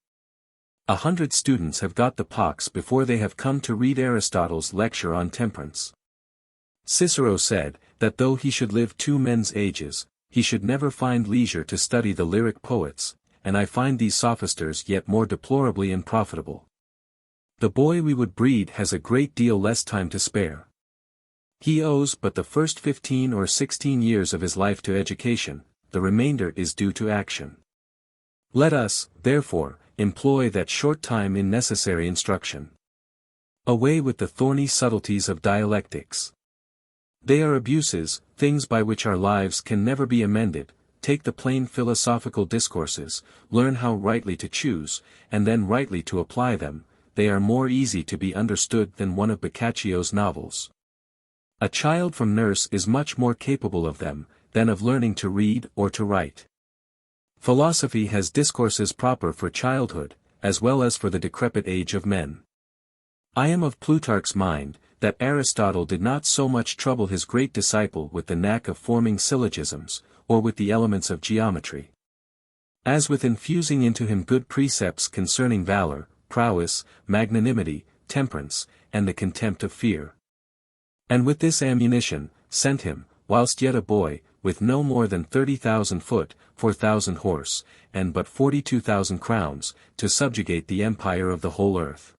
100 students have got the pox before they have come to read Aristotle's lecture on temperance. Cicero said, that though he should live 2 men's ages, he should never find leisure to study the lyric poets, and I find these sophisters yet more deplorably unprofitable. The boy we would breed has a great deal less time to spare. He owes but the first 15 or 16 years of his life to education, the remainder is due to action. Let us, therefore, employ that short time in necessary instruction. Away with the thorny subtleties of dialectics. They are abuses, things by which our lives can never be amended. Take the plain philosophical discourses, learn how rightly to choose, and then rightly to apply them. They are more easy to be understood than one of Boccaccio's novels. A child from nurse is much more capable of them, than of learning to read or to write. Philosophy has discourses proper for childhood, as well as for the decrepit age of men. I am of Plutarch's mind, that Aristotle did not so much trouble his great disciple with the knack of forming syllogisms, or with the elements of geometry, as with infusing into him good precepts concerning valor, prowess, magnanimity, temperance, and the contempt of fear. And with this ammunition, sent him, whilst yet a boy, with no more than 30,000 foot, 4,000 horse, and but 42,000 crowns, to subjugate the empire of the whole earth.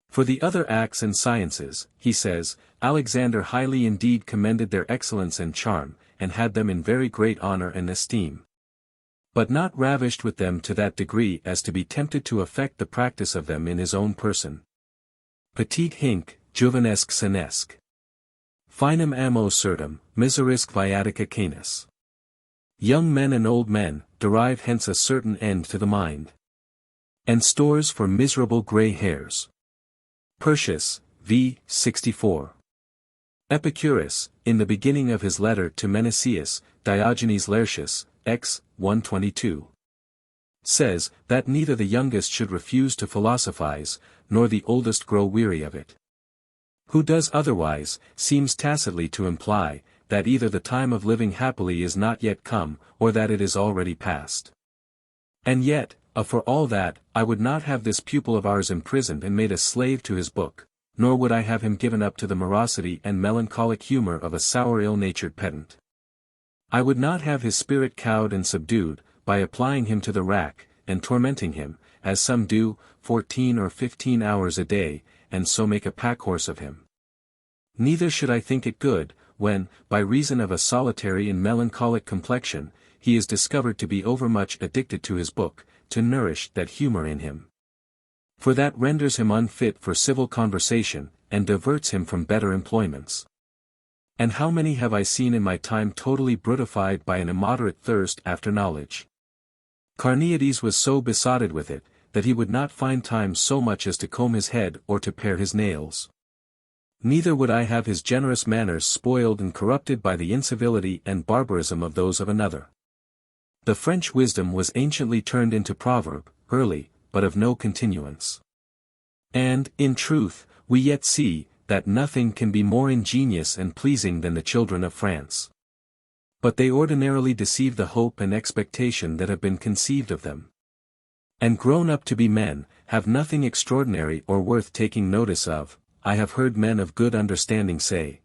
For the other acts and sciences, he says, Alexander highly indeed commended their excellence and charm, and had them in very great honor and esteem, but not ravished with them to that degree as to be tempted to affect the practice of them in his own person. Petit hinc, juvenesque senesque. Finem amo certum, miserisque viatica canis. Young men and old men, derive hence a certain end to the mind, and stores for miserable grey hairs. Persius, v. 64. Epicurus, in the beginning of his letter to Menicius, Diogenes Laertius, x. 122. says, that neither the youngest should refuse to philosophize, nor the oldest grow weary of it. Who does otherwise, seems tacitly to imply, that either the time of living happily is not yet come, or that it is already past. And yet, for all that, I would not have this pupil of ours imprisoned and made a slave to his book, nor would I have him given up to the morosity and melancholic humor of a sour ill-natured pedant. I would not have his spirit cowed and subdued, by applying him to the rack, and tormenting him, as some do, 14 or 15 hours a day, and so make a pack-horse of him. Neither should I think it good, when, by reason of a solitary and melancholic complexion, he is discovered to be overmuch addicted to his book, to nourish that humor in him. For that renders him unfit for civil conversation, and diverts him from better employments. And how many have I seen in my time totally brutified by an immoderate thirst after knowledge? Carneades was so besotted with it, that he would not find time so much as to comb his head or to pare his nails. Neither would I have his generous manners spoiled and corrupted by the incivility and barbarism of those of another. The French wisdom was anciently turned into proverb, early, but of no continuance. And, in truth, we yet see, that nothing can be more ingenious and pleasing than the children of France. But they ordinarily deceive the hope and expectation that have been conceived of them. And grown up to be men, have nothing extraordinary or worth taking notice of, I have heard men of good understanding say.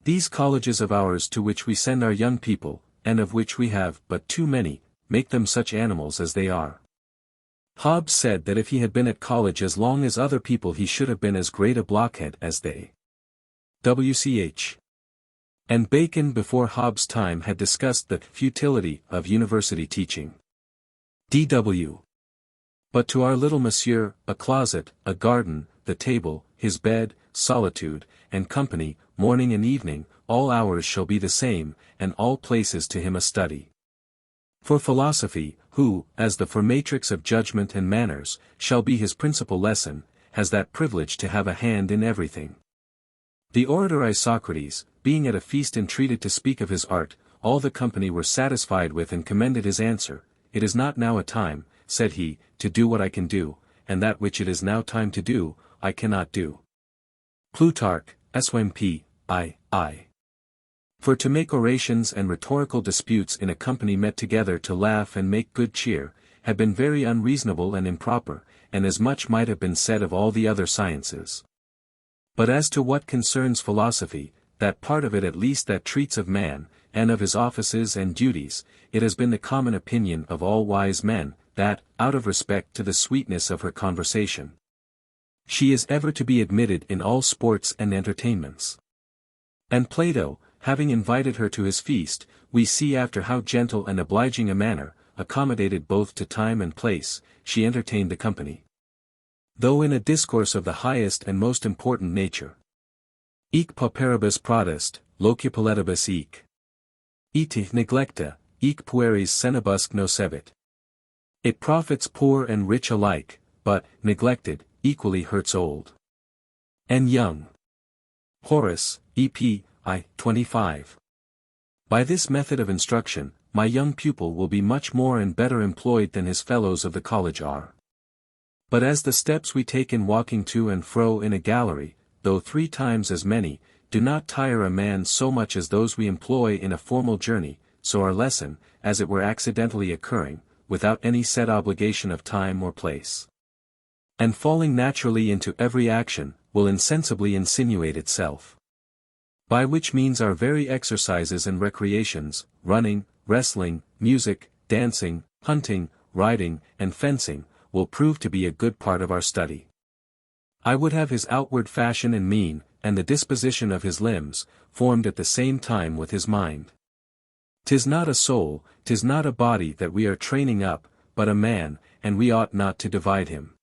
These colleges of ours to which we send our young people, and of which we have but too many, make them such animals as they are. Hobbes said that if he had been at college as long as other people he should have been as great a blockhead as they. W.C.H. And Bacon before Hobbes' time had discussed the futility of university teaching. D.W. But to our little monsieur, a closet, a garden, the table, his bed, solitude, and company, morning and evening, all hours shall be the same, and all places to him a study. For philosophy, who, as the formatrix of judgment and manners, shall be his principal lesson, has that privilege to have a hand in everything. The orator Isocrates, being at a feast entreated to speak of his art, all the company were satisfied with and commended his answer. It is not now a time, said he, to do what I can do, and that which it is now time to do, I cannot do. Plutarch, SYMP, I. For to make orations and rhetorical disputes in a company met together to laugh and make good cheer, had been very unreasonable and improper, and as much might have been said of all the other sciences. But as to what concerns philosophy, that part of it at least that treats of man, and of his offices and duties, it has been the common opinion of all wise men, that, out of respect to the sweetness of her conversation, she is ever to be admitted in all sports and entertainments. And Plato, having invited her to his feast, we see after how gentle and obliging a manner, accommodated both to time and place, she entertained the company. Though in a discourse of the highest and most important nature. Ec pauperibus prodest, locupaletibus ec. Ite neglecta, ec pueris senibusque nocebit. It profits poor and rich alike, but, neglected, equally hurts old and young. Horace, E.P. I. 25. By this method of instruction, my young pupil will be much more and better employed than his fellows of the college are. But as the steps we take in walking to and fro in a gallery, though 3 times as many, do not tire a man so much as those we employ in a formal journey, so our lesson, as it were accidentally occurring, without any set obligation of time or place, and falling naturally into every action, will insensibly insinuate itself. By which means our very exercises and recreations, running, wrestling, music, dancing, hunting, riding, and fencing, will prove to be a good part of our study. I would have his outward fashion and mien, and the disposition of his limbs, formed at the same time with his mind. 'Tis not a soul, 'tis not a body that we are training up, but a man, and we ought not to divide him.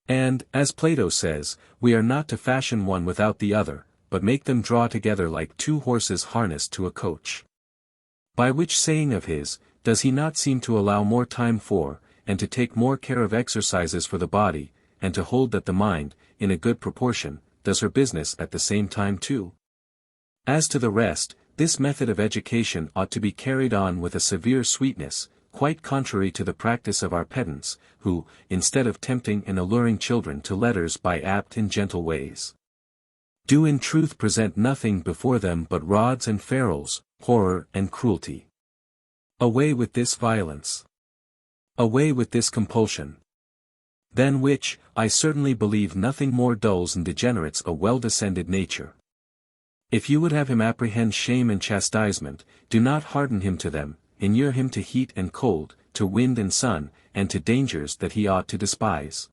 And, as Plato says, we are not to fashion one without the other, but make them draw together like 2 horses harnessed to a coach. By which saying of his, does he not seem to allow more time for, and to take more care of exercises for the body, and to hold that the mind, in a good proportion, does her business at the same time too? As to the rest, this method of education ought to be carried on with a severe sweetness, quite contrary to the practice of our pedants, who, instead of tempting and alluring children to letters by apt and gentle ways, do in truth present nothing before them but rods and ferrules, horror and cruelty. Away with this violence! Away with this compulsion! Than which, I certainly believe nothing more dulls and degenerates a well-descended nature. If you would have him apprehend shame and chastisement, do not harden him to them, inure him to heat and cold, to wind and sun, and to dangers that he ought to despise.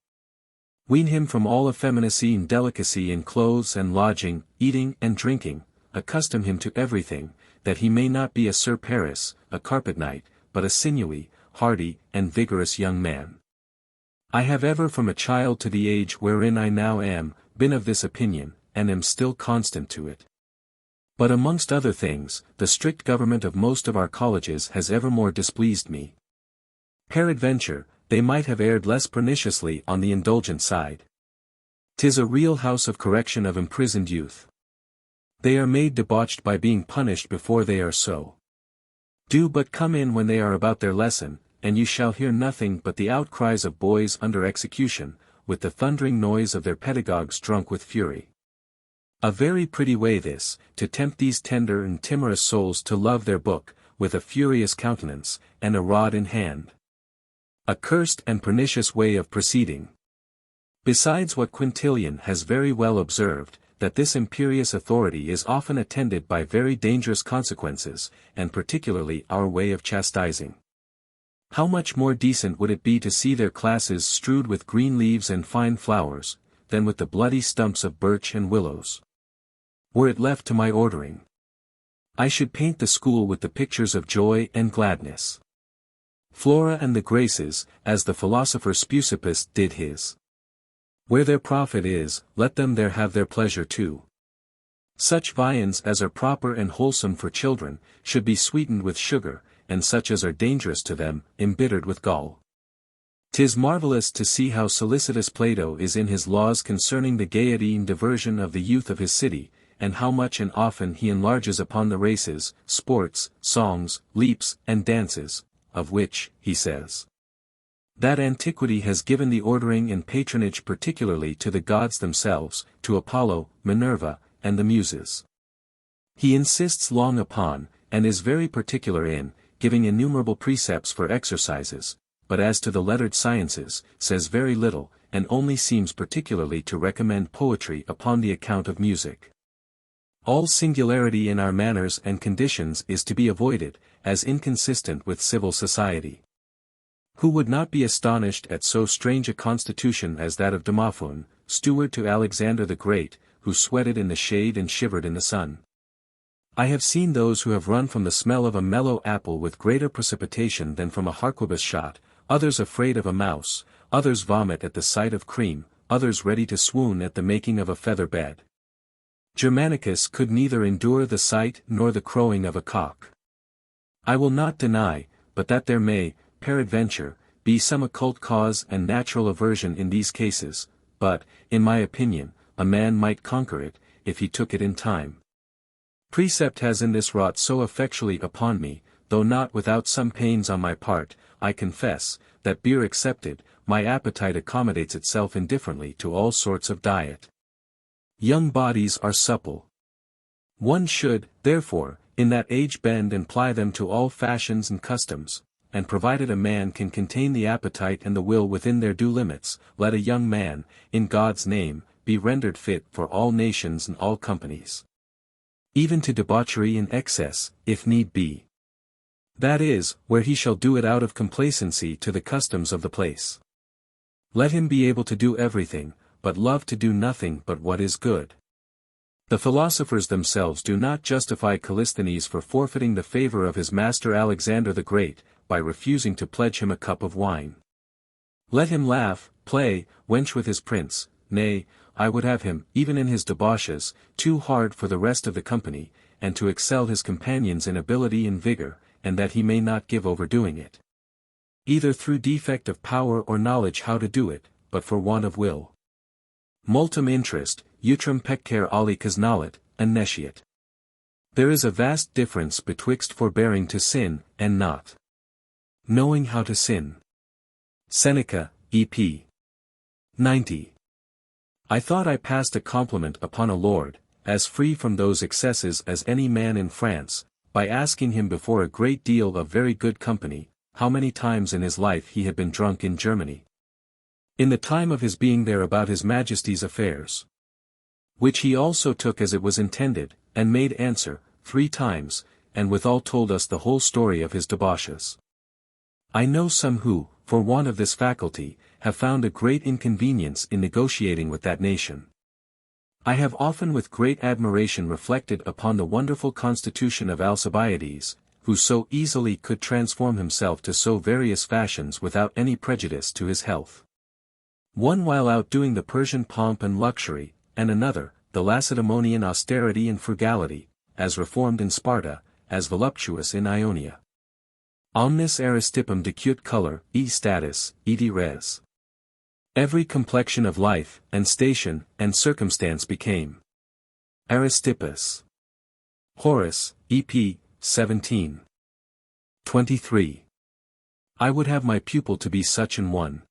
Wean him from all effeminacy and delicacy in clothes and lodging, eating and drinking, accustom him to everything, that he may not be a Sir Paris, a carpet knight, but a sinewy, hardy, and vigorous young man. I have ever from a child to the age wherein I now am, been of this opinion, and am still constant to it. But amongst other things, the strict government of most of our colleges has evermore displeased me. Peradventure, they might have erred less perniciously on the indulgent side. 'Tis a real house of correction of imprisoned youth. They are made debauched by being punished before they are so. Do but come in when they are about their lesson, and you shall hear nothing but the outcries of boys under execution, with the thundering noise of their pedagogues drunk with fury. A very pretty way this, to tempt these tender and timorous souls to love their book, with a furious countenance, and a rod in hand. A cursed and pernicious way of proceeding. Besides what Quintilian has very well observed, that this imperious authority is often attended by very dangerous consequences, and particularly our way of chastising. How much more decent would it be to see their classes strewed with green leaves and fine flowers, than with the bloody stumps of birch and willows? Were it left to my ordering, I should paint the school with the pictures of joy and gladness. Flora and the Graces, as the philosopher Speusippus did his. Where their profit is, let them there have their pleasure too. Such viands as are proper and wholesome for children, should be sweetened with sugar, and such as are dangerous to them, embittered with gall. 'Tis marvellous to see how solicitous Plato is in his laws concerning the gaiety and diversion of the youth of his city, and how much and often he enlarges upon the races, sports, songs, leaps, and dances, of which, he says, that antiquity has given the ordering and patronage particularly to the gods themselves, to Apollo, Minerva, and the Muses. He insists long upon, and is very particular in, giving innumerable precepts for exercises, but as to the lettered sciences, says very little, and only seems particularly to recommend poetry upon the account of music. All singularity in our manners and conditions is to be avoided, as inconsistent with civil society. Who would not be astonished at so strange a constitution as that of Demophon, steward to Alexander the Great, who sweated in the shade and shivered in the sun? I have seen those who have run from the smell of a mellow apple with greater precipitation than from a harquebus shot, others afraid of a mouse, others vomit at the sight of cream, others ready to swoon at the making of a feather bed. Germanicus could neither endure the sight nor the crowing of a cock. I will not deny, but that there may, peradventure, be some occult cause and natural aversion in these cases, but, in my opinion, a man might conquer it, if he took it in time. Precept has in this wrought so effectually upon me, though not without some pains on my part, I confess, that beer excepted, my appetite accommodates itself indifferently to all sorts of diet. Young bodies are supple. One should, therefore, in that age bend and ply them to all fashions and customs, and provided a man can contain the appetite and the will within their due limits, let a young man, in God's name, be rendered fit for all nations and all companies. Even to debauchery in excess, if need be. That is, where he shall do it out of complacency to the customs of the place. Let him be able to do everything, but love to do nothing but what is good. The philosophers themselves do not justify Callisthenes for forfeiting the favor of his master Alexander the Great, by refusing to pledge him a cup of wine. Let him laugh, play, wench with his prince, nay, I would have him, even in his debauches, too hard for the rest of the company, and to excel his companions in ability and vigor, and that he may not give over doing it. Either through defect of power or knowledge how to do it, but for want of will. Multum interest, utrum peccare alicas nollet, and nesciat. There is a vast difference betwixt forbearing to sin, and not. Knowing how to sin. Seneca, EP. 90. I thought I passed a compliment upon a lord, as free from those excesses as any man in France, by asking him before a great deal of very good company, how many times in his life he had been drunk in Germany. In the time of his being there about his Majesty's affairs. Which he also took as it was intended, and made answer, 3 times, and withal told us the whole story of his debauches. I know some who, for want of this faculty, have found a great inconvenience in negotiating with that nation. I have often with great admiration reflected upon the wonderful constitution of Alcibiades, who so easily could transform himself to so various fashions without any prejudice to his health. One while outdoing the Persian pomp and luxury, and another, the Lacedaemonian austerity and frugality, as reformed in Sparta, as voluptuous in Ionia. Omnis Aristippum decut color, e status, edi res. Every complexion of life, and station, and circumstance became Aristippus. Horace, EP. 17. 23. I would have my pupil to be such an one.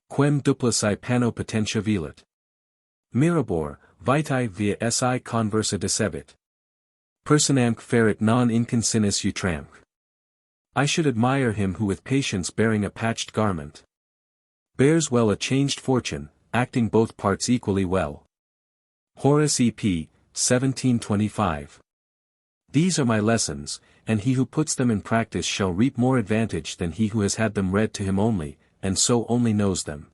Quem duplici panno potentia velit. Mirabor, vitae via esse conversa decebit. Personamque ferit non inconsinus utramque. I should admire him who with patience bearing a patched garment bears well a changed fortune, acting both parts equally well. Horace EP. 1725. These are my lessons, and he who puts them in practice shall reap more advantage than he who has had them read to him only, and so only knows them.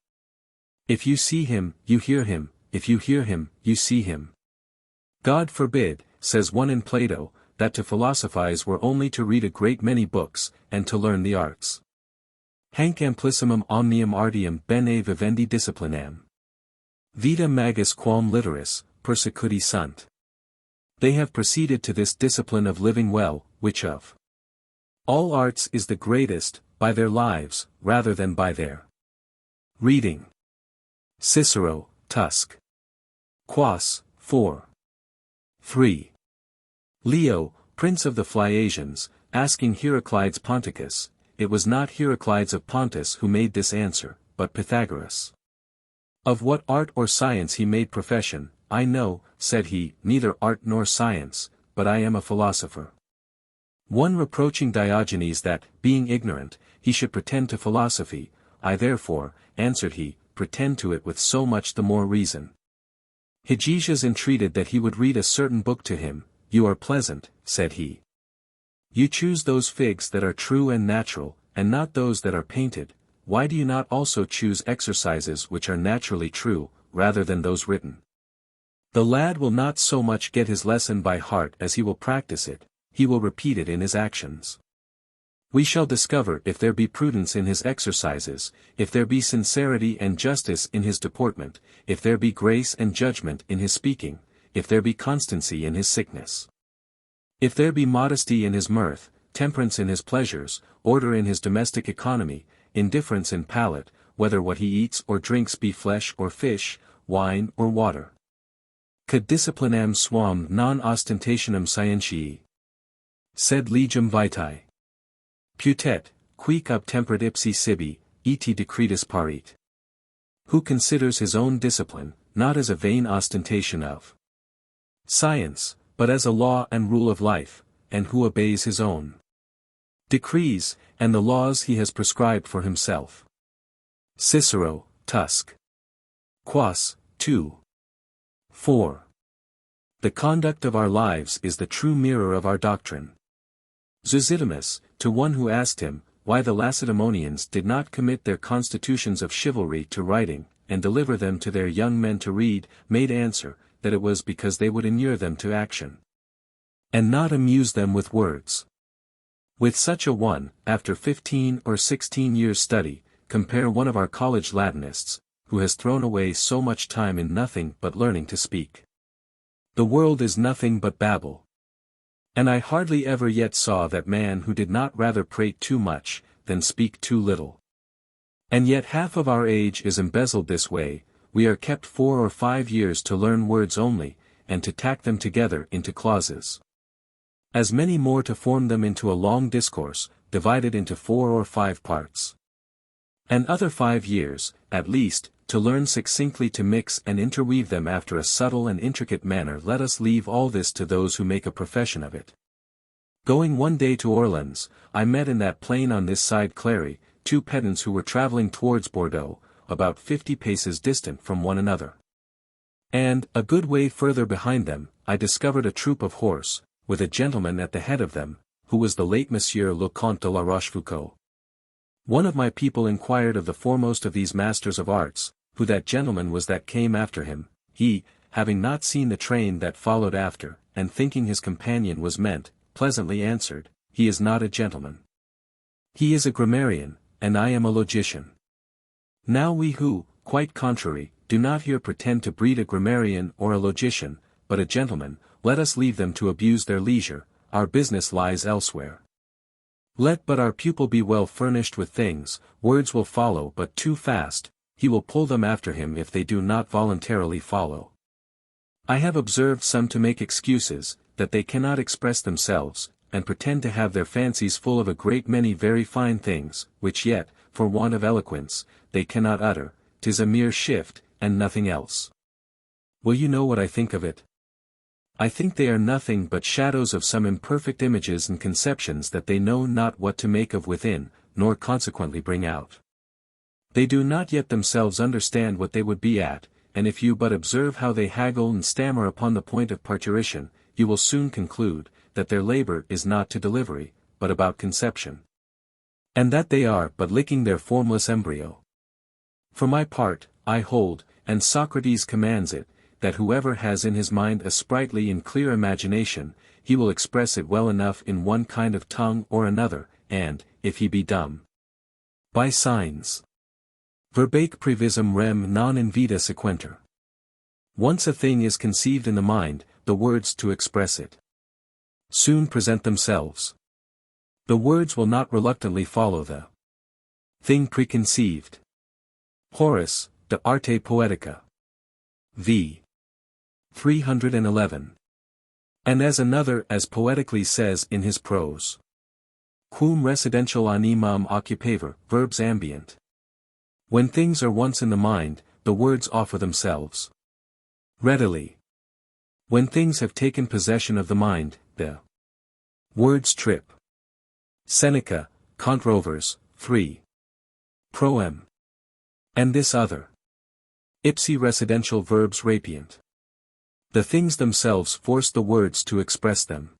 If you see him, you hear him, if you hear him, you see him. God forbid, says one in Plato, that to philosophize were only to read a great many books, and to learn the arts. Hanc amplissimum omnium artium bene vivendi disciplinam. Vita magis quam literis, persecuti sunt. They have proceeded to this discipline of living well, which of all arts is the greatest, by their lives, rather than by their reading. Cicero, Tusc. Quas, 4. 3. Leo, prince of the Phaeacians, asking Heraclides Ponticus, it was not Heraclides of Pontus who made this answer, but Pythagoras. Of what art or science he made profession, I know, said he, neither art nor science, but I am a philosopher. One reproaching Diogenes that, being ignorant, he should pretend to philosophy, I therefore, answered he, pretend to it with so much the more reason. Hygeias entreated that he would read a certain book to him. You are pleasant, said he. You choose those figs that are true and natural, and not those that are painted. Why do you not also choose exercises which are naturally true, rather than those written? The lad will not so much get his lesson by heart as he will practice it, he will repeat it in his actions. We shall discover if there be prudence in his exercises, if there be sincerity and justice in his deportment, if there be grace and judgment in his speaking, if there be constancy in his sickness. If there be modesty in his mirth, temperance in his pleasures, order in his domestic economy, indifference in palate, whether what he eats or drinks be flesh or fish, wine or water. Quid disciplinam suam non ostentationem scientiae. Sed legem vitae. Putet, quic obtemperat ipsi sibi, et decretis parit. Who considers his own discipline, not as a vain ostentation of science, but as a law and rule of life, and who obeys his own decrees, and the laws he has prescribed for himself. Cicero, Tusc. Quas, 2. 4. The conduct of our lives is the true mirror of our doctrine. Zosidimus, to one who asked him, why the Lacedaemonians did not commit their constitutions of chivalry to writing, and deliver them to their young men to read, made answer, that it was because they would inure them to action, and not amuse them with words. With such a one, after 15 or 16 years' study, compare one of our college Latinists, who has thrown away so much time in nothing but learning to speak. The world is nothing but babble. And I hardly ever yet saw that man who did not rather prate too much, than speak too little. And yet half of our age is embezzled this way, we are kept 4 or 5 years to learn words only, and to tack them together into clauses. as many more to form them into a long discourse, divided into 4 or 5 parts. And other 5 years, at least, to learn succinctly to mix and interweave them after a subtle and intricate manner. Let us leave all this to those who make a profession of it. Going one day to Orleans, I met in that plain on this side Clary, 2 pedants who were travelling towards Bordeaux, about 50 paces distant from one another. And, a good way further behind them, I discovered a troop of horse, with a gentleman at the head of them, who was the late Monsieur le Comte de la Rochefoucauld. One of my people inquired of the foremost of these masters of arts, who that gentleman was that came after him. He, having not seen the train that followed after, and thinking his companion was meant, pleasantly answered, he is not a gentleman. He is a grammarian, and I am a logician. Now we who, quite contrary, do not here pretend to breed a grammarian or a logician, but a gentleman, let us leave them to abuse their leisure, our business lies elsewhere. Let but our pupil be well furnished with things, words will follow but too fast, he will pull them after him if they do not voluntarily follow. I have observed some to make excuses, that they cannot express themselves, and pretend to have their fancies full of a great many very fine things, which yet, for want of eloquence, they cannot utter. 'Tis a mere shift, and nothing else. Will you know what I think of it? I think they are nothing but shadows of some imperfect images and conceptions that they know not what to make of within, nor consequently bring out. They do not yet themselves understand what they would be at, and if you but observe how they haggle and stammer upon the point of parturition, you will soon conclude, that their labor is not to delivery, but about conception. And that they are but licking their formless embryo. For my part, I hold, and Socrates commands it, that whoever has in his mind a sprightly and clear imagination, he will express it well enough in one kind of tongue or another, and, if he be dumb, by signs. Verbaque previsum rem non invita sequenter. Once a thing is conceived in the mind, the words to express it soon present themselves. The words will not reluctantly follow the thing preconceived. Horace, De Arte Poetica. V. 311. And as another as poetically says in his prose, quum residential animam occupaver, verbs ambient. When things are once in the mind, the words offer themselves readily. When things have taken possession of the mind, the words trip. Seneca, Controvers, 3. Proem. And this other. Ipsi residential verbs rapient. The things themselves force the words to express them.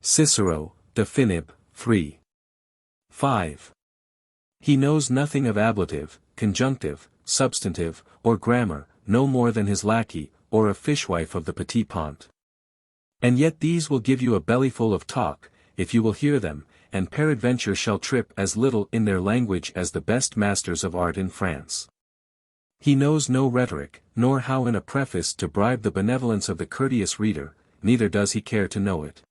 Cicero, De Finib, 3. 5. He knows nothing of ablative, conjunctive, substantive, or grammar, no more than his lackey, or a fishwife of the Petit Pont. And yet these will give you a bellyful of talk, if you will hear them, and peradventure shall trip as little in their language as the best masters of art in France. He knows no rhetoric, nor how in a preface to bribe the benevolence of the courteous reader, neither does he care to know it.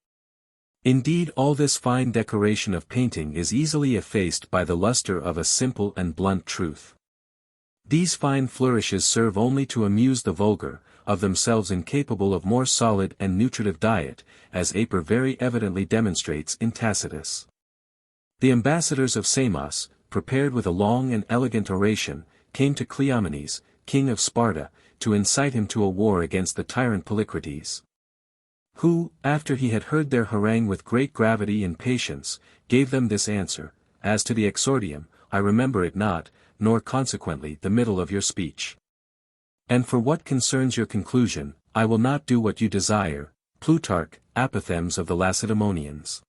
Indeed, all this fine decoration of painting is easily effaced by the luster of a simple and blunt truth. These fine flourishes serve only to amuse the vulgar, of themselves incapable of more solid and nutritive diet, as Aper very evidently demonstrates in Tacitus. The ambassadors of Samos, prepared with a long and elegant oration, came to Cleomenes, king of Sparta, to incite him to a war against the tyrant Polycrates. Who, after he had heard their harangue with great gravity and patience, gave them this answer: as to the exordium, I remember it not, nor consequently the middle of your speech. And for what concerns your conclusion, I will not do what you desire. Plutarch, Apothegms of the Lacedaemonians.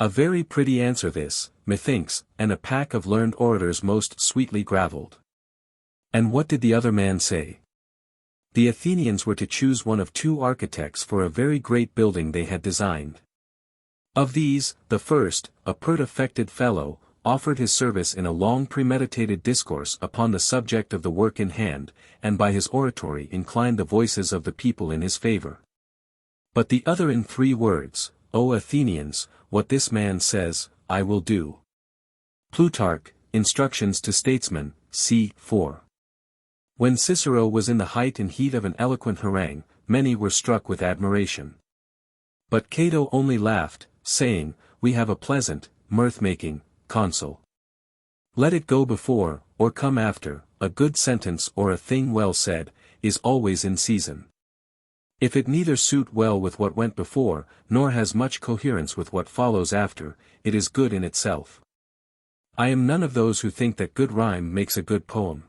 A very pretty answer this, methinks, and a pack of learned orators most sweetly gravelled. And what did the other man say? The Athenians were to choose one of 2 architects for a very great building they had designed. Of these, the first, a pert affected fellow, offered his service in a long premeditated discourse upon the subject of the work in hand, and by his oratory inclined the voices of the people in his favor. But the other in 3 words, O Athenians, what this man says, I will do. Plutarch, Instructions to Statesmen, c. 4. When Cicero was in the height and heat of an eloquent harangue, many were struck with admiration. But Cato only laughed, saying, we have a pleasant, mirth-making, consul. Let it go before, or come after, a good sentence or a thing well said, is always in season. If it neither suit well with what went before, nor has much coherence with what follows after, it is good in itself. I am none of those who think that good rhyme makes a good poem.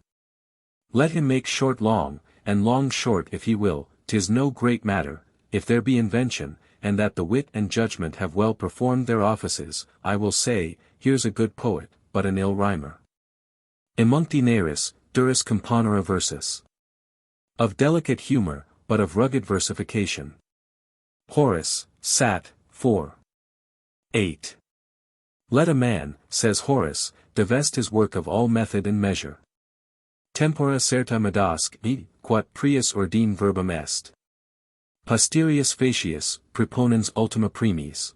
Let him make short long, and long short if he will, 'tis no great matter, if there be invention, and that the wit and judgment have well performed their offices, I will say, here's a good poet, but an ill rhymer. Emunctinaris, duris componere versus. Of delicate humor, but of rugged versification. Horace, Sat. 4. 8. Let a man, says Horace, divest his work of all method and measure. Tempora certa medasc, quat prius ordine verbum est. Posterius facius, preponens ultima primis.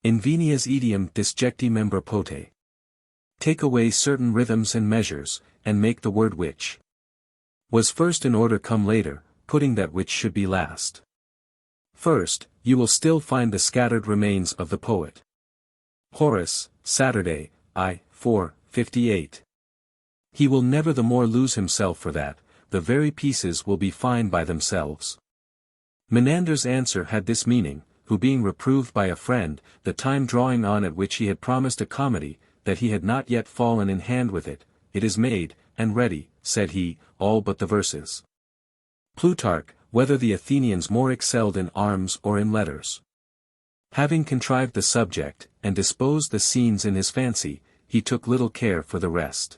Invenias idiom disjecti membra pote. Take away certain rhythms and measures, and make the word which was first in order come later, putting that which should be last. First, you will still find the scattered remains of the poet. Horace, Saturday, I. 4, 58. He will never the more lose himself for that, the very pieces will be fine by themselves. Menander's answer had this meaning, who being reproved by a friend, the time drawing on at which he had promised a comedy, that he had not yet fallen in hand with it, it is made, and ready, said he, all but the verses. Plutarch, whether the Athenians more excelled in arms or in letters. Having contrived the subject, and disposed the scenes in his fancy, he took little care for the rest.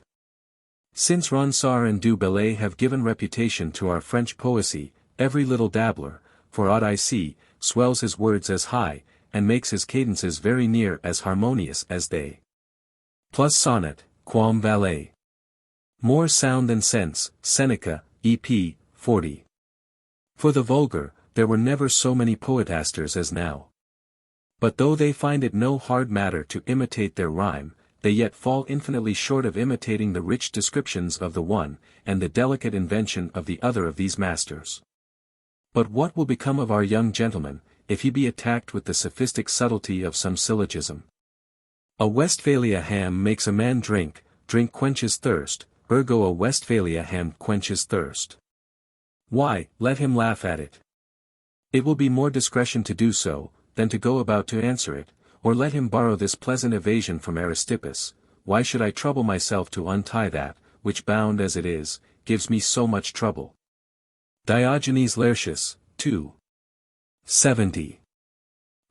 Since Ronsard and Du Bellay have given reputation to our French poesy, every little dabbler, for aught I see, swells his words as high, and makes his cadences very near as harmonious as they. Plus sonnet, quam valet. More sound than sense, Seneca, E.P. 40. For the vulgar, there were never so many poetasters as now. But though they find it no hard matter to imitate their rhyme, they yet fall infinitely short of imitating the rich descriptions of the one, and the delicate invention of the other of these masters. But what will become of our young gentleman, if he be attacked with the sophistic subtlety of some syllogism? A Westphalia ham makes a man drink, drink quenches thirst, ergo a Westphalia ham quenches thirst. Why, let him laugh at it. It will be more discretion to do so, than to go about to answer it, or let him borrow this pleasant evasion from Aristippus, why should I trouble myself to untie that, which bound as it is, gives me so much trouble. Diogenes Laertius, 2. 70.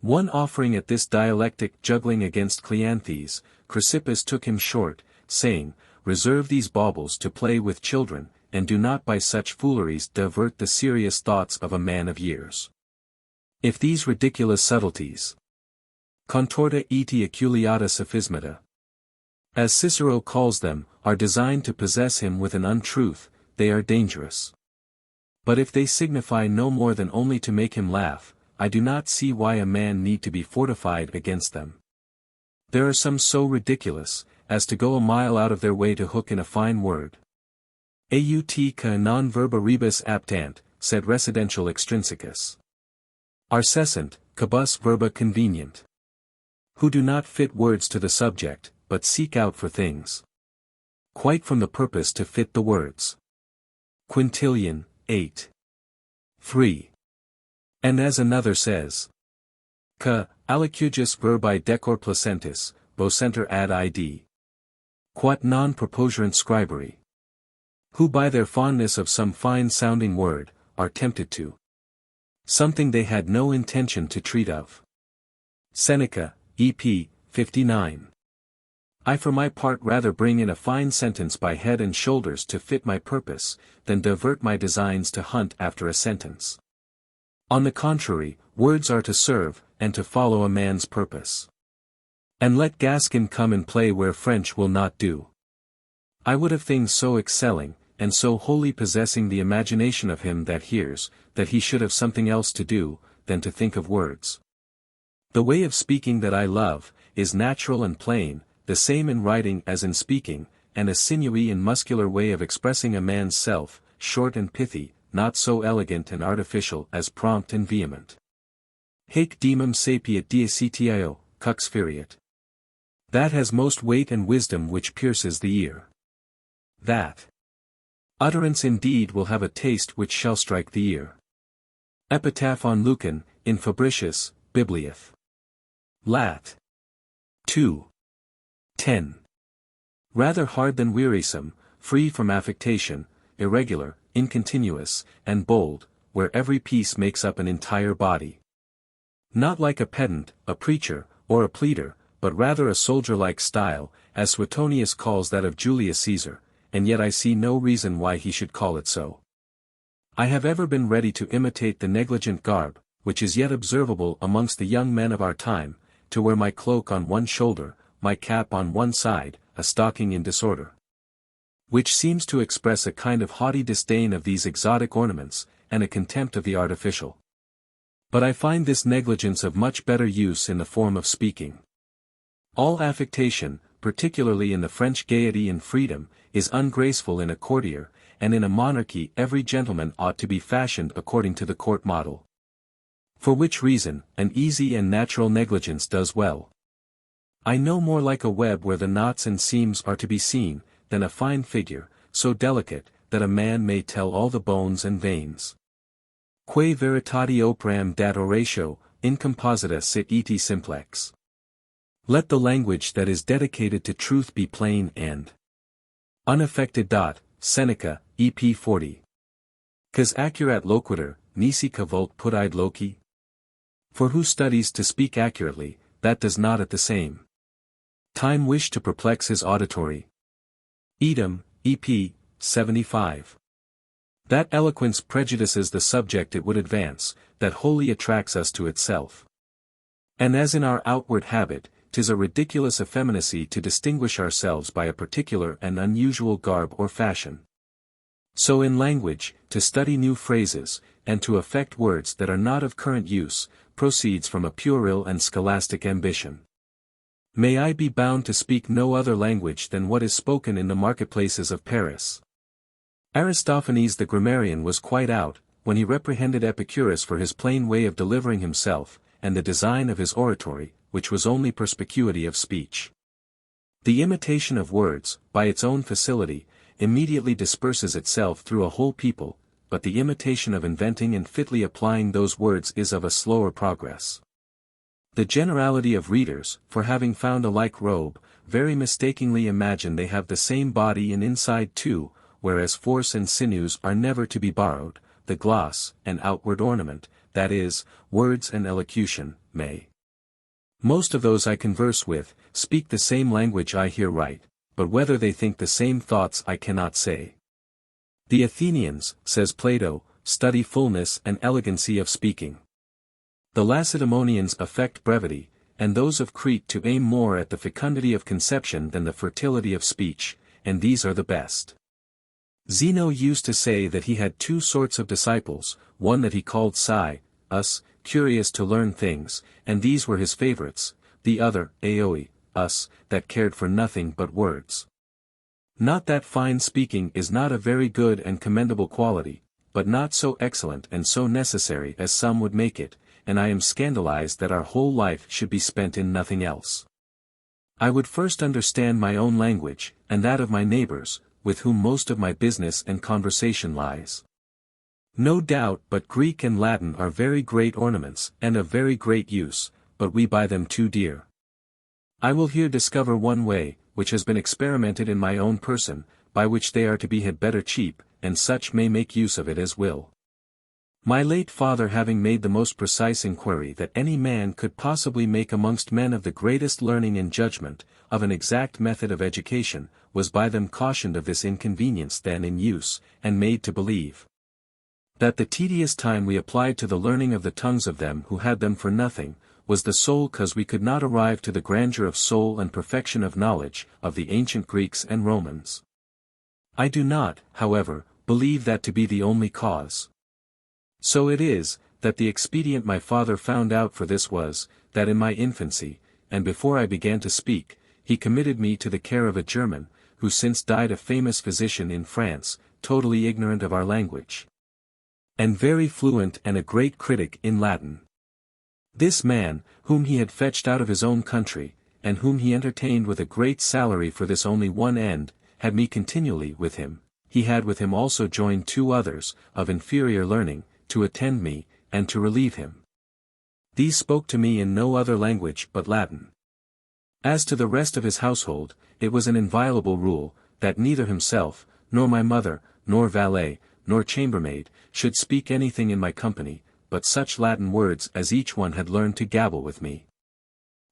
One offering at this dialectic juggling against Cleanthes, Chrysippus took him short, saying, reserve these baubles to play with children, and do not by such fooleries divert the serious thoughts of a man of years. If these ridiculous subtleties, contorta et aculeata sophismata, as Cicero calls them, are designed to possess him with an untruth, they are dangerous. But if they signify no more than only to make him laugh, I do not see why a man need to be fortified against them. There are some so ridiculous, as to go a mile out of their way to hook in a fine word. Aut ca non verba rebus aptant, said residential extrinsicus. Arcessant, cabus verba convenient. Who do not fit words to the subject, but seek out for things quite from the purpose to fit the words. Quintilian, 8. 3. And as another says, ca alicugus verbi decor placentis, vocenter ad id. Quat non proposerant scriberi. Who by their fondness of some fine-sounding word, are tempted to something they had no intention to treat of. Seneca, E.P. 59. I for my part rather bring in a fine sentence by head and shoulders to fit my purpose, than divert my designs to hunt after a sentence. On the contrary, words are to serve, and to follow a man's purpose. And let Gascon come and play where French will not do. I would have things so excelling, and so wholly possessing the imagination of him that hears, that he should have something else to do, than to think of words. The way of speaking that I love, is natural and plain, the same in writing as in speaking, and a sinewy and muscular way of expressing a man's self, short and pithy, not so elegant and artificial as prompt and vehement. Haec demum sapiet diacetio, cux feriet. That has most weight and wisdom which pierces the ear. That utterance indeed will have a taste which shall strike the ear. Epitaph on Lucan, in Fabricius, Bibliath. Lat. 2. 10. Rather hard than wearisome, free from affectation, irregular, incontinuous, and bold, where every piece makes up an entire body. Not like a pedant, a preacher, or a pleader, but rather a soldier-like style, as Suetonius calls that of Julius Caesar, and yet I see no reason why he should call it so. I have ever been ready to imitate the negligent garb, which is yet observable amongst the young men of our time, to wear my cloak on one shoulder, my cap on one side, a stocking in disorder. Which seems to express a kind of haughty disdain of these exotic ornaments, and a contempt of the artificial. But I find this negligence of much better use in the form of speaking. All affectation, particularly in the French gaiety and freedom, is ungraceful in a courtier, and in a monarchy every gentleman ought to be fashioned according to the court model. For which reason, an easy and natural negligence does well. I no more like a web where the knots and seams are to be seen, than a fine figure, so delicate, that a man may tell all the bones and veins. Quae veritati operam dat oratio, incomposita sit eti simplex. Let the language that is dedicated to truth be plain and unaffected. Seneca, EP 40. Cos accurat loquitur, nisi vult putide loci? For who studies to speak accurately, that does not at the same time wish to perplex his auditory. Edom, EP 75. That eloquence prejudices the subject it would advance, that wholly attracts us to itself. And as in our outward habit, 'tis a ridiculous effeminacy to distinguish ourselves by a particular and unusual garb or fashion. So in language, to study new phrases, and to affect words that are not of current use, proceeds from a puerile and scholastic ambition. May I be bound to speak no other language than what is spoken in the marketplaces of Paris. Aristophanes the grammarian was quite out, when he reprehended Epicurus for his plain way of delivering himself, and the design of his oratory, which was only perspicuity of speech. The imitation of words, by its own facility, immediately disperses itself through a whole people, but the imitation of inventing and fitly applying those words is of a slower progress. The generality of readers, for having found a like robe, very mistakenly imagine they have the same body and inside too, whereas force and sinews are never to be borrowed, the gloss, and outward ornament, that is, words and elocution, may. Most of those I converse with, speak the same language I hear write, but whether they think the same thoughts I cannot say. The Athenians, says Plato, study fullness and elegancy of speaking. The Lacedaemonians affect brevity, and those of Crete to aim more at the fecundity of conception than the fertility of speech, and these are the best. Zeno used to say that he had two sorts of disciples, one that he called us, curious to learn things, and these were his favorites, the other, us, that cared for nothing but words. Not that fine speaking is not a very good and commendable quality, but not so excellent and so necessary as some would make it, and I am scandalized that our whole life should be spent in nothing else. I would first understand my own language, and that of my neighbors, with whom most of my business and conversation lies. No doubt but Greek and Latin are very great ornaments, and of very great use, but we buy them too dear. I will here discover one way, which has been experimented in my own person, by which they are to be had better cheap, and such may make use of it as will. My late father having made the most precise inquiry that any man could possibly make amongst men of the greatest learning and judgment, of an exact method of education, was by them cautioned of this inconvenience then in use, and made to believe that the tedious time we applied to the learning of the tongues of them who had them for nothing, was the sole cause we could not arrive to the grandeur of soul and perfection of knowledge, of the ancient Greeks and Romans. I do not, however, believe that to be the only cause. So it is, that the expedient my father found out for this was, that in my infancy, and before I began to speak, he committed me to the care of a German, who since died a famous physician in France, totally ignorant of our language, and very fluent and a great critic in Latin. This man, whom he had fetched out of his own country, and whom he entertained with a great salary for this only one end, had me continually with him. He had with him also joined 2 others, of inferior learning, to attend me, and to relieve him. These spoke to me in no other language but Latin. As to the rest of his household, it was an inviolable rule, that neither himself, nor my mother, nor valet, nor chambermaid, should speak anything in my company, but such Latin words as each one had learned to gabble with me.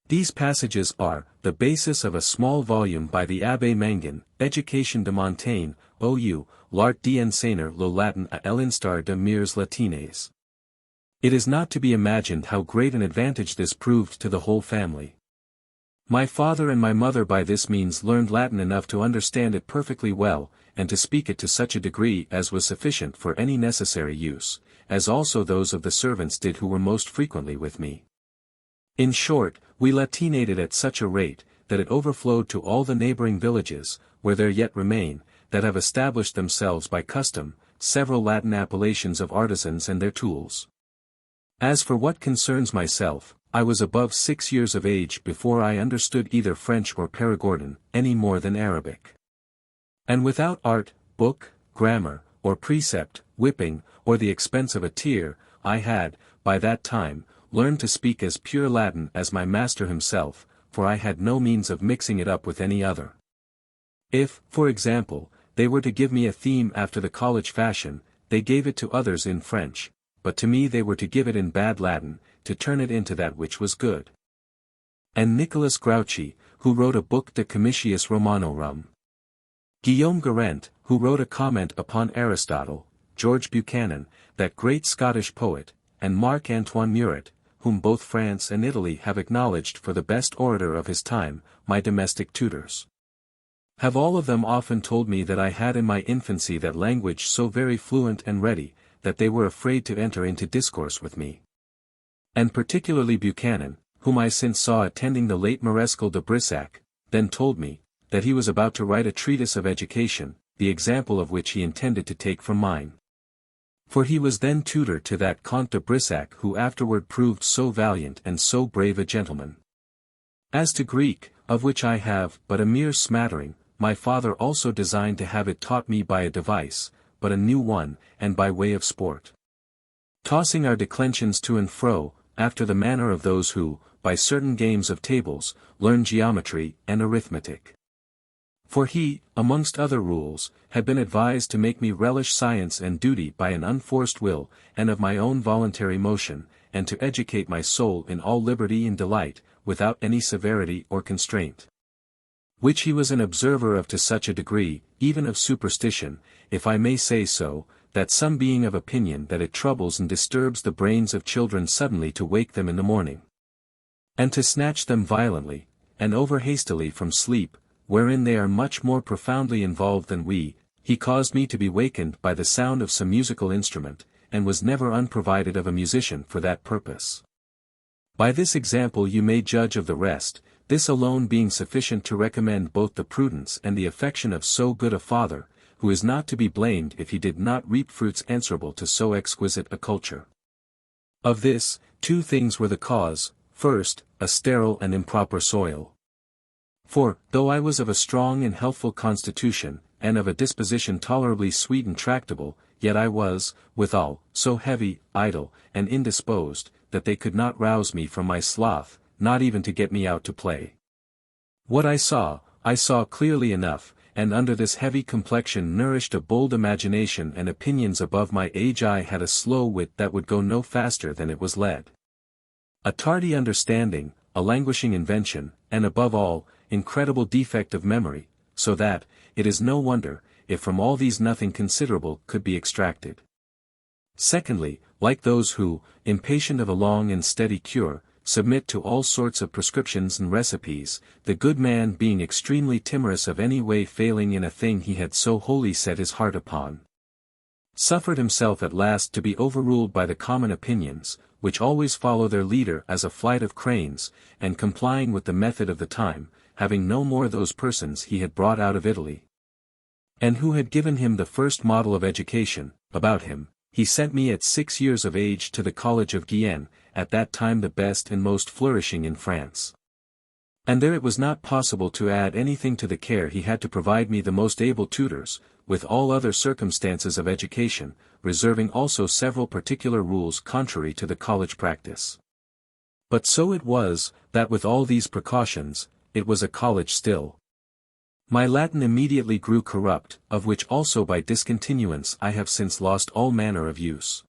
These passages are the basis of a small volume by the Abbé Mangin, Education de Montaigne, OU, l'art d'enseigner le Latin à l'instar de mers latines. It is not to be imagined how great an advantage this proved to the whole family. My father and my mother by this means learned Latin enough to understand it perfectly well, and to speak it to such a degree as was sufficient for any necessary use, as also those of the servants did who were most frequently with me. In short, we Latinated at such a rate, that it overflowed to all the neighboring villages, where there yet remain, that have established themselves by custom, several Latin appellations of artisans and their tools. As for what concerns myself, I was above 6 years of age before I understood either French or Perigordin, any more than Arabic. And without art, book, grammar, or precept, whipping, or the expense of a tear, I had, by that time, learned to speak as pure Latin as my master himself, for I had no means of mixing it up with any other. If, for example, they were to give me a theme after the college fashion, they gave it to others in French, but to me they were to give it in bad Latin, to turn it into that which was good. And Nicholas Grouchy, who wrote a book De Comitiis Romanorum. Guillaume Garrent, who wrote a comment upon Aristotle, George Buchanan, that great Scottish poet, and Marc-Antoine Murat, whom both France and Italy have acknowledged for the best orator of his time, my domestic tutors, have all of them often told me that I had in my infancy that language so very fluent and ready, that they were afraid to enter into discourse with me. And particularly Buchanan, whom I since saw attending the late Marescal de Brissac, then told me, that he was about to write a treatise of education, the example of which he intended to take from mine. For he was then tutor to that Comte de Brissac who afterward proved so valiant and so brave a gentleman. As to Greek, of which I have but a mere smattering, my father also designed to have it taught me by a device, but a new one, and by way of sport. Tossing our declensions to and fro, after the manner of those who, by certain games of tables, learn geometry and arithmetic. For he, amongst other rules, had been advised to make me relish science and duty by an unforced will, and of my own voluntary motion, and to educate my soul in all liberty and delight, without any severity or constraint. Which he was an observer of to such a degree, even of superstition, if I may say so, that some being of opinion that it troubles and disturbs the brains of children suddenly to wake them in the morning, and to snatch them violently, and over hastily from sleep, wherein they are much more profoundly involved than we, he caused me to be wakened by the sound of some musical instrument, and was never unprovided of a musician for that purpose. By this example you may judge of the rest, this alone being sufficient to recommend both the prudence and the affection of so good a father, who is not to be blamed if he did not reap fruits answerable to so exquisite a culture. Of this, 2 things were the cause: first, a sterile and improper soil. For, though I was of a strong and healthful constitution, and of a disposition tolerably sweet and tractable, yet I was, withal, so heavy, idle, and indisposed, that they could not rouse me from my sloth, not even to get me out to play. What I saw clearly enough, and under this heavy complexion nourished a bold imagination and opinions above my age. I had a slow wit that would go no faster than it was led, a tardy understanding, a languishing invention, and above all, incredible defect of memory, so that, it is no wonder, if from all these nothing considerable could be extracted. Secondly, like those who, impatient of a long and steady cure, submit to all sorts of prescriptions and recipes, the good man being extremely timorous of any way failing in a thing he had so wholly set his heart upon, suffered himself at last to be overruled by the common opinions, which always follow their leader as a flight of cranes, and complying with the method of the time, having no more those persons he had brought out of Italy, and who had given him the first model of education, about him, he sent me at 6 years of age to the college of Guyenne, at that time the best and most flourishing in France. And there it was not possible to add anything to the care he had to provide me the most able tutors, with all other circumstances of education, reserving also several particular rules contrary to the college practice. But so it was, that with all these precautions, it was a college still. My Latin immediately grew corrupt, of which also by discontinuance I have since lost all manner of use.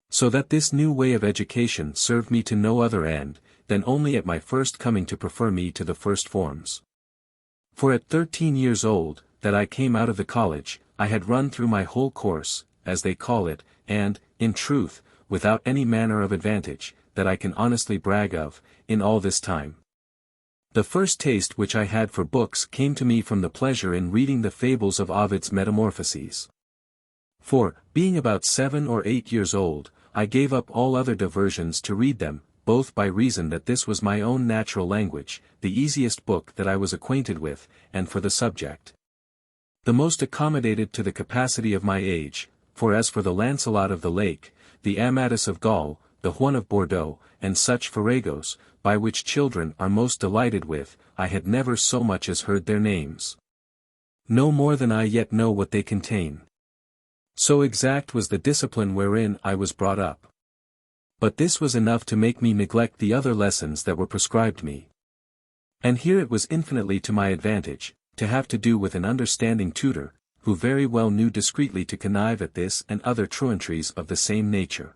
So that this new way of education served me to no other end, than only at my first coming to prefer me to the first forms. For at 13 years old, that I came out of the college, I had run through my whole course, as they call it, and, in truth, without any manner of advantage, that I can honestly brag of, in all this time. The first taste which I had for books came to me from the pleasure in reading the fables of Ovid's Metamorphoses. For, being about 7 or 8 years old, I gave up all other diversions to read them, both by reason that this was my own natural language, the easiest book that I was acquainted with, and for the subject. The most accommodated to the capacity of my age, for as for the Lancelot of the Lake, the Amadis of Gaul, the Juan of Bordeaux, and such farragos, by which children are most delighted with, I had never so much as heard their names. No more than I yet know what they contain. So exact was the discipline wherein I was brought up. But this was enough to make me neglect the other lessons that were prescribed me. And here it was infinitely to my advantage, to have to do with an understanding tutor, who very well knew discreetly to connive at this and other truantries of the same nature.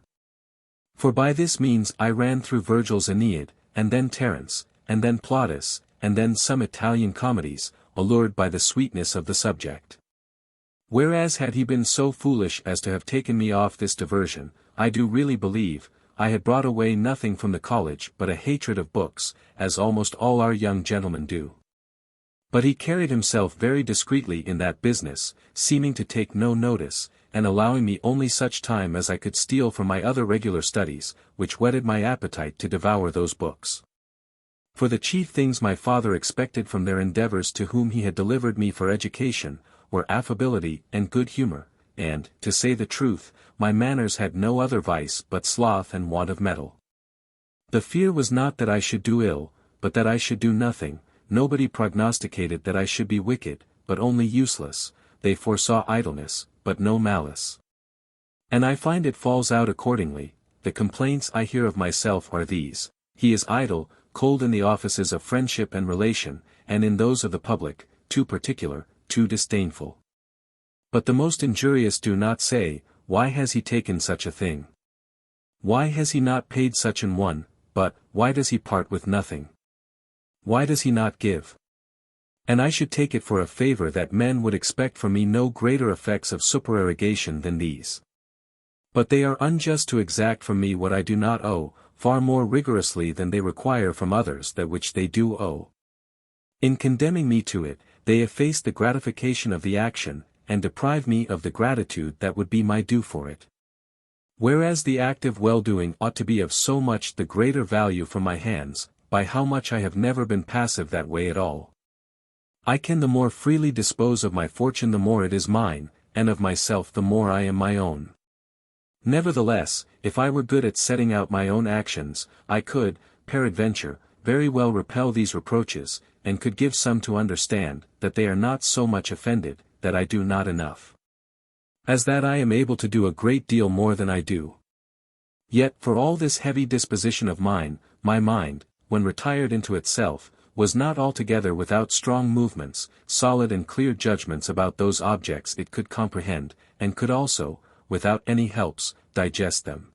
For by this means I ran through Virgil's Aeneid, and then Terence, and then Plautus, and then some Italian comedies, allured by the sweetness of the subject. Whereas had he been so foolish as to have taken me off this diversion, I do really believe, I had brought away nothing from the college but a hatred of books, as almost all our young gentlemen do. But he carried himself very discreetly in that business, seeming to take no notice, and allowing me only such time as I could steal from my other regular studies, which whetted my appetite to devour those books. For the chief things my father expected from their endeavors to whom he had delivered me for education, were affability and good humor, and, to say the truth, my manners had no other vice but sloth and want of mettle. The fear was not that I should do ill, but that I should do nothing. Nobody prognosticated that I should be wicked, but only useless. They foresaw idleness, but no malice. And I find it falls out accordingly. The complaints I hear of myself are these: he is idle, cold in the offices of friendship and relation, and in those of the public, too particular, too disdainful. But the most injurious do not say, why has he taken such a thing? Why has he not paid such an one? But, why does he part with nothing? Why does he not give? And I should take it for a favor that men would expect from me no greater effects of supererogation than these. But they are unjust to exact from me what I do not owe, far more rigorously than they require from others that which they do owe. In condemning me to it, they efface the gratification of the action, and deprive me of the gratitude that would be my due for it. Whereas the active well-doing ought to be of so much the greater value from my hands, by how much I have never been passive that way at all. I can the more freely dispose of my fortune the more it is mine, and of myself the more I am my own. Nevertheless, if I were good at setting out my own actions, I could, peradventure, very well repel these reproaches, and could give some to understand, that they are not so much offended, that I do not enough, as that I am able to do a great deal more than I do. Yet for all this heavy disposition of mine, my mind, when retired into itself, was not altogether without strong movements, solid and clear judgments about those objects it could comprehend, and could also, without any helps, digest them.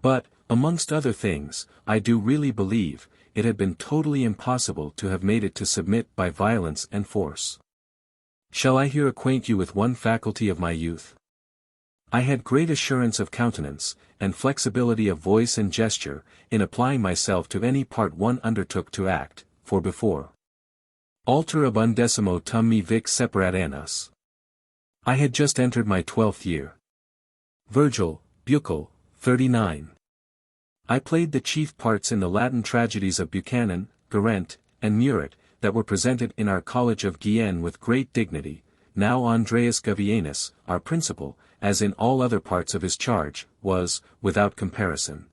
But, amongst other things, I do really believe, it had been totally impossible to have made it to submit by violence and force. Shall I here acquaint you with one faculty of my youth? I had great assurance of countenance, and flexibility of voice and gesture, in applying myself to any part one undertook to act, for before alter ab undecimo tum me vic separat annus. I had just entered my 12th year. Virgil, Bucol, 39. I played the chief parts in the Latin tragedies of Buchanan, Geraint, and Murat, that were presented in our college of Guyenne with great dignity. Now Andreas Gavianus, our principal, as in all other parts of his charge, was, without comparison,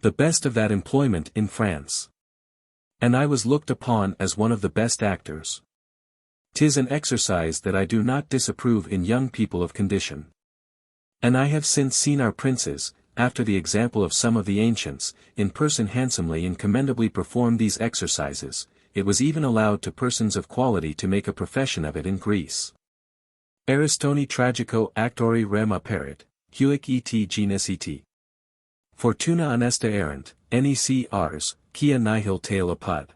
The best of that employment in France. And I was looked upon as one of the best actors. 'Tis an exercise that I do not disapprove in young people of condition. And I have since seen our princes, after the example of some of the ancients, in person handsomely and commendably perform these exercises. It was even allowed to persons of quality to make a profession of it in Greece. Aristoni tragico actori rem aperit, huic et genus et. Fortuna honesta erant, nec ars, quia nihil tail apud.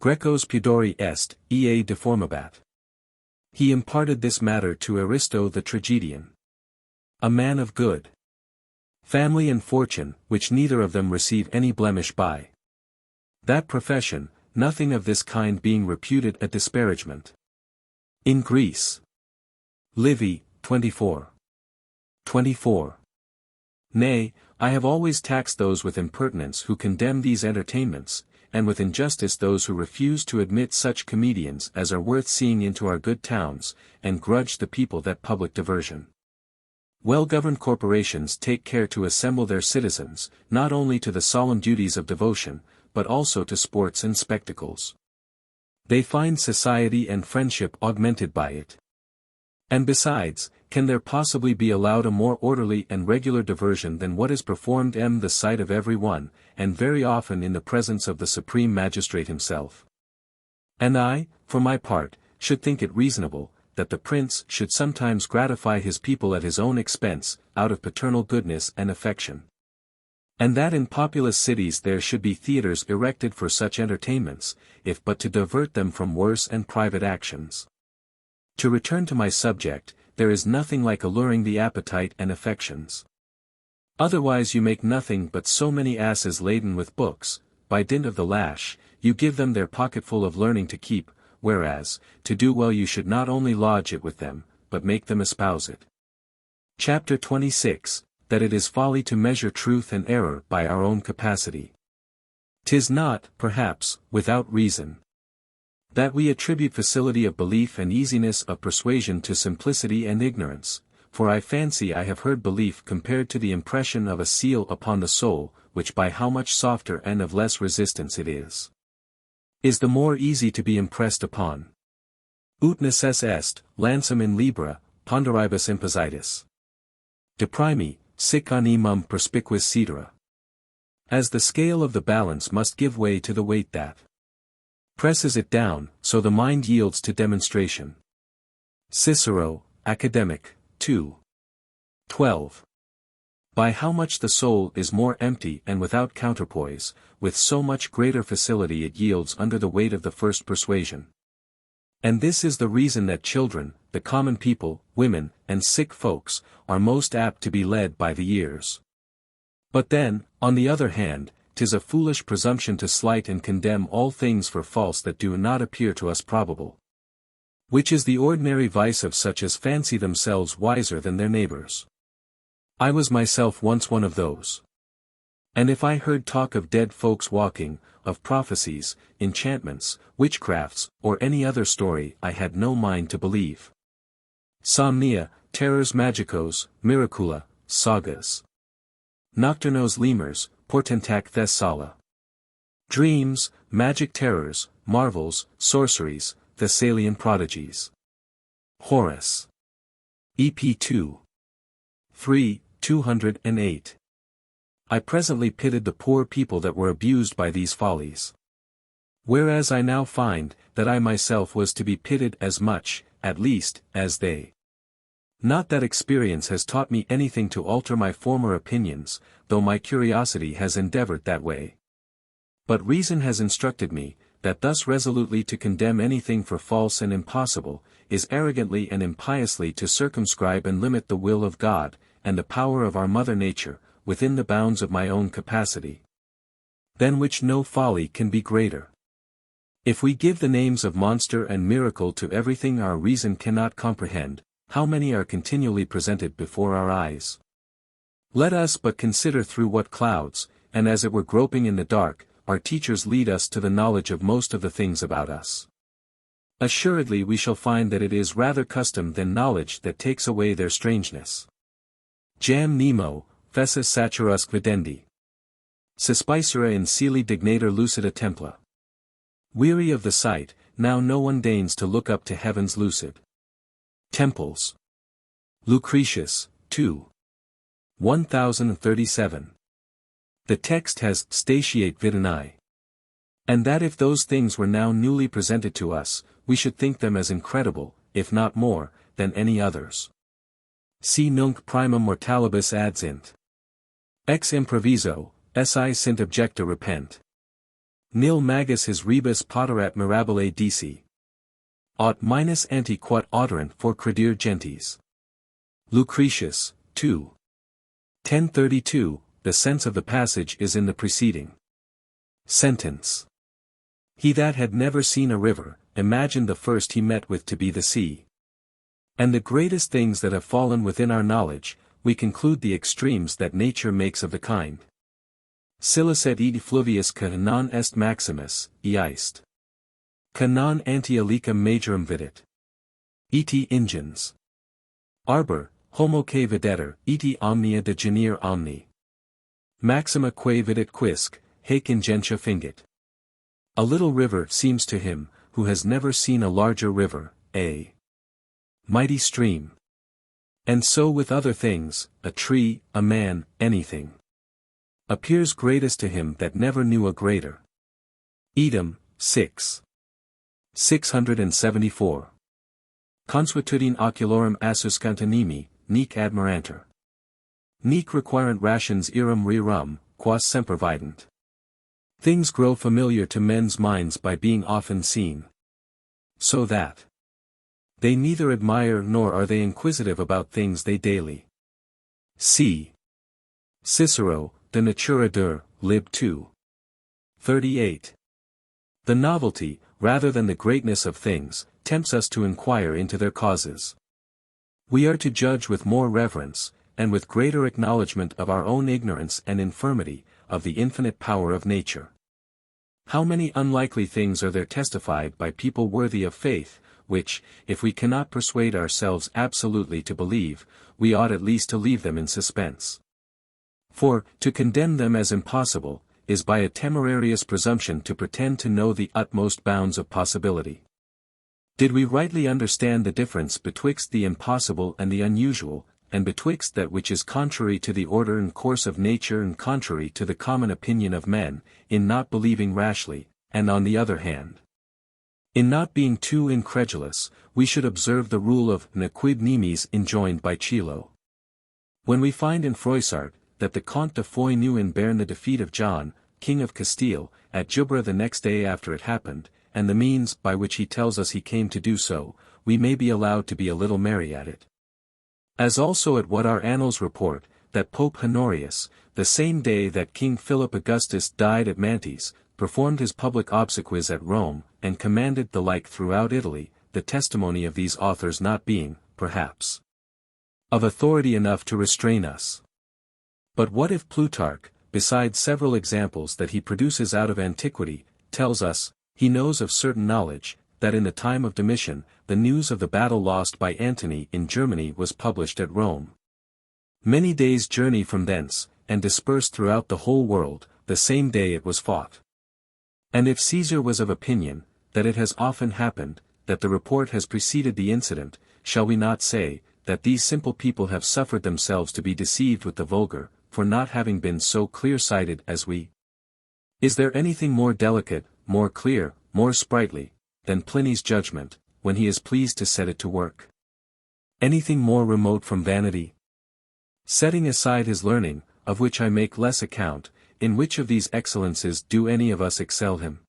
Grecos pudori est, ea deformabat. He imparted this matter to Aristo the tragedian. A man of good family and fortune, which neither of them receive any blemish by that profession, nothing of this kind being reputed a disparagement. In Greece. Livy, 24. 24. Nay, I have always taxed those with impertinence who condemn these entertainments, and with injustice those who refuse to admit such comedians as are worth seeing into our good towns, and grudge the people that public diversion. Well-governed corporations take care to assemble their citizens, not only to the solemn duties of devotion, but also to sports and spectacles. They find society and friendship augmented by it. And besides, can there possibly be allowed a more orderly and regular diversion than what is performed in the sight of every one, and very often in the presence of the supreme magistrate himself? And I, for my part, should think it reasonable, that the prince should sometimes gratify his people at his own expense, out of paternal goodness and affection. And that in populous cities there should be theatres erected for such entertainments, if but to divert them from worse and private actions. To return to my subject, there is nothing like alluring the appetite and affections. Otherwise you make nothing but so many asses laden with books, by dint of the lash, you give them their pocketful of learning to keep, whereas, to do well you should not only lodge it with them, but make them espouse it. Chapter 26, that it is folly to measure truth and error by our own capacity. 'Tis not, perhaps, without reason, that we attribute facility of belief and easiness of persuasion to simplicity and ignorance, for I fancy I have heard belief compared to the impression of a seal upon the soul, which by how much softer and of less resistance it is the more easy to be impressed upon. Ut necesse est, lansum in libra, ponderibus impositus. Deprimi, sic animum perspicuis sidera. As the scale of the balance must give way to the weight that presses it down, so the mind yields to demonstration. Cicero, Academic, 2. 12. By how much the soul is more empty and without counterpoise, with so much greater facility it yields under the weight of the first persuasion. And this is the reason that children, the common people, women, and sick folks, are most apt to be led by the ears. But then, on the other hand, 'tis a foolish presumption to slight and condemn all things for false that do not appear to us probable. Which is the ordinary vice of such as fancy themselves wiser than their neighbors. I was myself once one of those. And if I heard talk of dead folks walking, of prophecies, enchantments, witchcrafts, or any other story I had no mind to believe. Somnia, terrors magicos, miracula, sagas. Nocturnos lemurs, portentac Thessala. Dreams, magic terrors, marvels, sorceries, Thessalian prodigies. Horace. EP 2. 3, 208. I presently pitied the poor people that were abused by these follies. Whereas I now find, that I myself was to be pitied as much, at least, as they. Not that experience has taught me anything to alter my former opinions, though my curiosity has endeavored that way. But reason has instructed me, that thus resolutely to condemn anything for false and impossible, is arrogantly and impiously to circumscribe and limit the will of God, and the power of our mother nature, within the bounds of my own capacity. Than which no folly can be greater. If we give the names of monster and miracle to everything our reason cannot comprehend, how many are continually presented before our eyes? Let us but consider through what clouds, and as it were groping in the dark, our teachers lead us to the knowledge of most of the things about us. Assuredly we shall find that it is rather custom than knowledge that takes away their strangeness. Jam nemo, fessus saturusque videndi. suspicera in caeli dignator lucida templa. Weary of the sight, now no one deigns to look up to heaven's lucid temples. Lucretius, 2. 1037. The text has statiate vidini. And that if those things were now newly presented to us, we should think them as incredible, if not more, than any others. Si nunc primum mortalibus adsint. Ex improviso, ESSAYS sint objecta repent. Nil magis his rebus poterat mirabile dici. Aut minus anti quod oderant for credere gentes. Lucretius, 2. 1032, the sense of the passage is in the preceding sentence. He that had never seen a river, imagined the first he met with to be the sea. And the greatest things that have fallen within our knowledge, we conclude the extremes that nature makes of the kind. Silicet id fluvius ca non est maximus, eist. Ca non ante alicum majorum vidit. Iti ingens. Arbor, homo que videtur, iti omnia de genere omni. Maxima que vidit quisque, haec ingentia fingit. A little river seems to him, who has never seen a larger river, a mighty stream. And so with other things, a tree, a man, anything appears greatest to him that never knew a greater. Idem, 6. 674. Consuetudine oculorum assuscantanimi, nec admiranter. Nec requirent rations eram rerum, quas semper vident. Things grow familiar to men's minds by being often seen. So that they neither admire nor are they inquisitive about things they daily see. Cicero, De Natura Dur, lib 2. 38. The novelty, rather than the greatness of things, tempts us to inquire into their causes. We are to judge with more reverence, and with greater acknowledgment of our own ignorance and infirmity, of the infinite power of nature. How many unlikely things are there testified by people worthy of faith, which, if we cannot persuade ourselves absolutely to believe, we ought at least to leave them in suspense. For, to condemn them as impossible, is by a temerarious presumption to pretend to know the utmost bounds of possibility. Did we rightly understand the difference betwixt the impossible and the unusual, and betwixt that which is contrary to the order and course of nature and contrary to the common opinion of men, in not believing rashly, and on the other hand, in not being too incredulous, we should observe the rule of ne quid nimis enjoined by Chilo. When we find in Froissart, that the Comte de Foix knew in Béarn the defeat of John, King of Castile, at Jubra the next day after it happened, and the means by which he tells us he came to do so, we may be allowed to be a little merry at it. As also at what our annals report, that Pope Honorius, the same day that King Philip Augustus died at Mantes, performed his public obsequies at Rome, and commanded the like throughout Italy, the testimony of these authors not being, perhaps, of authority enough to restrain us. But what if Plutarch, besides several examples that he produces out of antiquity, tells us, he knows of certain knowledge, that in the time of Domitian, the news of the battle lost by Antony in Germany was published at Rome. Many days' journey from thence, and dispersed throughout the whole world, the same day it was fought. And if Caesar was of opinion, that it has often happened, that the report has preceded the incident, shall we not say, that these simple people have suffered themselves to be deceived with the vulgar, for not having been so clear-sighted as we? Is there anything more delicate, more clear, more sprightly, than Pliny's judgment, when he is pleased to set it to work? Anything more remote from vanity? Setting aside his learning, of which I make less account, in which of these excellences do any of us excel him?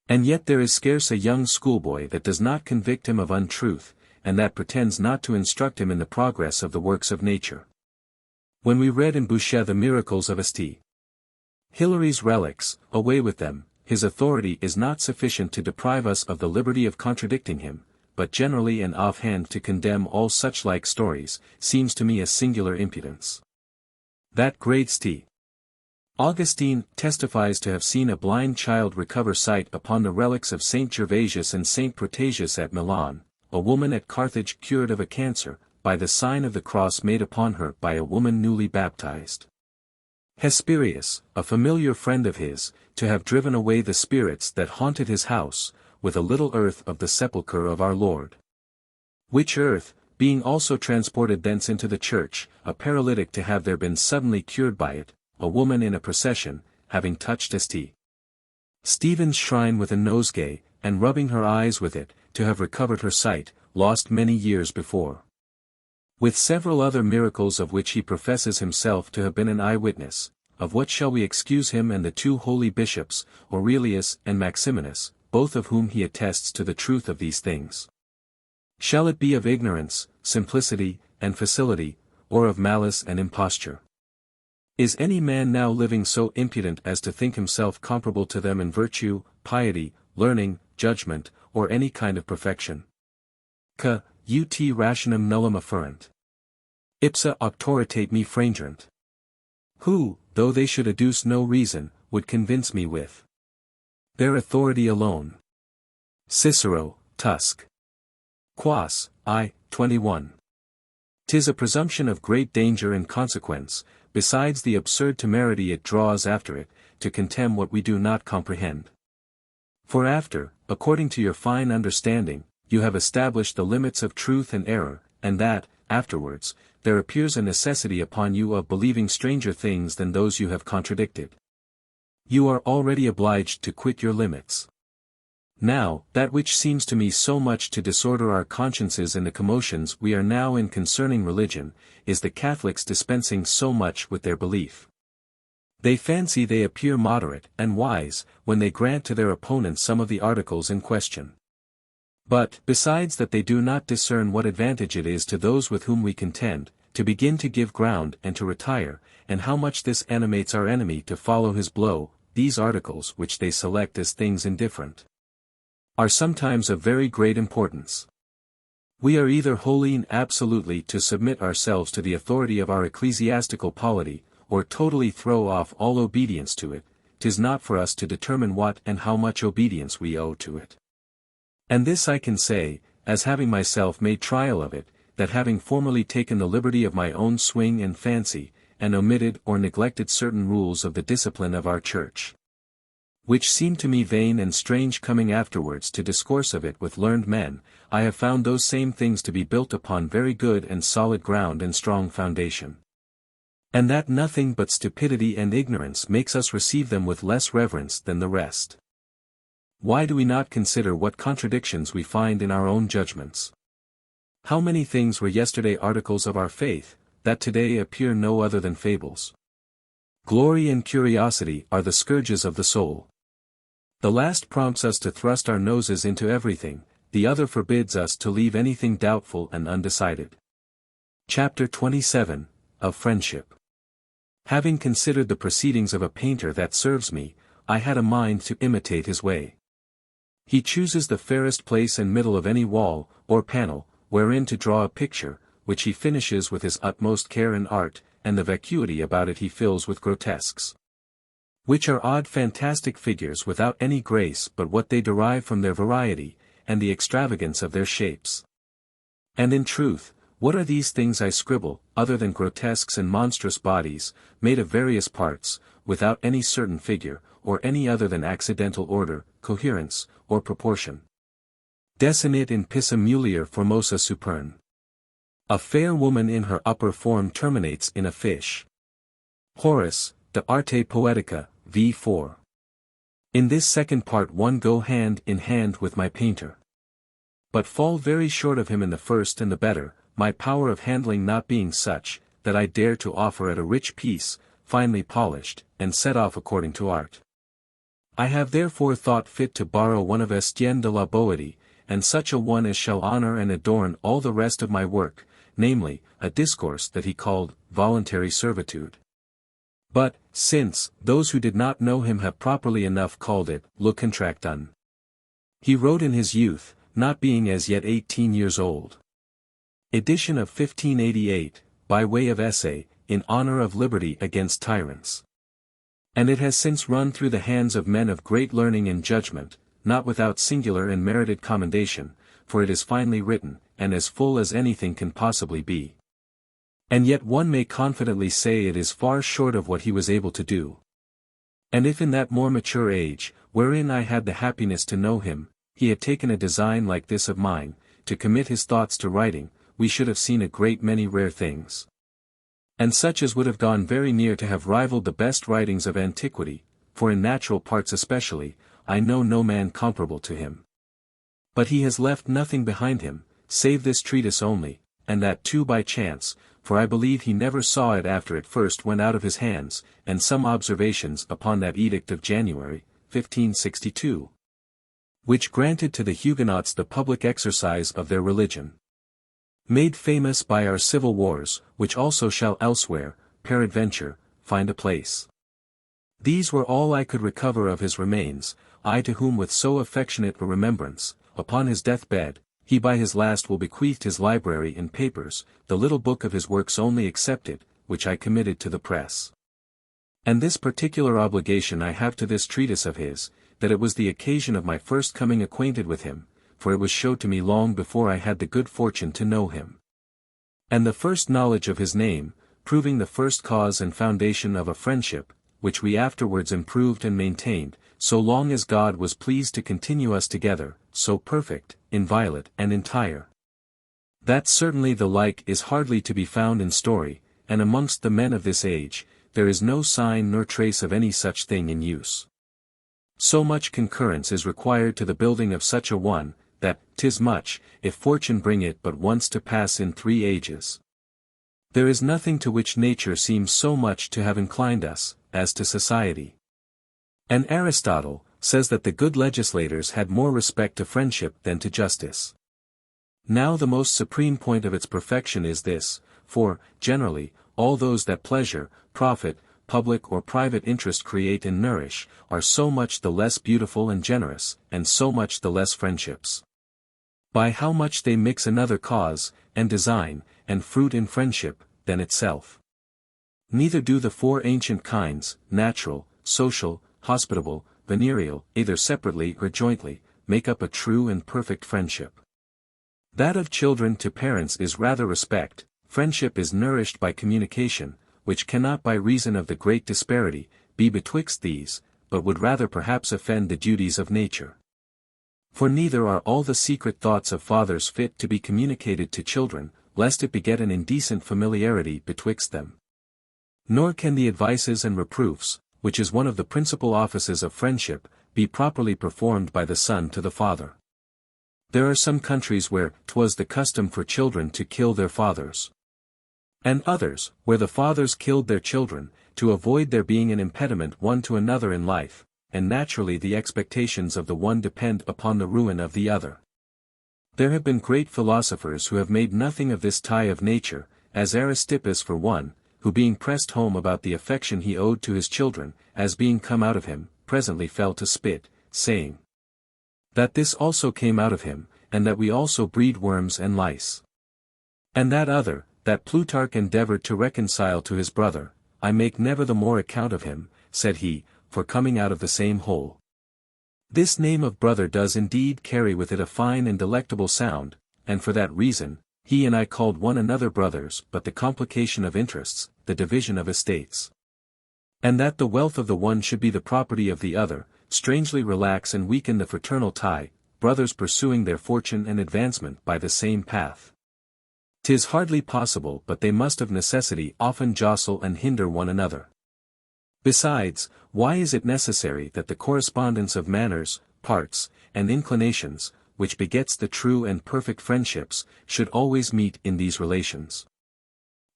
And yet there is scarce a young schoolboy that does not convict him of untruth, and that pretends not to instruct him in the progress of the works of nature. When we read in Boucher the miracles of St. Hilary's relics, away with them, his authority is not sufficient to deprive us of the liberty of contradicting him, but generally and offhand to condemn all such like stories, seems to me a singular impudence. That great St. Augustine testifies to have seen a blind child recover sight upon the relics of Saint Gervasius and Saint Protasius at Milan, a woman at Carthage cured of a cancer, by the sign of the cross made upon her by a woman newly baptized. Hesperius, a familiar friend of his, to have driven away the spirits that haunted his house, with a little earth of the sepulchre of our Lord. Which earth, being also transported thence into the church, a paralytic to have there been suddenly cured by it, a woman in a procession, having touched St. Stephen's shrine with a nosegay, and rubbing her eyes with it, to have recovered her sight, lost many years before. With several other miracles of which he professes himself to have been an eyewitness, of what shall we excuse him and the two holy bishops, Aurelius and Maximinus, both of whom he attests to the truth of these things? Shall it be of ignorance, simplicity, and facility, or of malice and imposture? Is any man now living so impudent as to think himself comparable to them in virtue, piety, learning, judgment, or any kind of perfection? Ut rationem nullum afferent. Ipsa auctoritate me frangerant. Who, though they should adduce no reason, would convince me with their authority alone? Cicero, Tusc. Quas, I, 21. 'Tis a presumption of great danger and consequence, besides the absurd temerity it draws after it, to contemn what we do not comprehend. For after, according to your fine understanding, you have established the limits of truth and error, and that, afterwards, there appears a necessity upon you of believing stranger things than those you have contradicted. You are already obliged to quit your limits. Now, that which seems to me so much to disorder our consciences in the commotions we are now in concerning religion, is the Catholics dispensing so much with their belief. They fancy they appear moderate and wise, when they grant to their opponents some of the articles in question. But, besides that they do not discern what advantage it is to those with whom we contend, to begin to give ground and to retire, and how much this animates our enemy to follow his blow, these articles which they select as things indifferent are sometimes of very great importance. We are either wholly and absolutely to submit ourselves to the authority of our ecclesiastical polity, or totally throw off all obedience to it. 'Tis not for us to determine what and how much obedience we owe to it. And this I can say, as having myself made trial of it, that having formerly taken the liberty of my own swing and fancy, and omitted or neglected certain rules of the discipline of our Church, which seemed to me vain and strange coming afterwards to discourse of it with learned men, I have found those same things to be built upon very good and solid ground and strong foundation. And that nothing but stupidity and ignorance makes us receive them with less reverence than the rest. Why do we not consider what contradictions we find in our own judgments? How many things were yesterday articles of our faith, that today appear no other than fables? Glory and curiosity are the scourges of the soul. The last prompts us to thrust our noses into everything, the other forbids us to leave anything doubtful and undecided. Chapter 27, of Friendship. Having considered the proceedings of a painter that serves me, I had a mind to imitate his way. He chooses the fairest place and middle of any wall, or panel, wherein to draw a picture, which he finishes with his utmost care and art, and the vacuity about it he fills with grotesques, which are odd fantastic figures without any grace but what they derive from their variety, and the extravagance of their shapes. And in truth, what are these things I scribble, other than grotesques and monstrous bodies, made of various parts, without any certain figure, or any other than accidental order, coherence, or proportion? Desinit in pissa mulier formosa supern. A fair woman in her upper form terminates in a fish. Horace, De Arte Poetica, v. 4. In this second part one go hand in hand with my painter, but fall very short of him in the first and the better, my power of handling not being such, that I dare to offer at a rich piece, finely polished, and set off according to art. I have therefore thought fit to borrow one of Estienne de la Boétie, and such a one as shall honor and adorn all the rest of my work, namely, a discourse that he called Voluntary Servitude. But, since, those who did not know him have properly enough called it, Le Contractant. He wrote in his youth, not being as yet 18 years old. Edition of 1588, by way of essay, in honor of liberty against tyrants. And it has since run through the hands of men of great learning and judgment, not without singular and merited commendation, for it is finely written, and as full as anything can possibly be. And yet one may confidently say it is far short of what he was able to do. And if in that more mature age, wherein I had the happiness to know him, he had taken a design like this of mine, to commit his thoughts to writing, we should have seen a great many rare things. And such as would have gone very near to have rivaled the best writings of antiquity, for in natural parts especially, I know no man comparable to him. But he has left nothing behind him, save this treatise only, and that too by chance, for I believe he never saw it after it first went out of his hands, and some observations upon that edict of January, 1562, which granted to the Huguenots the public exercise of their religion. Made famous by our civil wars, which also shall elsewhere, peradventure, find a place. These were all I could recover of his remains, I to whom with so affectionate a remembrance, upon his death-bed, he by his last will bequeathed his library in papers, the little book of his works only excepted, which I committed to the press. And this particular obligation I have to this treatise of his, that it was the occasion of my first coming acquainted with him, for it was showed to me long before I had the good fortune to know him. And the first knowledge of his name, proving the first cause and foundation of a friendship, which we afterwards improved and maintained, so long as God was pleased to continue us together, so perfect, inviolate and entire. That certainly the like is hardly to be found in story, and amongst the men of this age, there is no sign nor trace of any such thing in use. So much concurrence is required to the building of such a one, that 'tis much, if fortune bring it but once to pass in 3 ages. There is nothing to which nature seems so much to have inclined us, as to society. And Aristotle says that the good legislators had more respect to friendship than to justice. Now the most supreme point of its perfection is this, for, generally, all those that pleasure, profit, public or private interest create and nourish, are so much the less beautiful and generous, and so much the less friendships. By how much they mix another cause, and design, and fruit in friendship, than itself. Neither do the 4 ancient kinds, natural, social, hospitable, venereal, either separately or jointly, make up a true and perfect friendship. That of children to parents is rather respect, friendship is nourished by communication, which cannot by reason of the great disparity, be betwixt these, but would rather perhaps offend the duties of nature. For neither are all the secret thoughts of fathers fit to be communicated to children, lest it beget an indecent familiarity betwixt them. Nor can the advices and reproofs, which is one of the principal offices of friendship, be properly performed by the son to the father. There are some countries where 'twas the custom for children to kill their fathers. And others, where the fathers killed their children, to avoid their being an impediment one to another in life, and naturally the expectations of the one depend upon the ruin of the other. There have been great philosophers who have made nothing of this tie of nature, as Aristippus for one, who being pressed home about the affection he owed to his children, as being come out of him, presently fell to spit, saying that this also came out of him, and that we also breed worms and lice. And that other, that Plutarch endeavored to reconcile to his brother, I make never the more account of him, said he, for coming out of the same hole. This name of brother does indeed carry with it a fine and delectable sound, and for that reason, he and I called one another brothers, but the complication of interests, the division of estates, and that the wealth of the one should be the property of the other, strangely relax and weaken the fraternal tie, brothers pursuing their fortune and advancement by the same path. 'Tis hardly possible but they must of necessity often jostle and hinder one another. Besides, why is it necessary that the correspondence of manners, parts, and inclinations, which begets the true and perfect friendships, should always meet in these relations?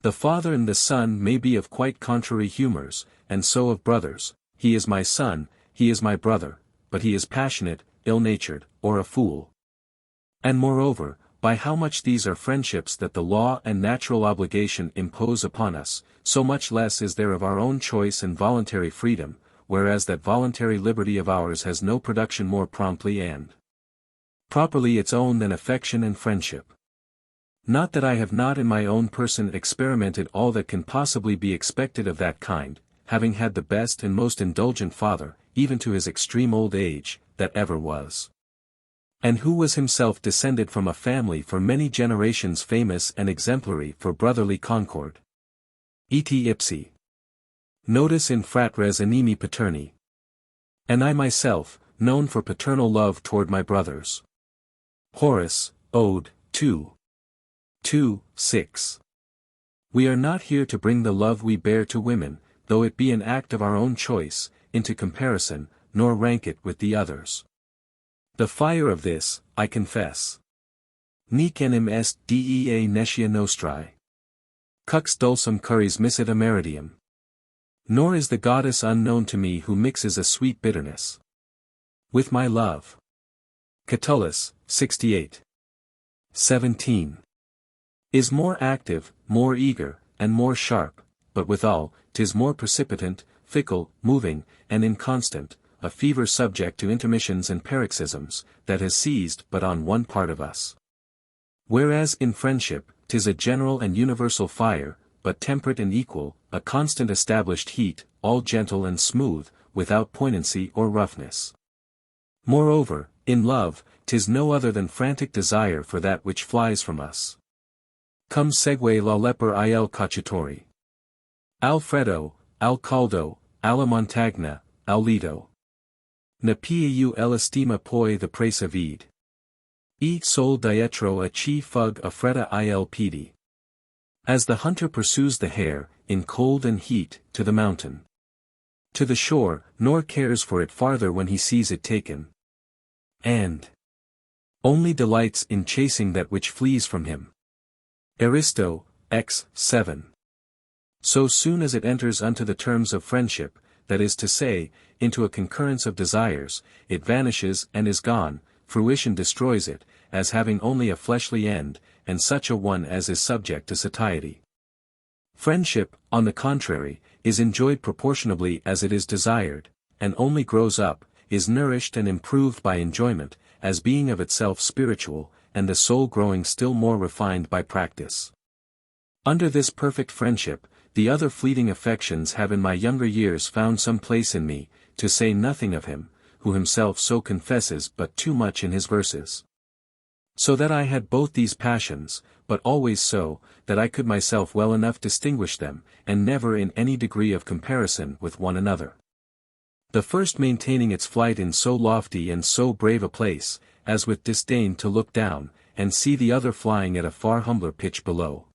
The father and the son may be of quite contrary humors, and so of brothers, he is my son, he is my brother, but he is passionate, ill-natured, or a fool. And moreover, by how much these are friendships that the law and natural obligation impose upon us, so much less is there of our own choice and voluntary freedom, whereas that voluntary liberty of ours has no production more promptly and properly its own than affection and friendship. Not that I have not in my own person experimented all that can possibly be expected of that kind, having had the best and most indulgent father, even to his extreme old age, that ever was. and who was himself descended from a family for many generations famous and exemplary for brotherly concord. Et ipsi. Notus in fratres animi paterni. And I myself, known for paternal love toward my brothers. Horace, Ode, 2. 6. We are not here to bring the love we bear to women, though it be an act of our own choice, into comparison, nor rank it with the others. The fire of this, I confess. Nec enim est dea nescia nostrae. Cux dulcum curis missit ameritium. Nor is the goddess unknown to me who mixes a sweet bitterness with my love. Catullus, 68. 17. Is more active, more eager, and more sharp, but withal, 'tis more precipitant, fickle, moving, and inconstant, a fever subject to intermissions and paroxysms, that has seized but on one part of us. Whereas in friendship, 'tis a general and universal fire, but temperate and equal, a constant established heat, all gentle and smooth, without poignancy or roughness. Moreover, in love, 'tis no other than frantic desire for that which flies from us. Cum segue la leper il cacciatori. Alfredo, al caldo, alla montagna, al lido. Ne piu l'estima poi the presa vide. E sol dietro a chi fug a freda il pedi. As the hunter pursues the hare, in cold and heat, to the mountain. To the shore, nor cares for it farther when he sees it taken. And only delights in chasing that which flees from him. Aristo, XVII. So soon as it enters unto the terms of friendship, that is to say, into a concurrence of desires, it vanishes and is gone, fruition destroys it, as having only a fleshly end, and such a one as is subject to satiety. Friendship, on the contrary, is enjoyed proportionably as it is desired, and only grows up, is nourished and improved by enjoyment, as being of itself spiritual, and the soul growing still more refined by practice. Under this perfect friendship, the other fleeting affections have in my younger years found some place in me, to say nothing of him, who himself so confesses but too much in his verses. So that I had both these passions, but always so, that I could myself well enough distinguish them, and never in any degree of comparison with one another. The first maintaining its flight in so lofty and so brave a place, as with disdain to look down, and see the other flying at a far humbler pitch below.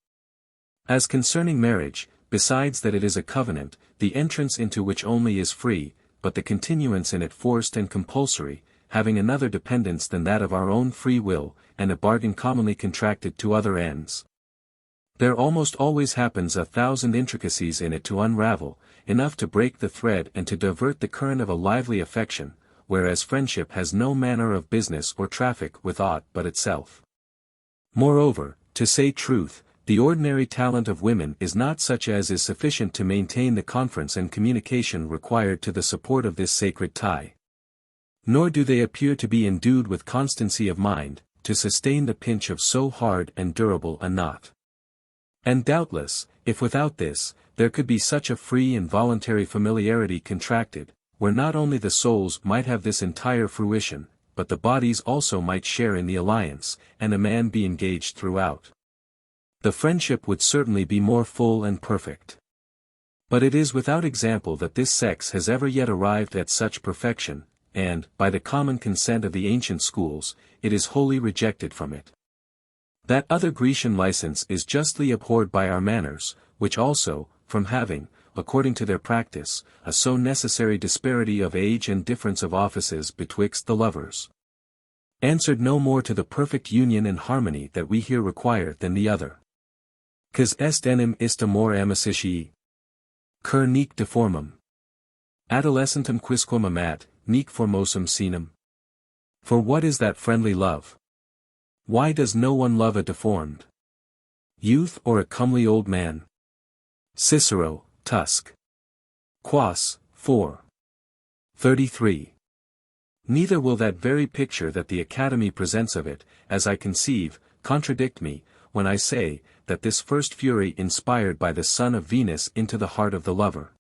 As concerning marriage, besides that it is a covenant, the entrance into which only is free, but the continuance in it forced and compulsory, having another dependence than that of our own free will, and a bargain commonly contracted to other ends. There almost always happens 1,000 intricacies in it to unravel, enough to break the thread and to divert the current of a lively affection, whereas friendship has no manner of business or traffic with aught but itself. Moreover, to say truth, the ordinary talent of women is not such as is sufficient to maintain the conference and communication required to the support of this sacred tie. Nor do they appear to be endued with constancy of mind, to sustain the pinch of so hard and durable a knot. And doubtless, if without this, there could be such a free and voluntary familiarity contracted, where not only the souls might have this entire fruition, but the bodies also might share in the alliance, and a man be engaged throughout. The friendship would certainly be more full and perfect. But it is without example that this sex has ever yet arrived at such perfection, and, by the common consent of the ancient schools, it is wholly rejected from it. That other Grecian license is justly abhorred by our manners, which also, from having, according to their practice, a so necessary disparity of age and difference of offices betwixt the lovers, answered no more to the perfect union and harmony that we here require than the other. Quis est enim ist amor amicitiae? Cur nec deformum. Adolescentem quisquam amat, nec formosum sinem. For what is that friendly love? Why does no one love a deformed youth or a comely old man? Cicero, Tusc. Quas, 4. 33. Neither will that very picture that the Academy presents of it, as I conceive, contradict me, when I say, that this first fury inspired by the son of Venus into the heart of the lover.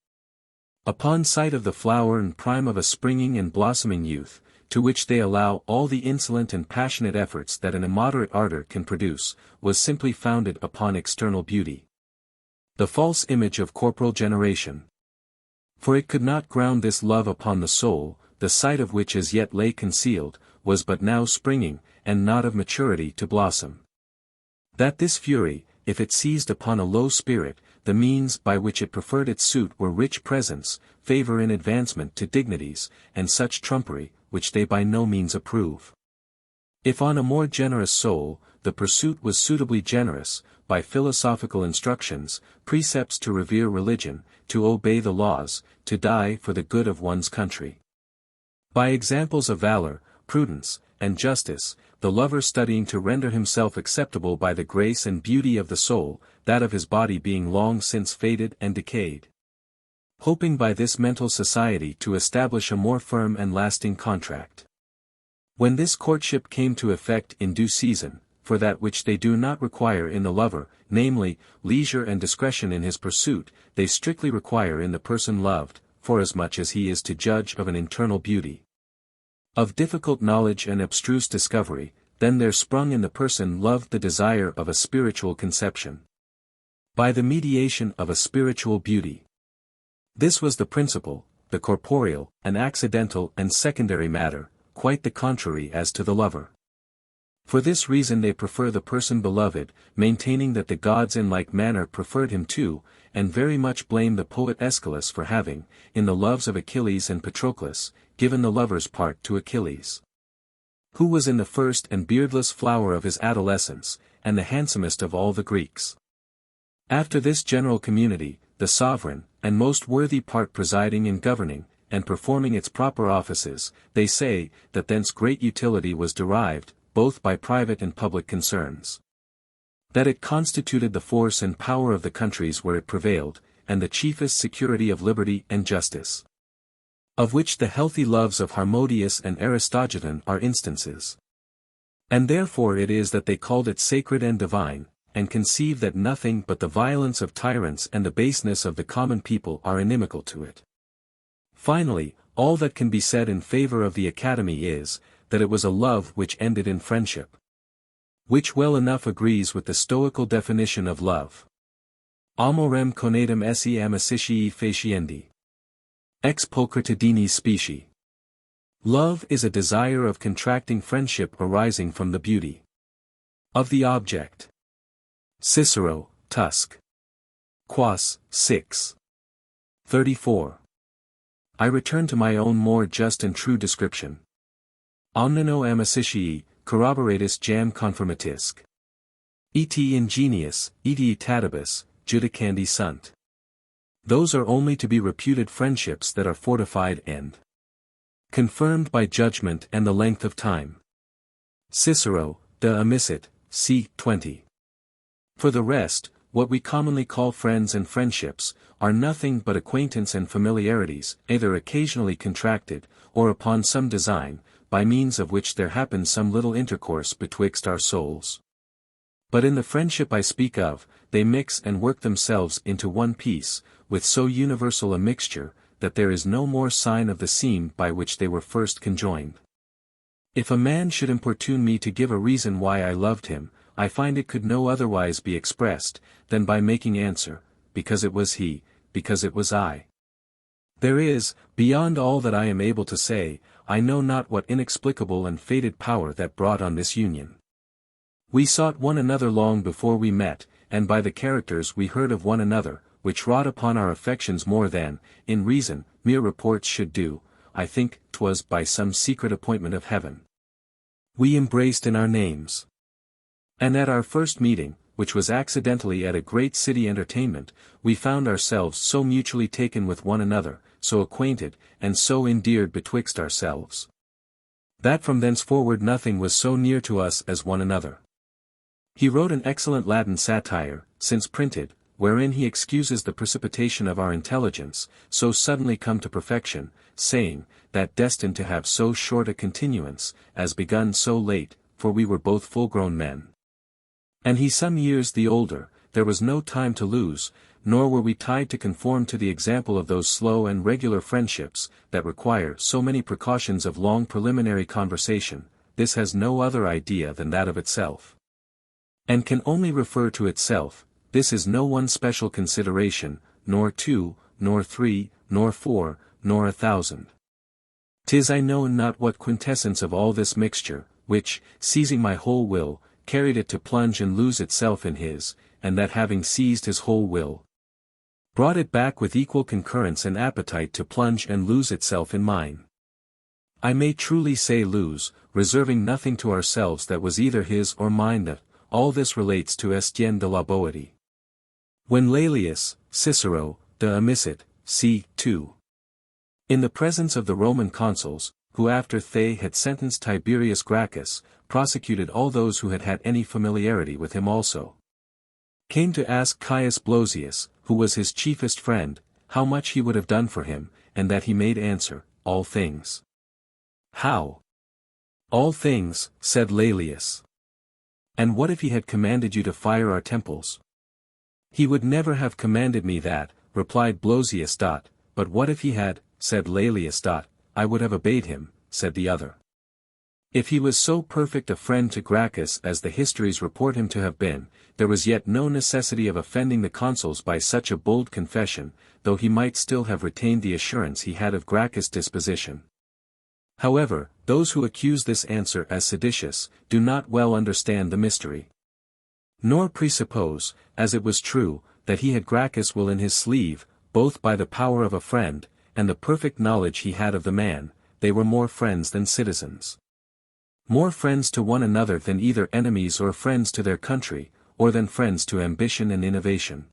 Upon sight of the flower and prime of a springing and blossoming youth, to which they allow all the insolent and passionate efforts that an immoderate ardor can produce, was simply founded upon external beauty. The false image of corporal generation. For it could not ground this love upon the soul, the sight of which as yet lay concealed, was but now springing, and not of maturity to blossom. That this fury, if it seized upon a low spirit, the means by which it preferred its suit were rich presents, favor in advancement to dignities, and such trumpery, which they by no means approve. If on a more generous soul, the pursuit was suitably generous, by philosophical instructions, precepts to revere religion, to obey the laws, to die for the good of one's country. By examples of valor, prudence, and justice, the lover studying to render himself acceptable by the grace and beauty of the soul, that of his body being long since faded and decayed. Hoping by this mental society to establish a more firm and lasting contract. When this courtship came to effect in due season, for that which they do not require in the lover, namely, leisure and discretion in his pursuit, they strictly require in the person loved, forasmuch as he is to judge of an internal beauty. Of difficult knowledge and abstruse discovery, then there sprung in the person loved the desire of a spiritual conception. By the mediation of a spiritual beauty. This was the principal, the corporeal, and accidental and secondary matter, quite the contrary as to the lover. For this reason they prefer the person beloved, maintaining that the gods in like manner preferred him too, and very much blame the poet Aeschylus for having, in the loves of Achilles and Patroclus, given the lover's part to Achilles, who was in the first and beardless flower of his adolescence, and the handsomest of all the Greeks. After this general community, the sovereign, and most worthy part presiding and governing, and performing its proper offices, they say, that thence great utility was derived, both by private and public concerns. That it constituted the force and power of the countries where it prevailed, and the chiefest security of liberty and justice. Of which the healthy loves of Harmodius and Aristogiton are instances. And therefore it is that they called it sacred and divine, and conceive that nothing but the violence of tyrants and the baseness of the common people are inimical to it. Finally, all that can be said in favor of the Academy is, that it was a love which ended in friendship. Which well enough agrees with the Stoical definition of love. Amorem conatum esse amicitiae faciendi. Ex pulchritudini specie. Love is a desire of contracting friendship arising from the beauty of the object. Cicero, Tusc. Quas, 6. 34. I return to my own more just and true description. Omnino amicitiae, corroboratis jam confirmatisque. Et ingenius, et etatibus, judicandi sunt. Those are only to be reputed friendships that are fortified and confirmed by judgment and the length of time. Cicero, De Amicit, c. 20. For the rest, what we commonly call friends and friendships, are nothing but acquaintance and familiarities, either occasionally contracted, or upon some design, by means of which there happens some little intercourse betwixt our souls. But in the friendship I speak of, they mix and work themselves into one piece, with so universal a mixture, that there is no more sign of the seam by which they were first conjoined. If a man should importune me to give a reason why I loved him, I find it could no otherwise be expressed, than by making answer, because it was he, because it was I. There is, beyond all that I am able to say, I know not what inexplicable and fated power that brought on this union. We sought one another long before we met, and by the characters we heard of one another, which wrought upon our affections more than, in reason, mere reports should do, I think 'twas by some secret appointment of heaven. We embraced in our names. And at our first meeting, which was accidentally at a great city entertainment, we found ourselves so mutually taken with one another, so acquainted, and so endeared betwixt ourselves, that from thenceforward nothing was so near to us as one another. He wrote an excellent Latin satire, since printed, wherein he excuses the precipitation of our intelligence, so suddenly come to perfection, saying, that destined to have so short a continuance, as begun so late, for we were both full-grown men. And he some years the older, there was no time to lose, nor were we tied to conform to the example of those slow and regular friendships, that require so many precautions of long preliminary conversation. This has no other idea than that of itself, and can only refer to itself. This is no one special consideration, nor two, nor three, nor four, nor 1,000. 'Tis I know not what quintessence of all this mixture, which, seizing my whole will, carried it to plunge and lose itself in his, and that having seized his whole will, brought it back with equal concurrence and appetite to plunge and lose itself in mine. I may truly say lose, reserving nothing to ourselves that was either his or mine. That all this relates to Estienne de la Boétie. When Laelius, Cicero, de Amicit, c. 2. In the presence of the Roman consuls, who after they had sentenced Tiberius Gracchus, prosecuted all those who had had any familiarity with him also, came to ask Caius Blosius, who was his chiefest friend, how much he would have done for him, and that he made answer, all things. How? All things, said Laelius. And what if he had commanded you to fire our temples? He would never have commanded me that, replied Blosius. But what if he had, said Laelius. I would have obeyed him, said the other. If he was so perfect a friend to Gracchus as the histories report him to have been, there was yet no necessity of offending the consuls by such a bold confession, though he might still have retained the assurance he had of Gracchus' disposition. However, those who accuse this answer as seditious, do not well understand the mystery. Nor presuppose, as it was true, that he had Gracchus will in his sleeve, both by the power of a friend, and the perfect knowledge he had of the man. They were more friends than citizens. More friends to one another than either enemies or friends to their country, or than friends to ambition and innovation.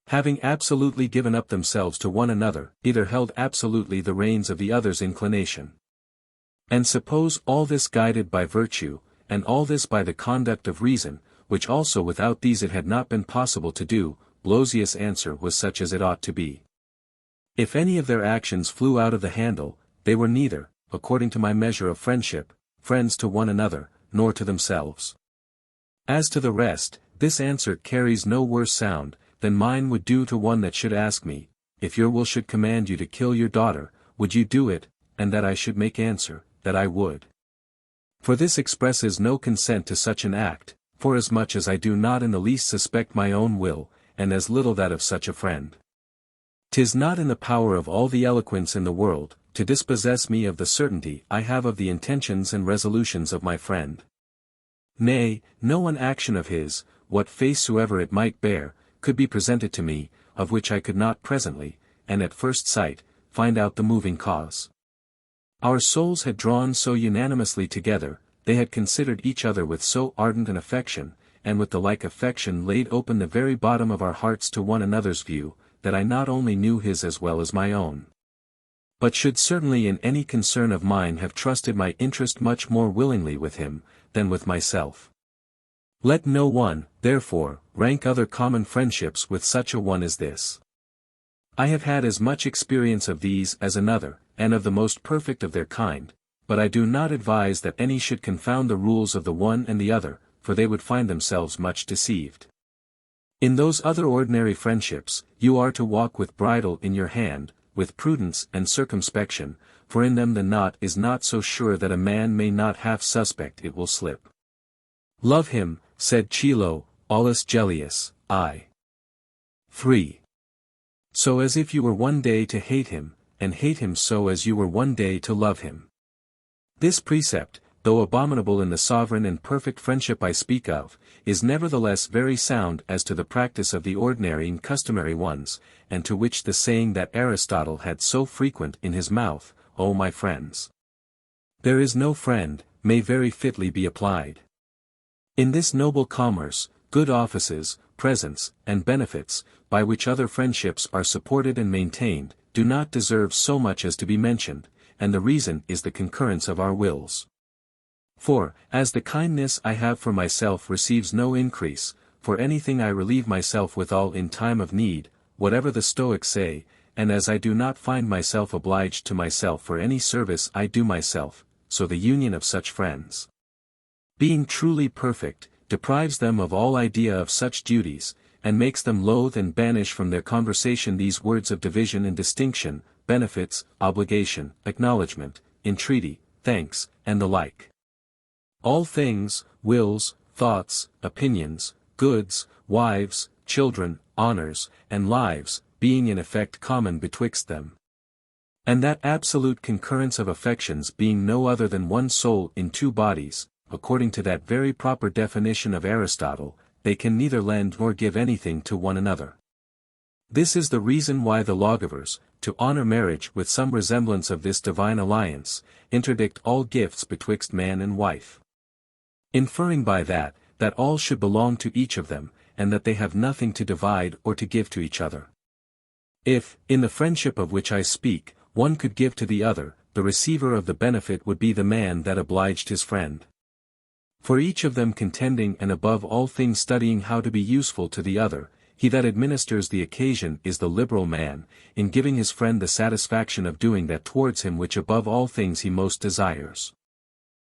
Having absolutely given up themselves to one another, either held absolutely the reins of the other's inclination. And suppose all this guided by virtue, and all this by the conduct of reason, which also without these it had not been possible to do. Blosius' answer was such as it ought to be. If any of their actions flew out of the handle, they were neither, according to my measure of friendship, friends to one another, nor to themselves. As to the rest, this answer carries no worse sound, than mine would do to one that should ask me, if your will should command you to kill your daughter, would you do it, and that I should make answer, that I would. For this expresses no consent to such an act, forasmuch as I do not in the least suspect my own will, and as little that of such a friend. 'Tis not in the power of all the eloquence in the world, to dispossess me of the certainty I have of the intentions and resolutions of my friend. Nay, no one action of his, what face soever it might bear, could be presented to me, of which I could not presently, and at first sight, find out the moving cause. Our souls had drawn so unanimously together, they had considered each other with so ardent an affection, and with the like affection laid open the very bottom of our hearts to one another's view, that I not only knew his as well as my own, but should certainly in any concern of mine have trusted my interest much more willingly with him, than with myself. Let no one, therefore, rank other common friendships with such a one as this. I have had as much experience of these as another, and of the most perfect of their kind, but I do not advise that any should confound the rules of the one and the other, for they would find themselves much deceived. In those other ordinary friendships, you are to walk with bridle in your hand, with prudence and circumspection, for in them the knot is not so sure that a man may not half suspect it will slip. Love him, said Chilo, Aulus Gellius, I. 3. So as if you were one day to hate him, and hate him so as you were one day to love him. This precept, though abominable in the sovereign and perfect friendship I speak of, is nevertheless very sound as to the practice of the ordinary and customary ones, and to which the saying that Aristotle had so frequent in his mouth, O my friends, there is no friend, may very fitly be applied. In this noble commerce, good offices, presents, and benefits, by which other friendships are supported and maintained, do not deserve so much as to be mentioned, and the reason is the concurrence of our wills. For, as the kindness I have for myself receives no increase, for anything I relieve myself withal in time of need, whatever the Stoics say, and as I do not find myself obliged to myself for any service I do myself, so the union of such friends, being truly perfect, deprives them of all idea of such duties, and makes them loathe and banish from their conversation these words of division and distinction, benefits, obligation, acknowledgement, entreaty, thanks, and the like. All things, wills, thoughts, opinions, goods, wives, children, honors, and lives, being in effect common betwixt them. And that absolute concurrence of affections being no other than one soul in two bodies, according to that very proper definition of Aristotle, they can neither lend nor give anything to one another. This is the reason why the lawgivers, to honor marriage with some resemblance of this divine alliance, interdict all gifts betwixt man and wife. Inferring by that all should belong to each of them, and that they have nothing to divide or to give to each other. If, in the friendship of which I speak, one could give to the other, the receiver of the benefit would be the man that obliged his friend. For each of them contending and above all things studying how to be useful to the other, he that administers the occasion is the liberal man, in giving his friend the satisfaction of doing that towards him which above all things he most desires.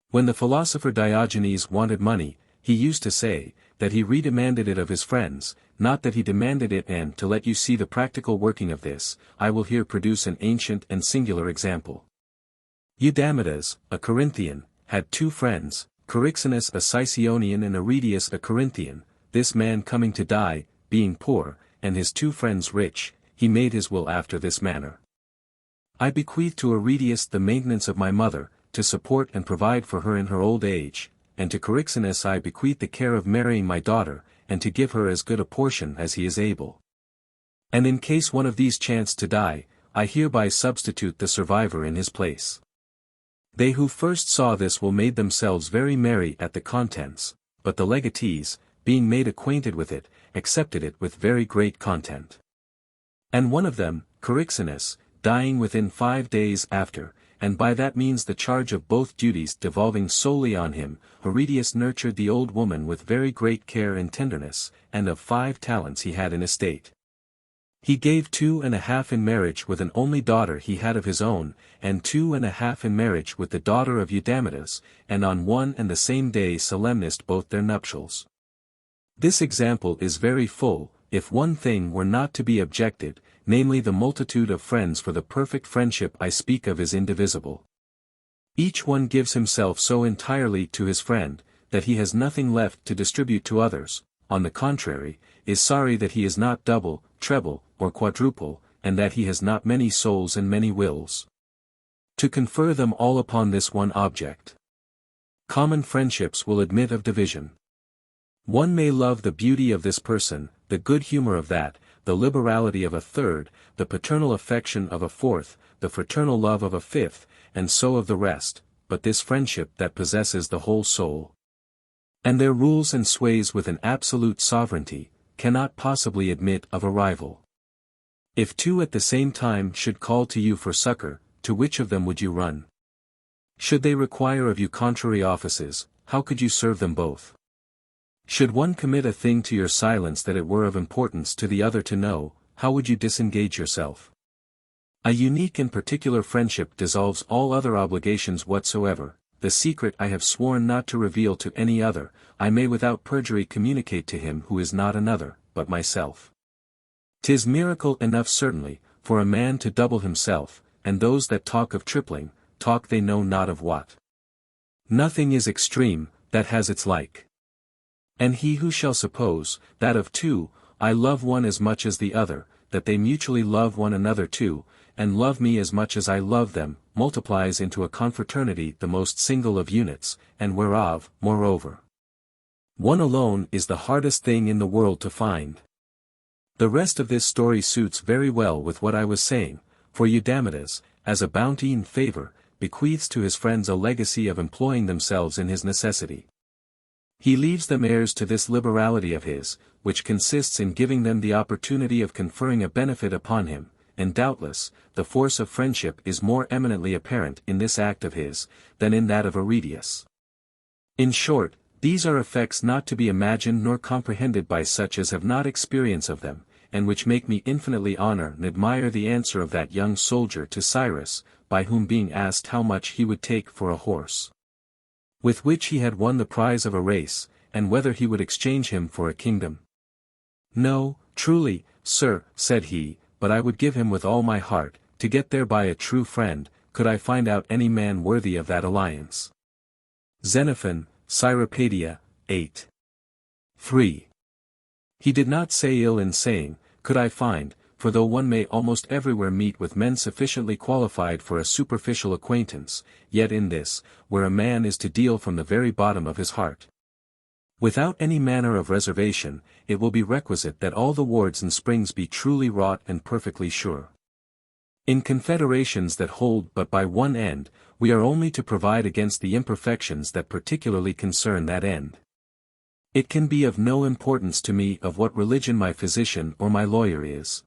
When the philosopher Diogenes wanted money, he used to say, that he redemanded it of his friends, not that he demanded it. And to let you see the practical working of this, I will here produce an ancient and singular example. Eudamidas, a Corinthian, had two friends, Charixenus a Sicyonian and Aridius a Corinthian. This man coming to die, being poor, and his two friends rich, he made his will after this manner. I bequeath to Aridius the maintenance of my mother, to support and provide for her in her old age, and to Charixenus I bequeath the care of marrying my daughter, and to give her as good a portion as he is able. And in case one of these chance to die, I hereby substitute the survivor in his place. They who first saw this will made themselves very merry at the contents, but the legatees, being made acquainted with it, accepted it with very great content. And one of them, Charixenus, dying within 5 days after, and by that means the charge of both duties devolving solely on him, Aridius nurtured the old woman with very great care and tenderness, and of 5 talents he had in estate. He gave 2.5 in marriage with an only daughter he had of his own, and 2.5 in marriage with the daughter of Eudamidas, and on one and the same day solemnized both their nuptials. This example is very full, if one thing were not to be objected, namely the multitude of friends, for the perfect friendship I speak of is indivisible. Each one gives himself so entirely to his friend, that he has nothing left to distribute to others, on the contrary, is sorry that he is not double, treble, or quadruple, and that he has not many souls and many wills. To confer them all upon this one object. Common friendships will admit of division. One may love the beauty of this person, the good humor of that, the liberality of a third, the paternal affection of a fourth, the fraternal love of a fifth, and so of the rest, but this friendship that possesses the whole soul, and their rules and sways with an absolute sovereignty, cannot possibly admit of a rival. If two at the same time should call to you for succor, to which of them would you run? Should they require of you contrary offices, how could you serve them both? Should one commit a thing to your silence that it were of importance to the other to know, how would you disengage yourself? A unique and particular friendship dissolves all other obligations whatsoever. The secret I have sworn not to reveal to any other, I may without perjury communicate to him who is not another, but myself. 'Tis miracle enough certainly, for a man to double himself, and those that talk of tripling, talk they know not of what. Nothing is extreme, that has its like. And he who shall suppose, that of two, I love one as much as the other, that they mutually love one another too, and love me as much as I love them, multiplies into a confraternity the most single of units, and whereof, moreover, one alone is the hardest thing in the world to find. The rest of this story suits very well with what I was saying, for Eudamidas, as a bounty and favor, bequeaths to his friends a legacy of employing themselves in his necessity. He leaves them heirs to this liberality of his, which consists in giving them the opportunity of conferring a benefit upon him, and doubtless, the force of friendship is more eminently apparent in this act of his, than in that of Aridius. In short, these are effects not to be imagined nor comprehended by such as have not experience of them, and which make me infinitely honor and admire the answer of that young soldier to Cyrus, by whom being asked how much he would take for a horse, with which he had won the prize of a race, and whether he would exchange him for a kingdom. No, truly, sir, said he, but I would give him with all my heart, to get thereby a true friend, could I find out any man worthy of that alliance. Xenophon, Cyropaedia, 8. 3. He did not say ill in saying, could I find, for though one may almost everywhere meet with men sufficiently qualified for a superficial acquaintance, yet in this, where a man is to deal from the very bottom of his heart, without any manner of reservation, it will be requisite that all the wards and springs be truly wrought and perfectly sure. In confederations that hold but by one end, we are only to provide against the imperfections that particularly concern that end. It can be of no importance to me of what religion my physician or my lawyer is.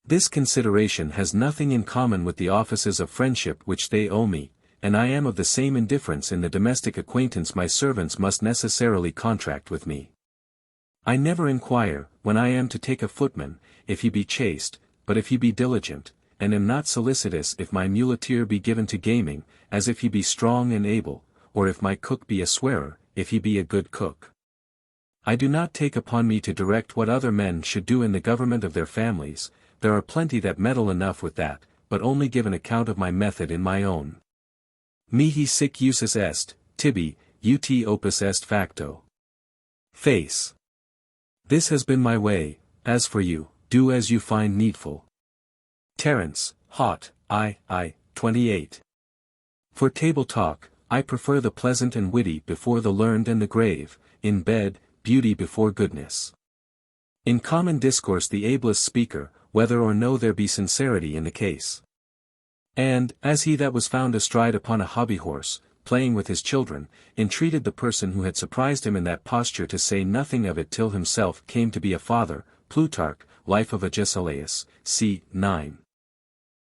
This consideration has nothing in common with the offices of friendship which they owe me, and I am of the same indifference in the domestic acquaintance my servants must necessarily contract with me. I never inquire, when I am to take a footman, if he be chaste, but if he be diligent, and am not solicitous if my muleteer be given to gaming, as if he be strong and able, or if my cook be a swearer, if he be a good cook. I do not take upon me to direct what other men should do in the government of their families, there are plenty that meddle enough with that, but only give an account of my method in my own. Mihi sic usus est, tibi, ut opus est facto. Face. This has been my way, as for you, do as you find needful. Terence, Hot, I, 28. For table talk, I prefer the pleasant and witty before the learned and the grave, in bed, beauty before goodness. In common discourse the ablest speaker, whether or no there be sincerity in the case. And, as he that was found astride upon a hobby horse, playing with his children, entreated the person who had surprised him in that posture to say nothing of it till himself came to be a father, Plutarch, Life of Agesilaus, c. 9.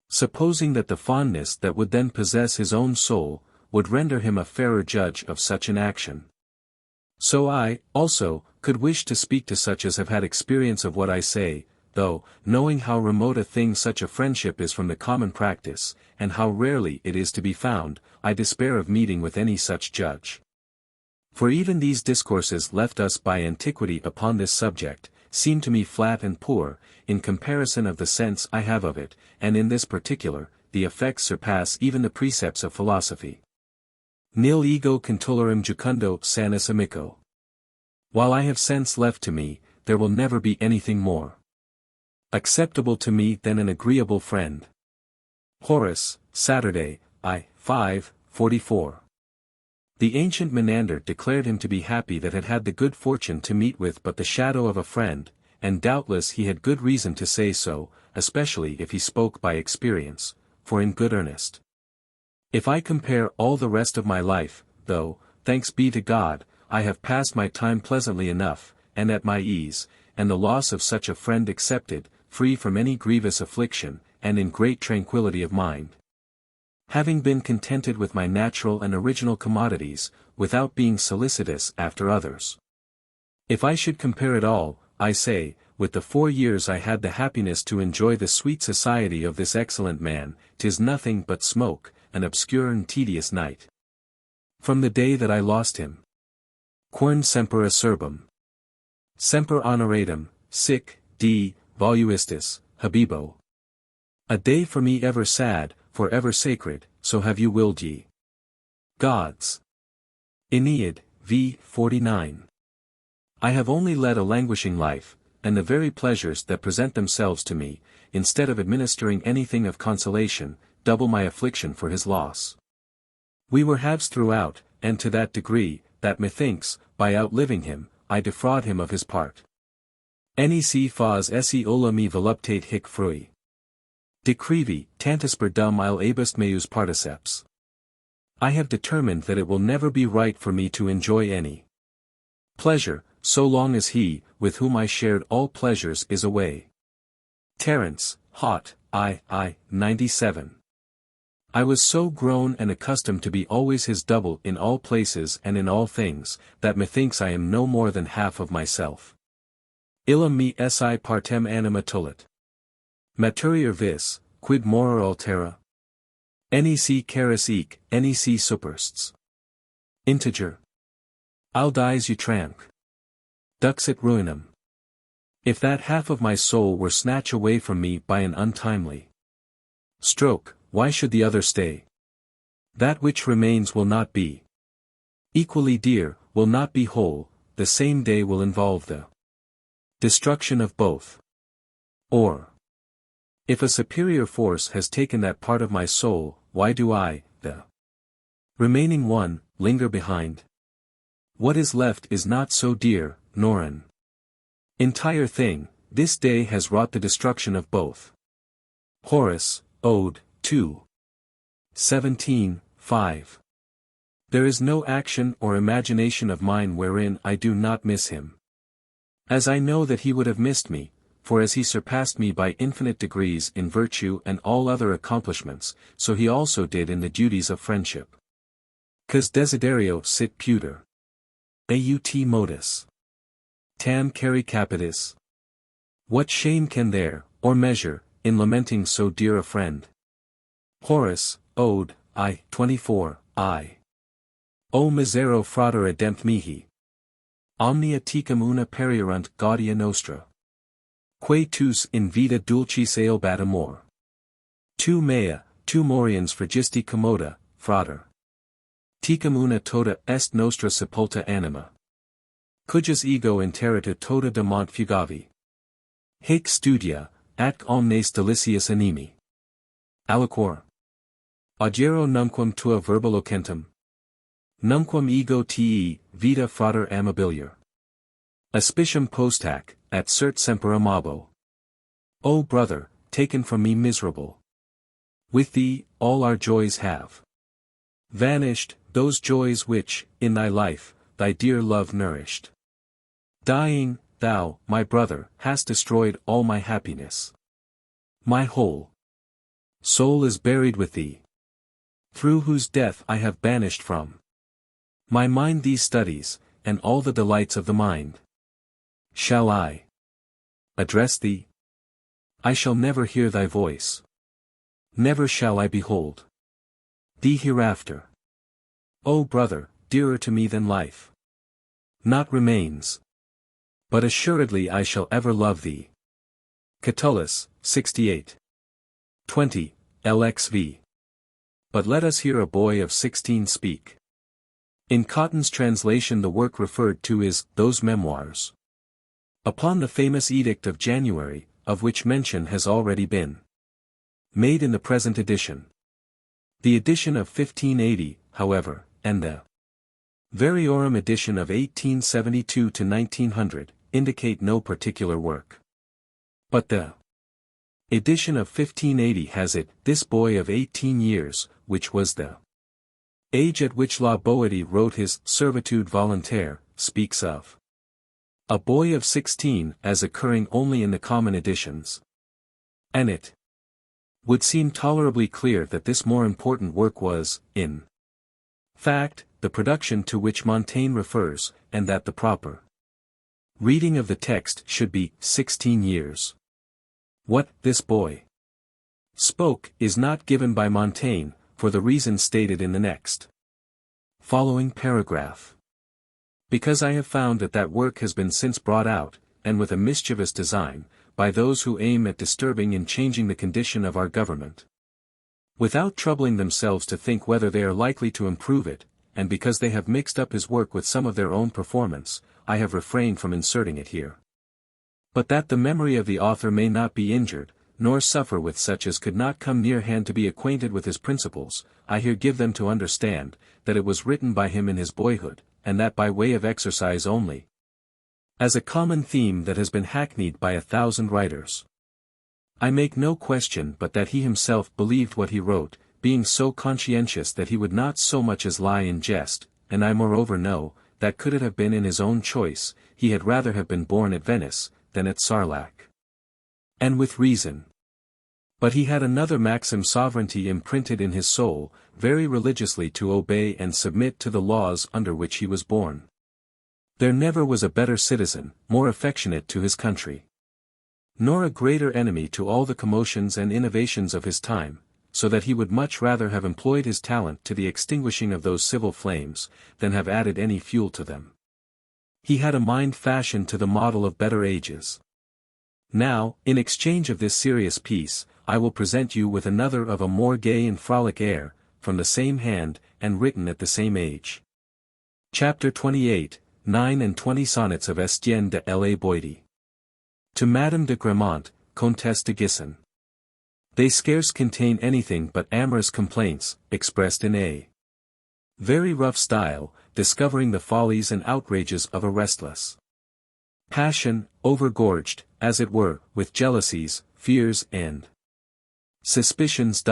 Supposing that the fondness that would then possess his own soul, would render him a fairer judge of such an action. So I, also, could wish to speak to such as have had experience of what I say, though, knowing how remote a thing such a friendship is from the common practice, and how rarely it is to be found, I despair of meeting with any such judge. For even these discourses left us by antiquity upon this subject, seem to me flat and poor, in comparison of the sense I have of it, and in this particular, the effects surpass even the precepts of philosophy. Nil ego contulorum jucundo sanus amico. While I have sense left to me, there will never be anything more acceptable to me than an agreeable friend. Horace, Saturday, I, 5, 44. The ancient Menander declared him to be happy that had had the good fortune to meet with but the shadow of a friend, and doubtless he had good reason to say so, especially if he spoke by experience, for in good earnest. If I compare all the rest of my life, though, thanks be to God, I have passed my time pleasantly enough, and at my ease, and the loss of such a friend excepted, free from any grievous affliction, and in great tranquillity of mind. Having been contented with my natural and original commodities, without being solicitous after others. If I should compare it all, I say, with the 4 years I had the happiness to enjoy the sweet society of this excellent man, 'tis nothing but smoke, an obscure and tedious night. From the day that I lost him. Quern semper acerbum. Semper honoratum, sic, D. Voluistis, Habibo. A day for me ever sad, for ever sacred, so have you willed ye. Gods. Aeneid, v. 49. I have only led a languishing life, and the very pleasures that present themselves to me, instead of administering anything of consolation, double my affliction for his loss. We were halves throughout, and to that degree, that methinks, by outliving him, I defraud him of his part. Nec fas esse ola me voluptate hic frui. Decrevi, tantus per dum il abest meus particeps. I have determined that it will never be right for me to enjoy any pleasure, so long as he, with whom I shared all pleasures is away. Terence, Hot, I, 97. I was so grown and accustomed to be always his double in all places and in all things, that methinks I am no more than half of myself. Illam me esse partem anima tulit. Maturior vis, quid moror altera? Nec caris ec, nec supersts. Integer. Aldies utranque. Duxit ruinum. If that half of my soul were snatched away from me by an untimely stroke, why should the other stay? That which remains will not be equally dear, will not be whole, the same day will involve the destruction of both. Or, if a superior force has taken that part of my soul, why do I, the remaining one, linger behind? What is left is not so dear, nor an entire thing, this day has wrought the destruction of both. Horace, Ode, 2. 17, 5. There is no action or imagination of mine wherein I do not miss him. As I know that he would have missed me, for as he surpassed me by infinite degrees in virtue and all other accomplishments, so he also did in the duties of friendship. Quis desiderio sit puter? Aut modus. Tam cari capitis. What shame can there, or measure, in lamenting so dear a friend? Horace, Ode, I, 24, I. O misero frater adempt mihi. Omnia tecum una perierunt gaudia nostra. Quae tus in vita dulcis eobat amor. Tu mea, tu moriens fragisti commoda, frater. Tecum una tota est nostra sepulta anima. Cujus ego interita tota de mont fugavi. Haec studia, atque omnes delicias animi. Aliquor. Audiero numquam tua verba locentum. Numquam ego te, vita frater amabilior. Aspicium postac, at cert semper amabo. O brother, taken from me miserable. With thee, all our joys have vanished, those joys which, in thy life, thy dear love nourished. Dying, thou, my brother, hast destroyed all my happiness. My whole soul is buried with thee, through whose death I have banished from my mind these studies, and all the delights of the mind. Shall I address thee? I shall never hear thy voice. Never shall I behold thee hereafter. O brother, dearer to me than life not remains. But assuredly I shall ever love thee. Catullus, 68. 20, LXV. But let us hear a boy of 16 speak. In Cotton's translation the work referred to is, Those Memoirs. Upon the famous Edict of January, of which mention has already been made in the present edition. The edition of 1580, however, and the Variorum edition of 1872 to 1900, indicate no particular work. But the edition of 1580 has it, this boy of 18 years, which was the age at which La Boétie wrote his Servitude Volontaire, speaks of a boy of 16 as occurring only in the common editions. And it would seem tolerably clear that this more important work was, in fact, the production to which Montaigne refers, and that the proper reading of the text should be 16 years. What this boy spoke is not given by Montaigne, for the reason stated in the next following paragraph. Because I have found that that work has been since brought out, and with a mischievous design, by those who aim at disturbing and changing the condition of our government, without troubling themselves to think whether they are likely to improve it, and because they have mixed up his work with some of their own performance, I have refrained from inserting it here. But that the memory of the author may not be injured, nor suffer with such as could not come near hand to be acquainted with his principles, I here give them to understand, that it was written by him in his boyhood, and that by way of exercise only, as a common theme that has been hackneyed by 1,000 writers. I make no question but that he himself believed what he wrote, being so conscientious that he would not so much as lie in jest, and I moreover know, that could it have been in his own choice, he had rather have been born at Venice, than at Sarlac. And with reason. But he had another maxim sovereignty imprinted in his soul, very religiously to obey and submit to the laws under which he was born. There never was a better citizen, more affectionate to his country, nor a greater enemy to all the commotions and innovations of his time, so that he would much rather have employed his talent to the extinguishing of those civil flames, than have added any fuel to them. He had a mind fashioned to the model of better ages. Now, in exchange of this serious piece, I will present you with another of a more gay and frolic air, from the same hand, and written at the same age. Chapter 28, 9 and 20 Sonnets of Estienne de la Boitie. To Madame de Gramont, Comtesse de Gisson. They scarce contain anything but amorous complaints, expressed in a very rough style, discovering the follies and outrages of a restless passion, overgorged, as it were, with jealousies, fears and suspicions.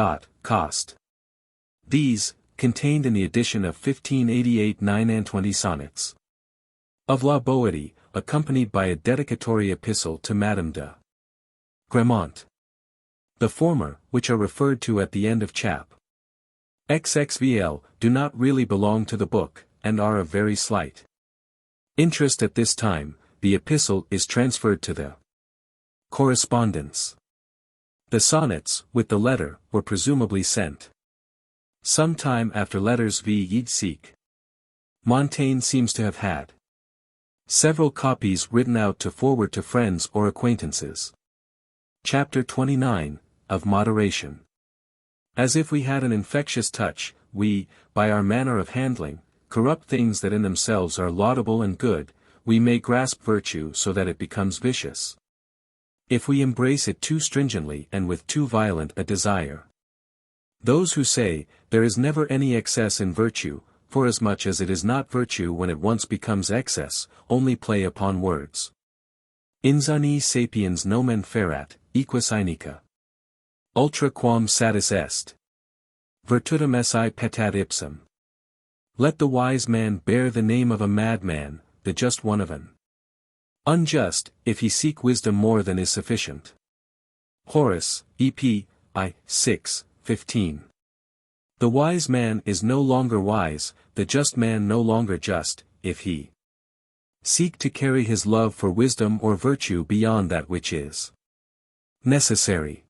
Cost. These, contained in the edition of 1588 9 and 20 sonnets of La Boitie, accompanied by a dedicatory epistle to Madame de Gramont. The former, which are referred to at the end of chap. XXVIII, do not really belong to the book, and are of very slight interest at this time. The epistle is transferred to the correspondence. The sonnets, with the letter, were presumably sent some time after letters VIII. Montaigne seems to have had several copies written out to forward to friends or acquaintances. Chapter 29, of Moderation. As if we had an infectious touch, we, by our manner of handling, corrupt things that in themselves are laudable and good, we may grasp virtue so that it becomes vicious. If we embrace it too stringently and with too violent a desire. Those who say, there is never any excess in virtue, forasmuch as it is not virtue when it once becomes excess, only play upon words. Insani sapiens nomen ferat, equisynica. Ultra quam satis est. Virtutum esse petat ipsum. Let the wise man bear the name of a madman, the just one of an unjust, if he seek wisdom more than is sufficient. Horace, Ep. I. 6, 15. The wise man is no longer wise, the just man no longer just, if he seek to carry his love for wisdom or virtue beyond that which is necessary.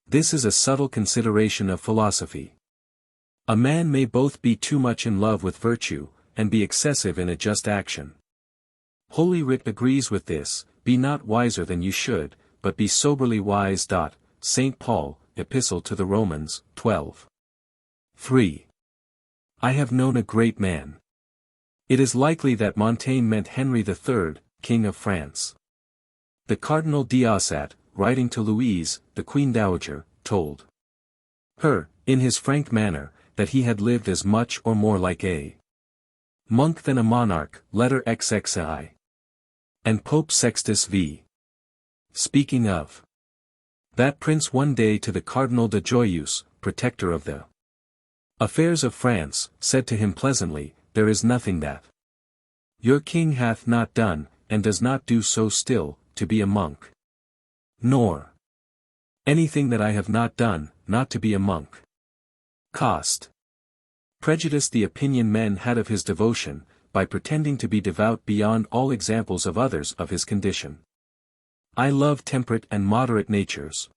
This is a subtle consideration of philosophy. A man may both be too much in love with virtue, and be excessive in a just action. Holy Writ agrees with this, be not wiser than you should, but be soberly wise. St. Paul, Epistle to the Romans, 12. 3. I have known a great man. It is likely that Montaigne meant Henry III, King of France. The Cardinal d'Ossat, writing to Louise, the Queen Dowager, told her, in his frank manner, that he had lived as much or more like a monk than a monarch. Letter XXII. And Pope Sextus V. Speaking of that prince one day to the Cardinal de Joyeuse, protector of the affairs of France, said to him pleasantly, there is nothing that your king hath not done, and does not do so still, to be a monk. Nor anything that I have not done, not to be a monk. Cost. Prejudice the opinion men had of his devotion, by pretending to be devout beyond all examples of others of his condition. I love temperate and moderate natures.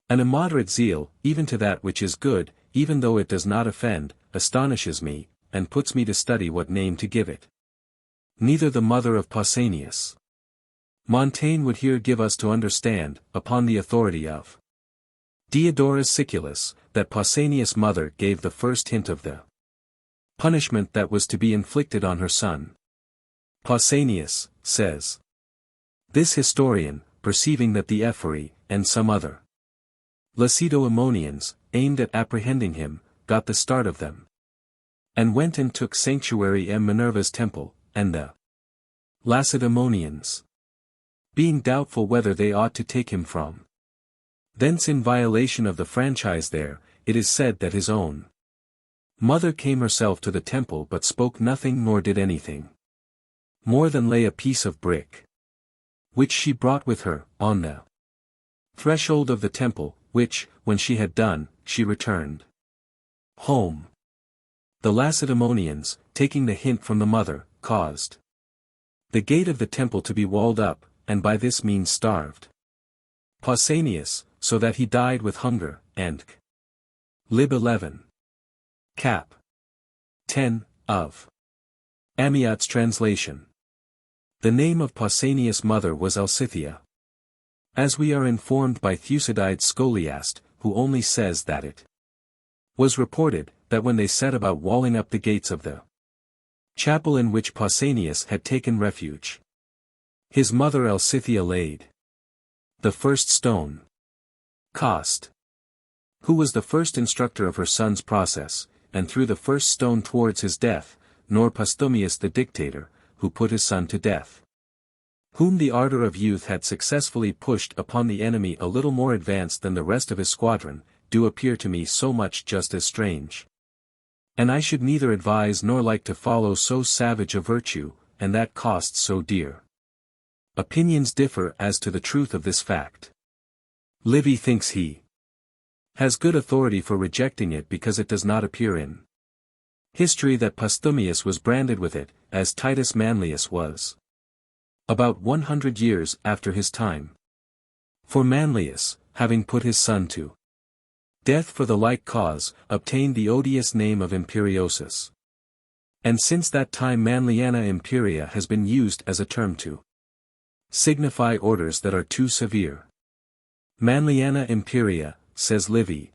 An immoderate zeal, even to that which is good, even though it does not offend, astonishes me, and puts me to study what name to give it. Neither the mother of Pausanias. Montaigne would here give us to understand, upon the authority of Diodorus Siculus, that Pausanias' mother gave the first hint of the punishment that was to be inflicted on her son. Pausanias says. This historian, perceiving that the Ephori, and some other Lacedaemonians, aimed at apprehending him, got the start of them. And went and took sanctuary in Minerva's temple, and the Lacedaemonians, being doubtful whether they ought to take him from thence in violation of the franchise there, it is said that his own mother came herself to the temple but spoke nothing nor did anything more than lay a piece of brick, which she brought with her, on the threshold of the temple, which, when she had done, she returned home. The Lacedaemonians, taking the hint from the mother, caused the gate of the temple to be walled up, and by this means starved Pausanias, so that he died with hunger, and Lib 11. Cap. 10, of Amiot's translation. The name of Pausanias' mother was Alcithea. As we are informed by Thucydides' Scholiast, who only says that it was reported, that when they set about walling up the gates of the chapel in which Pausanias had taken refuge, his mother Alcithea laid the first stone. Cost, who was the first instructor of her son's process, and threw the first stone towards his death, nor Posthumius the dictator, who put his son to death, whom the ardor of youth had successfully pushed upon the enemy a little more advanced than the rest of his squadron, do appear to me so much just as strange. And I should neither advise nor like to follow so savage a virtue, and that costs so dear. Opinions differ as to the truth of this fact. Livy thinks he has good authority for rejecting it because it does not appear in history that Posthumius was branded with it, as Titus Manlius was, about 100 years after his time. For Manlius, having put his son to death for the like cause, obtained the odious name of Imperiosus. And since that time Manliana Imperia has been used as a term to signify orders that are too severe. Manliana Imperia, says Livy,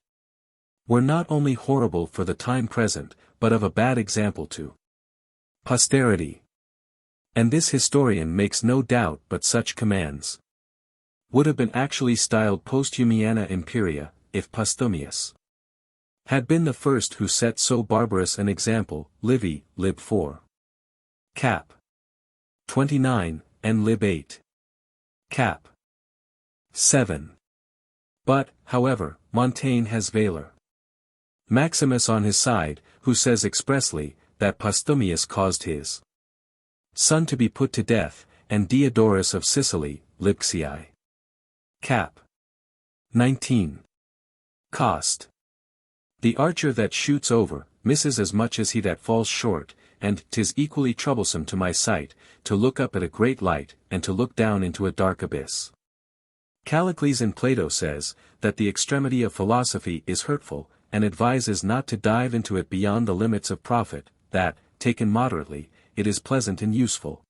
were not only horrible for the time present, but of a bad example to posterity. And this historian makes no doubt but such commands would have been actually styled Posthumiana Imperia, if Posthumius had been the first who set so barbarous an example. Livy, Lib 4. Cap. 29, and Lib 8. Cap. 7. But, however, Montaigne has Valor Maximus on his side, who says expressly, that Posthumius caused his son to be put to death, and Diodorus of Sicily, Lib XIII. Cap. 19. Cost. The archer that shoots over, misses as much as he that falls short, and 'tis equally troublesome to my sight, to look up at a great light, and to look down into a dark abyss. Callicles in Plato says, that the extremity of philosophy is hurtful, and advises not to dive into it beyond the limits of profit, that, taken moderately, it is pleasant and useful.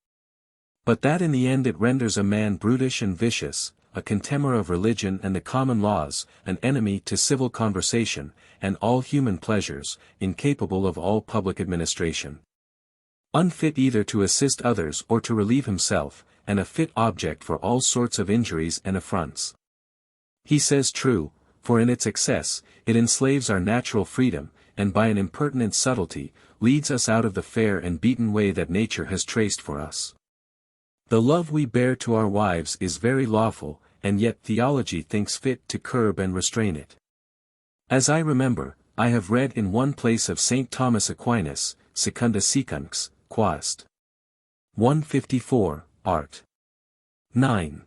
But that in the end it renders a man brutish and vicious, a contemner of religion and the common laws, an enemy to civil conversation, and all human pleasures, incapable of all public administration, unfit either to assist others or to relieve himself, and a fit object for all sorts of injuries and affronts. He says true, for in its excess, it enslaves our natural freedom, and by an impertinent subtlety, leads us out of the fair and beaten way that nature has traced for us. The love we bear to our wives is very lawful, and yet theology thinks fit to curb and restrain it. As I remember, I have read in one place of St. Thomas Aquinas, Secunda Secunx, Quast. 154, Art. 9.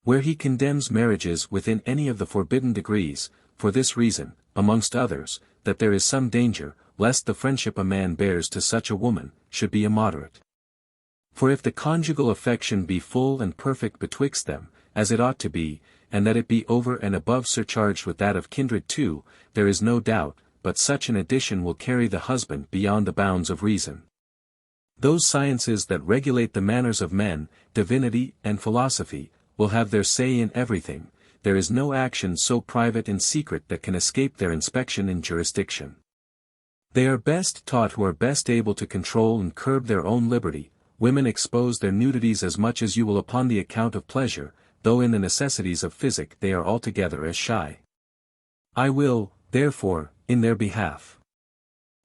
Where he condemns marriages within any of the forbidden degrees, for this reason, amongst others, that there is some danger, lest the friendship a man bears to such a woman, should be immoderate. For if the conjugal affection be full and perfect betwixt them, as it ought to be, and that it be over and above surcharged with that of kindred too, there is no doubt, but such an addition will carry the husband beyond the bounds of reason. Those sciences that regulate the manners of men, divinity and philosophy, will have their say in everything. There is no action so private and secret that can escape their inspection and jurisdiction. They are best taught who are best able to control and curb their own liberty. Women expose their nudities as much as you will upon the account of pleasure, though in the necessities of physic they are altogether as shy. I will, therefore, in their behalf.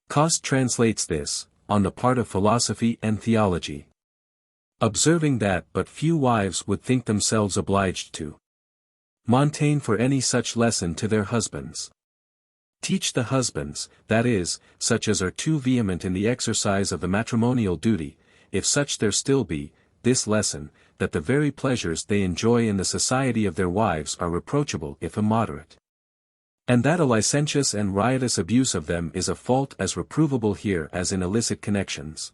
Cost translates this, on the part of philosophy and theology, observing that but few wives would think themselves obliged to Montaigne for any such lesson to their husbands. Teach the husbands, that is, such as are too vehement in the exercise of the matrimonial duty, if such there still be, this lesson, that the very pleasures they enjoy in the society of their wives are reproachable if immoderate, and that a licentious and riotous abuse of them is a fault as reprovable here as in illicit connections.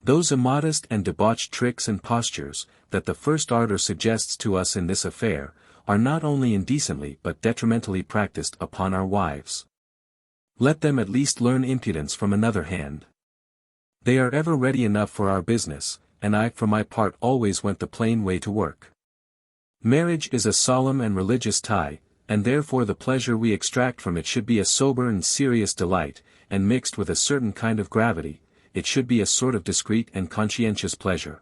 Those immodest and debauched tricks and postures, that the first ardor suggests to us in this affair, are not only indecently but detrimentally practiced upon our wives. Let them at least learn impudence from another hand. They are ever ready enough for our business, and I for my part always went the plain way to work. Marriage is a solemn and religious tie, and therefore the pleasure we extract from it should be a sober and serious delight, and mixed with a certain kind of gravity, it should be a sort of discreet and conscientious pleasure.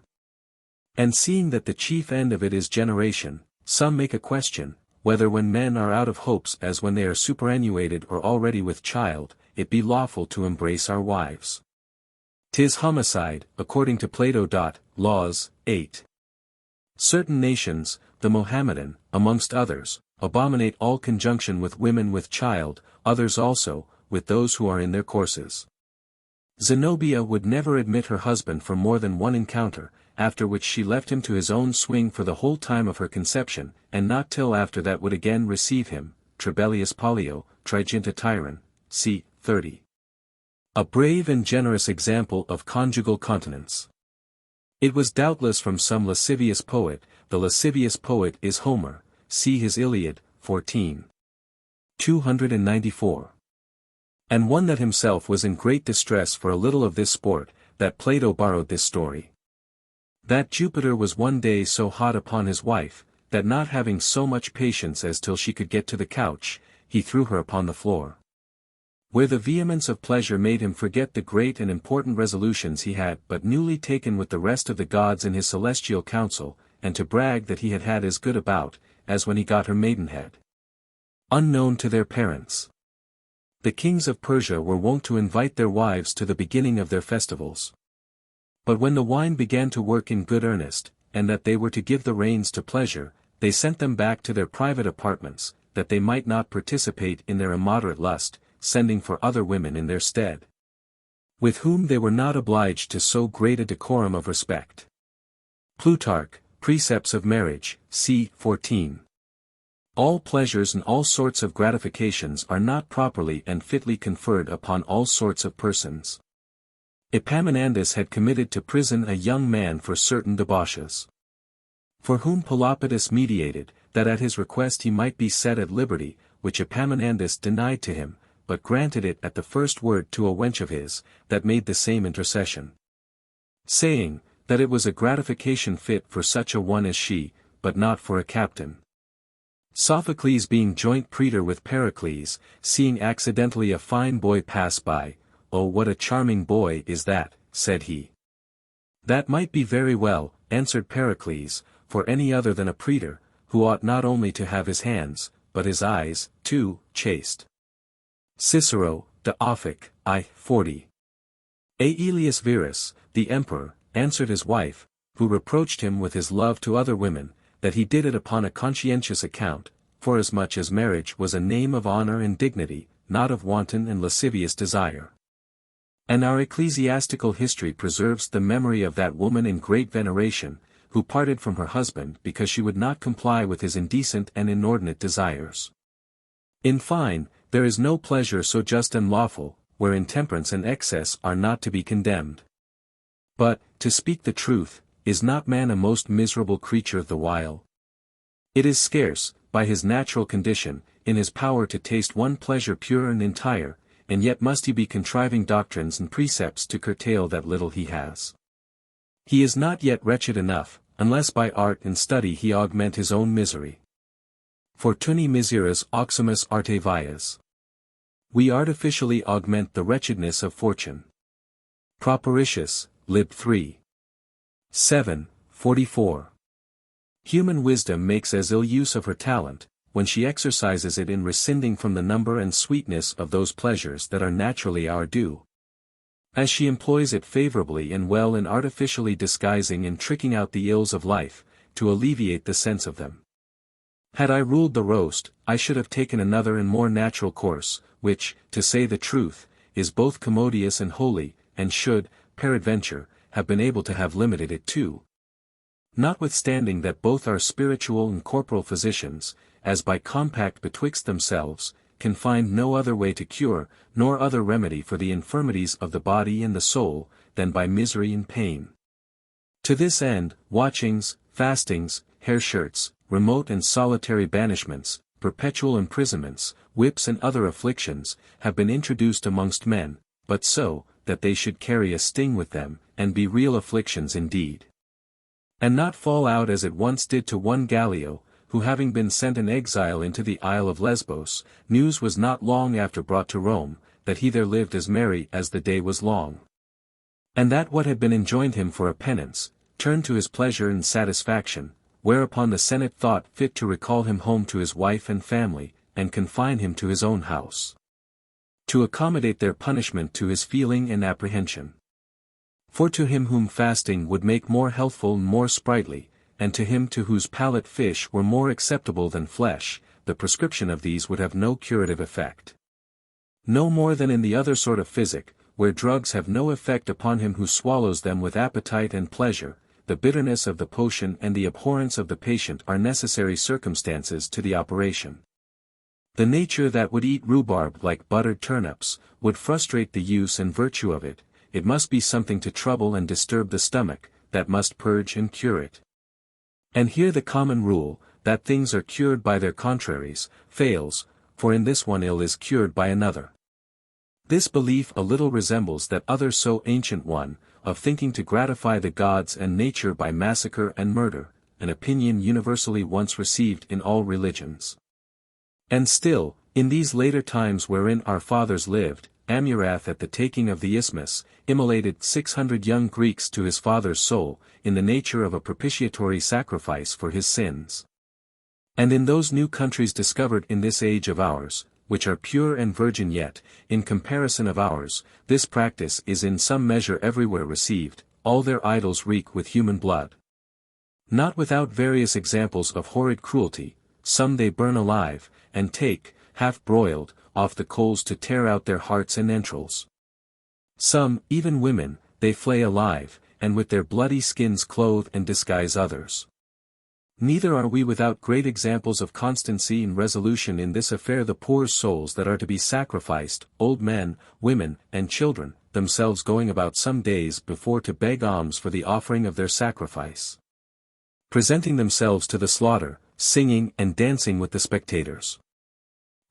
And seeing that the chief end of it is generation, some make a question, whether when men are out of hopes as when they are superannuated or already with child, it be lawful to embrace our wives. 'Tis homicide, according to Plato. Laws, 8. Certain nations, the Mohammedan, amongst others, abominate all conjunction with women with child, others also, with those who are in their courses. Zenobia would never admit her husband for more than one encounter, after which she left him to his own swing for the whole time of her conception, and not till after that would again receive him. Trebellius Pollio, Triginta Tyran, c. 30. A brave and generous example of conjugal continence. It was doubtless from some lascivious poet. The lascivious poet is Homer, see his Iliad, 14. 294. And one that himself was in great distress for a little of this sport, that Plato borrowed this story. That Jupiter was one day so hot upon his wife, that not having so much patience as till she could get to the couch, he threw her upon the floor. Where the vehemence of pleasure made him forget the great and important resolutions he had but newly taken with the rest of the gods in his celestial council, and to brag that he had had as good a bout, as when he got her maidenhead. Unknown to their parents. The kings of Persia were wont to invite their wives to the beginning of their festivals. But when the wine began to work in good earnest, and that they were to give the reins to pleasure, they sent them back to their private apartments, that they might not participate in their immoderate lust, sending for other women in their stead, with whom they were not obliged to so great a decorum of respect. Plutarch, Precepts of Marriage, c. 14. All pleasures and all sorts of gratifications are not properly and fitly conferred upon all sorts of persons. Epaminondas had committed to prison a young man for certain debauches, for whom Pelopidas mediated, that at his request he might be set at liberty, which Epaminondas denied to him, but granted it at the first word to a wench of his, that made the same intercession, saying, that it was a gratification fit for such a one as she, but not for a captain. Sophocles being joint praetor with Pericles, seeing accidentally a fine boy pass by, "Oh, what a charming boy is that," said he. "That might be very well," answered Pericles, "for any other than a praetor, who ought not only to have his hands, but his eyes, too, chaste." Cicero, De Offic, I. 40. Aelius Verus, the emperor, answered his wife, who reproached him with his love to other women, that he did it upon a conscientious account, forasmuch as marriage was a name of honor and dignity, not of wanton and lascivious desire. And our ecclesiastical history preserves the memory of that woman in great veneration, who parted from her husband because she would not comply with his indecent and inordinate desires. In fine, there is no pleasure so just and lawful, where intemperance and excess are not to be condemned. But, to speak the truth, is not man a most miserable creature the while? It is scarce, by his natural condition, in his power to taste one pleasure pure and entire, and yet must he be contriving doctrines and precepts to curtail that little he has. He is not yet wretched enough, unless by art and study he augment his own misery. Fortunae miseras auximus arte vias. We artificially augment the wretchedness of fortune. Properitius, Lib 3. 7, 44. Human wisdom makes as ill use of her talent, when she exercises it in rescinding from the number and sweetness of those pleasures that are naturally our due, as she employs it favorably and well in artificially disguising and tricking out the ills of life, to alleviate the sense of them. Had I ruled the roast, I should have taken another and more natural course, which, to say the truth, is both commodious and holy, and should, peradventure, have been able to have limited it too. Notwithstanding that both are spiritual and corporal physicians, as by compact betwixt themselves, can find no other way to cure, nor other remedy for the infirmities of the body and the soul, than by misery and pain. To this end, watchings, fastings, hair shirts, remote and solitary banishments, perpetual imprisonments, whips and other afflictions, have been introduced amongst men, but so, that they should carry a sting with them, and be real afflictions indeed, and not fall out as it once did to one Gallio, who having been sent an exile into the Isle of Lesbos, news was not long after brought to Rome, that he there lived as merry as the day was long. And that what had been enjoined him for a penance, turned to his pleasure and satisfaction, whereupon the Senate thought fit to recall him home to his wife and family, and confine him to his own house, to accommodate their punishment to his feeling and apprehension. For to him whom fasting would make more healthful and more sprightly, and to him to whose palate fish were more acceptable than flesh, the prescription of these would have no curative effect. No more than in the other sort of physic, where drugs have no effect upon him who swallows them with appetite and pleasure, the bitterness of the potion and the abhorrence of the patient are necessary circumstances to the operation. The nature that would eat rhubarb like buttered turnips, would frustrate the use and virtue of it. It must be something to trouble and disturb the stomach, that must purge and cure it. And here the common rule, that things are cured by their contraries, fails, for in this one ill is cured by another. This belief a little resembles that other so ancient one, of thinking to gratify the gods and nature by massacre and murder, an opinion universally once received in all religions. And still, in these later times wherein our fathers lived, Amurath at the taking of the Isthmus, immolated 600 young Greeks to his father's soul, in the nature of a propitiatory sacrifice for his sins. And in those new countries discovered in this age of ours, which are pure and virgin yet, in comparison of ours, this practice is in some measure everywhere received, all their idols reek with human blood. Not without various examples of horrid cruelty, some they burn alive, and take, half-broiled, off the coals to tear out their hearts and entrails. Some, even women, they flay alive, and with their bloody skins clothe and disguise others. Neither are we without great examples of constancy and resolution in this affair. The poor souls that are to be sacrificed, old men, women, and children, themselves going about some days before to beg alms for the offering of their sacrifice, presenting themselves to the slaughter, singing and dancing with the spectators.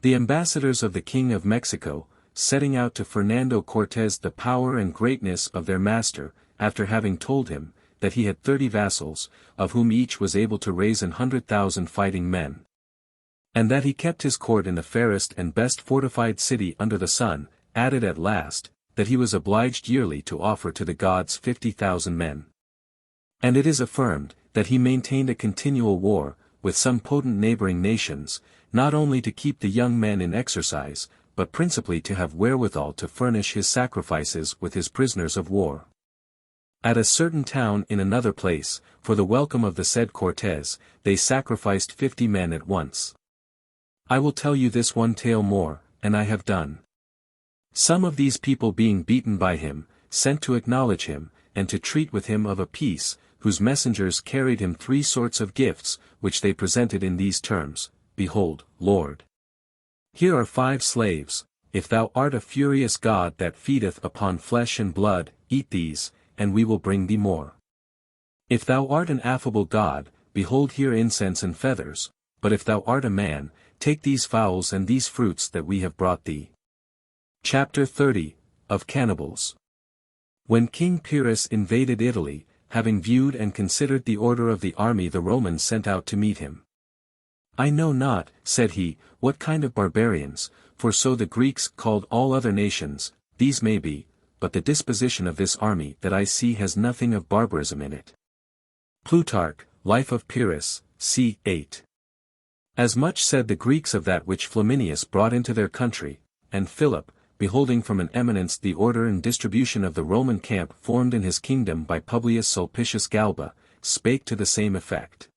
The ambassadors of the King of Mexico, setting out to Fernando Cortés the power and greatness of their master, after having told him, that he had 30 vassals, of whom each was able to raise 100,000 fighting men, and that he kept his court in the fairest and best fortified city under the sun, added at last, that he was obliged yearly to offer to the gods 50,000 men. And it is affirmed, that he maintained a continual war, with some potent neighboring nations, not only to keep the young men in exercise, but principally to have wherewithal to furnish his sacrifices with his prisoners of war. At a certain town in another place, for the welcome of the said Cortés, they sacrificed 50 men at once. I will tell you this one tale more, and I have done. Some of these people being beaten by him, sent to acknowledge him, and to treat with him of a peace, whose messengers carried him 3 sorts of gifts, which they presented in these terms: Behold, Lord, here are 5 slaves, if thou art a furious God that feedeth upon flesh and blood, eat these, and we will bring thee more. If thou art an affable God, behold here incense and feathers, but if thou art a man, take these fowls and these fruits that we have brought thee. Chapter 30, of Cannibals. When King Pyrrhus invaded Italy, having viewed and considered the order of the army the Romans sent out to meet him, I know not, said he, what kind of barbarians, for so the Greeks called all other nations, these may be, but the disposition of this army that I see has nothing of barbarism in it. Plutarch, Life of Pyrrhus, c. 8. As much said the Greeks of that which Flaminius brought into their country, and Philip, beholding from an eminence the order and distribution of the Roman camp formed in his kingdom by Publius Sulpicius Galba, spake to the same effect.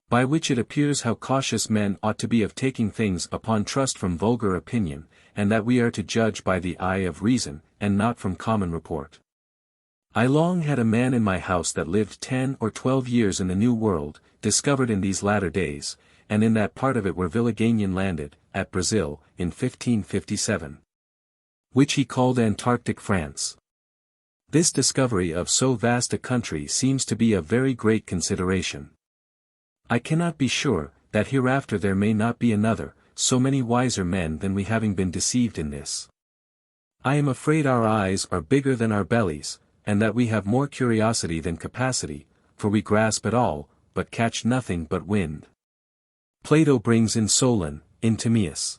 By which it appears how cautious men ought to be of taking things upon trust from vulgar opinion, and that we are to judge by the eye of reason, and not from common report. I long had a man in my house that lived 10 or 12 years in the New World, discovered in these latter days, and in that part of it where Villegagnon landed, at Brazil, in 1557. Which he called Antarctic France. This discovery of so vast a country seems to be of very great consideration. I cannot be sure, that hereafter there may not be another, so many wiser men than we, having been deceived in this. I am afraid our eyes are bigger than our bellies, and that we have more curiosity than capacity, for we grasp at all, but catch nothing but wind. Plato brings in Solon, in Timaeus,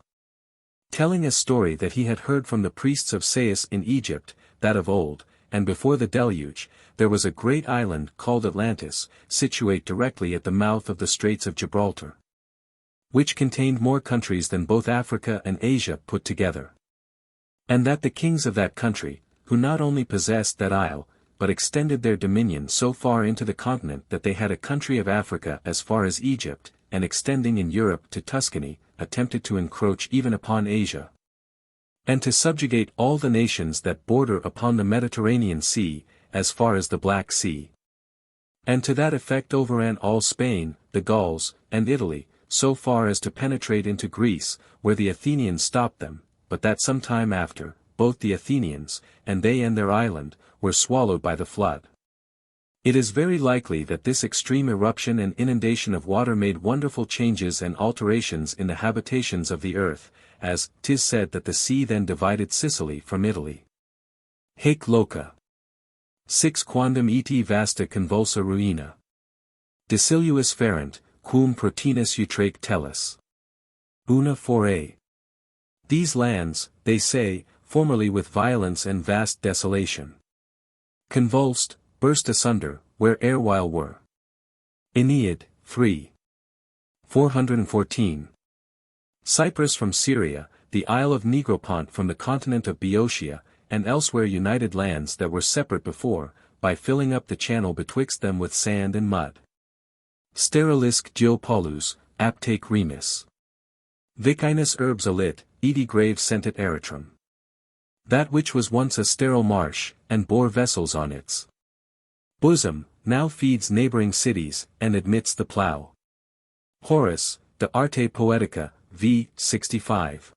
telling a story that he had heard from the priests of Sais in Egypt, that of old, and before the deluge, there was a great island called Atlantis, situate directly at the mouth of the Straits of Gibraltar, which contained more countries than both Africa and Asia put together. And that the kings of that country, who not only possessed that isle, but extended their dominion so far into the continent that they had a country of Africa as far as Egypt, and extending in Europe to Tuscany, attempted to encroach even upon Asia, and to subjugate all the nations that border upon the Mediterranean Sea, as far as the Black Sea. And to that effect overran all Spain, the Gauls, and Italy, so far as to penetrate into Greece, where the Athenians stopped them, but that some time after, both the Athenians, and they and their island, were swallowed by the flood. It is very likely that this extreme eruption and inundation of water made wonderful changes and alterations in the habitations of the earth, as 'tis said that the sea then divided Sicily from Italy. Hic loca. Six quandam iti vasta convulsa ruina. Deciluus ferent, quum protinus utraque tellus. Una foray. These lands, they say, formerly with violence and vast desolation, convulsed, burst asunder, where erewhile were. Aeneid, 3. 414. Cyprus from Syria, the Isle of Negropont from the continent of Boeotia, and elsewhere united lands that were separate before, by filling up the channel betwixt them with sand and mud. Sterilisque geopolus, aptake remus. Vicinus herbs alit, edi grave sentit erytrum. That which was once a sterile marsh, and bore vessels on its bosom, now feeds neighboring cities, and admits the plough. Horace, De Arte Poetica, v. 65.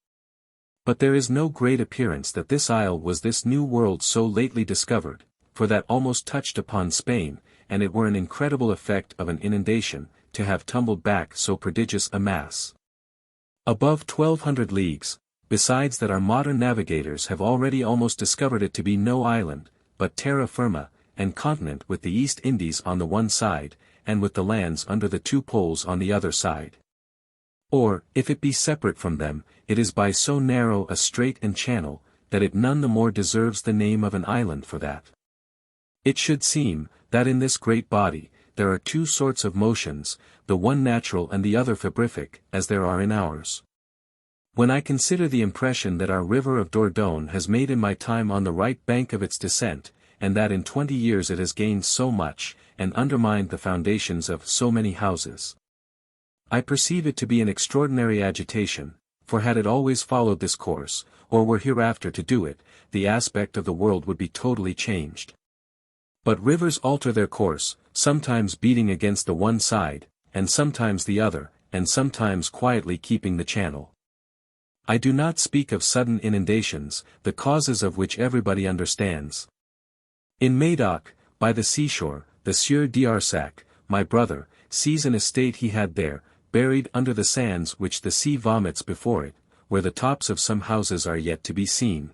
But there is no great appearance that this isle was this new world so lately discovered, for that almost touched upon Spain, and it were an incredible effect of an inundation, to have tumbled back so prodigious a mass. Above 1200 leagues, besides that our modern navigators have already almost discovered it to be no island, but terra firma, and continent with the East Indies on the one side, and with the lands under the two poles on the other side. Or, if it be separate from them, it is by so narrow a strait and channel, that it none the more deserves the name of an island for that. It should seem, that in this great body, there are two sorts of motions, the one natural and the other febrific, as there are in ours. When I consider the impression that our river of Dordogne has made in my time on the right bank of its descent, and that in 20 years it has gained so much, and undermined the foundations of so many houses, I perceive it to be an extraordinary agitation, for had it always followed this course, or were hereafter to do it, the aspect of the world would be totally changed. But rivers alter their course, sometimes beating against the one side, and sometimes the other, and sometimes quietly keeping the channel. I do not speak of sudden inundations, the causes of which everybody understands. In Médoc, by the seashore, the Sieur d'Arsac, my brother, sees an estate he had there, buried under the sands which the sea vomits before it, where the tops of some houses are yet to be seen,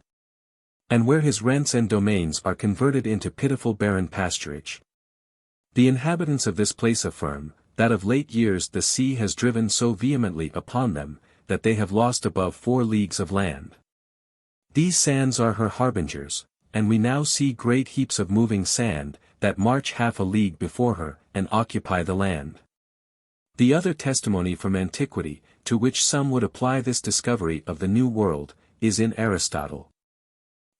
and where his rents and domains are converted into pitiful barren pasturage. The inhabitants of this place affirm, that of late years the sea has driven so vehemently upon them, that they have lost above 4 leagues of land. These sands are her harbingers, and we now see great heaps of moving sand, that march half a league before her, and occupy the land. The other testimony from antiquity, to which some would apply this discovery of the New World, is in Aristotle.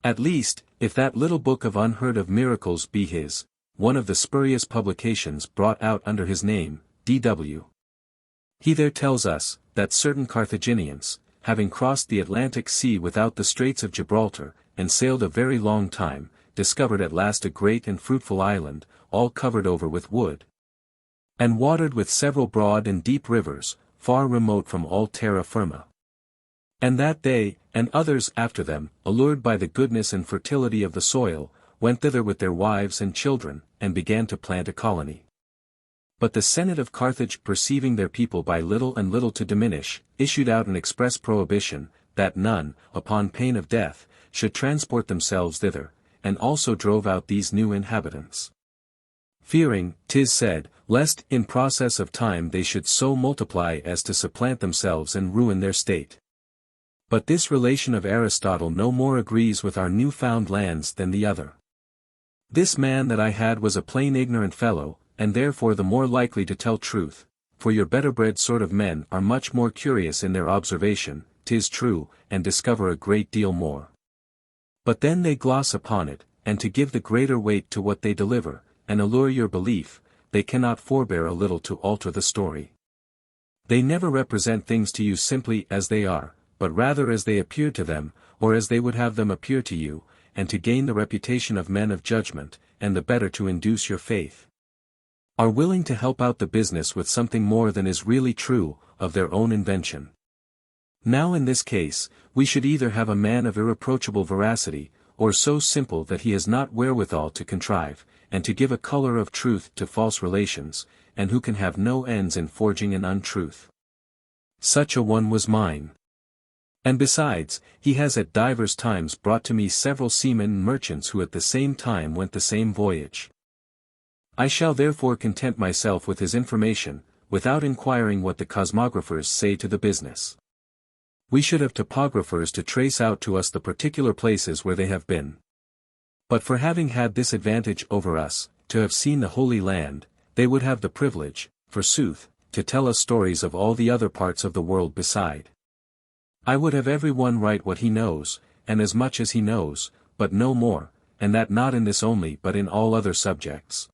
At least, if that little book of unheard of miracles be his, one of the spurious publications brought out under his name, D.W. He there tells us, that certain Carthaginians, having crossed the Atlantic Sea without the Straits of Gibraltar, and sailed a very long time, discovered at last a great and fruitful island, all covered over with wood, and watered with several broad and deep rivers, far remote from all terra firma. And that they, and others after them, allured by the goodness and fertility of the soil, went thither with their wives and children, and began to plant a colony. But the Senate of Carthage, perceiving their people by little and little to diminish, issued out an express prohibition, that none, upon pain of death, should transport themselves thither, and also drove out these new inhabitants. fearing, 'tis said, lest in process of time they should so multiply as to supplant themselves and ruin their state. But this relation of Aristotle no more agrees with our new-found lands than the other. This man that I had was a plain ignorant fellow, and therefore the more likely to tell truth, for your better-bred sort of men are much more curious in their observation, 'tis true, and discover a great deal more. But then they gloss upon it, and to give the greater weight to what they deliver, and allure your belief, they cannot forbear a little to alter the story. They never represent things to you simply as they are, but rather as they appear to them, or as they would have them appear to you, and to gain the reputation of men of judgment, and the better to induce your faith, are willing to help out the business with something more than is really true, of their own invention. Now in this case, we should either have a man of irreproachable veracity, or so simple that he has not wherewithal to contrive, and to give a colour of truth to false relations, and who can have no ends in forging an untruth. Such a one was mine. And besides, he has at divers times brought to me several seamen and merchants who at the same time went the same voyage. I shall therefore content myself with his information, without inquiring what the cosmographers say to the business. We should have topographers to trace out to us the particular places where they have been. But for having had this advantage over us, to have seen the Holy Land, they would have the privilege, forsooth, to tell us stories of all the other parts of the world beside. I would have every one write what he knows, and as much as he knows, but no more, and that not in this only but in all other subjects.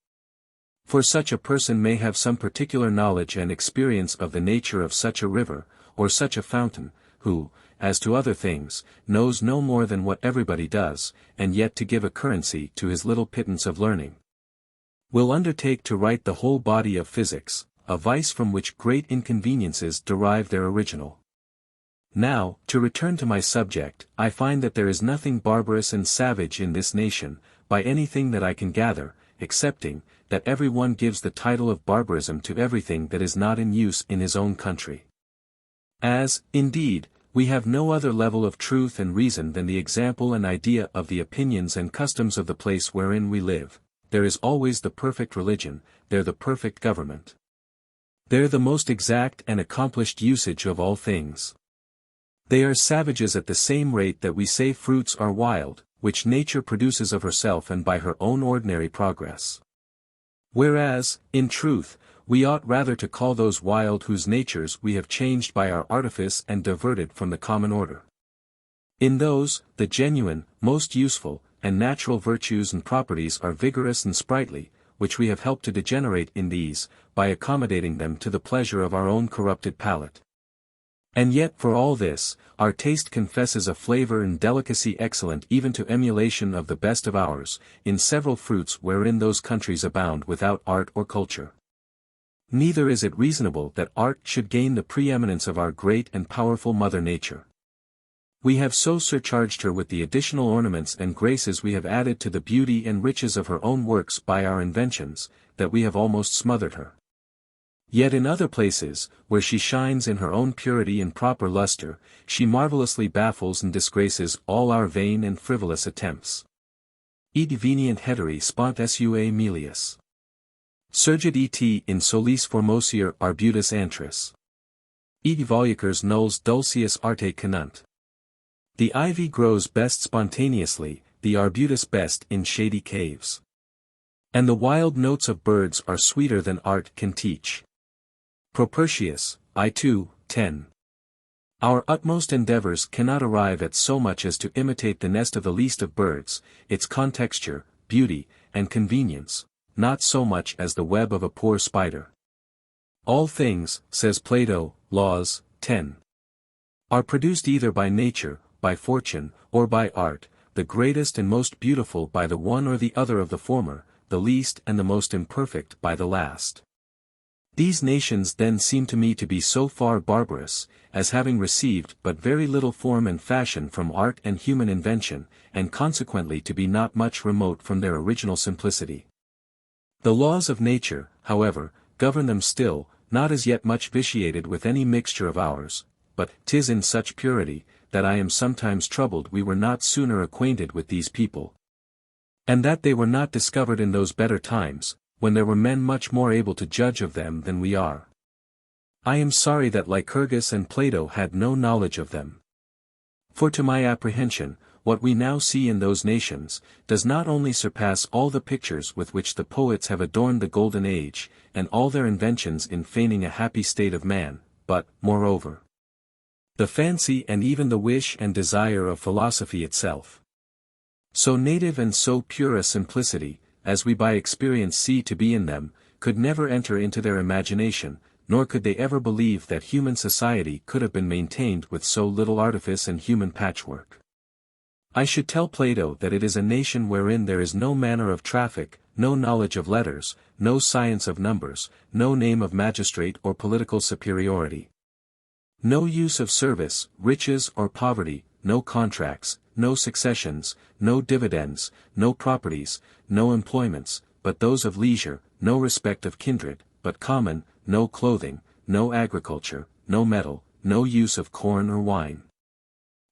For such a person may have some particular knowledge and experience of the nature of such a river, or such a fountain, who, as to other things, knows no more than what everybody does, and yet to give a currency to his little pittance of learning, will undertake to write the whole body of physics, a vice from which great inconveniences derive their original. Now, to return to my subject, I find that there is nothing barbarous and savage in this nation, by anything that I can gather, excepting, that every one gives the title of barbarism to everything that is not in use in his own country. As, indeed, we have no other level of truth and reason than the example and idea of the opinions and customs of the place wherein we live, there is always the perfect religion, there the perfect government. There the most exact and accomplished usage of all things. They are savages at the same rate that we say fruits are wild, which nature produces of herself and by her own ordinary progress. Whereas, in truth, we ought rather to call those wild whose natures we have changed by our artifice and diverted from the common order. In those, the genuine, most useful, and natural virtues and properties are vigorous and sprightly, which we have helped to degenerate in these, by accommodating them to the pleasure of our own corrupted palate. And yet for all this, our taste confesses a flavor and delicacy excellent even to emulation of the best of ours, in several fruits wherein those countries abound without art or culture. Neither is it reasonable that art should gain the preeminence of our great and powerful Mother Nature. We have so surcharged her with the additional ornaments and graces we have added to the beauty and riches of her own works by our inventions, that we have almost smothered her. Yet in other places, where she shines in her own purity and proper luster, she marvellously baffles and disgraces all our vain and frivolous attempts. Id venient heteri spont sua melius. Surgit et in solis formosier arbutus antris. Id volucres nulls dulcius arte canunt. The ivy grows best spontaneously, the arbutus best in shady caves. And the wild notes of birds are sweeter than art can teach. Propertius, I2, 10. Our utmost endeavors cannot arrive at so much as to imitate the nest of the least of birds, its contexture, beauty, and convenience, not so much as the web of a poor spider. All things, says Plato, Laws, 10. Are produced either by nature, by fortune, or by art, the greatest and most beautiful by the one or the other of the former, the least and the most imperfect by the last. These nations then seem to me to be so far barbarous, as having received but very little form and fashion from art and human invention, and consequently to be not much remote from their original simplicity. The laws of nature, however, govern them still, not as yet much vitiated with any mixture of ours, but 'tis in such purity, that I am sometimes troubled we were not sooner acquainted with these people. And that they were not discovered in those better times, when there were men much more able to judge of them than we are. I am sorry that Lycurgus and Plato had no knowledge of them. For to my apprehension, what we now see in those nations, does not only surpass all the pictures with which the poets have adorned the golden age, and all their inventions in feigning a happy state of man, but, moreover, the fancy and even the wish and desire of philosophy itself. So native and so pure a simplicity, as we by experience see to be in them, could never enter into their imagination, nor could they ever believe that human society could have been maintained with so little artifice and human patchwork. I should tell Plato that it is a nation wherein there is no manner of traffic, no knowledge of letters, no science of numbers, no name of magistrate or political superiority. No use of service, riches or poverty, no contracts, no successions, no dividends, no properties, no employments, but those of leisure, no respect of kindred, but common, no clothing, no agriculture, no metal, no use of corn or wine.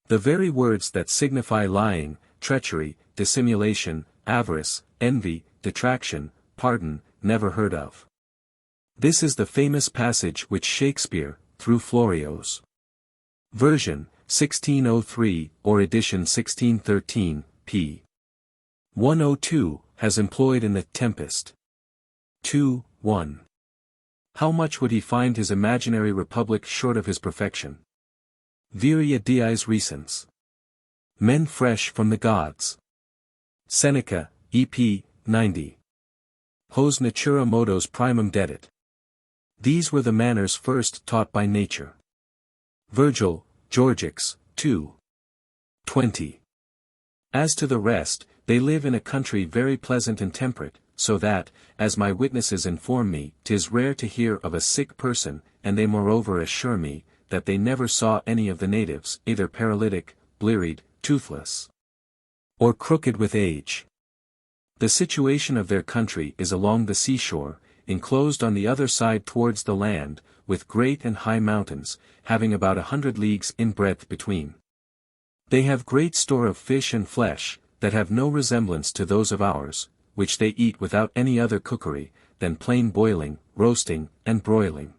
The very words that signify lying, treachery, dissimulation, avarice, envy, detraction, pardon, never heard of. This is the famous passage which Shakespeare, through Florio's version, 1603, or edition 1613, p. 102, has employed in The Tempest. 2:1. How much would he find his imaginary republic short of his perfection? Viria dies recens. Men fresh from the gods. Seneca, EP, 90. Hos natura modos primum dedit. These were the manners first taught by nature. Virgil, Georgics, 2:20. As to the rest, they live in a country very pleasant and temperate, so that, as my witnesses inform me, 'tis rare to hear of a sick person, and they moreover assure me, that they never saw any of the natives either paralytic, blearied, toothless, or crooked with age. The situation of their country is along the seashore, enclosed on the other side towards the land, with great and high mountains, having about 100 leagues in breadth between. They have great store of fish and flesh, that have no resemblance to those of ours, which they eat without any other cookery, than plain boiling, roasting, and broiling.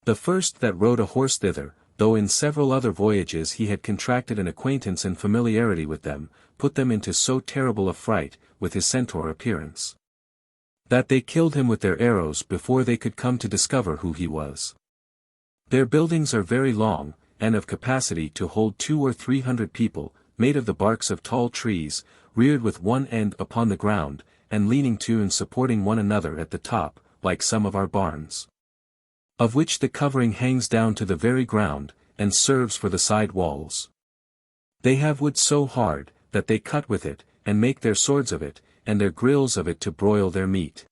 The first that rode a horse thither, though in several other voyages he had contracted an acquaintance and familiarity with them, put them into so terrible a fright, with his centaur appearance, that they killed him with their arrows before they could come to discover who he was. Their buildings are very long, and of capacity to hold 200 or 300 people, made of the barks of tall trees, reared with one end upon the ground, and leaning to and supporting one another at the top, like some of our barns, of which the covering hangs down to the very ground, and serves for the side walls. They have wood so hard, that they cut with it, and make their swords of it, and their grills of it to broil their meat.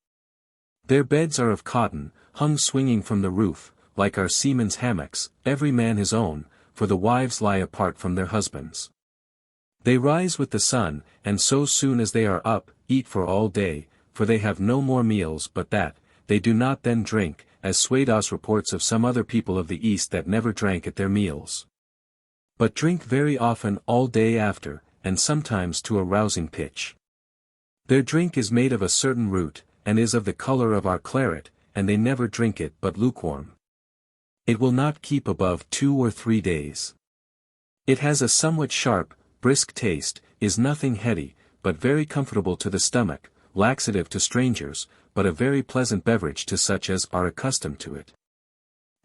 Their beds are of cotton, hung swinging from the roof, like our seamen's hammocks, every man his own, for the wives lie apart from their husbands. They rise with the sun, and so soon as they are up, eat for all day, for they have no more meals but that, they do not then drink, as Suedas reports of some other people of the East that never drank at their meals, but drink very often all day after, and sometimes to a rousing pitch. Their drink is made of a certain root, and is of the color of our claret, and they never drink it but lukewarm. It will not keep above 2 or 3 days. It has a somewhat sharp, brisk taste, is nothing heady, but very comfortable to the stomach, laxative to strangers, but a very pleasant beverage to such as are accustomed to it.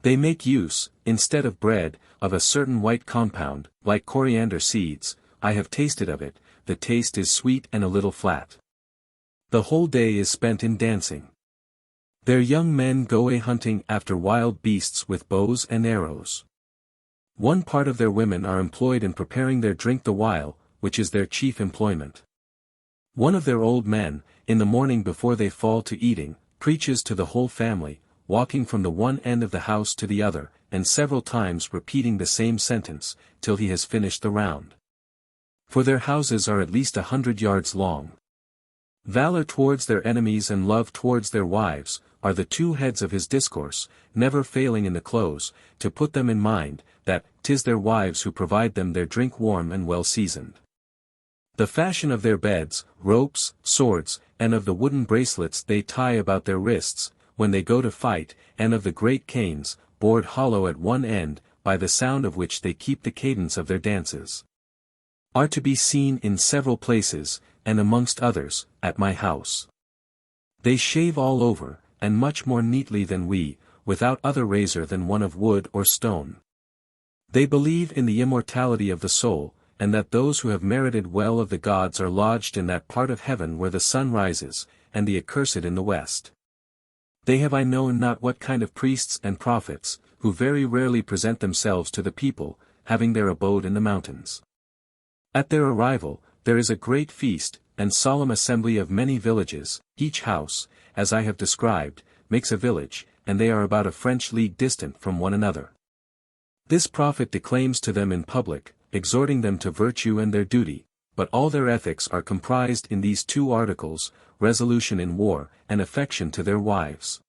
They make use, instead of bread, of a certain white compound, like coriander seeds. I have tasted of it, the taste is sweet and a little flat. The whole day is spent in dancing. Their young men go a-hunting after wild beasts with bows and arrows. One part of their women are employed in preparing their drink the while, which is their chief employment. One of their old men, in the morning before they fall to eating, preaches to the whole family, walking from the one end of the house to the other, and several times repeating the same sentence, till he has finished the round. For their houses are at least 100 yards long. Valor towards their enemies and love towards their wives, are the two heads of his discourse, never failing in the close, to put them in mind, that 'tis their wives who provide them their drink warm and well seasoned. The fashion of their beds, ropes, swords, and of the wooden bracelets they tie about their wrists, when they go to fight, and of the great canes, bored hollow at one end, by the sound of which they keep the cadence of their dances, are to be seen in several places, and amongst others, at my house. They shave all over, and much more neatly than we, without other razor than one of wood or stone. They believe in the immortality of the soul, and that those who have merited well of the gods are lodged in that part of heaven where the sun rises, and the accursed in the west. They have I know not what kind of priests and prophets, who very rarely present themselves to the people, having their abode in the mountains. At their arrival, there is a great feast, and solemn assembly of many villages, each house, as I have described, makes a village, and they are about a French league distant from one another. This prophet declaims to them in public, exhorting them to virtue and their duty, but all their ethics are comprised in these two articles, resolution in war, and affection to their wives.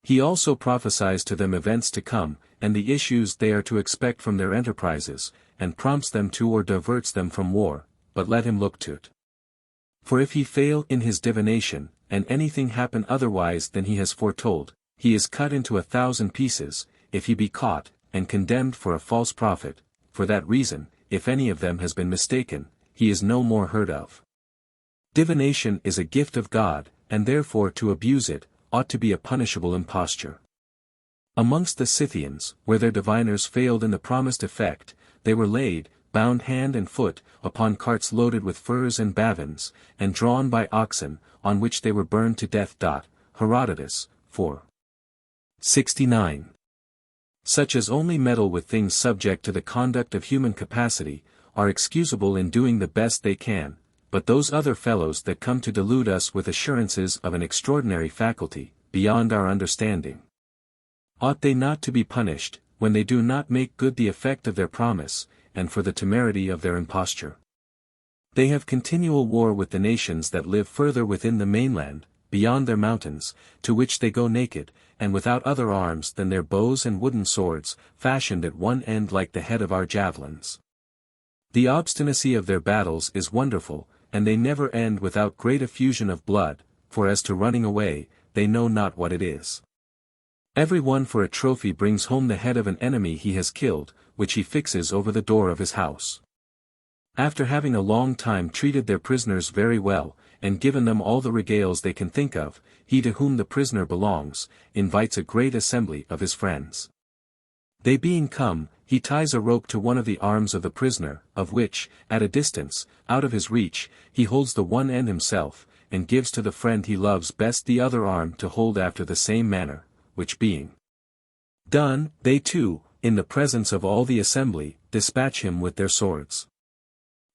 He also prophesies to them events to come, and the issues they are to expect from their enterprises, and prompts them to or diverts them from war, but let him look to't. For if he fail in his divination, and anything happen otherwise than he has foretold, he is cut into 1,000 pieces, if he be caught, and condemned for a false prophet. For that reason, if any of them has been mistaken, he is no more heard of. Divination is a gift of God, and therefore to abuse it, ought to be a punishable imposture. Amongst the Scythians, where their diviners failed in the promised effect, they were laid, bound hand and foot, upon carts loaded with furs and bavins, and drawn by oxen, on which they were burned to death. Herodotus, 4:69. Such as only meddle with things subject to the conduct of human capacity, are excusable in doing the best they can, but those other fellows that come to delude us with assurances of an extraordinary faculty, beyond our understanding, ought they not to be punished, when they do not make good the effect of their promise, and for the temerity of their imposture? They have continual war with the nations that live further within the mainland, beyond their mountains, to which they go naked, and without other arms than their bows and wooden swords, fashioned at one end like the head of our javelins. The obstinacy of their battles is wonderful, and they never end without great effusion of blood, for as to running away, they know not what it is. Every one for a trophy brings home the head of an enemy he has killed, which he fixes over the door of his house. After having a long time treated their prisoners very well, and given them all the regales they can think of, he to whom the prisoner belongs, invites a great assembly of his friends. They being come, he ties a rope to one of the arms of the prisoner, of which, at a distance, out of his reach, he holds the one end himself, and gives to the friend he loves best the other arm to hold after the same manner, which being done, they too, in the presence of all the assembly, dispatch him with their swords.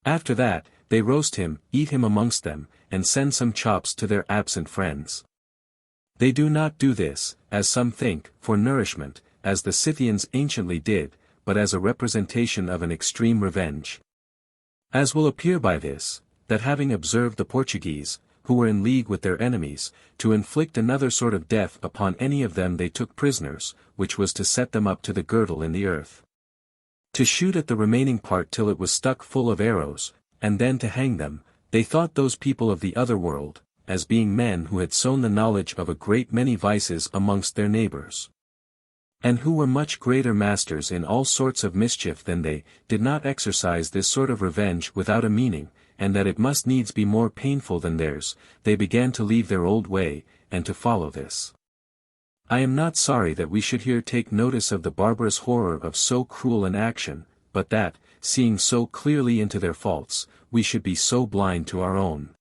After that, they roast him, eat him amongst them, and send some chops to their absent friends. They do not do this, as some think, for nourishment, as the Scythians anciently did, but as a representation of an extreme revenge. As will appear by this, that having observed the Portuguese, who were in league with their enemies, to inflict another sort of death upon any of them they took prisoners, which was to set them up to the girdle in the earth, to shoot at the remaining part till it was stuck full of arrows, and then to hang them, they thought those people of the other world, as being men who had sown the knowledge of a great many vices amongst their neighbors, and who were much greater masters in all sorts of mischief than they, did not exercise this sort of revenge without a meaning, and that it must needs be more painful than theirs, they began to leave their old way, and to follow this. I am not sorry that we should here take notice of the barbarous horror of so cruel an action, but that, seeing so clearly into their faults, we should be so blind to our own.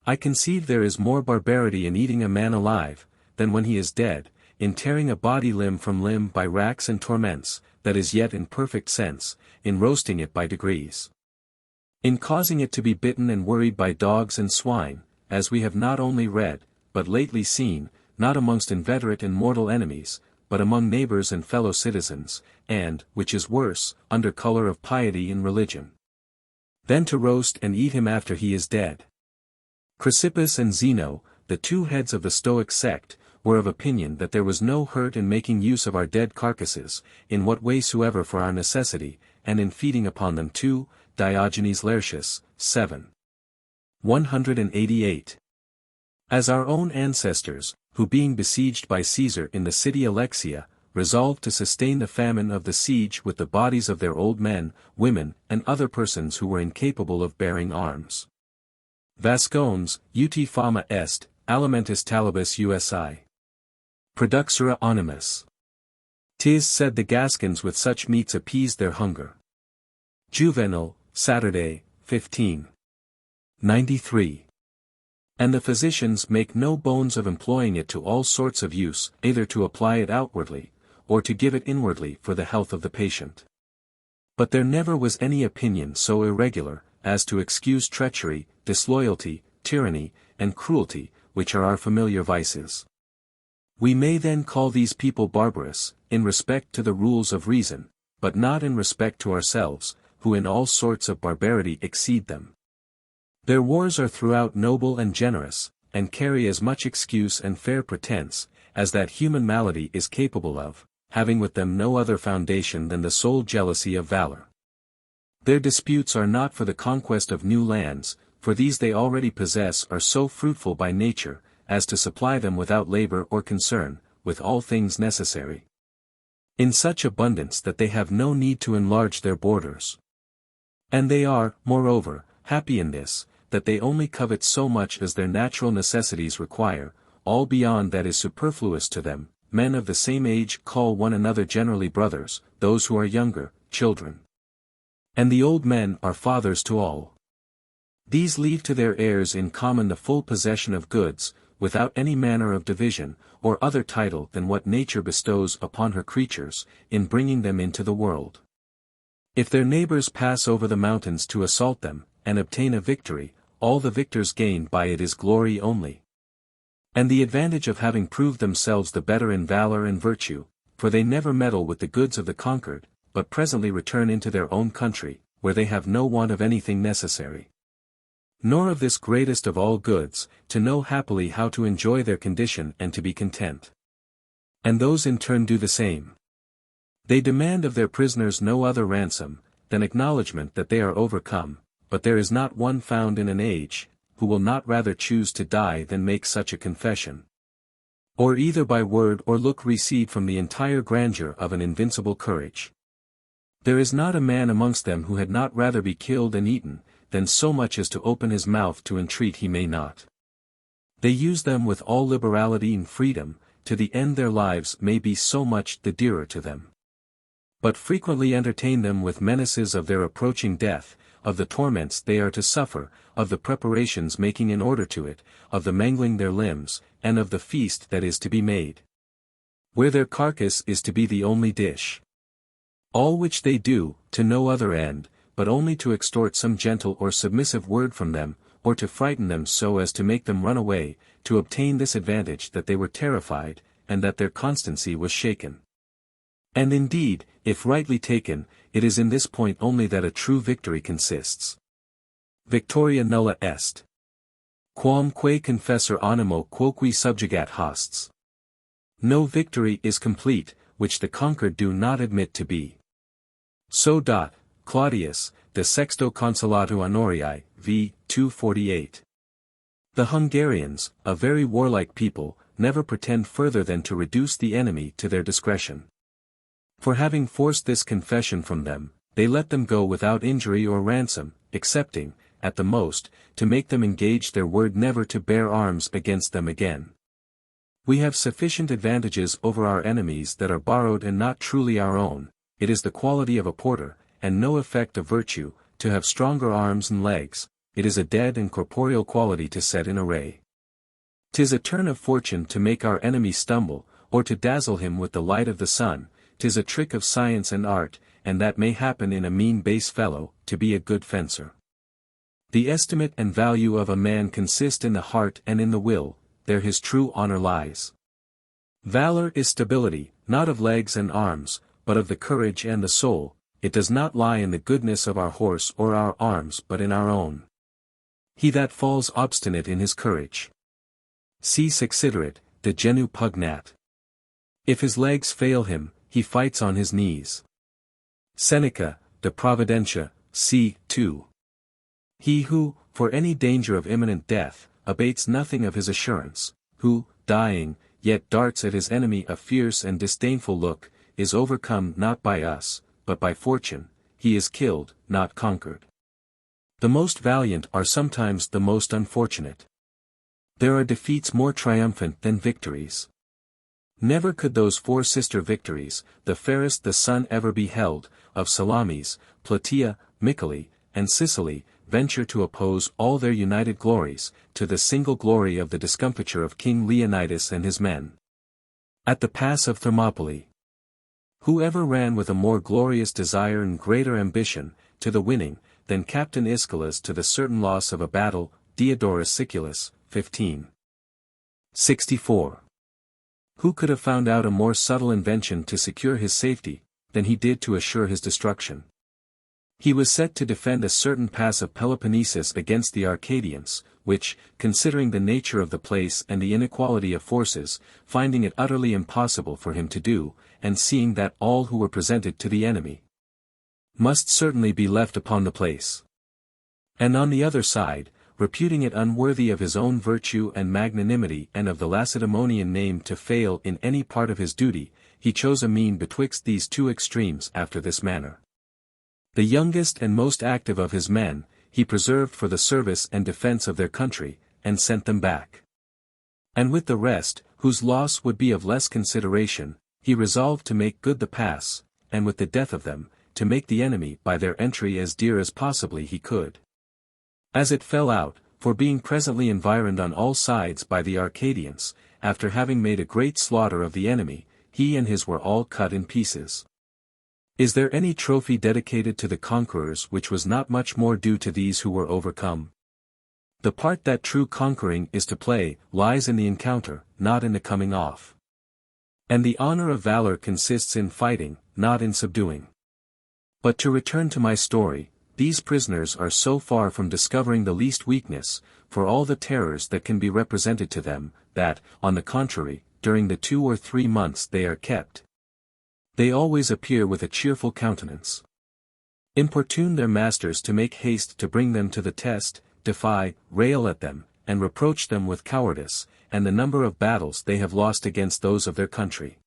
I conceive there is more barbarity in eating a man alive, than when he is dead, in tearing a body limb from limb by racks and torments, that is yet in perfect sense, in roasting it by degrees, in causing it to be bitten and worried by dogs and swine, as we have not only read, but lately seen, not amongst inveterate and mortal enemies, but among neighbors and fellow citizens, and, which is worse, under color of piety and religion. Then to roast and eat him after he is dead. Chrysippus and Zeno, the two heads of the Stoic sect, were of opinion that there was no hurt in making use of our dead carcasses, in what way soever for our necessity, and in feeding upon them too, Diogenes Laertius, 7. 188. As our own ancestors, who being besieged by Caesar in the city Alexia, resolved to sustain the famine of the siege with the bodies of their old men, women, and other persons who were incapable of bearing arms. Vascones, ut fama est, alimentis talibus USI. Produxera animus. 'Tis said the Gascons with such meats appeased their hunger. Juvenal, Saturday, 15. 93. And the physicians make no bones of employing it to all sorts of use, either to apply it outwardly, or to give it inwardly for the health of the patient. But there never was any opinion so irregular, as to excuse treachery, disloyalty, tyranny, and cruelty, which are our familiar vices. We may then call these people barbarous, in respect to the rules of reason, but not in respect to ourselves, who in all sorts of barbarity exceed them. Their wars are throughout noble and generous, and carry as much excuse and fair pretense, as that human malady is capable of, having with them no other foundation than the sole jealousy of valor. Their disputes are not for the conquest of new lands, for these they already possess are so fruitful by nature, as to supply them without labor or concern, with all things necessary. In such abundance that they have no need to enlarge their borders. And they are, moreover, happy in this, that they only covet so much as their natural necessities require, all beyond that is superfluous to them. Men of the same age call one another generally brothers, those who are younger, children. And the old men are fathers to all. These leave to their heirs in common the full possession of goods, without any manner of division, or other title than what nature bestows upon her creatures, in bringing them into the world. If their neighbors pass over the mountains to assault them, and obtain a victory, all the victors gain by it is glory only. And the advantage of having proved themselves the better in valor and virtue, for they never meddle with the goods of the conquered, but presently return into their own country, where they have no want of anything necessary. Nor of this greatest of all goods, to know happily how to enjoy their condition and to be content. And those in turn do the same. They demand of their prisoners no other ransom, than acknowledgment that they are overcome, but there is not one found in an age, who will not rather choose to die than make such a confession. Or either by word or look recede from the entire grandeur of an invincible courage. There is not a man amongst them who had not rather be killed and eaten, than so much as to open his mouth to entreat he may not. They use them with all liberality and freedom, to the end their lives may be so much the dearer to them. But frequently entertain them with menaces of their approaching death, of the torments they are to suffer, of the preparations making in order to it, of the mangling their limbs, and of the feast that is to be made, where their carcass is to be the only dish. All which they do, to no other end, but only to extort some gentle or submissive word from them, or to frighten them so as to make them run away, to obtain this advantage that they were terrified, and that their constancy was shaken. And indeed, if rightly taken, it is in this point only that a true victory consists. Victoria nulla est. Quamque confessor animo quoque subjugat hosts. No victory is complete, which the conquered do not admit to be. So doth Claudius, de Sexto Consulato Honorii, v. 248. The Hungarians, a very warlike people, never pretend further than to reduce the enemy to their discretion. For having forced this confession from them, they let them go without injury or ransom, excepting, at the most, to make them engage their word never to bear arms against them again. We have sufficient advantages over our enemies that are borrowed and not truly our own. It is the quality of a porter, and no effect of virtue, to have stronger arms and legs. It is a dead and corporeal quality to set in array. 'Tis a turn of fortune to make our enemy stumble, or to dazzle him with the light of the sun. 'Tis a trick of science and art, and that may happen in a mean base fellow, to be a good fencer. The estimate and value of a man consist in the heart and in the will, there his true honor lies. Valor is stability, not of legs and arms, but of the courage and the soul. It does not lie in the goodness of our horse or our arms but in our own. He that falls obstinate in his courage. Si succiderit, de genu pugnat. If his legs fail him, he fights on his knees. Seneca, De Providentia, c. 2. He who, for any danger of imminent death, abates nothing of his assurance, who, dying, yet darts at his enemy a fierce and disdainful look, is overcome not by us, but by fortune, he is killed, not conquered. The most valiant are sometimes the most unfortunate. There are defeats more triumphant than victories. Never could those four sister victories, the fairest the sun ever beheld, of Salamis, Plataea, Mycale, and Sicily, venture to oppose all their united glories, to the single glory of the discomfiture of King Leonidas and his men. At the pass of Thermopylae, who ever ran with a more glorious desire and greater ambition, to the winning, than Captain Ischylus to the certain loss of a battle, Diodorus Siculus, 1564. Who could have found out a more subtle invention to secure his safety, than he did to assure his destruction? He was set to defend a certain pass of Peloponnesus against the Arcadians, which, considering the nature of the place and the inequality of forces, finding it utterly impossible for him to do, and seeing that all who were presented to the enemy must certainly be left upon the place, and on the other side, reputing it unworthy of his own virtue and magnanimity and of the Lacedaemonian name to fail in any part of his duty, he chose a mean betwixt these two extremes after this manner. The youngest and most active of his men, he preserved for the service and defense of their country, and sent them back. And with the rest, whose loss would be of less consideration, he resolved to make good the pass, and with the death of them, to make the enemy by their entry as dear as possibly he could. As it fell out, for being presently environed on all sides by the Arcadians, after having made a great slaughter of the enemy, he and his were all cut in pieces. Is there any trophy dedicated to the conquerors which was not much more due to these who were overcome? The part that true conquering is to play, lies in the encounter, not in the coming off. And the honor of valor consists in fighting, not in subduing. But to return to my story, these prisoners are so far from discovering the least weakness, for all the terrors that can be represented to them, that, on the contrary, during the 2 or 3 months they are kept, they always appear with a cheerful countenance, importune their masters to make haste to bring them to the test, defy, rail at them, and reproach them with cowardice, and the number of battles they have lost against those of their country.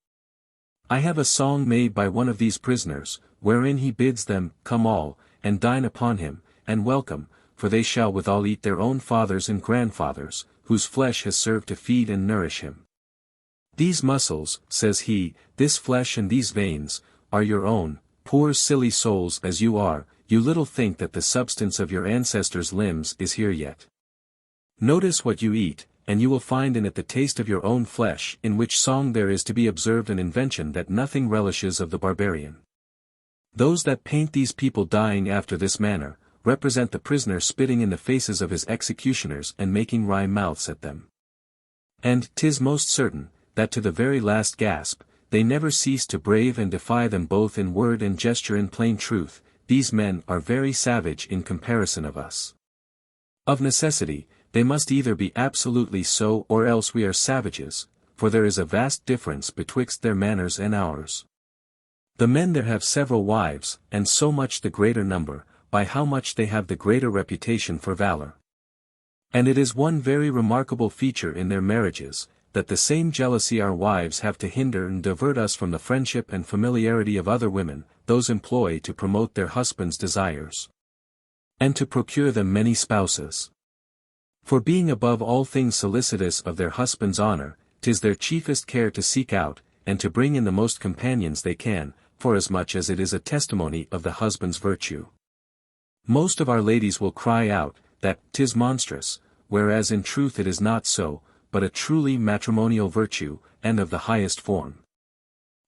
I have a song made by one of these prisoners, wherein he bids them, come all, and dine upon him, and welcome, for they shall withal eat their own fathers and grandfathers, whose flesh has served to feed and nourish him. These muscles, says he, this flesh and these veins, are your own, poor silly souls as you are, you little think that the substance of your ancestors' limbs is here yet. Notice what you eat, and you will find in it the taste of your own flesh, in which song there is to be observed an invention that nothing relishes of the barbarian. Those that paint these people dying after this manner, represent the prisoner spitting in the faces of his executioners and making wry mouths at them. And 'tis most certain, that to the very last gasp, they never cease to brave and defy them both in word and gesture. In plain truth, these men are very savage in comparison of us. Of necessity, they must either be absolutely so or else we are savages, for there is a vast difference betwixt their manners and ours. The men there have several wives, and so much the greater number, by how much they have the greater reputation for valor. And it is one very remarkable feature in their marriages, that the same jealousy our wives have to hinder and divert us from the friendship and familiarity of other women, those employ to promote their husbands' desires, and to procure them many spouses. For being above all things solicitous of their husband's honor, 'tis their chiefest care to seek out, and to bring in the most companions they can, forasmuch as it is a testimony of the husband's virtue. Most of our ladies will cry out, that 'tis monstrous, whereas in truth it is not so, but a truly matrimonial virtue, and of the highest form.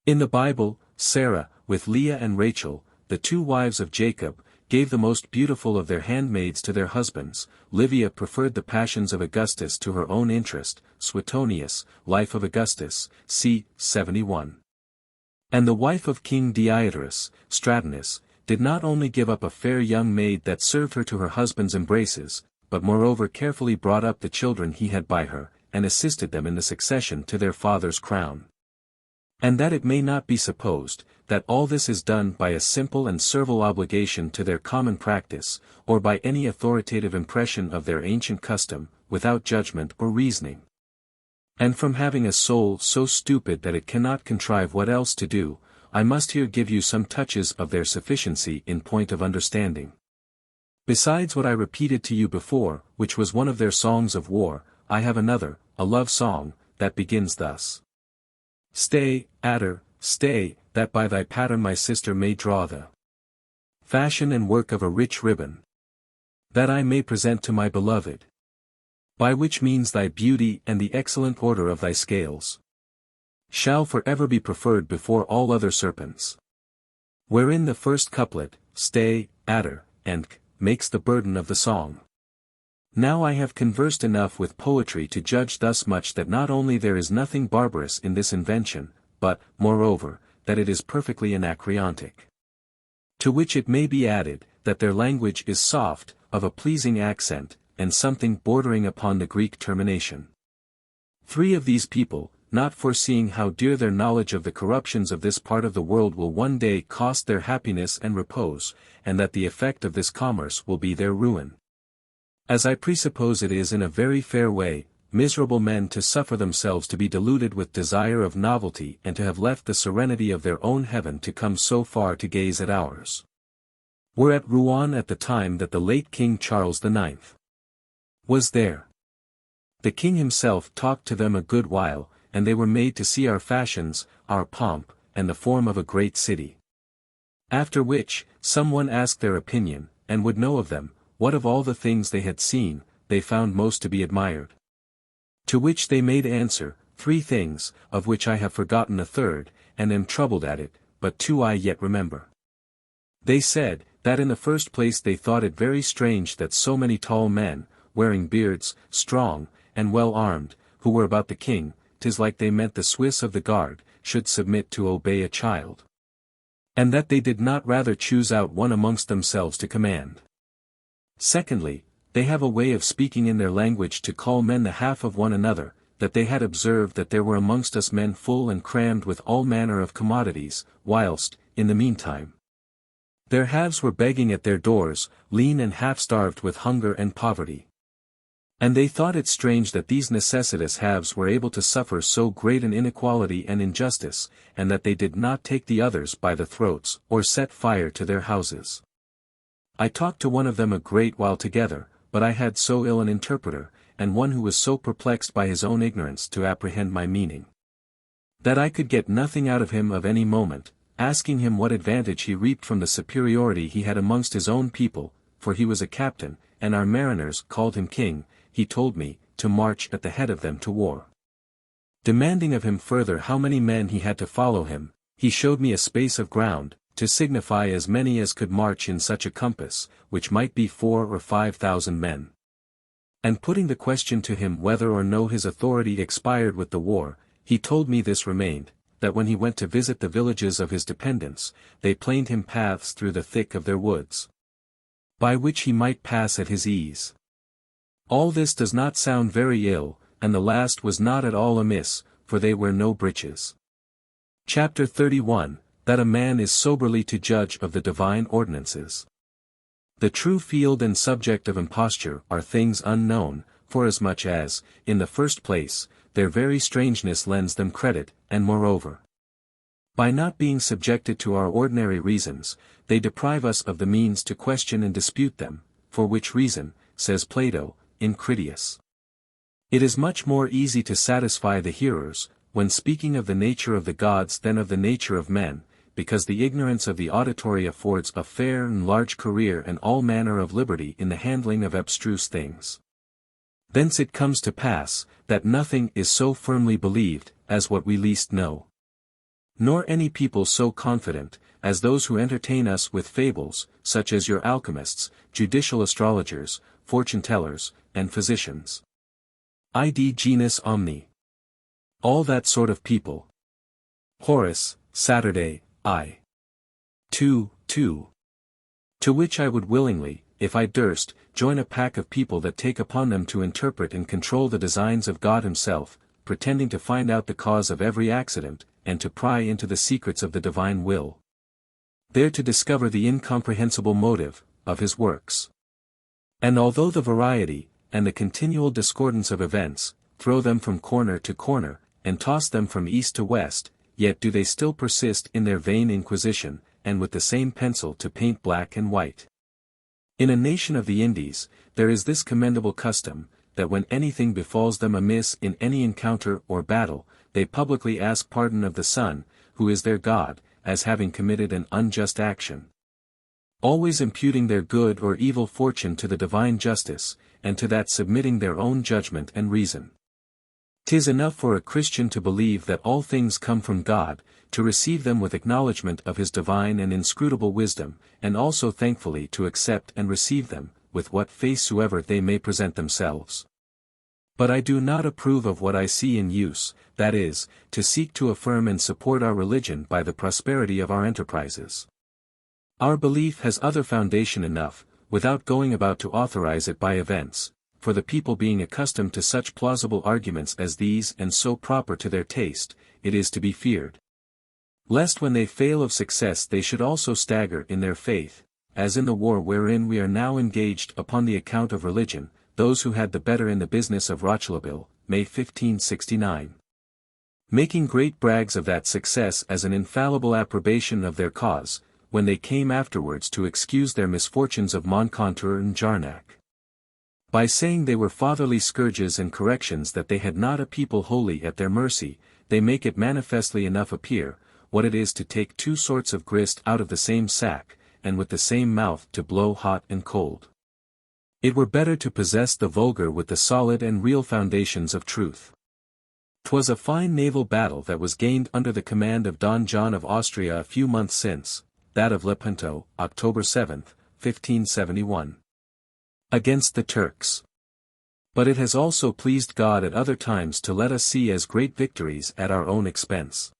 In the Bible, Sarah, with Leah and Rachel, the 2 wives of Jacob, gave the most beautiful of their handmaids to their husbands. Livia preferred the passions of Augustus to her own interest, Suetonius, Life of Augustus, c. 71. And the wife of King Diodorus, Stratonus, did not only give up a fair young maid that served her to her husband's embraces, but moreover carefully brought up the children he had by her, and assisted them in the succession to their father's crown. And that it may not be supposed, that all this is done by a simple and servile obligation to their common practice, or by any authoritative impression of their ancient custom, without judgment or reasoning. And from having a soul so stupid that it cannot contrive what else to do, I must here give you some touches of their sufficiency in point of understanding. Besides what I repeated to you before, which was one of their songs of war, I have another, a love song, that begins thus. Stay, adder, stay, that by thy pattern my sister may draw the fashion and work of a rich ribbon, that I may present to my beloved, by which means thy beauty and the excellent order of thy scales shall forever be preferred before all other serpents. Wherein the first couplet, stay, adder, and makes the burden of the song. Now I have conversed enough with poetry to judge thus much, that not only there is nothing barbarous in this invention, but, moreover, that it is perfectly anacreontic. To which it may be added, that their language is soft, of a pleasing accent, and something bordering upon the Greek termination. 3 of these people, not foreseeing how dear their knowledge of the corruptions of this part of the world will one day cost their happiness and repose, and that the effect of this commerce will be their ruin. As I presuppose it is in a very fair way, miserable men to suffer themselves to be deluded with desire of novelty and to have left the serenity of their own heaven to come so far to gaze at ours. Were at Rouen at the time that the late King Charles IX was there. The king himself talked to them a good while, and they were made to see our fashions, our pomp, and the form of a great city. After which, someone asked their opinion, and would know of them, what of all the things they had seen, they found most to be admired. To which they made answer, 3 things, of which I have forgotten a third, and am troubled at it, but 2 I yet remember. They said, that in the first place they thought it very strange that so many tall men, wearing beards, strong, and well armed, who were about the king, 'tis like they meant the Swiss of the guard, should submit to obey a child. And that they did not rather choose out one amongst themselves to command. Secondly, they have a way of speaking in their language to call men the half of one another, that they had observed that there were amongst us men full and crammed with all manner of commodities, whilst, in the meantime, their halves were begging at their doors, lean and half-starved with hunger and poverty. And they thought it strange that these necessitous halves were able to suffer so great an inequality and injustice, and that they did not take the others by the throats, or set fire to their houses. I talked to one of them a great while together, but I had so ill an interpreter, and one who was so perplexed by his own ignorance to apprehend my meaning, that I could get nothing out of him of any moment. Asking him what advantage he reaped from the superiority he had amongst his own people, for he was a captain, and our mariners called him king, he told me, to march at the head of them to war. Demanding of him further how many men he had to follow him, he showed me a space of ground, to signify as many as could march in such a compass, which might be 4,000 or 5,000 men. And putting the question to him whether or no his authority expired with the war, he told me this remained, that when he went to visit the villages of his dependents, they planed him paths through the thick of their woods, by which he might pass at his ease. All this does not sound very ill, and the last was not at all amiss, for they wear no breeches. Chapter 31, that a man is soberly to judge of the divine ordinances. The true field and subject of imposture are things unknown, forasmuch as, in the first place, their very strangeness lends them credit, and moreover, by not being subjected to our ordinary reasons, they deprive us of the means to question and dispute them, for which reason, says Plato, in Critias, it is much more easy to satisfy the hearers, when speaking of the nature of the gods than of the nature of men, because the ignorance of the auditory affords a fair and large career and all manner of liberty in the handling of abstruse things. Thence it comes to pass, that nothing is so firmly believed, as what we least know. Nor any people so confident, as those who entertain us with fables, such as your alchemists, judicial astrologers, fortune-tellers, and physicians. Id genus omni. All that sort of people. Horace, Saturday, I. 2:2. To which I would willingly, if I durst, join a pack of people that take upon them to interpret and control the designs of God himself, pretending to find out the cause of every accident, and to pry into the secrets of the divine will. There to discover the incomprehensible motive of his works. And although the variety, and the continual discordance of events, throw them from corner to corner, and toss them from east to west, yet do they still persist in their vain inquisition, and with the same pencil to paint black and white. In a nation of the Indies, there is this commendable custom, that when anything befalls them amiss in any encounter or battle, they publicly ask pardon of the sun, who is their God, as having committed an unjust action. Always imputing their good or evil fortune to the divine justice, and to that submitting their own judgment and reason. 'Tis enough for a Christian to believe that all things come from God, to receive them with acknowledgment of his divine and inscrutable wisdom, and also thankfully to accept and receive them, with what face soever they may present themselves. But I do not approve of what I see in use, that is, to seek to affirm and support our religion by the prosperity of our enterprises. Our belief has other foundation enough, without going about to authorize it by events, for the people being accustomed to such plausible arguments as these and so proper to their taste, it is to be feared. Lest when they fail of success they should also stagger in their faith, as in the war wherein we are now engaged upon the account of religion, those who had the better in the business of Rochelabil, May 1569. Making great brags of that success as an infallible approbation of their cause, when they came afterwards to excuse their misfortunes of Moncontour and Jarnac. By saying they were fatherly scourges and corrections that they had not a people wholly at their mercy, they make it manifestly enough appear, what it is to take two sorts of grist out of the same sack, and with the same mouth to blow hot and cold. It were better to possess the vulgar with the solid and real foundations of truth. 'Twas a fine naval battle that was gained under the command of Don John of Austria a few months since, that of Lepanto, October 7, 1571. Against the Turks. But it has also pleased God at other times to let us see as great victories at our own expense.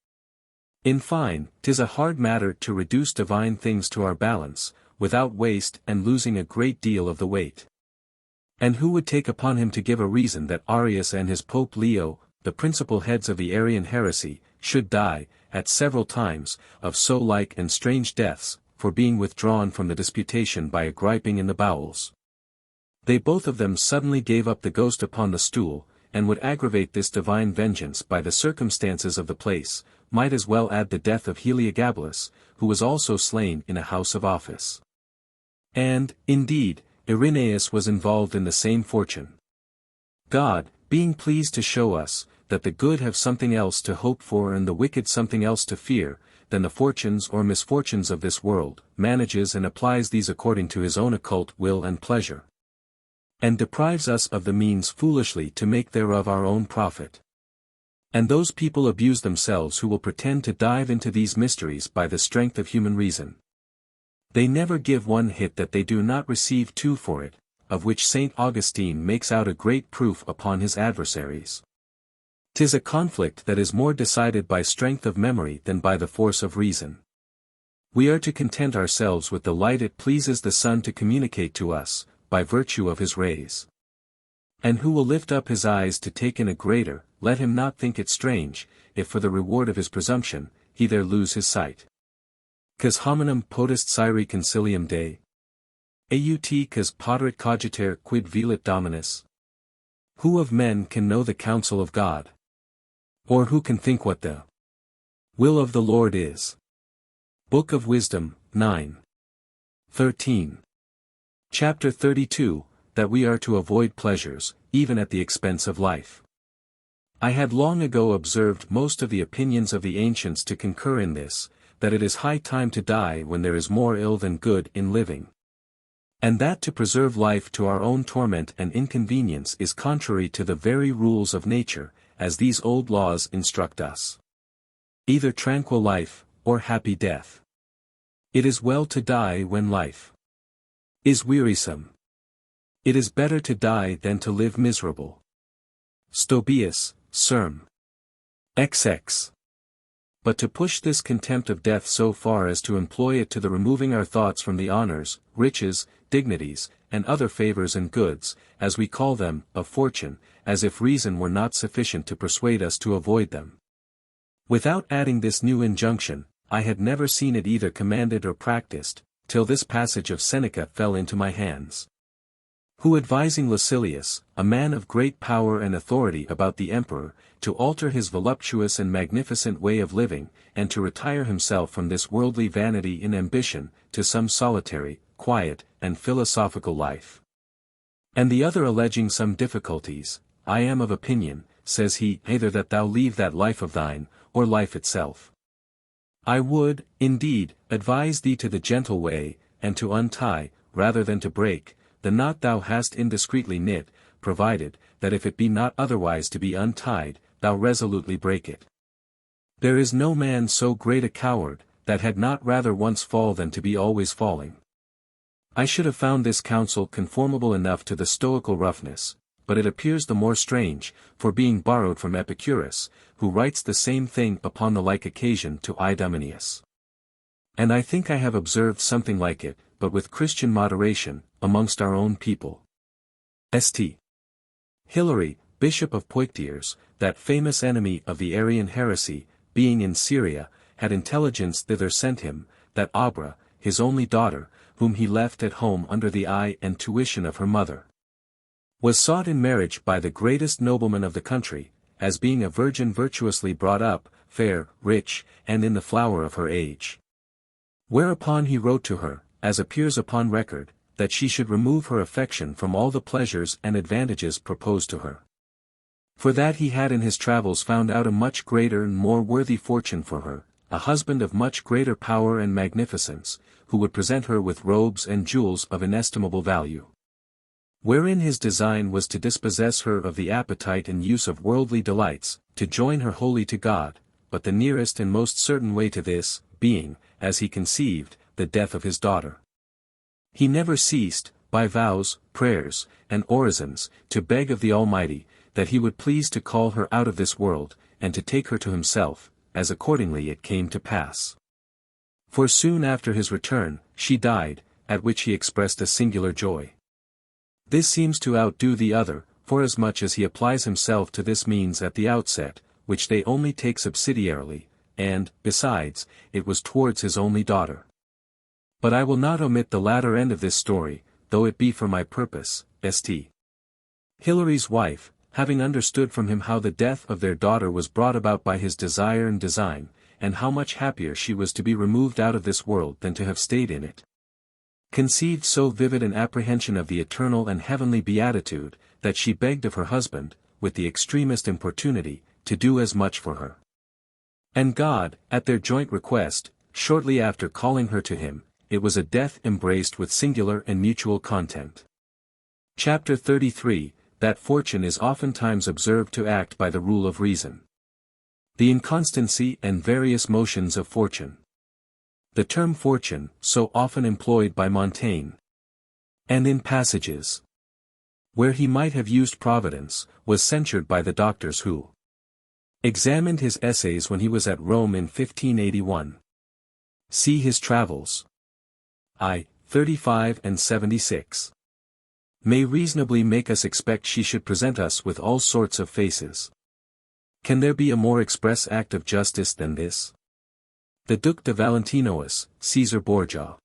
In fine, 'tis a hard matter to reduce divine things to our balance, without waste and losing a great deal of the weight. And who would take upon him to give a reason that Arius and his Pope Leo, the principal heads of the Arian heresy, should die, at several times, of so like and strange deaths, for being withdrawn from the disputation by a griping in the bowels? They both of them suddenly gave up the ghost upon the stool, and would aggravate this divine vengeance by the circumstances of the place, might as well add the death of Heliogabalus, who was also slain in a house of office. And, indeed, Irenaeus was involved in the same fortune. God, being pleased to show us, that the good have something else to hope for and the wicked something else to fear, than the fortunes or misfortunes of this world, manages and applies these according to his own occult will and pleasure. And deprives us of the means foolishly to make thereof our own profit. And those people abuse themselves who will pretend to dive into these mysteries by the strength of human reason. They never give one hit that they do not receive two for it, of which St. Augustine makes out a great proof upon his adversaries. 'Tis a conflict that is more decided by strength of memory than by the force of reason. We are to content ourselves with the light it pleases the sun to communicate to us, by virtue of his rays. And who will lift up his eyes to take in a greater, let him not think it strange, if for the reward of his presumption, he there lose his sight. Cas hominum potest scire concilium Dei? Aut cas poterit cogiter quid velit Dominus? Who of men can know the counsel of God? Or who can think what the will of the Lord is? Book of Wisdom, 9. 13. Chapter 32, that we are to avoid pleasures, even at the expense of life. I had long ago observed most of the opinions of the ancients to concur in this, that it is high time to die when there is more ill than good in living. And that to preserve life to our own torment and inconvenience is contrary to the very rules of nature, as these old laws instruct us. Either tranquil life, or happy death. It is well to die when life is wearisome. It is better to die than to live miserable. Stobaeus, Serm. XX. But to push this contempt of death so far as to employ it to the removing our thoughts from the honors, riches, dignities, and other favors and goods, as we call them, of fortune, as if reason were not sufficient to persuade us to avoid them. Without adding this new injunction, I had never seen it either commanded or practiced, till this passage of Seneca fell into my hands. Who advising Lucilius, a man of great power and authority about the emperor, to alter his voluptuous and magnificent way of living, and to retire himself from this worldly vanity in ambition, to some solitary, quiet, and philosophical life. And the other alleging some difficulties, I am of opinion, says he, either that thou leave that life of thine, or life itself. I would, indeed, advise thee to the gentle way, and to untie, rather than to break, the knot thou hast indiscreetly knit, provided, that if it be not otherwise to be untied, thou resolutely break it. There is no man so great a coward, that had not rather once fall than to be always falling. I should have found this counsel conformable enough to the stoical roughness, but it appears the more strange, for being borrowed from Epicurus, who writes the same thing upon the like occasion to Idomeneus. And I think I have observed something like it, but with Christian moderation, amongst our own people. St. Hilary, Bishop of Poitiers, that famous enemy of the Arian heresy, being in Syria, had intelligence thither sent him, that Abra, his only daughter, whom he left at home under the eye and tuition of her mother, was sought in marriage by the greatest nobleman of the country, as being a virgin virtuously brought up, fair, rich, and in the flower of her age. Whereupon he wrote to her, as appears upon record, that she should remove her affection from all the pleasures and advantages proposed to her. For that he had in his travels found out a much greater and more worthy fortune for her, a husband of much greater power and magnificence, who would present her with robes and jewels of inestimable value. Wherein his design was to dispossess her of the appetite and use of worldly delights, to join her wholly to God, but the nearest and most certain way to this, being, as he conceived, the death of his daughter. He never ceased, by vows, prayers, and orisons, to beg of the Almighty, that he would please to call her out of this world, and to take her to himself, as accordingly it came to pass. For soon after his return, she died, at which he expressed a singular joy. This seems to outdo the other, forasmuch as he applies himself to this means at the outset, which they only take subsidiarily, and, besides, it was towards his only daughter. But I will not omit the latter end of this story, though it be for my purpose. St. Hilary's wife, having understood from him how the death of their daughter was brought about by his desire and design, and how much happier she was to be removed out of this world than to have stayed in it, conceived so vivid an apprehension of the eternal and heavenly beatitude, that she begged of her husband, with the extremest importunity, to do as much for her. And God, at their joint request, shortly after calling her to him, it was a death embraced with singular and mutual content. Chapter 33, that fortune is oftentimes observed to act by the rule of reason. The inconstancy and various motions of fortune. The term fortune, so often employed by Montaigne, and in passages where he might have used providence, was censured by the doctors who examined his essays when he was at Rome in 1581. See his travels. I. 35 and 76. May reasonably make us expect she should present us with all sorts of faces. Can there be a more express act of justice than this? The Duc de Valentinois, Caesar Borgia,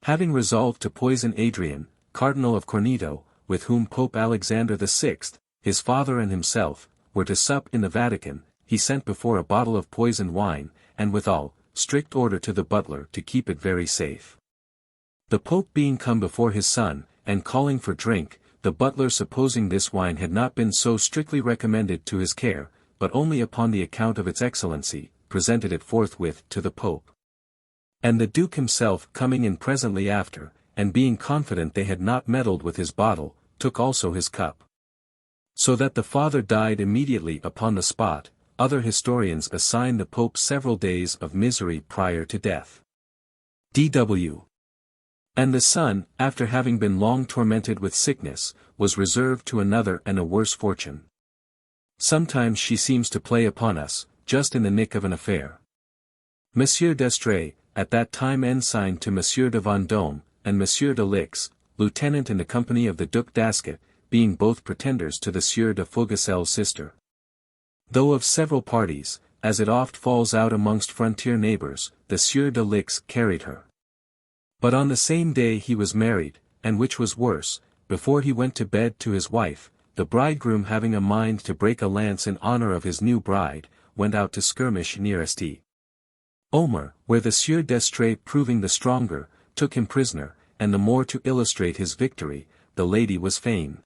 having resolved to poison Adrian, Cardinal of Corneto, with whom Pope Alexander VI, his father and himself, were to sup in the Vatican, he sent before a bottle of poisoned wine, and withal, strict order to the butler to keep it very safe. The Pope being come before his son, and calling for drink, the butler supposing this wine had not been so strictly recommended to his care, but only upon the account of its excellency, presented it forthwith to the Pope. And the Duke himself coming in presently after, and being confident they had not meddled with his bottle, took also his cup. So that the father died immediately upon the spot. Other historians assign the Pope several days of misery prior to death. D.W. And the son, after having been long tormented with sickness, was reserved to another and a worse fortune. Sometimes she seems to play upon us, just in the nick of an affair. Monsieur d'Estrées, at that time ensign to Monsieur de Vendôme, and Monsieur de Lix, lieutenant in the company of the Duc d'Ascot, being both pretenders to the Sieur de Fougassel's sister. Though of several parties, as it oft falls out amongst frontier neighbors, the Sieur de Lix carried her. But on the same day he was married, and which was worse, before he went to bed to his wife, the bridegroom having a mind to break a lance in honor of his new bride, went out to skirmish near Estieenne. Omer, where the Sieur d'Estrées proving the stronger, took him prisoner, and the more to illustrate his victory, the lady was fain.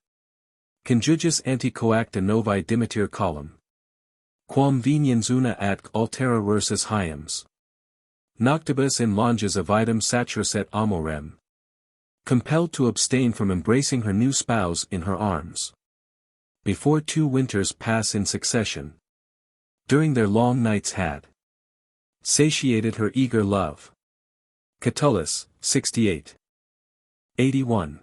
Conjugis anticoacta novi dimitir colum. Quam veniens una atque altera versus hiems. Noctibus in longes avidum saturaset amorem. Compelled to abstain from embracing her new spouse in her arms. Before 2 winters pass in succession. During their long nights had satiated her eager love. Catullus, 68. 81.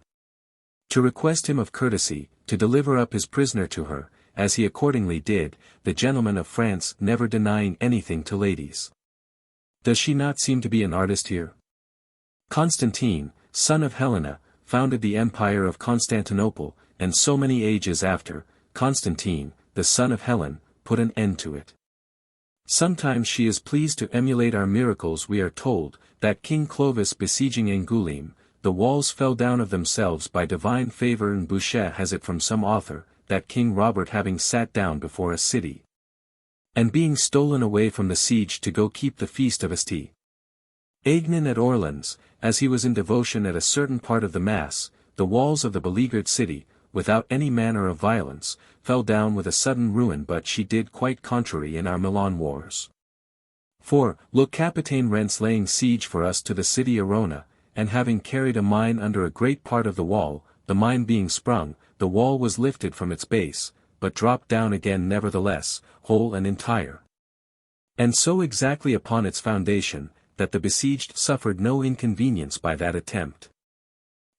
To request him of courtesy, to deliver up his prisoner to her, as he accordingly did, the gentlemen of France never denying anything to ladies. Does she not seem to be an artist here? Constantine, son of Helena, founded the empire of Constantinople, and so many ages after, Constantine, the son of Helen, put an end to it. Sometimes she is pleased to emulate our miracles. We are told, that King Clovis besieging Angoulême, the walls fell down of themselves by divine favor, and Bouchet has it from some author, that King Robert having sat down before a city, and being stolen away from the siege to go keep the feast of ESTIENNE at Orleans, as he was in devotion at a certain part of the mass, the walls of the beleaguered city, without any manner of violence, fell down with a sudden ruin, but she did quite contrary in our Milan wars. For, look, Capitaine Rents laying siege for us to the city Arona, and having carried a mine under a great part of the wall, the mine being sprung, the wall was lifted from its base, but dropped down again nevertheless, whole and entire. And so exactly upon its foundation, that the besieged suffered no inconvenience by that attempt.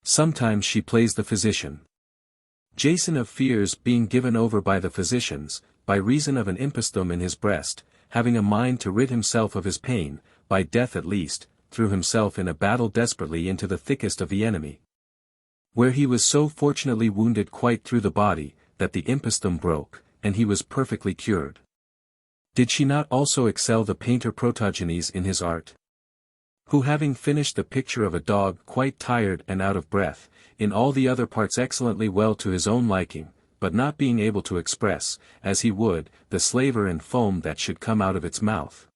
Sometimes she plays the physician. Jason of fears being given over by the physicians, by reason of an impostum in his breast, having a mind to rid himself of his pain, by death at least, threw himself in a battle desperately into the thickest of the enemy, where he was so fortunately wounded quite through the body, that the impostum broke, and he was perfectly cured. Did she not also excel the painter Protogenes in his art? Who having finished the picture of a dog quite tired and out of breath, in all the other parts excellently well to his own liking, but not being able to express, as he would, the slaver and foam that should come out of its mouth.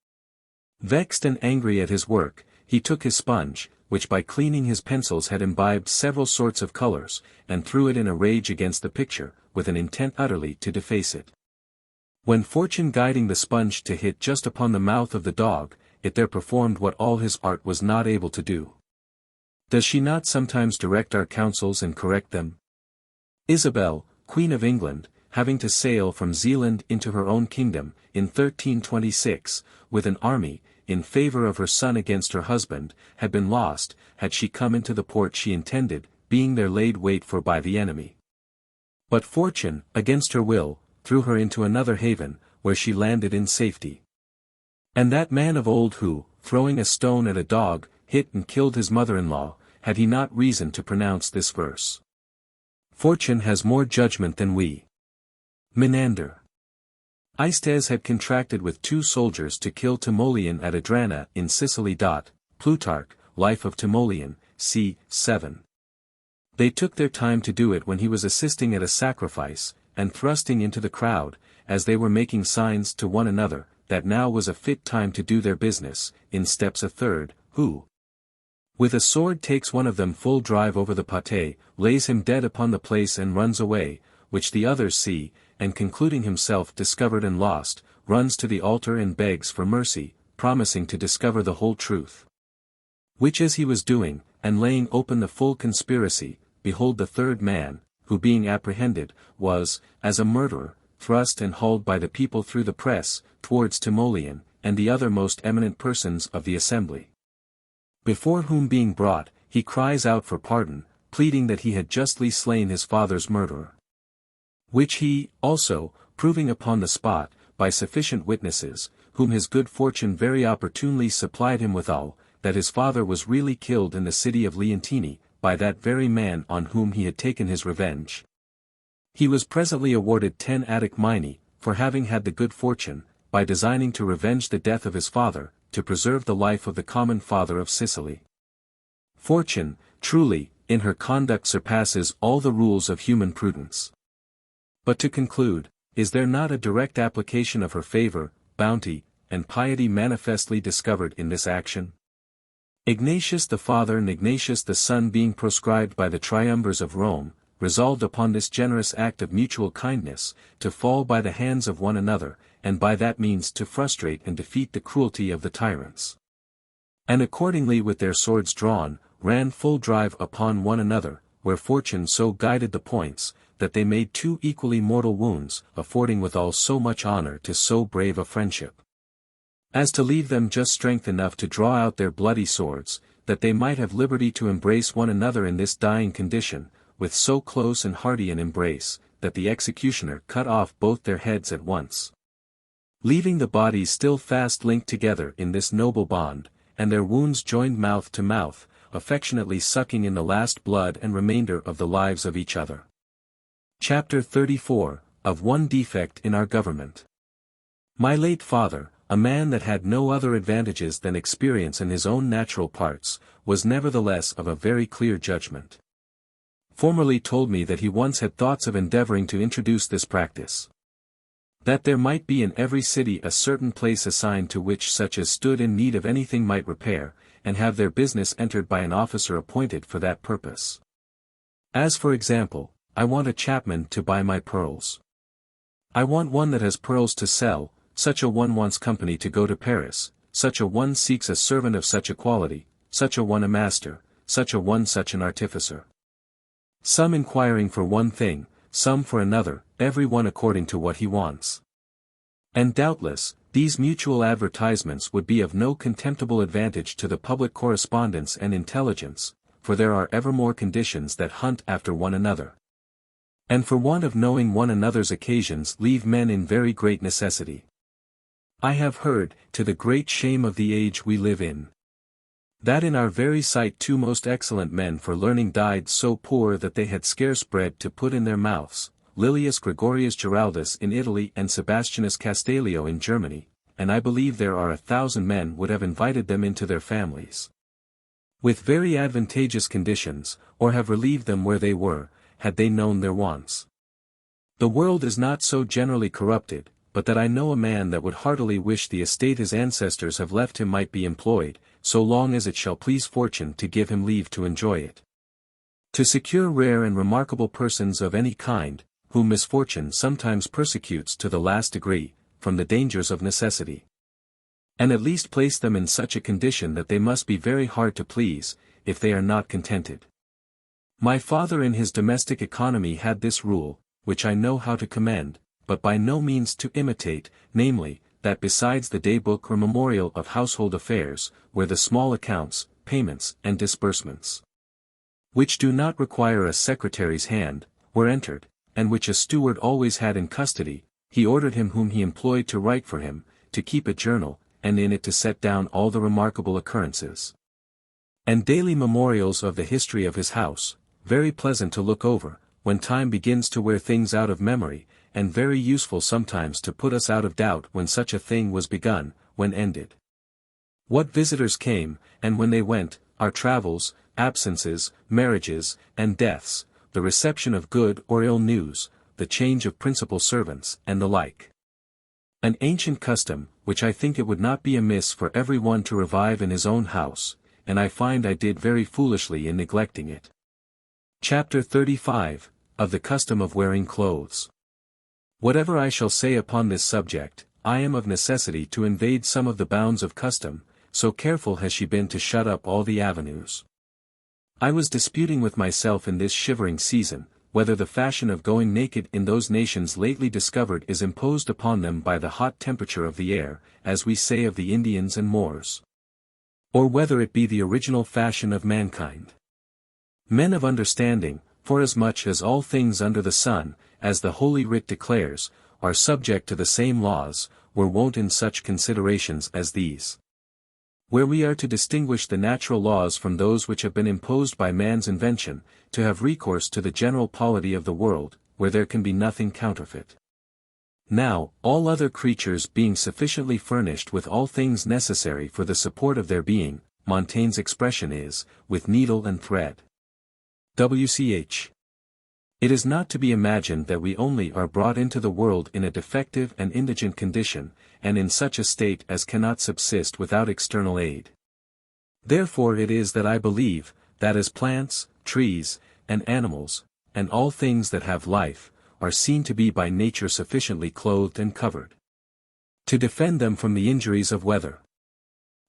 Vexed and angry at his work, he took his sponge, which by cleaning his pencils had imbibed several sorts of colors, and threw it in a rage against the picture, with an intent utterly to deface it. When fortune guiding the sponge to hit just upon the mouth of the dog, it there performed what all his art was not able to do. Does she not sometimes direct our counsels and correct them? Isabel, Queen of England, having to sail from Zealand into her own kingdom, in 1326, with an army, in favor of her son against her husband, had been lost, had she come into the port she intended, being there laid wait for by the enemy. But fortune, against her will, threw her into another haven, where she landed in safety. And that man of old who, throwing a stone at a dog, hit and killed his mother-in-law, had he not reason to pronounce this verse? Fortune has more judgment than we. Menander. Aestes had contracted with 2 soldiers to kill Timoleon at Adrana in Sicily. Plutarch, Life of Timoleon, c. 7. They took their time to do it when he was assisting at a sacrifice, and thrusting into the crowd, as they were making signs to one another, that now was a fit time to do their business, in steps a third, who with a sword takes one of them full drive over the pate, lays him dead upon the place and runs away, which the others see, and concluding himself discovered and lost, runs to the altar and begs for mercy, promising to discover the whole truth. Which as he was doing, and laying open the full conspiracy, behold the third man, who being apprehended, was, as a murderer, thrust and hauled by the people through the press, towards Timoleon, and the other most eminent persons of the assembly. Before whom being brought, he cries out for pardon, pleading that he had justly slain his father's murderer. Which he, also, proving upon the spot, by sufficient witnesses, whom his good fortune very opportunely supplied him withal, that his father was really killed in the city of Leontini, by that very man on whom he had taken his revenge. He was presently awarded 10 Attic minae, for having had the good fortune, by designing to revenge the death of his father, to preserve the life of the common father of Sicily. Fortune, truly, in her conduct surpasses all the rules of human prudence. But to conclude, is there not a direct application of her favor, bounty, and piety manifestly discovered in this action? Ignatius the father and Ignatius the son being proscribed by the triumvirs of Rome, resolved upon this generous act of mutual kindness, to fall by the hands of one another, and by that means to frustrate and defeat the cruelty of the tyrants. And accordingly with their swords drawn, ran full drive upon one another, where fortune so guided the points, that they made 2 equally mortal wounds, affording withal so much honor to so brave a friendship, as to leave them just strength enough to draw out their bloody swords, that they might have liberty to embrace one another in this dying condition, with so close and hearty an embrace, that the executioner cut off both their heads at once, leaving the bodies still fast linked together in this noble bond, and their wounds joined mouth to mouth, affectionately sucking in the last blood and remainder of the lives of each other. Chapter 34, of one defect in our government. My late father, a man that had no other advantages than experience in his own natural parts, was nevertheless of a very clear judgment. Formerly told me that he once had thoughts of endeavoring to introduce this practice, that there might be in every city a certain place assigned to which such as stood in need of anything might repair, and have their business entered by an officer appointed for that purpose. As for example, I want a chapman to buy my pearls. I want one that has pearls to sell, such a one wants company to go to Paris, such a one seeks a servant of such a quality, such a one a master, such a one such an artificer. Some inquiring for one thing, some for another, every one according to what he wants. And doubtless, these mutual advertisements would be of no contemptible advantage to the public correspondence and intelligence, for there are ever more conditions that hunt after one another, and for want of knowing one another's occasions leave men in very great necessity. I have heard, to the great shame of the age we live in, that in our very sight 2 most excellent men for learning died so poor that they had scarce bread to put in their mouths, Lilius Gregorius Giraldus in Italy and Sebastianus Castelio in Germany, and I believe there are 1,000 men would have invited them into their families, with very advantageous conditions, or have relieved them where they were, had they known their wants. The world is not so generally corrupted, but that I know a man that would heartily wish the estate his ancestors have left him might be employed, so long as it shall please fortune to give him leave to enjoy it, to secure rare and remarkable persons of any kind, whom misfortune sometimes persecutes to the last degree, from the dangers of necessity, and at least place them in such a condition that they must be very hard to please, if they are not contented. My father in his domestic economy had this rule, which I know how to commend, but by no means to imitate, namely, that besides the day-book or memorial of household affairs, where the small accounts, payments, and disbursements, which do not require a secretary's hand, were entered, and which a steward always had in custody, he ordered him whom he employed to write for him, to keep a journal, and in it to set down all the remarkable occurrences and daily memorials of the history of his house, very pleasant to look over, when time begins to wear things out of memory, and very useful sometimes to put us out of doubt when such a thing was begun, when ended, what visitors came, and when they went, our travels, absences, marriages, and deaths, the reception of good or ill news, the change of principal servants, and the like. An ancient custom, which I think it would not be amiss for every one to revive in his own house, and I find I did very foolishly in neglecting it. Chapter 35, of the custom of wearing clothes. Whatever I shall say upon this subject, I am of necessity to invade some of the bounds of custom, so careful has she been to shut up all the avenues. I was disputing with myself in this shivering season, whether the fashion of going naked in those nations lately discovered is imposed upon them by the hot temperature of the air, as we say of the Indians and Moors, or whether it be the original fashion of mankind. Men of understanding, forasmuch as all things under the sun, as the Holy Writ declares, are subject to the same laws, were wont in such considerations as these, where we are to distinguish the natural laws from those which have been imposed by man's invention, to have recourse to the general polity of the world, where there can be nothing counterfeit. Now, all other creatures being sufficiently furnished with all things necessary for the support of their being, Montaigne's expression is, with needle and thread. WCH. It is not to be imagined that we only are brought into the world in a defective and indigent condition, and in such a state as cannot subsist without external aid. Therefore it is that I believe, that as plants, trees, and animals, and all things that have life, are seen to be by nature sufficiently clothed and covered to defend them from the injuries of weather.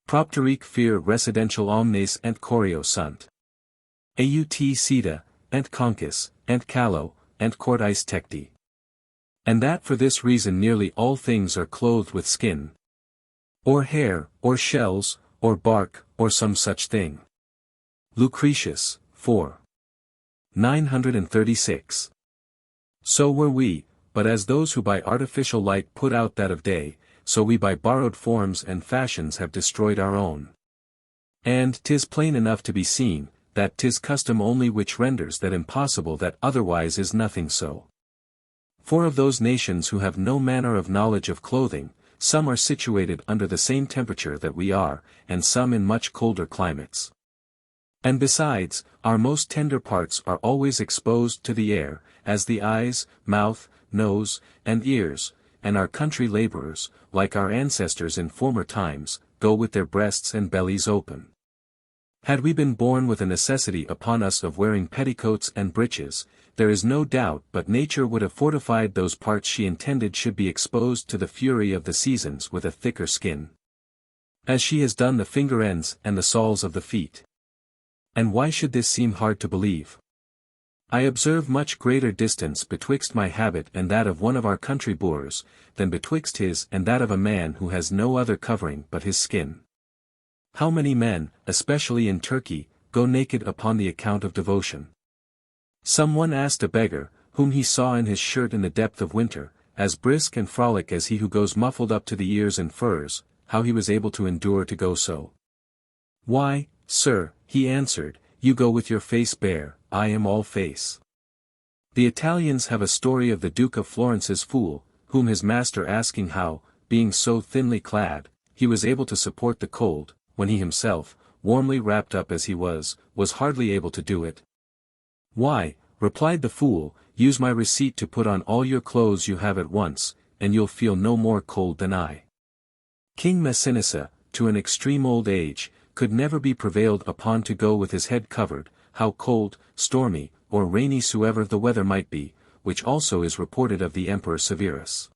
Propterique fere residential omnes ent choreo sunt. Aut sida, ent concis, ent callo, ent cordice tecti. And that for this reason nearly all things are clothed with skin, or hair, or shells, or bark, or some such thing. Lucretius, 4. 936. So were we, but as those who by artificial light put out that of day, so we by borrowed forms and fashions have destroyed our own. And 'tis plain enough to be seen, that 'tis custom only which renders that impossible that otherwise is nothing so. For of those nations who have no manner of knowledge of clothing, some are situated under the same temperature that we are, and some in much colder climates. And besides, our most tender parts are always exposed to the air, as the eyes, mouth, nose, and ears, and our country laborers, like our ancestors in former times, go with their breasts and bellies open. Had we been born with a necessity upon us of wearing petticoats and breeches, there is no doubt but nature would have fortified those parts she intended should be exposed to the fury of the seasons with a thicker skin, as she has done the finger ends and the soles of the feet. And why should this seem hard to believe? I observe much greater distance betwixt my habit and that of one of our country boors, than betwixt his and that of a man who has no other covering but his skin. How many men, especially in Turkey, go naked upon the account of devotion? Some one asked a beggar, whom he saw in his shirt in the depth of winter, as brisk and frolic as he who goes muffled up to the ears in furs, how he was able to endure to go so. Why, sir, he answered, you go with your face bare, I am all face. The Italians have a story of the Duke of Florence's fool, whom his master asking how, being so thinly clad, he was able to support the cold, when he himself, warmly wrapped up as he was hardly able to do it. Why, replied the fool, use my receipt to put on all your clothes you have at once, and you'll feel no more cold than I. King Massinissa, to an extreme old age, could never be prevailed upon to go with his head covered, how cold, stormy, or rainy soever the weather might be, which also is reported of the Emperor Severus.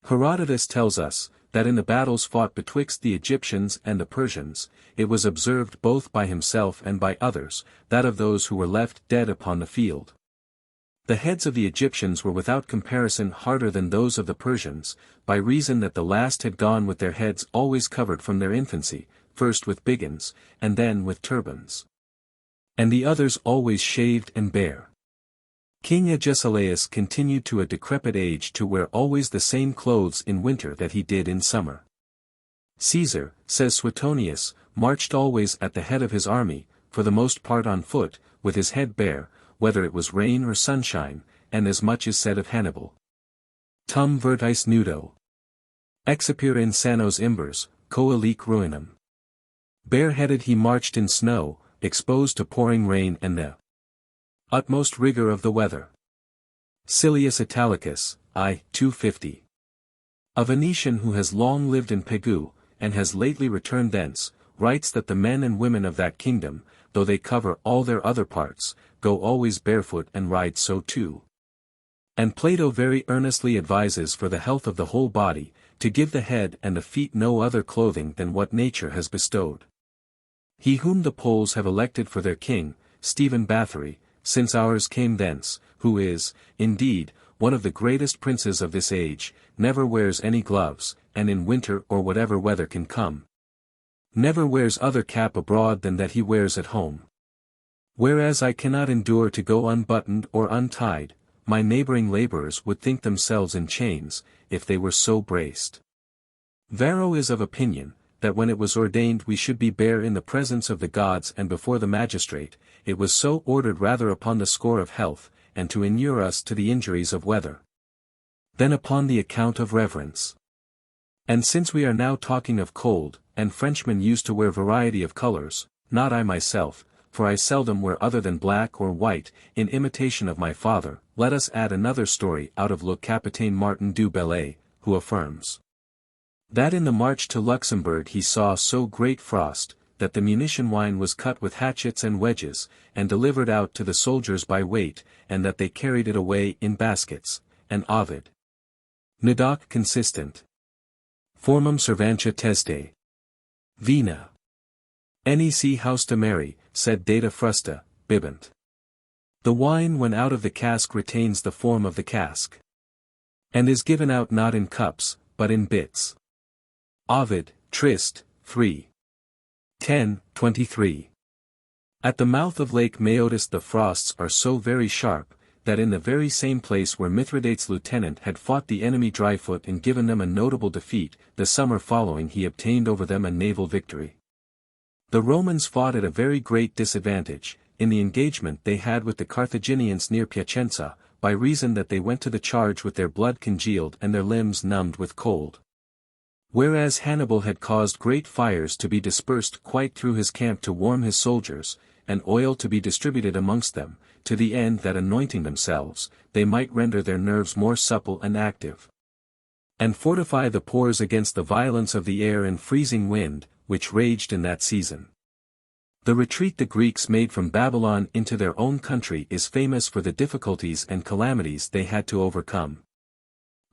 Herodotus tells us, that in the battles fought betwixt the Egyptians and the Persians, it was observed both by himself and by others, that of those who were left dead upon the field, the heads of the Egyptians were without comparison harder than those of the Persians, by reason that the last had gone with their heads always covered from their infancy, first with biggens, and then with turbans, and the others always shaved and bare. King Agesilaus continued to a decrepit age to wear always the same clothes in winter that he did in summer. Caesar, says Suetonius, marched always at the head of his army, for the most part on foot, with his head bare, whether it was rain or sunshine, and as much is said of Hannibal. Tum vertis nudo. Excipere in sanos imbers, coelique ruinum. Bareheaded he marched in snow, exposed to pouring rain and the utmost rigor of the weather. Silius Italicus, I. 250. A Venetian who has long lived in Pegu, and has lately returned thence, writes that the men and women of that kingdom, though they cover all their other parts, go always barefoot and ride so too. And Plato very earnestly advises for the health of the whole body, to give the head and the feet no other clothing than what nature has bestowed. He whom the Poles have elected for their king, Stephen Bathory, since ours came thence, who is, indeed, one of the greatest princes of this age, never wears any gloves, and in winter or whatever weather can come, never wears other cap abroad than that he wears at home. Whereas I cannot endure to go unbuttoned or untied, my neighboring laborers would think themselves in chains, if they were so braced. Varro is of opinion, that when it was ordained we should be bare in the presence of the gods and before the magistrate, it was so ordered rather upon the score of health, and to inure us to the injuries of weather. Then upon the account of reverence. And since we are now talking of cold, and Frenchmen used to wear variety of colors, not I myself, for I seldom wear other than black or white, in imitation of my father, let us add another story out of Le Capitaine Martin du Bellay, who affirms that in the march to Luxembourg he saw so great frost, that the munition wine was cut with hatchets and wedges, and delivered out to the soldiers by weight, and that they carried it away in baskets, and Ovid. Nedoc consistent. Formum servantia teste. Vina. Nec hausta meri, sed data frusta, bibant. The wine when out of the cask retains the form of the cask. And is given out not in cups, but in bits. Ovid, Trist, 3. 10:23. At the mouth of Lake Maeotis the frosts are so very sharp, that in the very same place where Mithridates' lieutenant had fought the enemy Dryfoot and given them a notable defeat, the summer following he obtained over them a naval victory. The Romans fought at a very great disadvantage, in the engagement they had with the Carthaginians near Piacenza, by reason that they went to the charge with their blood congealed and their limbs numbed with cold. Whereas Hannibal had caused great fires to be dispersed quite through his camp to warm his soldiers, and oil to be distributed amongst them, to the end that anointing themselves, they might render their nerves more supple and active, and fortify the pores against the violence of the air and freezing wind, which raged in that season. The retreat the Greeks made from Babylon into their own country is famous for the difficulties and calamities they had to overcome.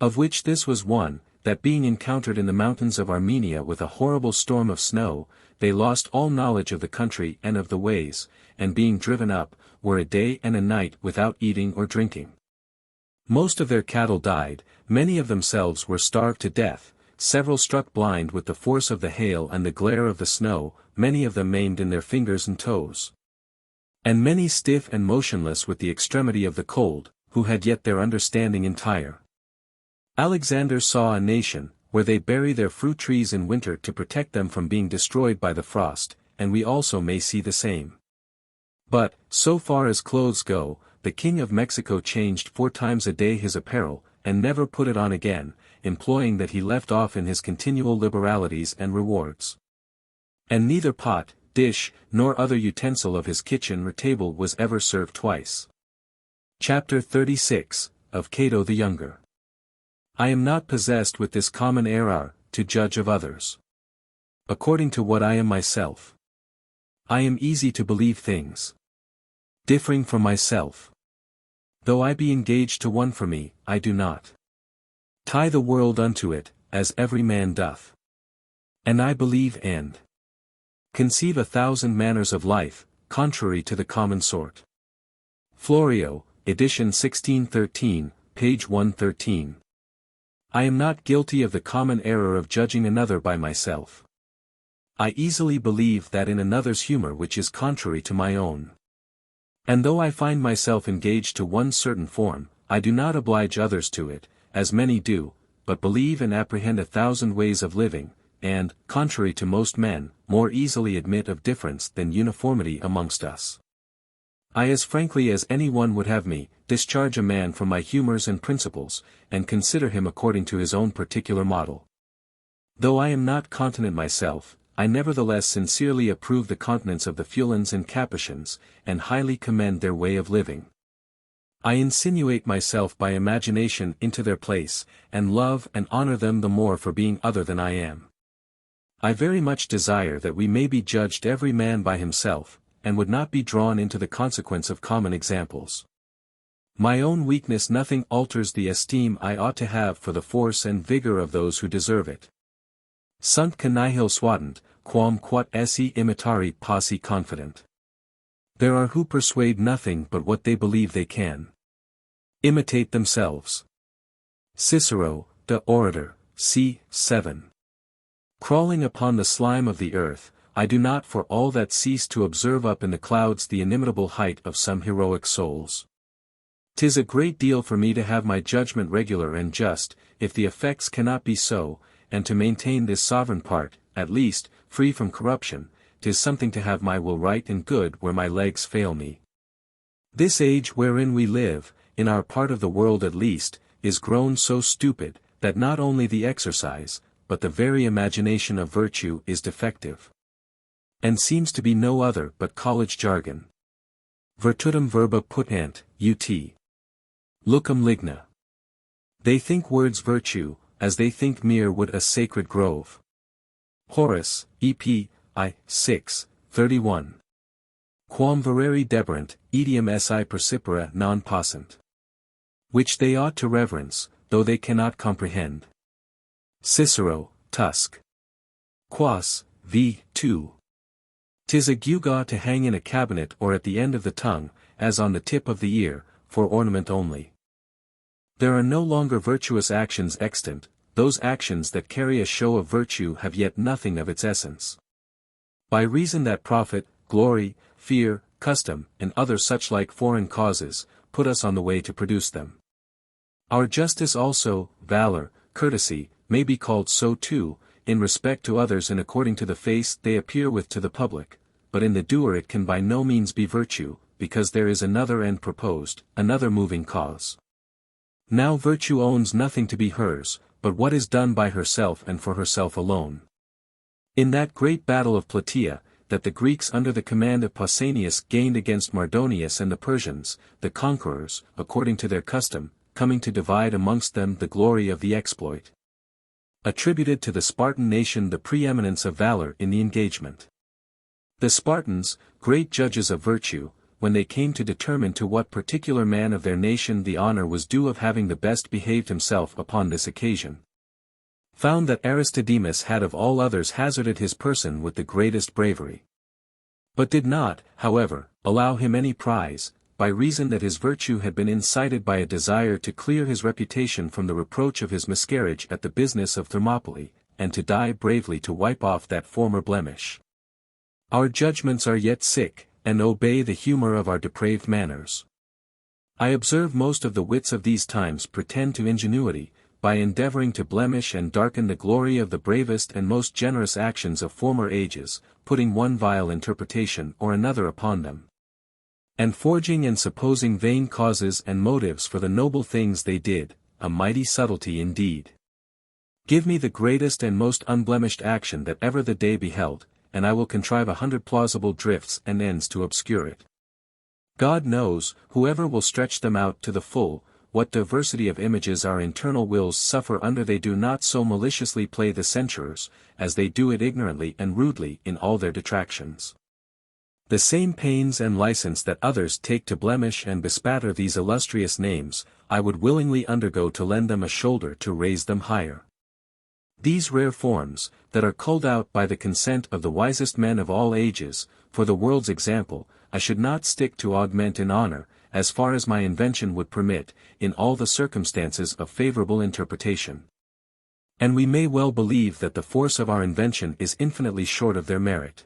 Of which this was one, that being encountered in the mountains of Armenia with a horrible storm of snow, they lost all knowledge of the country and of the ways, and being driven up, were a day and a night without eating or drinking. Most of their cattle died, many of themselves were starved to death, several struck blind with the force of the hail and the glare of the snow, many of them maimed in their fingers and toes, and many stiff and motionless with the extremity of the cold, who had yet their understanding entire. Alexander saw a nation, where they bury their fruit trees in winter to protect them from being destroyed by the frost, and we also may see the same. But, so far as clothes go, the King of Mexico changed 4 times a day his apparel, and never put it on again, employing that he left off in his continual liberalities and rewards. And neither pot, dish, nor other utensil of his kitchen or table was ever served twice. Chapter 36, of Cato the Younger. I am not possessed with this common error, to judge of others according to what I am myself. I am easy to believe things differing from myself. Though I be engaged to one for me, I do not tie the world unto it, as every man doth. And I believe and conceive 1,000 manners of life, contrary to the common sort. Florio, edition 1613, page 113. I am not guilty of the common error of judging another by myself. I easily believe that in another's humor which is contrary to my own. And though I find myself engaged to one certain form, I do not oblige others to it, as many do, but believe and apprehend 1,000 ways of living, and, contrary to most men, more easily admit of difference than uniformity amongst us. I as frankly as any one would have me, discharge a man from my humors and principles, and consider him according to his own particular model. Though I am not continent myself, I nevertheless sincerely approve the continence of the Fulans and Capuchins, and highly commend their way of living. I insinuate myself by imagination into their place, and love and honor them the more for being other than I am. I very much desire that we may be judged every man by himself, and would not be drawn into the consequence of common examples. My own weakness nothing alters the esteem I ought to have for the force and vigor of those who deserve it. Sunt nihil suadunt, quam quod esse imitari posse confident. There are who persuade nothing but what they believe they can imitate themselves. Cicero, De Orator, c. 7. Crawling upon the slime of the earth, I do not for all that cease to observe up in the clouds the inimitable height of some heroic souls. 'Tis a great deal for me to have my judgment regular and just, if the effects cannot be so, and to maintain this sovereign part, at least, free from corruption. 'Tis something to have my will right and good where my legs fail me. This age wherein we live, in our part of the world at least, is grown so stupid, that not only the exercise, but the very imagination of virtue is defective. And seems to be no other but college jargon. Virtutum verba putant, ut. Lucum ligna. They think words virtue, as they think mere wood a sacred grove. Horace, Ep. I. 6, 31. Quam vereri deberant, etiam esse percipere non passant. Which they ought to reverence, though they cannot comprehend. Cicero, Tusc. Quas, v. 2. 'Tis a gewgaw to hang in a cabinet or at the end of the tongue, as on the tip of the ear, for ornament only. There are no longer virtuous actions extant, those actions that carry a show of virtue have yet nothing of its essence. By reason that profit, glory, fear, custom, and other such like foreign causes, put us on the way to produce them. Our justice also, valor, courtesy, may be called so too, in respect to others and according to the face they appear with to the public, but in the doer it can by no means be virtue, because there is another end proposed, another moving cause. Now virtue owns nothing to be hers, but what is done by herself and for herself alone. In that great battle of Plataea, that the Greeks under the command of Pausanias gained against Mardonius and the Persians, the conquerors, according to their custom, coming to divide amongst them the glory of the exploit, attributed to the Spartan nation the preeminence of valor in the engagement. The Spartans, great judges of virtue, when they came to determine to what particular man of their nation the honor was due of having the best behaved himself upon this occasion, found that Aristodemus had of all others hazarded his person with the greatest bravery. But did not, however, allow him any prize, by reason that his virtue had been incited by a desire to clear his reputation from the reproach of his miscarriage at the business of Thermopylae, and to die bravely to wipe off that former blemish. Our judgments are yet sick, and obey the humor of our depraved manners. I observe most of the wits of these times pretend to ingenuity, by endeavoring to blemish and darken the glory of the bravest and most generous actions of former ages, putting one vile interpretation or another upon them, and forging and supposing vain causes and motives for the noble things they did, a mighty subtlety indeed. Give me the greatest and most unblemished action that ever the day beheld, and I will contrive 100 plausible drifts and ends to obscure it. God knows, whoever will stretch them out to the full, what diversity of images our internal wills suffer under they do not so maliciously play the censurers, as they do it ignorantly and rudely in all their detractions. The same pains and license that others take to blemish and bespatter these illustrious names, I would willingly undergo to lend them a shoulder to raise them higher. These rare forms, that are culled out by the consent of the wisest men of all ages, for the world's example, I should not stick to augment in honor, as far as my invention would permit, in all the circumstances of favorable interpretation. And we may well believe that the force of our invention is infinitely short of their merit.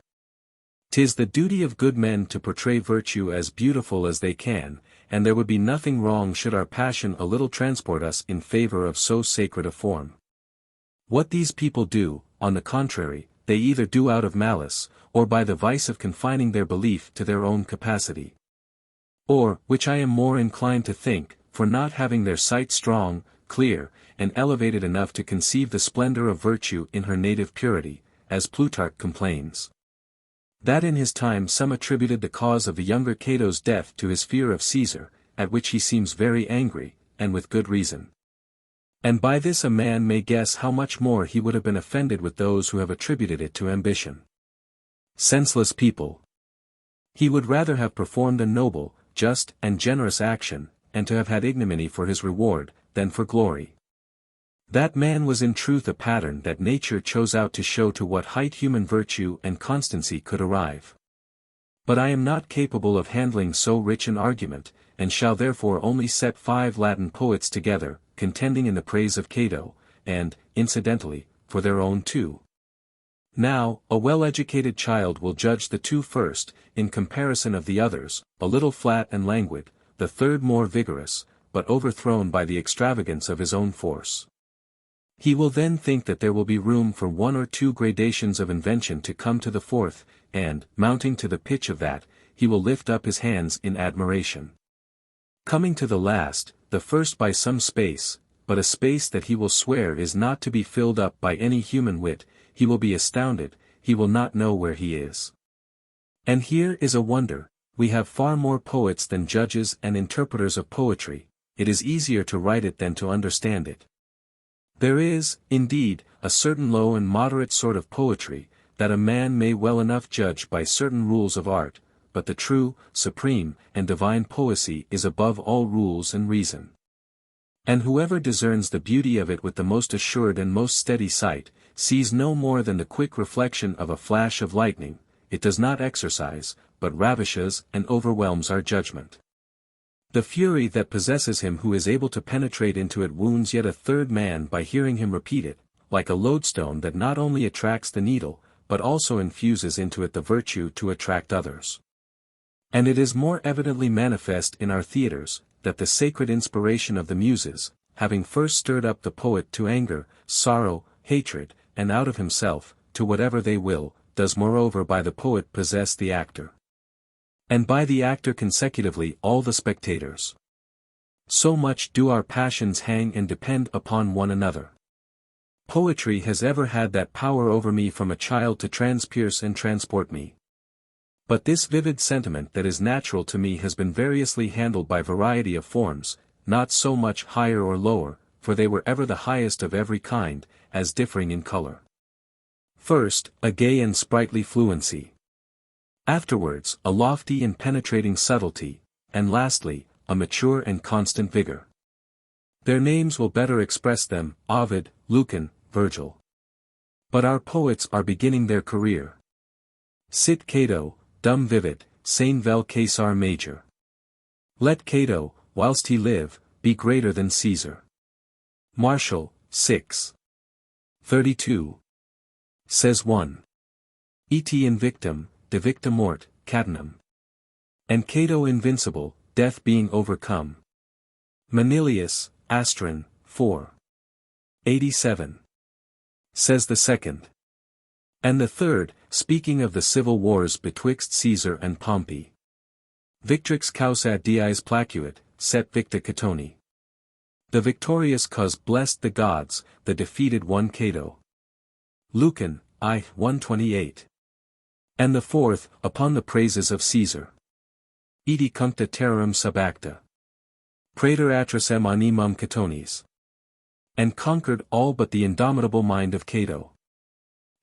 'Tis the duty of good men to portray virtue as beautiful as they can, and there would be nothing wrong should our passion a little transport us in favor of so sacred a form. What these people do, on the contrary, they either do out of malice, or by the vice of confining their belief to their own capacity. Or, which I am more inclined to think, for not having their sight strong, clear, and elevated enough to conceive the splendor of virtue in her native purity, as Plutarch complains. That in his time some attributed the cause of the younger Cato's death to his fear of Caesar, at which he seems very angry, and with good reason. And by this a man may guess how much more he would have been offended with those who have attributed it to ambition. Senseless people! He would rather have performed a noble, just, and generous action, and to have had ignominy for his reward, than for glory. That man was in truth a pattern that nature chose out to show to what height human virtue and constancy could arrive. But I am not capable of handling so rich an argument, and shall therefore only set 5 Latin poets together, contending in the praise of Cato, and, incidentally, for their own too. Now, a well-educated child will judge the 2 first, in comparison of the others, a little flat and languid, the third more vigorous, but overthrown by the extravagance of his own force. He will then think that there will be room for 1 or 2 gradations of invention to come to the 4th, and, mounting to the pitch of that, he will lift up his hands in admiration. Coming to the last, the first by some space, but a space that he will swear is not to be filled up by any human wit, he will be astounded, he will not know where he is. And here is a wonder, we have far more poets than judges and interpreters of poetry, it is easier to write it than to understand it. There is, indeed, a certain low and moderate sort of poetry, that a man may well enough judge by certain rules of art, but the true, supreme, and divine poesy is above all rules and reason. And whoever discerns the beauty of it with the most assured and most steady sight, sees no more than the quick reflection of a flash of lightning, it does not exercise, but ravishes and overwhelms our judgment. The fury that possesses him who is able to penetrate into it wounds yet a third man by hearing him repeat it, like a lodestone that not only attracts the needle, but also infuses into it the virtue to attract others. And it is more evidently manifest in our theatres, that the sacred inspiration of the Muses, having first stirred up the poet to anger, sorrow, hatred, and out of himself, to whatever they will, does moreover by the poet possess the actor. And by the actor consecutively all the spectators. So much do our passions hang and depend upon one another. Poetry has ever had that power over me from a child to transpierce and transport me. But this vivid sentiment that is natural to me has been variously handled by variety of forms, not so much higher or lower, for they were ever the highest of every kind, as differing in color. First, a gay and sprightly fluency. Afterwards, a lofty and penetrating subtlety, and lastly, a mature and constant vigor. Their names will better express them, Ovid, Lucan, Virgil. But our poets are beginning their career. Sit Cato, dum vivit, sane vel Caesar major. Let Cato, whilst he live, be greater than Caesar. Martial, 6. 32. Says 1. Et invictum, devicta mort, catenam. And Cato invincible, death being overcome. Manilius, Astron, 4. 87. Says the second. And the third, speaking of the civil wars betwixt Caesar and Pompey. Victrix causa dies placuit, set victa Catoni. The victorious cause blessed the gods, the defeated one Cato. Lucan, I. 128. And the fourth, upon the praises of Caesar. Edi cuncta terrarum sub acta. Praetor atrasem animum Catonis. And conquered all but the indomitable mind of Cato.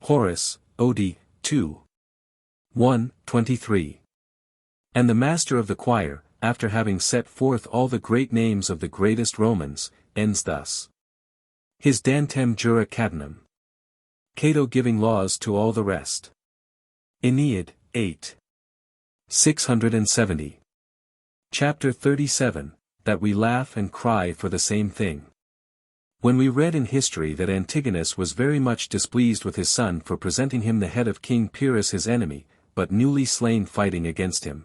Horace, Ode, 2. 1, 23. And the master of the choir, after having set forth all the great names of the greatest Romans, ends thus. His dantem jura catenam. Cato giving laws to all the rest. Aeneid, 8. 670. Chapter 37, that we laugh and cry for the same thing. When we read in history that Antigonus was very much displeased with his son for presenting him the head of King Pyrrhus his enemy, but newly slain fighting against him.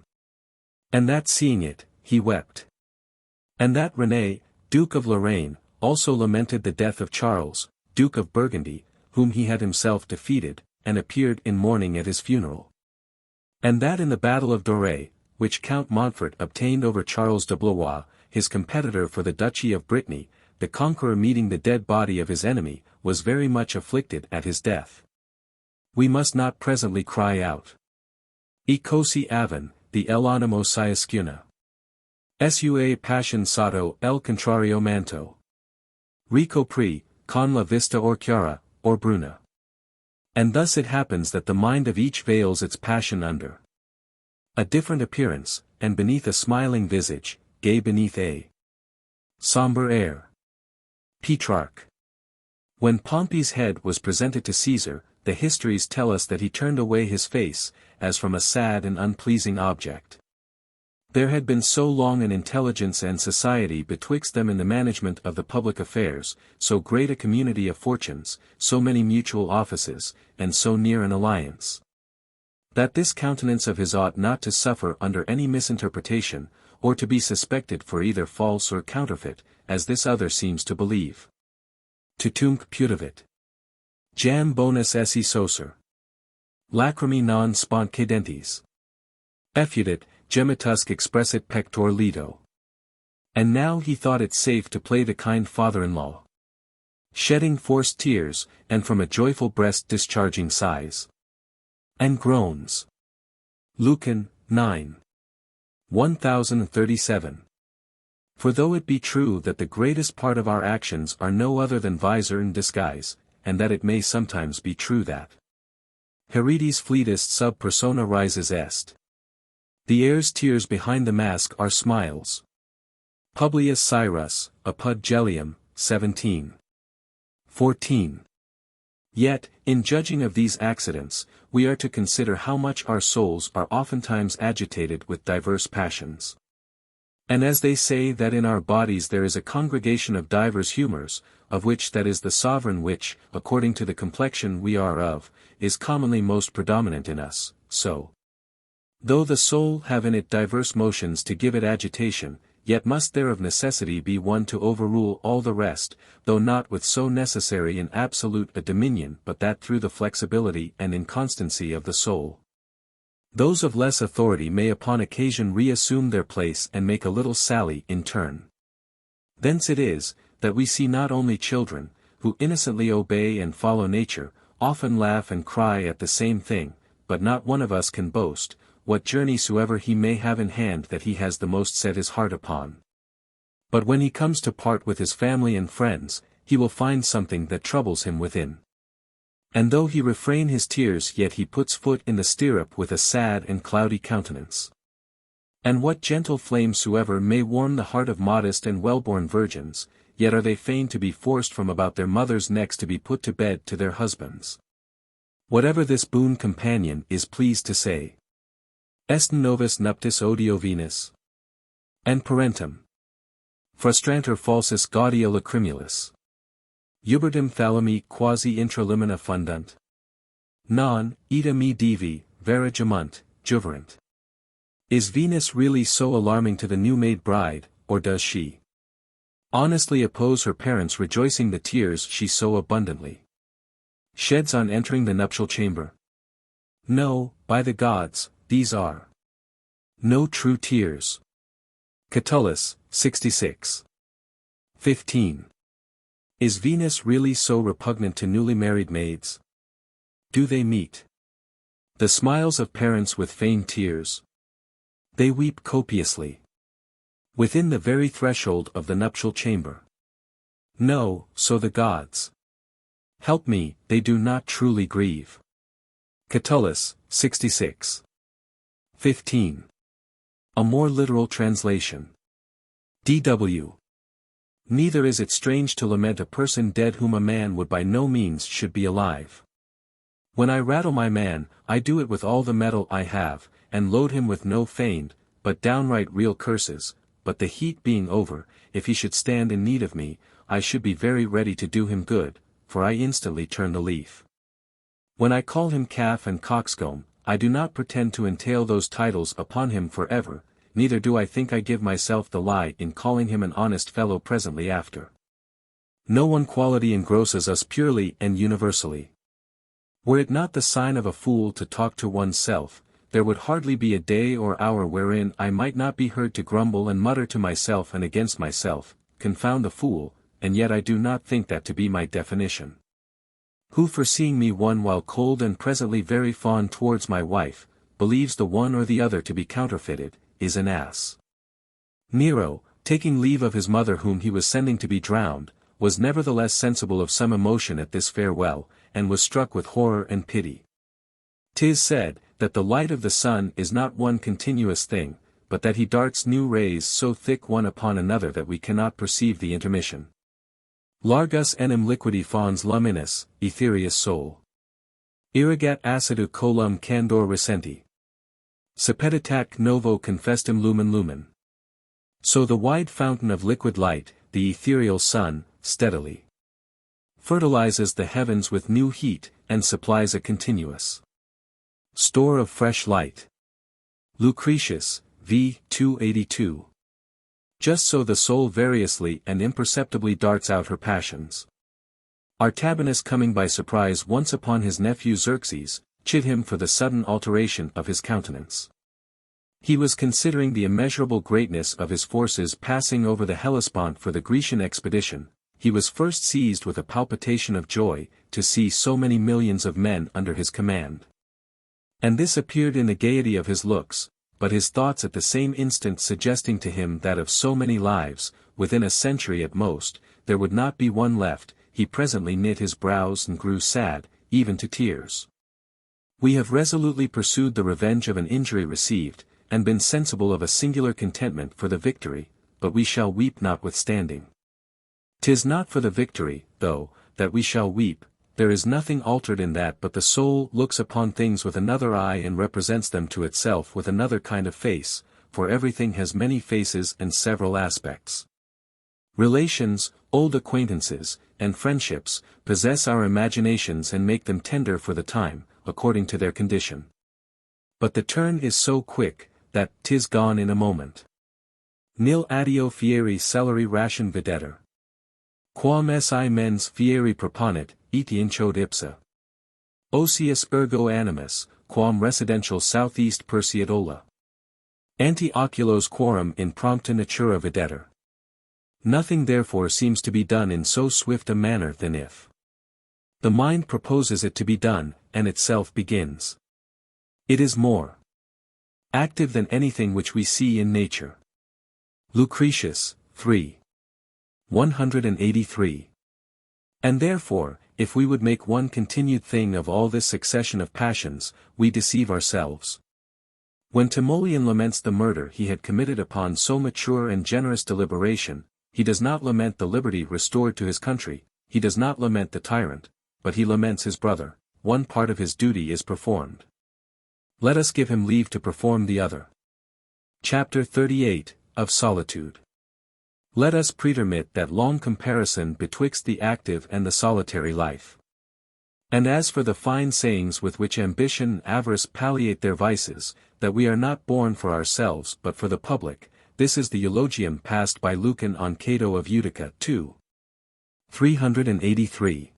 And that seeing it, he wept. And that René, Duke of Lorraine, also lamented the death of Charles, Duke of Burgundy, whom he had himself defeated, and appeared in mourning at his funeral. And that in the battle of Doré, which Count Montfort obtained over Charles de Blois, his competitor for the Duchy of Brittany, the conqueror meeting the dead body of his enemy, was very much afflicted at his death. We must not presently cry out. E cosi aven, the el animo siascuna. Sua passion sato el contrario manto. Ricopri, con la vista or chiara, or bruna. And thus it happens that the mind of each veils its passion under a different appearance, and beneath a smiling visage, gay beneath a sombre air. Petrarch. When Pompey's head was presented to Caesar, the histories tell us that he turned away his face, as from a sad and unpleasing object. There had been so long an intelligence and society betwixt them in the management of the public affairs, so great a community of fortunes, so many mutual offices, and so near an alliance, that this countenance of his ought not to suffer under any misinterpretation, or to be suspected for either false or counterfeit, as this other seems to believe. Tutumque putavit. Jam bonus esse socer. Lacrimi non spont cadentes. Effudit, gemitusque expressit pector lido. And now he thought it safe to play the kind father-in-law. Shedding forced tears, and from a joyful breast discharging sighs and groans. Lucan, 9. 1037. For though it be true that the greatest part of our actions are no other than visor and disguise, and that it may sometimes be true that Heredes fleetest sub persona rises est. The air's tears behind the mask are smiles. Publius Cyrus, Apud Gellium, 17. 14. Yet, in judging of these accidents, we are to consider how much our souls are oftentimes agitated with diverse passions. And as they say that in our bodies there is a congregation of divers humours, of which that is the sovereign which, according to the complexion we are of, is commonly most predominant in us, so, though the soul have in it diverse motions to give it agitation, yet must there of necessity be one to overrule all the rest, though not with so necessary and absolute a dominion but that through the flexibility and inconstancy of the soul, those of less authority may upon occasion reassume their place and make a little sally in turn. Thence it is, that we see not only children, who innocently obey and follow nature, often laugh and cry at the same thing, but not one of us can boast, what journey soever he may have in hand that he has the most set his heart upon. But when he comes to part with his family and friends, he will find something that troubles him within. And though he refrain his tears yet he puts foot in the stirrup with a sad and cloudy countenance. And what gentle flame soever may warm the heart of modest and well-born virgins, yet are they fain to be forced from about their mothers' necks to be put to bed to their husbands. Whatever this boon companion is pleased to say. Est novus nuptis odio venus. And parentum. Frustranter falsus gaudia lacrymulis. Ubertum thalami quasi intra limina fundunt. Non, ita me divi, vera gemunt, juverant. Is Venus really so alarming to the new-made bride, or does she honestly oppose her parents rejoicing the tears she so abundantly sheds on entering the nuptial chamber? No, by the gods, these are no true tears. Catullus, 66. 15. Is Venus really so repugnant to newly married maids? Do they meet the smiles of parents with feigned tears? They weep copiously within the very threshold of the nuptial chamber. No, so the gods help me, they do not truly grieve. Catullus, 66. 15. A more literal translation. D.W. Neither is it strange to lament a person dead whom a man would by no means should be alive. When I rattle my man, I do it with all the mettle I have, and load him with no feigned, but downright real curses, but the heat being over, if he should stand in need of me, I should be very ready to do him good, for I instantly turn the leaf. When I call him calf and coxcomb, I do not pretend to entail those titles upon him forever, neither do I think I give myself the lie in calling him an honest fellow presently after. No one quality engrosses us purely and universally. Were it not the sign of a fool to talk to one's self, there would hardly be a day or hour wherein I might not be heard to grumble and mutter to myself and against myself, confound the fool, and yet I do not think that to be my definition. Who foreseeing me one while cold and presently very fond towards my wife, believes the one or the other to be counterfeited, is an ass. Nero, taking leave of his mother whom he was sending to be drowned, was nevertheless sensible of some emotion at this farewell, and was struck with horror and pity. 'Tis said, that the light of the sun is not one continuous thing, but that he darts new rays so thick one upon another that we cannot perceive the intermission. Largus enim liquidi fons luminis, aetherius sol. Irrigat acidu colum candor recenti. Sepeditac novo confestum lumen. So the wide fountain of liquid light, the ethereal sun, steadily fertilizes the heavens with new heat, and supplies a continuous store of fresh light. Lucretius, v. 282. Just so the soul variously and imperceptibly darts out her passions. Artabanus coming by surprise once upon his nephew Xerxes, chid him for the sudden alteration of his countenance. He was considering the immeasurable greatness of his forces passing over the Hellespont for the Grecian expedition. He was first seized with a palpitation of joy, to see so many millions of men under his command. And this appeared in the gaiety of his looks, but his thoughts at the same instant suggesting to him that of so many lives, within a century at most, there would not be one left, he presently knit his brows and grew sad, even to tears. We have resolutely pursued the revenge of an injury received, and been sensible of a singular contentment for the victory, but we shall weep notwithstanding. 'Tis not for the victory, though, that we shall weep, there is nothing altered in that but the soul looks upon things with another eye and represents them to itself with another kind of face, for everything has many faces and several aspects. Relations, old acquaintances, and friendships, possess our imaginations and make them tender for the time, according to their condition. But the turn is so quick, that 'tis gone in a moment. Nil addio fieri celeri ration videtur. Quam esse mens fieri proponit, etincode ipsa. Osius ergo animus, quam residential southeast perseat ola. Ante oculos quorum in prompta natura videtur. Nothing therefore seems to be done in so swift a manner than if the mind proposes it to be done, and itself begins. It is more active than anything which we see in nature. Lucretius, 3. 183. And therefore, if we would make one continued thing of all this succession of passions, we deceive ourselves. When Timoleon laments the murder he had committed upon so mature and generous deliberation, he does not lament the liberty restored to his country, he does not lament the tyrant, but he laments his brother. One part of his duty is performed. Let us give him leave to perform the other. Chapter 38, of Solitude. Let us pretermit that long comparison betwixt the active and the solitary life. And as for the fine sayings with which ambition and avarice palliate their vices, that we are not born for ourselves but for the public, this is the eulogium passed by Lucan on Cato of Utica 2. 383.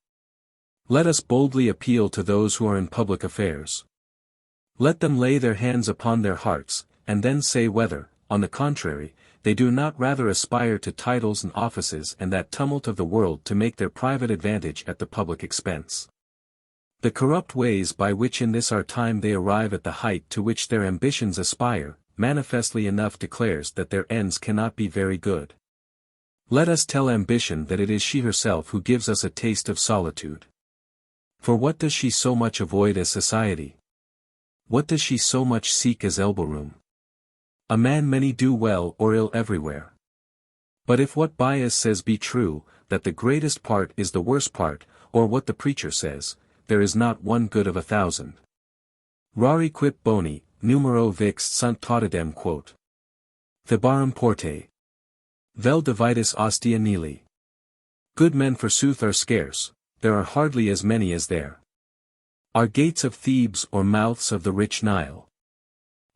Let us boldly appeal to those who are in public affairs. Let them lay their hands upon their hearts, and then say whether, on the contrary, they do not rather aspire to titles and offices and that tumult of the world to make their private advantage at the public expense. The corrupt ways by which in this our time they arrive at the height to which their ambitions aspire, manifestly enough declares that their ends cannot be very good. Let us tell ambition that it is she herself who gives us a taste of solitude. For what does she so much avoid as society? What does she so much seek as elbow-room? A man many do well or ill everywhere. But if what Bias says be true, that the greatest part is the worst part, or what the preacher says, there is not one good of 1,000. Rari quip boni, numero vix sunt totidem quote. Thebarum porte. Vel divitis ostia nihili. Good men forsooth are scarce, there are hardly as many as there are gates of Thebes or mouths of the rich Nile.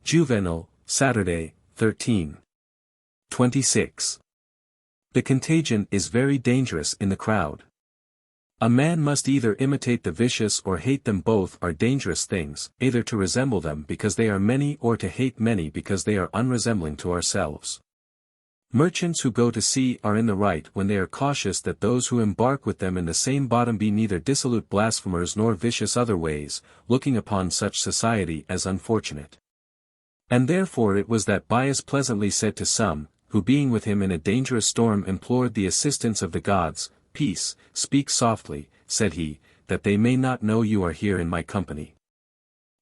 Juvenal, Saturday, 13. 26. The contagion is very dangerous in the crowd. A man must either imitate the vicious or hate them. Both are dangerous things, either to resemble them because they are many or to hate many because they are unresembling to ourselves. Merchants who go to sea are in the right when they are cautious that those who embark with them in the same bottom be neither dissolute blasphemers nor vicious other ways, looking upon such society as unfortunate. And therefore it was that Bias pleasantly said to some, who being with him in a dangerous storm implored the assistance of the gods, "Peace, speak softly," said he, "that they may not know you are here in my company."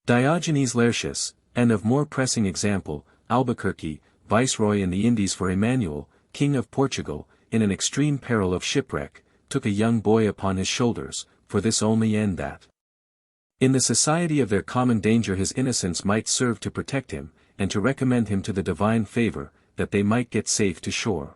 Diogenes Laertius, and of more pressing example, Albuquerque, viceroy in the Indies for Emmanuel, king of Portugal, in an extreme peril of shipwreck, took a young boy upon his shoulders, for this only end that in the society of their common danger his innocence might serve to protect him, and to recommend him to the divine favor, that they might get safe to shore.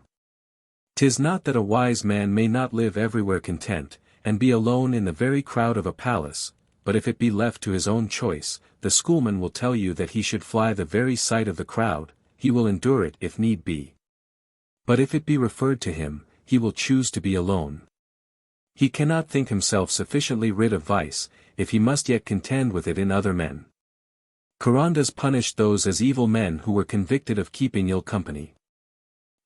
'Tis not that a wise man may not live everywhere content, and be alone in the very crowd of a palace, but if it be left to his own choice, the schoolman will tell you that he should fly the very sight of the crowd, he will endure it if need be. But if it be referred to him, he will choose to be alone. He cannot think himself sufficiently rid of vice, if he must yet contend with it in other men. Charondas punished those as evil men who were convicted of keeping ill company.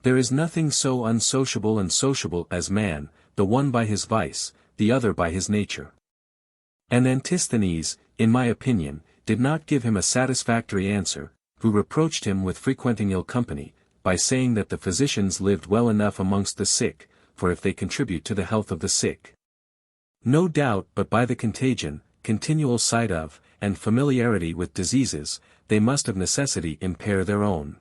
There is nothing so unsociable and sociable as man, the one by his vice, the other by his nature. And Antisthenes, in my opinion, did not give him a satisfactory answer, who reproached him with frequenting ill company, by saying that the physicians lived well enough amongst the sick, for if they contribute to the health of the sick, no doubt but by the contagion, continual sight of, and familiarity with diseases, they must of necessity impair their own.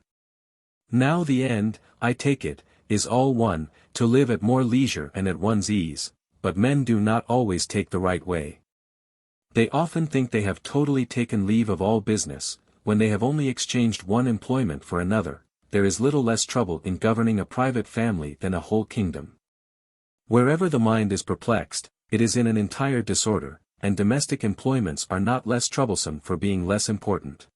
Now the end, I take it, is all one, to live at more leisure and at one's ease, but men do not always take the right way. They often think they have totally taken leave of all business, when they have only exchanged one employment for another. There is little less trouble in governing a private family than a whole kingdom. Wherever the mind is perplexed, it is in an entire disorder, and domestic employments are not less troublesome for being less important.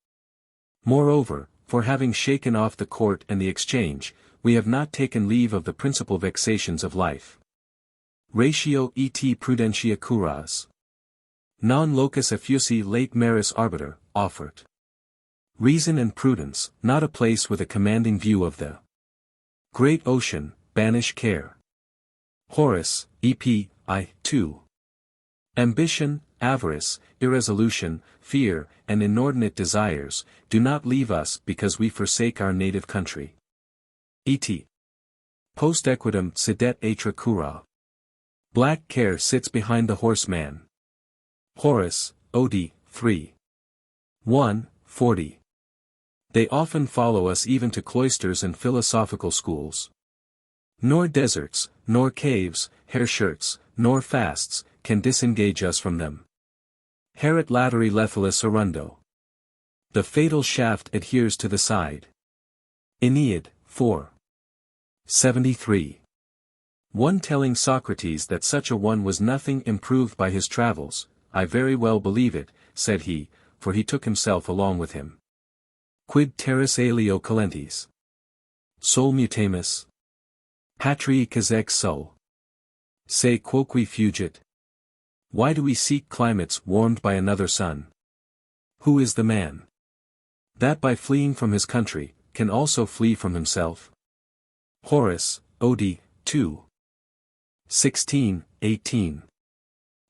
Moreover, for having shaken off the court and the exchange, we have not taken leave of the principal vexations of life. Ratio et prudentia curas. Non locus effusi late maris arbiter, offert. Reason and prudence, not a place with a commanding view of the great ocean, banish care. Horace, EP, I, 2. Ambition, avarice, irresolution, fear, and inordinate desires, do not leave us because we forsake our native country. Et. Post equitem sedet atra cura. Black care sits behind the horseman. Horace, Od, 3. 1, 40. They often follow us even to cloisters and philosophical schools. Nor deserts, nor caves, hair shirts, nor fasts, can disengage us from them. Haeret lateri lethalis arundo. The fatal shaft adheres to the side. Aeneid, 4. 73. One telling Socrates that such a one was nothing improved by his travels, I very well believe it, said he, for he took himself along with him. Quid terras alio calentis? Sol mutamus? Patrii casec sol. Se quoque fugit. Why do we seek climates warmed by another sun? Who is the man that by fleeing from his country, can also flee from himself? Horace, Od, 2. 16, 18.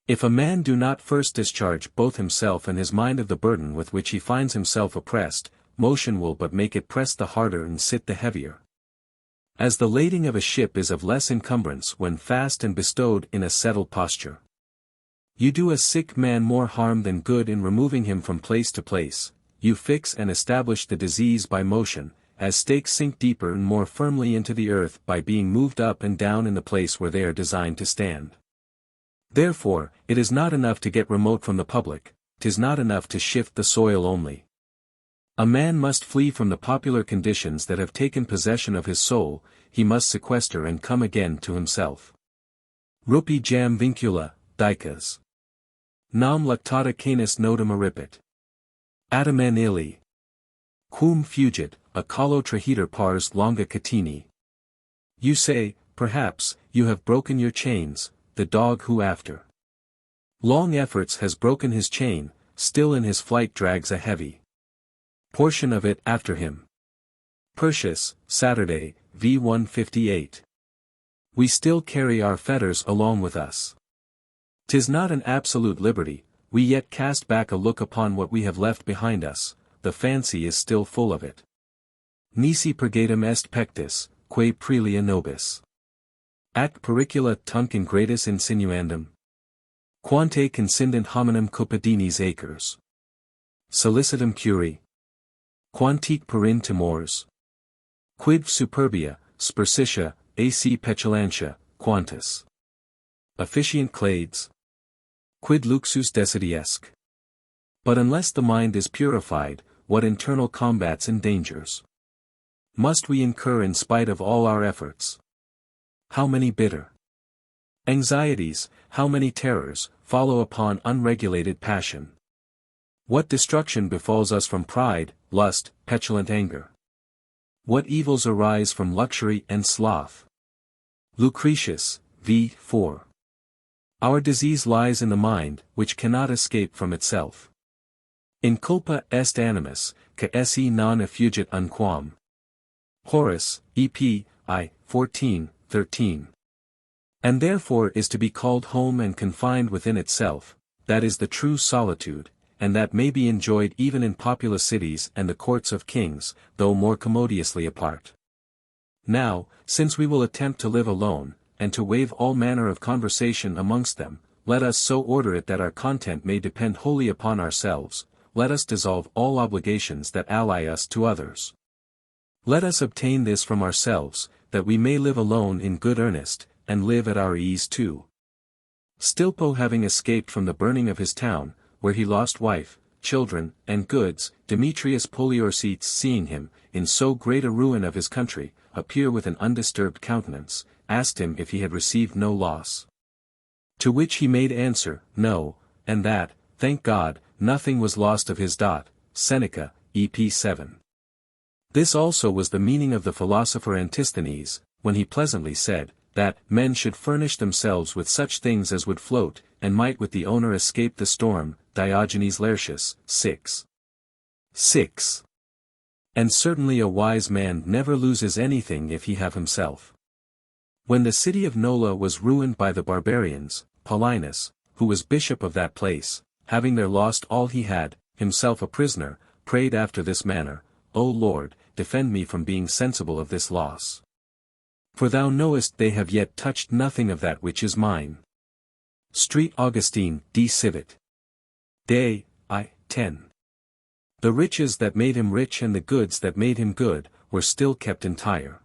If a man do not first discharge both himself and his mind of the burden with which he finds himself oppressed, motion will but make it press the harder and sit the heavier. As the lading of a ship is of less encumbrance when fast and bestowed in a settled posture. You do a sick man more harm than good in removing him from place to place, you fix and establish the disease by motion, as stakes sink deeper and more firmly into the earth by being moved up and down in the place where they are designed to stand. Therefore, it is not enough to get remote from the public, 'tis not enough to shift the soil only. A man must flee from the popular conditions that have taken possession of his soul, he must sequester and come again to himself. Rupi jam vincula, dicas. Nam lactata canis nodum eripit. Adaman illi. Quum fugit, a colo trahitor pars longa catini. You say, perhaps, you have broken your chains, the dog who after long efforts has broken his chain, still in his flight drags a heavy portion of it after him. Persius, Saturday, v. 158. We still carry our fetters along with us. 'Tis not an absolute liberty, we yet cast back a look upon what we have left behind us, the fancy is still full of it. Nisi purgatum est pectus, quae prelia nobis. Ac pericula tunc ingratus insinuandum. Quante consindent hominum cupadinis acres. Solicitum curi. Quantique perin timors. Quid superbia, spersitia, ac petulantia, quantus. Officiant clades. Quid luxus desidiesc. But unless the mind is purified, what internal combats and dangers must we incur in spite of all our efforts? How many bitter anxieties, how many terrors, follow upon unregulated passion? What destruction befalls us from pride, lust, petulant anger? What evils arise from luxury and sloth? Lucretius, v. 4. Our disease lies in the mind, which cannot escape from itself. In culpa est animus, que esse non effugit unquam. Horace, EP, I, 14, 13. And therefore is to be called home and confined within itself, that is the true solitude, and that may be enjoyed even in populous cities and the courts of kings, though more commodiously apart. Now, since we will attempt to live alone, and to waive all manner of conversation amongst them, let us so order it that our content may depend wholly upon ourselves, let us dissolve all obligations that ally us to others. Let us obtain this from ourselves, that we may live alone in good earnest, and live at our ease too. Stilpo having escaped from the burning of his town, where he lost wife, children, and goods, Demetrius Poliorcetes seeing him, in so great a ruin of his country, appear with an undisturbed countenance, asked him if he had received no loss. To which he made answer, no, and that, thank God, nothing was lost of his dot. Seneca, EP 7. This also was the meaning of the philosopher Antisthenes, when he pleasantly said, that men should furnish themselves with such things as would float, and might with the owner escape the storm. Diogenes Laertius, 6. 6. And certainly a wise man never loses anything if he have himself. When the city of Nola was ruined by the barbarians, Paulinus, who was bishop of that place, having there lost all he had, himself a prisoner, prayed after this manner, O Lord, defend me from being sensible of this loss. For thou knowest they have yet touched nothing of that which is mine. Street Augustine, D. Civit. Day, I, 10. The riches that made him rich and the goods that made him good, were still kept entire.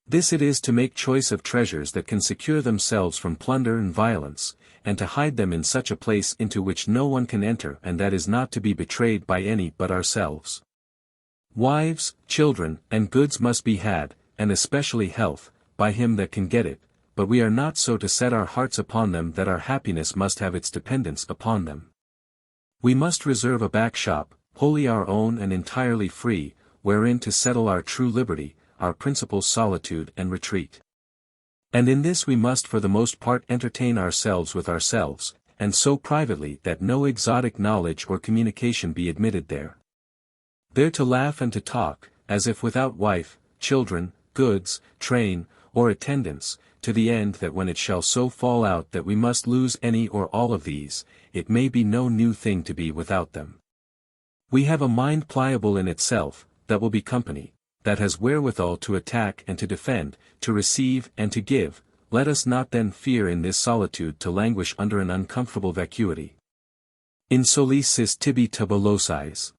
This it is to make choice of treasures that can secure themselves from plunder and violence, and to hide them in such a place into which no one can enter and that is not to be betrayed by any but ourselves. Wives, children, and goods must be had, and especially health, by him that can get it, but we are not so to set our hearts upon them that our happiness must have its dependence upon them. We must reserve a back shop, wholly our own and entirely free, wherein to settle our true liberty, our principal solitude and retreat. And in this we must for the most part entertain ourselves with ourselves, and so privately that no exotic knowledge or communication be admitted there. There to laugh and to talk, as if without wife, children, goods, train, or attendants, to the end that when it shall so fall out that we must lose any or all of these, it may be no new thing to be without them. We have a mind pliable in itself, that will be company, that has wherewithal to attack and to defend, to receive and to give. Let us not then fear in this solitude to languish under an uncomfortable vacuity. In solicis tibi tabulosize.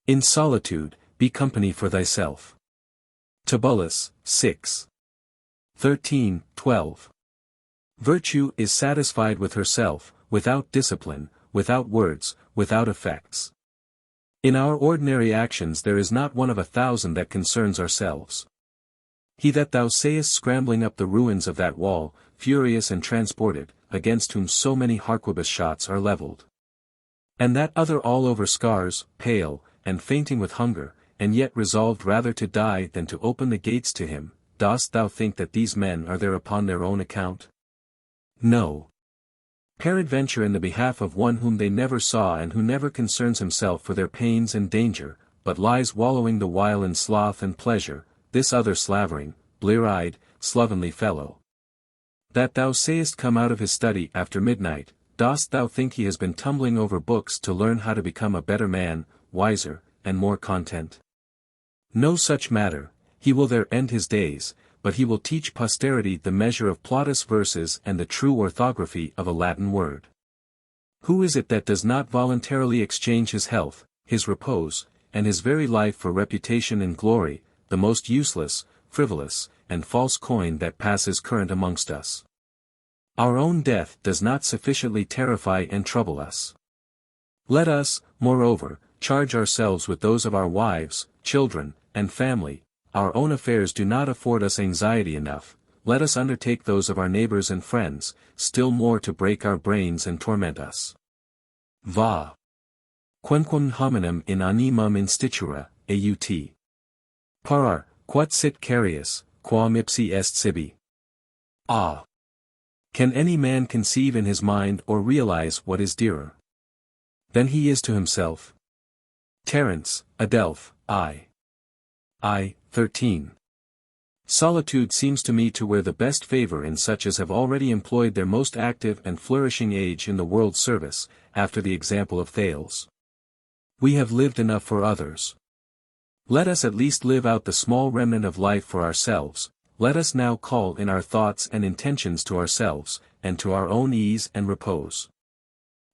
In solitude, be company for thyself. Tibullus, 6. 13, 12. Virtue is satisfied with herself, without discipline, without words, without effects. In our ordinary actions there is not one of 1,000 that concerns ourselves. He that thou sayest scrambling up the ruins of that wall, furious and transported, against whom so many harquebus shots are levelled. And that other all over scars, pale, and fainting with hunger, and yet resolved rather to die than to open the gates to him, dost thou think that these men are there upon their own account? No. Peradventure in the behalf of one whom they never saw and who never concerns himself for their pains and danger, but lies wallowing the while in sloth and pleasure, this other slavering, blear-eyed, slovenly fellow. That thou sayest come out of his study after midnight, dost thou think he has been tumbling over books to learn how to become a better man, wiser, and more content? No such matter, he will there end his days, but he will teach posterity the measure of Plautus verses and the true orthography of a Latin word. Who is it that does not voluntarily exchange his health, his repose, and his very life for reputation and glory, the most useless, frivolous, and false coin that passes current amongst us? Our own death does not sufficiently terrify and trouble us. Let us, moreover, charge ourselves with those of our wives, children, and family. Our own affairs do not afford us anxiety enough, let us undertake those of our neighbors and friends, still more to break our brains and torment us. Va. Quemquam hominem in animam institura, aut. Parar, quod sit carius, quam ipsi est sibi. Ah! Can any man conceive in his mind or realize what is dearer than he is to himself. Terence, Adelph, I. 13. Solitude seems to me to wear the best favor in such as have already employed their most active and flourishing age in the world's service, after the example of Thales. We have lived enough for others. Let us at least live out the small remnant of life for ourselves. Let us now call in our thoughts and intentions to ourselves, and to our own ease and repose.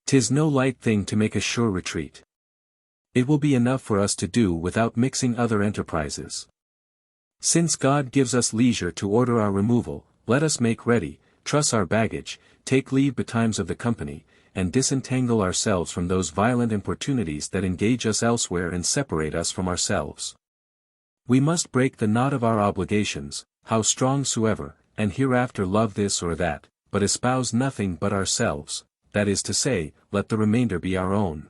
'Tis no light thing to make a sure retreat. It will be enough for us to do without mixing other enterprises. Since God gives us leisure to order our removal, let us make ready, truss our baggage, take leave betimes of the company, and disentangle ourselves from those violent importunities that engage us elsewhere and separate us from ourselves. We must break the knot of our obligations, how strong soever, and hereafter love this or that, but espouse nothing but ourselves, that is to say, let the remainder be our own.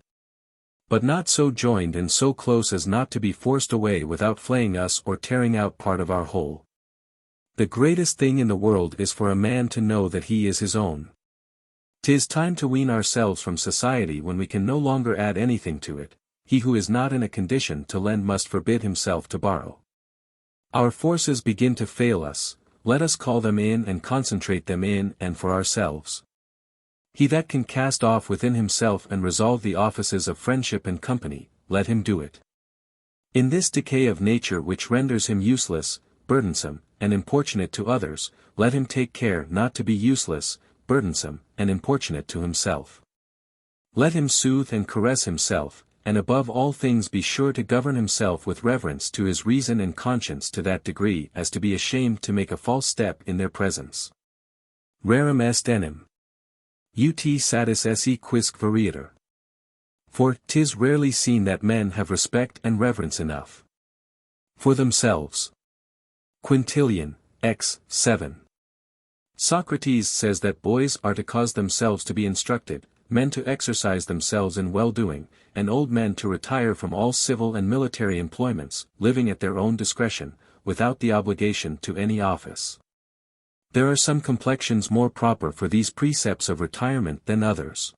But not so joined and so close as not to be forced away without flaying us or tearing out part of our whole. The greatest thing in the world is for a man to know that he is his own. 'Tis time to wean ourselves from society when we can no longer add anything to it. He who is not in a condition to lend must forbid himself to borrow. Our forces begin to fail us, let us call them in and concentrate them in and for ourselves. He that can cast off within himself and resolve the offices of friendship and company, let him do it. In this decay of nature which renders him useless, burdensome, and importunate to others, let him take care not to be useless, burdensome, and importunate to himself. Let him soothe and caress himself, and above all things be sure to govern himself with reverence to his reason and conscience to that degree as to be ashamed to make a false step in their presence. Rerum est enim. Ut satis esse quisque verietur. For 'tis rarely seen that men have respect and reverence enough for themselves. Quintilian, XVII. Socrates says that boys are to cause themselves to be instructed, men to exercise themselves in well-doing, and old men to retire from all civil and military employments, living at their own discretion, without the obligation to any office. There are some complexions more proper for these precepts of retirement than others.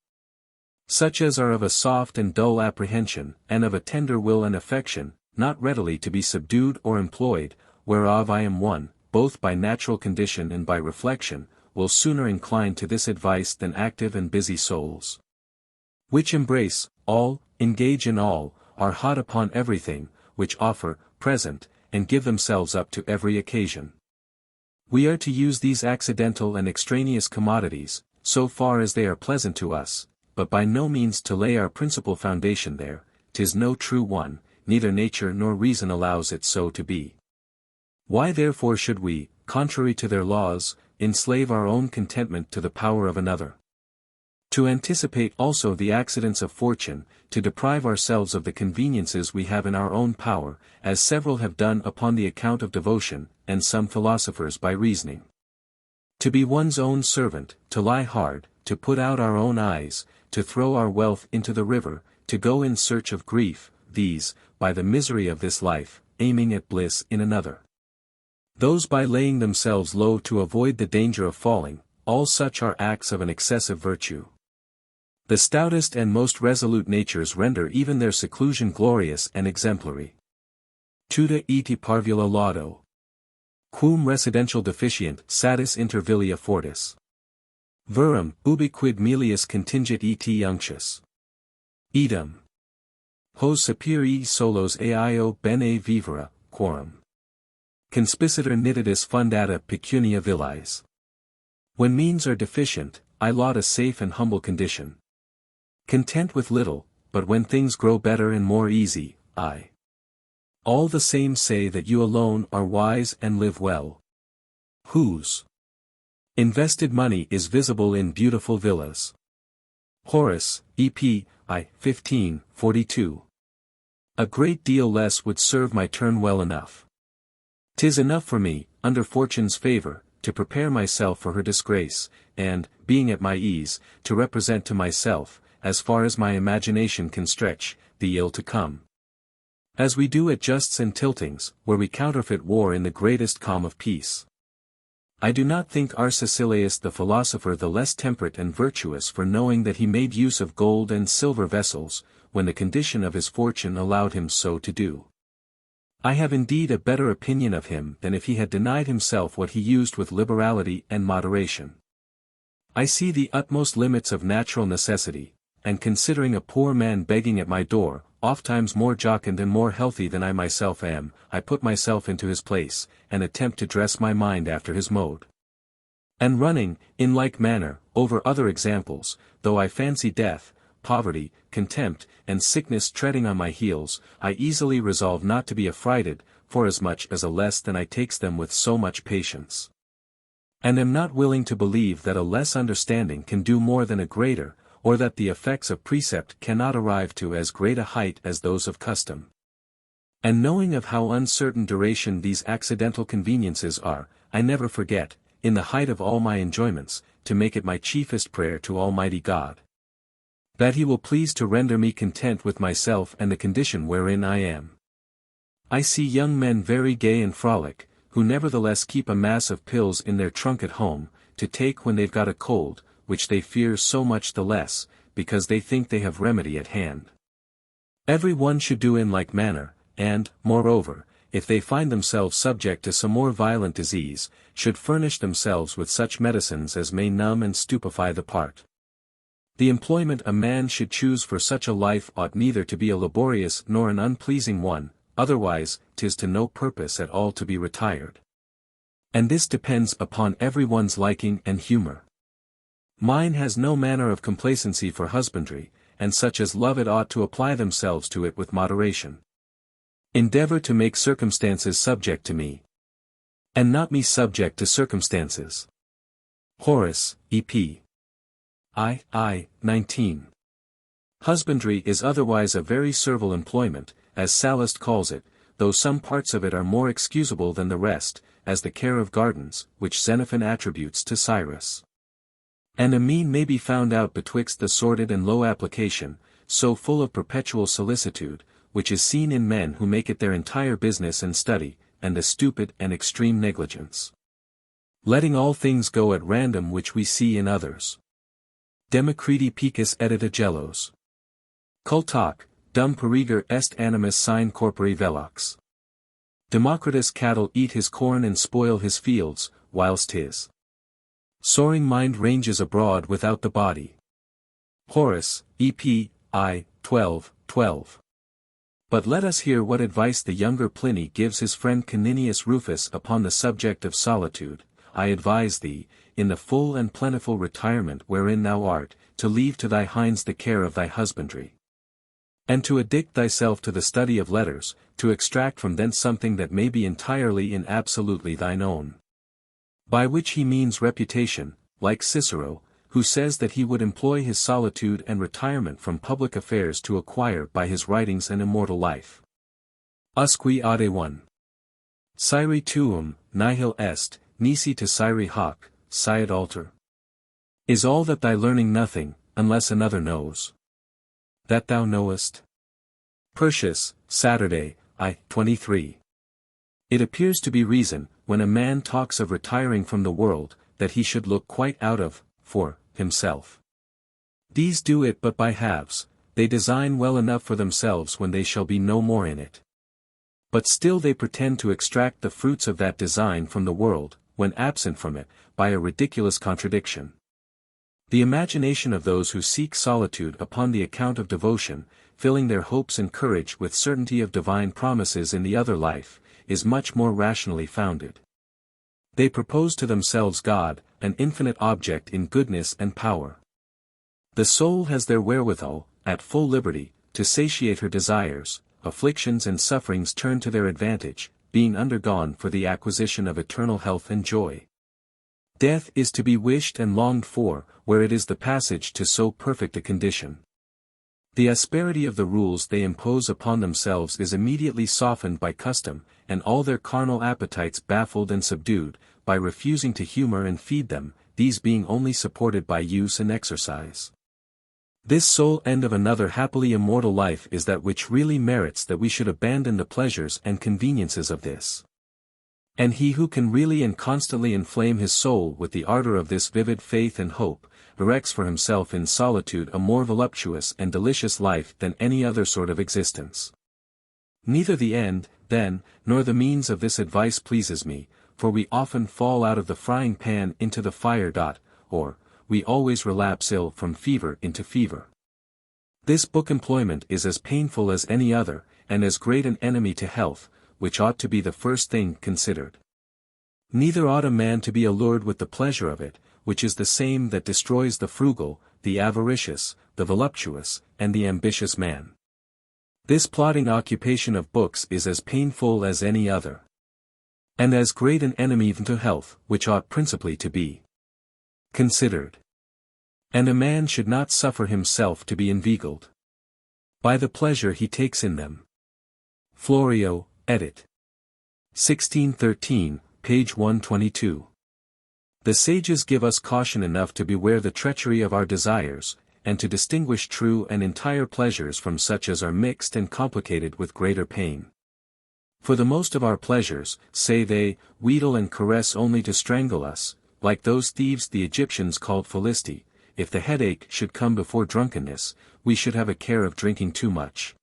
Such as are of a soft and dull apprehension, and of a tender will and affection, not readily to be subdued or employed, whereof I am one, both by natural condition and by reflection, will sooner incline to this advice than active and busy souls. Which embrace all, engage in all, are hot upon everything, which offer, present, and give themselves up to every occasion. We are to use these accidental and extraneous commodities, so far as they are pleasant to us, but by no means to lay our principal foundation there. 'Tis no true one, neither nature nor reason allows it so to be. Why therefore should we, contrary to their laws, enslave our own contentment to the power of another? To anticipate also the accidents of fortune, to deprive ourselves of the conveniences we have in our own power, as several have done upon the account of devotion, and some philosophers by reasoning. To be one's own servant, to lie hard, to put out our own eyes, to throw our wealth into the river, to go in search of grief, these, by the misery of this life, aiming at bliss in another. Those by laying themselves low to avoid the danger of falling, all such are acts of an excessive virtue. The stoutest and most resolute natures render even their seclusion glorious and exemplary. Tuda eti parvula laudo. Quum residential deficient satis inter vilia fortis. Verum, ubiquid melius contingit eti unctius. Idem. Hos sapere solos aio bene vivere, quorum. Conspicitor nitidus fundata pecunia villis. When means are deficient, I laud a safe and humble condition. Content with little, but when things grow better and more easy, I all the same say that you alone are wise and live well. Whose invested money is visible in beautiful villas. Horace, E.P. I. 1542. A great deal less would serve my turn well enough. 'Tis enough for me, under fortune's favor, to prepare myself for her disgrace, and, being at my ease, to represent to myself, as far as my imagination can stretch, the ill to come. As we do at justs and tiltings, where we counterfeit war in the greatest calm of peace. I do not think Arcesilaus the philosopher the less temperate and virtuous for knowing that he made use of gold and silver vessels, when the condition of his fortune allowed him so to do. I have indeed a better opinion of him than if he had denied himself what he used with liberality and moderation. I see the utmost limits of natural necessity, and considering a poor man begging at my door, ofttimes more jocund and more healthy than I myself am, I put myself into his place, and attempt to dress my mind after his mode. And running, in like manner, over other examples, though I fancy death, poverty, contempt, and sickness treading on my heels, I easily resolve not to be affrighted, forasmuch as a less than I takes them with so much patience. And am not willing to believe that a less understanding can do more than a greater, or that the effects of precept cannot arrive to as great a height as those of custom. And knowing of how uncertain duration these accidental conveniences are, I never forget, in the height of all my enjoyments, to make it my chiefest prayer to Almighty God, that He will please to render me content with myself and the condition wherein I am. I see young men very gay and frolic, who nevertheless keep a mass of pills in their trunk at home, to take when they've got a cold, which they fear so much the less, because they think they have remedy at hand. Every one should do in like manner, and, moreover, if they find themselves subject to some more violent disease, should furnish themselves with such medicines as may numb and stupefy the part. The employment a man should choose for such a life ought neither to be a laborious nor an unpleasing one, otherwise 'tis to no purpose at all to be retired. And this depends upon every one's liking and humour. Mine has no manner of complacency for husbandry, and such as love it ought to apply themselves to it with moderation. Endeavour to make circumstances subject to me, and not me subject to circumstances. Horace, E.P. I. 19. Husbandry is otherwise a very servile employment, as Sallust calls it, though some parts of it are more excusable than the rest, as the care of gardens, which Xenophon attributes to Cyrus. And a mean may be found out betwixt the sordid and low application, so full of perpetual solicitude, which is seen in men who make it their entire business and study, and the stupid and extreme negligence, letting all things go at random which we see in others. Democriti picus edita gelos. Cult hoc, dum periger est animus sine corpore velox. Democritus cattle eat his corn and spoil his fields, whilst his soaring mind ranges abroad without the body. Horace, E.P. I. 12:12. But let us hear what advice the younger Pliny gives his friend Caninius Rufus upon the subject of solitude. I advise thee, in the full and plentiful retirement wherein thou art, to leave to thy hinds the care of thy husbandry, and to addict thyself to the study of letters, to extract from thence something that may be entirely and absolutely thine own. By which he means reputation, like Cicero, who says that he would employ his solitude and retirement from public affairs to acquire by his writings an immortal life. Usque ade 1. Scire tuum, nihil est, nisi te scire hoc, sciat alter. Is all that thy learning nothing, unless another knows that thou knowest? Persius, Saturday, I. 23. It appears to be reason, when a man talks of retiring from the world, that he should look quite out of, for, himself. These do it but by halves, they design well enough for themselves when they shall be no more in it. But still they pretend to extract the fruits of that design from the world, when absent from it, by a ridiculous contradiction. The imagination of those who seek solitude upon the account of devotion, filling their hopes and courage with certainty of divine promises in the other life, is much more rationally founded. They propose to themselves God, an infinite object in goodness and power. The soul has their wherewithal, at full liberty, to satiate her desires, afflictions and sufferings turn to their advantage, being undergone for the acquisition of eternal health and joy. Death is to be wished and longed for, where it is the passage to so perfect a condition. The asperity of the rules they impose upon themselves is immediately softened by custom, and all their carnal appetites baffled and subdued, by refusing to humor and feed them, these being only supported by use and exercise. This sole end of another happily immortal life is that which really merits that we should abandon the pleasures and conveniences of this. And he who can really and constantly inflame his soul with the ardor of this vivid faith and hope, erects for himself in solitude a more voluptuous and delicious life than any other sort of existence. Neither the end, then, nor the means of this advice pleases me, for we often fall out of the frying pan into the fire. Or, we always relapse ill from fever into fever. This book employment is as painful as any other, and as great an enemy to health, which ought to be the first thing considered. Neither ought a man to be allured with the pleasure of it, which is the same that destroys the frugal, the avaricious, the voluptuous, and the ambitious man. This plodding occupation of books is as painful as any other, and as great an enemy to health, which ought principally to be considered. And a man should not suffer himself to be inveigled by the pleasure he takes in them. Florio, edit. 1613, page 122. The sages give us caution enough to beware the treachery of our desires, and to distinguish true and entire pleasures from such as are mixed and complicated with greater pain. For the most of our pleasures, say they, wheedle and caress only to strangle us, like those thieves the Egyptians called Philistia. If the headache should come before drunkenness, we should have a care of drinking too much.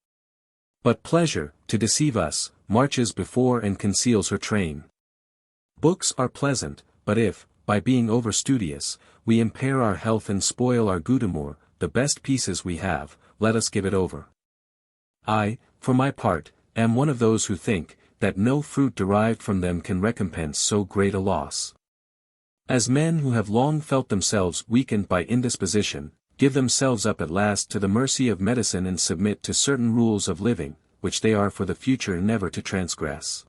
But pleasure, to deceive us, marches before and conceals her train. Books are pleasant, but if, by being over-studious, we impair our health and spoil our good humor, the best pieces we have, let us give it over. I, for my part, am one of those who think, that no fruit derived from them can recompense so great a loss. As men who have long felt themselves weakened by indisposition, give themselves up at last to the mercy of medicine and submit to certain rules of living, which they are for the future never to transgress.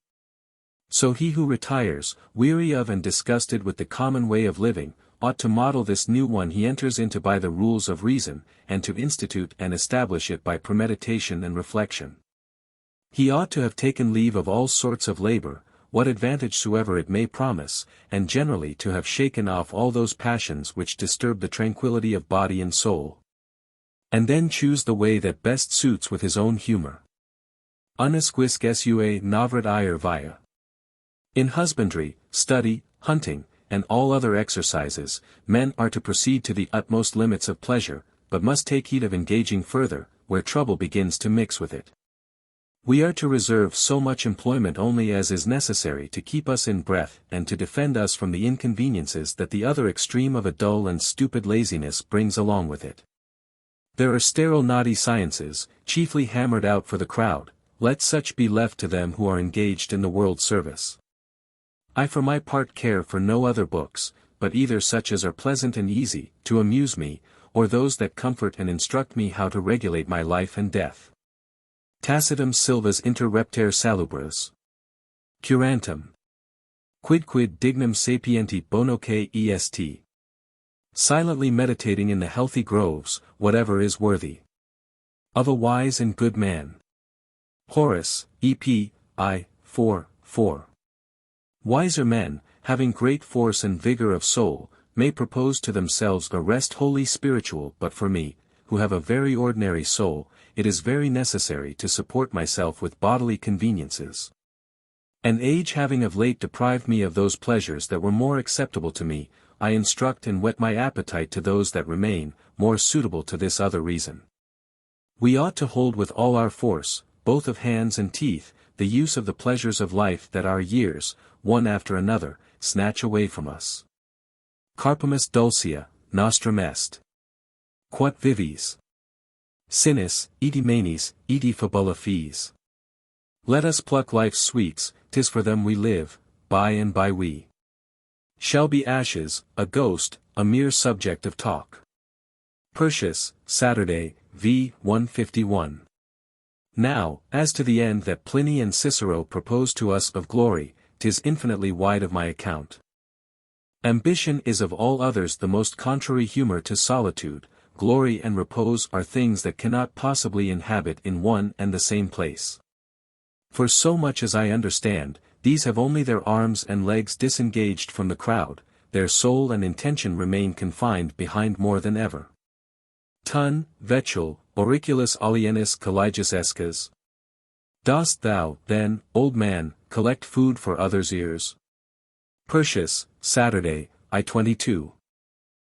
So he who retires, weary of and disgusted with the common way of living, ought to model this new one he enters into by the rules of reason, and to institute and establish it by premeditation and reflection. He ought to have taken leave of all sorts of labor, what advantage soever it may promise, and generally to have shaken off all those passions which disturb the tranquillity of body and soul. And then choose the way that best suits with his own humor. Unusquisque sua novrat ire via. In husbandry, study, hunting, and all other exercises, men are to proceed to the utmost limits of pleasure, but must take heed of engaging further, where trouble begins to mix with it. We are to reserve so much employment only as is necessary to keep us in breath and to defend us from the inconveniences that the other extreme of a dull and stupid laziness brings along with it. There are sterile naughty sciences, chiefly hammered out for the crowd, let such be left to them who are engaged in the world's service. I for my part care for no other books, but either such as are pleasant and easy, to amuse me, or those that comfort and instruct me how to regulate my life and death. Tacitum silvas inter repter salubris. Curantum. Quidquid dignum sapienti bonoque est. Silently meditating in the healthy groves, whatever is worthy of a wise and good man. Horace, E.P. I. 4:4. Wiser men, having great force and vigor of soul, may propose to themselves a rest wholly spiritual, but for me, who have a very ordinary soul, it is very necessary to support myself with bodily conveniences. And age having of late deprived me of those pleasures that were more acceptable to me, I instruct and whet my appetite to those that remain, more suitable to this other reason. We ought to hold with all our force, both of hands and teeth, the use of the pleasures of life that our years, one after another, snatch away from us. Carpamus dulcia, nostrum est. Quot vivis. Sinis, iti manis, iti fabula fees. Let us pluck life's sweets, 'tis for them we live, by and by we shall be ashes, a ghost, a mere subject of talk. Persius, Saturday, v. 151. Now, as to the end that Pliny and Cicero propose to us of glory, 'tis infinitely wide of my account. Ambition is of all others the most contrary humor to solitude. Glory and repose are things that cannot possibly inhabit in one and the same place. For so much as I understand, these have only their arms and legs disengaged from the crowd, their soul and intention remain confined behind more than ever. Tun, vetule, auriculus alienis colligus escas. Dost thou, then, old man, collect food for others' ears. Persius, Saturday, I-22.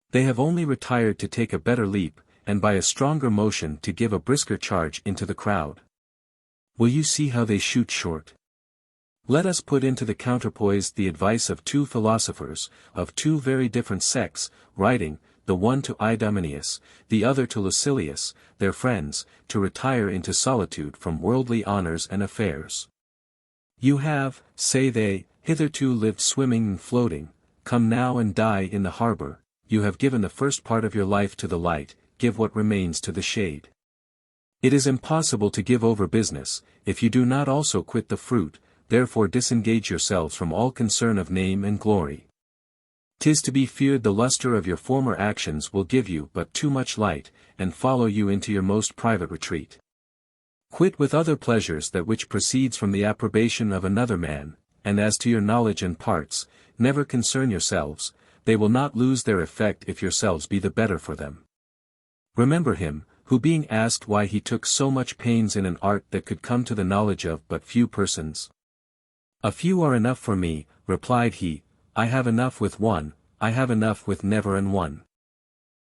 They have only retired to take a better leap, and by a stronger motion to give a brisker charge into the crowd. Will you see how they shoot short? Let us put into the counterpoise the advice of two philosophers, of two very different sects, writing, the one to Idomeneus, the other to Lucilius, their friends, to retire into solitude from worldly honors and affairs. You have, say they, hitherto lived swimming and floating, come now and die in the harbor, you have given the first part of your life to the light, give what remains to the shade. It is impossible to give over business, if you do not also quit the fruit, therefore disengage yourselves from all concern of name and glory. 'Tis to be feared the luster of your former actions will give you but too much light, and follow you into your most private retreat. Quit with other pleasures that which proceeds from the approbation of another man, and as to your knowledge and parts, never concern yourselves, they will not lose their effect if yourselves be the better for them. Remember him, who being asked why he took so much pains in an art that could come to the knowledge of but few persons. A few are enough for me, replied he, I have enough with one, I have enough with never an one.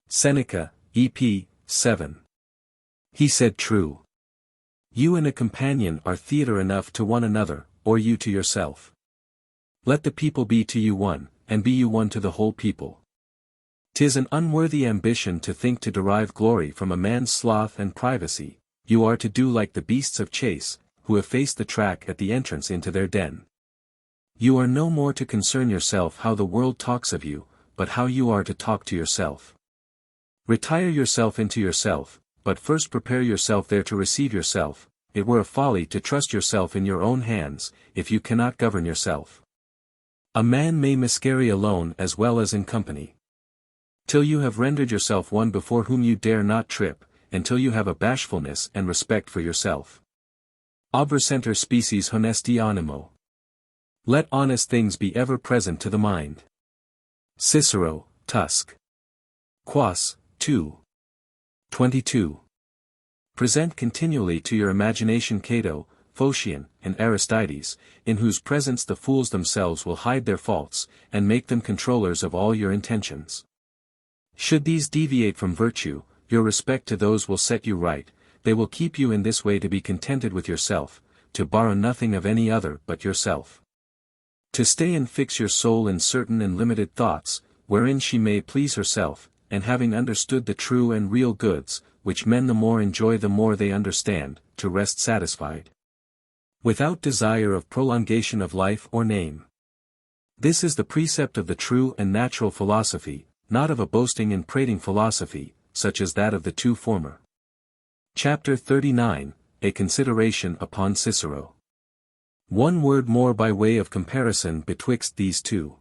Seneca, EP. 7. He said true. You and a companion are theatre enough to one another, or you to yourself. Let the people be to you one, and be you one to the whole people. 'Tis an unworthy ambition to think to derive glory from a man's sloth and privacy, you are to do like the beasts of chase, who efface the track at the entrance into their den. You are no more to concern yourself how the world talks of you, but how you are to talk to yourself. Retire yourself into yourself, but first prepare yourself there to receive yourself. It were a folly to trust yourself in your own hands, if you cannot govern yourself. A man may miscarry alone as well as in company. Till you have rendered yourself one before whom you dare not trip, until you have a bashfulness and respect for yourself. Obvercenter species honesti animo. Let honest things be ever present to the mind. Cicero, Tusc. Quas, 2. 22. Present continually to your imagination Cato, Phocion, and Aristides, in whose presence the fools themselves will hide their faults, and make them controllers of all your intentions. Should these deviate from virtue, your respect to those will set you right, they will keep you in this way to be contented with yourself, to borrow nothing of any other but yourself. To stay and fix your soul in certain and limited thoughts, wherein she may please herself, and having understood the true and real goods, which men the more enjoy the more they understand, to rest satisfied. Without desire of prolongation of life or name. This is the precept of the true and natural philosophy, not of a boasting and prating philosophy, such as that of the two former. Chapter 39, A Consideration upon Cicero. One word more by way of comparison betwixt these two.